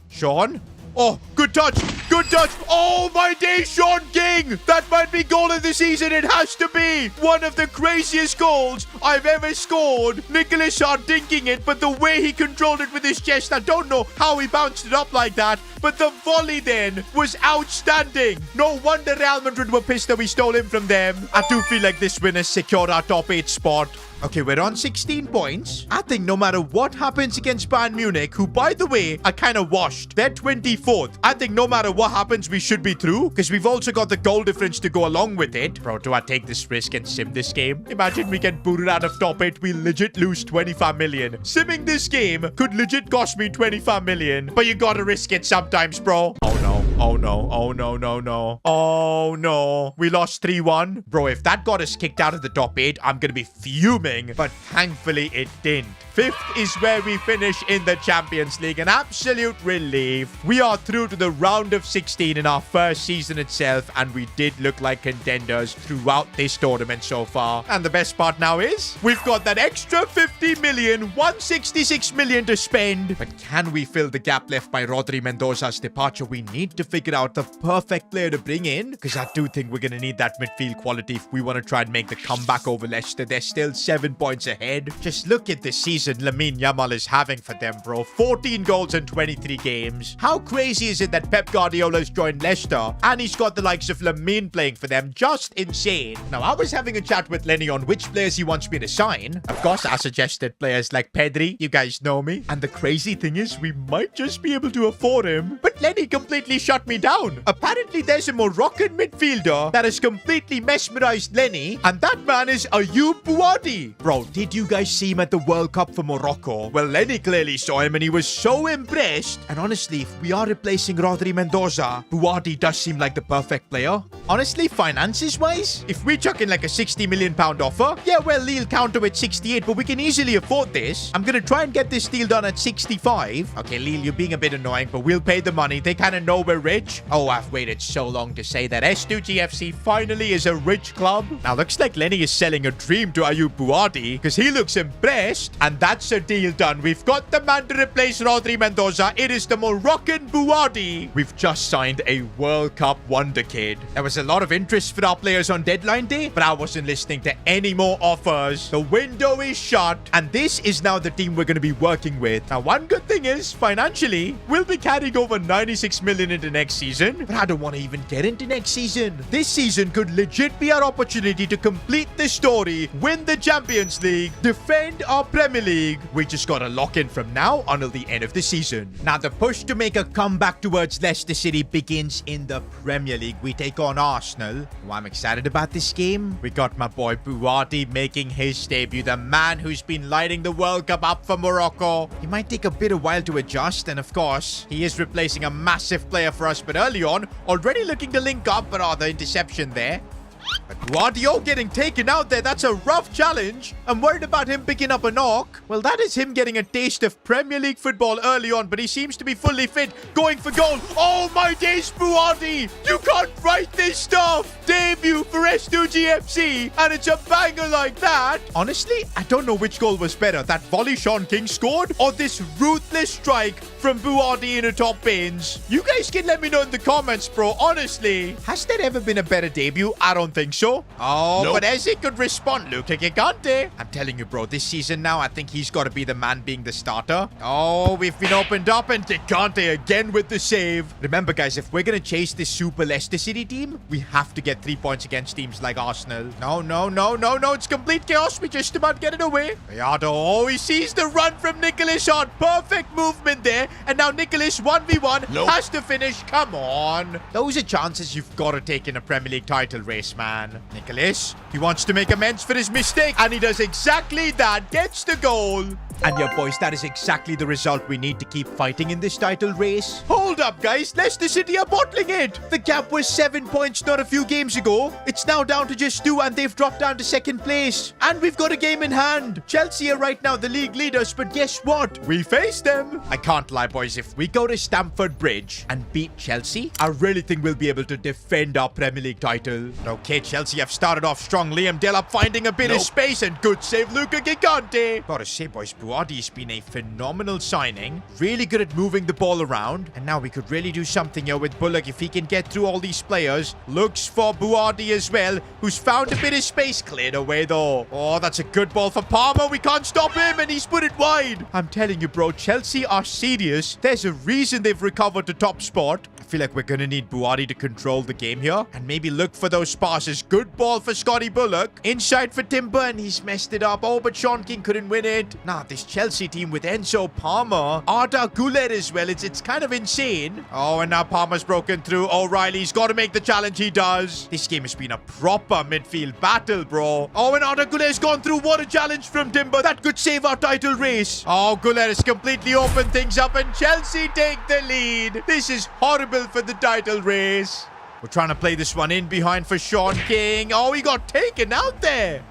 Sean. Oh, good touch. Good touch. Oh, my day, Sean King. That might be goal of the season. It has to be one of the craziest goals I've ever scored. Nicholas Shaw dinking it, but the way he controlled it with his chest, I don't know how he bounced it up like that. But the volley then was outstanding. No wonder Real Madrid were pissed that we stole him from them. I do feel like this win has secured our top 8 spot. Okay, we're on 16 points. I think no matter what happens against Bayern Munich, who, by the way, are kind of washed. They're 24th. I think no matter what happens, we should be through, because we've also got the goal difference to go along with it. Bro, do I take this risk and sim this game? Imagine we get booted out of top 8. We legit lose 25 million. Simming this game could legit cost me 25 million. But you gotta risk it sometimes, bro. Oh, no. Oh, no. Oh, no, no, no. Oh, no. We lost 3-1. Bro, if that got us kicked out of the top 8, I'm gonna be fuming. But thankfully it didn't. 5th is where we finish in the Champions League. An absolute relief. We are through to the round of 16 in our first season itself, and we did look like contenders throughout this tournament so far. And the best part now is we've got that extra 50 million, 166 million to spend. But can we fill the gap left by Rodri Mendoza's departure? We need to figure out the perfect player to bring in, because I do think we're going to need that midfield quality if we want to try and make the comeback over Leicester. They're still 7 points ahead. Just look at the season Lamine Yamal is having for them, bro. 14 goals in 23 games. How crazy is it that Pep Guardiola's joined Leicester and he's got the likes of Lamine playing for them? Just insane. Now, I was having a chat with Lenny on which players he wants me to sign. Of course, I suggested players like Pedri. You guys know me. And the crazy thing is, we might just be able to afford him. But Lenny completely shut me down. Apparently, there's a Moroccan midfielder that has completely mesmerized Lenny, and that man is Ayoub Bouadi. Bro, did you guys see him at the World Cup for Morocco? Well, Lenny clearly saw him and he was so impressed. And honestly, if we are replacing Rodri Mendoza, Bouadi does seem like the perfect player. Honestly, finances-wise, if we chuck in like a £60 million offer, yeah, well, Lille counter at 68, but we can easily afford this. I'm gonna try and get this deal done at 65. Okay, Lille, you're being a bit annoying, but we'll pay the money. They kind of know we're rich. Oh, I've waited so long to say that S2G FC finally is a rich club. Now, looks like Lenny is selling a dream to Ayoub Bouadi, because he looks impressed, and that's a deal done. We've got the man to replace Rodri Mendoza. It is the Moroccan Bouadi. We've just signed a World Cup wonder kid. There was a lot of interest for our players on deadline day, but I wasn't listening to any more offers. The window is shut, and this is now the team we're going to be working with. Now, one good thing is, financially, we'll be carrying over 96 million into next season, but I don't want to even get into next season. This season could legit be our opportunity to complete the story, win the Champions League, defend our Premier League. We just got to lock in from now until the end of the season. Now, the push to make a comeback towards Leicester City begins in the Premier League. We take on Arsenal. Oh, I'm excited about this game. We got my boy Bouadi making his debut, the man who's been lighting the World Cup up for Morocco. He might take a bit of while to adjust, and of course, he is replacing a massive player for us, but early on, already looking to link up, but the interception there. But Guardiola getting taken out there. That's a rough challenge. I'm worried about him picking up a knock. Well, that is him getting a taste of Premier League football early on, but he seems to be fully fit. Going for goal. Oh my days, Buardi. You can't write this stuff. Debut for S2G FC, and it's a banger like that. Honestly, I don't know which goal was better. That volley Sean King scored, or this ruthless strike from Buardi in the top bins. You guys can let me know in the comments, bro. Honestly, has there ever been a better debut? I don't think so. Oh, nope. But as he could respond, Luca Gigante. I'm telling you, bro, this season now, I think he's got to be the man being the starter. Oh, we've been opened up, and Gigante again with the save. Remember, guys, if we're going to chase this Super Leicester City team, we have to get 3 points against teams like Arsenal. No, it's complete chaos. We just about get it away. Gallardo, oh, he sees the run from Nicholas on. Perfect movement there. And now Nicholas 1v1 has to finish. Come on. Those are chances you've got to take in a Premier League title race, man. Nicholas, he wants to make amends for his mistake, and he does exactly that. Gets the goal. And yeah, boys, that is exactly the result we need to keep fighting in this title race. Hold up, guys. Leicester City are bottling it. The gap was 7 points not a few games ago. It's now down to just 2, and they've dropped down to second place. And we've got a game in hand. Chelsea are right now the league leaders, but guess what? We face them. I can't lie, boys. If we go to Stamford Bridge and beat Chelsea, I really think we'll be able to defend our Premier League title. Okay, Chelsea have started off strong. Liam Delap finding a bit of space, and good save, Luca Gigante. Gotta say, boys, Buardi's been a phenomenal signing. Really good at moving the ball around. And now we could really do something here with Bullock if he can get through all these players. Looks for Buardi as well, who's found a bit of space. Cleared away, though. Oh, that's a good ball for Palmer. We can't stop him, and he's put it wide. I'm telling you, bro, Chelsea are serious. There's a reason they've recovered to top spot. I feel like we're going to need Buardi to control the game here and maybe look for those passes. Good ball for Scotty Bullock. Inside for Timber, and he's messed it up. Oh, but Sean King couldn't win it. Nah, this Chelsea team with Enzo Palmer, Arda Güler as well. It's kind of insane. Oh, and now Palmer's broken through. O'Reilly's got to make the challenge. He does. This game has been a proper midfield battle, bro. Oh, and Arda Güler's gone through. What a challenge from Timber. That could save our title race. Oh, Güler has completely opened things up, and Chelsea take the lead. This is horrible for the title race. We're trying to play this one in behind for Sean King. Oh, he got taken out there.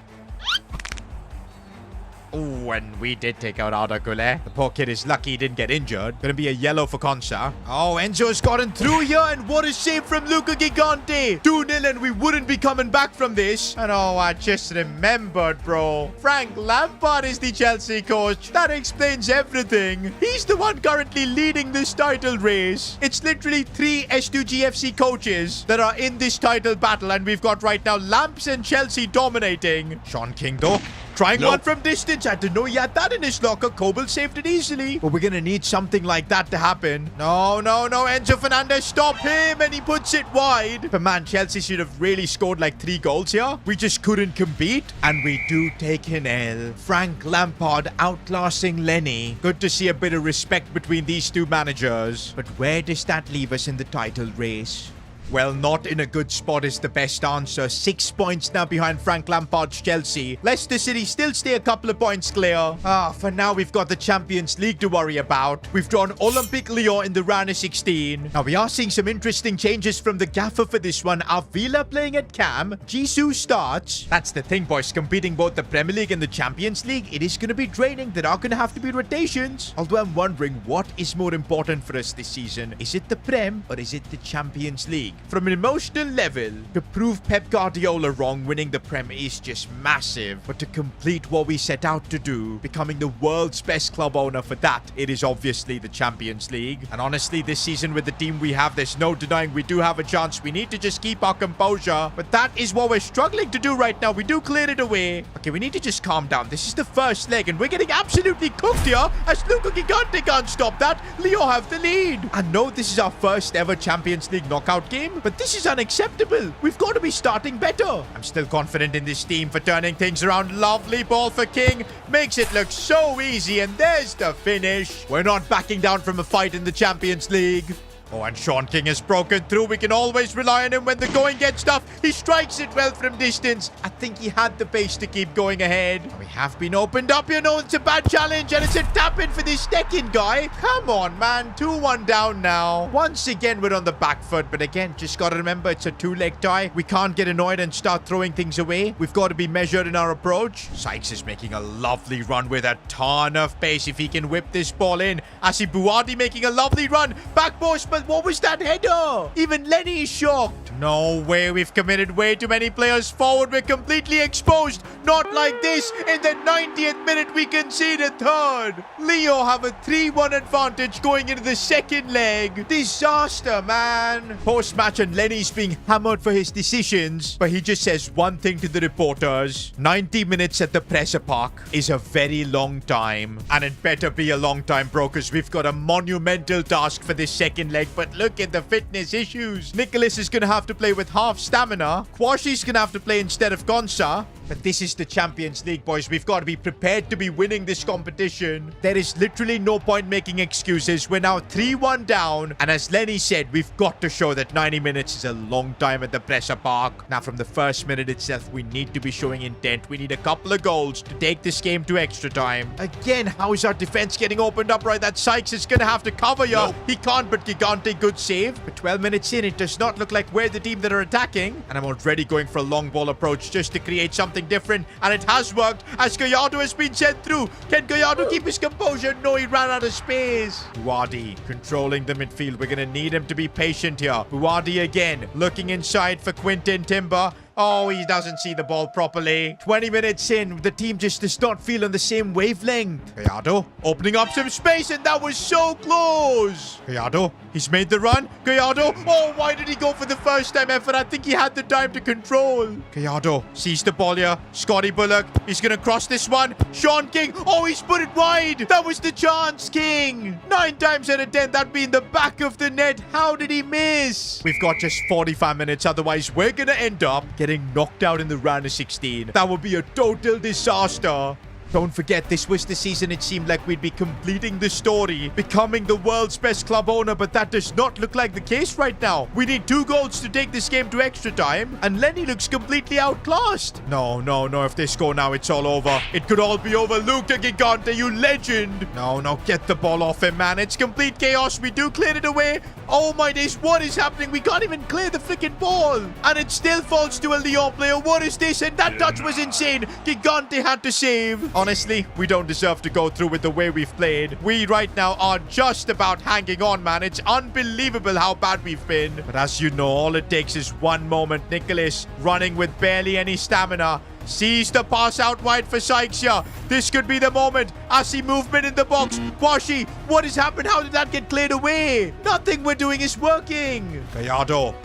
Oh, and we did take out Arda Güler. The poor kid is lucky he didn't get injured. Gonna be a yellow for Konsa. Oh, Enzo's gotten through here, and what a save from Luca Gigante. 2-0, and we wouldn't be coming back from this. And oh, I just remembered, bro. Frank Lampard is the Chelsea coach. That explains everything. He's the one currently leading this title race. It's literally 3 S2G FC coaches that are in this title battle, and we've got right now Lamps and Chelsea dominating. Sean King, though, trying one from distance. I didn't know he had that in his locker. Kobel saved it easily. But we're going to need something like that to happen. No. Enzo Fernandez, stop him. And he puts it wide. But man, Chelsea should have really scored like 3 goals here. We just couldn't compete. And we do take an L. Frank Lampard outclassing Lenny. Good to see a bit of respect between these two managers. But where does that leave us in the title race? Well, not in a good spot is the best answer. 6 points now behind Frank Lampard's Chelsea. Leicester City still stay a couple of points clear. For now, we've got the Champions League to worry about. We've drawn Olympique Lyon in the round of 16. Now, we are seeing some interesting changes from the gaffer for this one. Avila playing at cam. Jisoo starts. That's the thing, boys. Competing both the Premier League and the Champions League, it is going to be draining. There are going to have to be rotations. Although I'm wondering what is more important for us this season. Is it the Prem or is it the Champions League? From an emotional level, to prove Pep Guardiola wrong, winning the Prem is just massive. But to complete what we set out to do, becoming the world's best club owner, for that, it is obviously the Champions League. And honestly, this season with the team we have, there's no denying we do have a chance. We need to just keep our composure. But that is what we're struggling to do right now. We do clear it away. Okay, we need to just calm down. This is the first leg, and we're getting absolutely cooked here, as Luca Gigante can't stop that. Lyon have the lead. I know this is our first ever Champions League knockout game, but this is unacceptable. We've got to be starting better. I'm still confident in this team for turning things around. Lovely ball for King. Makes it look so easy, and there's the finish. We're not backing down from a fight in the Champions League. Oh, and Sean King has broken through. We can always rely on him when the going gets tough. He strikes it well from distance. I think he had the pace to keep going ahead. We have been opened up. You know, it's a bad challenge, and it's a tap-in for this second guy. Come on, man. 2-1 down now. Once again, we're on the back foot, but again, just got to remember it's a two-leg tie. We can't get annoyed and start throwing things away. We've got to be measured in our approach. Sykes is making a lovely run with a ton of pace if he can whip this ball in. I see Buwadi making a lovely run. Back post, but what was that header? Even Lenny is shocked. No way. We've committed way too many players forward. We're completely exposed. Not like this. In the 90th minute, we concede a third. Leo have a 3-1 advantage going into the second leg. Disaster, man. Post-match, and Lenny's being hammered for his decisions, but he just says one thing to the reporters. 90 minutes at the presser park is a very long time, and it better be a long time, bro, because we've got a monumental task for this second leg. But look at the fitness issues. Nicholas is going to have to play with half stamina. Kwashi's going to have to play instead of Konsa. But this is the Champions League, boys. We've got to be prepared to be winning this competition. There is literally no point making excuses. We're now 3-1 down. And as Lenny said, we've got to show that 90 minutes is a long time at the presser park. Now, from the first minute itself, we need to be showing intent. We need a couple of goals to take this game to extra time. Again, how is our defense getting opened up, right? That Sykes is going to have to cover you. Nope. He can't, but Gigante, good save. But 12 minutes in, it does not look like we're the team that are attacking. And I'm already going for a long ball approach just to create something different, and it has worked as Gallardo has been sent through. Can Gallardo keep his composure? No, he ran out of space. Buwadi controlling the midfield. We're going to need him to be patient here. Buwadi again looking inside for Quinton Timber. Oh, he doesn't see the ball properly. 20 minutes in, the team just does not feel on the same wavelength. Gallardo opening up some space, and that was so close. Gallardo, he's made the run. Gallardo, oh, why did he go for the first time effort? I think he had the time to control. Gallardo sees the ball here. Scotty Bullock, he's going to cross this one. Sean King, oh, he's put it wide. That was the chance, King. 9 times out of 10, that'd be in the back of the net. How did he miss? We've got just 45 minutes. Otherwise, we're going to end up getting knocked out in the round of 16. That would be a total disaster. Don't forget, this was the season it seemed like we'd be completing the story, becoming the world's best club owner, but that does not look like the case right now. We need 2 goals to take this game to extra time, and Lenny looks completely outclassed. No, if they score now, it's all over. It could all be over. Luca Gigante, you legend. No, get the ball off him, man. It's complete chaos. We do clear it away. Oh my days, what is happening? We can't even clear the freaking ball, and it still falls to a Lyon player. What is this? And that touch was insane. Gigante had to save. Honestly, we don't deserve to go through with the way we've played. We right now are just about hanging on, man. It's unbelievable how bad we've been. But as you know, all it takes is one moment. Nicholas running with barely any stamina. Sees the pass out wide for Sykes here. This could be the moment. I see movement in the box. Kwashi, what has happened? How did that get cleared away? Nothing we're doing is working. Gallardo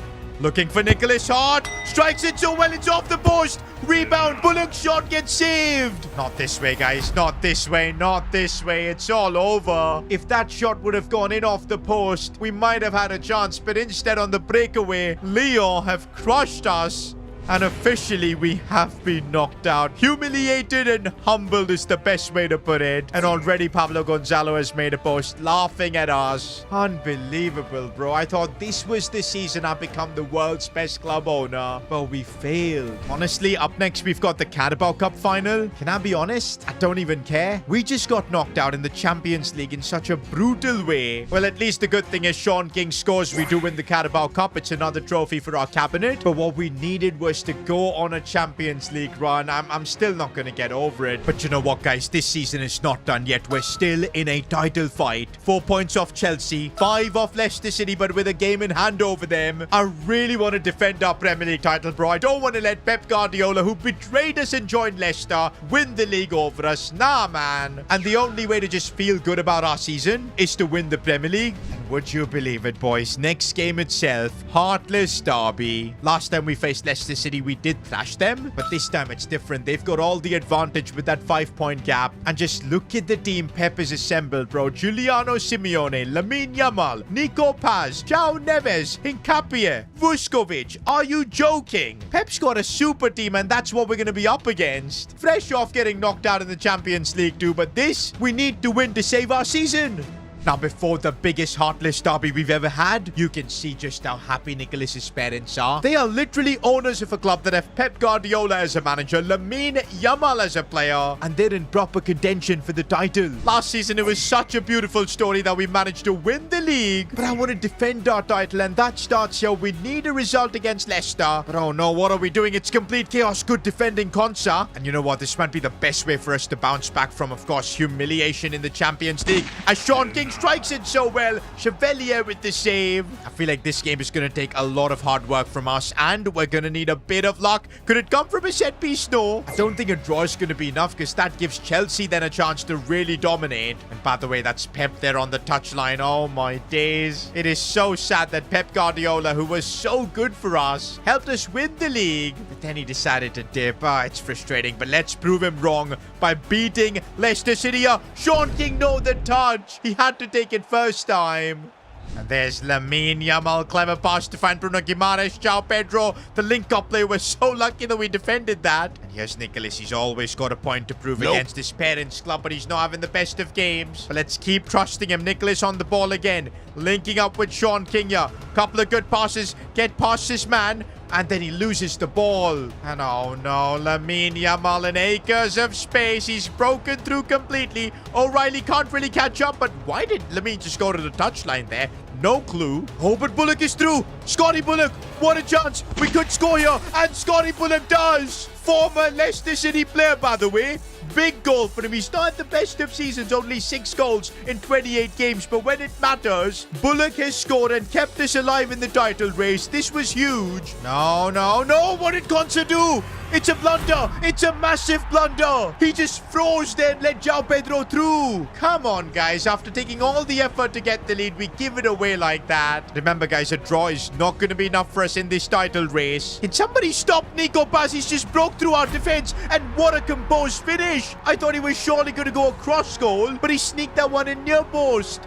looking for Nicholas Hart. Strikes it so well, it's off the post. Rebound. Bullock's shot gets saved. Not this way, guys. Not this way. Not this way. It's all over. If that shot would have gone in off the post, we might have had a chance. But instead, on the breakaway, Lyon have crushed us. And officially, we have been knocked out. Humiliated and humbled is the best way to put it. And already Pablo Gonzalo has made a post laughing at us. Unbelievable, bro. I thought this was the season I've become the world's best club owner. But we failed. Honestly, up next, we've got the Carabao Cup final. Can I be honest? I don't even care. We just got knocked out in the Champions League in such a brutal way. Well, at least the good thing is Sean King scores. We do win the Carabao Cup. It's another trophy for our cabinet. But what we needed was to go on a Champions League run. I'm still not going to get over it. But you know what, guys? This season is not done yet. We're still in a title fight. 4 points off Chelsea, 5 off Leicester City, but with a game in hand over them. I really want to defend our Premier League title, bro. I don't want to let Pep Guardiola, who betrayed us and joined Leicester, win the league over us. Nah, man. And the only way to just feel good about our season is to win the Premier League. And would you believe it, boys? Next game itself, Heartless Derby. Last time we faced Leicester City, we did thrash them, but this time it's different. They've got all the advantage with that 5-point gap. And just look at the team Pep has assembled, bro. Giuliano Simeone, Lamine Yamal, Nico Paz, João Neves, Hincapié, Vuskovic. Are you joking? Pep's got a super team, and that's what we're going to be up against. Fresh off getting knocked out in the Champions League too, but this, we need to win to save our season. Now, before the biggest heartless derby we've ever had, you can see just how happy Nicholas's parents are. They are literally owners of a club that have Pep Guardiola as a manager, Lamine Yamal as a player, and they're in proper contention for the title. Last season, it was such a beautiful story that we managed to win the league, but I want to defend our title, and that starts here. We need a result against Leicester, but oh no, what are we doing? It's complete chaos. Good defending, Konsa. And you know what? This might be the best way for us to bounce back from, of course, humiliation in the Champions League. As Sean King strikes it so well. Chevalier with the save. I feel like this game is going to take a lot of hard work from us, and we're going to need a bit of luck. Could it come from a set piece? No. I don't think a draw is going to be enough, because that gives Chelsea then a chance to really dominate. And by the way, that's Pep there on the touchline. Oh my days. It is so sad that Pep Guardiola, who was so good for us, helped us win the league, but then he decided to dip. It's frustrating, but let's prove him wrong by beating Leicester City. Sean King, no, the touch. He had to take it first time. And there's Lamine Yamal. Clever pass to find Bruno Guimaraes. Ciao, Pedro. The link-up play was so lucky that we defended that. And here's Nicholas. He's always got a point to prove against his parents' club, but he's not having the best of games. But let's keep trusting him. Nicholas on the ball again. Linking up with Sean King here. Couple of good passes. Get past this man. And then he loses the ball. And oh no, Lamine Yamal in acres of space. He's broken through completely. O'Reilly can't really catch up, but why did Lamine just go to the touchline there? No clue. Oh, but Bullock is through. Scotty Bullock, what a chance. We could score here, and Scotty Bullock does. Former Leicester City player, by the way. Big goal for him. He's not at the best of seasons, only 6 goals in 28 games. But when it matters, Bullock has scored and kept us alive in the title race. This was huge. No, no, no. What did Konsa do? It's a blunder. It's a massive blunder. He just froze there and let João Pedro through. Come on, guys. After taking all the effort to get the lead, we give it away like that. Remember, guys, a draw is not going to be enough for us in this title race. Can somebody stop Nico Paz? He's just broke through our defense. And what a composed finish. I thought he was surely going to go across goal, but he sneaked that one in near post.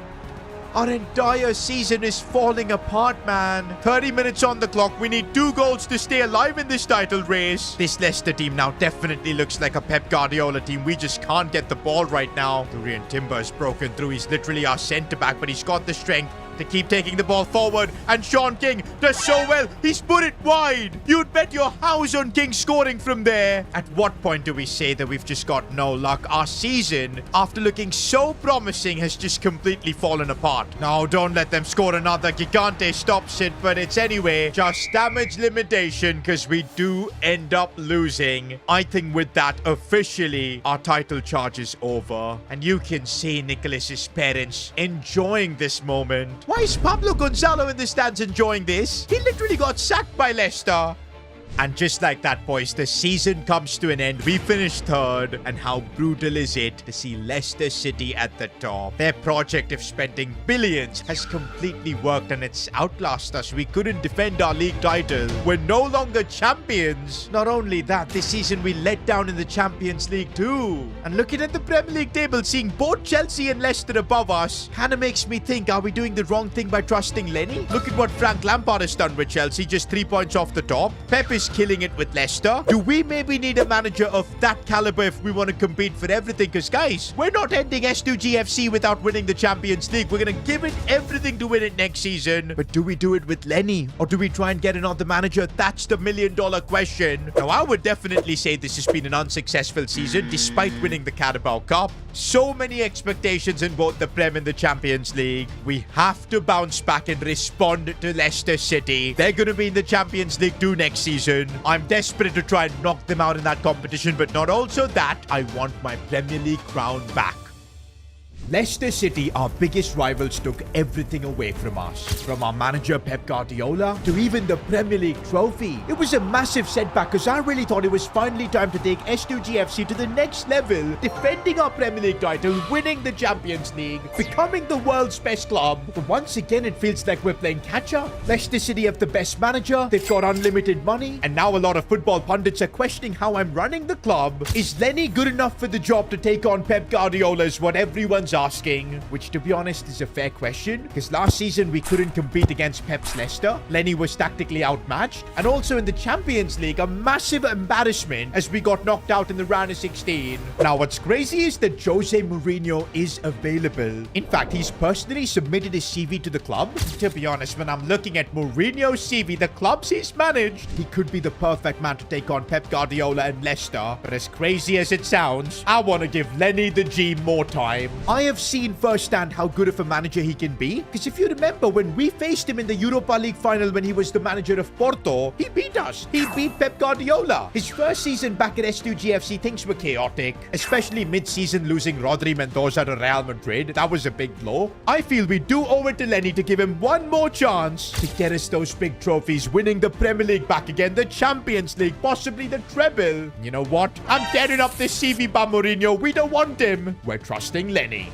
Our entire season is falling apart, man. 30 minutes on the clock. We need 2 goals to stay alive in this title race. This Leicester team now definitely looks like a Pep Guardiola team. We just can't get the ball right now. Durian Timber's broken through. He's literally our centre-back, but he's got the strength to keep taking the ball forward. And Sean King does so well. He's put it wide. You'd bet your house on King scoring from there. At what point do we say that we've just got no luck? Our season, after looking so promising, has just completely fallen apart. No, don't let them score another. Gigante stops it, but it's anyway just damage limitation, because we do end up losing. I think with that, officially, our title charge is over. And you can see Nicholas's parents enjoying this moment. Why is Pablo Gonzalo in the stands enjoying this? He literally got sacked by Leicester. And just like that, boys, the season comes to an end. We finished 3rd. And how brutal is it to see Leicester City at the top? Their project of spending billions has completely worked, and it's outlasted us. We couldn't defend our league title. We're no longer champions. Not only that, this season we let down in the Champions League too. And looking at the Premier League table, seeing both Chelsea and Leicester above us, kind of makes me think, are we doing the wrong thing by trusting Lenny? Look at what Frank Lampard has done with Chelsea, just 3 points off the top. Pep is killing it with Leicester. Do we maybe need a manager of that caliber if we want to compete for everything? Because, guys, we're not ending S2G FC without winning the Champions League. We're going to give it everything to win it next season. But do we do it with Lenny? Or do we try and get another manager? That's the million-dollar question. Now, I would definitely say this has been an unsuccessful season despite winning the Carabao Cup. So many expectations in both the Prem and the Champions League. We have to bounce back and respond to Leicester City. They're going to be in the Champions League too next season. I'm desperate to try and knock them out in that competition, but not also that. I want my Premier League crown back. Leicester City, our biggest rivals, took everything away from us. From our manager Pep Guardiola to even the Premier League trophy. It was a massive setback because I really thought it was finally time to take S2G FC to the next level, defending our Premier League title, winning the Champions League, becoming the world's best club. But once again, it feels like we're playing catch-up. Leicester City have the best manager, they've got unlimited money, and now a lot of football pundits are questioning how I'm running the club. Is Lenny good enough for the job to take on Pep Guardiola is what everyone's asking, which to be honest is a fair question, because last season we couldn't compete against Pep's Leicester. Lenny was tactically outmatched, and also in the Champions League, a massive embarrassment as we got knocked out in the round of 16. Now, what's crazy is that Jose Mourinho is available. In fact, he's personally submitted his CV to the club. To be honest, when I'm looking at Mourinho's CV, the clubs he's managed, he could be the perfect man to take on Pep Guardiola and Leicester. But as crazy as it sounds, I want to give Lenny the G more time. I have seen firsthand how good of a manager he can be, because if you remember when we faced him in the Europa League final when he was the manager of Porto, he beat us. He beat Pep Guardiola. His first season back at S2G FC, things were chaotic, especially mid-season losing Rodri Mendoza to Real Madrid. That was a big blow. I feel we do owe it to Lenny to give him one more chance to get us those big trophies, winning the Premier League back again, the Champions League, possibly the treble. You know what? I'm tearing up this CV by Mourinho. We don't want him. We're trusting Lenny.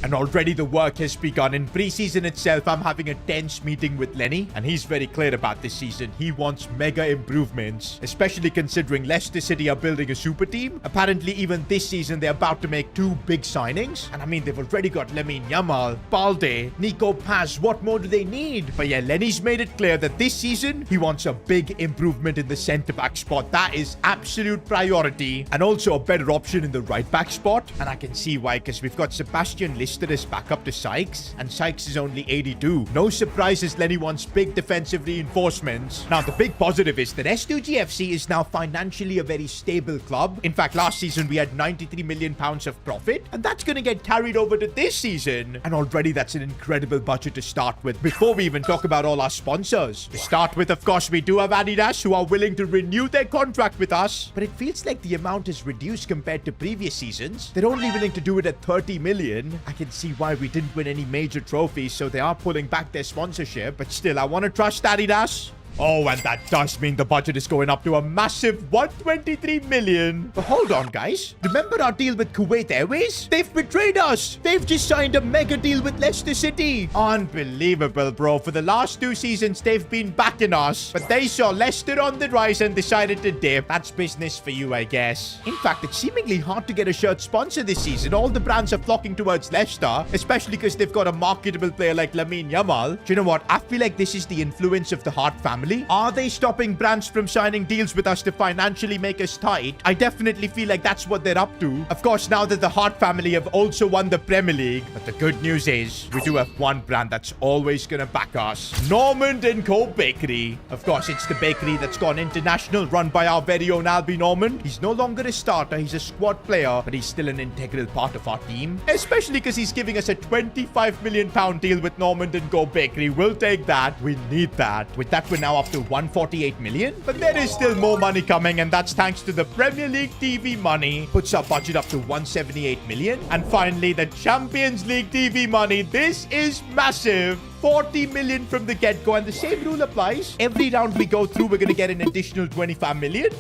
And already the work has begun. In pre-season itself, I'm having a tense meeting with Lenny, and he's very clear about this season. He wants mega improvements, especially considering Leicester City are building a super team. Apparently, even this season, they're about to make 2 big signings. And I mean, they've already got Lamine Yamal, Balde, Nico Paz. What more do they need? But yeah, Lenny's made it clear that this season, he wants a big improvement in the centre-back spot. That is absolute priority. And also a better option in the right-back spot. And I can see why, because we've got Sebastian Listed as backup to Sykes, and Sykes is only 82. No surprises, Lenny wants big defensive reinforcements. Now, the big positive is that S2G FC is now financially a very stable club. In fact, last season we had 93 million pounds of profit, and that's going to get carried over to this season. And already that's an incredible budget to start with, before we even talk about all our sponsors. To start with, of course, we do have Adidas, who are willing to renew their contract with us, but it feels like the amount is reduced compared to previous seasons. They're only willing to do it at 30 million. I can see why we didn't win any major trophies, so they are pulling back their sponsorship, but still, I want to trust Adidas. Oh, and that does mean the budget is going up to a massive 123 million. But hold on, guys. Remember our deal with Kuwait Airways? They've betrayed us. They've just signed a mega deal with Leicester City. Unbelievable, bro. For the last 2 seasons, they've been backing us. But they saw Leicester on the rise and decided to dip. That's business for you, I guess. In fact, it's seemingly hard to get a shirt sponsor this season. All the brands are flocking towards Leicester, especially because they've got a marketable player like Lamine Yamal. Do you know what? I feel like this is the influence of the Hart family. Are they stopping brands from signing deals with us to financially make us tight? I definitely feel like that's what they're up to. Of course, now that the Hart family have also won the Premier League. But the good news is, we do have one brand that's always gonna back us. Normand & Co. Bakery. Of course, it's the bakery that's gone international, run by our very own Albie Normand. He's no longer a starter, he's a squad player, but he's still an integral part of our team. Especially because he's giving us a £25 million deal with Normand & Co. Bakery. We'll take that. We need that. With that, we're now up to 148 million, but there is still more money coming, and that's thanks to the Premier League TV money. Puts our budget up to 178 million. And finally, the Champions League TV money. This is massive. 40 million from the get-go, and the same rule applies. Every round we go through, we're going to get an additional 25 million.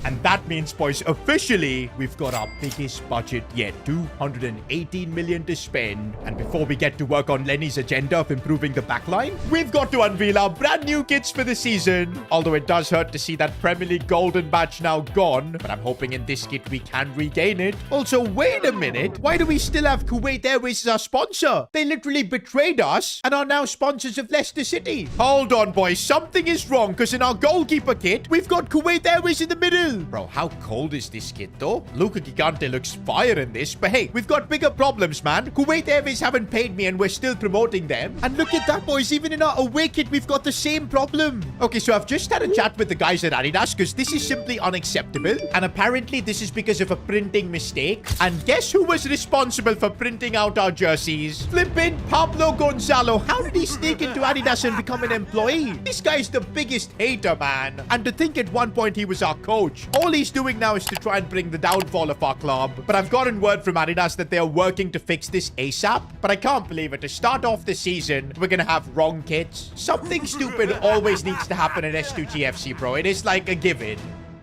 And that means, boys, officially, we've got our biggest budget yet. 218 million to spend. And before we get to work on Lenny's agenda of improving the backline, we've got to unveil our brand new kits for the season. Although it does hurt to see that Premier League golden badge now gone. But I'm hoping in this kit we can regain it. Also, wait a minute. Why do we still have Kuwait Airways as our sponsor? They literally betrayed us and are now sponsors of Leicester City. Hold on, boys. Something is wrong, because in our goalkeeper kit, we've got Kuwait Airways in the middle. Bro, how cold is this kit though? Luca Gigante looks fire in this, but hey, we've got bigger problems, man. Kuwait Airways haven't paid me and we're still promoting them. And look at that, boys. Even in our away kit, we've got the same problem. Okay, so I've just had a chat with the guys at Adidas, because this is simply unacceptable. And apparently this is because of a printing mistake. And guess who was responsible for printing out our jerseys? Flippin' Pablo Gonzalo. How did he sneak into Adidas and become an employee? This guy's the biggest hater, man. And to think at one point he was our coach. All he's doing now is to try and bring the downfall of our club. But I've gotten word from Adidas that they are working to fix this ASAP. But I can't believe it. To start off the season, we're gonna have wrong kits. Something stupid always needs to happen at S2G FC, bro. It is like a given.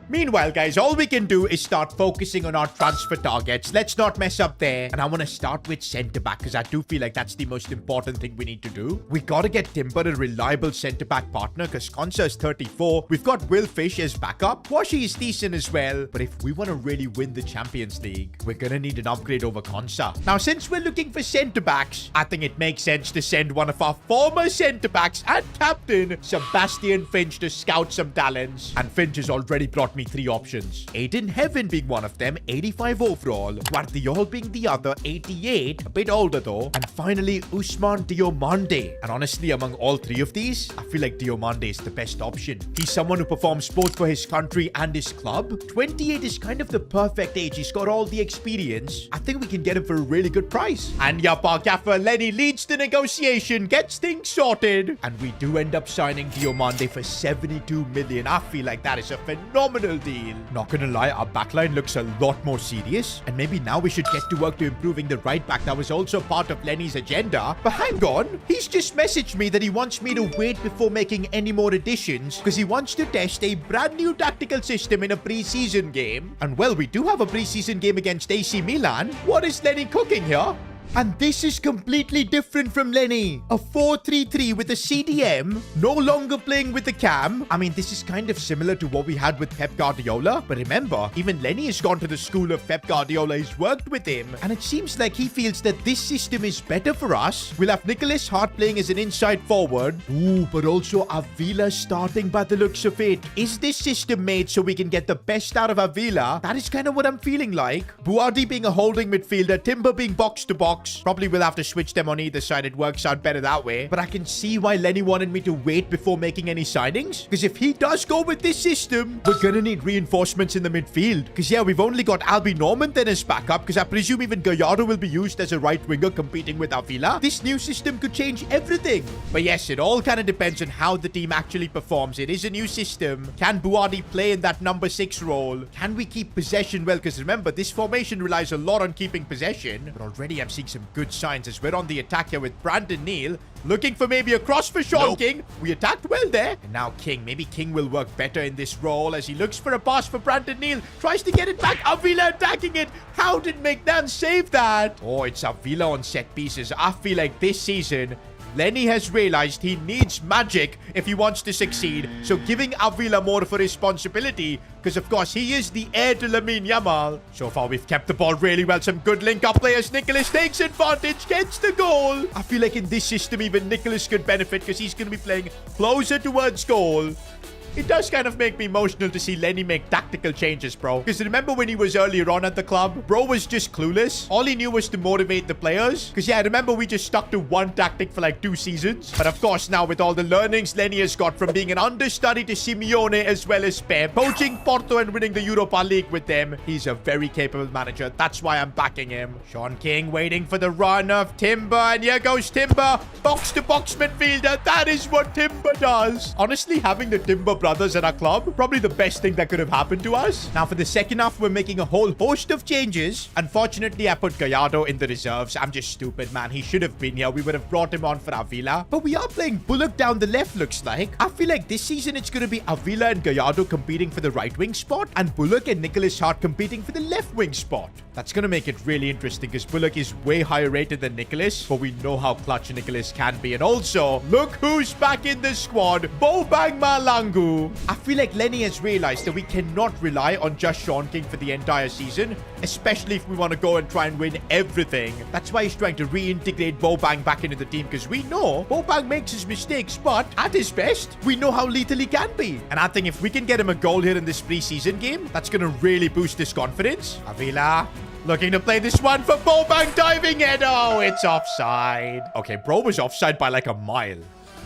Meanwhile, guys, all we can do is start focusing on our transfer targets. Let's not mess up there. And I want to start with centre-back because I do feel like that's the most important thing we need to do. We got to get Timber a reliable centre-back partner because Konsa is 34. We've got Will Fish as backup. Washi is decent as well. But if we want to really win the Champions League, we're going to need an upgrade over Konsa. Now, since we're looking for centre-backs, I think it makes sense to send one of our former centre-backs and captain, Sebastian Finch, to scout some talents. And Finch has already brought me 3 options. Aiden Heaven being one of them, 85 overall. Guardiol being the other, 88, a bit older though. And finally, Usman Diomande. And honestly, among all 3 of these, I feel like Diomande is the best option. He's someone who performs both for his country and his club. 28 is kind of the perfect age. He's got all the experience. I think we can get him for a really good price. And yup, our gaffer Lenny leads the negotiation, gets things sorted. And we do end up signing Diomande for 72 million. I feel like that is a phenomenal deal. Not gonna lie, our backline looks a lot more serious. And maybe now we should get to work to improving the right back. That was also part of Lenny's agenda. But hang on, he's just messaged me that he wants me to wait before making any more additions because he wants to test a brand new tactical system in a pre-season game. And well, we do have a pre-season game against AC Milan. What is Lenny cooking here? And this is completely different from Lenny. A 4-3-3 with a CDM, no longer playing with the cam. I mean, this is kind of similar to what we had with Pep Guardiola. But remember, even Lenny has gone to the school of Pep Guardiola. He's worked with him. And it seems like he feels that this system is better for us. We'll have Nicholas Hart playing as an inside forward. Ooh, but also Avila starting by the looks of it. Is this system made so we can get the best out of Avila? That is kind of what I'm feeling like. Buardi being a holding midfielder, Timber being box to box. Probably will have to switch them on either side. It works out better that way. But I can see why Lenny wanted me to wait before making any signings. Because if he does go with this system, we're going to need reinforcements in the midfield. Because yeah, we've only got Albie Norman then as backup. Because I presume even Gallardo will be used as a right winger competing with Avila. This new system could change everything. But yes, it all kind of depends on how the team actually performs. It is a new system. Can Buardi play in that number 6 role? Can we keep possession well? Because remember, this formation relies a lot on keeping possession. But already I'm seeing some good signs as we're on the attack here with Brandon Neal. Looking for maybe a cross for Sean King. We attacked well there. And now King. Maybe King will work better in this role as he looks for a pass for Brandon Neal. Tries to get it back. Avila attacking it. How did McNan save that? Oh, it's Avila on set pieces. I feel like this season, Lenny has realized he needs magic if he wants to succeed. So giving Avila more of a responsibility, because of course he is the heir to Lamine Yamal. So far we've kept the ball really well. Some good link-up players. Nicholas takes advantage, gets the goal. I feel like in this system even Nicholas could benefit because he's going to be playing closer towards goal. It does kind of make me emotional to see Lenny make tactical changes, bro. Because remember when he was earlier on at the club? Bro was just clueless. All he knew was to motivate the players. Because yeah, I remember we just stuck to one tactic for like 2 seasons. But of course, now with all the learnings Lenny has got from being an understudy to Simeone as well as Pep, coaching Porto and winning the Europa League with them, he's a very capable manager. That's why I'm backing him. Sean King waiting for the run of Timber. And here goes Timber. Box-to-box midfielder. That is what Timber does. Honestly, having the Timber brothers at our club, probably the best thing that could have happened to us. Now for the second half, we're making a whole host of changes. Unfortunately, I put Gallardo in the reserves. I'm just stupid, man. He should have been here. We would have brought him on for Avila. But we are playing Bullock down the left, looks like. I feel like this season it's going to be Avila and Gallardo competing for the right wing spot and Bullock and Nicholas Hart competing for the left wing spot. That's going to make it really interesting because Bullock is way higher rated than Nicholas, but we know how clutch Nicholas can be. And also, look who's back in the squad. Bobang Malangu. I feel like Lenny has realized that we cannot rely on just Sean King for the entire season, especially if we want to go and try and win everything. That's why he's trying to reintegrate Bobang back into the team because we know Bobang makes his mistakes, but at his best, we know how lethal he can be. And I think if we can get him a goal here in this preseason game, that's going to really boost his confidence. Avila looking to play this one for Bobang, diving in. Oh, it's offside. Okay, bro was offside by like a mile.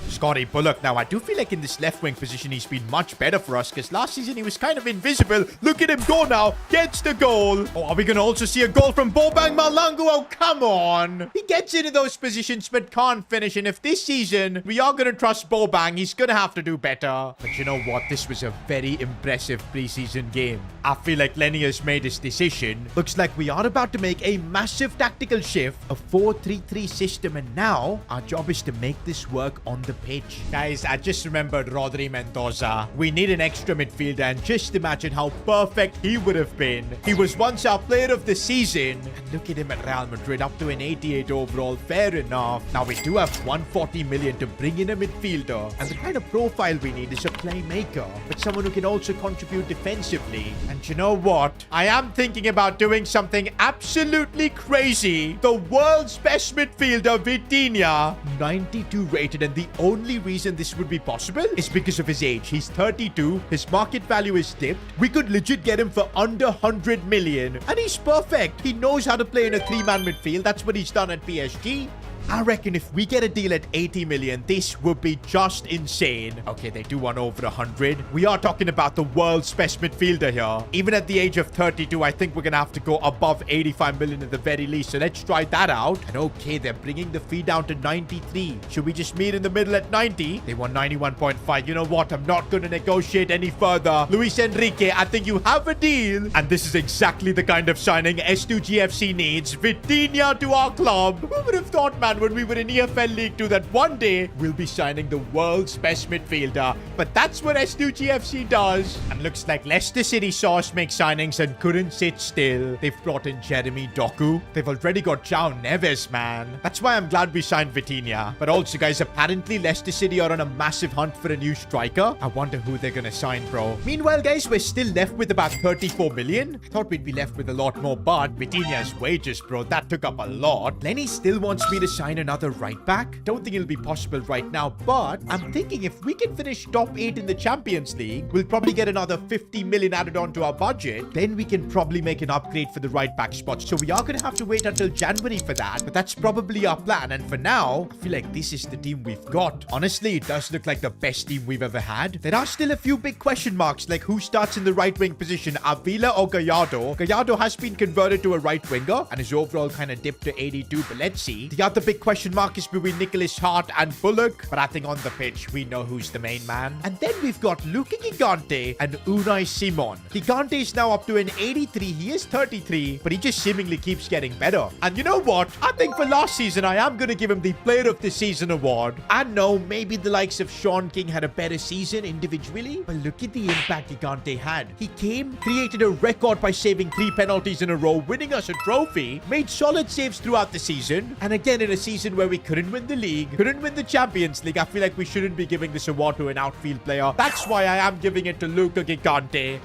Scotty Bullock. Now, I do feel like in this left wing position, he's been much better for us because last season he was kind of invisible. Look at him go now. Gets the goal. Oh, are we going to also see a goal from Bobang Malangu? Oh, come on. He gets into those positions but can't finish. And if this season we are going to trust Bobang, he's going to have to do better. But you know what? This was a very impressive preseason game. I feel like Lenny has made his decision. Looks like we are about to make a massive tactical shift, a 4-3-3 system. And now our job is to make this work on the pitch. Guys, I just remembered Rodri Mendoza. We need an extra midfielder, and just imagine how perfect he would have been. He was once our player of the season, and look at him at Real Madrid, up to an 88 overall. Fair enough. Now we do have 140 million to bring in a midfielder, and the kind of profile we need is a playmaker, but someone who can also contribute defensively. And you know what? I am thinking about doing something absolutely crazy. The world's best midfielder, Vitinha, 92 rated, and the only reason this would be possible is because of his age. He's 32, his market value is dipped. We could legit get him for under 100 million, and he's perfect. He knows how to play in a three-man midfield. That's what he's done at PSG. I reckon if we get a deal at 80 million, this would be just insane. Okay, they do want over 100. We are talking about the world's best midfielder here. Even at the age of 32, I think we're going to have to go above 85 million at the very least. So let's try that out. And okay, they're bringing the fee down to 93. Should we just meet in the middle at 90? They want 91.5. You know what? I'm not going to negotiate any further. Luis Enrique, I think you have a deal. And this is exactly the kind of signing S2G FC needs. Vitinha to our club. Who would have thought, man, when we were in EFL League 2 that one day we'll be signing the world's best midfielder. But that's what S2G FC does. And looks like Leicester City saw us make signings and couldn't sit still. They've brought in Jeremy Doku. They've already got João Neves, man. That's why I'm glad we signed Vitinha. But also, guys, apparently Leicester City are on a massive hunt for a new striker. I wonder who they're gonna sign, bro. Meanwhile, guys, we're still left with about 34 million. I thought we'd be left with a lot more, but Vitinha's wages, bro, that took up a lot. Lenny still wants me to sign another right back. Don't think it'll be possible right now, but I'm thinking if we can finish top 8 in the Champions League, we'll probably get another 50 million added onto our budget. Then we can probably make an upgrade for the right back spot. So we are going to have to wait until January for that, but that's probably our plan. And for now, I feel like this is the team we've got. Honestly, it does look like the best team we've ever had. There are still a few big question marks, like who starts in the right wing position, Avila or Gallardo. Gallardo has been converted to a right winger, and his overall kind of dipped to 82, but let's see. The other big question mark is between Nicholas Hart and Bullock, but I think on the pitch we know who's the main man. And then we've got Luka Gigante and Unai Simon. Gigante is now up to an 83. He is 33, but he just seemingly keeps getting better. And you know what? I think for last season I am going to give him the Player of the Season award. I know maybe the likes of Sean King had a better season individually, but look at the impact Gigante had. He came, created a record by saving 3 penalties in a row, winning us a trophy, made solid saves throughout the season, and again in a season where we couldn't win the league, couldn't win the Champions League. I feel like we shouldn't be giving this award to an outfield player. That's why I am giving it to Luka Gigante.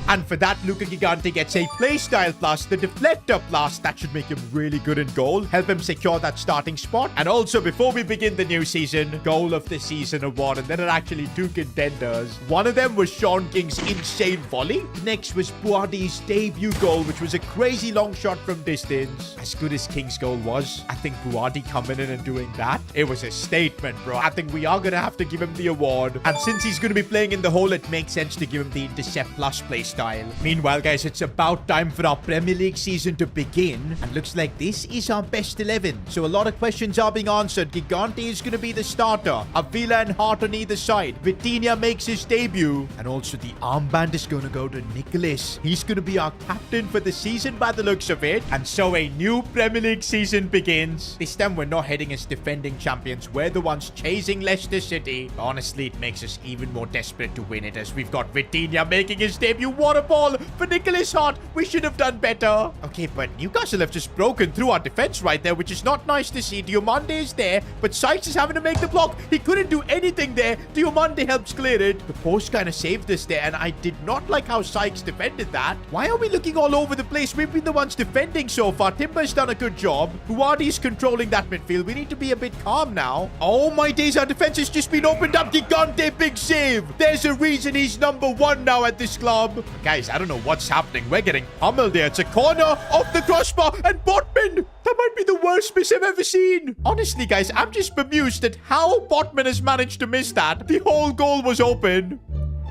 And for that, Luka Gigante gets a playstyle plus, the deflector plus. That should make him really good in goal, help him secure that starting spot. And also, before we begin the new season, Goal of the Season award. And there are actually 2 contenders. One of them was Sean King's insane volley. Next was Buadi's debut goal, which was a crazy long shot from distance. As good as King's goal was, I think Buadi coming in and doing that, it was a statement, bro. I think we are going to have to give him the award. And since he's going to be playing in the hole, it makes sense to give him the intercept plus playstyle. Meanwhile, guys, it's about time for our Premier League season to begin, and looks like this is our best 11. So a lot of questions are being answered. Gigante is going to be the starter, Avila and Hart on either side. Vitinha makes his debut, and also the armband is going to go to Nicholas. He's going to be our captain for the season by the looks of it, and so a new Premier League season begins. This time we're not heading as defending champions, we're the ones chasing Leicester City. Honestly, it makes us even more desperate to win it, as we've got Vitinha making his debut. What a ball for Nicholas Hart. We should have done better. Okay, but Newcastle have just broken through our defense right there, which is not nice to see. Diomande is there, but Sykes is having to make the block. He couldn't do anything there. Diomande helps clear it. The post kind of saved us there, and I did not like how Sykes defended that. Why are we looking all over the place? We've been the ones defending so far. Timber's done a good job. Buadi's controlling that midfield. We need to be a bit calm now. Oh my days, our defense has just been opened up. Gigante, big save. There's a reason he's number 1 now at this club. Guys, I don't know what's happening. We're getting pummeled there. It's a corner off the crossbar, and Botman! That might be the worst miss I've ever seen. Honestly, guys, I'm just bemused at how Botman has managed to miss that. The whole goal was open.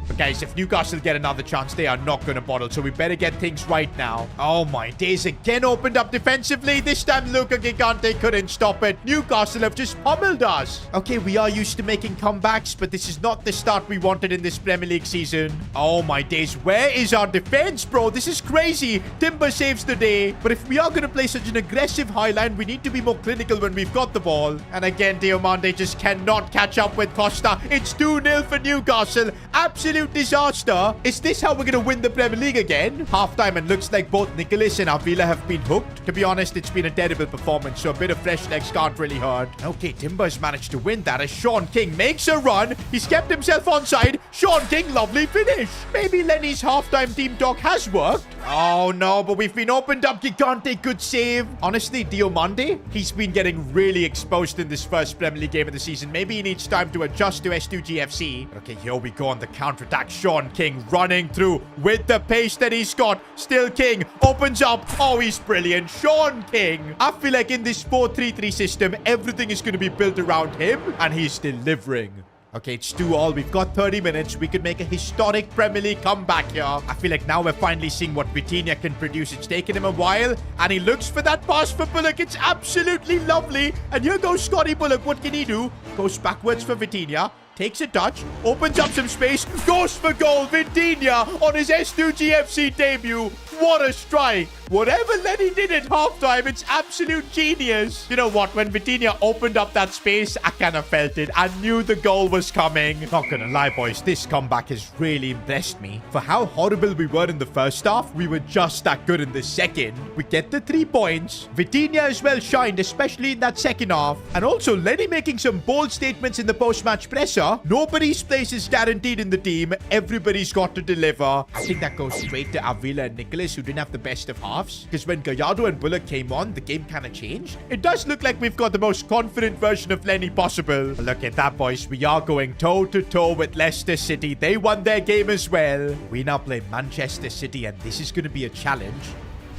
But guys, if Newcastle get another chance, they are not going to bottle. So we better get things right now. Oh my days, again opened up defensively. This time Luca Gigante couldn't stop it. Newcastle have just pummeled us. Okay, we are used to making comebacks, but this is not the start we wanted in this Premier League season. Oh my days, where is our defense, bro? This is crazy. Timber saves the day. But if we are going to play such an aggressive high line, we need to be more clinical when we've got the ball. And again, Diomande just cannot catch up with Costa. It's 2-0 for Newcastle. Absolute disaster. Is this how we're going to win the Premier League again? Halftime, and looks like both Nicholas and Avila have been hooked. To be honest, it's been a terrible performance, so a bit of fresh legs can't really hurt. Okay, Timber's managed to win that as Sean King makes a run. He's kept himself onside. Sean King, lovely finish. Maybe Lenny's halftime team talk has worked. Oh no, but we've been opened up. Gigante, good save. Honestly, Diomande, he's been getting really exposed in this first Premier League game of the season. Maybe he needs time to adjust to S2G FC. Okay, here we go on the counter-attack. Sean King running through with the pace that he's got. Still King opens up. Oh, he's brilliant. Sean King. I feel like in this 4-3-3 system, everything is going to be built around him, and he's delivering. Okay, it's 2-2. We've got 30 minutes. We could make a historic Premier League comeback here. I feel like now we're finally seeing what Vitinha can produce. It's taken him a while, and he looks for that pass for Bullock. It's absolutely lovely. And here goes Scotty Bullock. What can he do? Goes backwards for Vitinha. Takes a touch, opens up some space, goes for goal. Vitinha on his S2G FC debut. What a strike. Whatever Lenny did at halftime, it's absolute genius. You know what? When Vitinha opened up that space, I kind of felt it. I knew the goal was coming. Not gonna lie, boys. This comeback has really impressed me. For how horrible we were in the first half, we were just that good in the second. We get the 3 points. Vitinha as well shined, especially in that second half. And also, Lenny making some bold statements in the post-match presser. Nobody's place is guaranteed in the team. Everybody's got to deliver. I think that goes straight to Avila and Nicholas, who didn't have the best of halves. Because when Gallardo and Bullock came on, the game kind of changed. It does look like we've got the most confident version of Lenny possible. But look at that, boys. We are going toe-to-toe with Leicester City. They won their game as well. We now play Manchester City, and this is going to be a challenge.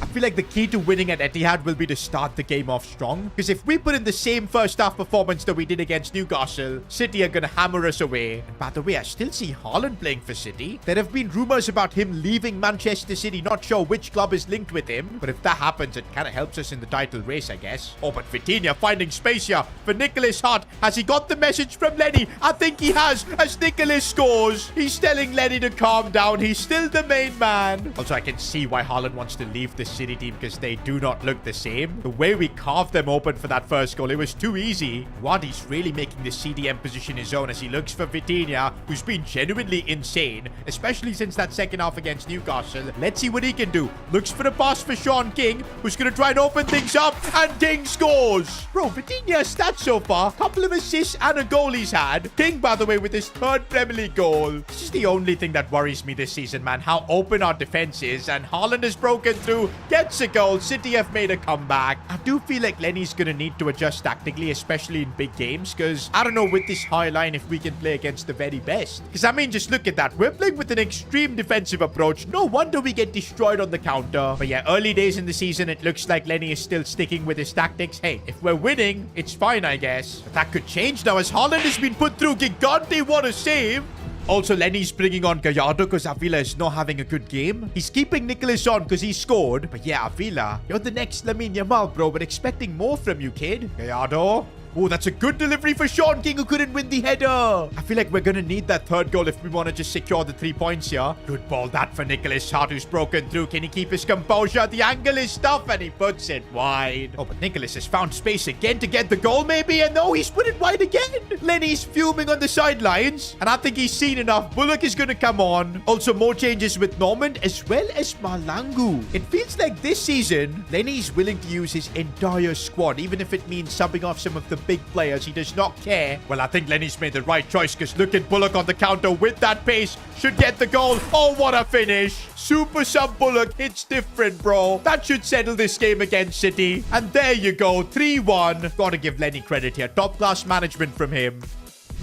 I feel like the key to winning at Etihad will be to start the game off strong. Because if we put in the same first half performance that we did against Newcastle, City are going to hammer us away. And by the way, I still see Haaland playing for City. There have been rumors about him leaving Manchester City. Not sure which club is linked with him. But if that happens, it kind of helps us in the title race, I guess. Oh, but Vitinha finding space here for Nicholas Hart. Has he got the message from Lenny? I think he has, as Nicholas scores. He's telling Lenny to calm down. He's still the main man. Also, I can see why Haaland wants to leave the City team, because they do not look the same. The way we carved them open for that first goal, it was too easy. Wadi's really making the CDM position his own as he looks for Vitinha, who's been genuinely insane, especially since that second half against Newcastle. Let's see what he can do. Looks for the pass for Sean King, who's going to try and open things up, and King scores. Bro, Vitinha's stats so far, couple of assists and a goal he's had. King, by the way, with his 3rd Premier League goal. This is the only thing that worries me this season, man, how open our defense is, and Haaland has broken through, gets a goal. City have made a comeback. I do feel like Lenny's going to need to adjust tactically, especially in big games, because I don't know with this high line if we can play against the very best. Because I mean, just look at that. We're playing with an extreme defensive approach. No wonder we get destroyed on the counter. But yeah, early days in the season, it looks like Lenny is still sticking with his tactics. Hey, if we're winning, it's fine, I guess. But that could change now as Haaland has been put through. Gigante, what a save. Also, Lenny's bringing on Gallardo because Avila is not having a good game. He's keeping Nicholas on because he scored. But yeah, Avila, you're the next Lamine Yamal, bro. We're expecting more from you, kid. Gallardo. Oh, that's a good delivery for Sean King, who couldn't win the header. I feel like we're going to need that 3rd goal if we want to just secure the 3 points here. Good ball that for Nicholas Hart, who's broken through. Can he keep his composure? The angle is tough, and he puts it wide. Oh, but Nicholas has found space again to get the goal, maybe. And no, he's put it wide again. Lenny's fuming on the sidelines, and I think he's seen enough. Bullock is going to come on. Also, more changes with Norman, as well as Malangu. It feels like this season, Lenny's willing to use his entire squad, even if it means subbing off some of the big players. He does not care. Well, I think Lenny's made the right choice, because look at Bullock on the counter with that pace. Should get the goal. Oh, what a finish. Super sub Bullock hits different, bro. That should settle this game against City. And there you go. 3-1. Gotta give Lenny credit here. Top class management from him.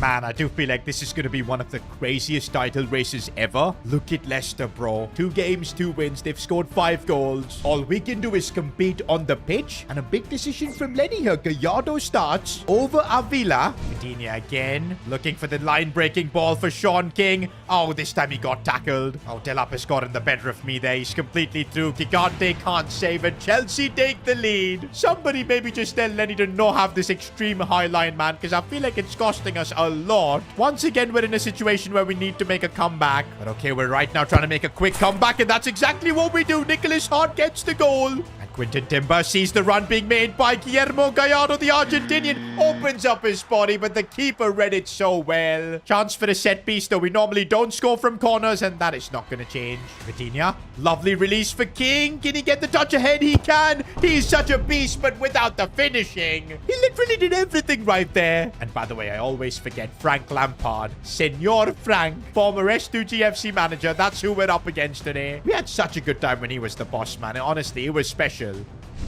Man, I do feel like this is going to be one of the craziest title races ever. Look at Leicester, bro. 2 games, 2 wins. They've scored 5 goals. All we can do is compete on the pitch. And a big decision from Lenny here. Gallardo starts over Avila. Vitinha again. Looking for the line-breaking ball for Sean King. Oh, this time he got tackled. Oh, Delap has gotten the better of me there. He's completely through. Gigante can't save it. Chelsea take the lead. Somebody maybe just tell Lenny to not have this extreme high line, man, because I feel like it's costing us a lot. Once again, we're in a situation where we need to make a comeback. But okay, we're right now trying to make a quick comeback, and that's exactly what we do. Nicholas Hart gets the goal. Quinton Timber sees the run being made by Guillermo Gallardo. The Argentinian opens up his body, but the keeper read it so well. Chance for a set piece, though we normally don't score from corners, and that is not going to change. Vitinha, lovely release for King. Can he get the touch ahead? He can. He's such a beast, but without the finishing. He literally did everything right there. And by the way, I always forget Frank Lampard. Senor Frank, former S2G FC manager. That's who we're up against today. We had such a good time when he was the boss, man. Honestly, it was special.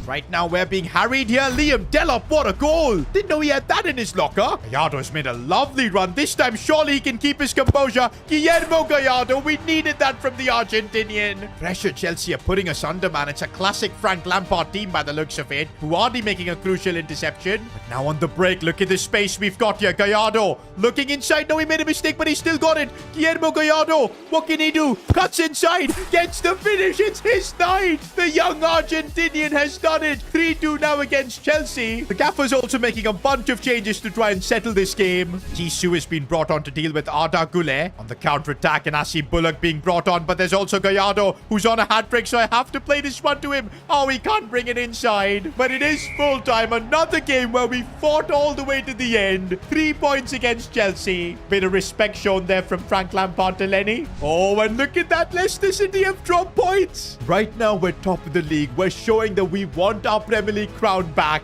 Right now, we're being harried here. Liam Delap, what a goal. Didn't know he had that in his locker. Gallardo's made a lovely run. This time, surely he can keep his composure. Guillermo Gallardo, we needed that from the Argentinian. Pressure Chelsea are putting us under, man. It's a classic Frank Lampard team by the looks of it. Buardi making a crucial interception. But now on the break, look at the space we've got here. Gallardo looking inside. No, he made a mistake, but he still got it. Guillermo Gallardo, what can he do? Cuts inside, gets the finish. It's his night. The young Argentinian has done it. 3-2 now against Chelsea. The gaffer's also making a bunch of changes to try and settle this game. Jisoo has been brought on to deal with Arda Güler on the counter-attack, and Asi Bullock being brought on, but there's also Gallardo who's on a hat-trick, so I have to play this one to him. Oh, he can't bring it inside. But it is full-time. Another game where we fought all the way to the end. 3 points against Chelsea. Bit of respect shown there from Frank Lampard to Lenny. Oh, and look at that. Leicester City have dropped points. Right now, we're top of the league. We're showing that we want our Premier League crown back.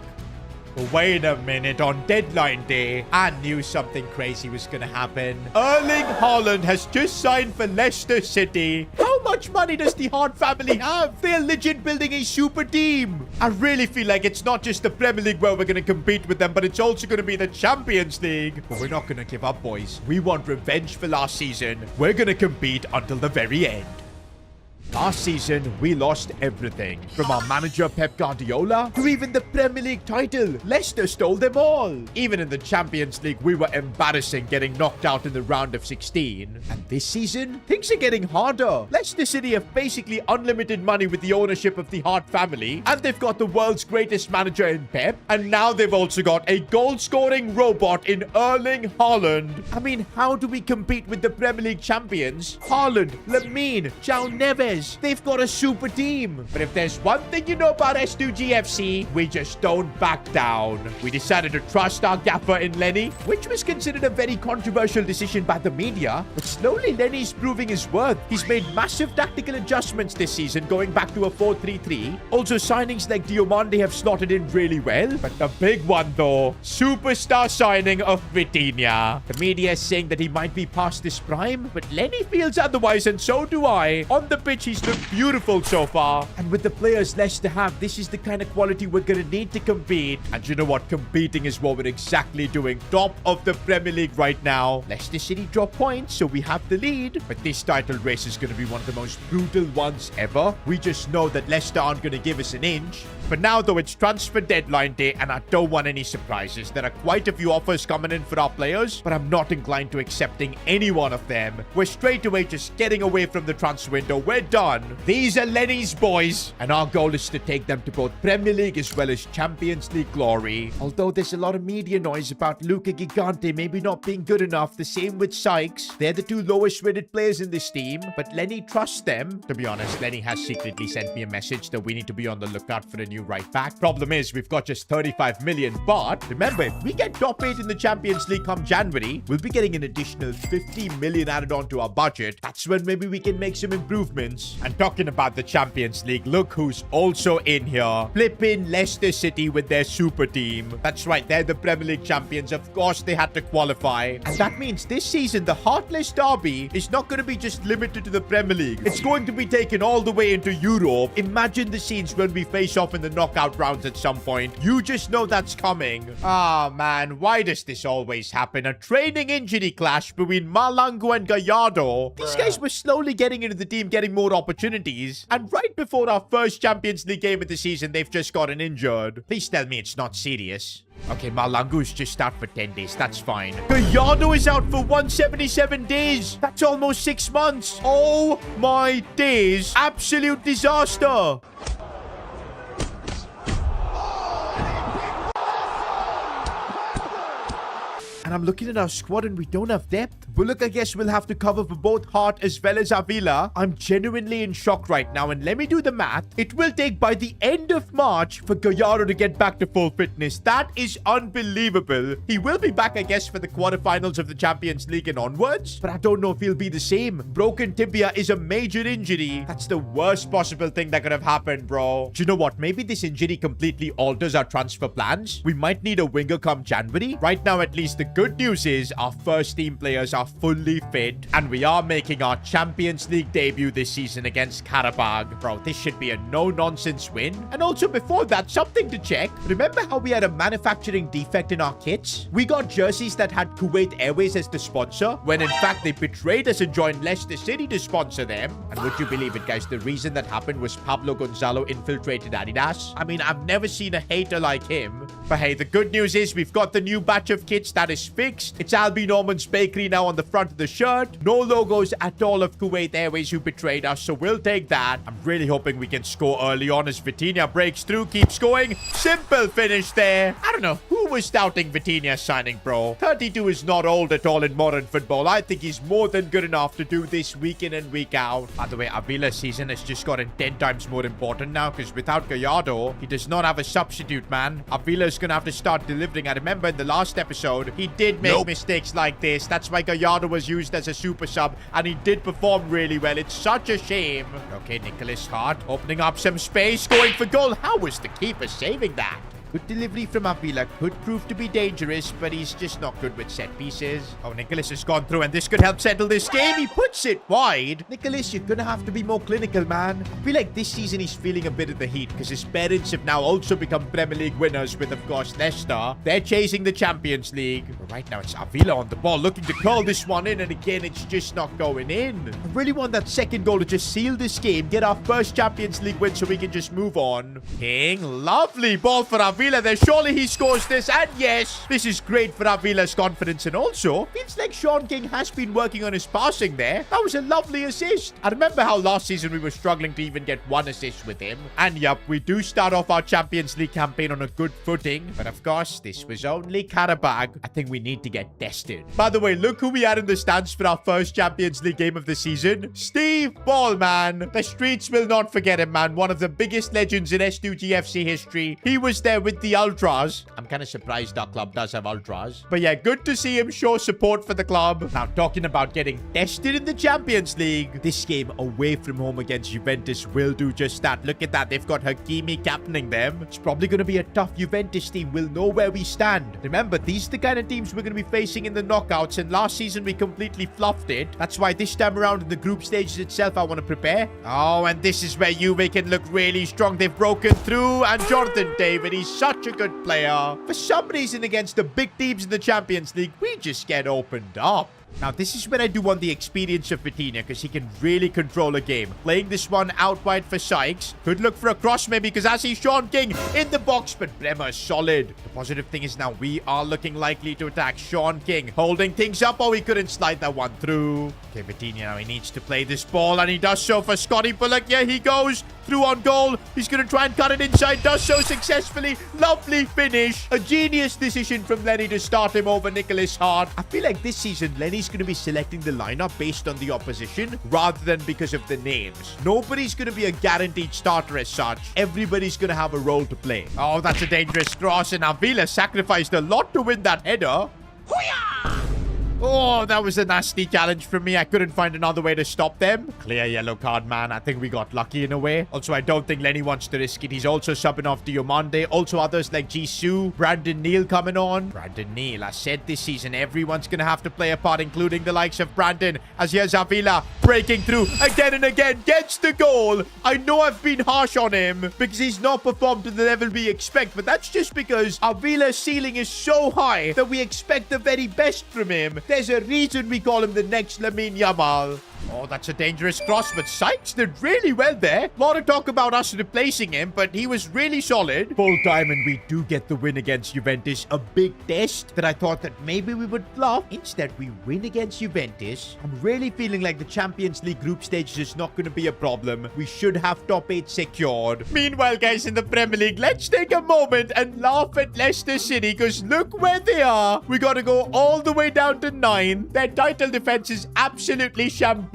But wait a minute, on deadline day, I knew something crazy was going to happen. Erling Haaland has just signed for Leicester City. How much money does the Hart family have? They're legit building a super team. I really feel like it's not just the Premier League where we're going to compete with them, but it's also going to be the Champions League. But we're not going to give up, boys. We want revenge for last season. We're going to compete until the very end. Last season, we lost everything. From our manager Pep Guardiola to even the Premier League title. Leicester stole them all. Even in the Champions League, we were embarrassing, getting knocked out in the round of 16. And this season, things are getting harder. Leicester City have basically unlimited money with the ownership of the Hart family. And they've got the world's greatest manager in Pep. And now they've also got a goal-scoring robot in Erling Haaland. I mean, how do we compete with the Premier League champions? Haaland, Lamine, João Neves. They've got a super team. But if there's one thing you know about S2G FC, we just don't back down. We decided to trust our gaffer in Lenny, which was considered a very controversial decision by the media. But slowly, Lenny's proving his worth. He's made massive tactical adjustments this season, going back to a 4-3-3. Also, signings like Diomande have slotted in really well. But the big one, though, superstar signing of Vitinha. The media is saying that he might be past his prime, but Lenny feels otherwise, and so do I. On the pitch, he's looked beautiful so far. And with the players Leicester have, this is the kind of quality we're going to need to compete. And you know what? Competing is what we're exactly doing. Top of the Premier League right now. Leicester City drop points, so we have the lead. But this title race is going to be one of the most brutal ones ever. We just know that Leicester aren't going to give us an inch. For now, though, it's transfer deadline day, and I don't want any surprises. There are quite a few offers coming in for our players, but I'm not inclined to accepting any one of them. We're straight away just getting away from the transfer window. We're done. These are Lenny's boys, and our goal is to take them to both Premier League as well as Champions League glory. Although there's a lot of media noise about Luca Gigante maybe not being good enough. The same with Sykes. They're the 2 lowest rated players in this team, but Lenny trusts them. To be honest, Lenny has secretly sent me a message that we need to be on the lookout for a new right back. Problem is, we've got just 35 million, but remember, if we get top 8 in the Champions League come January, we'll be getting an additional 50 million added onto our budget. That's when maybe we can make some improvements. us. And talking about the Champions League, look who's also in here. Flipping Leicester City with their super team. That's right, they're the Premier League champions. Of course, they had to qualify. And that means this season, the Heartless Derby is not going to be just limited to the Premier League. It's going to be taken all the way into Europe. Imagine the scenes when we face off in the knockout rounds at some point. You just know that's coming. Ah, man, why does this always happen? A training injury clash between Malango and Gallardo. These guys were slowly getting into the team, getting more opportunities. And right before our first Champions League game of the season, they've just gotten injured. Please tell me it's not serious. Okay, Malango's just out for 10 days. That's fine. Gallardo is out for 177 days. That's almost 6 months. Oh my days. Absolute disaster. And I'm looking at our squad and we don't have depth. But look, I guess we'll have to cover for both Hart as well as Avila. I'm genuinely in shock right now. And let me do the math. It will take by the end of March for Gallardo to get back to full fitness. That is unbelievable. He will be back, I guess, for the quarterfinals of the Champions League and onwards. But I don't know if he'll be the same. Broken tibia is a major injury. That's the worst possible thing that could have happened, bro. Do you know what? Maybe this injury completely alters our transfer plans. We might need a winger come January. Right now, at least, the good news is our first team players are fully fit and we are making our Champions League debut this season against Karabakh. Bro, this should be a no-nonsense win. And also before that, something to check. Remember how we had a manufacturing defect in our kits? We got jerseys that had Kuwait Airways as the sponsor, when in fact they betrayed us and joined Leicester City to sponsor them. And would you believe it, guys? The reason that happened was Pablo Gonzalo infiltrated Adidas. I mean, I've never seen a hater like him. But hey, the good news is we've got the new batch of kits that is fixed. It's Albie Norman's Bakery now on the front of the shirt. No logos at all of Kuwait Airways who betrayed us, so we'll take that. I'm really hoping we can score early on as Vitinha breaks through, keeps going. Simple finish there. I don't know who was doubting Vitinha's signing, bro. 32 is not old at all in modern football. I think he's more than good enough to do this week in and week out. By the way, Avila's season has just gotten 10 times more important now because without Gallardo, he does not have a substitute, man. Avila's gonna have to start delivering. I remember in the last episode, he did make mistakes like this. That's why Gallardo was used as a super sub and he did perform really well. It's such a shame. Okay, Nicholas Hart opening up some space, going for goal. How was the keeper saving that? Good delivery from Avila. Could prove to be dangerous, but he's just not good with set pieces. Oh, Nicholas has gone through, and this could help settle this game. He puts it wide. Nicholas, you're gonna have to be more clinical, man. I feel like this season he's feeling a bit of the heat because his parents have now also become Premier League winners with, of course, Leicester. They're chasing the Champions League. But right now, it's Avila on the ball, looking to curl this one in, and again, it's just not going in. I really want that second goal to just seal this game, get our first Champions League win so we can just move on. King, lovely ball for Avila there. Surely he scores this, and yes, this is great for Avila's confidence. And also feels like Sean King has been working on his passing there. That was a lovely assist. I remember how last season we were struggling to even get one assist with him. And yep, we do start off our Champions League campaign on a good footing, but of course this was only Karabakh. I think we need to get tested. By the way, look who we had in the stands for our first Champions League game of the season. Steve Ball, man. The streets will not forget him, man. One of the biggest legends in S2G FC history. He was there with the Ultras. I'm kind of surprised our club does have Ultras. But yeah, good to see him show support for the club. Now, talking about getting tested in the Champions League, this game away from home against Juventus will do just that. Look at that. They've got Hakimi captaining them. It's probably going to be a tough Juventus team. We'll know where we stand. Remember, these are the kind of teams we're going to be facing in the knockouts, and last season we completely fluffed it. That's why this time around in the group stages itself, I want to prepare. Oh, and this is where Juve can look really strong. They've broken through, and Jonathan David, he's such a good player. For some reason, against the big teams in the Champions League, we just get opened up. Now, this is where I do want the experience of Vitinha because he can really control a game. Playing this one out wide for Sykes. Could look for a cross maybe because I see Sean King in the box, but Bremer is solid. The positive thing is now we are looking likely to attack. Sean King holding things up. Oh, he couldn't slide that one through. Okay, Vitinha now he needs to play this ball, and he does so for Scotty Bullock. Yeah, he goes through on goal. He's going to try and cut it inside. Does so successfully. Lovely finish. A genius decision from Lenny to start him over Nicholas Hart. I feel like this season, Lenny's going to be selecting the lineup based on the opposition rather than because of the names. Nobody's going to be a guaranteed starter as such. Everybody's going to have a role to play. Oh, that's a dangerous cross, and Avila sacrificed a lot to win that header. Hoo-yah! Oh, that was a nasty challenge from me. I couldn't find another way to stop them. Clear yellow card, man. I think we got lucky in a way. Also, I don't think Lenny wants to risk it. He's also subbing off Diomande. Also, others like Jisoo, Brandon Neal coming on. Brandon Neal, I said this season, everyone's going to have to play a part, including the likes of Brandon. As here's Avila breaking through again and again. Gets the goal. I know I've been harsh on him because he's not performed to the level we expect, but that's just because Avila's ceiling is so high that we expect the very best from him. There's a reason we call him the next Lamine Yamal. Oh, that's a dangerous cross, but Sykes did really well there. A lot of talk about us replacing him, but he was really solid. Full time, and we do get the win against Juventus. A big test that I thought that maybe we would flop. Instead, we win against Juventus. I'm really feeling like the Champions League group stage is not going to be a problem. We should have top 8 secured. Meanwhile, guys, in the Premier League, let's take a moment and laugh at Leicester City, because look where they are. We got to go all the way down to 9. Their title defense is absolutely shambolic.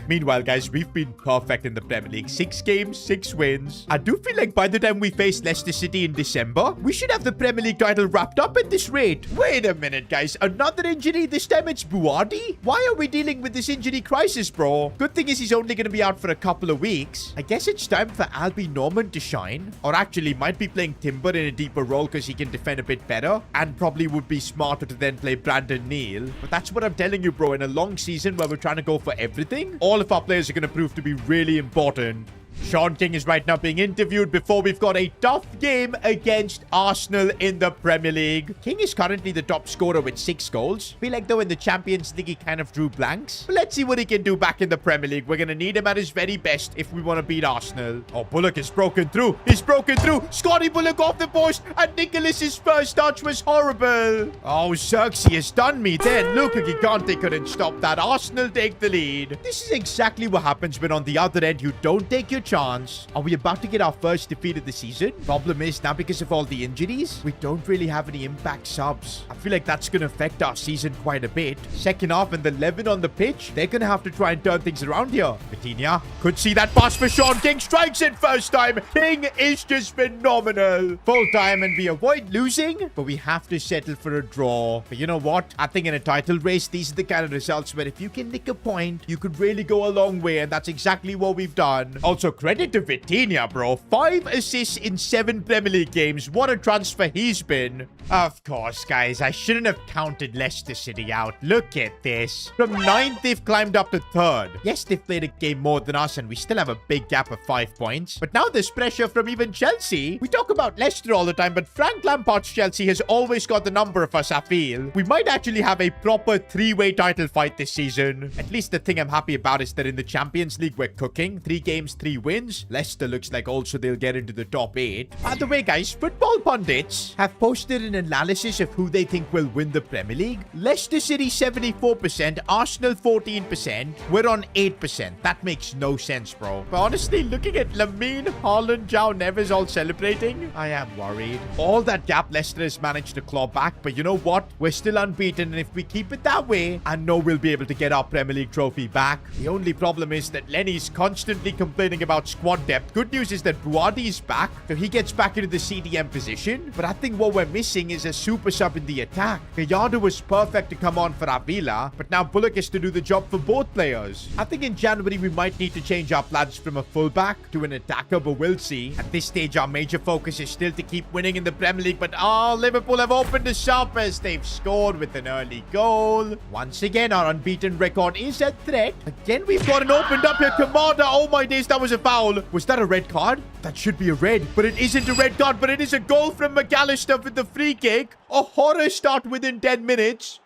Meanwhile, guys, we've been perfect in the Premier League. 6 games, 6 wins. I do feel like by the time we face Leicester City in December, we should have the Premier League title wrapped up at this rate. Wait a minute, guys. Another injury. This time it's Buardi? Why are we dealing with this injury crisis, bro? Good thing is he's only going to be out for a couple of weeks. I guess it's time for Albie Norman to shine. Or actually, might be playing Timber in a deeper role because he can defend a bit better. And probably would be smarter to then play Brandon Neal. But that's what I'm telling you, bro. In a long season where we're trying to go for everything, all of our players are going to prove to be really important. Sean King is right now being interviewed before we've got a tough game against Arsenal in the Premier League. King is currently the top scorer with 6 goals. Feel like though in the Champions League he kind of drew blanks. But let's see what he can do back in the Premier League. We're going to need him at his very best if we want to beat Arsenal. Oh, Bullock is broken through. He's broken through. Scotty Bullock off the post. And Nicholas's first touch was horrible. Oh, Xerxes has done me then. Look, Gigante couldn't stop that. Arsenal take the lead. This is exactly what happens when on the other end you don't take your chance. Are we about to get our first defeat of the season? Problem is, now because of all the injuries, we don't really have any impact subs. I feel like that's going to affect our season quite a bit. Second half and the 11 on the pitch, they're going to have to try and turn things around here. Vitinha could see that pass for Sean King. Strikes it first time. King is just phenomenal. Full time and we avoid losing, but we have to settle for a draw. But you know what? I think in a title race, these are the kind of results where if you can nick a point, you could really go a long way, and that's exactly what we've done. Also, credit to Vitinha, bro. 5 assists in 7 Premier League games. What a transfer he's been. Of course, guys. I shouldn't have counted Leicester City out. Look at this. From 9th, they've climbed up to 3rd. Yes, they've played a game more than us, and we still have a big gap of 5 points. But now there's pressure from even Chelsea. We talk about Leicester all the time, but Frank Lampard's Chelsea has always got the number of us, I feel. We might actually have a proper 3-way title fight this season. At least the thing I'm happy about is that in the Champions League, we're cooking. 3 games, 3 wins. Leicester looks like also they'll get into the top 8. By the way, guys, football pundits have posted an analysis of who they think will win the Premier League. Leicester City 74%, Arsenal 14%. We're on 8%. That makes no sense, bro. But honestly, looking at Lamine, Haaland, João Neves all celebrating, I am worried. All that gap Leicester has managed to claw back, but you know what? We're still unbeaten, and if we keep it that way, I know we'll be able to get our Premier League trophy back. The only problem is that Lenny's constantly complaining about squad depth. Good news is that Buardi is back, so he gets back into the CDM position. But I think what we're missing is a super sub in the attack. Gallardo was perfect to come on for Avila, but now Bullock has to do the job for both players. I think in January we might need to change our plans from a fullback to an attacker, but we'll see. At this stage, our major focus is still to keep winning in the Premier League, but Liverpool have opened us up as they've scored with an early goal. Once again, our unbeaten record is a threat. Again, we've got an opened up here. Kamada, oh my days, that was a foul. Was that a red card? That should be a red, but it isn't a red card, but it is a goal from McAllister with the free kick. A horror start within 10 minutes.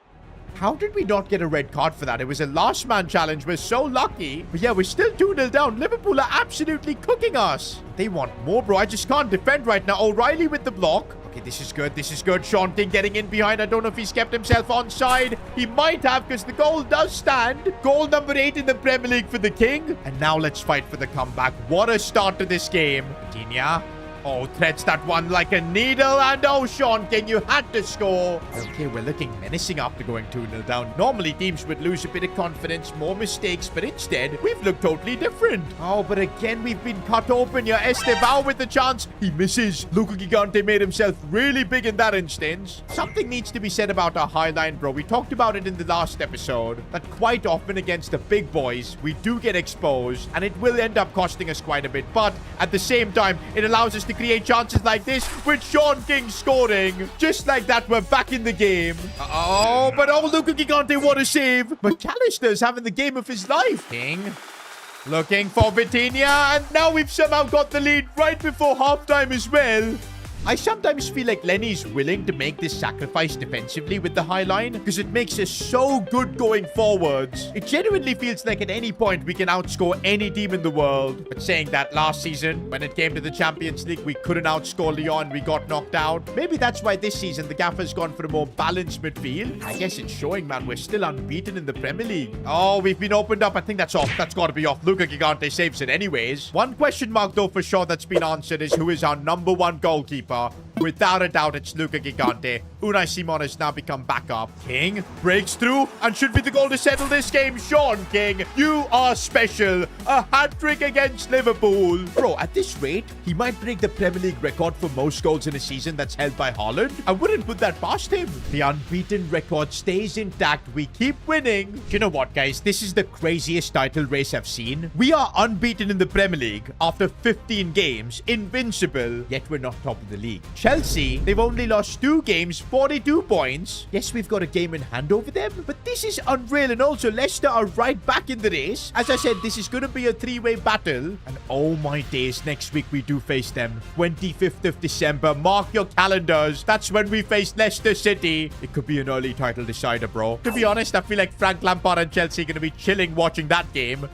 How did we not get a red card for that? It was a last man challenge. We're so lucky. But yeah, we're still 2-0 down. Liverpool are absolutely cooking us. They want more, bro. I just can't defend right now. O'Reilly with the block. Okay, this is good. This is good. Sean King getting in behind. I don't know if he's kept himself onside. He might have, because the goal does stand. Goal number 8 in the Premier League for the King. And now let's fight for the comeback. What a start to this game. Vitinha Oh, threads that one like a needle. And oh, Sean King, you had to score. Okay, we're looking menacing after going 2-0 down. Normally, teams would lose a bit of confidence, more mistakes, but instead, we've looked totally different. Oh, but again, we've been cut open here. Estevao with the chance. He misses. Luca Gigante made himself really big in that instance. Something needs to be said about our high line, bro. We talked about it in the last episode, that quite often against the big boys, we do get exposed, and it will end up costing us quite a bit. But at the same time, it allows us to create chances like this, with Sean King scoring. Just like that, we're back in the game. Oh, but oh, Luca Gigante, what a save. McAllister's having the game of his life. King looking for Vitinha, and now we've somehow got the lead right before halftime as well. I sometimes feel like Lenny's willing to make this sacrifice defensively with the high line because it makes us so good going forwards. It genuinely feels like at any point we can outscore any team in the world. But saying that, last season, when it came to the Champions League, we couldn't outscore Lyon. We got knocked out. Maybe that's why this season the gaffer's gone for a more balanced midfield. I guess it's showing, man. We're still unbeaten in the Premier League. Oh, we've been opened up. I think that's off. That's got to be off. Luca Gigante saves it anyways. One question mark, though, for sure that's been answered is who is our #1 goalkeeper? Without a doubt, it's Luca Gigante. Unai Simon has now become backup. King breaks through and should be the goal to settle this game. Sean King, you are special. A hat-trick against Liverpool. Bro, at this rate, he might break the Premier League record for most goals in a season that's held by Haaland. I wouldn't put that past him. The unbeaten record stays intact. We keep winning. You know what, guys? This is the craziest title race I've seen. We are unbeaten in the Premier League after 15 games. Invincible. Yet we're not top of the league. Chelsea, they've only lost 2 games, 42 points. Yes, we've got a game in hand over them, but this is unreal. And also, Leicester are right back in the race. As I said, this is going to be a 3-way battle. And oh my days, next week we do face them. 25th of December. Mark your calendars. That's when we face Leicester City. It could be an early title decider, bro. To be honest, I feel like Frank Lampard and Chelsea are going to be chilling watching that game.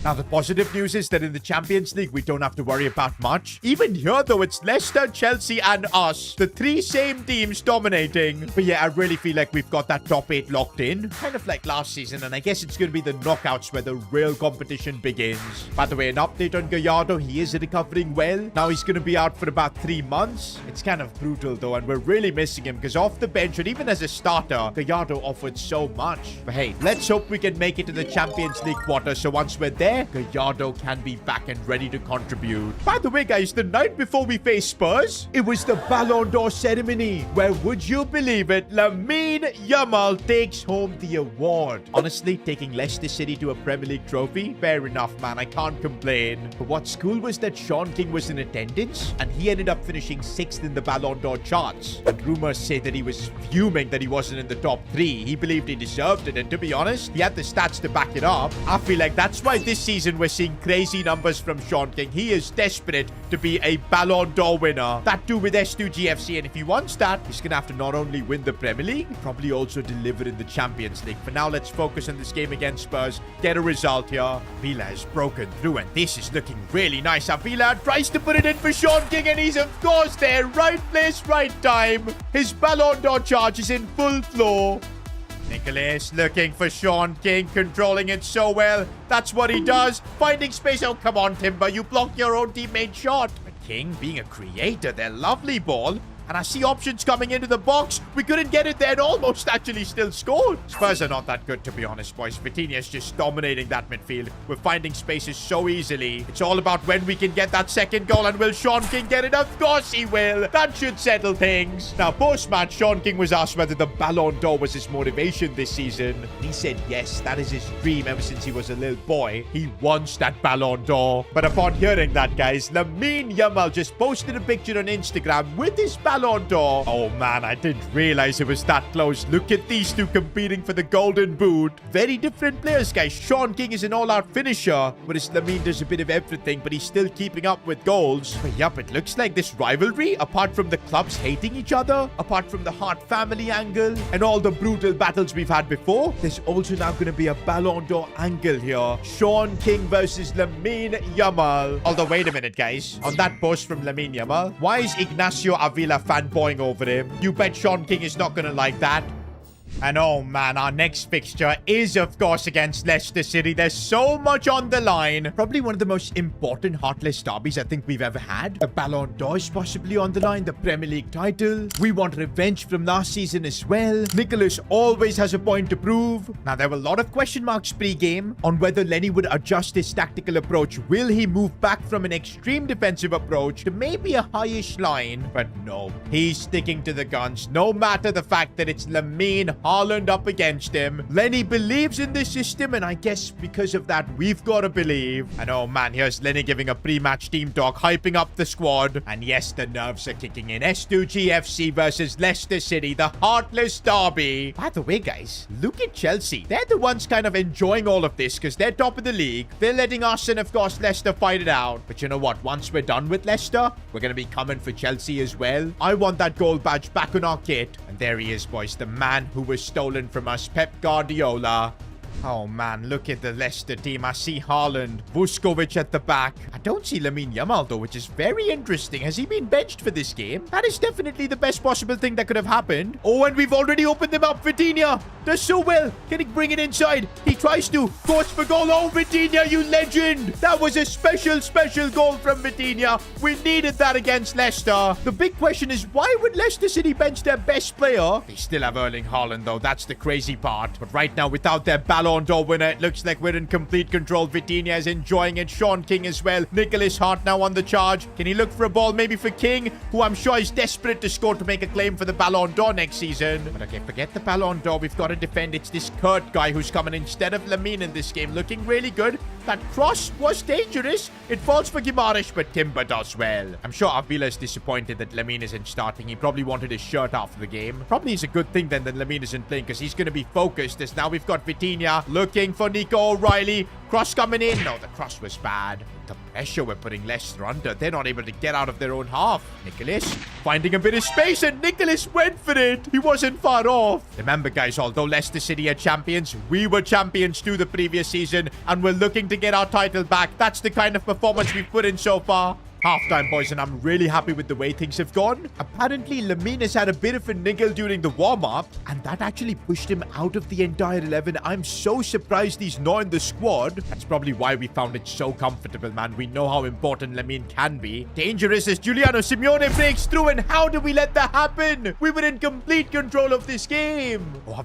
Now, the positive news is that in the Champions League, we don't have to worry about much. Even here, though, it's Leicester, Chelsea, and us. The 3 same teams dominating. But yeah, I really feel like we've got that top 8 locked in. Kind of like last season, and I guess it's going to be the knockouts where the real competition begins. By the way, an update on Gallardo. He is recovering well. Now he's going to be out for about 3 months. It's kind of brutal, though, and we're really missing him because off the bench, and even as a starter, Gallardo offered so much. But hey, let's hope we can make it to the Champions League quarter, so once we're there, Gallardo can be back and ready to contribute. By the way, guys, the night before we faced Spurs, it was the Ballon d'Or ceremony, where, would you believe it, Lamine Yamal takes home the award. Honestly, taking Leicester City to a Premier League trophy, fair enough, man. I can't complain. But what's cool was that Sean King was in attendance, and he ended up finishing 6th in the Ballon d'Or charts. And rumors say that he was fuming that he wasn't in the top 3. He believed he deserved it, and to be honest, he had the stats to back it up. I feel like that's why this season we're seeing crazy numbers from Sean King. He is desperate to be a Ballon d'Or winner. That too with S2G FC, and if he wants that, he's going to have to not only win the Premier League, probably also deliver in the Champions League. For now, let's focus on this game against Spurs, get a result here. Avila has broken through, and this is looking really nice. Avila tries to put it in for Sean King, and he's of course there. Right place, right time. His Ballon d'Or charge is in full flow. Nicholas looking for Sean King, controlling it so well. That's what he does. Finding space. Oh, come on, Timber. You blocked your own teammate shot. But King being a creator there. Lovely ball. And I see options coming into the box. We couldn't get it there and almost actually still scored. Spurs are not that good, to be honest, boys. Vitinha's just dominating that midfield. We're finding spaces so easily. It's all about when we can get that second goal. And will Sean King get it? Of course he will. That should settle things. Now, post-match, Sean King was asked whether the Ballon d'Or was his motivation this season. He said yes, that is his dream ever since he was a little boy. He wants that Ballon d'Or. But upon hearing that, guys, Lamine Yamal just posted a picture on Instagram with his Ballon d'Or. Oh man, I didn't realize it was that close. Look at these two competing for the Golden Boot. Very different players, guys. Sean King is an all-out finisher, whereas Lamine does a bit of everything, but he's still keeping up with goals. But yup, it looks like this rivalry, apart from the clubs hating each other, apart from the Hart family angle, and all the brutal battles we've had before, there's also now going to be a Ballon d'Or angle here. Sean King versus Lamine Yamal. Although, wait a minute, guys. On that post from Lamine Yamal, why is Ignacio Avila fanboying over him? You bet Sean King is not going to like that. And oh man, our next fixture is of course against Leicester City. There's so much on the line. Probably one of the most important heartless derbies I think we've ever had. A Ballon d'Or is possibly on the line, the Premier League title. We want revenge from last season as well. Nicholas always has a point to prove. Now, there were a lot of question marks pre-game on whether Lenny would adjust his tactical approach. Will he move back from an extreme defensive approach to maybe a highish line? But no, he's sticking to the guns, no matter the fact that it's Lamine Haaland up against him. Lenny believes in this system, and I guess because of that, we've got to believe. And oh man, here's Lenny giving a pre-match team talk, hyping up the squad. And yes, the nerves are kicking in. S2G FC versus Leicester City, the heartless derby. By the way, guys, look at Chelsea. They're the ones kind of enjoying all of this because they're top of the league. They're letting us and, of course, Leicester fight it out. But you know what? Once we're done with Leicester, we're going to be coming for Chelsea as well. I want that gold badge back on our kit. And there he is, boys. The man who was stolen from us, Pep Guardiola. Oh man, look at the Leicester team. I see Haaland, Vuskovic at the back. I don't see Lamine Yamal though, which is very interesting. Has he been benched for this game? That is definitely the best possible thing that could have happened. Oh, and we've already opened them up. Vitinha does so well. Can he bring it inside? He tries to. Goes for goal. Oh, Vitinha, you legend. That was a special goal from Vitinha. We needed that against Leicester. The big question is, why would Leicester City bench their best player? They still have Erling Haaland though. That's the crazy part. But right now, without their Ballon d'Or winner, it looks like we're in complete control. Vitinha is enjoying it. Sean King as well. Nicholas Hart now on the charge. Can he look for a ball maybe for King, who I'm sure is desperate to score to make a claim for the Ballon d'Or next season? But okay, forget the Ballon d'Or. We've got to defend. It's this Kurt guy who's coming instead of Lamine in this game. Looking really good. That cross was dangerous. It falls for Guimaraes, but Timber does well. I'm sure Avila is disappointed that Lamine isn't starting. He probably wanted his shirt after the game. Probably is a good thing then that Lamine isn't playing, because he's going to be focused, as now we've got Vitinha looking for Nico O'Reilly. Cross coming in. No, the cross was bad. The pressure we're putting Leicester under. They're not able to get out of their own half. Nicholas finding a bit of space, and Nicholas went for it. He wasn't far off. Remember, guys, although Leicester City are champions, we were champions too the previous season, and we're looking to get our title back. That's the kind of performance we've put in so far. Halftime, boys, and I'm really happy with the way things have gone. Apparently, Lamine has had a bit of a niggle during the warm-up, and that actually pushed him out of the entire 11. I'm so surprised he's not in the squad. That's probably why we found it so comfortable, man. We know how important Lamine can be. Dangerous as Giuliano Simeone breaks through, and how do we let that happen? We were in complete control of this game. Oh,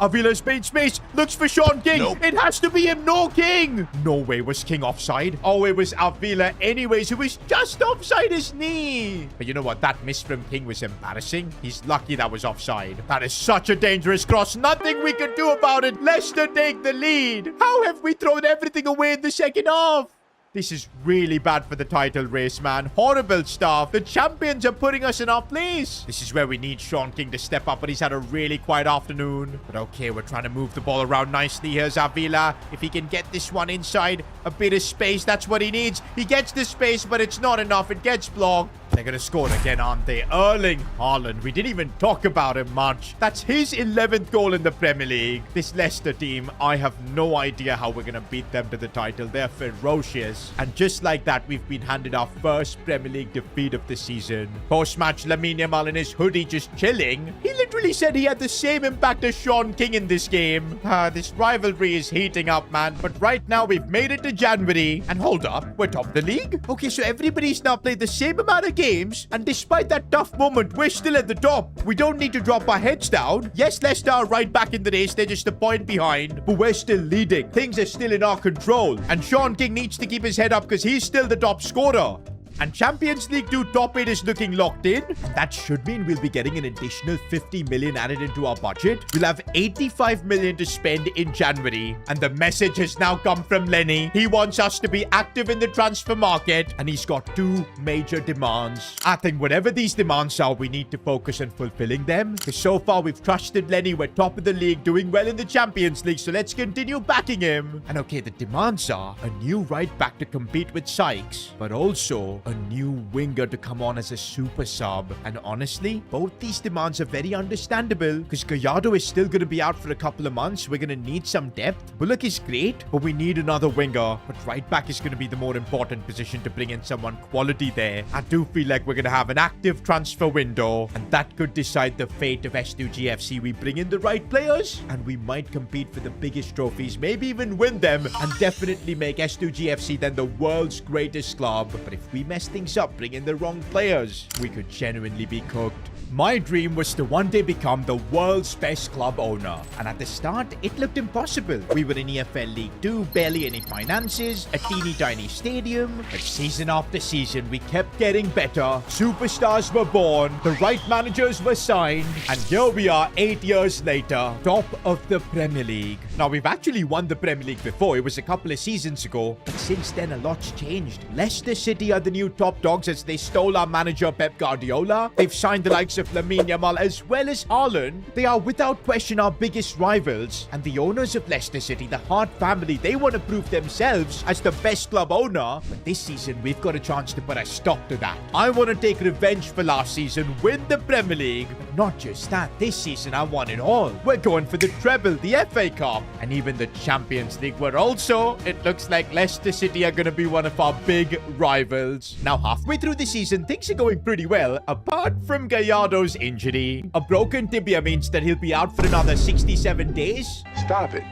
Avila's made space. Looks for Sean King. Nope. It has to be him. No, King. No way was King offside. Oh, it was Avila anyways, who was just offside his knee. But you know what? That miss from King was embarrassing. He's lucky that was offside. That is such a dangerous cross. Nothing we can do about it. Leicester take the lead. How have we thrown everything away in the second half? This is really bad for the title race, man. Horrible stuff. The champions are putting us in our place. This is where we need Sean King to step up, but he's had a really quiet afternoon. But okay, we're trying to move the ball around nicely. Here's Avila. If he can get this one inside, a bit of space, that's what he needs. He gets the space, but it's not enough. It gets blocked. They're going to score again, aren't they? Erling Haaland. We didn't even talk about him much. That's his 11th goal in the Premier League. This Leicester team, I have no idea how we're going to beat them to the title. They're ferocious. And just like that, we've been handed our first Premier League defeat of the season. Post-match, Lamine Yamal in his hoodie just chilling. He literally said he had the same impact as Sean King in this game. This rivalry is heating up, man. But right now, we've made it to January. And hold up, we're top of the league? Okay, so everybody's now played the same amount of games, and despite that tough moment, we're still at the top. We don't need to drop our heads down. Yes, Leicester are right back in the race. They're just a point behind, but we're still leading. Things are still in our control, and Sean King needs to keep his head up because he's still the top scorer. And Champions League 2 top 8 is looking locked in. That should mean we'll be getting an additional 50 million added into our budget. We'll have 85 million to spend in January. And the message has now come from Lenny. He wants us to be active in the transfer market. And he's got 2 major demands. I think whatever these demands are, we need to focus on fulfilling them. Because so far we've trusted Lenny. We're top of the league, doing well in the Champions League. So let's continue backing him. And okay, the demands are a new right back to compete with Sykes. But also a new winger to come on as a super sub. And honestly, both these demands are very understandable because Gallardo is still going to be out for a couple of months. We're going to need some depth. Bullock is great, but we need another winger. But right back is going to be the more important position to bring in someone quality there. I do feel like we're going to have an active transfer window, and that could decide the fate of S2G FC. We bring in the right players, and we might compete for the biggest trophies, maybe even win them, and definitely make S2G FC then the world's greatest club. But if we mess things up, bring in the wrong players, we could genuinely be cooked. My dream was to one day become the world's best club owner. And at the start, it looked impossible. We were in EFL League 2, barely any finances, a teeny tiny stadium. But season after season, we kept getting better. Superstars were born, the right managers were signed, and here we are 8 years later, top of the Premier League. Now, we've actually won the Premier League before. It was a couple of seasons ago. But since then, a lot's changed. Leicester City are the new top dogs as they stole our manager Pep Guardiola. They've signed the likes of Lamine Yamal as well as Haaland. They are without question our biggest rivals, and the owners of Leicester City, the Hart family, they want to prove themselves as the best club owner. But this season we've got a chance to put a stop to that. I want to take revenge for last season, win the Premier League. But not just that, this season I want it all. We're going for the treble, the FA Cup, and even the Champions League, where also it looks like Leicester City are going to be one of our big rivals. Now, halfway through the season, things are going pretty well, apart from Gallardo's injury. A broken tibia means that he'll be out for another 67 days. Stop it.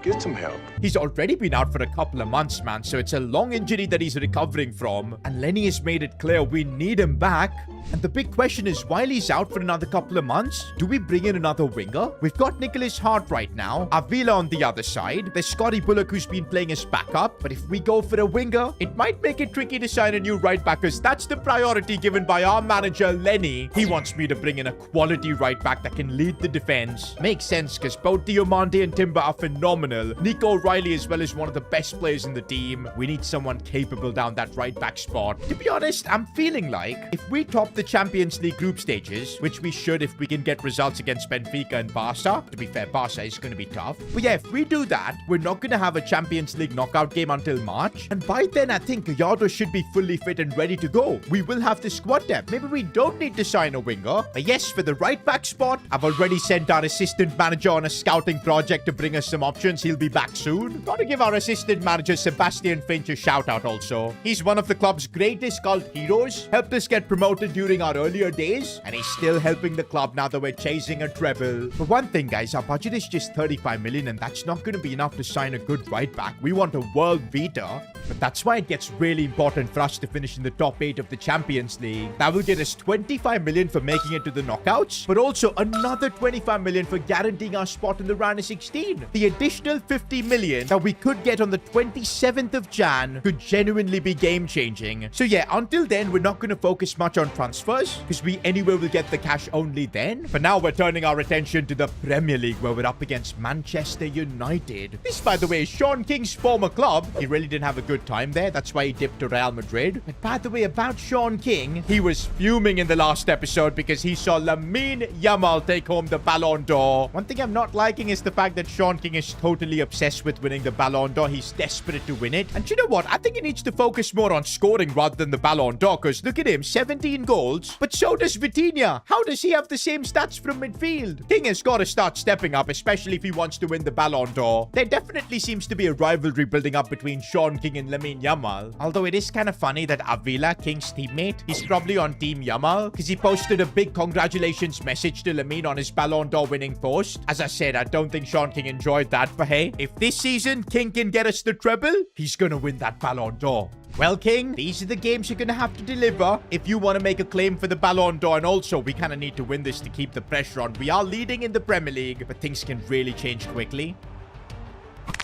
Get some help. He's already been out for a couple of months, man, so it's a long injury that he's recovering from. And Lenny has made it clear we need him back. And the big question is, while he's out for another couple of months, do we bring in another winger? We've got Nicholas Hart right now, Avila on the other side. There's Scotty Bullock who's been playing as backup. But if we go for a winger, it might make it tricky to sign a new right back because that's the priority given by our manager, Lenny. He wants me to bring in a quality right back that can lead the defense. Makes sense because both Diomande and Timber are phenomenal. Nico O'Reilly as well as one of the best players in the team. We need someone capable down that right back spot. To be honest, I'm feeling like if we top the Champions League group stages, which we should if we can get results against Benfica and Barca. To be fair, Barca is going to be tough. But yeah, if we do that, we're not going to have a Champions League knockout game until March. And by then, I think Gallardo should be fully fit and ready to go. We will have the squad depth. Maybe we don't need to sign a winger. But yes, for the right back spot, I've already sent our assistant manager on a scouting project to bring us some options. He'll be back soon. Gotta give our assistant manager Sebastian Finch a shout out also. He's one of the club's greatest cult heroes. Helped us get promoted during our earlier days, and he's still helping the club now that we're chasing a treble. For one thing, guys, our budget is just 35 million, and that's not going to be enough to sign a good right back. We want a world beater. But that's why it gets really important for us to finish in the top 8 of the Champions League. That will get us 25 million for making it to the knockouts, but also another 25 million for guaranteeing our spot in the round of 16. The additional 50 million that we could get on the 27th of Jan could genuinely be game-changing. So yeah, until then, we're not going to focus much on transfers because we anyway will get the cash only then. For now, we're turning our attention to the Premier League where we're up against Manchester United. This, by the way, is Sean King's former club. He really didn't have a good time there. That's why he dipped to Real Madrid. But by the way, about Sean King, he was fuming in the last episode because he saw Lamine Yamal take home the Ballon d'Or. One thing I'm not liking is the fact that Sean King is totally obsessed with winning the Ballon d'Or. He's desperate to win it. And you know what? I think he needs to focus more on scoring rather than the Ballon d'Or because look at him, 17 goals. But so does Vitinha. How does he have the same stats from midfield? King has got to start stepping up, especially if he wants to win the Ballon d'Or. There definitely seems to be a rivalry building up between Sean King and Lamine Yamal. Although it is kind of funny that Avila, King's teammate, he's probably on Team Yamal because he posted a big congratulations message to Lamine on his Ballon d'Or winning post. As I said, I don't think Sean King enjoyed that, but hey, if this season King can get us the treble, he's gonna win that Ballon d'Or. Well, King, these are the games you're going to have to deliver if you want to make a claim for the Ballon d'Or. And also, we kind of need to win this to keep the pressure on. We are leading in the Premier League, but things can really change quickly.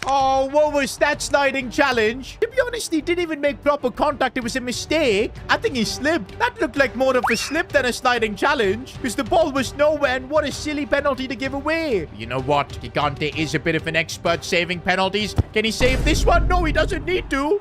Oh, what was that sliding challenge? To be honest, he didn't even make proper contact. It was a mistake. I think he slipped. That looked like more of a slip than a sliding challenge because the ball was nowhere, and what a silly penalty to give away. You know what? Gigante is a bit of an expert saving penalties. Can he save this one? No, he doesn't need to.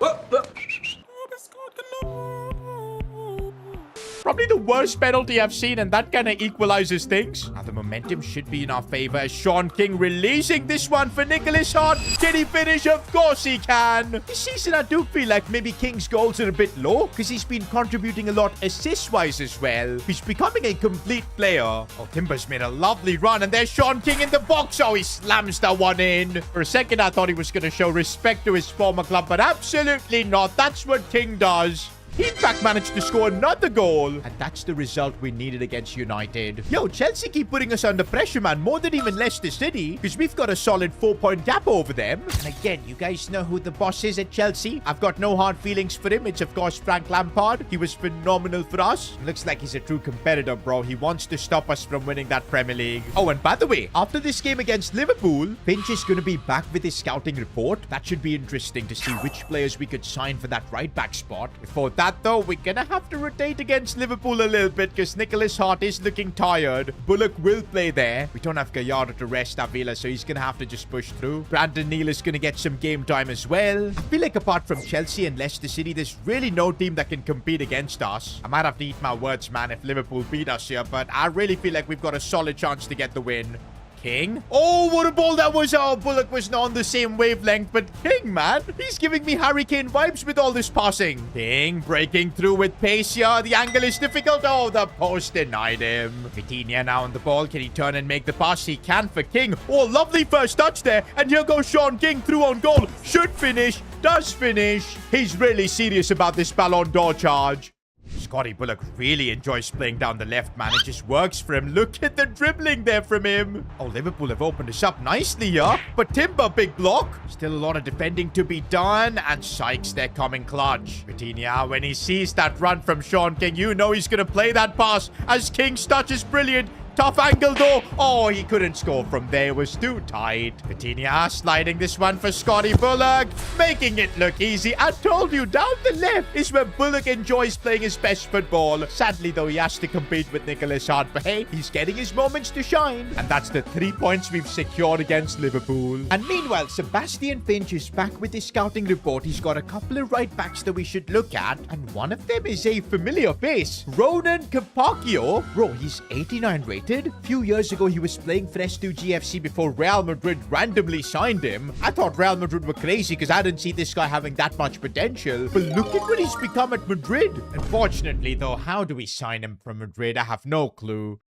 Probably the worst penalty I've seen, and that kind of equalizes things. Now the momentum should be in our favor as Sean King releasing this one for Nicholas Hart. Can he finish? Of course he can. This season I do feel like maybe King's goals are a bit low because he's been contributing a lot assist-wise as well. He's becoming a complete player. Oh, Timber's made a lovely run, and there's Sean King in the box. Oh, he slams that one in. For a second, I thought he was going to show respect to his former club, but absolutely not. That's what King does. He in fact managed to score another goal. And that's the result we needed against United. Yo, Chelsea keep putting us under pressure, man. More than even Leicester City. Because we've got a solid 4-point gap over them. And again, you guys know who the boss is at Chelsea. I've got no hard feelings for him. It's of course Frank Lampard. He was phenomenal for us. Looks like he's a true competitor, bro. He wants to stop us from winning that Premier League. Oh, and by the way, after this game against Liverpool, Finch is going to be back with his scouting report. That should be interesting to see which players we could sign for that right back spot. Before that, though, we're gonna have to rotate against Liverpool a little bit because Nicholas Hart is looking tired. Bullock will play there. We don't have Gallardo to rest Avila, so he's gonna have to just push through. Brandon Neal is gonna get some game time as well. I feel like apart from Chelsea and Leicester City, there's really no team that can compete against us. I might have to eat my words, man, if Liverpool beat us here, but I really feel like we've got a solid chance to get the win. King. Oh, what a ball that was. Oh, Bullock was not on the same wavelength, but King, man, he's giving me Harry Kane vibes with all this passing. King breaking through with pace here. The angle is difficult. Oh, the post denied him. Vitinha now on the ball. Can he turn and make the pass? He can for King. Oh, lovely first touch there. And here goes Sean King through on goal. Should finish. Does finish. He's really serious about this Ballon d'Or charge. Scotty Bullock really enjoys playing down the left, man. It just works for him. Look at the dribbling there from him. Oh, Liverpool have opened us up nicely here. But Timber, big block. Still a lot of defending to be done. And Sykes, they're coming clutch. Vitinha, when he sees that run from Sean King, you know he's going to play that pass as King's touch is brilliant. Tough angle though. Oh, he couldn't score from there. It was too tight. Vitinha sliding this one for Scotty Bullock. Making it look easy. I told you, down the left is where Bullock enjoys playing his best football. Sadly though, he has to compete with Nicholas Hart. But hey, he's getting his moments to shine. And that's the 3 points we've secured against Liverpool. And meanwhile, Sebastian Finch is back with his scouting report. He's got a couple of right backs that we should look at. And one of them is a familiar face. Ronan Capaccio. Bro, he's 89 rated. Few years ago, he was playing for S2G FC before Real Madrid randomly signed him. I thought Real Madrid were crazy because I didn't see this guy having that much potential. But look at what he's become at Madrid. Unfortunately, though, how do we sign him from Madrid? I have no clue.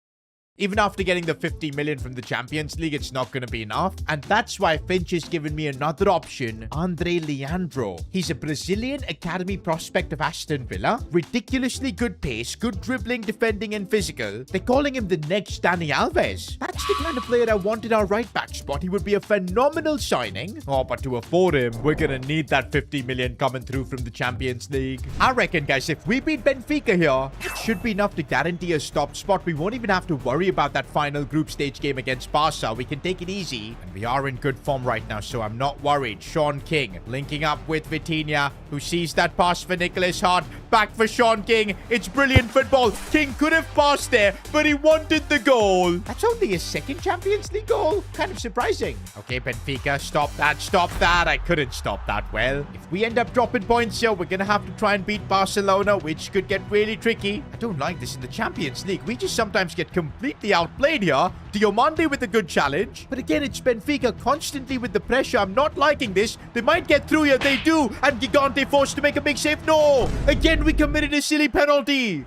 Even after getting the 50 million from the Champions League, it's not going to be enough. And that's why Finch has given me another option, Andre Leandro. He's a Brazilian academy prospect of Aston Villa. Ridiculously good pace, good dribbling, defending, and physical. They're calling him the next Dani Alves. That's the kind of player I wanted our right back spot. He would be a phenomenal signing. Oh, but to afford him, we're going to need that 50 million coming through from the Champions League. I reckon, guys, if we beat Benfica here, it should be enough to guarantee a top spot. We won't even have to worry about that final group stage game against Barca. We can take it easy. And we are in good form right now, so I'm not worried. Sean King linking up with Vitinha, who sees that pass for Nicholas Hart. Back for Sean King. It's brilliant football. King could have passed there, but he wanted the goal. That's only his second Champions League goal. Kind of surprising. Okay, Benfica, stop that. Stop that. I couldn't stop that well. If we end up dropping points here, we're going to have to try and beat Barcelona, which could get really tricky. I don't like this in the Champions League. We just sometimes get completely outplayed here. Diomande with a good challenge. But again, it's Benfica constantly with the pressure. I'm not liking this. They might get through here. They do. And Gigante forced to make a big save. No! Again, we committed a silly penalty.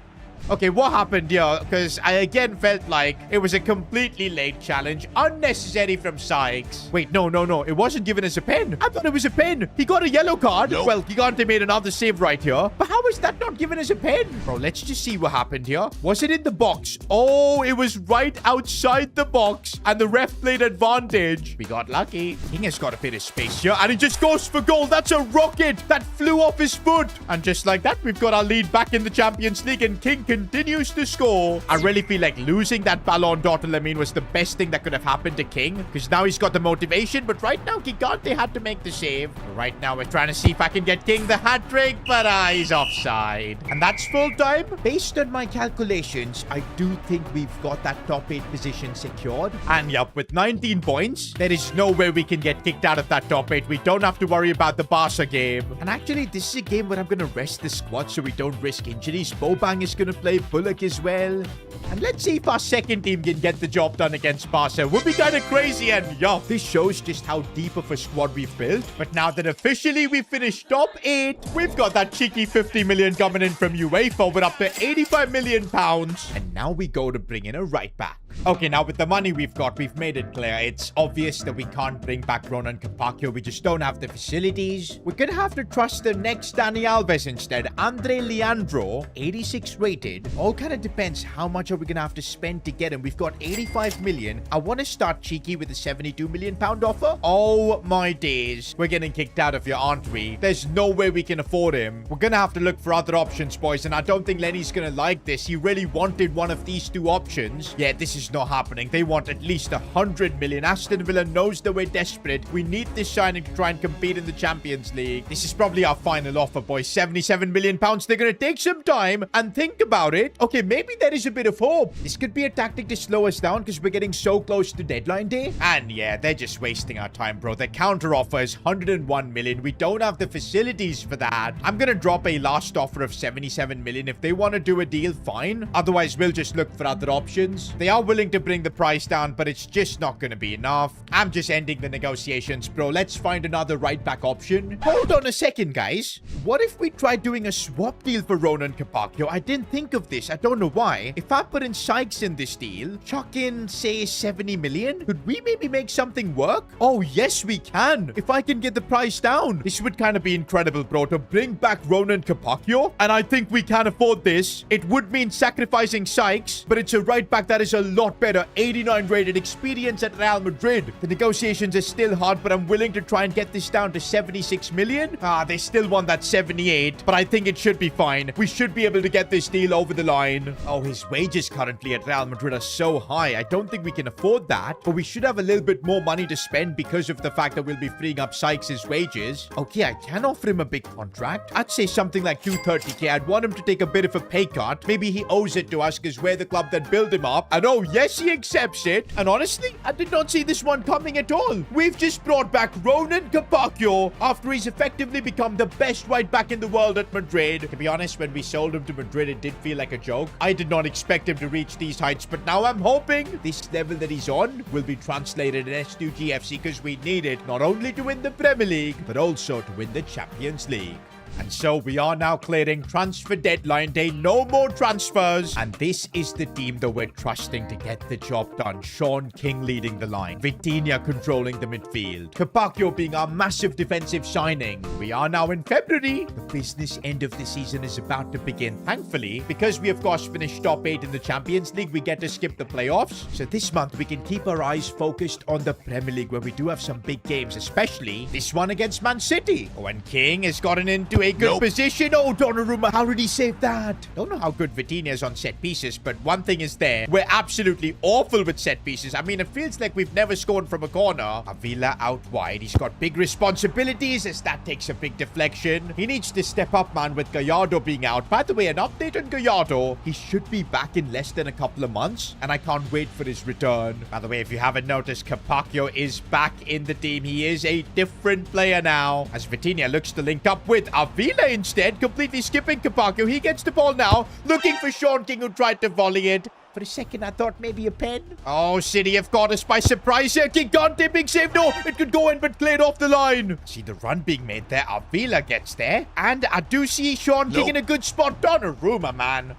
Okay, what happened here? Because I again felt like it was a completely late challenge. Unnecessary from Sykes. Wait, no. It wasn't given as a pen. I thought it was a pen. He got a yellow card. Nope. Well, Gigante made another save right here. But how is that not given as a pen? Bro, let's just see what happened here. Was it in the box? Oh, it was right outside the box. And the ref played advantage. We got lucky. King has got a bit of space here. And he just goes for goal. That's a rocket. That flew off his foot. And just like that, we've got our lead back in the Champions League. And King continues to score. I really feel like losing that Ballon d'Or to Lamine was the best thing that could have happened to King, because now he's got the motivation. But right now, Gigante had to make the save. Right now, we're trying to see if I can get King the hat-trick, but he's offside. And that's full time. Based on my calculations, I do think we've got that top 8 position secured. And yep, with 19 points, there is no way we can get kicked out of that top 8. We don't have to worry about the Barca game. And actually, this is a game where I'm going to rest the squad so we don't risk injuries. Boban is going to play Bullock as well. And let's see if our second team can get the job done against Barca. Would be kind of crazy, and yeah, this shows just how deep of a squad we've built. But now that officially we finished top 8, we've got that cheeky 50 million coming in from UEFA with up to 85 million pounds. And now we go to bring in a right back. Okay, now with the money we've got, we've made it clear. It's obvious that we can't bring back Ronan Capaccio. We just don't have the facilities. We're gonna have to trust the next Dani Alves instead. Andre Leandro, 86 rated. All kind of depends how much are we gonna have to spend to get him. We've got 85 million. I want to start cheeky with a 72 million pound offer. Oh my days. We're getting kicked out of here, aren't we? There's no way we can afford him. We're gonna have to look for other options, boys, and I don't think Lenny's gonna like this. He really wanted one of these two options. Yeah, this is not happening. They want at least 100 million. Aston Villa knows that we're desperate. We need this signing to try and compete in the Champions League. This is probably our final offer, boys. 77 million pounds. They're gonna take some time and think about it. Okay, maybe there is a bit of hope. This could be a tactic to slow us down because we're getting so close to deadline day. And yeah, they're just wasting our time, bro. Their counter offer is 101 million. We don't have the facilities for that. I'm gonna drop a last offer of 77 million. If they want to do a deal, fine. Otherwise, we'll just look for other options. They are willing to bring the price down, but it's just not going to be enough. I'm just ending the negotiations, bro. Let's find another right back option. Hold on a second, guys. What if we try doing a swap deal for Ronan Capaccio? I didn't think of this. I don't know why. If I put in Sykes in this deal, chuck in, say, 70 million, could we maybe make something work? Oh, yes, we can. If I can get the price down, this would kind of be incredible, bro, to bring back Ronan Capaccio. And I think we can afford this. It would mean sacrificing Sykes, but it's a right back that is a lot better. 89 rated, experience at Real Madrid. The negotiations are still hard, but I'm willing to try and get this down to 76 million. They still want that 78, but I think it should be fine. We should be able to get this deal over the line. Oh, his wages currently at Real Madrid are so high. I don't think we can afford that, but we should have a little bit more money to spend because of the fact that we'll be freeing up Sykes' wages. Okay, I can offer him a big contract. I'd say something like 230k. I'd want him to take a bit of a pay cut. Maybe he owes it to us because we're the club that built him up. And oh, yes, he accepts it. And honestly, I did not see this one coming at all. We've just brought back Ronan Capaccio after he's effectively become the best right back in the world at Madrid. To be honest, when we sold him to Madrid, it did feel like a joke. I did not expect him to reach these heights, but now I'm hoping this level that he's on will be translated in S2G FC because we need it not only to win the Premier League, but also to win the Champions League. And so we are now clearing transfer deadline day. No more transfers. And this is the team that we're trusting to get the job done. Sean King leading the line. Vitinha controlling the midfield. Capaccio being our massive defensive signing. We are now in February. The business end of the season is about to begin. Thankfully, because we of course finished top 8 in the Champions League, we get to skip the playoffs. So this month we can keep our eyes focused on the Premier League where we do have some big games, especially this one against Man City. Oh, and King has gotten into a good position. Oh, Donnarumma, how did he save that? Don't know how good Vitinha is on set pieces, but one thing is there. We're absolutely awful with set pieces. I mean, it feels like we've never scored from a corner. Avila out wide. He's got big responsibilities as that takes a big deflection. He needs to step up, man, with Gallardo being out. By the way, an update on Gallardo. He should be back in less than a couple of months, and I can't wait for his return. By the way, if you haven't noticed, Capaccio is back in the team. He is a different player now, as Vitinha looks to link up with Avila instead, completely skipping Capaccio. He gets the ball now, looking for Sean King, who tried to volley it. For a second, I thought maybe a pen. Oh, City have caught us by surprise here. Gigante, big save. No, it could go in, but cleared off the line. See the run being made there. Avila gets there. And I do see Sean King in a good spot. Donnarumma, man.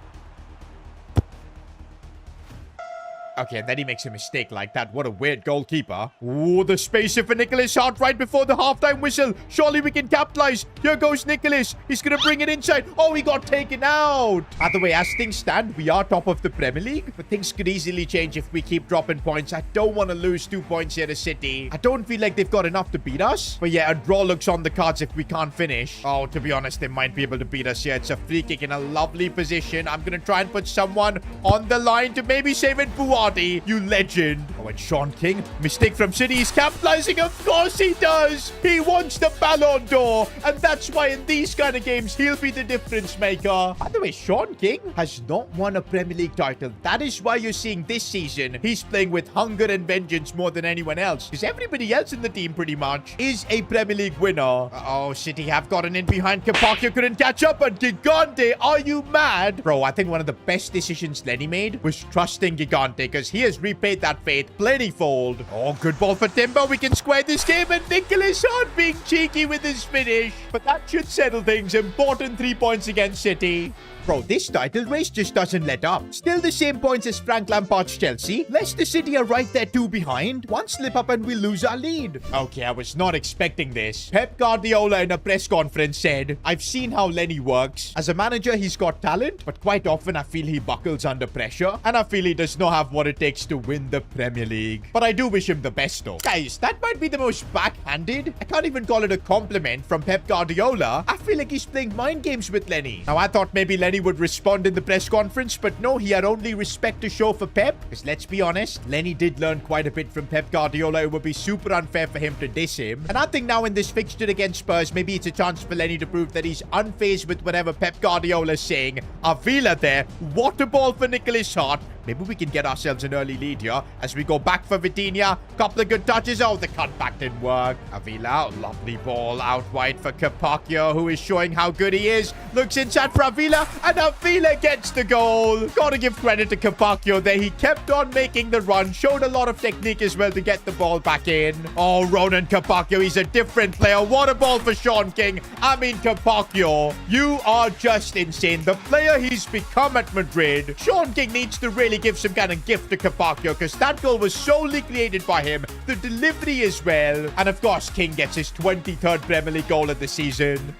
Okay, and then he makes a mistake like that. What a weird goalkeeper. Ooh, the spacer for Nicholas Hart right before the halftime whistle. Surely we can capitalize. Here goes Nicholas. He's going to bring it inside. Oh, he got taken out. By the way, as things stand, we are top of the Premier League. But things could easily change if we keep dropping points. I don't want to lose 2 points here to City. I don't feel like they've got enough to beat us. But yeah, a draw looks on the cards if we can't finish. Oh, to be honest, they might be able to beat us here. It's a free kick in a lovely position. I'm going to try and put someone on the line to maybe save it. Buati, you legend. Oh, and Sean King, mistake from City. He's capitalizing. Of course he does. He wants the Ballon d'Or. And that's why in these kind of games, he'll be the difference maker. By the way, Sean King has not won a Premier League title. That is why you're seeing this season, he's playing with hunger and vengeance more than anyone else. Because everybody else in the team pretty much is a Premier League winner. Oh, City have gotten in behind. Capaccio couldn't catch up. And Gigante, are you mad? Bro, I think one of the best decisions Lenny made was trusting Gigante, because he has repaid that faith plentyfold. Oh, good ball for Timber. We can square this game. And Nicholas Hart being cheeky with his finish. But that should settle things. Important 3 points against City. Bro, this title race just doesn't let up. Still the same points as Frank Lampard's Chelsea. Leicester City are right there 2 behind. One slip up and we lose our lead. Okay, I was not expecting this. Pep Guardiola in a press conference said, I've seen how Lenny works. As a manager, he's got talent, but quite often I feel he buckles under pressure. And I feel he does not have what it takes to win the Premier League. But I do wish him the best though. Guys, that might be the most backhanded, I can't even call it a compliment, from Pep Guardiola. I feel like he's playing mind games with Lenny. Now, I thought maybe Lenny would respond in the press conference, but no, he had only respect to show for Pep. Because let's be honest, Lenny did learn quite a bit from Pep Guardiola. It would be super unfair for him to diss him. And I think now in this fixture against Spurs, maybe it's a chance for Lenny to prove that he's unfazed with whatever Pep Guardiola is saying. Avila there. What a ball for Nicholas Hart. Maybe we can get ourselves an early lead here as we go back for Vitinha. Couple of good touches. Oh, the cutback didn't work. Avila, lovely ball out wide for Capaccio, who is showing how good he is. Looks inside for Avila, and Avila gets the goal. Gotta give credit to Capaccio there. He kept on making the run, showed a lot of technique as well to get the ball back in. Oh, Ronan Capaccio, he's a different player. What a ball for Sean King. I mean, Capaccio, you are just insane. The player he's become at Madrid. Sean King needs to really give some kind of gift to Capaccio, because that goal was solely created by him. The delivery as well. And of course, King gets his 23rd Premier League goal of the season.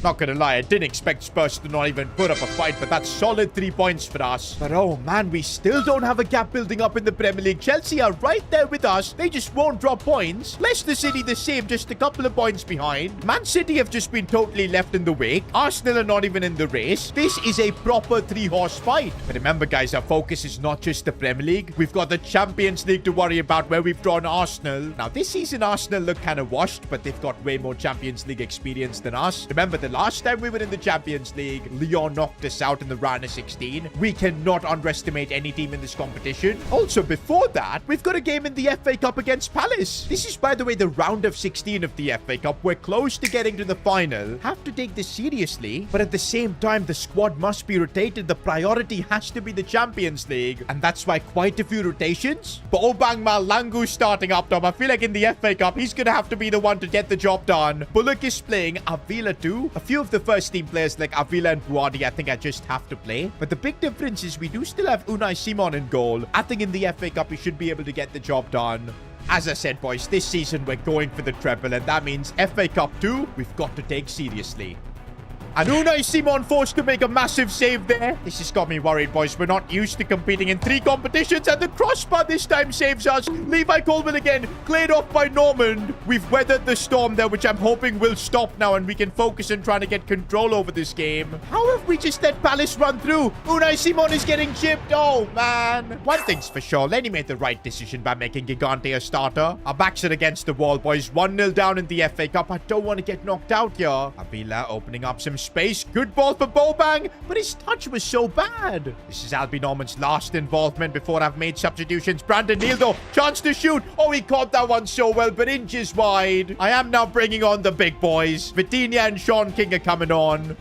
Not gonna lie, I didn't expect Spurs to not even put up a fight, but that's solid 3 points for us. But oh man, we still don't have a gap building up in the Premier League. Chelsea are right there with us. They just won't drop points. Leicester City the same, just a couple of points behind. Man City have just been totally left in the wake. Arsenal are not even in the race. This is a proper 3-horse fight. But remember guys, our focus is not just the Premier League. We've got the Champions League to worry about, where we've drawn Arsenal. Now this season Arsenal look kind of washed, but they've got way more Champions League experience than us. Remember the last time we were in the Champions League, Lyon knocked us out in the round of 16. We cannot underestimate any team in this competition. Also, before that, we've got a game in the FA Cup against Palace. This is, by the way, the round of 16 of the FA Cup. We're close to getting to the final. Have to take this seriously, but at the same time, the squad must be rotated. The priority has to be the Champions League, and that's why quite a few rotations. But Obang Malangu starting up top. I feel like in the FA Cup, he's gonna have to be the one to get the job done. Bullock is playing. Avila too. A few of the first team players like Avila and Buadi, I think I just have to play. But the big difference is we do still have Unai Simon in goal. I think in the FA Cup, he should be able to get the job done. As I said, boys, this season we're going for the treble, and that means FA Cup 2, we've got to take seriously. And Unai Simon forced to make a massive save there. This has got me worried, boys. We're not used to competing in 3 competitions, and the crossbar this time saves us. Levi Colvin again, cleared off by Normand. We've weathered the storm there, which I'm hoping will stop now, and we can focus on trying to get control over this game. How have we just let Palace run through? Unai Simon is getting chipped. Oh, man. One thing's for sure, Lenny made the right decision by making Gigante a starter. Our backs are against the wall, boys. 1-0 down in the FA Cup. I don't want to get knocked out here. Avila opening up some space. Good ball for Bobang, but his touch was so bad. This is Albi Norman's last involvement before I've made substitutions. Brandon Neal though, chance to shoot. Oh, he caught that one so well, but inches wide. I am now bringing on the big boys. Vitinha and Sean King are coming on.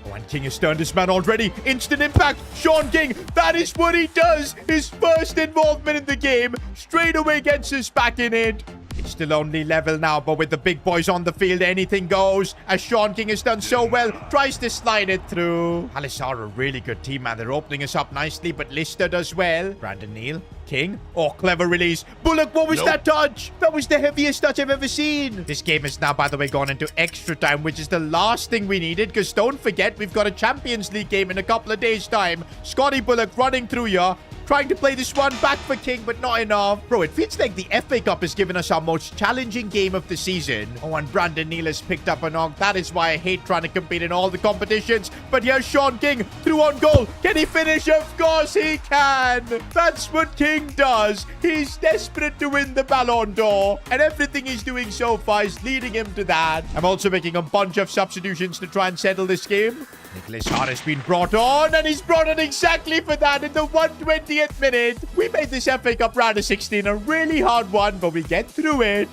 Oh, and King has turned his man already. Instant impact. Sean King, that is what he does. His first involvement in the game. Straight away gets us back in it. It's still only level now, but with the big boys on the field, anything goes. As Sean King has done so well, tries to slide it through. Palace are a really good team, man. They're opening us up nicely, but Lister does well. Brandon Neal, King. Oh, clever release. Bullock, what was that touch? That was the heaviest touch I've ever seen. This game has now, by the way, gone into extra time, which is the last thing we needed, because don't forget, we've got a Champions League game in a couple of days' time. Scotty Bullock running through here. trying to play this one back for King, but not enough. Bro, it feels like the FA Cup has given us our most challenging game of the season. Oh, and Brandon Neal has picked up a knock. That is why I hate trying to compete in all the competitions. But here's Sean King through on goal. Can he finish? Of course he can. That's what King does. He's desperate to win the Ballon d'Or. And everything he's doing so far is leading him to that. I'm also making a bunch of substitutions to try and settle this game. Nicholas Hart has been brought on, and he's brought on exactly for that in the 120th minute. We made this FA Cup round of 16 a really hard one, but we get through it.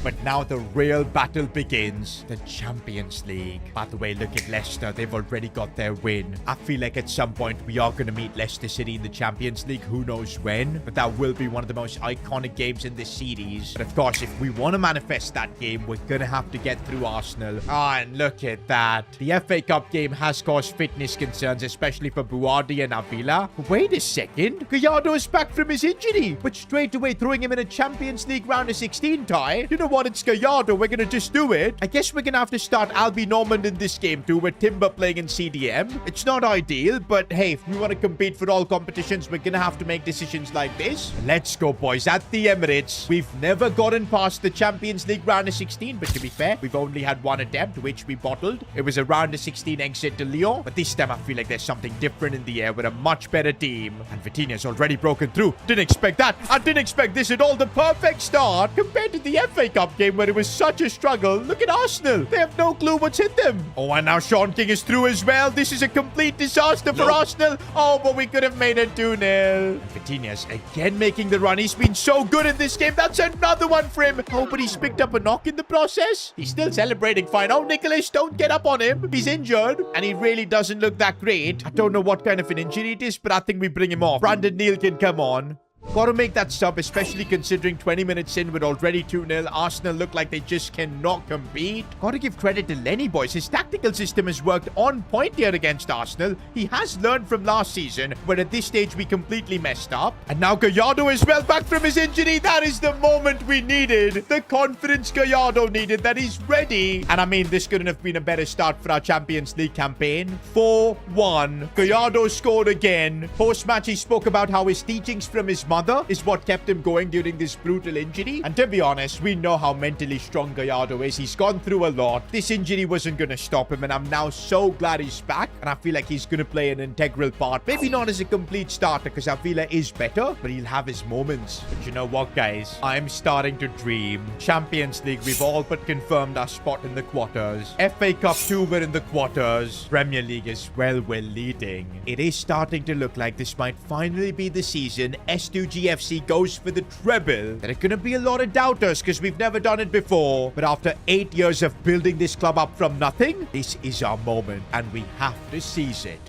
But now the real battle begins. The Champions League. By the way, look at Leicester. They've already got their win. I feel like at some point we are going to meet Leicester City in the Champions League. Who knows when? But that will be one of the most iconic games in this series. But of course, if we want to manifest that game, we're going to have to get through Arsenal. Ah, and look at that. The FA Cup game has caused fitness concerns, especially for Buardi and Avila. Wait a second. Gallardo is back from his injury. But straight away throwing him in a Champions League round of 16 tie. You know what? It's Gallardo. We're going to just do it. I guess we're going to have to start Albie Normand in this game too, with Timber playing in CDM. It's not ideal, but hey, if we want to compete for all competitions, we're going to have to make decisions like this. Let's go, boys. At the Emirates, we've never gotten past the Champions League round of 16, but to be fair, we've only had one attempt, which we bottled. It was a round of 16 exit to Lyon, but this time I feel like there's something different in the air with a much better team. And Vitinha's already broken through. Didn't expect that. I didn't expect this at all. The perfect start compared to the FA Cup game where it was such a struggle. Look at Arsenal. They have no clue what's hit them. Oh, and now Sean King is through as well. This is a complete disaster for Arsenal. Oh, but we could have made it 2-0. Vitinha's again making the run. He's been so good in this game. That's another one for him. Oh, but he's picked up a knock in the process. He's still celebrating fine. Oh, Nicholas, don't get up on him. He's injured, and he really doesn't look that great. I don't know what kind of an injury it is, but I think we bring him off. Brandon Neal can come on. Got to make that sub, especially considering 20 minutes in with already 2-0. Arsenal look like they just cannot compete. Got to give credit to Lenny, boys. His tactical system has worked on point here against Arsenal. He has learned from last season, but at this stage we completely messed up. And now Gallardo is well back from his injury. That is the moment we needed. The confidence Gallardo needed, that he's ready. And I mean, this couldn't have been a better start for our Champions League campaign. 4-1. Gallardo scored again. Post-match, he spoke about how his teachings from his mother is what kept him going during this brutal injury. And to be honest, we know how mentally strong Gallardo is. He's gone through a lot. This injury wasn't going to stop him, and I'm now so glad he's back. And I feel like he's going to play an integral part. Maybe not as a complete starter, because Avila is better, but he'll have his moments. But you know what, guys? I'm starting to dream. Champions League, we've all but confirmed our spot in the quarters. FA Cup 2, we're in the quarters. Premier League as well, we're leading. It is starting to look like this might finally be the season S2G FC goes for the treble. There are going to be a lot of doubters because we've never done it before. But after 8 years of building this club up from nothing, this is our moment and we have to seize it.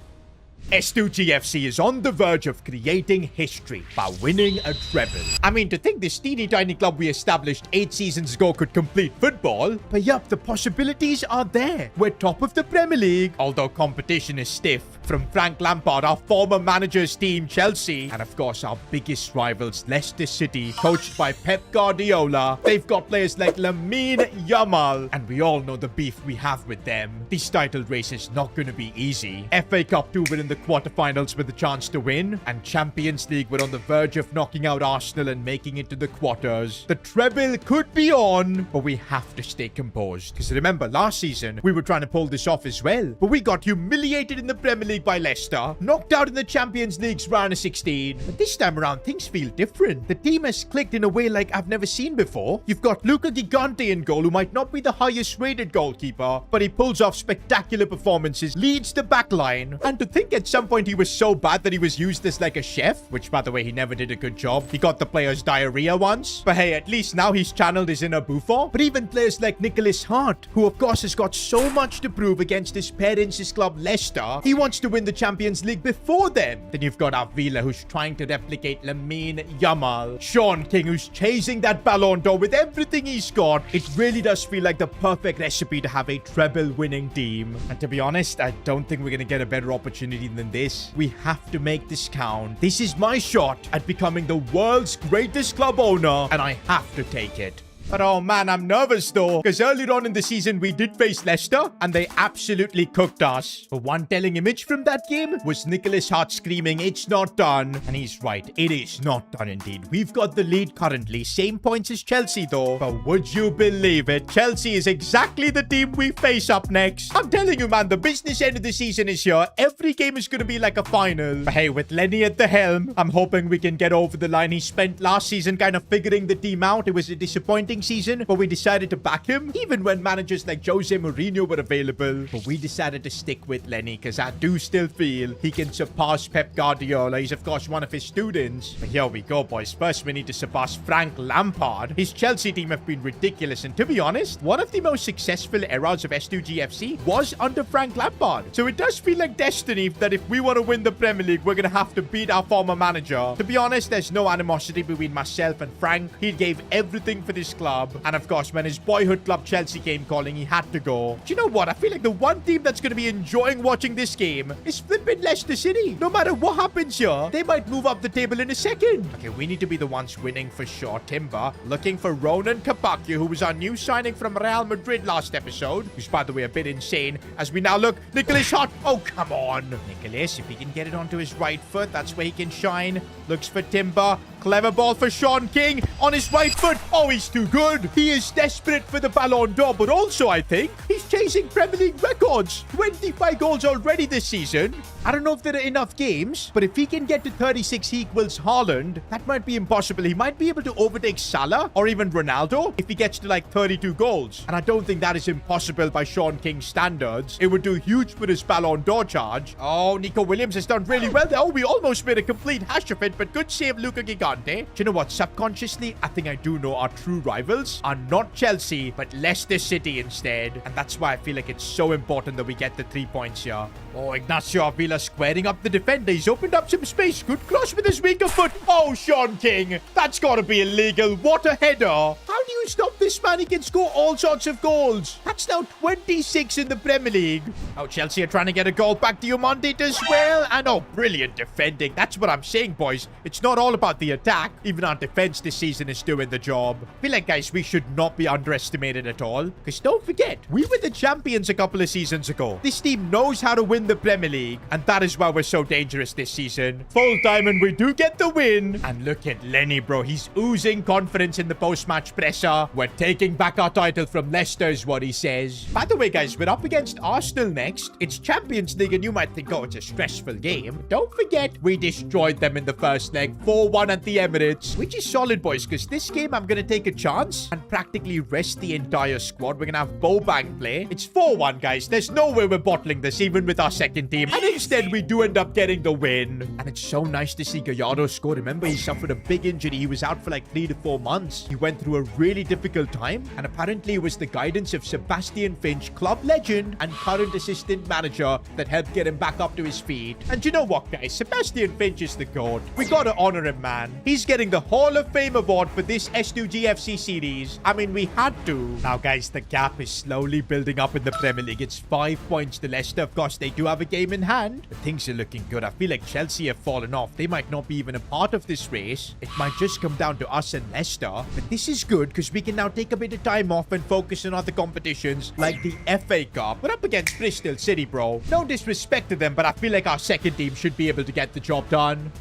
S2G FC is on the verge of creating history by winning a treble. I mean, to think this teeny tiny club we established 8 seasons ago could complete football, but yup, the possibilities are there. We're top of the Premier League, although competition is stiff. From Frank Lampard, our former manager's team, Chelsea, and of course our biggest rivals, Leicester City, coached by Pep Guardiola. They've got players like Lamine Yamal, and we all know the beef we have with them. This title race is not going to be easy. FA Cup 2, we're in the quarterfinals with a chance to win, and Champions League, we're on the verge of knocking out Arsenal and making it to the quarters. The treble could be on, but we have to stay composed. Because remember, last season, we were trying to pull this off as well, but we got humiliated in the Premier League by Leicester, knocked out in the Champions League's round of 16. But this time around, things feel different. The team has clicked in a way like I've never seen before. You've got Luca Gigante in goal, who might not be the highest rated goalkeeper, but he pulls off spectacular performances, leads the back line, and to think at some point he was so bad that he was used as like a chef, which by the way, he never did a good job. He got the players diarrhea once, but hey, at least now he's channeled his inner Buffon. But even players like Nicholas Hart, who of course has got so much to prove against his parents' club Leicester, he wants to win the Champions League before them. Then you've got Avila, who's trying to replicate Lamine Yamal, Sean King, who's chasing that Ballon d'Or with everything he's got. It really does feel like the perfect recipe to have a treble winning team. And to be honest, I don't think we're going to get a better opportunity than this. We have to make this count. This is my shot at becoming the world's greatest club owner, and I have to take it. But oh man, I'm nervous though, because earlier on in the season we did face Leicester and they absolutely cooked us. But one telling image from that game was Nicholas Hart screaming, "It's not done." And he's right, it is not done indeed. We've got the lead currently, same points as Chelsea though. But would you believe it? Chelsea is exactly the team we face up next. I'm telling you man, the business end of the season is here. Every game is going to be like a final. But hey, with Lenny at the helm, I'm hoping we can get over the line. He spent last season kind of figuring the team out. It was a disappointing season, but we decided to back him, even when managers like Jose Mourinho were available. But we decided to stick with Lenny, because I do still feel he can surpass Pep Guardiola. He's, of course, one of his students. But here we go, boys. First, we need to surpass Frank Lampard. His Chelsea team have been ridiculous, and to be honest, one of the most successful eras of S2G FC was under Frank Lampard. So it does feel like destiny that if we want to win the Premier League, we're going to have to beat our former manager. To be honest, there's no animosity between myself and Frank. He gave everything for this club. And of course, when his boyhood club Chelsea came calling, he had to go. Do you know what? I feel like the one team that's going to be enjoying watching this game is flipping Leicester City. No matter what happens here, they might move up the table in a second. Okay, we need to be the ones winning for sure. Timber looking for Ronan Kabakio, who was our new signing from Real Madrid last episode, who's by the way a bit insane. As we now look, Nicholas Hart. Oh, come on. Nicholas, if he can get it onto his right foot, that's where he can shine. Looks for Timber. Clever ball for Sean King on his right foot. Oh, he's too good. He is desperate for the Ballon d'Or, but also I think he's chasing Premier League records. 25 goals already this season. I don't know if there are enough games, but if he can get to 36, he equals Haaland. That might be impossible. He might be able to overtake Salah or even Ronaldo if he gets to like 32 goals. And I don't think that is impossible by Sean King's standards. It would do huge for his Ballon d'Or charge. Oh, Nico Williams has done really well there. Oh, we almost made a complete hash of it, but good save, Luca Gigante. Do you know what? Subconsciously, I think I do know our true rivals are not Chelsea, but Leicester City instead. And that's why I feel like it's so important that we get the 3 points here. Oh, Ignacio Avila squaring up the defender. He's opened up some space. Good cross with his weaker foot. Oh, Sean King. That's got to be illegal. What a header. How do you stop this man? He can score all sorts of goals. That's now 26 in the Premier League. Oh, Chelsea are trying to get a goal back. Diomande as well. And oh, brilliant defending. That's what I'm saying, boys. It's not all about the attack. Even our defense this season is doing the job. I feel like, guys, we should not be underestimated at all. Because don't forget, we were the champions a couple of seasons ago. This team knows how to win the Premier League. And that is why we're so dangerous this season. Full time and we do get the win. And look at Lenny, bro. He's oozing confidence in the post-match presser. We're taking back our title from Leicester is what he says. By the way, guys, we're up against Arsenal next. It's Champions League and you might think, oh, it's a stressful game. Don't forget, we destroyed them in the first leg. 4-1 at the Emirates. Which is solid, boys, because this game I'm going to take a chance and practically rest the entire squad. We're going to have Bobank play. It's 4-1, guys. There's no way we're bottling this, even with our second team. And instead, we do end up getting the win. And it's so nice to see Gallardo score. Remember, he suffered a big injury. He was out for like 3 to 4 months. He went through a really difficult time. And apparently, it was the guidance of Sebastian Finch, club legend and current assistant manager, that helped get him back up to his feet. And you know what, guys? Sebastian Finch is the GOAT. We got to honor him, man. He's getting the Hall of Fame award for this S2G FC series. I mean, we had to. Now, guys, the gap is slowly building up in the Premier League. It's 5 points to Leicester. Of course, they do have a game in hand, but things are looking good. I feel like Chelsea have fallen off. They might not be even a part of this race. It might just come down to us and Leicester. But this is good because we can now take a bit of time off and focus on other competitions like the FA Cup. We're up against Bristol City, bro. No disrespect to them, but I feel like our second team should be able to get the job done.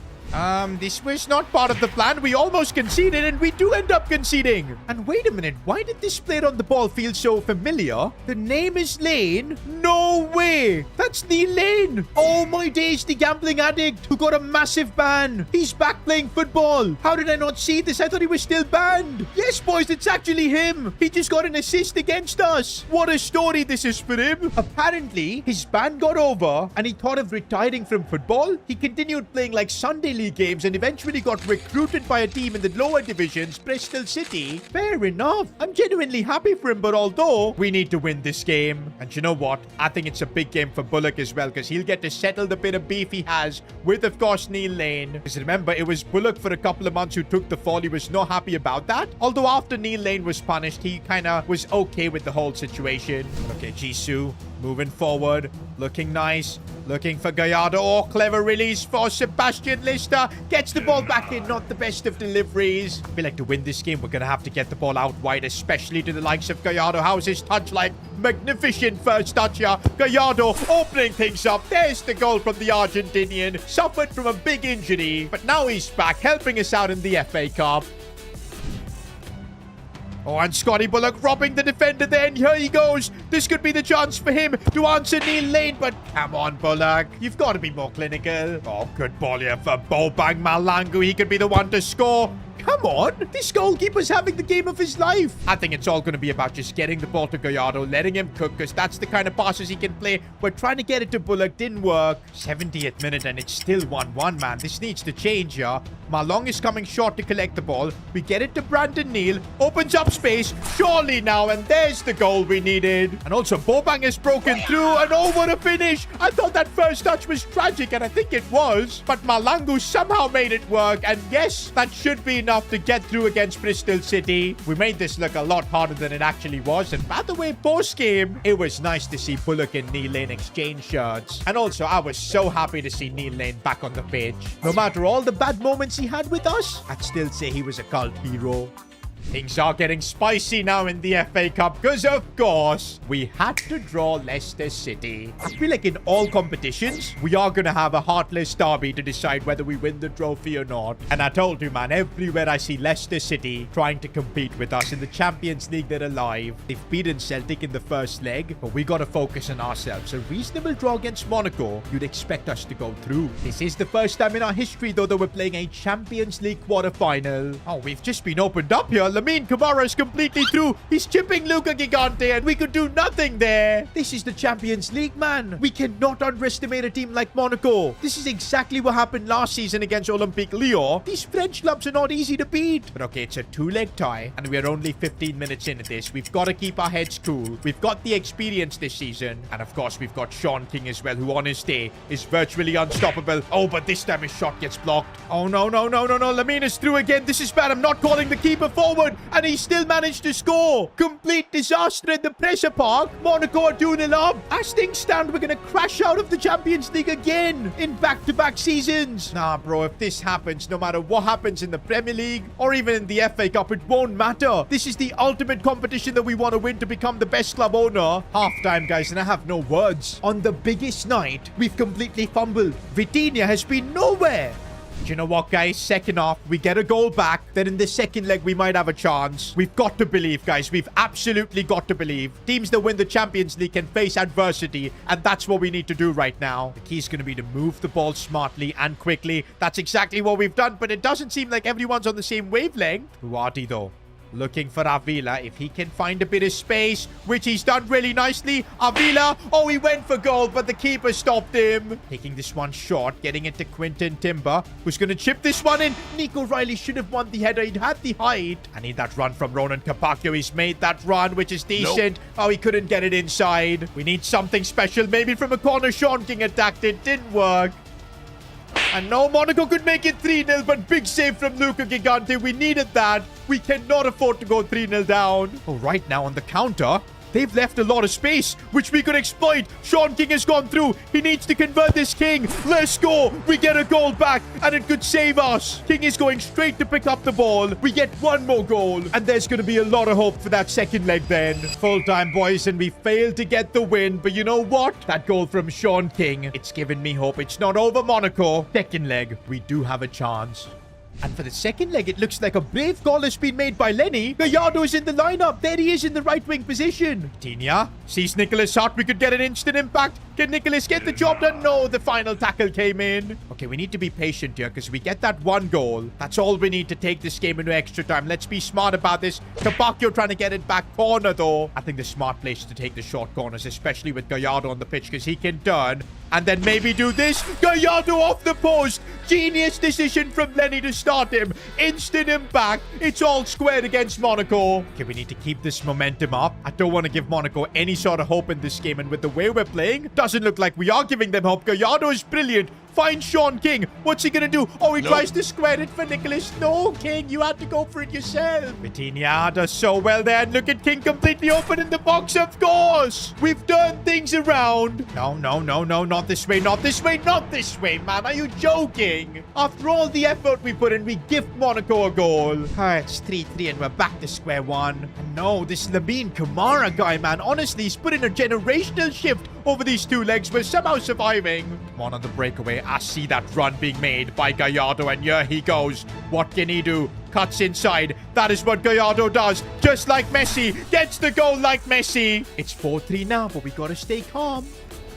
This was not part of the plan. We almost conceded, and we do end up conceding. And wait a minute, why did this player on the ball feel so familiar? The name is Lane? No way! That's Neil Lane! Oh my days, the gambling addict who got a massive ban. He's back playing football. How did I not see this? I thought he was still banned. Yes, boys, it's actually him. He just got an assist against us. What a story this is for him. Apparently, his ban got over, and he thought of retiring from football. He continued playing like Sunday League games and eventually got recruited by a team in the lower divisions, Bristol City. Fair enough. I'm genuinely happy for him, but although we need to win this game. And you know what? I think it's a big game for Bullock as well, because he'll get to settle the bit of beef he has with, of course, Neil Lane. Because remember, it was Bullock for a couple of months who took the fall. He was not happy about that. Although after Neil Lane was punished, he kind of was okay with the whole situation. Okay, Jisoo Moving forward. Looking nice. Looking for Gallardo. Oh, clever release for Sebastian Lister. Gets the ball back in. Not the best of deliveries. I feel like to win this game, we're going to have to get the ball out wide, especially to the likes of Gallardo. How's his touch like? Magnificent first touch here. Gallardo opening things up. There's the goal from the Argentinian. Suffered from a big injury, but now he's back, helping us out in the FA Cup. Oh, and Scotty Bullock robbing the defender then. Here he goes. This could be the chance for him to answer Neil Lane. But come on, Bullock. You've got to be more clinical. Oh, good ball here for Bobang Malangu. He could be the one to score. Come on. This goalkeeper's having the game of his life. I think it's all going to be about just getting the ball to Gallardo, letting him cook, because that's the kind of passes he can play. We're trying to get it to Bullock. Didn't work. 70th minute, and it's still 1-1, man. This needs to change here. Malong is coming short to collect the ball. We get it to Brandon Neal. Opens up space. Surely now, and there's the goal we needed. And also, Bobang has broken through, and oh, what a finish. I thought that first touch was tragic, and I think it was. But Malangu somehow made it work, and yes, that should be enough to get through against Bristol City. We made this look a lot harder than it actually was. And by the way, post-game, it was nice to see Bullock and Neil Lane exchange shirts. And also, I was so happy to see Neil Lane back on the pitch. No matter all the bad moments he had with us, I'd still say he was a cult hero. Things are getting spicy now in the FA Cup because, of course, we had to draw Leicester City. I feel like in all competitions, we are going to have a heartless derby to decide whether we win the trophy or not. And I told you, man, everywhere I see Leicester City trying to compete with us in the Champions League, they're alive. They've beaten Celtic in the first leg, but we got to focus on ourselves. A reasonable draw against Monaco, you'd expect us to go through. This is the first time in our history, though, that we're playing a Champions League quarter-final. Oh, we've just been opened up here. Lamine Camara is completely through. He's chipping Luca Gigante, and we could do nothing there. This is the Champions League, man. We cannot underestimate a team like Monaco. This is exactly what happened last season against Olympique Lyon. These French clubs are not easy to beat. But okay, it's a 2-leg tie, and we're only 15 minutes into this. We've got to keep our heads cool. We've got the experience this season. And of course, we've got Sean King as well, who on his day is virtually unstoppable. Oh, but this time his shot gets blocked. Oh, no. Lamine is through again. This is bad. I'm not calling the keeper forward. And he still managed to score. Complete disaster in the pressure park. Monaco are 2-0 up. As things stand, we're going to crash out of the Champions League again in back-to-back seasons. Nah, bro, if this happens, no matter what happens in the Premier League or even in the FA Cup, it won't matter. This is the ultimate competition that we want to win to become the best club owner. Half-time, guys, and I have no words. On the biggest night, we've completely fumbled. Vitinha has been nowhere. Do you know what, guys? Second half, we get a goal back. Then in the second leg, we might have a chance. We've got to believe, guys. We've absolutely got to believe. Teams that win the Champions League can face adversity, and that's what we need to do right now. The key is going to be to move the ball smartly and quickly. That's exactly what we've done, but it doesn't seem like everyone's on the same wavelength. Uati, though. Looking for Avila if he can find a bit of space, which he's done really nicely. Avila, oh, he went for goal, but the keeper stopped him. Taking this one short, getting it to Quinton Timber, who's going to chip this one in. Nico Riley should have won the header. He'd had the height. I need that run from Ronan Capaccio. He's made that run, which is decent. Nope. Oh, he couldn't get it inside. We need something special, maybe from a corner. Sean King attacked it. Didn't work. And now Monaco could make it 3-0, but big save from Luca Gigante. We needed that. We cannot afford to go 3-0 down. Oh, right now on the counter, they've left a lot of space, which we could exploit. Sean King has gone through. He needs to convert this King. Let's go. We get a goal back, and it could save us. King is going straight to pick up the ball. We get one more goal, and there's going to be a lot of hope for that second leg then. Full time, boys, and we failed to get the win. But you know what? That goal from Sean King, it's given me hope. It's not over, Monaco. Second leg, we do have a chance. And for the second leg, it looks like a brave goal has been made by Lenny. Gallardo is in the lineup. There he is in the right wing position. Vitinha sees Nicholas Hart. We could get an instant impact. Can Nicholas get the job done? No, the final tackle came in. Okay, we need to be patient here because we get that one goal. That's all we need to take this game into extra time. Let's be smart about this. Capaccio trying to get it back corner, though. I think the smart place is to take the short corners, especially with Gallardo on the pitch because he can turn and then maybe do this. Gallardo off the post. Genius decision from Lenny to start him. Instant impact. It's all squared against Monaco. Okay, we need to keep this momentum up. I don't want to give Monaco any sort of hope in this game. And with the way we're playing, doesn't look like we are giving them hope. Gallardo is brilliant. Find Sean King. What's he gonna do? Oh, he tries to square it for Nicholas. No, King, you had to go for it yourself. Vitinha does so well there. And look at King completely open in the box, of course. We've turned things around. No, not this way, not this way, not this way, man. Are you joking? After all the effort we put in, we gift Monaco a goal. It's 3-3 and we're back to square one. And no, this Lamine Kamara guy, man. Honestly, he's put in a generational shift over these two legs. We're somehow surviving. Come on the breakaway. I see that run being made by Gallardo, and here he goes. What can he do? Cuts inside. That is what Gallardo does. Just like Messi. Gets the goal like Messi. It's 4-3 now, but we gotta stay calm.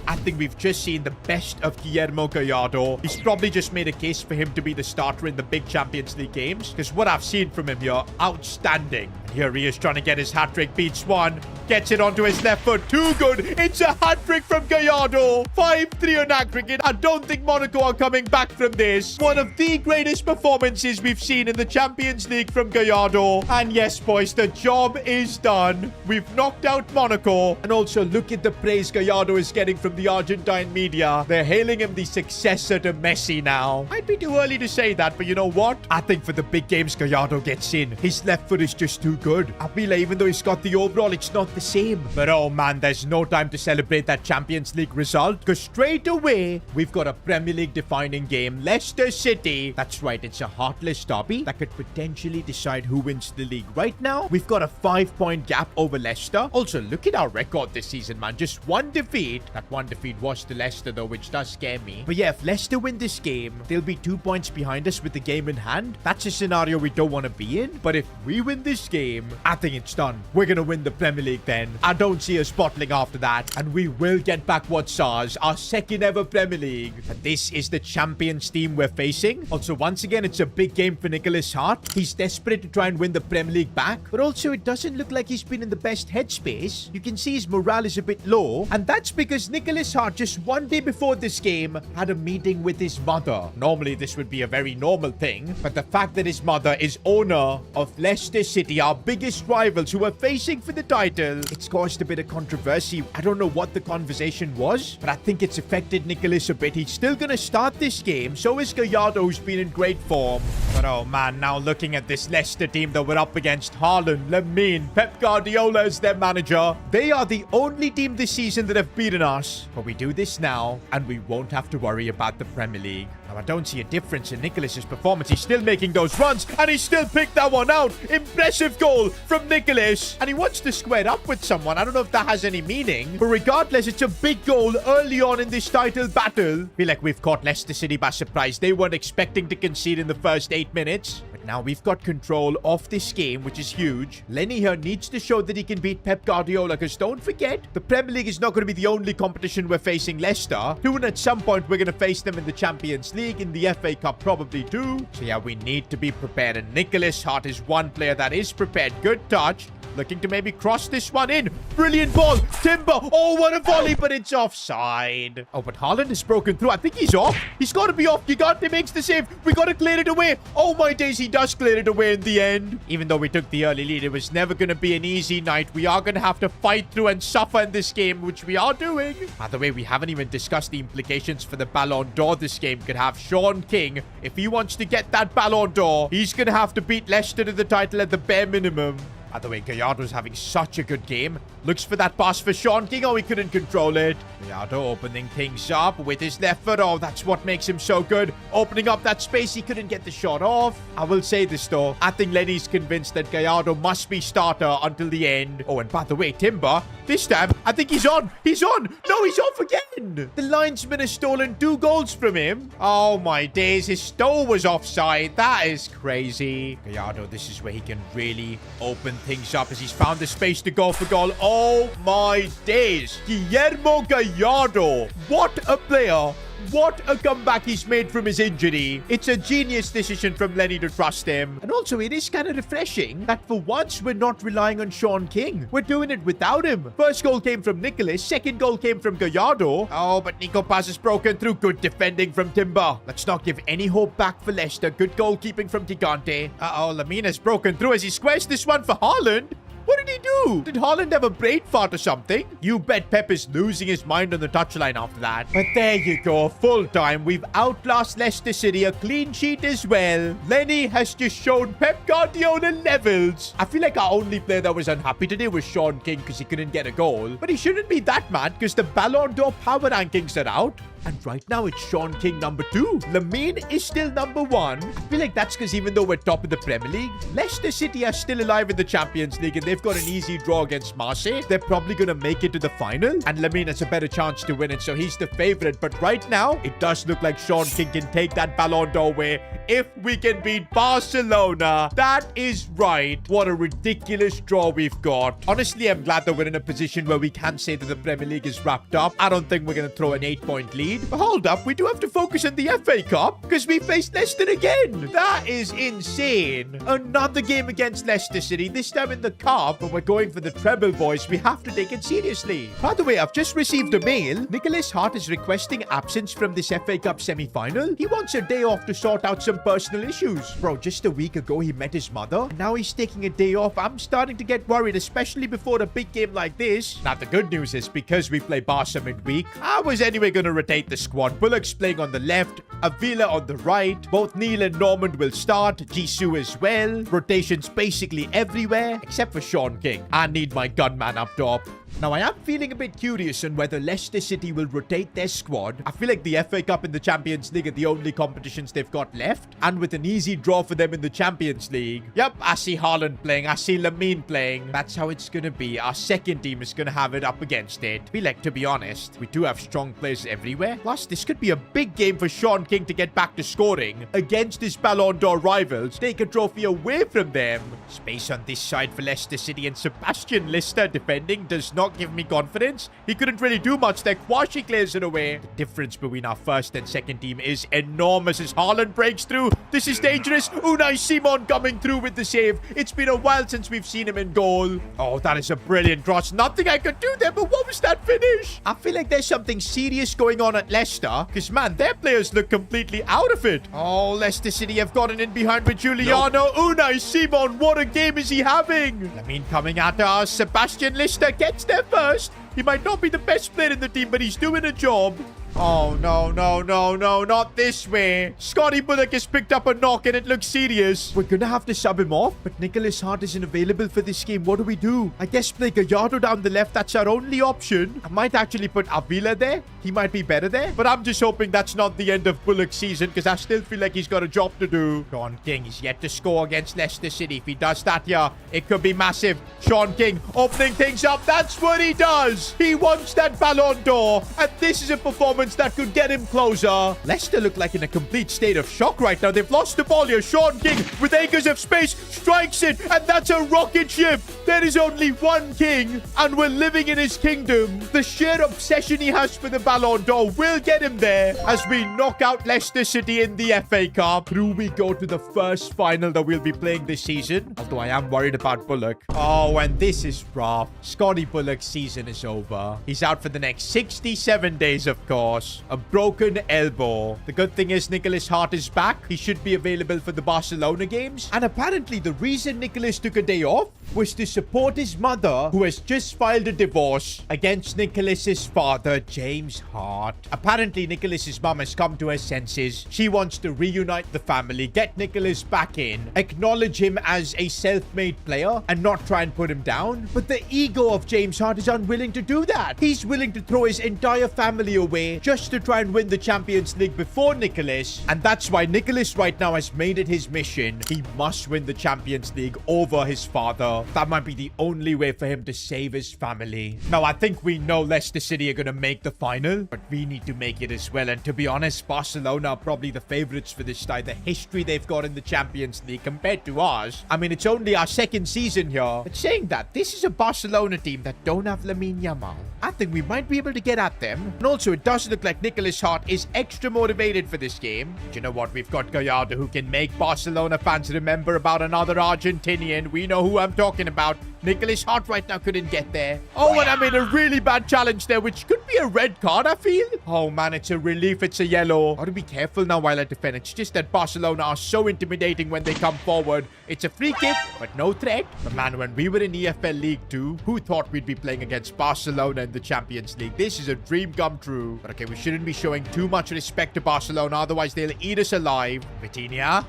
I think we've just seen the best of Guillermo Gallardo. He's probably just made a case for him to be the starter in the big Champions League games, because what I've seen from him here, outstanding. And here he is trying to get his hat-trick. Beats one. Gets it onto his left foot. Too good. It's a hat-trick from Gallardo. 5-3 on aggregate. I don't think Monaco are coming back from this. One of the greatest performances we've seen in the Champions League from Gallardo. And yes, boys, the job is done. We've knocked out Monaco. And also, look at the praise Gallardo is getting from the Argentine media. They're hailing him the successor to Messi now. Might be too early to say that, but you know what? I think for the big games, Gallardo gets in. His left foot is just too good. Avila, even though he's got the overall, it's not the same. But oh man, there's no time to celebrate that Champions League result, because straight away, we've got a Premier League defining game. Leicester City. That's right, it's a heartless derby that could potentially decide who wins the league. Right now, we've got a 5-point gap over Leicester. Also, look at our record this season, man. Just one defeat. That one defeat was to Leicester though, which does scare me. But yeah, if Leicester win this game, they'll be 2 points behind us with the game in hand. That's a scenario we don't want to be in. But if we win this game, I think it's done. We're gonna win the Premier League then. I don't see us bottling after that. And we will get back what's ours, our second ever Premier League. And this is the champions team we're facing. Also, once again, it's a big game for Nicholas Hart. He's desperate to try and win the Premier League back. But also, it doesn't look like he's been in the best headspace. You can see his morale is a bit low. And that's because Nicholas Hart, just one day before this game, had a meeting with his mother. Normally, this would be a very normal thing. But the fact that his mother is owner of Leicester City, our biggest rivals who are facing for the title, it's caused a bit of controversy. I don't know what the conversation was, but I think it's affected Nicholas a bit. He's still going to start this game. So is Gallardo, who's been in great form. But oh man, now looking at this Leicester team that we're up against, Haaland, Lamine, Pep Guardiola as their manager. They are the only team this season that have beaten us. But we do this now, and we won't have to worry about the Premier League. Now, I don't see a difference in Nicholas's performance. He's still making those runs, and he still picked that one out. Impressive goal from Nicholas. And he wants to square up with someone. I don't know if that has any meaning. But regardless, it's a big goal early on in this title battle. I feel like we've caught Leicester City by surprise. They weren't expecting to concede in the first 8 minutes. But now we've got control of this game, which is huge. Lenny here needs to show that he can beat Pep Guardiola, because don't forget, the Premier League is not going to be the only competition we're facing Leicester. Soon at some point, we're going to face them in the Champions League, in the FA Cup probably too. So yeah, we need to be prepared. And Nicholas Hart is one player that is prepared. Good touch. Looking to maybe cross this one in. Brilliant ball. Timber. Oh, what a volley, but it's offside. Oh, but Haaland is broken through. I think he's off. He's got to be off. Gigante makes the save. We got to clear it away. Oh, my days. He does clear it away in the end. Even though we took the early lead, it was never going to be an easy night. We are going to have to fight through and suffer in this game, which we are doing. By the way, we haven't even discussed the implications for the Ballon d'Or this game could have. Sean King, if he wants to get that Ballon d'Or, he's going to have to beat Leicester to the title at the bare minimum. By the way, Gallardo's having such a good game. Looks for that pass for Sean King. Oh, he couldn't control it. Gallardo opening things up with his left foot. Oh, that's what makes him so good. Opening up that space. He couldn't get the shot off. I will say this, though. I think Lenny's convinced that Gallardo must be starter until the end. Oh, and by the way, Timber, this time, I think he's on. He's on. No, he's off again. The linesman has stolen 2 goals from him. Oh, my days. His toe was offside. That is crazy. Gallardo, this is where he can really open things up, as he's found the space to go for goal. Oh my days. Guillermo Gallardo. What a player. What a comeback he's made from his injury. It's a genius decision from Lenny to trust him. And also, it is kind of refreshing that for once we're not relying on Sean King. We're doing it without him. First goal came from Nicholas. Second goal came from Gallardo. Oh, but Nico Paz is broken through. Good defending from Timber. Let's not give any hope back for Leicester. Good goalkeeping from Gigante. Uh-oh, Lamine has broken through as he squares this one for Haaland. What did he do? Did Haaland have a brain fart or something? You bet Pep is losing his mind on the touchline after that. But there you go. Full time. We've outclassed Leicester City. A clean sheet as well. Lenny has just shown Pep Guardiola levels. I feel like our only player that was unhappy today was Sean King because he couldn't get a goal. But he shouldn't be that mad because the Ballon d'Or power rankings are out. And right now, it's Sean King number 2. Lamine is still number 1. I feel like that's because even though we're top of the Premier League, Leicester City are still alive in the Champions League and they've got an easy draw against Marseille. They're probably going to make it to the final. And Lamine has a better chance to win it, so he's the favorite. But right now, it does look like Sean King can take that Ballon d'Or away if we can beat Barcelona. That is right. What a ridiculous draw we've got. Honestly, I'm glad that we're in a position where we can say that the Premier League is wrapped up. I don't think we're going to throw an 8-point lead. But hold up, we do have to focus on the FA Cup because we faced Leicester again. That is insane. Another game against Leicester City, this time in the Cup, but we're going for the treble, boys. We have to take it seriously. By the way, I've just received a mail. Nicholas Hart is requesting absence from this FA Cup semi-final. He wants a day off to sort out some personal issues. Bro, just a week ago, he met his mother. And now he's taking a day off. I'm starting to get worried, especially before a big game like this. Now, the good news is because we play Barca midweek, I was anyway going to rotate the squad. Bullock's playing on the left, Avila on the right. Both Neil and Normand will start. Jisoo as well. Rotations basically everywhere, except for Sean King. I need my gunman up top. Now, I am feeling a bit curious on whether Leicester City will rotate their squad. I feel like the FA Cup and the Champions League are the only competitions they've got left. And with an easy draw for them in the Champions League. Yep, I see Haaland playing. I see Lamine playing. That's how it's going to be. Our second team is going to have it up against it. I feel like, to be honest, we do have strong players everywhere. Plus, this could be a big game for Sean King to get back to scoring against his Ballon d'Or rivals. Take a trophy away from them. Space on this side for Leicester City, and Sebastian Lister defending does not give me confidence. He couldn't really do much there. Kwashi clears it away. The difference between our first and second team is enormous as Haaland breaks through. This is dangerous. Unai Simon coming through with the save. It's been a while since we've seen him in goal. Oh, that is a brilliant cross. Nothing I could do there, but what was that finish? I feel like there's something serious going on at Leicester because, man, their players look completely out of it. Oh, Leicester City have gotten in behind with Giuliano. Unai Simon, what a game is he having? Lamine coming at us. Sebastian Lister gets there first. He might not be the best player in the team, but he's doing a job. Oh, no, no, no, no, not this way. Scotty Bullock has picked up a knock and it looks serious. We're going to have to sub him off, but Nicholas Hart isn't available for this game. What do we do? I guess play Gallardo down the left. That's our only option. I might actually put Avila there. He might be better there, but I'm just hoping that's not the end of Bullock's season because I still feel like he's got a job to do. Sean King is yet to score against Leicester City. If he does that here, it could be massive. Sean King opening things up. That's what he does. He wants that Ballon d'Or, and this is a performance that could get him closer. Leicester look like in a complete state of shock right now. They've lost the ball here. Sean King, with acres of space, strikes it, and that's a rocket ship. There is only one king, and we're living in his kingdom. The sheer obsession he has for the Ballon d'Or will get him there as we knock out Leicester City in the FA Cup. Through we go to the first final that we'll be playing this season, although I am worried about Bullock. Oh, and this is rough. Scotty Bullock's season is over. He's out for the next 67 days, of course. A broken elbow. The good thing is Nicholas Hart is back. He should be available for the Barcelona games. And apparently the reason Nicholas took a day off was to support his mother, who has just filed a divorce against Nicholas's father, James Hart. Apparently Nicholas's mum has come to her senses. She wants to reunite the family, get Nicholas back in, acknowledge him as a self-made player, and not try and put him down. But the ego of James Hart is unwilling to do that. He's willing to throw his entire family away just to try and win the Champions League before Nicholas. And that's why Nicholas right now has made it his mission. He must win the Champions League over his father. That might be the only way for him to save his family. Now, I think we know Leicester City are going to make the final, but we need to make it as well. And to be honest, Barcelona are probably the favorites for this side. The history they've got in the Champions League compared to ours. I mean, it's only our second season here. But saying that, this is a Barcelona team that don't have Lamine Yamal. I think we might be able to get at them. And also, it does look like Nicholas Hart is extra motivated for this game. Do you know what? We've got Gallardo who can make Barcelona fans remember about another Argentinian. We know who I'm talking talking about. Nicholas Hart right now couldn't get there. Oh, and I made a really bad challenge there, which could be a red card, I feel. Oh, man, it's a relief. It's a yellow. Got to be careful now while I defend. It's just that Barcelona are so intimidating when they come forward. It's a free kick, but no threat. But, man, when we were in EFL League 2, who thought we'd be playing against Barcelona in the Champions League? This is a dream come true. But, okay, we shouldn't be showing too much respect to Barcelona, otherwise they'll eat us alive. Vitinha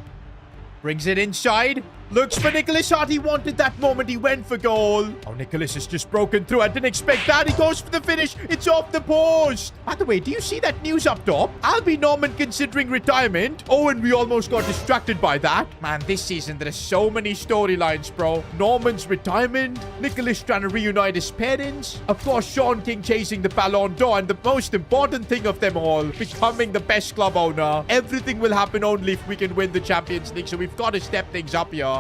brings it inside. Looks for Nicholas Hart. He wanted that moment. He went for goal. Oh, Nicholas has just broken through. I didn't expect that. He goes for the finish. It's off the post. By the way, do you see that news up top? Albie Norman considering retirement. Oh, and we almost got distracted by that. Man, this season, there are so many storylines, bro. Norman's retirement. Nicholas trying to reunite his parents. Of course, Sean King chasing the Ballon d'Or. And the most important thing of them all, becoming the best club owner. Everything will happen only if we can win the Champions League. So we've got to step things up here.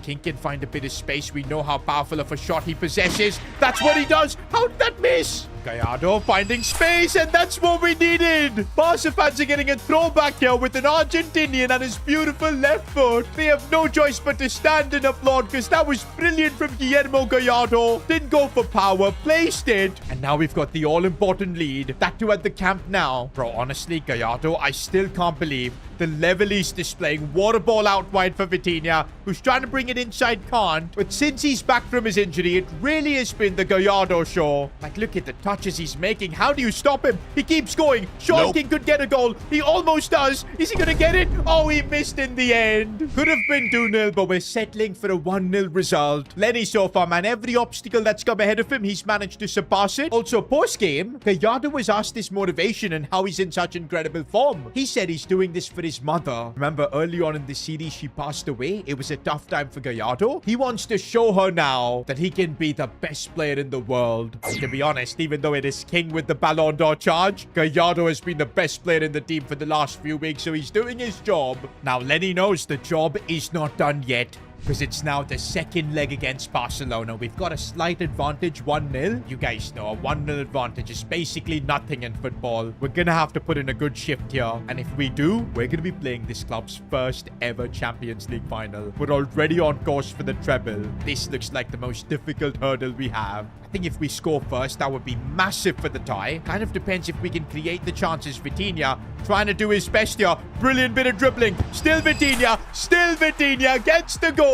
King can find a bit of space. We know how powerful of a shot he possesses. That's what he does. How did that miss? Gallardo finding space, and that's what we needed. Barca fans are getting a throwback here with an Argentinian and his beautiful left foot. They have no choice but to stand and applaud because that was brilliant from Guillermo Gallardo. Didn't go for power, placed it. And now we've got the all-important lead. That too at the Camp Nou. Bro, honestly, Gallardo, I still can't believe the level he's displaying. Water ball out wide for Vitinha, who's trying to bring it inside, can't. But since he's back from his injury, it really has been the Gallardo show. Like, look at the touches he's making. How do you stop him? He keeps going. Sean King could get a goal. He almost does. Is he going to get it? Oh, he missed in the end. Could have been 2-0, but we're settling for a 1-0 result. Lenny so far, man, every obstacle that's come ahead of him, he's managed to surpass it. Also, post-game, Gallardo was asked his motivation and how he's in such incredible form. He said he's doing this for his mother. Remember, early on in the series, she passed away. It was a tough time for Gallardo. He wants to show her now that he can be the best player in the world. To be honest, even though it is King with the Ballon d'Or charge, Gallardo has been the best player in the team for the last few weeks, so he's doing his job. Now, Lenny knows the job is not done yet, because it's now the second leg against Barcelona. We've got a slight advantage, 1-0. You guys know a 1-0 advantage is basically nothing in football. We're going to have to put in a good shift here. And if we do, we're going to be playing this club's first ever Champions League final. We're already on course for the treble. This looks like the most difficult hurdle we have. I think if we score first, that would be massive for the tie. Kind of depends if we can create the chances. Vitinha trying to do his best here. Brilliant bit of dribbling. Still Vitinha gets the goal.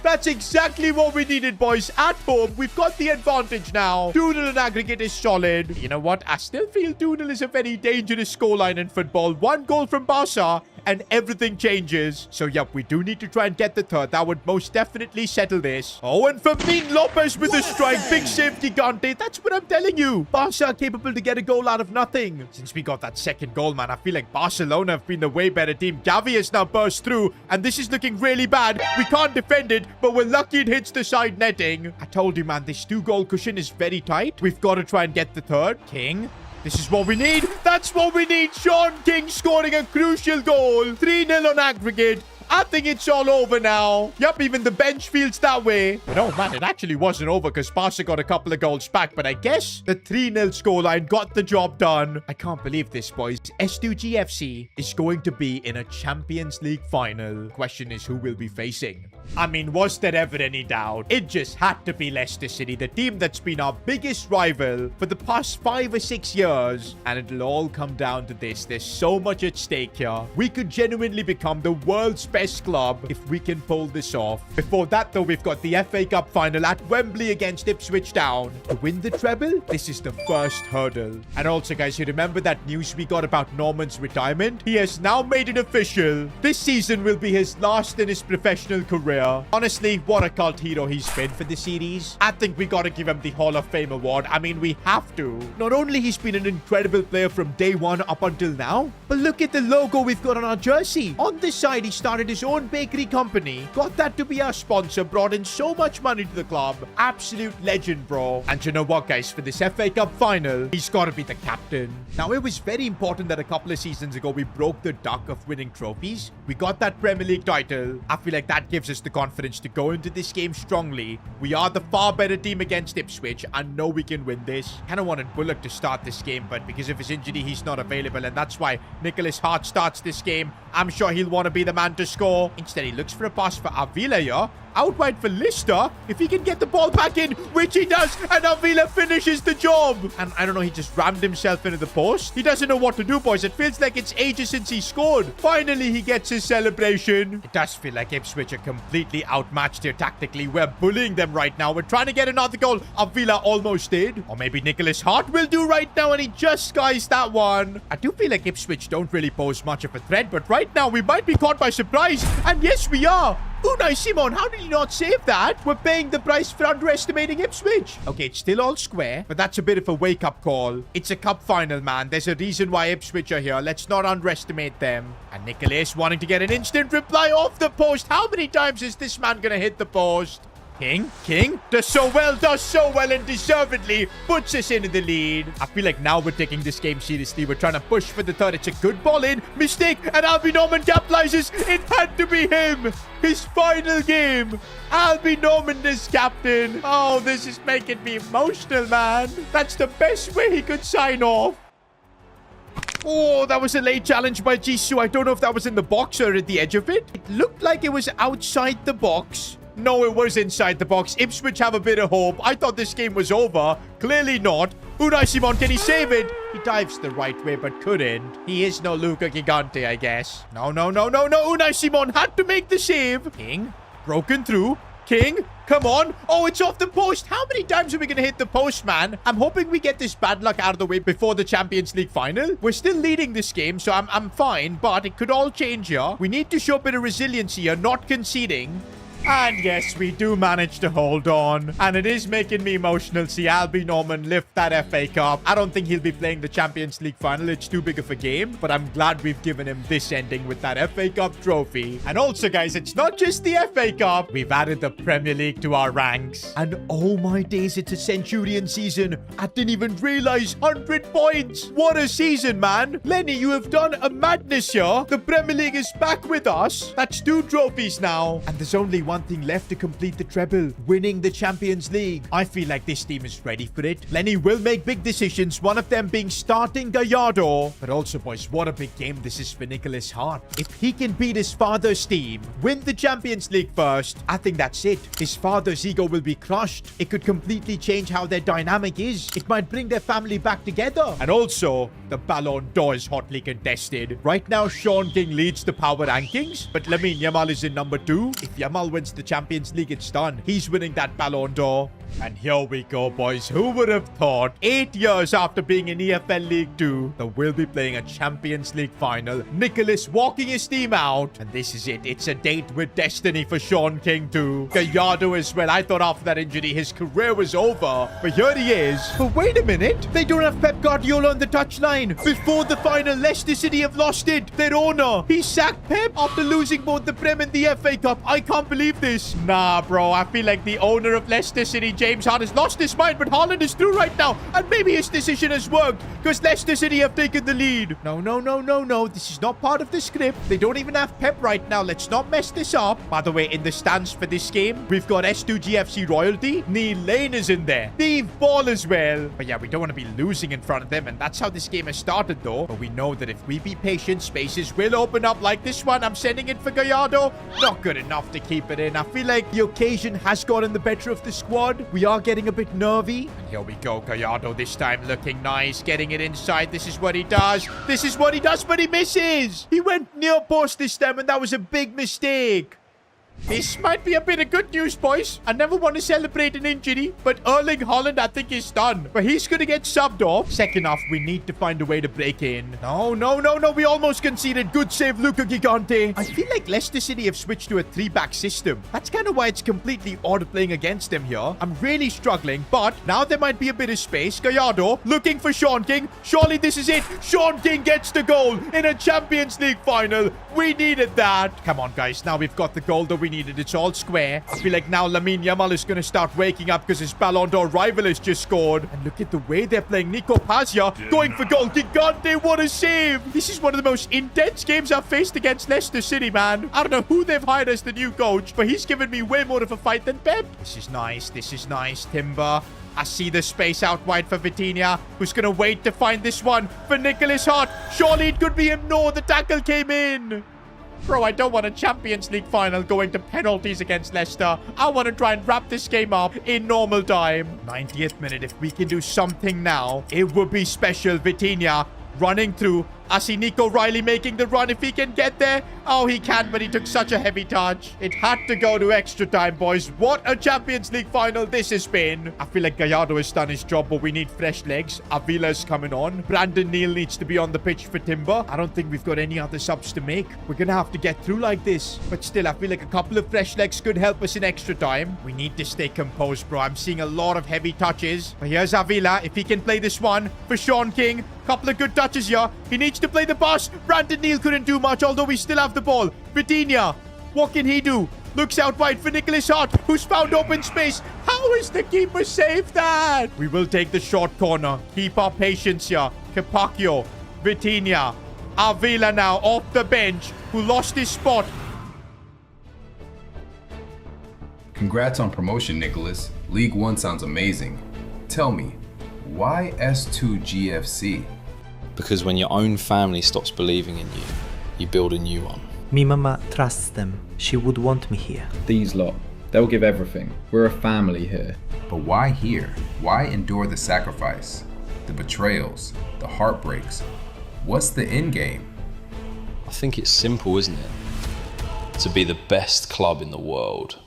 That's exactly what we needed, boys. At home, we've got the advantage now. 2-0 in aggregate is solid. You know what? I still feel 2-0 is a very dangerous scoreline in football. One goal from Barca and everything changes. So, yep, we do need to try and get the third. That would most definitely settle this. Oh, and Fermin Lopez with a strike. Big save, Gigante. That's what I'm telling you. Barca are capable to get a goal out of nothing. Since we got that second goal, man, I feel like Barcelona have been the way better team. Gavi has now burst through, and this is looking really bad. We can't defend it, but we're lucky it hits the side netting. I told you, man, this 2-goal cushion is very tight. We've got to try and get the third. King. This is what we need. That's what we need. Sean King scoring a crucial goal. 3-0 on aggregate. I think it's all over now. Yep, even the bench feels that way. But oh man, it actually wasn't over because Barca got a couple of goals back. But I guess the 3-0 scoreline got the job done. I can't believe this, boys. S2G FC is going to be in a Champions League final. Question is, who will be facing? I mean, was there ever any doubt? It just had to be Leicester City, the team that's been our biggest rival for the past 5 or 6 years. And it'll all come down to this. There's so much at stake here. We could genuinely become the world's best club if we can pull this off. Before that, though, we've got the FA Cup final at Wembley against Ipswich Town. To win the treble, this is the first hurdle. And also, guys, you remember that news we got about Norman's retirement? He has now made it official. This season will be his last in his professional career. Honestly, what a cult hero he's been for the series. I think we gotta give him the Hall of Fame award. I mean, we have to. Not only he's been an incredible player from day one up until now, but look at the logo we've got on our jersey. On this side, he started his own bakery company. Got that to be our sponsor. Brought in so much money to the club. Absolute legend, bro. And you know what, guys? For this FA Cup final, he's gotta be the captain. Now, it was very important that a couple of seasons ago, we broke the duck of winning trophies. We got that Premier League title. I feel like that gives us the confidence to go into this game strongly. We are the far better team against Ipswich. I know we can win this. Kind of wanted Bullock to start this game, but because of his injury, he's not available, and that's why Nicholas Hart starts this game. I'm sure he'll want to be the man to score. Instead, he looks for a pass for Avila here. Out wide for Lister. If he can get the ball back in, which he does, and Avila finishes the job. And I don't know, he just rammed himself into the post. He doesn't know what to do, boys. It feels like it's ages since he scored. Finally, he gets his celebration. It does feel like Ipswich are completely outmatched here tactically. We're bullying them right now. We're trying to get another goal. Avila almost did. Or maybe Nicholas Hart will do right now, and he just skies that one. I do feel like Ipswich don't really pose much of a threat, but right now we might be caught by surprise. And yes, we are. Unai Simon, how did he not save that? We're paying the price for underestimating Ipswich. Okay, it's still all square, but that's a bit of a wake-up call. It's a cup final, man. There's a reason why Ipswich are here. Let's not underestimate them. And Nicholas wanting to get an instant reply off the post. How many times is this man going to hit the post? King does so well, and deservedly puts us into the lead. I feel like now we're taking this game seriously. We're trying to push for the third. It's a good ball in. Mistake, and Albie Norman capitalizes. It had to be him. His final game. Albie Norman is captain. Oh, this is making me emotional, man. That's the best way he could sign off. Oh, that was a late challenge by Jisoo. I don't know if that was in the box or at the edge of it. It looked like it was outside the box. No, it was inside the box. Ipswich have a bit of hope. I thought this game was over. Clearly not. Unai Simon, can he save it? He dives the right way, but couldn't. He is no Luca Gigante, I guess. No. Unai Simon had to make the save. King, broken through. King, come on. Oh, it's off the post. How many times are we going to hit the post, man? I'm hoping we get this bad luck out of the way before the Champions League final. We're still leading this game, so I'm fine, but it could all change here. We need to show a bit of resilience here, not conceding. And yes, we do manage to hold on. And it is making me emotional. See Albie Norman lift that FA Cup. I don't think he'll be playing the Champions League final. It's too big of a game. But I'm glad we've given him this ending with that FA Cup trophy. And also, guys, it's not just the FA Cup. We've added the Premier League to our ranks. And oh my days, it's a Centurion season. I didn't even realize 100 points. What a season, man. Lenny, you have done a madness here. The Premier League is back with us. That's 2 trophies now. And there's only one thing left to complete the treble, winning the Champions League. I feel like this team is ready for it. Lenny will make big decisions, one of them being starting Gallardo. But also, boys, what a big game this is for Nicholas Hart. If he can beat his father's team, win the Champions League first, I think that's it. His father's ego will be crushed. It could completely change how their dynamic is. It might bring their family back together. And also, the Ballon d'Or is hotly contested. Right now, Sean King leads the power rankings, but Lamine Yamal is in number 2. If Yamal wins the Champions League, it's done. He's winning that Ballon d'Or. And here we go, boys. Who would have thought 8 years after being in EFL League 2 that we'll be playing a Champions League final? Nicholas walking his team out. And this is it. It's a date with destiny for Sean King too. Gallardo as well. I thought after that injury his career was over. But here he is. But wait a minute. They don't have Pep Guardiola on the touchline. Before the final, Leicester City have lost it. Their owner, he sacked Pep after losing both the Prem and the FA Cup. I can't believe this. Nah, bro. I feel like the owner of Leicester City, James Hart, has lost his mind, but Haaland is through right now. And maybe his decision has worked because Leicester City have taken the lead. No. This is not part of the script. They don't even have Pep right now. Let's not mess this up. By the way, in the stands for this game, we've got S2G FC royalty. Neil Lane is in there. Steve Ball as well. But yeah, we don't want to be losing in front of them. And that's how this game has started though. But we know that if we be patient, spaces will open up like this one. I'm sending it for Gallardo. Not good enough to keep it in. I feel like the occasion has gotten the better of the squad. We are getting a bit nervy. And here we go. Gallardo this time looking nice. Getting it inside. This is what he does. But he misses. He went near post this time and that was a big mistake. This might be a bit of good news, boys. I never want to celebrate an injury, but Erling Haaland, I think, is done. But he's going to get subbed off. Second half, we need to find a way to break in. No. We almost conceded. Good save, Luca Gigante. I feel like Leicester City have switched to a 3-back system. That's kind of why it's completely odd playing against them here. I'm really struggling, but now there might be a bit of space. Gallardo looking for Sean King. Surely this is it. Sean King gets the goal in a Champions League final. We needed that. Come on, guys. Now we've got the goal that we needed. It's all square. I feel like now Lamine Yamal is going to start waking up because his Ballon d'Or rival has just scored. And look at the way they're playing. Nico Pazia going for goal. Gigante, what a save. This is one of the most intense games I've faced against Leicester City, man. I don't know who they've hired as the new coach, but he's given me way more of a fight than Pep. This is nice. Timber. I see the space out wide for Vitinha, who's going to wait to find this one for Nicholas Hart. Surely it could be him. No, the tackle came in. Bro, I don't want a Champions League final going to penalties against Leicester. I want to try and wrap this game up in normal time. 90th minute. If we can do something now, it would be special. Vitinha running through. I see Nico Riley making the run if he can get there. Oh, he can, but he took such a heavy touch. It had to go to extra time, boys. What a Champions League final this has been. I feel like Gallardo has done his job, but we need fresh legs. Avila's coming on. Brandon Neal needs to be on the pitch for Timber. I don't think we've got any other subs to make. We're going to have to get through like this. But still, I feel like a couple of fresh legs could help us in extra time. We need to stay composed, bro. I'm seeing a lot of heavy touches. But here's Avila. If he can play this one for Sean King. Couple of good touches here. He needs to play the pass. Brandon Neal couldn't do much, although we still have the ball. Vitinha, what can he do? Looks out wide for Nicholas Hart, who's found open space. How is the keeper saved that? We will take the short corner. Keep our patience here. Capaccio, Vitinha, Avila now off the bench, who lost his spot. Congrats on promotion, Nicholas. League One sounds amazing. Tell me, why S2G FC? Because when your own family stops believing in you, you build a new one. Me mama trusts them. She would want me here. These lot, they'll give everything. We're a family here. But why here? Why endure the sacrifice? The betrayals? The heartbreaks? What's the end game? I think it's simple, isn't it? To be the best club in the world.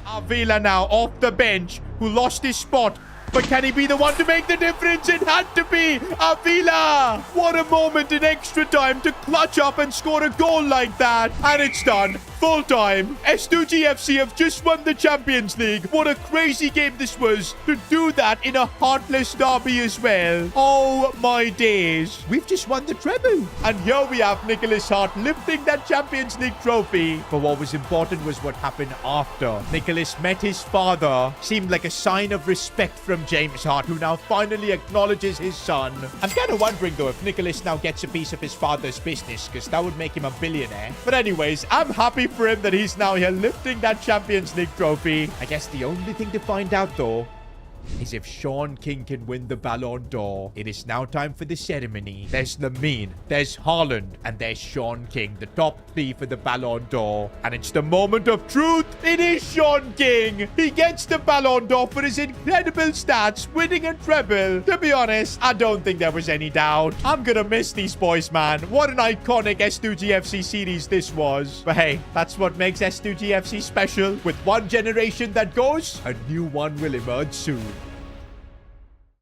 Avila now off the bench, who lost his spot. But can he be the one to make the difference? It had to be Avila. What a moment in extra time to clutch up and score a goal like that. And it's done. Full time. S2G FC have just won the Champions League. What a crazy game this was. To do that in a heartless derby as well. Oh my days. We've just won the treble. And here we have Nicholas Hart lifting that Champions League trophy. But what was important was what happened after. Nicholas met his father. Seemed like a sign of respect from James Hart, who now finally acknowledges his son. I'm kind of wondering though if Nicholas now gets a piece of his father's business, because that would make him a billionaire. But anyways, I'm happy for him that he's now here lifting that Champions League trophy. I guess the only thing to find out though is if Sean King can win the Ballon d'Or. It is now time for the ceremony. There's Lamine, there's Haaland, and there's Sean King, the top three for the Ballon d'Or. And it's the moment of truth. It is Sean King. He gets the Ballon d'Or for his incredible stats, winning a treble. To be honest, I don't think there was any doubt. I'm gonna miss these boys, man. What an iconic S2G FC series this was. But hey, that's what makes S2G FC special. With one generation that goes, a new one will emerge soon.